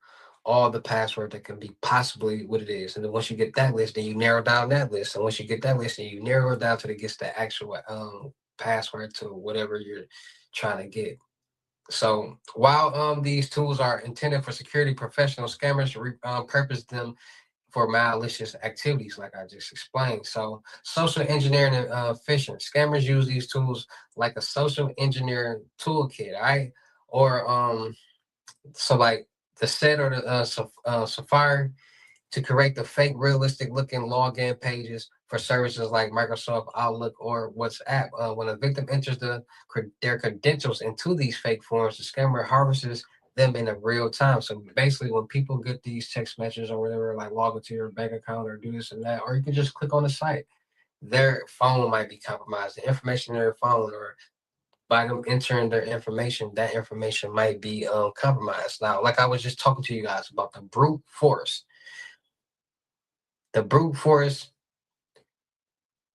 all the password that can be possibly what it is. And then once you get that list, then you narrow down that list. And once you get that list, then you narrow it down till it gets the actual password to whatever you're trying to get. So while these tools are intended for security professionals, scammers purpose them for malicious activities, like I just explained. So social engineering and phishing. Scammers use these tools like a social engineering toolkit, right? Or so like the set or the Safari to create the fake realistic looking login pages for services like Microsoft Outlook or WhatsApp. When a victim enters their credentials into these fake forms, the scammer harvests them in a real time. So basically when people get these text messages or whatever, like log into your bank account or do this and that, or you can just click on the site, their phone might be compromised. The information in their phone, or by them entering their information, that information might be compromised. Now, like I was just talking to you guys about the brute force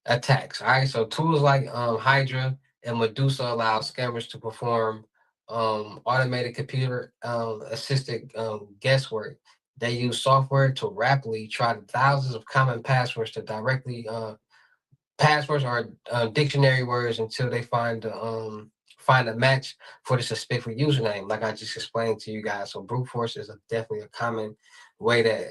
attacks. All right, so tools like Hydra and Medusa allow scammers to perform automated computer assisted guesswork. They use software to rapidly try thousands of common passwords to directly passwords or dictionary words until they find a match for the suspected username, like I just explained to you guys. So brute force is definitely a common way that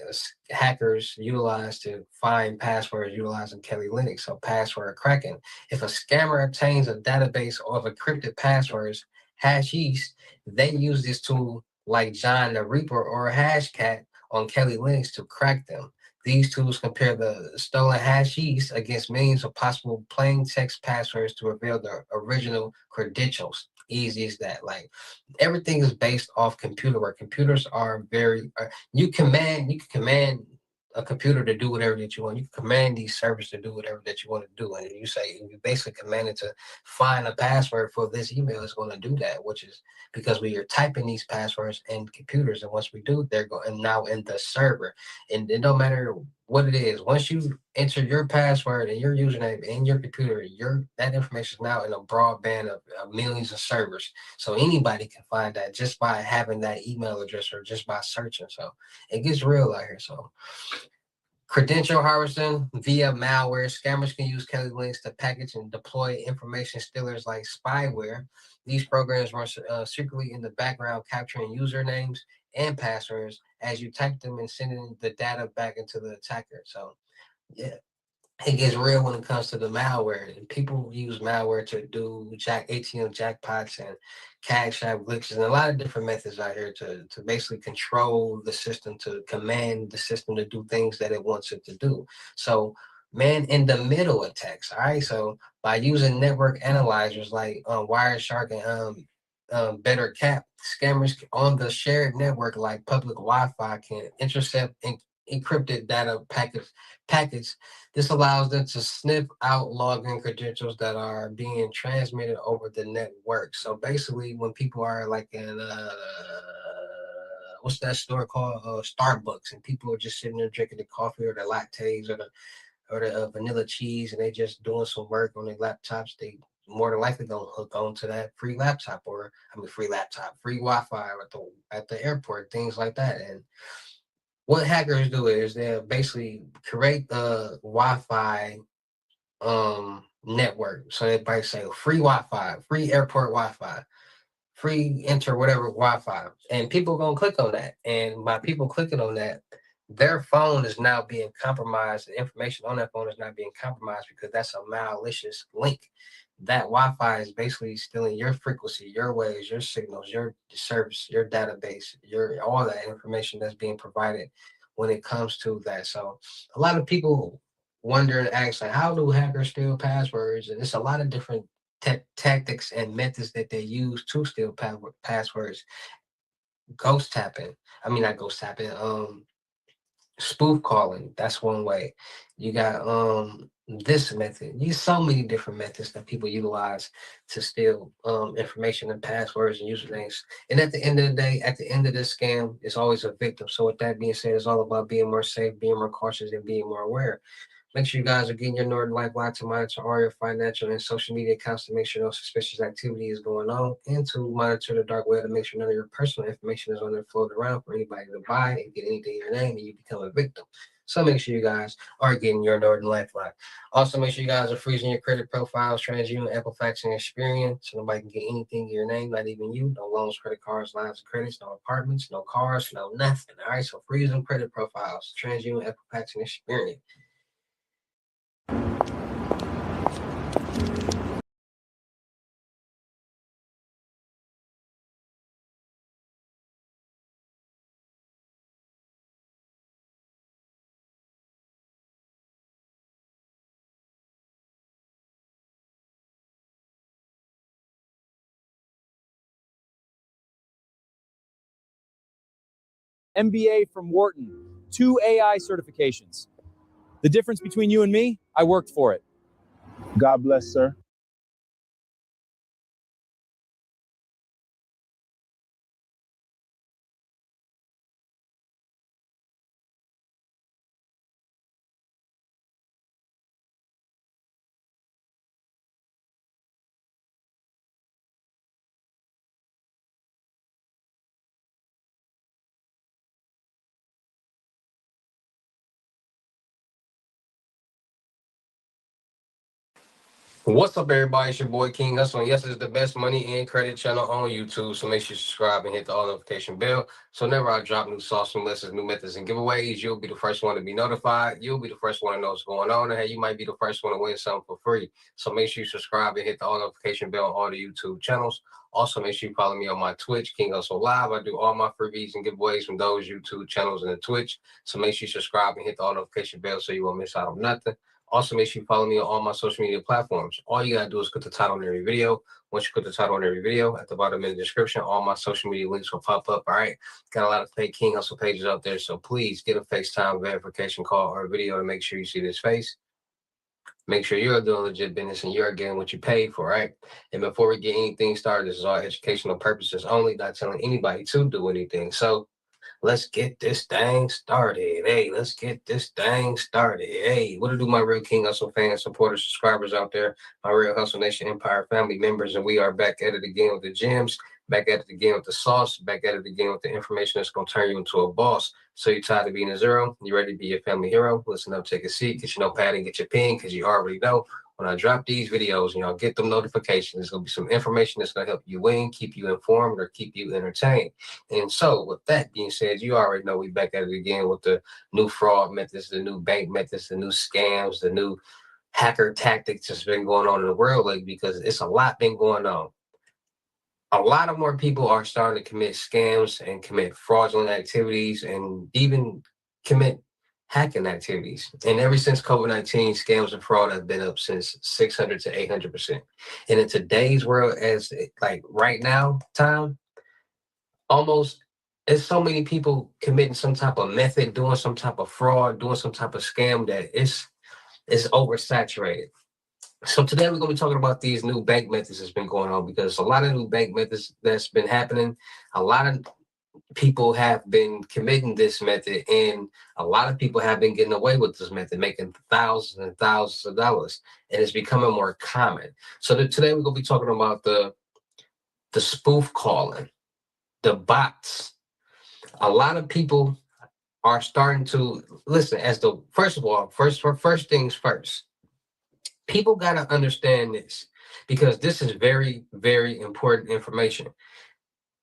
hackers utilize to find passwords utilizing Kelly Linux. So password cracking. If a scammer obtains a database of encrypted passwords, hashes, they use this tool like John the Reaper or Hashcat on Kelly Linux to crack them. These tools compare the stolen hashes against millions of possible plain text passwords to reveal the original credentials. Easy as that. Like everything is based off computer work. Computers are very. You can command a computer to do whatever that you want. You can command these servers to do whatever that you want to do, and you basically command it to find a password for this email. It's going to do that, which is because we are typing these passwords in computers, and once we do, they're going now in the server. And it don't matter what it is. Once you enter your password and your username in your computer, that information is now in a broadband of millions of servers. So anybody can find that just by having that email address or just by searching. So it gets real out here. So credential harvesting via malware. Scammers can use Kelly Links to package and deploy information stealers like spyware. These programs run secretly in the background, capturing usernames and passwords as you type them and sending the data back into the attacker. So, yeah, it gets real when it comes to the malware. And people use malware to do ATM jackpots and cash app glitches and a lot of different methods out here to basically control the system, to command the system to do things that it wants it to do. So man-in-the-middle attacks. All right, so by using network analyzers like Wireshark and Better Cap, scammers on the shared network like public Wi-Fi can intercept encrypted data packets. This allows them to sniff out login credentials that are being transmitted over the network. So basically, when people are like in what's that store called? Starbucks, and people are just sitting there drinking the coffee or the lattes or the vanilla cheese, and they just doing some work on their laptops. They more than likely gonna hook onto that free laptop, free Wi-Fi at the airport, things like that. And what hackers do is they basically create the Wi-Fi network. So they might say free Wi-Fi, free airport Wi-Fi, free enter whatever Wi-Fi, and people gonna click on that. And by people clicking on that, their phone is now being compromised. The information on that phone is not being compromised because that's a malicious link. That Wi-Fi is basically stealing your frequency, your waves, your signals, your service, your database, your all that information that's being provided when it comes to that. So a lot of people wonder and ask, like, how do hackers steal passwords? And it's a lot of different tactics and methods that they use to steal passwords. Ghost tapping. I mean, not ghost tapping. Spoof calling. That's one way. You got this method. Use so many different methods that people utilize to steal information and passwords and usernames. And at the end of the day, at the end of this scam, it's always a victim. So with that being said, it's all about being more safe, being more cautious, and being more aware. Make sure you guys are getting your Northern Lifeline to monitor all your financial and social media accounts to make sure no suspicious activity is going on, and to monitor the dark web to make sure none of your personal information is on there floating around for anybody to buy and get anything in your name and you become a victim. So make sure you guys are getting your Northern Lifeline. Also, make sure you guys are freezing your credit profiles, TransUnion, Equifax, and Experian, so nobody can get anything in your name, not even you. No loans, credit cards, lines of credits, no apartments, no cars, no nothing. All right, so freeze them credit profiles, TransUnion, Equifax, and Experian. MBA from Wharton, 2 AI certifications. The difference between you and me, I worked for it. God bless, sir. What's up, everybody? It's your boy King Hussle. And yes, it's the best money and credit channel on YouTube. So make sure you subscribe and hit the all notification bell. So whenever I drop new sauce, new lessons, new methods, and giveaways, you'll be the first one to be notified. You'll be the first one to know what's going on. And hey, you might be the first one to win something for free. So make sure you subscribe and hit the all notification bell on all the YouTube channels. Also, make sure you follow me on my Twitch, King Hussle Live. I do all my freebies and giveaways from those YouTube channels and the Twitch. So make sure you subscribe and hit the all notification bell so you won't miss out on nothing. Also, make sure you follow me on all my social media platforms. All you gotta do is click the title on every video. Once you click the title on every video, at the bottom in the description, all my social media links will pop up. All right. Got a lot of fake King Hussle pages out there. So please get a FaceTime verification call or video to make sure you see this face. Make sure you're doing legit business and you're getting what you paid for, right? And before we get anything started, this is all educational purposes only, not telling anybody to do anything. So let's get this thing started. Hey, let's get this thing started. Hey, what to do, my real King Hussle fans, supporters, subscribers out there, my real Hustle Nation Empire family members, and we are back at it again with the gems, back at it again with the sauce, back at it again with the information that's going to turn you into a boss. So you tired of being a zero? You ready to be a family hero? Listen up, take a seat, get your notepad and get your pen, because you already know when I drop these videos, you know, get them notifications. There's going to be some information that's going to help you win, keep you informed, or keep you entertained. And so with that being said, you already know we back at it again with the new fraud methods, the new bank methods, the new scams, the new hacker tactics that's been going on in the world lately, because it's a lot been going on. A lot of more people are starting to commit scams and commit fraudulent activities and even commit hacking activities. And ever since COVID-19, scams and fraud have been up since 600 to 800%. And in today's world, as like right now time, almost there's so many people committing some type of method, doing some type of fraud, doing some type of scam that it's oversaturated. So today we're going to be talking about these new bank methods that's been going on, because a lot of new bank methods that's been happening. A lot of people have been committing this method, and a lot of people have been getting away with this method, making thousands and thousands of dollars, and it's becoming more common. So today we're going to be talking about the spoof calling, the bots. A lot of people are starting to listen. First things first. People got to understand this, because this is very, very important information.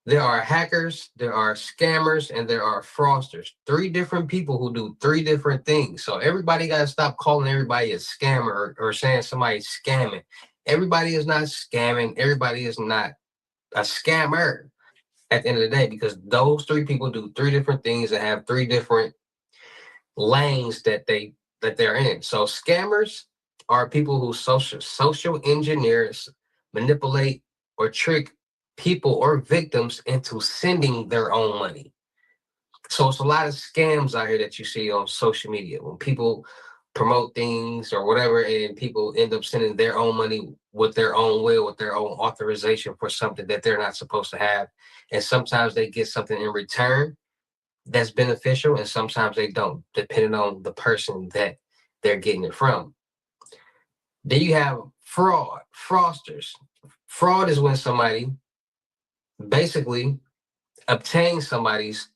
There are hackers, there are scammers, and there are fraudsters. 3 different people who do 3 different things. So everybody got to stop calling everybody a scammer or saying somebody's scamming. Everybody is not scamming. Everybody is not a scammer at the end of the day, because those 3 people do 3 different things that have 3 different lanes that they're in. So scammers are people who social engineers, manipulate or trick people or victims into sending their own money. So it's a lot of scams out here that you see on social media when people promote things or whatever, and people end up sending their own money with their own will, with their own authorization for something that they're not supposed to have. And sometimes they get something in return that's beneficial, and sometimes they don't, depending on the person that they're getting it from. Then you have fraudsters. Fraud is when somebody basically obtains somebody's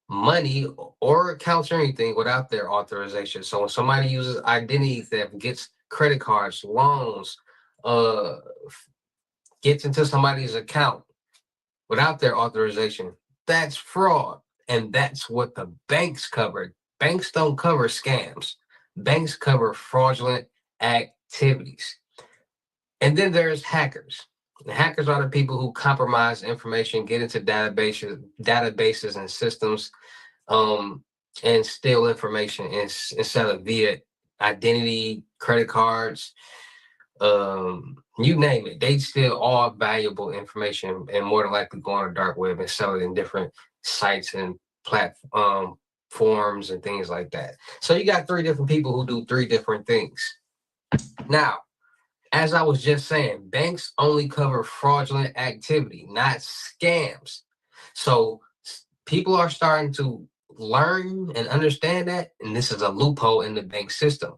money or accounts or anything without their authorization. So when somebody uses identity theft, gets credit cards, loans, gets into somebody's account without their authorization, that's fraud. And that's what the banks cover. Banks don't cover scams. Banks cover fraudulent activities. And then there's hackers. The hackers are the people who compromise information, get into databases and systems, and steal information and sell it via identity, credit cards, you name it. They steal all valuable information and more than likely go on the dark web and sell it in different sites and forums and things like that. So you got 3 different people who do 3 different things. Now, as I was just saying, banks only cover fraudulent activity, not scams. So people are starting to learn and understand that, and this is a loophole in the bank system.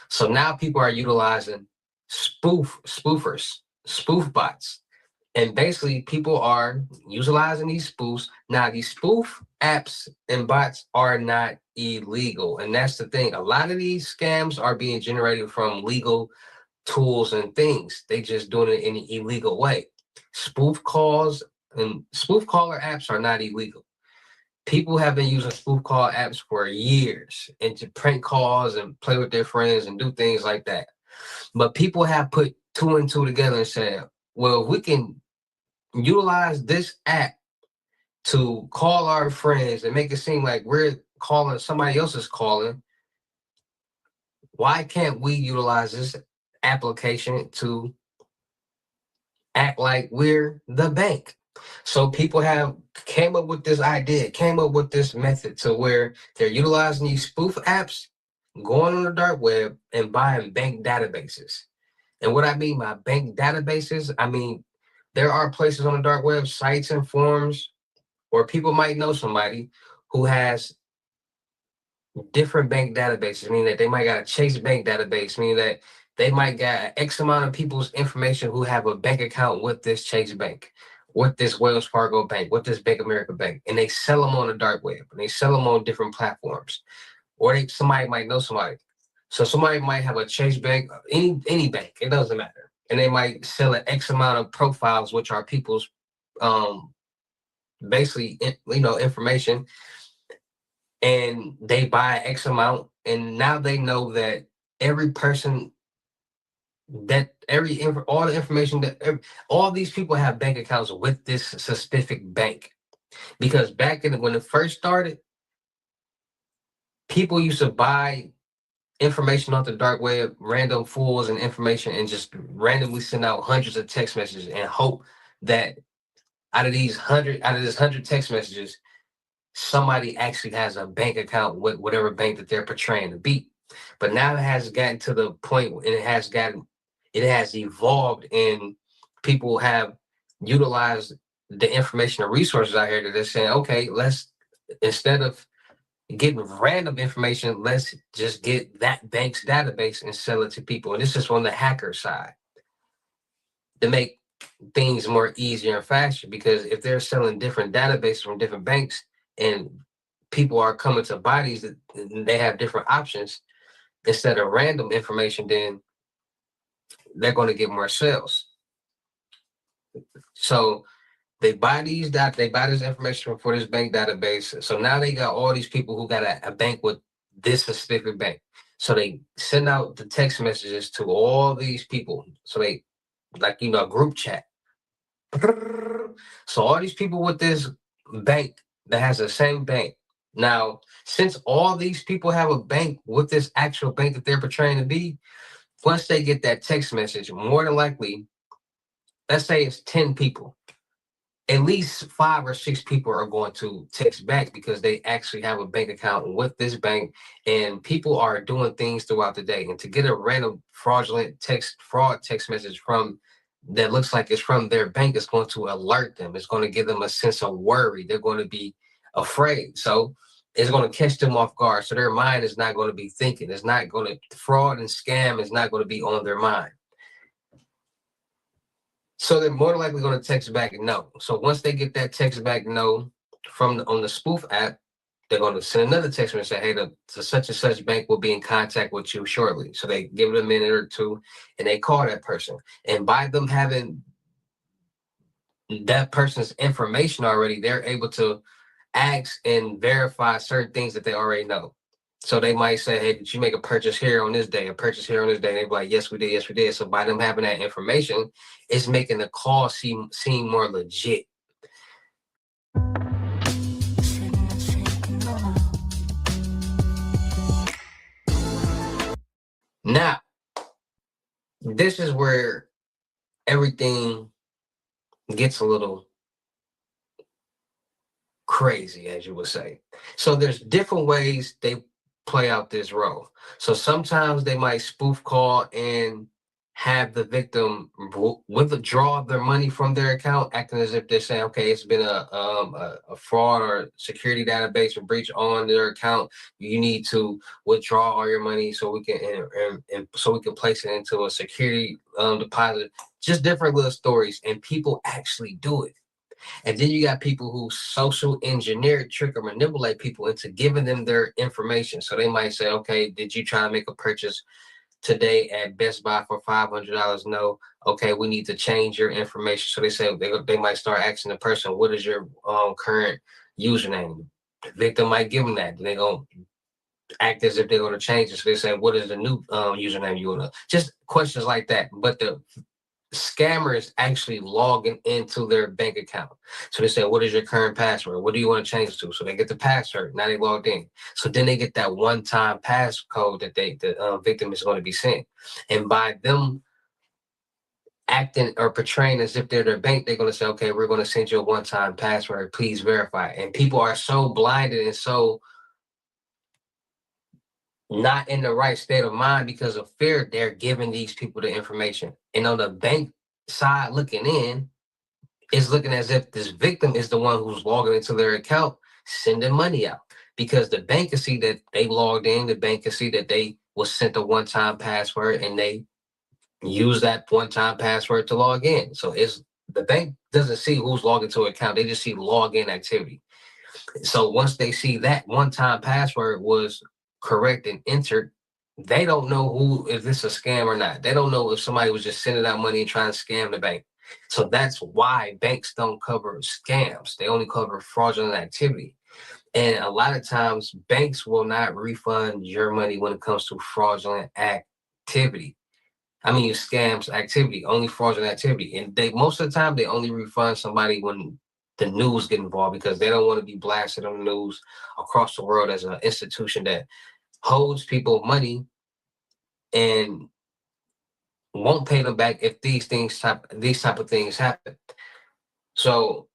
So now people are utilizing spoofers, spoof bots. And basically people are utilizing these spoofs. Now these spoof apps and bots are not illegal. And that's the thing. A lot of these scams are being generated from legal tools and things. They just doing it in an illegal way. Spoof calls and spoof caller apps are not illegal. People have been using spoof call apps for years and to prank calls and play with their friends and do things like that. But people have put 2 and 2 together and said, well, if we can utilize this app to call our friends and make it seem like we're calling somebody else's calling, why can't we utilize this application to act like we're the bank? So people have came up with this idea, came up with this method to where they're utilizing these spoof apps, going on the dark web and buying bank databases. And what I mean by bank databases, I mean, there are places on the dark web, sites and forums, or people might know somebody who has different bank databases, meaning that they might got a Chase Bank database, meaning that they might got X amount of people's information who have a bank account with this Chase Bank, with this Wells Fargo Bank, with this Bank America Bank, and they sell them on the dark web, and they sell them on different platforms. Or somebody might know somebody. So somebody might have a Chase Bank, any bank, it doesn't matter. And they might sell an X amount of profiles, which are people's basically, information. And they buy X amount, and now they know that every person that all the information that all these people have bank accounts with this specific bank. Because back when it first started, people used to buy information off the dark web, random fools and information, and just randomly send out hundreds of text messages and hope that out of this 100 text messages, somebody actually has a bank account with whatever bank that they're portraying to be. But now it has gotten to the point, and it has evolved, and people have utilized the information and resources out here that they're saying, okay, instead of getting random information, let's just get that bank's database and sell it to people. And this is on the hacker side to make things more easier and faster, because if they're selling different databases from different banks and people are coming to buy these, they have different options instead of random information, then they're going to get more sales. So they buy this information for this bank database. So now they got all these people who got a bank with this specific bank. So they send out the text messages to all these people. So they, like, a group chat. So all these people with this bank that has the same bank. Now, since all these people have a bank with this actual bank that they're portraying to be, once they get that text message, more than likely, let's say it's 10 people, at least 5 or 6 people are going to text back because they actually have a bank account with this bank, and people are doing things throughout the day. And to get a random fraud text message from that looks like it's from their bank, is going to alert them. It's going to give them a sense of worry. They're going to be afraid. So it's going to catch them off guard. So their mind is not going to be thinking. It's not going to, fraud and scam is not going to be on their mind. So they're more than likely going to text back no. So once they get that text back no on the spoof app, they're going to send another text message and say, hey, the such and such bank will be in contact with you shortly. So they give it a minute or two and they call that person. And by them having that person's information already, they're able to ask and verify certain things that they already know. So they might say, hey, did you make a purchase here on this day, a purchase here on this day? And they'd be like, yes, we did. Yes, we did. So by them having that information, it's making the call seem more legit. Now, this is where everything gets a little crazy, as you would say. So there's different ways they play out this role. So sometimes they might spoof call and have the victim withdraw their money from their account, acting as if they're saying, okay, it's been a fraud or security database or breach on their account. You need to withdraw all your money so we can and so we can place it into a security deposit. Just different little stories, and people actually do it. And then you got people who social engineer, trick, or manipulate people into giving them their information. So they might say, okay, did you try to make a purchase today at Best Buy for $500? No. Okay, we need to change your information. So they say they might start asking the person, what is your current username? The victim might give them that. Then they're going to act as if they're going to change it. So they say, what is the new username you want to? Just questions like that. But the scammers actually logging into their bank account. So they say, what is your current password? What do you want to change to? So they get the password. Now they logged in. So then they get that one-time passcode that the victim is going to be sent. And by them acting or portraying as if they're their bank, they're going to say, okay, we're going to send you a one-time password. Please verify. And people are so blinded and so not in the right state of mind because of fear, they're giving these people the information. And on the bank side looking in, it's looking as if this victim is the one who's logging into their account, sending money out. Because the bank can see that they logged in, the bank can see that they was sent a one-time password, and they use that one-time password to log in. So the bank doesn't see who's logged into an account, they just see login activity. So once they see that one-time password was correct and entered, they don't know if this is a scam or not. They don't know if somebody was just sending out money and trying to scam the bank. So that's why banks don't cover scams. They only cover fraudulent activity. And a lot of times banks will not refund your money when it comes to fraudulent activity. I mean, scams activity, only fraudulent activity. And most of the time they only refund somebody when the news get involved because they don't want to be blasted on the news across the world as an institution that holds people money and won't pay them back if these type of things happen. So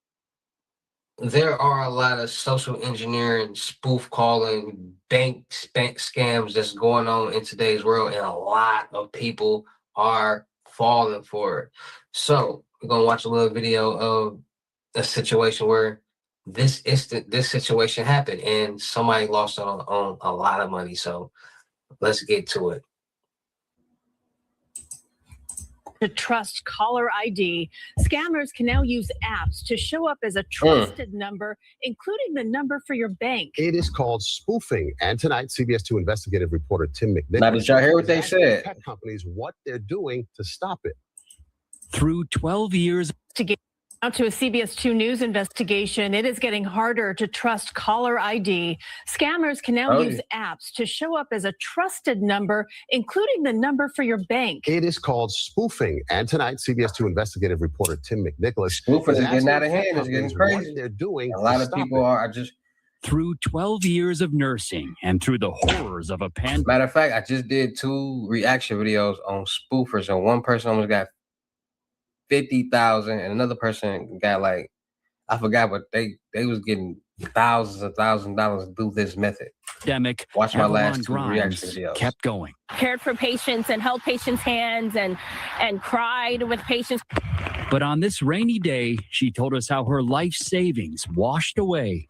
there are a lot of social engineering, spoof calling, bank scams that's going on in today's world, and a lot of people are falling for it. So we're gonna watch a little video of a situation where this situation happened and somebody lost on a lot of money. So let's get to it. To trust caller ID, scammers can now use apps to show up as a trusted number, including the number for your bank. It is called spoofing. And tonight, CBS 2 investigative reporter Tim McNicholas. Now, did y'all hear what they said? Tech companies, what they're doing to stop it. Through 12 years. Now to a CBS 2 News investigation, it is getting harder to trust caller ID. Scammers can now use apps to show up as a trusted number, including the number for your bank. It is called spoofing. And tonight, CBS 2 investigative reporter Tim McNicholas. Spoofing is getting out of hand. It's getting crazy. What they're doing. A lot of people are just. Through 12 years of nursing and through the horrors of a pandemic. Matter of fact, I just did 2 reaction videos on spoofers, and one person almost got 50,000 and another person got like, I forgot, but they was getting thousands of $1,000s through this method. Watch my last 2 reaction videos. Kept going. Cared for patients and held patients' hands and cried with patients. But on this rainy day, she told us how her life savings washed away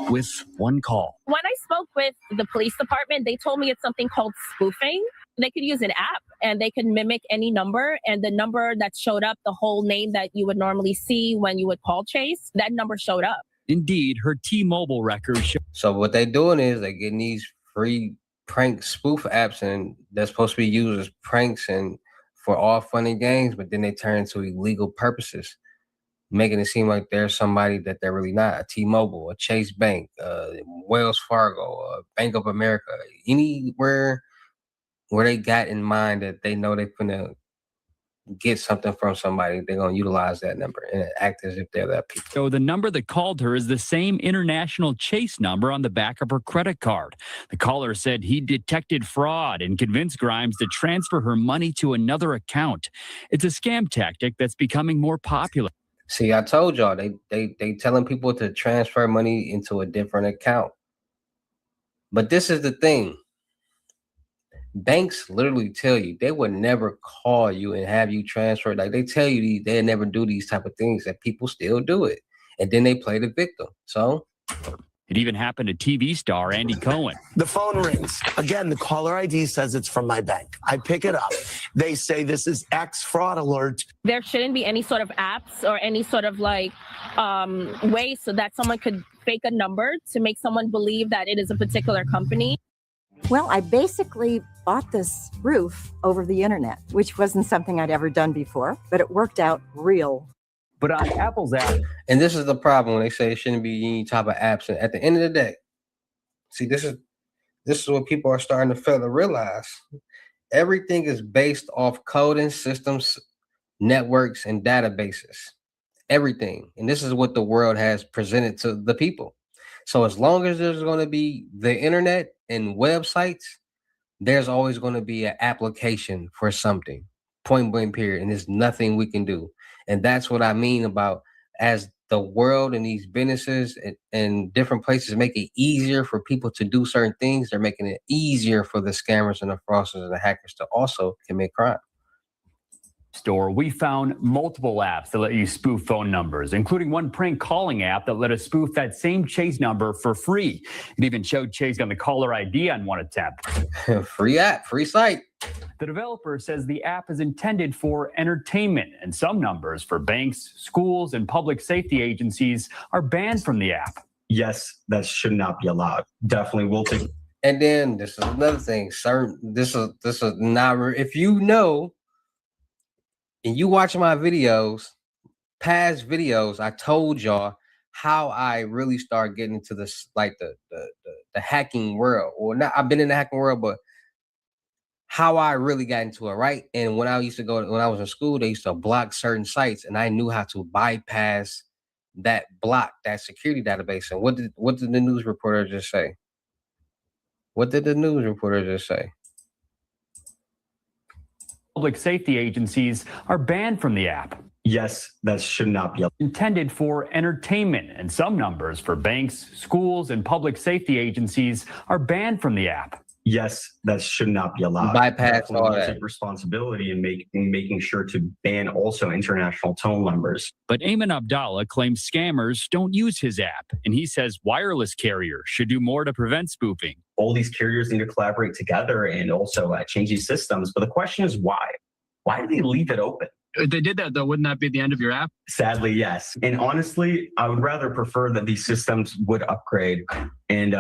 with one call. When I spoke with the police department, they told me it's something called spoofing. They could use an app and they could mimic any number, and the number that showed up, the whole name that you would normally see when you would call Chase, that number showed up. Indeed, her T-Mobile records show. So what they're doing is they're getting these free prank spoof apps, and they're supposed to be used as pranks and for all fun and games, but then they turn into illegal purposes, making it seem like they're somebody that they're really not. A T-Mobile, a Chase Bank, Wells Fargo, a Bank of America, anywhere where they got in mind that they know they're gonna get something from somebody, they're gonna utilize that number and act as if they're that people. So the number that called her is the same international Chase number on the back of her credit card. The caller said he detected fraud and convinced Grimes to transfer her money to another account. It's a scam tactic that's becoming more popular. See, I told y'all, they telling people to transfer money into a different account. But this is the thing. Banks literally tell you they would never call you and have you transfer. Like they tell you they never do these type of things, that people still do it. And then they play the victim. So it even happened to TV star Andy Cohen. The phone rings. Again, the caller ID says it's from my bank. I pick it up. They say this is X fraud alert. There shouldn't be any sort of apps or any sort of like way so that someone could fake a number to make someone believe that it is a particular company. Well, I basically bought this roof over the internet, which wasn't something I'd ever done before, but it worked out real. But on Apple's app. And this is the problem when they say it shouldn't be any type of apps. And at the end of the day, see, this is what people are starting to fail to realize. Everything is based off coding systems, networks, and databases. Everything. And this is what the world has presented to the people. So as long as there's going to be the internet and websites, there's always going to be an application for something, point blank period. And there's nothing we can do. And that's what I mean about as the world and these businesses and different places make it easier for people to do certain things, they're making it easier for the scammers and the fraudsters and the hackers to also commit crime. Store, we found multiple apps that let you spoof phone numbers, including one prank calling app that let us spoof that same Chase number for free. It even showed Chase on the caller ID on one attempt. Free app, free site. The developer says the app is intended for entertainment, and some numbers for banks, schools, and public safety agencies are banned from the app. Yes, that should not be allowed. Definitely will take. And then this is another thing. This is not, if you know, and you watch my videos, past videos, I told y'all how I really started getting into this, like the hacking world. Or not, I've been in the hacking world, but how I really got into it, right? And when I was in school, they used to block certain sites, and I knew how to bypass that security database. And what did the news reporter just say? What did the news reporter just say? Public safety agencies are banned from the app. Yes, that should not be intended for entertainment, and some numbers for banks, schools, and public safety agencies are banned from the app. Yes, that should not be allowed. Bypass Definitely all we'll that. take responsibility in making sure to ban also international toll numbers. But Ayman Abdallah claims scammers don't use his app, and he says wireless carriers should do more to prevent spoofing. All these carriers need to collaborate together and also change these systems. But the question is why? Why do they leave it open? If they did that, though, wouldn't that be the end of your app? Sadly, yes. And honestly, I would rather prefer that these systems would upgrade and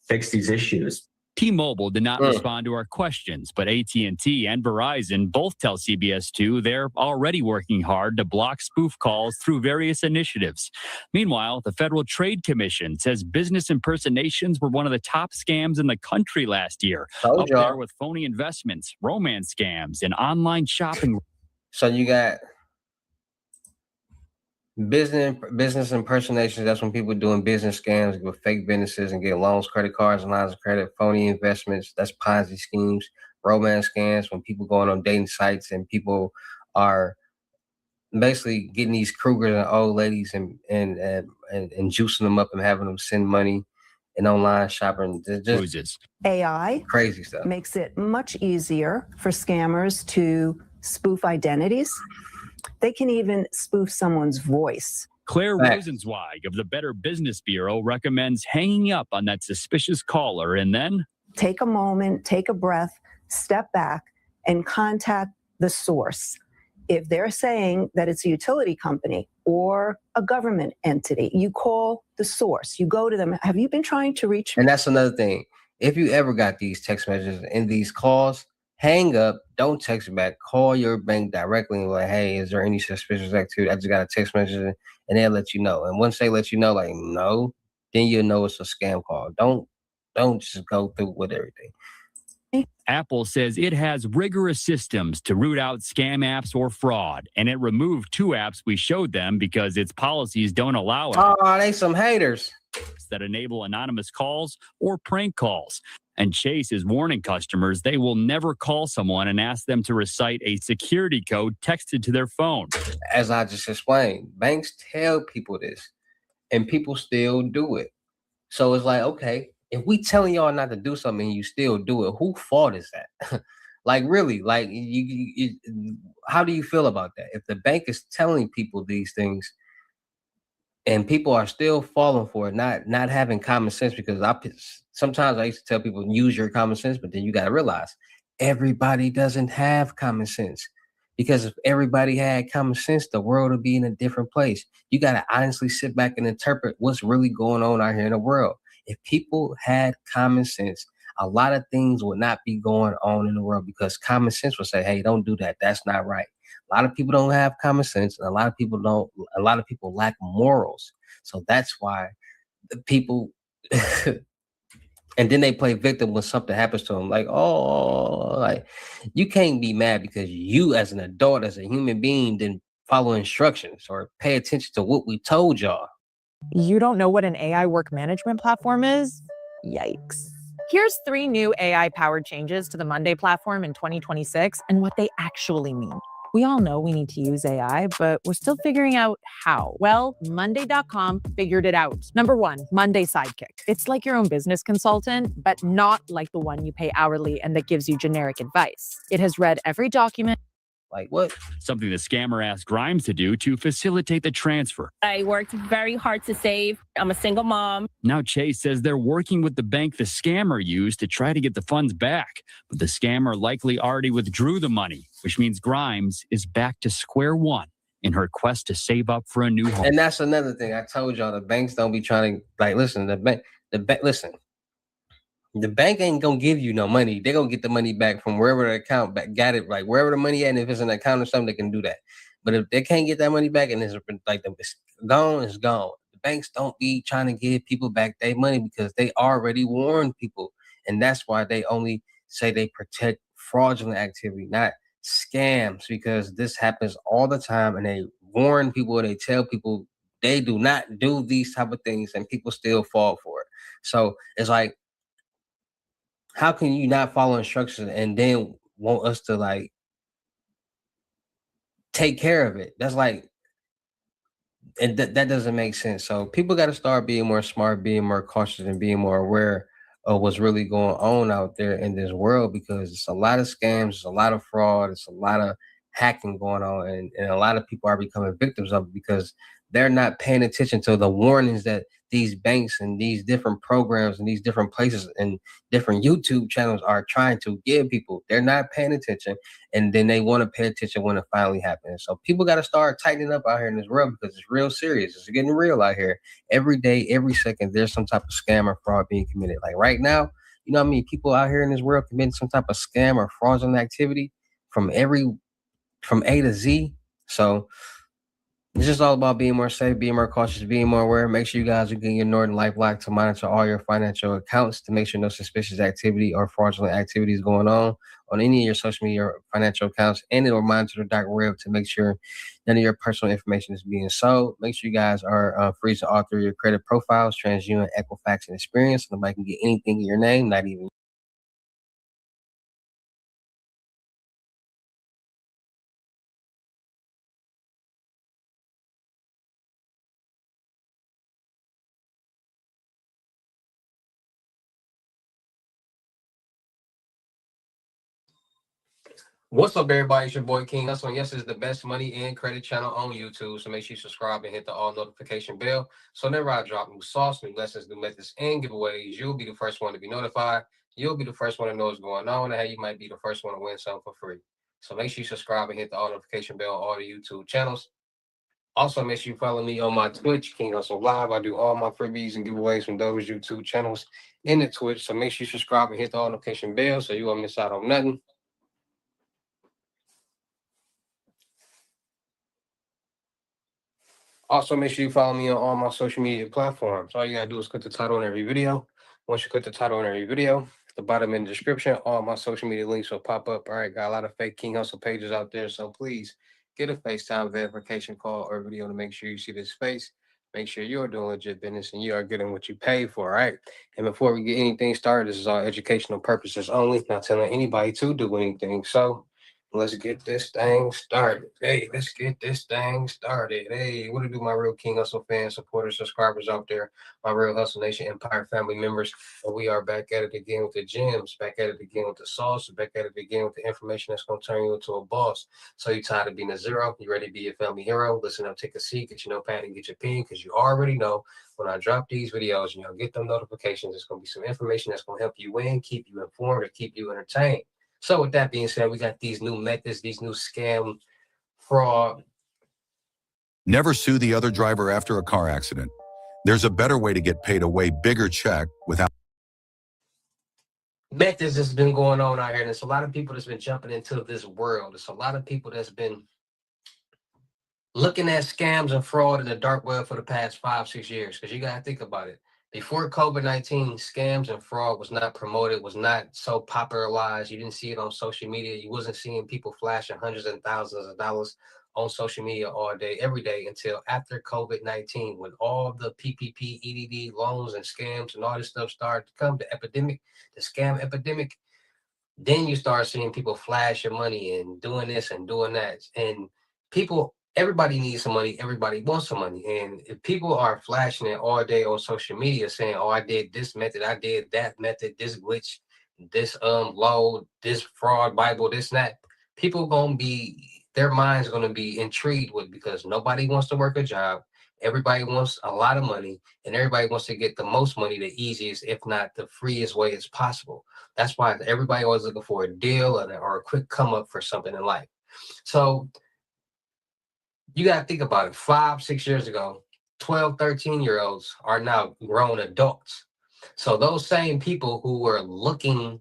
fix these issues. T-Mobile did not respond to our questions, but AT&T and Verizon both tell CBS2 they're already working hard to block spoof calls through various initiatives. Meanwhile, the Federal Trade Commission says business impersonations were one of the top scams in the country last year, up there with phony investments, romance scams, and online shopping. So you got business impersonations. That's when people doing business scams with fake businesses and get loans, credit cards, and lines of credit. Phony investments. That's Ponzi schemes. Romance scams, when people going on dating sites and people are basically getting these Krugers and old ladies and juicing them up and having them send money and online shopping. Just AI crazy stuff. Makes it much easier for scammers to spoof identities. They can even spoof someone's voice. Claire Rosenzweig of the Better Business Bureau recommends hanging up on that suspicious caller and then take a moment, take a breath, step back, and contact the source. If they're saying that it's a utility company or a government entity, you call the source. You go to them. Have you been trying to reach me? And that's another thing. If you ever got these text messages and these calls, hang up, don't text back, call your bank directly and like, hey, is there any suspicious activity? I just got a text message, and they'll let you know. And once they let you know, like, no, then you'll know it's a scam call. Don't just go through with everything. Apple says it has rigorous systems to root out scam apps or fraud, and it removed 2 apps we showed them because its policies don't allow it. Oh, they some haters. That enable anonymous calls or prank calls. And Chase is warning customers they will never call someone and ask them to recite a security code texted to their phone. As I just explained, banks tell people this, and people still do it. So it's like, okay, if we telling y'all not to do something and you still do it, whose fault is that? Like, really, like, you, how do you feel about that? If the bank is telling people these things and people are still falling for it, not having common sense, because sometimes I used to tell people, use your common sense, but then you got to realize everybody doesn't have common sense. Because if everybody had common sense, the world would be in a different place. You got to honestly sit back and interpret what's really going on out here in the world. If people had common sense, a lot of things would not be going on in the world, because common sense would say, hey, don't do that. That's not right. A lot of people don't have common sense, and a lot of people lack morals. So that's why the people, and then they play victim when something happens to them. Like, oh, like, you can't be mad because you as an adult, as a human being, didn't follow instructions or pay attention to what we told y'all. You don't know what an AI work management platform is? Yikes. Here's 3 new AI-powered changes to the Monday platform in 2026 and what they actually mean. We all know we need to use AI, but we're still figuring out how. Well, Monday.com figured it out. Number 1, Monday Sidekick. It's like your own business consultant, but not like the one you pay hourly and that gives you generic advice. It has read every document. Like what? Something the scammer asked Grimes to do to facilitate the transfer. I worked very hard to save. I'm a single mom. Now Chase says they're working with the bank the scammer used to try to get the funds back. But the scammer likely already withdrew the money, which means Grimes is back to square one in her quest to save up for a new home. And that's another thing. I told y'all, the banks don't be trying to, like, listen, listen. The bank ain't gonna give you no money. They're gonna get the money back from wherever the account got it, like wherever the money at. And if it's an account or something, they can do that. But if they can't get that money back and it's like it's gone, it's gone. The banks don't be trying to give people back their money because they already warned people, and that's why they only say they protect fraudulent activity, not scams, because this happens all the time, and they warn people, they tell people they do not do these type of things, and people still fall for it. So it's like, how can you not follow instructions and then want us to like take care of it? That's like, and that doesn't make sense. So people got to start being more smart, being more cautious, and being more aware of what's really going on out there in this world, because it's a lot of scams, it's a lot of fraud, it's a lot of hacking going on, and a lot of people are becoming victims of it because they're not paying attention to the warnings that these banks and these different programs and these different places and different YouTube channels are trying to give people. They're not paying attention, and then they want to pay attention when it finally happens. So people got to start tightening up out here in this world, because it's real serious. It's getting real out here. Every day, every second, there's some type of scam or fraud being committed. Like right now, you know what I mean? People out here in this world committing some type of scam or fraudulent activity from A to Z. So it's just all about being more safe, being more cautious, being more aware. Make sure you guys are getting your Norton Life Lock to monitor all your financial accounts to make sure no suspicious activity or fraudulent activity is going on any of your social media or financial accounts. And it will monitor the dark web to make sure none of your personal information is being sold. Make sure you guys are free to author your credit profiles, TransUnion, Equifax, and Experience. Nobody can get anything in your name, not even. What's up, everybody? It's your boy King Hussle, and yes, it's the best money and credit channel on YouTube. So make sure you subscribe and hit the all notification bell. So whenever I drop new sauce, new lessons, new methods, and giveaways, you'll be the first one to be notified. You'll be the first one to know what's going on, and how you might be the first one to win something for free. So make sure you subscribe and hit the all notification bell on all the YouTube channels. Also, make sure you follow me on my Twitch, King Hussle Live. I do all my freebies and giveaways from those YouTube channels in the Twitch. So make sure you subscribe and hit the all notification bell so you won't miss out on nothing. Also, make sure you follow me on all my social media platforms. All you gotta do is click the title on every video. Once you click the title on every video, at the bottom in the description, all my social media links will pop up. All right, got a lot of fake King Hussle pages out there, so please get a FaceTime verification call or video to make sure you see this face. Make sure you're doing legit business and you are getting what you pay for, all right? And before we get anything started, this is all educational purposes only, not telling anybody to do anything. So let's get this thing started. Hey, let's get this thing started. Hey, what to do, my real King Hustle fans, supporters, subscribers out there, my real Hustle Nation Empire family members. And we are back at it again with the gems, back at it again with the sauce, back at it again with the information that's going to turn you into a boss. So you tired of being a zero? You ready to be a family hero? Listen up, take a seat, get your notepad and get your pen, because you already know when I drop these videos and y'all get them notifications, it's going to be some information that's going to help you win, keep you informed, or keep you entertained. So with that being said, we got these new methods, these new scam, fraud. Never sue the other driver after a car accident. There's a better way to get paid a way bigger check without Methods that's been going on out here. And there's a lot of people that's been jumping into this world. There's a lot of people that's been looking at scams and fraud in the dark web for the past 5-6 years. Because you got to think about it. Before COVID-19, scams and fraud was not promoted, was not so popularized. You didn't see it on social media. You wasn't seeing people flashing hundreds and thousands of dollars on social media all day, every day, until after COVID-19, when all the PPP, EDD loans and scams and all this stuff started to come, the epidemic, the scam epidemic. Then you start seeing people flash your money and doing this and doing that. And people, everybody needs some money. Everybody wants some money. And if people are flashing it all day on social media saying, oh, I did this method, I did that method, this glitch, this load, this fraud, Bible, this, that, people gonna be, their mind's gonna be intrigued with, because nobody wants to work a job. Everybody wants a lot of money, and everybody wants to get the most money the easiest, if not the freest way as possible. That's why everybody always looking for a deal or a quick come up for something in life. So you got to think about it. 5-6 years ago, 12, 13-year-olds are now grown adults. So those same people who were looking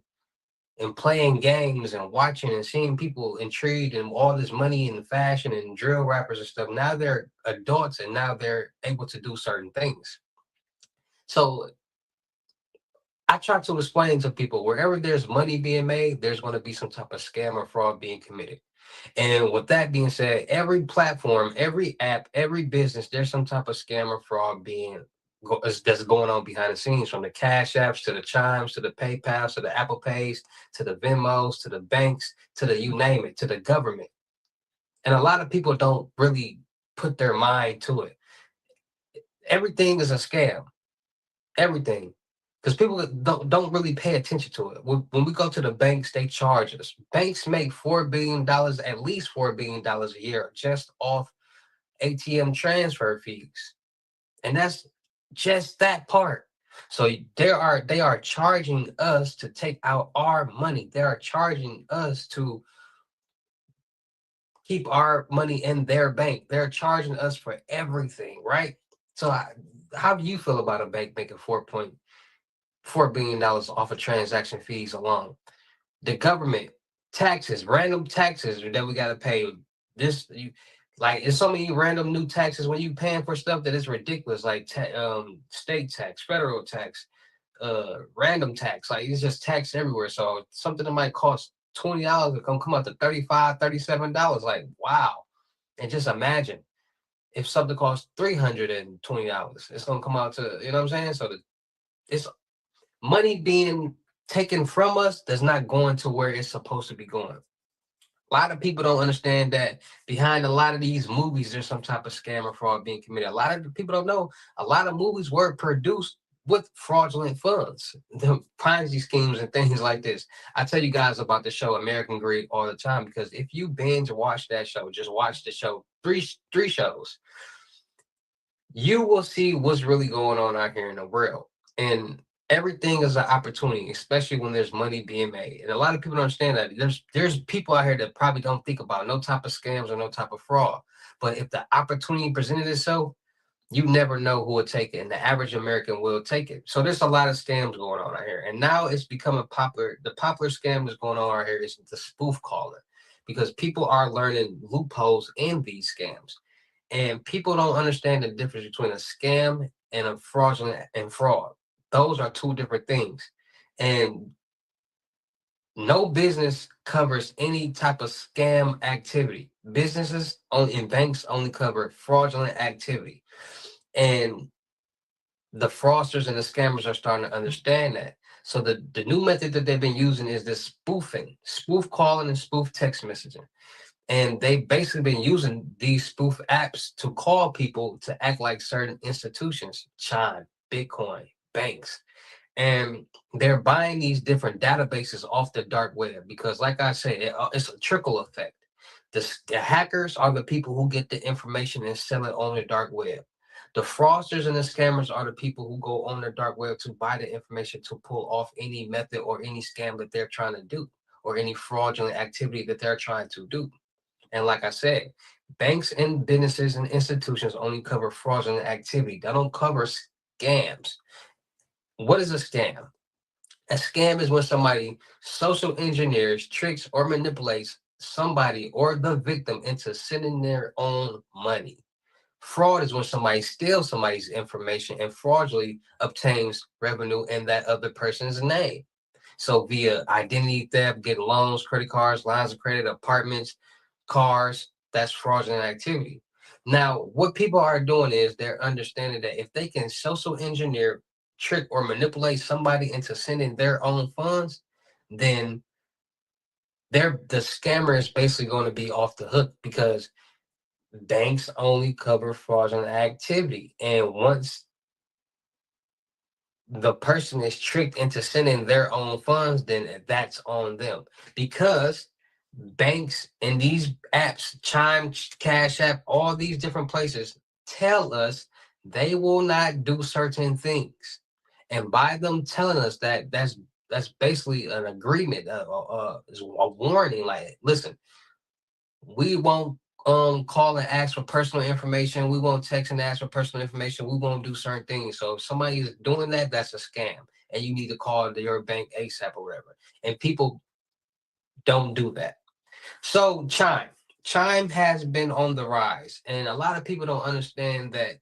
and playing games and watching and seeing people intrigued and all this money and fashion and drill rappers and stuff, now they're adults and now they're able to do certain things. So I try to explain to people wherever there's money being made, there's going to be some type of scam or fraud being committed. And with that being said, every platform, every app, every business, there's some type of scam or fraud that's going on behind the scenes, from the Cash Apps to the Chimes to the PayPal to the Apple Pays to the Venmos to the banks to the you name it, to the government. And a lot of people don't really put their mind to it. Everything is a scam. Everything. Because people don't really pay attention to it. When we go to the banks, they charge us. Banks make $4 billion, at least $4 billion a year, just off ATM transfer fees. And that's just that part. So they are charging us to take out our money. They are charging us to keep our money in their bank. They're charging us for everything, right? So how do you feel about a bank making $4 billion off of transaction fees alone? The government, taxes, random taxes that we got to pay. It's so many random new taxes when you paying for stuff that is ridiculous, like state tax, federal tax, random tax. Like, it's just tax everywhere. So something that might cost $20 will come out to $35, $37. Like, wow. And just imagine if something costs $320, it's gonna come out to, you know what I'm saying? So it's money being taken from us that's not going to where it's supposed to be going. A lot of people don't understand that behind a lot of these movies, there's some type of scam or fraud being committed. A lot of people don't know a lot of movies were produced with fraudulent funds, the Ponzi schemes and things like this. I tell you guys about the show American Greed all the time, because if you binge watch that show, just watch the show, three shows, you will see what's really going on out here in the world. And everything is an opportunity, especially when there's money being made. And a lot of people don't understand that. There's people out here that probably don't think about no type of scams or no type of fraud. But if the opportunity presented itself, you never know who will take it. And the average American will take it. So there's a lot of scams going on out here. And now it's becoming popular. The popular scam that's going on out here is the spoof calling, because people are learning loopholes in these scams. And people don't understand the difference between a scam and a fraudulent and fraud. Those are two different things. And no business covers any type of scam activity. Businesses and banks only cover fraudulent activity. And the fraudsters and the scammers are starting to understand that. So the new method that they've been using is this spoofing, spoof calling and spoof text messaging. And they've basically been using these spoof apps to call people to act like certain institutions, Chime, Bitcoin, banks. And they're buying these different databases off the dark web because, like I said, it's a trickle effect. The hackers are the people who get the information and sell it on the dark web. The fraudsters and the scammers are the people who go on the dark web to buy the information to pull off any method or any scam that they're trying to do, or any fraudulent activity that they're trying to do. And like I said, banks and businesses and institutions only cover fraudulent activity. They don't cover scams. What is a scam? A scam is when somebody social engineers, tricks, or manipulates somebody or the victim into sending their own money. Fraud is when somebody steals somebody's information and fraudulently obtains revenue in that other person's name. So via identity theft, getting loans, credit cards, lines of credit, apartments, cars, that's fraudulent activity. Now, what people are doing is they're understanding that if they can social engineer, trick, or manipulate somebody into sending their own funds, then the scammer is basically going to be off the hook, because banks only cover fraudulent activity. And once the person is tricked into sending their own funds, then that's on them. Because banks and these apps, Chime, Cash App, all these different places tell us they will not do certain things. And by them telling us that, that's basically an agreement, is a warning. Like, listen, we won't call and ask for personal information. We won't text and ask for personal information. We won't do certain things. So if somebody is doing that, that's a scam. And you need to call your bank ASAP or whatever. And people don't do that. So Chime has been on the rise. And a lot of people don't understand that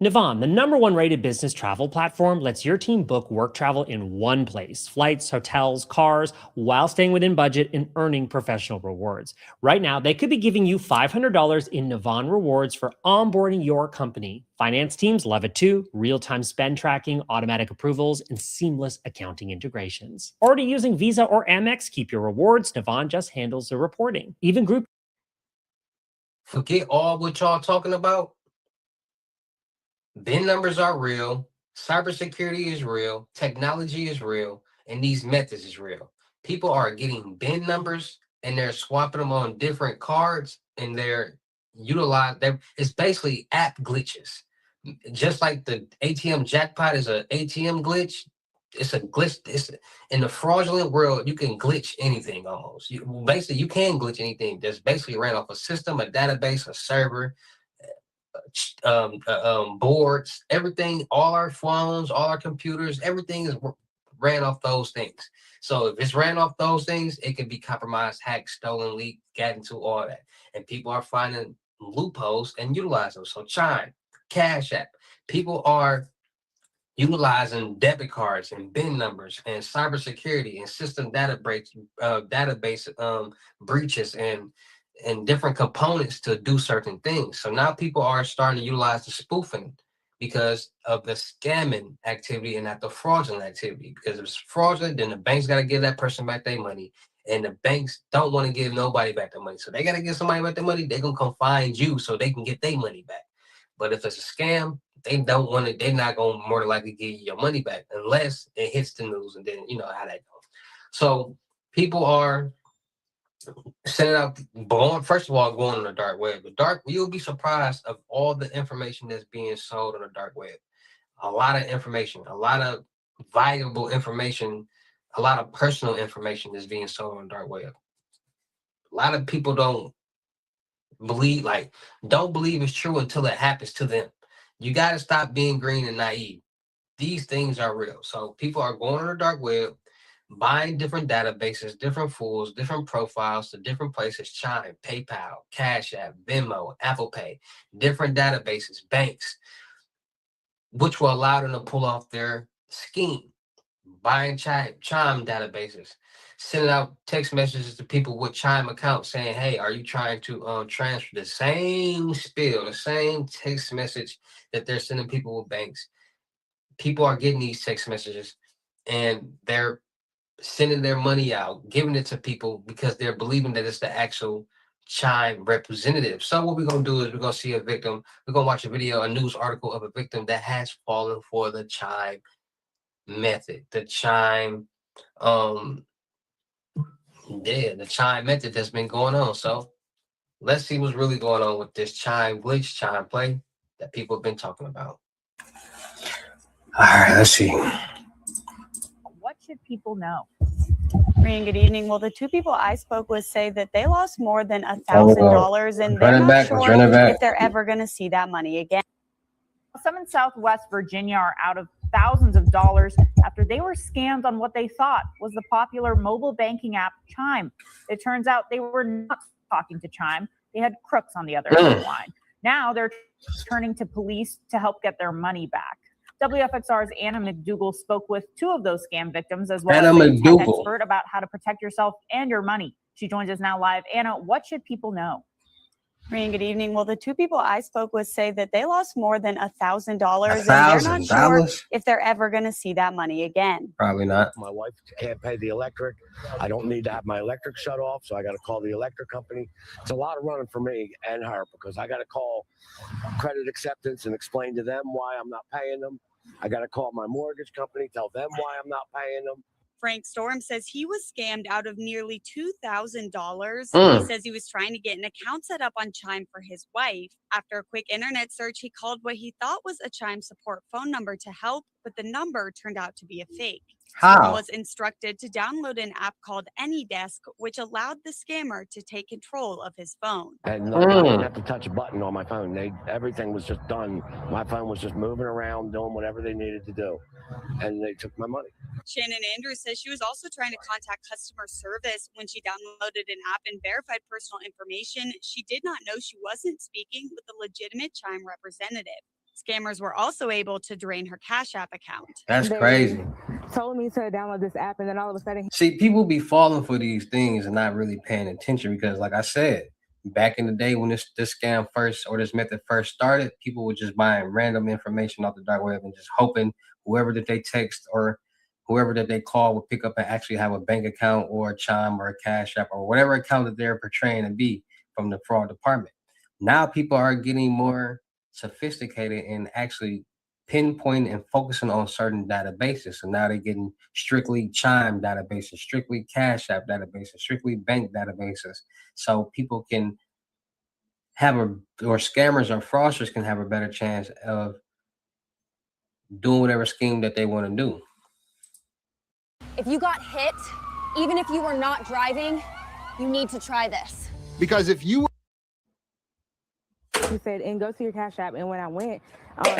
Navan, the #1 rated business travel platform, lets your team book work travel in one place. Flights, hotels, cars, while staying within budget and earning professional rewards. Right now, they could be giving you $500 in Navan rewards for onboarding your company. Finance teams love it too. Real-time spend tracking, automatic approvals, and seamless accounting integrations. Already using Visa or Amex? Keep your rewards. Navan just handles the reporting. Even group. Forget all what y'all talking about. BIN numbers are real, cybersecurity is real, technology is real, and these methods is real. People are getting BIN numbers and they're swapping them on different cards and they're it's basically app glitches. Just like the ATM jackpot is an ATM glitch, it's a glitch. In the fraudulent world, you can glitch anything almost. Basically, you can glitch anything that's basically ran off a system, a database, a server, boards, everything, all our phones, all our computers, everything is ran off those things. So if it's ran off those things, it can be compromised, hacked, stolen, leaked, got into all that. And people are finding loopholes and utilizing them. So Chime, Cash App, people are utilizing debit cards and BIN numbers and cybersecurity and system database breaches and different components to do certain things. So now people are starting to utilize the spoofing because of the scamming activity and not the fraudulent activity. Because if it's fraudulent, then the bank's got to give that person back their money. And the banks don't want to give nobody back their money. So they got to give somebody back their money. They're going to come find you so they can get their money back. But if it's a scam, they don't want it. They're not going to more than likely give you your money back unless it hits the news, and then you know how that goes. So people are sending out, first of all, going on the dark web. You'll be surprised of all the information that's being sold on the dark web. A lot of information, a lot of valuable information, a lot of personal information is being sold on the dark web. A lot of people don't believe it's true until it happens to them. You got to stop being green and naive. These things are real. So people are going on the dark web, buying different databases, different fools, different profiles to different places: Chime, PayPal, Cash App, Venmo, Apple Pay, different databases, banks, which will allow them to pull off their scheme. Buying Chime databases, sending out text messages to people with Chime accounts saying, hey, are you trying to transfer the same spiel, the same text message that they're sending people with banks? People are getting these text messages and they're sending their money out, giving it to people because they're believing that it's the actual Chime representative. So what we're going to do is we're going to see a victim. We're going to watch a video, a news article of a victim that has fallen for the Chime method, the Chime the Chime method that's been going on. So let's see what's really going on with this Chime glitch, Chime play that people have been talking about. All right, let's see. What should people know? Ryan, good evening. Well, the two people I spoke with say that they lost more than $1,000 and they're not sure if they're ever going to see that money again. Some in Southwest Virginia are out of thousands of dollars after they were scammed on what they thought was the popular mobile banking app Chime. It turns out they were not talking to Chime. They had crooks on the other line. Now they're turning to police to help get their money back. WFXR's Anna McDougall spoke with two of those scam victims as well as a tech expert about how to protect yourself and your money. She joins us now live. Anna, what should people know? Ryan, good evening. Well, the two people I spoke with say that they lost more than $1,000 and they're not sure if they're ever going to see that money again. Probably not. My wife can't pay the electric. I don't need to have my electric shut off, so I got to call the electric company. It's a lot of running for me and her because I got to call credit acceptance and explain to them why I'm not paying them. I got to call my mortgage company, tell them why I'm not paying them. Frank Storm says he was scammed out of nearly $2,000. He says he was trying to get an account set up on Chime for his wife. After a quick internet search, he called what he thought was a Chime support phone number to help, but the number turned out to be a fake. Storm was instructed to download an app called AnyDesk, which allowed the scammer to take control of his phone. And I didn't have to touch a button on my phone. Everything was just done. My phone was just moving around, doing whatever they needed to do. And they took my money. Shannon Andrews says she was also trying to contact customer service when she downloaded an app and verified personal information. She did not know she wasn't speaking with a legitimate Chime representative. Scammers were also able to drain her Cash App account. That's crazy. Told me to download this app, and then all of a sudden, See, people be falling for these things and not really paying attention because, like I said, back in the day when this scam first or this method first started, people were just buying random information off the dark web and just hoping whoever that they text or whoever that they call would pick up and actually have a bank account or a Chime or a Cash App or whatever account that they're portraying to be from the fraud department. Now people are getting more sophisticated and actually pinpointing and focusing on certain databases. So now they're getting strictly Chime databases, strictly Cash App databases, strictly bank databases. So people can have or scammers or fraudsters can have a better chance of doing whatever scheme that they want to do. If you got hit, even if you were not driving, you need to try this. Because if you said, and go to your Cash App, and when I went,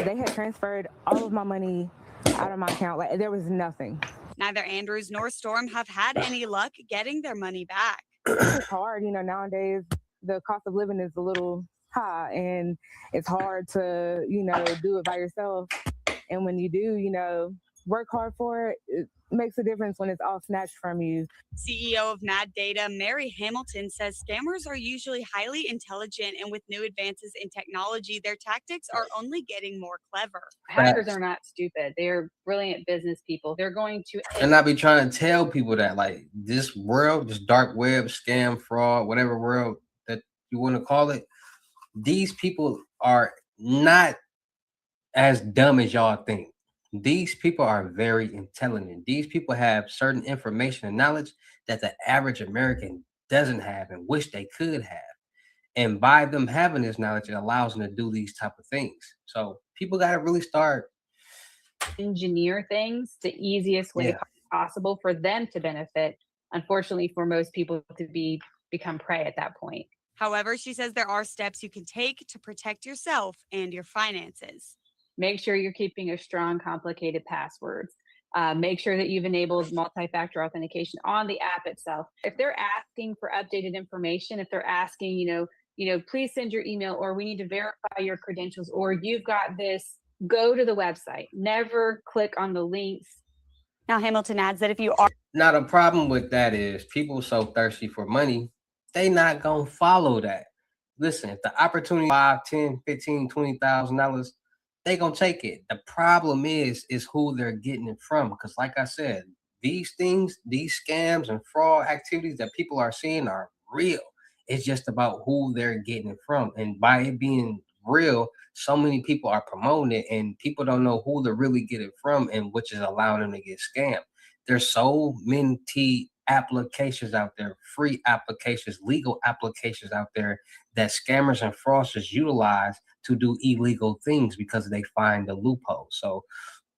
they had transferred all of my money out of my account. Like there was nothing. Neither Andrews nor Storm have had any luck getting their money back. It's hard, nowadays the cost of living is a little high, and it's hard to, do it by yourself. And when you do, work hard for it, it makes a difference when it's all snatched from you. CEO of Mad Data, Mary Hamilton, says scammers are usually highly intelligent, and with new advances in technology, their tactics are only getting more clever. Hackers are not stupid. They're brilliant business people. They're going to... And I be trying to tell people that, like, this world, this dark web, scam, fraud, whatever world that you want to call it, these people are not as dumb as y'all think. These people are very intelligent. These people have certain information and knowledge that the average American doesn't have and wish they could have. And by them having this knowledge, it allows them to do these type of things. So people got to really start engineer things the easiest way possible for them to benefit. Unfortunately, for most people to become prey at that point. However, she says there are steps you can take to protect yourself and your finances. Make sure you're keeping a strong, complicated passwords. Make sure that you've enabled multi-factor authentication on the app itself. If they're asking for updated information, if they're asking, please send your email, or we need to verify your credentials, or you've got this, go to the website. Never click on the links. Now, Hamilton adds that if you are... Now, the problem with that is people so thirsty for money, they not going to follow that. Listen, if the opportunity $5, $10, $15, $20,000, they gonna take it. The problem is who they're getting it from. Because like I said, these things, these scams and fraud activities that people are seeing are real. It's just about who they're getting it from. And by it being real, so many people are promoting it and people don't know who to really get it from, and which is allowing them to get scammed. There's so many applications out there, free applications, legal applications out there that scammers and fraudsters utilize to do illegal things because they find the loophole. So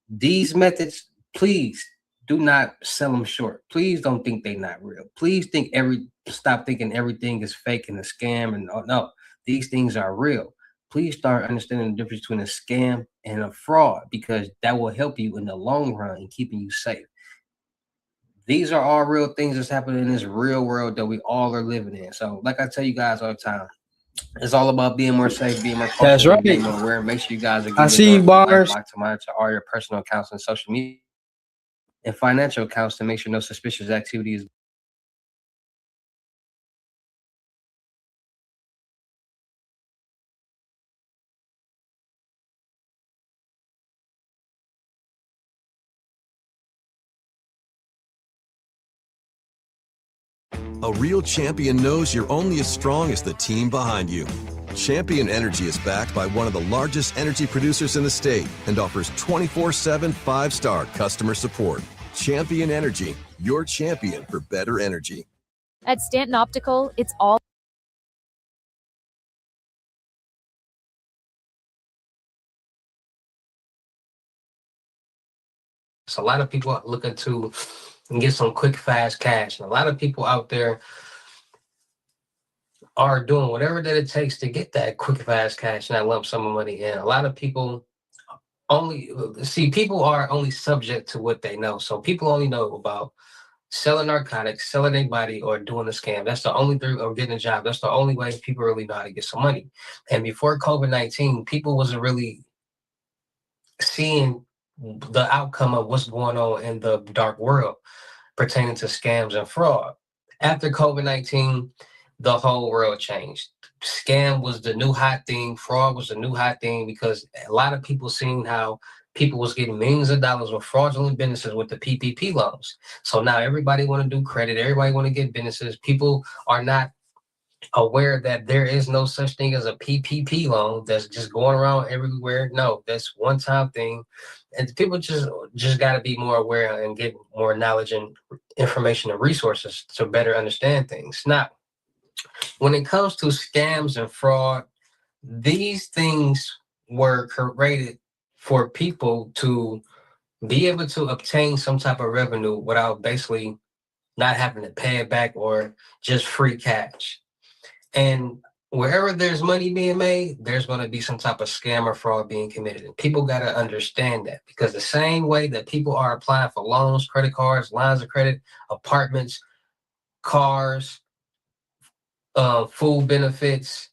these methods, please do not sell them short. Please don't think they're not real. Please stop thinking everything is fake and a scam. And no, these things are real. Please start understanding the difference between a scam and a fraud, because that will help you in the long run in keeping you safe. These are all real things that's happening in this real world that we all are living in. So like I tell you guys all the time, it's all about being more safe, being more cautious, being more aware. Make sure you guys are getting to monitor all your personal accounts and social media and financial accounts to make sure no suspicious activities. A real champion knows you're only as strong as the team behind you. Champion Energy is backed by one of the largest energy producers in the state and offers 24/7 5-star customer support. Champion Energy, your champion for better energy. At Stanton Optical, it's all So a lot of people are looking to get some quick, fast cash. And a lot of people out there are doing whatever that it takes to get that quick, fast cash and that lump sum of money. And a lot of people people are only subject to what they know. So people only know about selling narcotics, selling their body, or doing a scam. That's the only thing, or getting a job. That's the only way people really know how to get some money. And before COVID-19, people wasn't really seeing the outcome of what's going on in the dark world pertaining to scams and fraud. After COVID-19, the whole world changed. Scam was the new hot thing. Fraud was the new hot thing because a lot of people seen how people was getting millions of dollars with fraudulent businesses with the PPP loans. So now everybody want to do credit. Everybody want to get businesses. People are not aware that there is no such thing as a PPP loan that's just going around everywhere. No, that's one time thing. And people just got to be more aware and get more knowledge and information and resources to better understand things. Now, when it comes to scams and fraud, these things were created for people to be able to obtain some type of revenue without basically not having to pay it back or just free cash. And wherever there's money being made, there's going to be some type of scam or fraud being committed. And people got to understand that, because the same way that people are applying for loans, credit cards, lines of credit, apartments, cars, food benefits,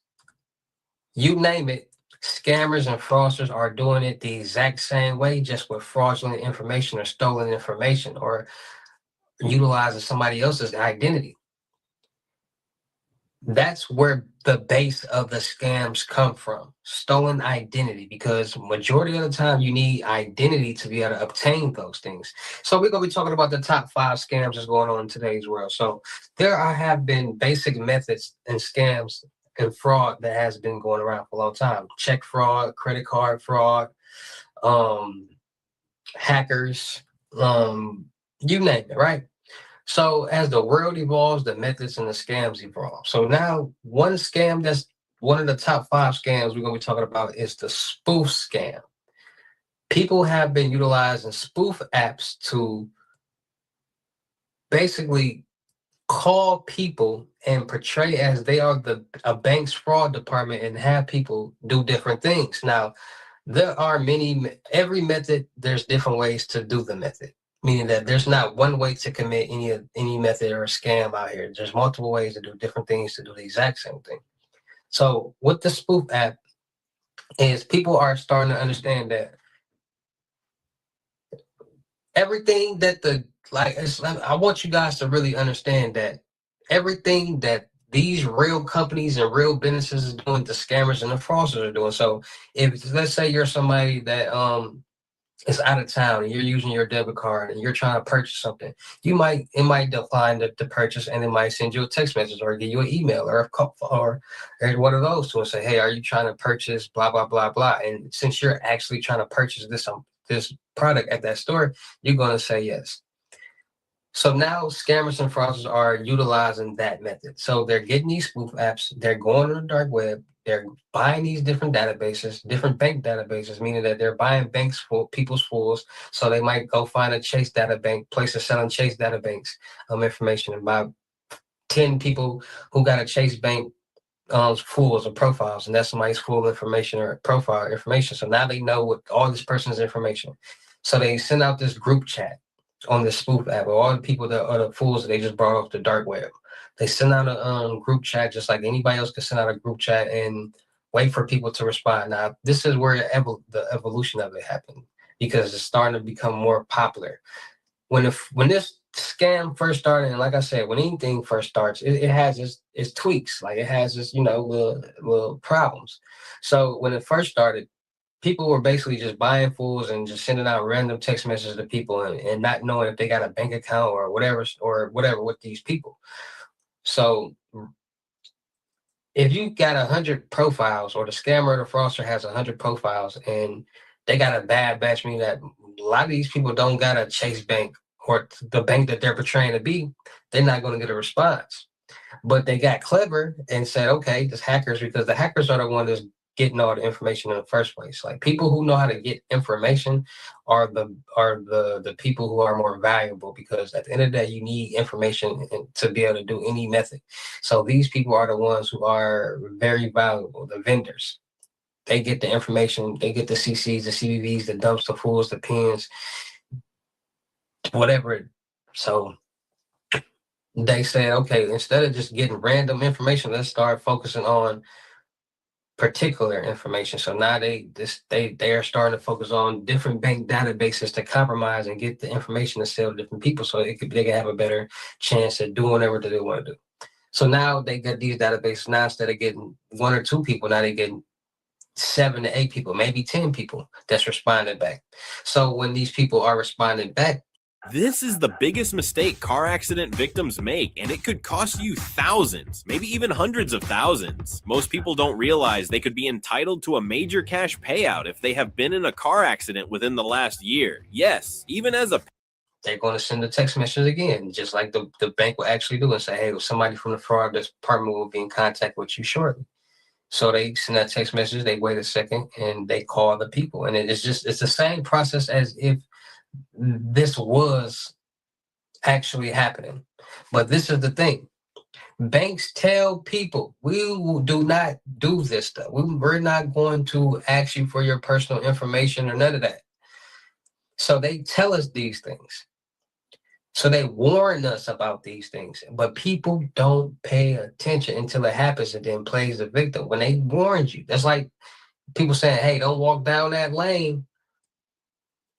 you name it, scammers and fraudsters are doing it the exact same way, just with fraudulent information or stolen information or utilizing somebody else's identity. That's where the base of the scams come from, stolen identity, because majority of the time you need identity to be able to obtain those things. So we're going to be talking about the top 5 scams that's going on in today's world. So have been basic methods and scams and fraud that has been going around for a long time. Check fraud, credit card fraud, hackers, you name it, right? So as the world evolves, the methods and the scams evolve. So now one scam that's one of the top 5 scams we're going to be talking about is the spoof scam. People have been utilizing spoof apps to basically call people and portray as they are a bank's fraud department and have people do different things. Now, there are every method, there's different ways to do the method. Meaning that there's not one way to commit any method or scam out here. There's multiple ways to do different things to do the exact same thing. So with the spoof app is people are starting to understand that everything that I want you guys to really understand that everything that these real companies and real businesses is doing, the scammers and the fraudsters are doing. So if let's say you're somebody that is out of town and you're using your debit card and you're trying to purchase something, it might decline the purchase, and it might send you a text message or give you an email or a call or one of those to and say, hey, are you trying to purchase blah blah blah blah? And since you're actually trying to purchase this product at that store, you're going to say yes. So now scammers and fraudsters are utilizing that method. So they're getting these spoof apps, they're going on the dark web, they're buying these different databases, different bank databases, meaning that they're buying banks for people's fools. So they might go find a Chase data bank, place of selling Chase data banks information, and buy 10 people who got a Chase bank fools or profiles, and that's somebody's full information or profile information. So now they know what all this person's information. So they send out this group chat on this spoof app of all the people that are the fools that they just brought off the dark web. They send out a group chat just like anybody else could send out a group chat and wait for people to respond. Now, this is where the evolution of it happened, because it's starting to become more popular. When this scam first started, and like I said, when anything first starts, it has its tweaks. Like it has its, little problems. So when it first started, people were basically just buying fools and just sending out random text messages to people and not knowing if they got a bank account or whatever with these people. So if you got 100 profiles, or the scammer or the fraudster has 100 profiles, and they got a bad batch, meaning that a lot of these people don't got a Chase bank or the bank that they're portraying to be, they're not going to get a response. But they got clever and said, okay, just hackers, because the hackers are the one that's getting all the information in the first place. Like people who know how to get information are the people who are more valuable, because at the end of the day, you need information to be able to do any method. So these people are the ones who are very valuable, the vendors. They get the information, they get the CCs, the CVVs, the dumps, the fools, the pins, whatever. So they said, okay, instead of just getting random information, let's start focusing on particular information. So now they are starting to focus on different bank databases to compromise and get the information to sell to different people, so they can have a better chance at doing whatever they want to do. So now they get these databases. Now instead of getting 1 or 2 people, now they getting 7 to 8 people, maybe 10 people that's responding back. So when these people are responding back, this is the biggest mistake car accident victims make, and it could cost you thousands, maybe even hundreds of thousands. Most people don't realize they could be entitled to a major cash payout if they have been in a car accident within the last year. Yes, even as a... They're going to send a text message again, just like the bank will actually do, and say, hey, somebody from the fraud department will be in contact with you shortly. So they send that text message, they wait a second, and they call the people. And it's the same process as if this was actually happening. But this is the thing. Banks tell people, we do not do this stuff. We're not going to ask you for your personal information or none of that. So they tell us these things. So they warn us about these things. But people don't pay attention until it happens and then plays the victim. When they warned you, that's like people saying, hey, don't walk down that lane.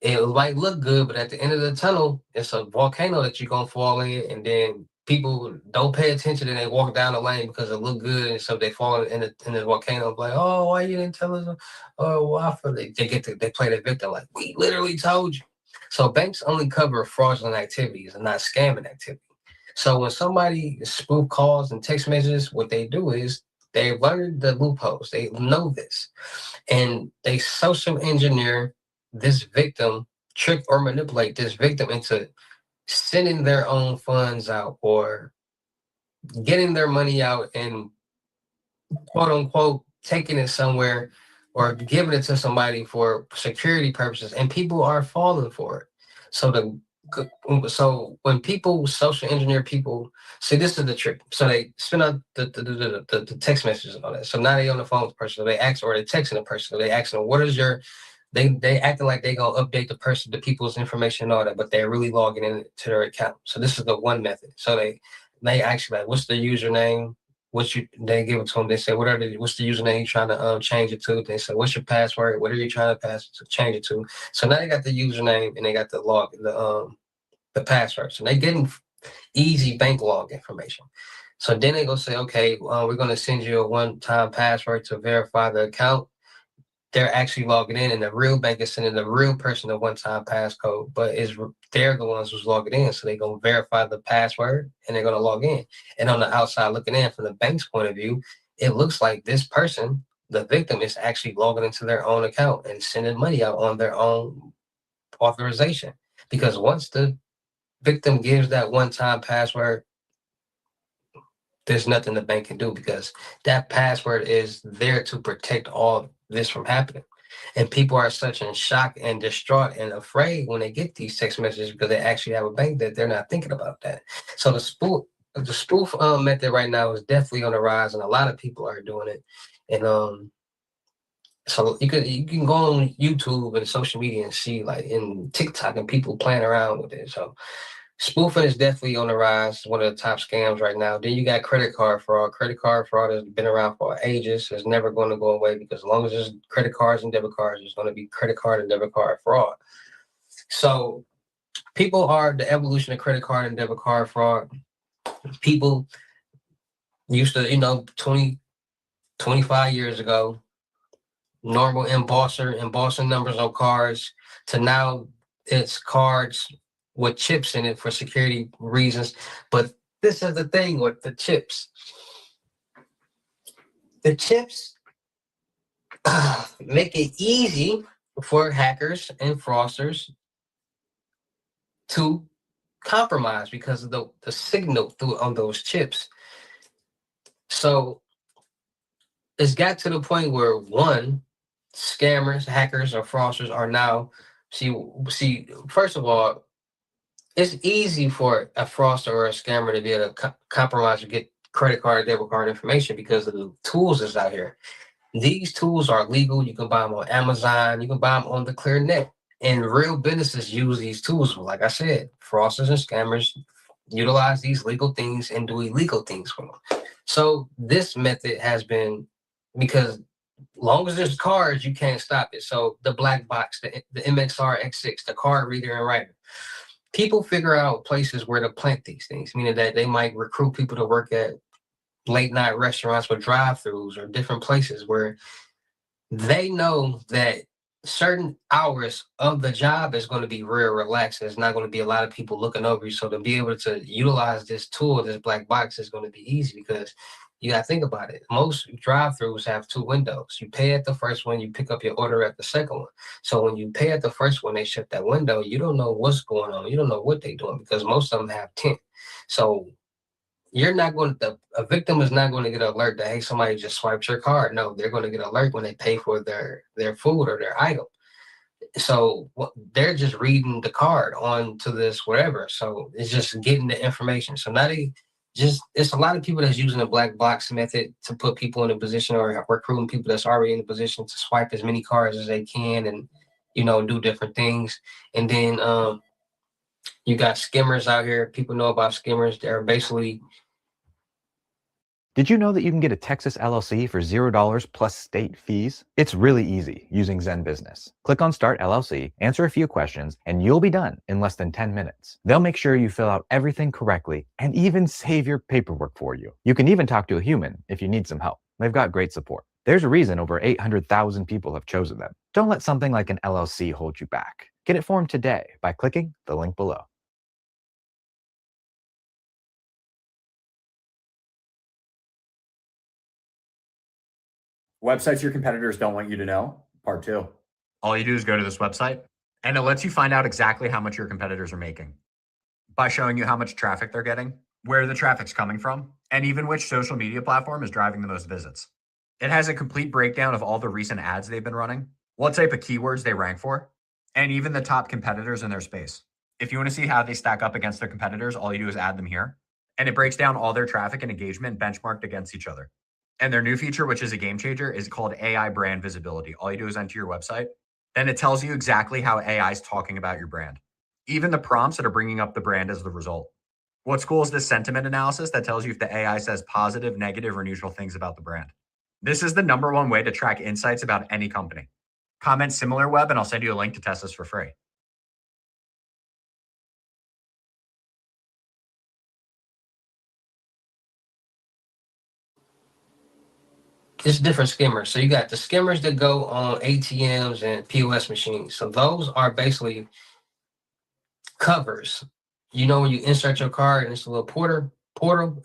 It might look good, but at the end of the tunnel, it's a volcano that you're going to fall in. And then people don't pay attention and they walk down the lane because it look good. And so they fall in the volcano, like, oh, why you didn't tell us? Oh, why? They play the victim like, we literally told you. So banks only cover fraudulent activities and not scamming activity. So when somebody spoof calls and text messages, what they do is they learn the loopholes. They know this. And they social engineer this victim, trick or manipulate this victim into sending their own funds out or getting their money out and quote unquote taking it somewhere or giving it to somebody for security purposes, and people are falling for it. So when people social engineer people, see, this is the trick. So they spin out the text messages and all that. So now they on the phone with the person, so they ask, or they texting the person, so they ask them, what is your... They acting like they gonna update the people's information and all that, but they're really logging into their account. So this is the one method. So they actually like, what's the username? They give it to them. They say, what's the username you're trying to change it to? They say, what's your password? What are you trying to change it to? So now they got the username and they got the password. So they getting easy bank log information. So then they go say, okay, we're gonna send you a one-time password to verify the account. They're actually logging in, and the real bank is sending the real person a one-time passcode, but they're the ones who's logging in. So they're going to verify the password and they're going to log in. And on the outside looking in, from the bank's point of view, it looks like this person, the victim, is actually logging into their own account and sending money out on their own authorization. Because once the victim gives that one-time password, there's nothing the bank can do, because that password is there to protect all this from happening. And people are such in shock and distraught and afraid when they get these text messages because they actually have a bank that they're not thinking about that. So the spoof method right now is definitely on the rise, and a lot of people are doing it. And so you can go on YouTube and social media and see, like, in TikTok, and people playing around with it. So spoofing is definitely on the rise, one of the top scams right now. Then you got credit card fraud. Credit card fraud has been around for ages. It's never going to go away, because as long as there's credit cards and debit cards, there's going to be credit card and debit card fraud. So people are the evolution of credit card and debit card fraud. People used to, 20, 25 years ago, normal embossing numbers on cards, to now it's cards with chips in it for security reasons. But this is the thing with the chips. The chips make it easy for hackers and fraudsters to compromise because of the signal on those chips. So it's got to the point where, one, scammers, hackers, or fraudsters are now, see, first of all, it's easy for a fraudster or a scammer to be able to compromise or get credit card, debit card information because of the tools that's out here. These tools are legal. You can buy them on Amazon. You can buy them on the ClearNet. And real businesses use these tools. Like I said, fraudsters and scammers utilize these legal things and do illegal things for them. So this method has been, because long as there's cars, you can't stop it. So the black box, the MXR X6, the card reader and writer. People figure out places where to plant these things, meaning that they might recruit people to work at late night restaurants with drive-throughs or different places where they know that certain hours of the job is going to be real relaxed. There's not going to be a lot of people looking over you. So to be able to utilize this tool, this black box, is going to be easy because you got to think about it. Most drive-throughs have 2 windows. You pay at the first one, you pick up your order at the second one. So when you pay at the first one, they shut that window. You don't know what's going on. You don't know what they're doing because most of them have tint. So you're not going to, a victim is not going to get an alert that, hey, somebody just swiped your card. No, they're going to get an alert when they pay for their food or their item. So they're just reading the card on to this whatever. So it's just getting the information. So now it's a lot of people that's using the black box method to put people in a position or recruiting people that's already in a position to swipe as many cards as they can and, do different things. And then you got skimmers out here. People know about skimmers. They're basically... Did you know that you can get a Texas LLC for $0 plus state fees? It's really easy using Zen Business. Click on Start LLC, answer a few questions, and you'll be done in less than 10 minutes. They'll make sure you fill out everything correctly and even save your paperwork for you. You can even talk to a human if you need some help. They've got great support. There's a reason over 800,000 people have chosen them. Don't let something like an LLC hold you back. Get it formed today by clicking the link below. Websites your competitors don't want you to know, part 2. All you do is go to this website, and it lets you find out exactly how much your competitors are making by showing you how much traffic they're getting, where the traffic's coming from, and even which social media platform is driving the most visits. It has a complete breakdown of all the recent ads they've been running, what type of keywords they rank for, and even the top competitors in their space. If you want to see how they stack up against their competitors, all you do is add them here, and it breaks down all their traffic and engagement benchmarked against each other. And their new feature, which is a game changer, is called AI brand visibility. All you do is enter your website, then it tells you exactly how AI is talking about your brand, even the prompts that are bringing up the brand as the result. What's cool is this sentiment analysis that tells you if the AI says positive, negative, or neutral things about the brand. This is the #1 way to track insights about any company. Comment SimilarWeb, and I'll send you a link to test this for free. It's different skimmers. So you got the skimmers that go on ATMs and POS machines. So those are basically covers. When you insert your card and it's a little portal,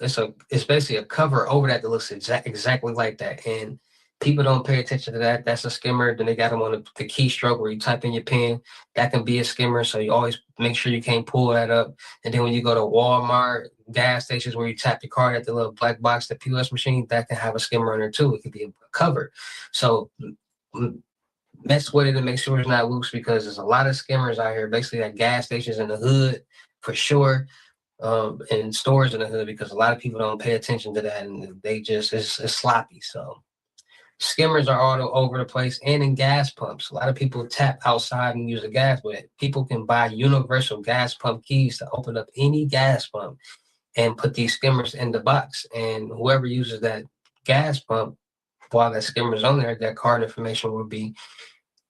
it's basically a cover over that looks exactly like that. And people don't pay attention to that. That's a skimmer. Then they got them on the keystroke where you type in your PIN. That can be a skimmer. So you always make sure you can't pull that up. And then when you go to Walmart, gas stations where you tap your card at the little black box, the POS machine, that can have a skimmer on there too. It could be a cover. So mess with it and make sure it's not loose because there's a lot of skimmers out here, basically at gas stations in the hood for sure. And stores in the hood because a lot of people don't pay attention to that and they just it's sloppy. So skimmers are all over the place and in gas pumps. A lot of people tap outside and use a gas, but people can buy universal gas pump keys to open up any gas pump and put these skimmers in the box. And whoever uses that gas pump while that skimmer's on there, that card information will be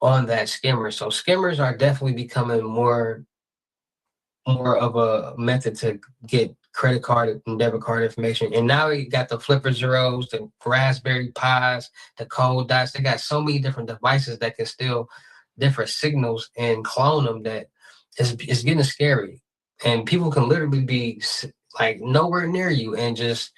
on that skimmer. So skimmers are definitely becoming more of a method to get credit card and debit card information. And now you got the flipper zeros, the Raspberry Pis, the cold dots. They got so many different devices that can steal different signals and clone them that it's getting scary. And people can literally be like nowhere near you and just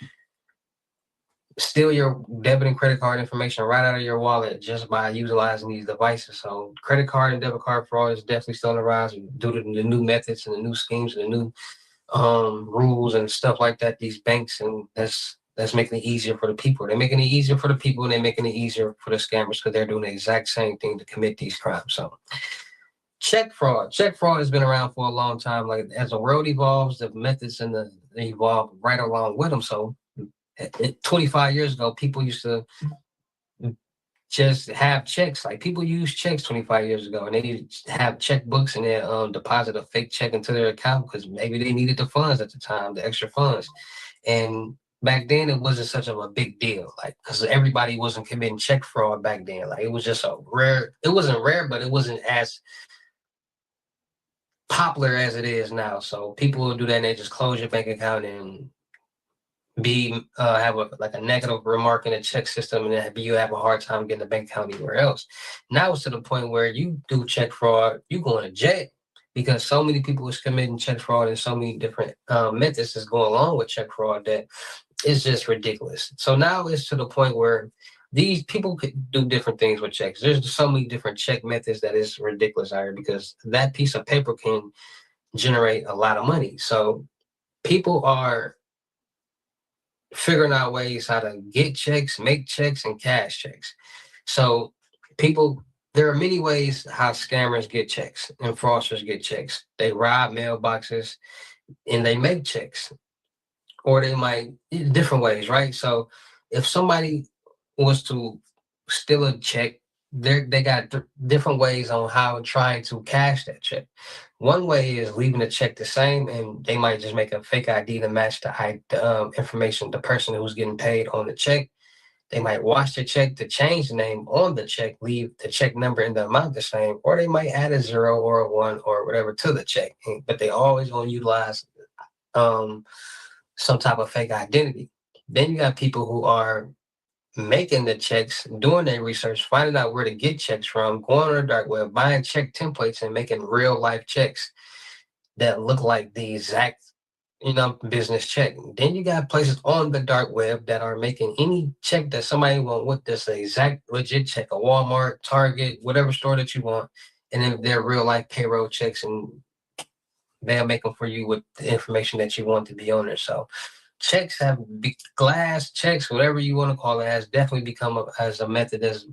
steal your debit and credit card information right out of your wallet just by utilizing these devices. So credit card and debit card fraud is definitely still on the rise due to the new methods and the new schemes and the new rules and stuff like that. These banks, and that's making it easier for the people. They're making it easier for the people and they're making it easier for the scammers because they're doing the exact same thing to commit these crimes. So check fraud has been around for a long time. Like as the world evolves, the methods and they evolve right along with them. So 25 years ago, people used to just have checks. Like people used checks 25 years ago, and they needed to have checkbooks and then deposit a fake check into their account because maybe they needed the funds at the time, the extra funds. And back then it wasn't such of a big deal, like, because everybody wasn't committing check fraud back then. Like, it was just it wasn't rare, but it wasn't as popular as it is now. So people will do that and they just close your bank account and have a negative remark in the check system, and then you have a hard time getting the bank account anywhere else. Now it's to the point where you do check fraud, you going to jail, because so many people is committing check fraud and so many different methods is going along with check fraud that it's just ridiculous. So now it's to the point where these people could do different things with checks. There's so many different check methods that is ridiculous out here, because that piece of paper can generate a lot of money. So people are figuring out ways how to get checks, make checks, and cash checks. So there are many ways how scammers get checks and fraudsters get checks. They rob mailboxes and they make checks, or they might different ways, right? So if somebody was to steal a check, they got different ways on how trying to cash that check. One way is leaving the check the same, and they might just make a fake ID to match the information, the person who's getting paid on the check. They might wash the check to change the name on the check, leave the check number and the amount the same, or they might add a 0 or a 1 or whatever to the check. But they always gonna utilize some type of fake identity. Then you got people who are making the checks, doing their research, finding out where to get checks from, going on the dark web, buying check templates and making real life checks that look like the exact, business check. Then you got places on the dark web that are making any check that somebody want with this exact legit check, a Walmart, Target, whatever store that you want, and then they're real life payroll checks, and they'll make them for you with the information that you want to be on there. So checks glass checks, whatever you want to call it, has definitely become as a method that's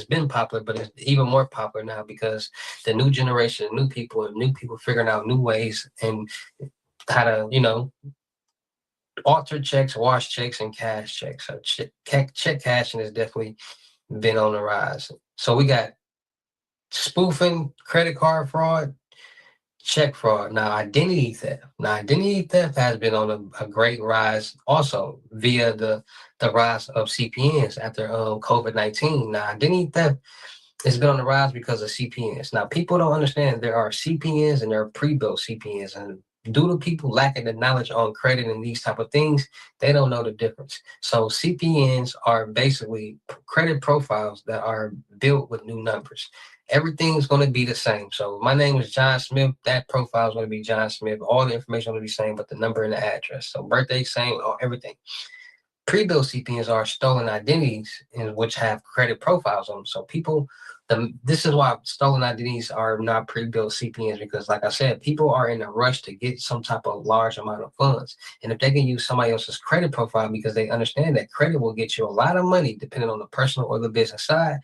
been popular, but it's even more popular now because the new generation, new people figuring out new ways and how to, alter checks, wash checks, and cash checks. So check cashing has definitely been on the rise. So we got spoofing, credit card fraud, check fraud. Now, identity theft. Identity theft has been on a great rise also via the rise of CPNs after COVID-19. Now, identity theft has been on the rise because of CPNs. Now, people don't understand there are CPNs and there are pre-built CPNs. And due to people lacking the knowledge on credit and these type of things, they don't know the difference. So CPNs are basically credit profiles that are built with new numbers. Everything's going to be the same. So my name is John Smith. That profile is going to be John Smith. All the information will be the same, but the number and the address. So birthday, same, everything. Pre-built CPNs are stolen identities, which have credit profiles on them. So this is why stolen identities are not pre-built CPNs, because like I said, people are in a rush to get some type of large amount of funds. And if they can use somebody else's credit profile because they understand that credit will get you a lot of money depending on the personal or the business side,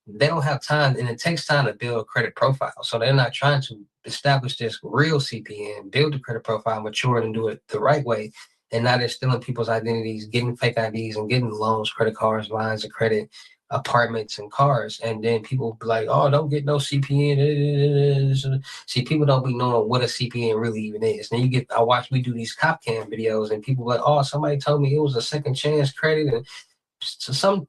they don't have time, and it takes time to build a credit profile. So they're not trying to establish this real CPN, build a credit profile, mature it, and do it the right way. And now they're stealing people's identities, getting fake IDs, and getting loans, credit cards, lines of credit, apartments, and cars. And then people be like, oh, don't get no CPN. See, people don't be knowing what a CPN really even is. Then we do these cop cam videos, and people like, oh, somebody told me it was a second chance credit. And so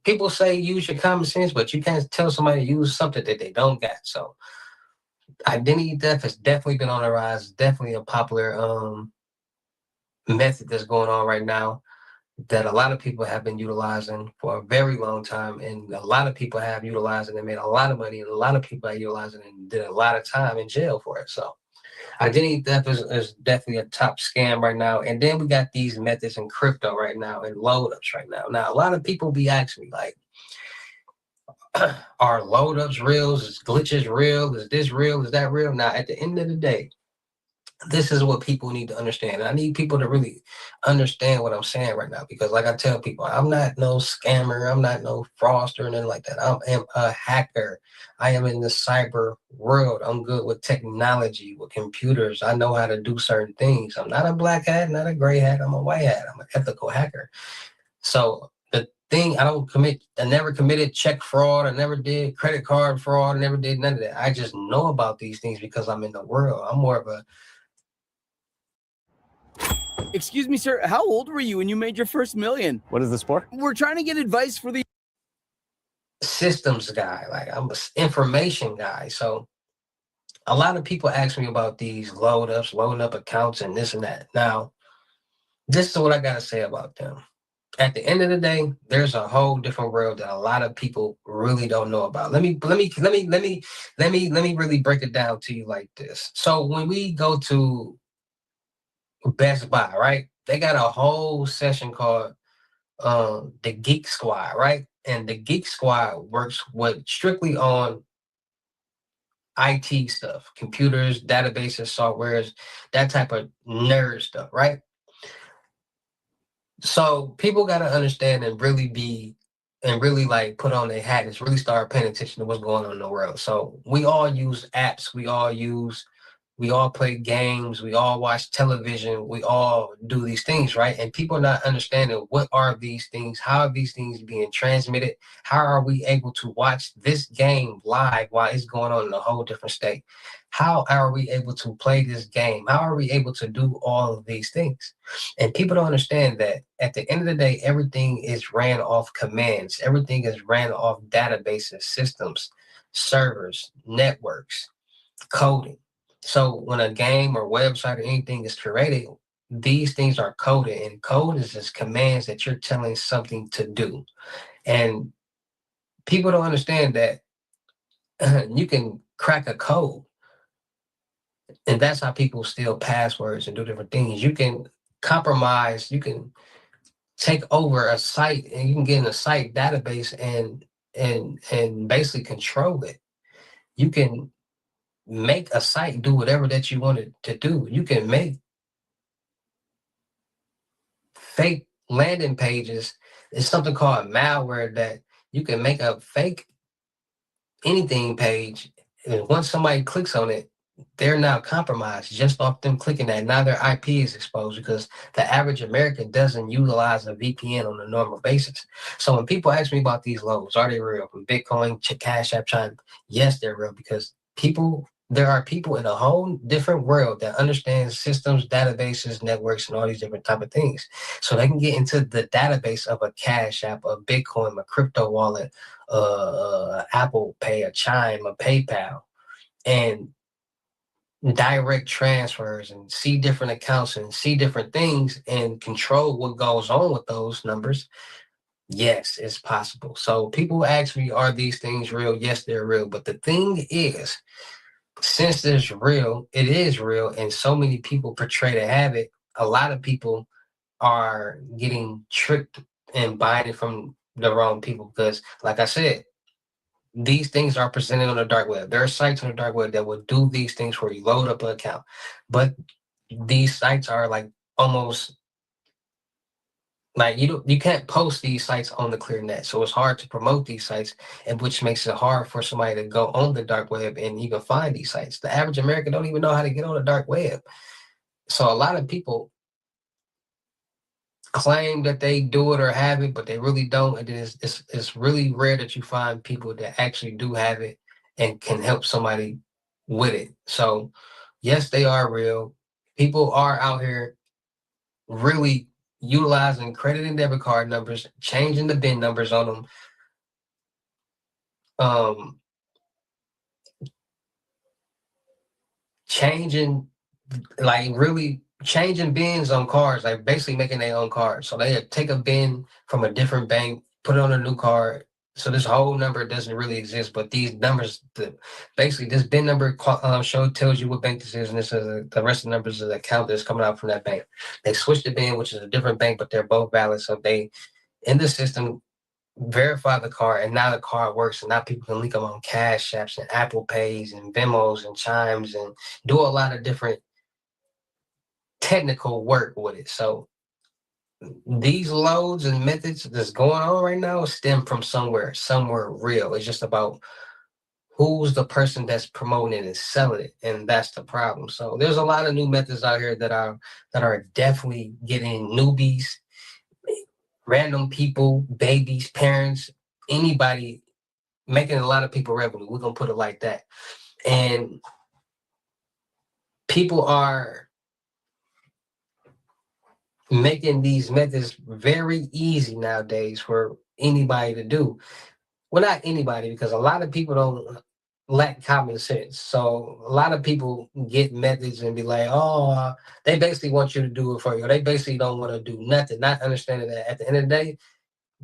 people say use your common sense, but you can't tell somebody to use something that they don't got. So identity theft has definitely been on the rise. Definitely a popular method that's going on right now that a lot of people have been utilizing for a very long time, and a lot of people have utilized it and made a lot of money, and a lot of people are utilizing it and did a lot of time in jail for it. So identity theft is definitely a top scam right now. And then we got these methods in crypto right now and load ups right now. Now, a lot of people be asking me like, are load ups real? Is glitches real? Is this real? Is that real? Now, at the end of the day, this is what people need to understand. And I need people to really understand what I'm saying right now, because like I tell people, I'm not no scammer. I'm not no fraudster or nothing like that. I am a hacker. I am in the cyber world. I'm good with technology, with computers. I know how to do certain things. I'm not a black hat, not a gray hat. I'm a white hat. I'm an ethical hacker. So the thing, I never committed check fraud. I never did credit card fraud. I never did none of that. I just know about these things because I'm in the world. I'm more of a Excuse me, sir. How old were you when you made your first million? What is this for? We're trying to get advice for the systems guy. Like I'm an information guy. So a lot of people ask me about these loading up accounts and this and that. Now, this is what I gotta say about them. At the end of the day, there's a whole different world that a lot of people really don't know about. Let me really break it down to you like this. So when we go to Best Buy, right? They got a whole session called the Geek Squad, right? And the Geek Squad works with strictly on IT stuff, computers, databases, softwares, that type of nerd stuff, right? So people got to understand and really like put on their hat and really start paying attention to what's going on in the world. So we all use apps, we all play games, we all watch television, we all do these things, right? And people are not understanding what are these things, how are these things being transmitted, how are we able to watch this game live while it's going on in a whole different state? How are we able to play this game? How are we able to do all of these things? And people don't understand that at the end of the day, everything is ran off commands. Everything is ran off databases, systems, servers, networks, coding. So when a game or website or anything is created, these things are coded, and code is just commands that you're telling something to do. And people don't understand that you can crack a code, and that's how people steal passwords and do different things. You can compromise, you can take over a site, and you can get in a site database and basically control it. You can make a site do whatever that you want it to do. You can make fake landing pages. It's something called malware that you can make a fake anything page, and once somebody clicks on it, they're now compromised just off them clicking that. Now their IP is exposed because the average American doesn't utilize a VPN on a normal basis. So when people ask me about these loans, are they real? From Bitcoin, Cash App, China, yes, they're real because there are people in a whole different world that understand systems, databases, networks, and all these different type of things. So they can get into the database of a Cash App, a Bitcoin, a crypto wallet, Apple Pay, a Chime, a PayPal, and direct transfers and see different accounts and see different things and control what goes on with those numbers. Yes, it's possible. So people ask me, are these things real? Yes, they're real. But the thing is, since it's real, it is real, and so many people portray to have it, a lot of people are getting tricked and buying it from the wrong people because, like I said, these things are presented on the dark web. There are sites on the dark web that will do these things for you, load up an account. But these sites are like almost like you can't post these sites on the clear net. So it's hard to promote these sites, and which makes it hard for somebody to go on the dark web and even find these sites. The average American don't even know how to get on the dark web. So a lot of people claim that they do it or have it, but they really don't. And it's really rare that you find people that actually do have it and can help somebody with it. So yes, they are real. People are out here really utilizing credit and debit card numbers, changing the BIN numbers on them, changing really changing bins on cards, like basically making their own cards. So they take a bin from a different bank, put it on a new card. So this whole number doesn't really exist, but these numbers, basically this bin number tells you what bank this is, and this is the rest of the numbers of the account that's coming out from that bank. They switch the bin, which is a different bank, but they're both valid. So they, in the system, verify the card, and now the card works, and now people can link them on Cash Apps and Apple Pays and Venmos and Chimes and do a lot of different technical work with it. So these loads and methods that's going on right now stem from somewhere real. It's just about who's the person that's promoting it and selling it, and that's the problem. So there's a lot of new methods out here that are definitely getting newbies, random people, babies, parents, anybody, making a lot of people revenue. We're gonna put it like that. And people are making these methods very easy nowadays for anybody to do. Well, not anybody, because a lot of people don't lack common sense. So a lot of people get methods and be like, oh, they basically want you to do it for you. They basically don't want to do nothing, not understanding that at the end of the day,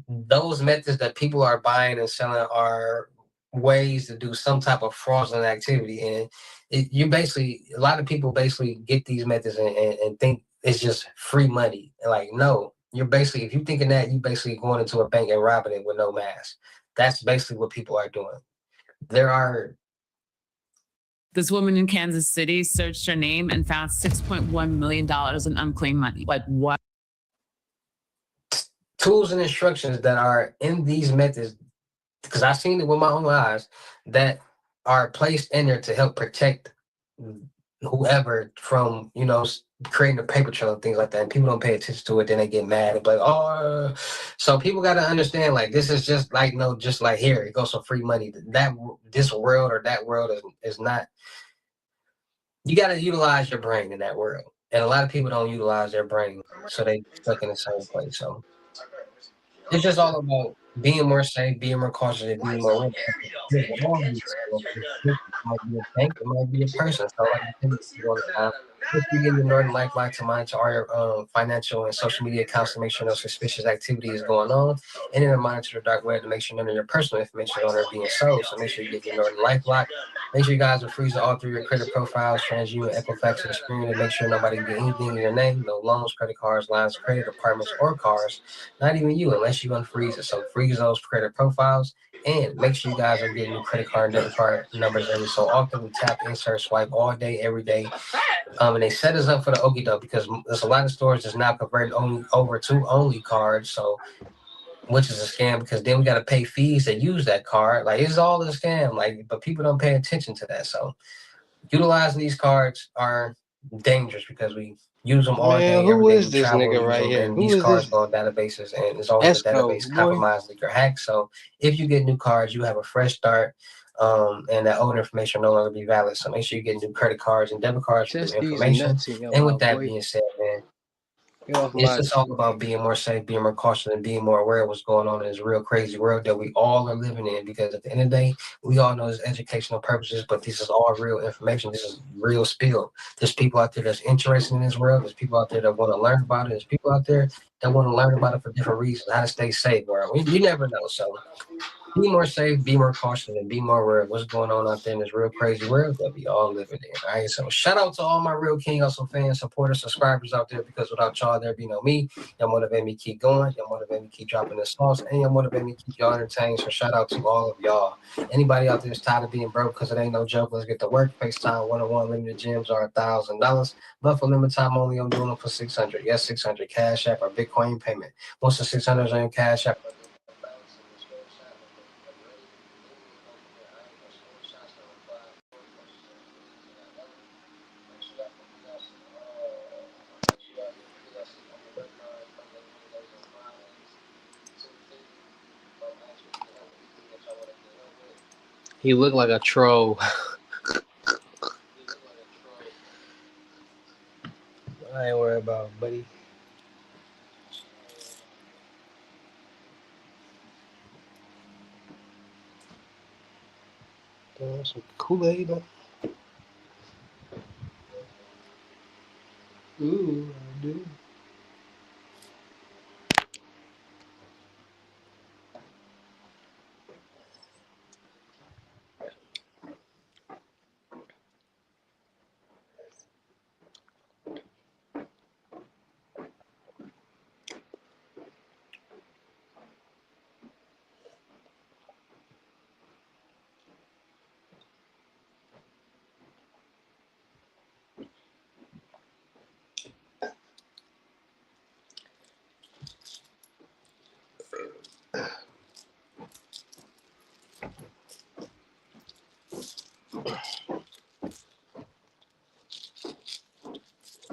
those methods that people are buying and selling are ways to do some type of fraudulent activity. And you basically, a lot of people basically get these methods and think it's just free money. And like, no, you're basically, if you're thinking that, you basically going into a bank and robbing it with no mask. That's basically what people are doing. There are This woman in Kansas City searched her name and found $6.1 million in unclaimed money. Like, what? tools and instructions that are in these methods, because I've seen it with my own eyes, that are placed in there to help protect whoever from, creating a paper trail and things like that. And people don't pay attention to it, then they get mad and be like, oh. So people got to understand, like, this is just like, no, just like here, it goes for free money. This world or that world is not. You got to utilize your brain in that world. And a lot of people don't utilize their brain, so they stuck in the same place. So it's just all about being more safe, being more cautious, and being more aware. Because all these stuff, it might be a bank, it might be a person. So like I said all the time, if you get your Northern Lifeline to monitor all your financial and social media accounts to make sure no suspicious activity is going on, and then monitor the dark web to make sure none of your personal information on there being sold. So make sure you get your Northern Lifeline. Make sure you guys are freezing all through your credit profiles, TransUnion, Equifax, and Experian to make sure nobody can get anything in your name, no loans, credit cards, lines of credit, apartments, or cars. Not even you, unless you unfreeze it. So freeze those credit profiles and make sure you guys are getting new credit card and debit card numbers every so often. We tap, insert, swipe all day, every day. And they set us up for the okie doke because there's a lot of stores that's now converted over to only cards. So which is a scam because then we got to pay fees to use that card. Like it's all a scam. Like, but people don't pay attention to that. So utilizing these cards are dangerous because we use them all day, Man, every who day. is We this travel, nigga use right them, here? and Who these is cards this? go on databases, and it's always a Esco, database boy. compromised, leak, or hacked. So if you get new cards, you have a fresh start. And that old information will no longer be valid. So make sure you get new credit cards and debit cards with Test new these information. nuts in your And with mouth, that boy. being said, man, Get off it's my just all about being more safe, being more cautious, and being more aware of what's going on in this real crazy world that we all are living in. Because at the end of the day, we all know it's educational purposes, but this is all real information. This is real spill. There's people out there that's interested in this world. There's people out there that want to learn about it. There's people out there that want to learn about it for different reasons. How to stay safe, bro. You never know. So be more safe, be more cautious, and be more aware of what's going on out there in this real crazy world that we all living in. All right. So shout out to all my real King Hustle fans, supporters, subscribers out there, because without y'all, there'd be no me. Y'all motivate me to keep going. Y'all motivate me to keep dropping the sauce. And y'all motivate me to keep y'all entertained. So shout out to all of y'all. Anybody out there is tired of being broke because it ain't no joke, let's get to work. FaceTime one-on-one limited gyms are $1,000. But for limited time only, I'm doing them for $600. Yes, $600 Cash App or Bitcoin payment. Once the $600 on your Cash App, He looked like a troll. I ain't worried about it, buddy. Some Kool-Aid. Ooh, I do.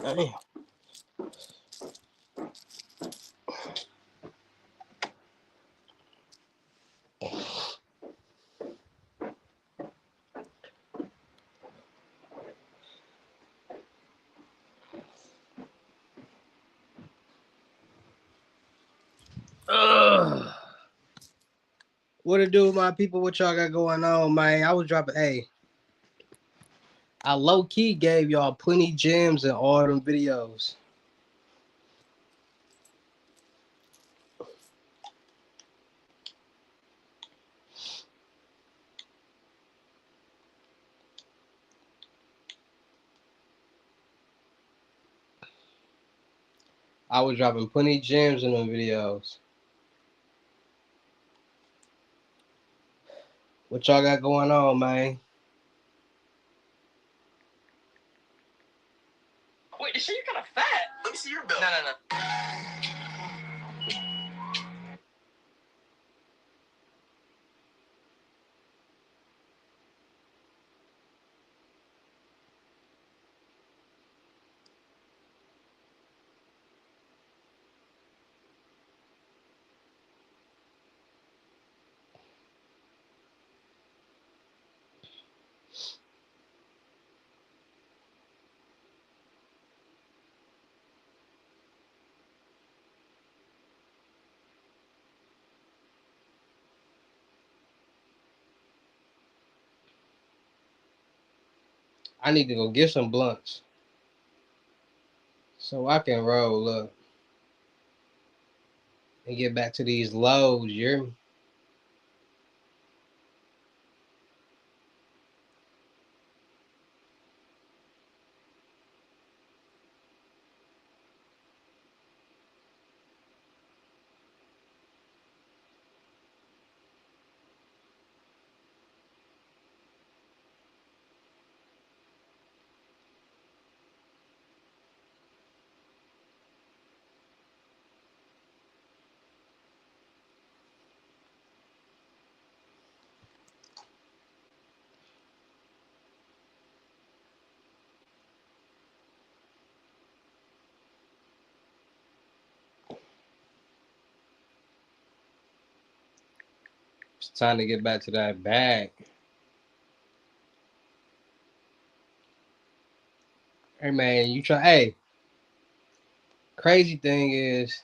Damn. What to do, my people? What y'all got going on, man? I was dropping. Hey, I low key gave y'all plenty gems in all them videos. I was dropping plenty gems in them videos. What y'all got going on, man? Wait, this shit, you kind of fat. Let me see your bill. No. I need to go get some blunts so I can roll up and get back to these lows. You hear me? It's time to get back to that bag. Hey man, you try. Hey, crazy thing is,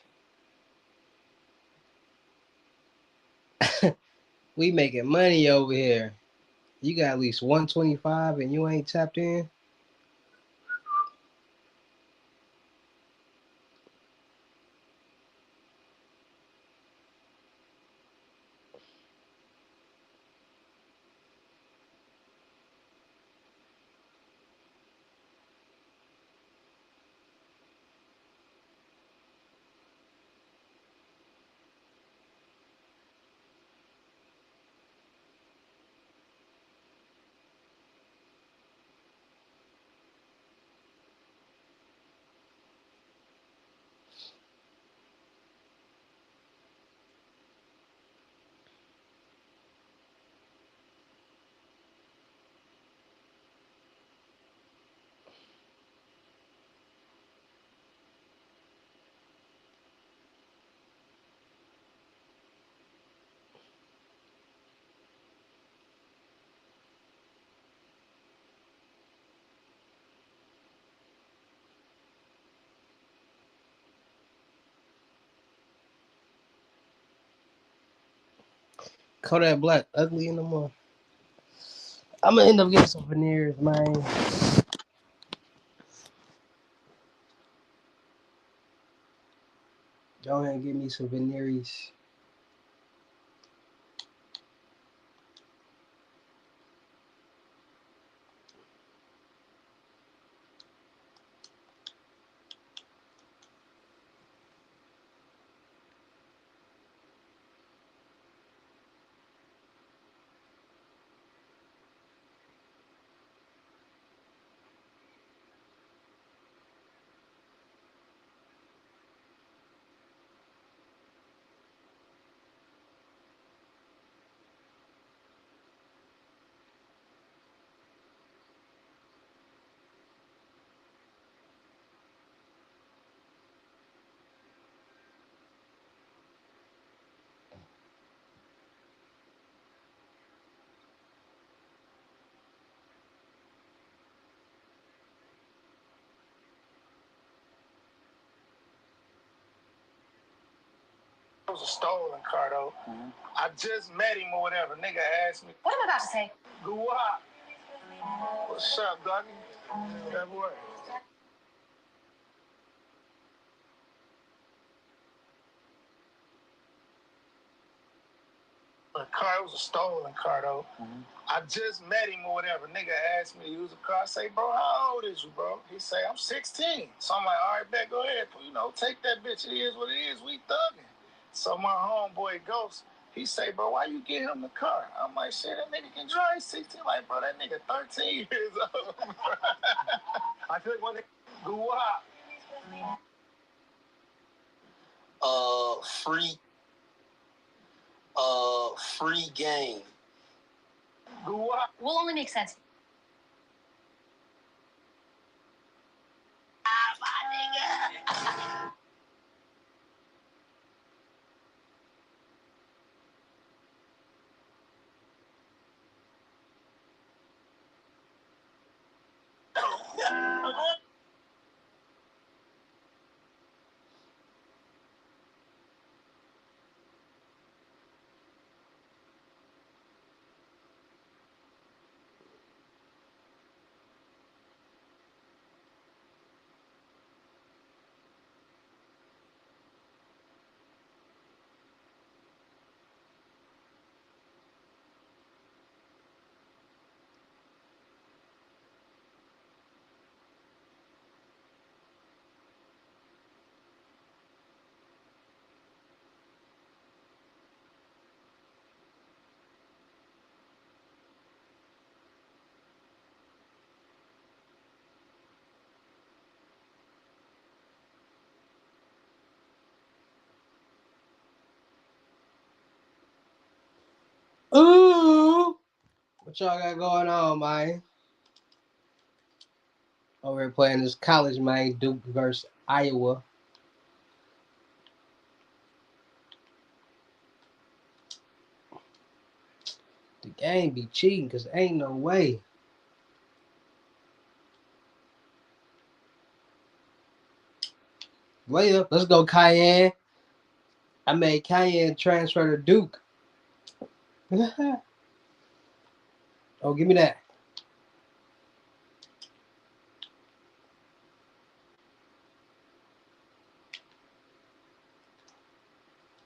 we making money over here. You got at least 125 and you ain't tapped in. Kodak Black, ugly in the morning. I'm gonna end up getting some veneers, man. Go ahead and give me some veneers. It was a stolen car though. I just met him or whatever. Nigga asked me. What am I about to say? Guwap. What's up, doggy? That boy. The car was a stolen car though. I just met him or whatever. Nigga asked me to use a car. I say, bro, how old is you, bro? He say, I'm 16. So I'm like, all right, bet, go ahead. You know, take that bitch. It is what it is. We thugging. So my homeboy Ghost, he say, bro, why you get him the car? I'm like, shit, that nigga can drive 16. Like, bro, that nigga 13 years old. I feel like one nigga grew up. Free game. Grew up. Will only make sense. Ooh, what y'all got going on, man? Over here playing this college, man. Duke versus Iowa. The game be cheating because ain't no way. Layup. Let's go, Cayenne. I made Cayenne transfer to Duke. Oh, give me that.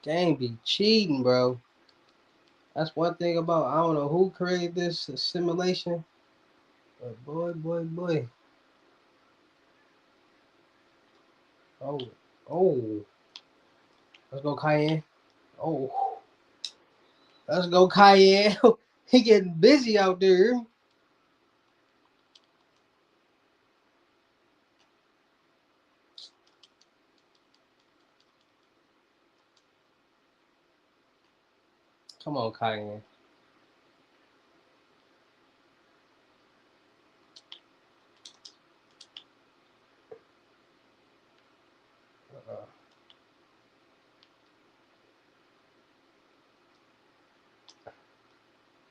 Game be cheating, bro. That's one thing about, I don't know who created this simulation, but boy. Oh. Let's go, Cayenne. Oh. Let's go, Cayenne. He getting busy out there. Come on, Cayenne.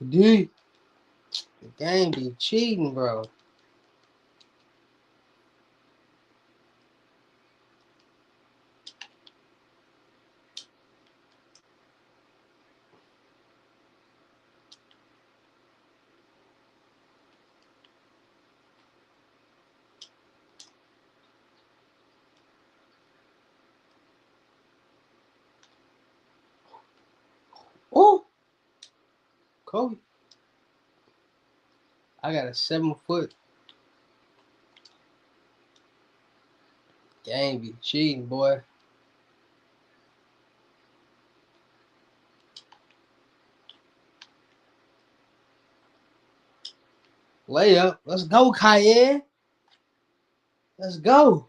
Dude, the game be cheating, bro. Oh, Kobe. I got a 7-foot. Game be cheating, boy. Layup. Let's go, Cayenne. Let's go.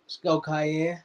Let's go, Cayenne.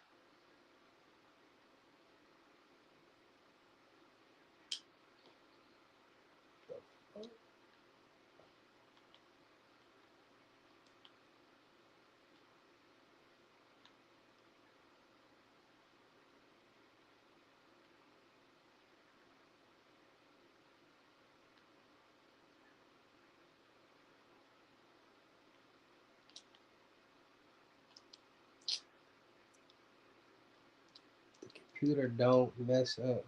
computer don't mess up.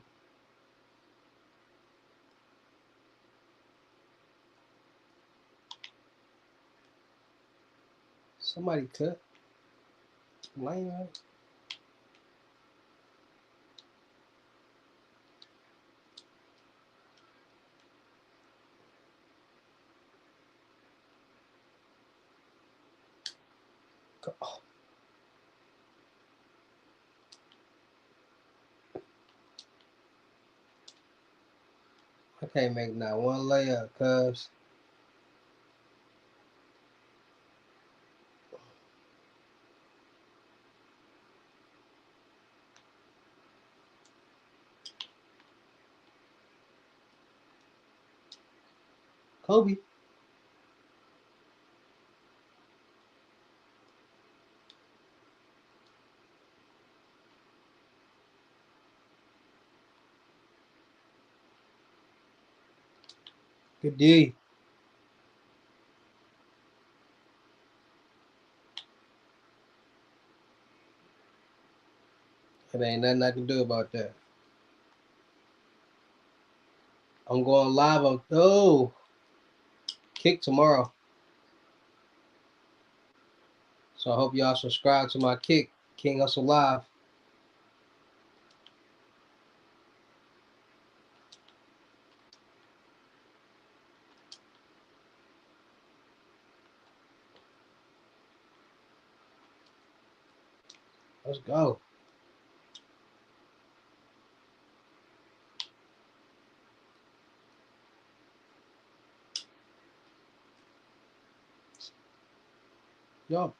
Somebody cut. Lame, man. Oh. I can't make not one layup, cuz. Kobe. Good D. There ain't nothing I can do about that. I'm going live on Kick tomorrow. So I hope y'all subscribe to my Kick, King Hussle Live. Let's go. Yo.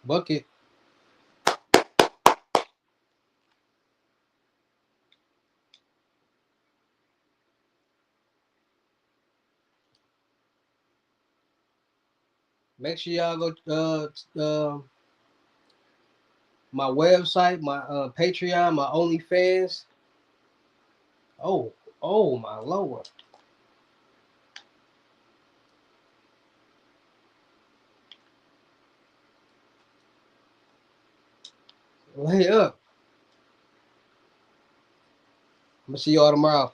Bucket. Make sure y'all go my website, my Patreon, my OnlyFans. Oh my Lord. Lay up. I'm gonna see y'all tomorrow.